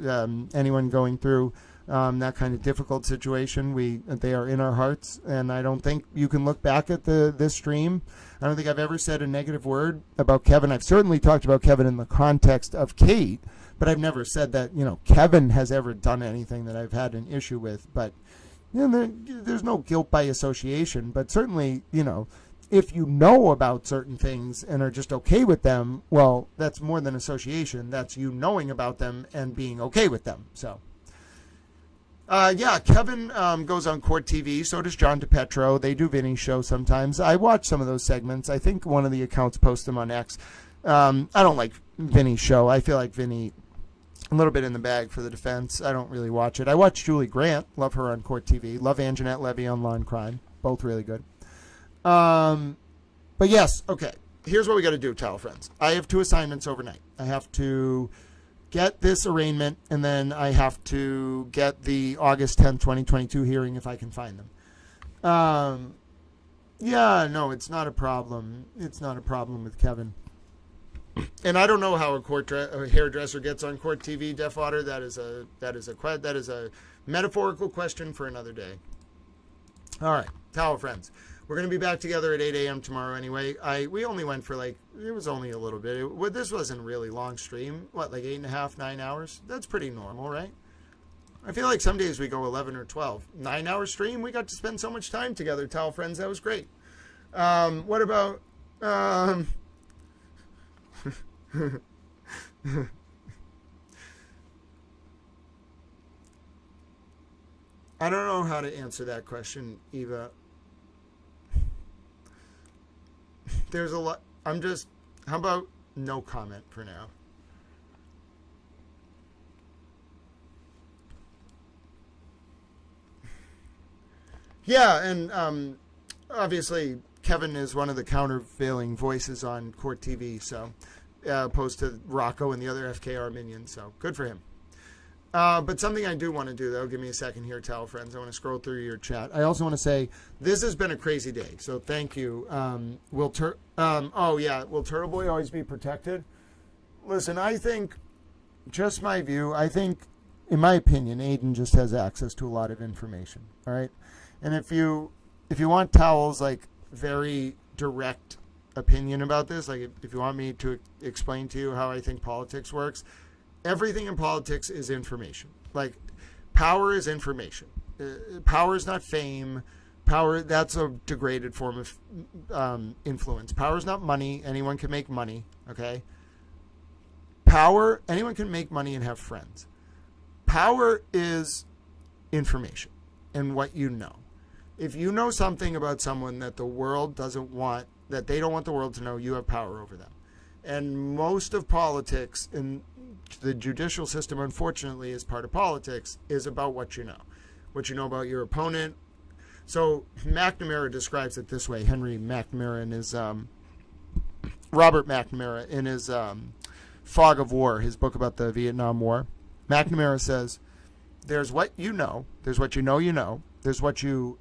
anyone going through that kind of difficult situation, they are in our hearts, and I don't think you can look back at this stream. I don't think I've ever said a negative word about Kevin. I've certainly talked about Kevin in the context of Kate, but I've never said that, you know, Kevin has ever done anything that I've had an issue with. But, you know, there's no guilt by association, but certainly, you know, if you know about certain things and are just okay with them, well, that's more than association. That's you knowing about them and being okay with them. So, yeah, Kevin goes on Court TV. So does John DePetro. They do Vinny's show sometimes. I watch some of those segments. I think one of the accounts posts them on X. I don't like Vinny's show. I feel like Vinny, a little bit in the bag for the defense. I don't really watch it. I watch Julie Grant. Love her on Court TV. Love Anjanette Levy on Law and Crime. Both really good. But yes, okay. Here's what we got to do, towel friends. I have 2 assignments overnight. I have to get this arraignment, and then I have to get the August 10th, 2022 hearing if I can find them. Yeah, no, it's not a problem. It's not a problem with Kevin. And I don't know how a hairdresser gets on Court TV, Deafwater. That is a metaphorical question for another day. All right, towel friends. We're going to be back together at 8 a.m. tomorrow anyway. We only went for it was only a little bit. This wasn't a really long stream. What, like 8.5, 9 hours? That's pretty normal, right? I feel like some days we go 11 or 12. 9-hour stream, we got to spend so much time together, towel friends. That was great. What about... I don't know how to answer that question, Eva. There's a lot. How about no comment for now? Yeah, and obviously Kevin is one of the countervailing voices on Court TV, so opposed to Rocco and the other FKR minions, so good for him. But something I do want to do, though, give me a second here, towel friends. I want to scroll through your chat. I also want to say this has been a crazy day, so thank you. Will Turtle Boy always be protected? Listen, I think, just my view, I think, in my opinion, Aiden just has access to a lot of information, all right? And if you want Towel's, like, very direct opinion about this, like, if you want me to explain to you how I think politics works, everything in politics is information. Like, power is information. Power is not fame. Power, that's a degraded form of influence. Power is not money. Anyone can make money, okay? Power, anyone can make money and have friends. Power is information and what you know. If you know something about someone that the world doesn't want, that they don't want the world to know, you have power over them. And most of politics, and the judicial system, unfortunately, is part of politics, is about what you know. What you know about your opponent. So McNamara describes it this way. Henry McNamara in his, Robert McNamara in his Fog of War, his book about the Vietnam War. McNamara says, there's what you know, there's what you know, there's what you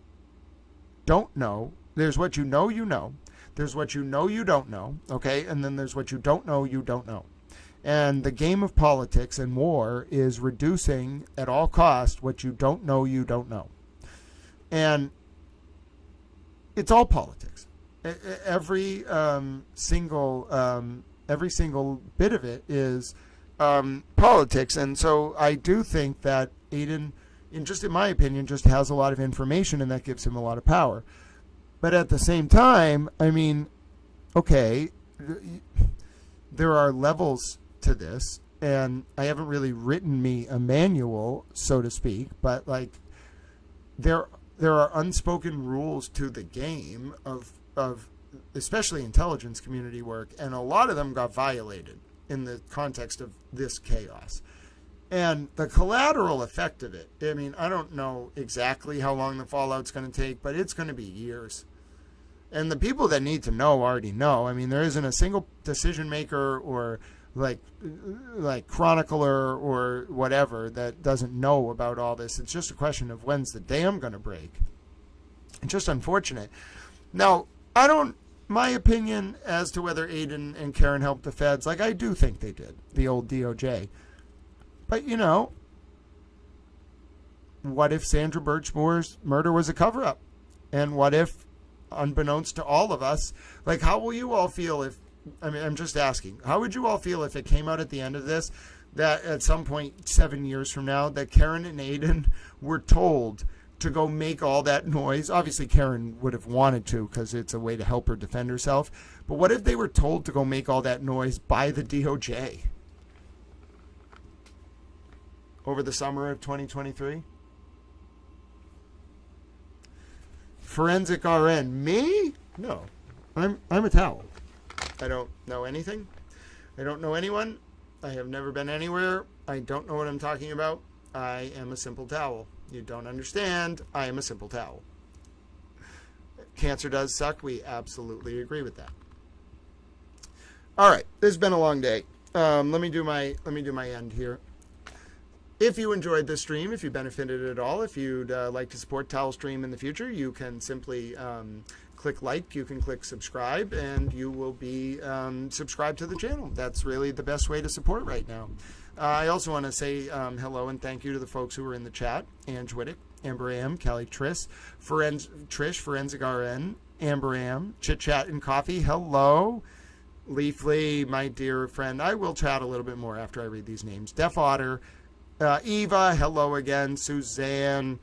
don't know, there's what you know, there's what you know you don't know, okay, and then there's what you don't know. And the game of politics and war is reducing at all costs what you don't know. And it's all politics. Every single bit of it is politics. And so I do think that Aiden, in my opinion, just has a lot of information, and that gives him a lot of power. But at the same time, I mean, okay, there are levels to this. and I haven't really written me a manual, so to speak, but like there are unspoken rules to the game of especially intelligence community work, and a lot of them got violated in the context of this chaos. And the collateral effect of it, I mean, I don't know exactly how long the fallout's going to take, but it's going to be years. And the people that need to know already know. I mean, there isn't a single decision maker or like chronicler or whatever that doesn't know about all this. It's just a question of when's the dam going to break. It's just unfortunate. Now, my opinion as to whether Aiden and Karen helped the feds, like I do think they did, the old DOJ. But, you know, what if Sandra Birchmore's murder was a cover-up? And what if, unbeknownst to all of us, like how will you all feel if, I mean, I'm just asking, how would you all feel if it came out at the end of this that at some point 7 years from now that Karen and Aiden were told to go make all that noise? Obviously, Karen would have wanted to because it's a way to help her defend herself. But what if they were told to go make all that noise by the DOJ over the summer of 2023? Forensic RN. Me? No. I'm a towel. I don't know anything. I don't know anyone. I have never been anywhere. I don't know what I'm talking about. I am a simple towel. You don't understand. I am a simple towel. Cancer does suck. We absolutely agree with that. All right. This has been a long day. Let me do my end here. If you enjoyed this stream, if you benefited at all, if you'd like to support Towel Stream in the future, you can simply click like, you can click subscribe, and you will be subscribed to the channel. That's really the best way to support right now. I also want to say hello and thank you to the folks who were in the chat. Ange Whittick, Amber Am, Callie Trish, Forensic RN, Amber Am, Chit Chat and Coffee, hello. Leafly, my dear friend. I will chat a little bit more after I read these names. Deaf Otter, Eva, hello again. Suzanne.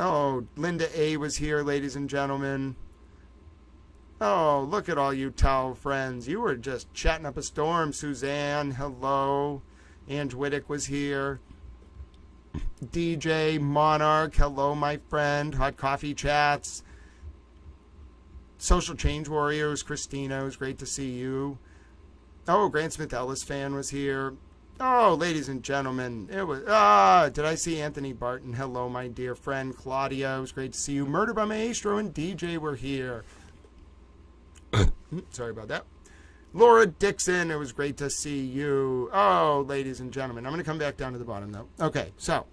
Oh, Linda A was here, ladies and gentlemen. Oh, look at all you towel friends. You were just chatting up a storm. Suzanne, hello. Ange Whittick was here. DJ Monarch, hello, my friend. Hot Coffee Chats. Social Change Warriors, Christina, it was great to see you. Oh, Grant Smith Ellis fan was here. Oh, ladies and gentlemen, it was, did I see Anthony Barton? Hello, my dear friend. Claudia, it was great to see you. Murder by Maestro and DJ were here. Sorry about that. Laura Dixon, it was great to see you. Oh, ladies and gentlemen, I'm going to come back down to the bottom, though. Okay, so,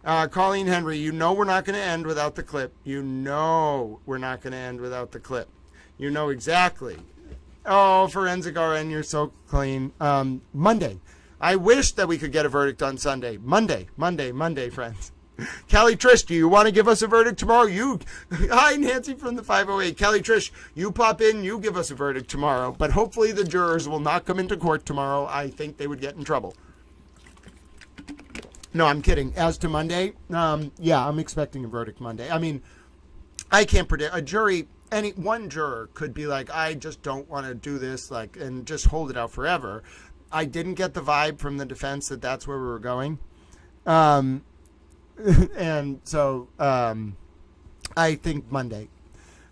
Colleen Henry, you know we're not going to end without the clip. You know we're not going to end without the clip. You know exactly. Oh, Forensic RN, you're so clean. Monday. I wish that we could get a verdict on Sunday. Monday, friends. Callie Trish, do you want to give us a verdict tomorrow? Hi, Nancy from the 508. Callie Trish, you pop in, you give us a verdict tomorrow. But hopefully the jurors will not come into court tomorrow. I think they would get in trouble. No, I'm kidding. As to Monday, yeah, I'm expecting a verdict Monday. I mean, I can't predict. A jury, one juror could be like, I just don't want to do this, like, and just hold it out forever. I didn't get the vibe from the defense that that's where we were going. And so I think Monday.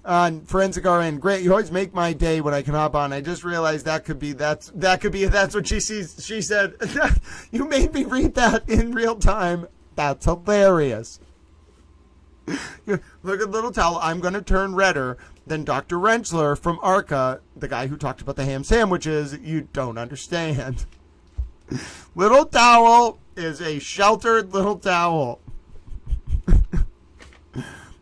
Forensic RN, great. You always make my day when I can hop on. I just realized that's what she said. You made me read that in real time. That's hilarious. Look at Little Towel. I'm going to turn redder than Dr. Rentschler from ARCA, the guy who talked about the ham sandwiches. You don't understand. Little Towel is a sheltered little towel.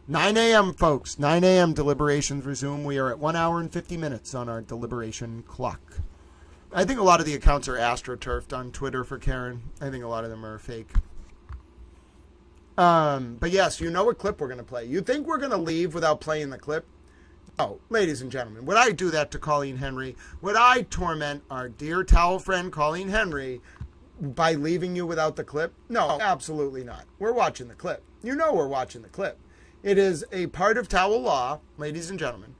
9 a.m., folks. 9 a.m. deliberations resume. We are at 1 hour and 50 minutes on our deliberation clock. I think a lot of the accounts are astroturfed on Twitter for Karen. I think a lot of them are fake. But yes, you know what clip we're going to play. You think we're going to leave without playing the clip? Oh, ladies and gentlemen, would I do that to Colleen Henry? Would I torment our dear towel friend Colleen Henry by leaving you without the clip? No, absolutely not. We're watching the clip. You know we're watching the clip. It is a part of towel law, ladies and gentlemen,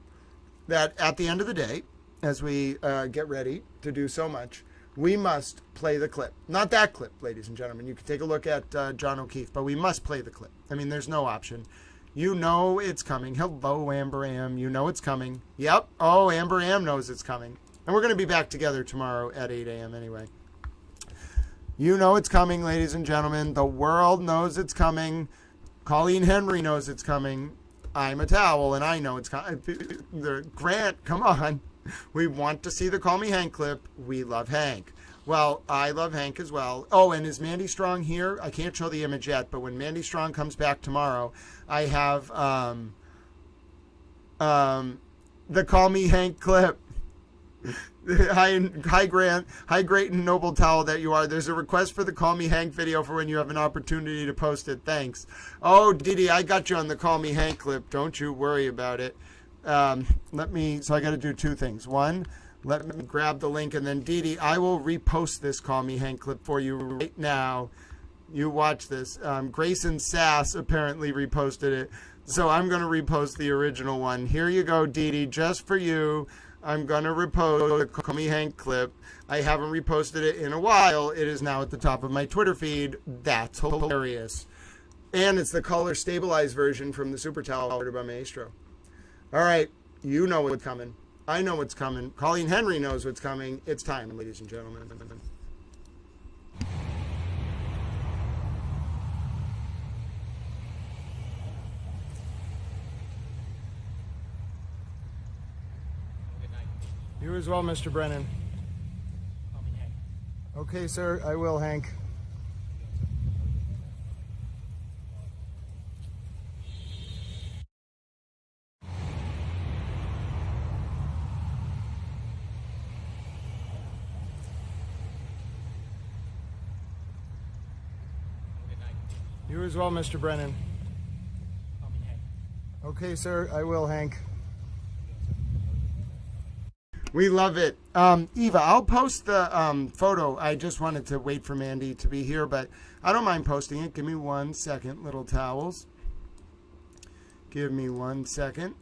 that at the end of the day, as we get ready to do so much, we must play the clip. Not that clip, ladies and gentlemen. You can take a look at John O'Keefe, but we must play the clip. I mean, there's no option. You know it's coming. Hello, Amber Am. You know it's coming. Yep. Oh, Amber Am knows it's coming. And we're going to be back together tomorrow at 8 a.m. anyway. You know it's coming, ladies and gentlemen. The world knows it's coming. Colleen Henry knows it's coming. I'm a towel, and I know it's coming. Grant, come on. We want to see the Call Me Hank clip. We love Hank. Well, I love Hank as well. Oh, and is Mandy Strong here? I can't show the image yet, but when Mandy Strong comes back tomorrow, I have the Call Me Hank clip. Hi, Grant. Hi, great and noble towel that you are. There's a request for the Call Me Hank video for when you have an opportunity to post it. Thanks. Oh, Didi, I got you on the Call Me Hank clip. Don't you worry about it. So I got to do two things. One, let me grab the link, and then Didi, I will repost this Call Me Hank clip for you right now. You watch this. Grayson Sass apparently reposted it, so I'm going to repost the original one. Here you go, Didi, just for you. I'm going to repost the Call Me Hank clip. I haven't reposted it in a while. It is now at the top of my Twitter feed. That's hilarious. And it's the color stabilized version from the Super Towel ordered by Maestro. All right, you know what's coming. I know what's coming. Colleen Henry knows what's coming. It's time, ladies and gentlemen. You as well, Mr. Brennan. Okay, sir, I will, Hank. You as well, Mr. Brennan. Okay, sir, I will, Hank. We love it. Eva, I'll post the photo. I just wanted to wait for Mandy to be here, but I don't mind posting it. Give me 1 second, little towels. Give me 1 second.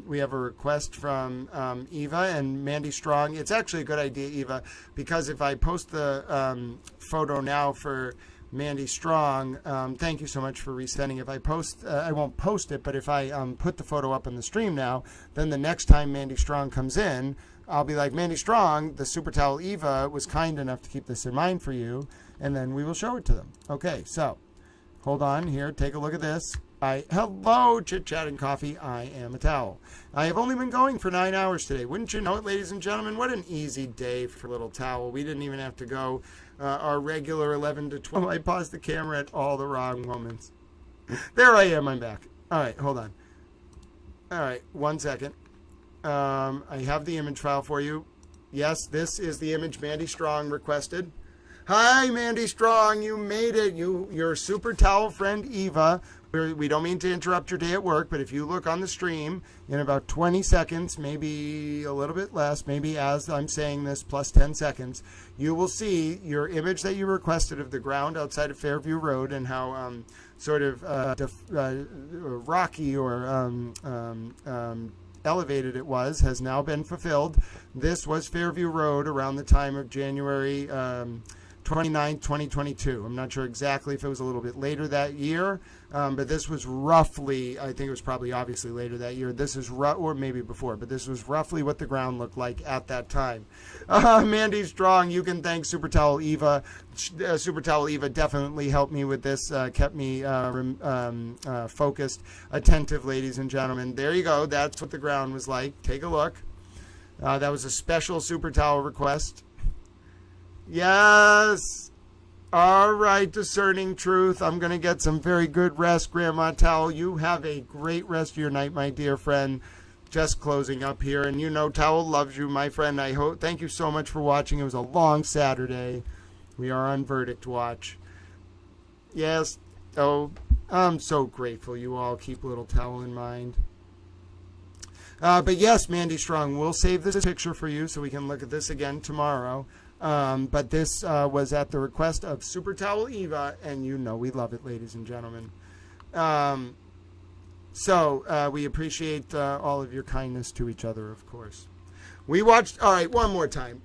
We have a request from Eva and Mandy Strong. It's actually a good idea, Eva, because if I post the photo now for Mandy Strong, thank you so much for resending. If I post, I won't post it, but if I put the photo up on the stream now, then the next time Mandy Strong comes in, I'll be like, Mandy Strong, the Super Towel Eva was kind enough to keep this in mind for you, and then we will show it to them. Okay, so hold on here. Take a look at this. Hello, Chit Chat and Coffee. I am a towel. I have only been going for 9 hours today. Wouldn't you know it, ladies and gentlemen? What an easy day for Little Towel. We didn't even have to go our regular 11 to 12. I paused the camera at all the wrong moments. There I am. I'm back. All right, hold on. All right, 1 second. I have the image file for you. Yes, this is the image Mandy Strong requested. Hi, Mandy Strong. You made it. Your Super Towel friend, Eva. We don't mean to interrupt your day at work, but if you look on the stream in about 20 seconds, maybe a little bit less, maybe as I'm saying this, plus 10 seconds, you will see your image that you requested of the ground outside of Fairview Road and how sort of rocky or elevated it was, has now been fulfilled. This was Fairview Road around the time of January 29th, 2022. I'm not sure exactly if it was a little bit later that year, but this was roughly, I think it was probably obviously later that year. This is, or maybe before, but this was roughly what the ground looked like at that time. Mandy Strong, you can thank Super Towel Eva. Super Towel Eva definitely helped me with this, kept me focused, attentive, ladies and gentlemen. There you go. That's what the ground was like. Take a look. That was a special Super Towel request. Yes. All right, Discerning Truth. I'm going to get some very good rest, Grandma Towel. You have a great rest of your night, my dear friend. Just closing up here. And you know Towel loves you, my friend. I hope. Thank you so much for watching. It was a long Saturday. We are on Verdict Watch. Yes. Oh, I'm so grateful you all keep Little Towel in mind. But yes, Mandy Strong, we'll save this picture for you so we can look at this again tomorrow. But this was at the request of Super Towel Eva, and you know we love it, ladies and gentlemen. So we appreciate all of your kindness to each other, of course. We watched, all right, one more time,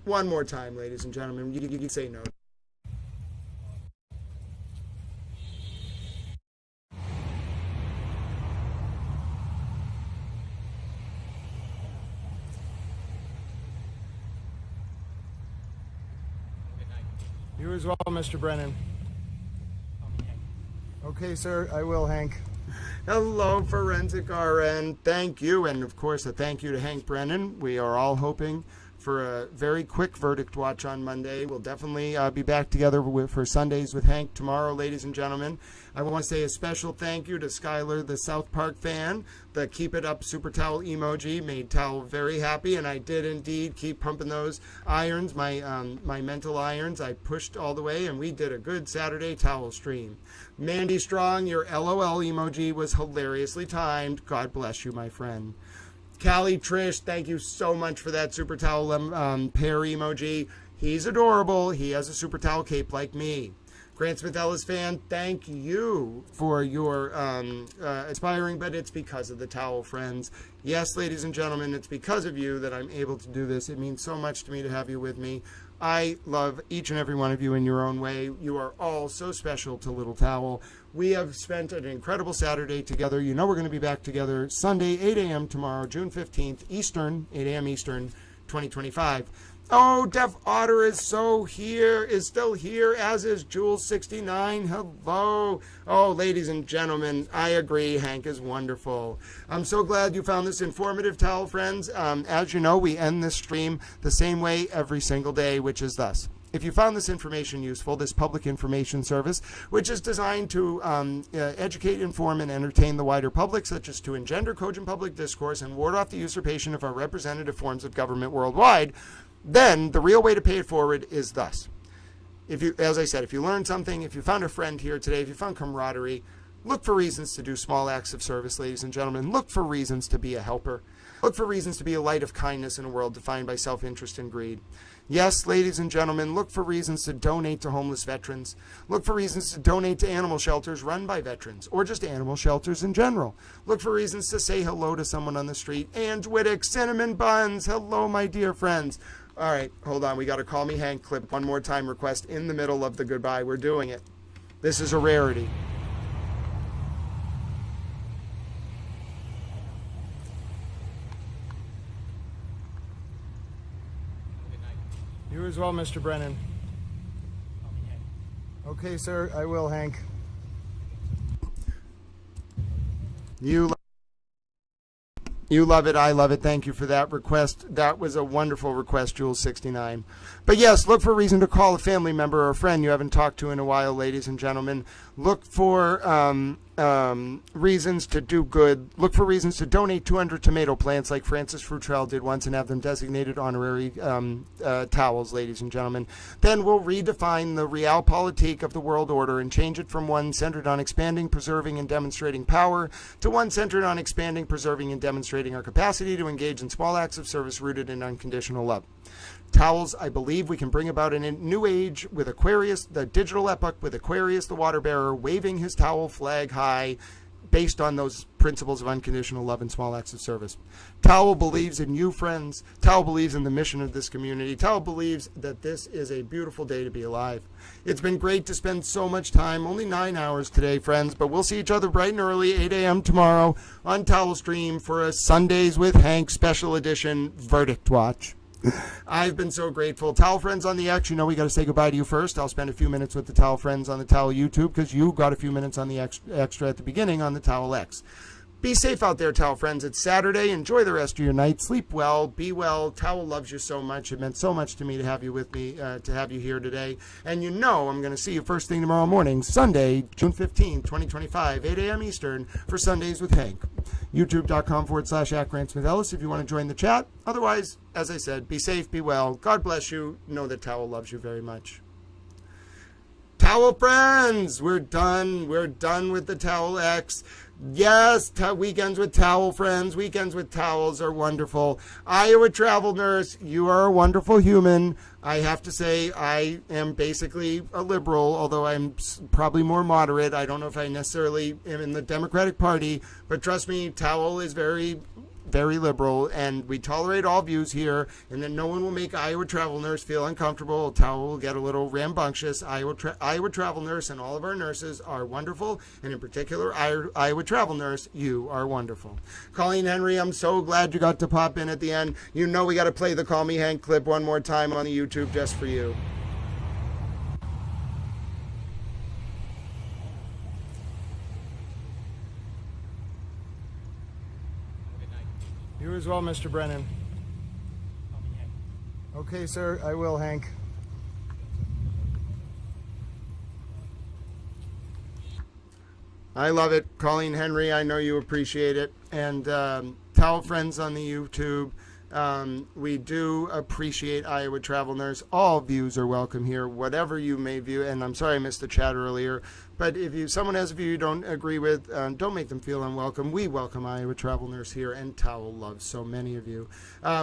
ladies and gentlemen. You can say no. You as well, Mr. Brennan. Okay, sir, I will, Hank. Hello, Forensic RN. Thank you, and of course, a thank you to Hank Brennan. We are all hoping for a very quick verdict watch on Monday. We'll definitely be back together for Sundays with Hank tomorrow, ladies and gentlemen. I want to say a special thank you to Skylar, the South Park fan. The Keep It Up Super Towel emoji made Towel very happy, and I did indeed keep pumping those irons, my mental irons. I pushed all the way, and we did a good Saturday towel stream. Mandy Strong, your LOL emoji was hilariously timed. God bless you, my friend. Callie Trish, thank you so much for that Super Towel pair emoji. He's adorable. He has a Super Towel cape like me. Grant Smith Ellis fan, thank you for your inspiring, but it's because of the towel, friends. Yes, ladies and gentlemen, it's because of you that I'm able to do this. It means so much to me to have you with me. I love each and every one of you in your own way. You are all so special to Little Towel. We have spent an incredible Saturday together. You know we're going to be back together Sunday, 8 a.m. tomorrow, June 15th, Eastern, 8 a.m. Eastern, 2025. Oh, Def Otter is still here, as is Jules69. Hello. Oh, ladies and gentlemen, I agree. Hank is wonderful. I'm so glad you found this informative, towel friends. As you know, we end this stream the same way every single day, which is thus. If you found this information useful, this public information service, which is designed to educate, inform, and entertain the wider public, such as to engender cogent public discourse and ward off the usurpation of our representative forms of government worldwide, then the real way to pay it forward is thus. If you, as I said, if you learned something, if you found a friend here today, if you found camaraderie, look for reasons to do small acts of service, ladies and gentlemen. Look for reasons to be a helper. Look for reasons to be a light of kindness in a world defined by self-interest and greed. Yes, ladies and gentlemen, look for reasons to donate to homeless veterans. Look for reasons to donate to animal shelters run by veterans, or just animal shelters in general. Look for reasons to say hello to someone on the street. Ange Whittick, Cinnamon Buns, hello, my dear friends. All right, hold on. We got a Call Me Hank clip one more time request in the middle of the goodbye. We're doing it. This is a rarity. You as well, Mr. Brennan. Okay, sir, I will, Hank. You love it. I love it. Thank you for that request. That was a wonderful request, Jules69. But yes, look for a reason to call a family member or a friend you haven't talked to in a while, ladies and gentlemen. Look for reasons to do good. Look for reasons to donate 200 tomato plants like Francis Frutrell did once and have them designated honorary towels, ladies and gentlemen. Then we'll redefine the realpolitik of the world order and change it from one centered on expanding, preserving, and demonstrating power to one centered on expanding, preserving, and demonstrating our capacity to engage in small acts of service rooted in unconditional love. Towels, I believe we can bring about a new age with Aquarius, the digital epoch, with Aquarius, the water bearer, waving his towel flag high based on those principles of unconditional love and small acts of service. Towel believes in you, friends. Towel believes in the mission of this community. Towel believes that this is a beautiful day to be alive. It's been great to spend so much time, only 9 hours today, friends, but we'll see each other bright and early, 8 a.m. tomorrow on Towel Stream for a Sundays with Hank special edition verdict watch. I've been so grateful. Towel friends on the X, you know we got to say goodbye to you first. I'll spend a few minutes with the Towel friends on the Towel YouTube because you got a few minutes on the extra at the beginning on the Towel X. Be safe out there, Towel friends. It's Saturday. Enjoy the rest of your night. Sleep well. Be well. Towel loves you so much. It meant so much to me to have you with me, to have you here today. And you know I'm going to see you first thing tomorrow morning, Sunday, June 15th, 2025, 8 a.m. Eastern for Sundays with Hank. YouTube.com/@GrantSmithEllis if you want to join the chat. Otherwise, as I said, be safe, be well. God bless you. Know that Towel loves you very much. Towel friends, we're done. We're done with the Towel X. Yes, weekends with Towel friends. Weekends with towels are wonderful. Iowa travel nurse, you are a wonderful human. I have to say I am basically a liberal, although I'm probably more moderate. I don't know if I necessarily am in the Democratic Party, but trust me, Towel is very very liberal, and we tolerate all views here, and then no one will make Iowa Travel Nurse feel uncomfortable. Towel will get a little rambunctious. Iowa Travel Nurse and all of our nurses are wonderful, and in particular, Iowa Travel Nurse, you are wonderful. Colleen Henry, I'm so glad you got to pop in at the end. You know we got to play the Call Me Hank clip one more time on the YouTube just for you. You as well, Mr. Brennan. Okay, sir, I will, Hank. I love it. Colleen Henry, I know you appreciate it. And towel friends on the YouTube, we do appreciate Iowa Travel Nurse. All views are welcome here, whatever you may view. And I'm sorry I missed the chat earlier. But if someone has a view you don't agree with, don't make them feel unwelcome. We welcome Iowa Travel Nurse here, and Towel loves so many of you.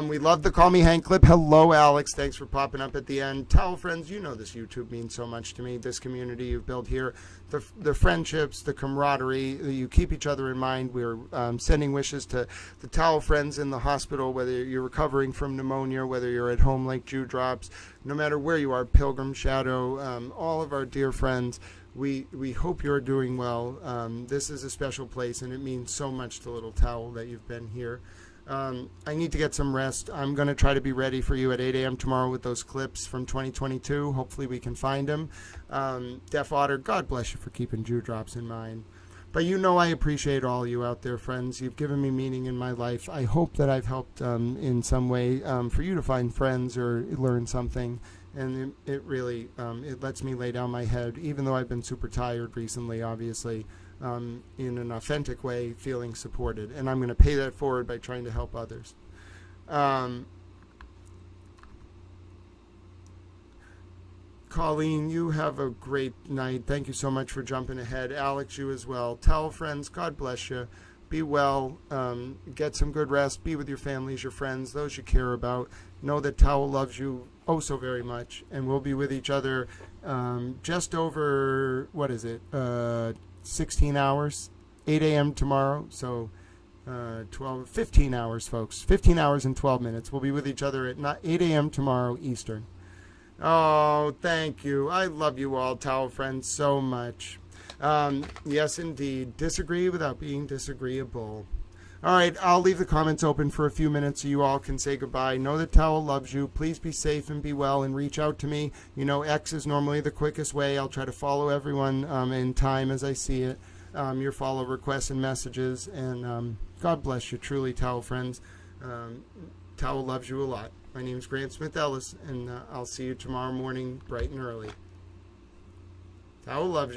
We love the Call Me Hank clip. Hello, Alex. Thanks for popping up at the end. Towel friends, you know this YouTube means so much to me. This community you've built here, the friendships, the camaraderie, you keep each other in mind. We're sending wishes to the Towel friends in the hospital, whether you're recovering from pneumonia, whether you're at home like Jew Drops, no matter where you are, Pilgrim Shadow, all of our dear friends. We hope you're doing well. This is a special place, and it means so much to Little Towel that you've been here. I need to get some rest. I'm going to try to be ready for you at 8 a.m. tomorrow with those clips from 2022. Hopefully we can find them. Deaf Otter, God bless you for keeping Jew Drops in mind. But you know I appreciate all you out there, friends. You've given me meaning in my life. I hope that I've helped in some way for you to find friends or learn something. And it really, it lets me lay down my head, even though I've been super tired recently, obviously, in an authentic way, feeling supported. And I'm going to pay that forward by trying to help others. Colleen, you have a great night. Thank you so much for jumping ahead. Alex, you as well. Towel friends, God bless you. Be well. Get some good rest. Be with your families, your friends, those you care about. Know that Towel loves you oh so very much. And we'll be with each other just over, 16 hours? 8 a.m. tomorrow. So 15 hours, folks. 15 hours and 12 minutes. We'll be with each other at 8 a.m. tomorrow Eastern. Oh, thank you. I love you all, Towel friends, so much. Yes, indeed. Disagree without being disagreeable. All right, I'll leave the comments open for a few minutes so you all can say goodbye. Know that Towel loves you. Please be safe and be well and reach out to me. You know, X is normally the quickest way. I'll try to follow everyone in time as I see it. Your follow requests and messages. And God bless you, truly, Towel friends. Towel loves you a lot. My name is Grant Smith Ellis, and I'll see you tomorrow morning bright and early. Towel loves you.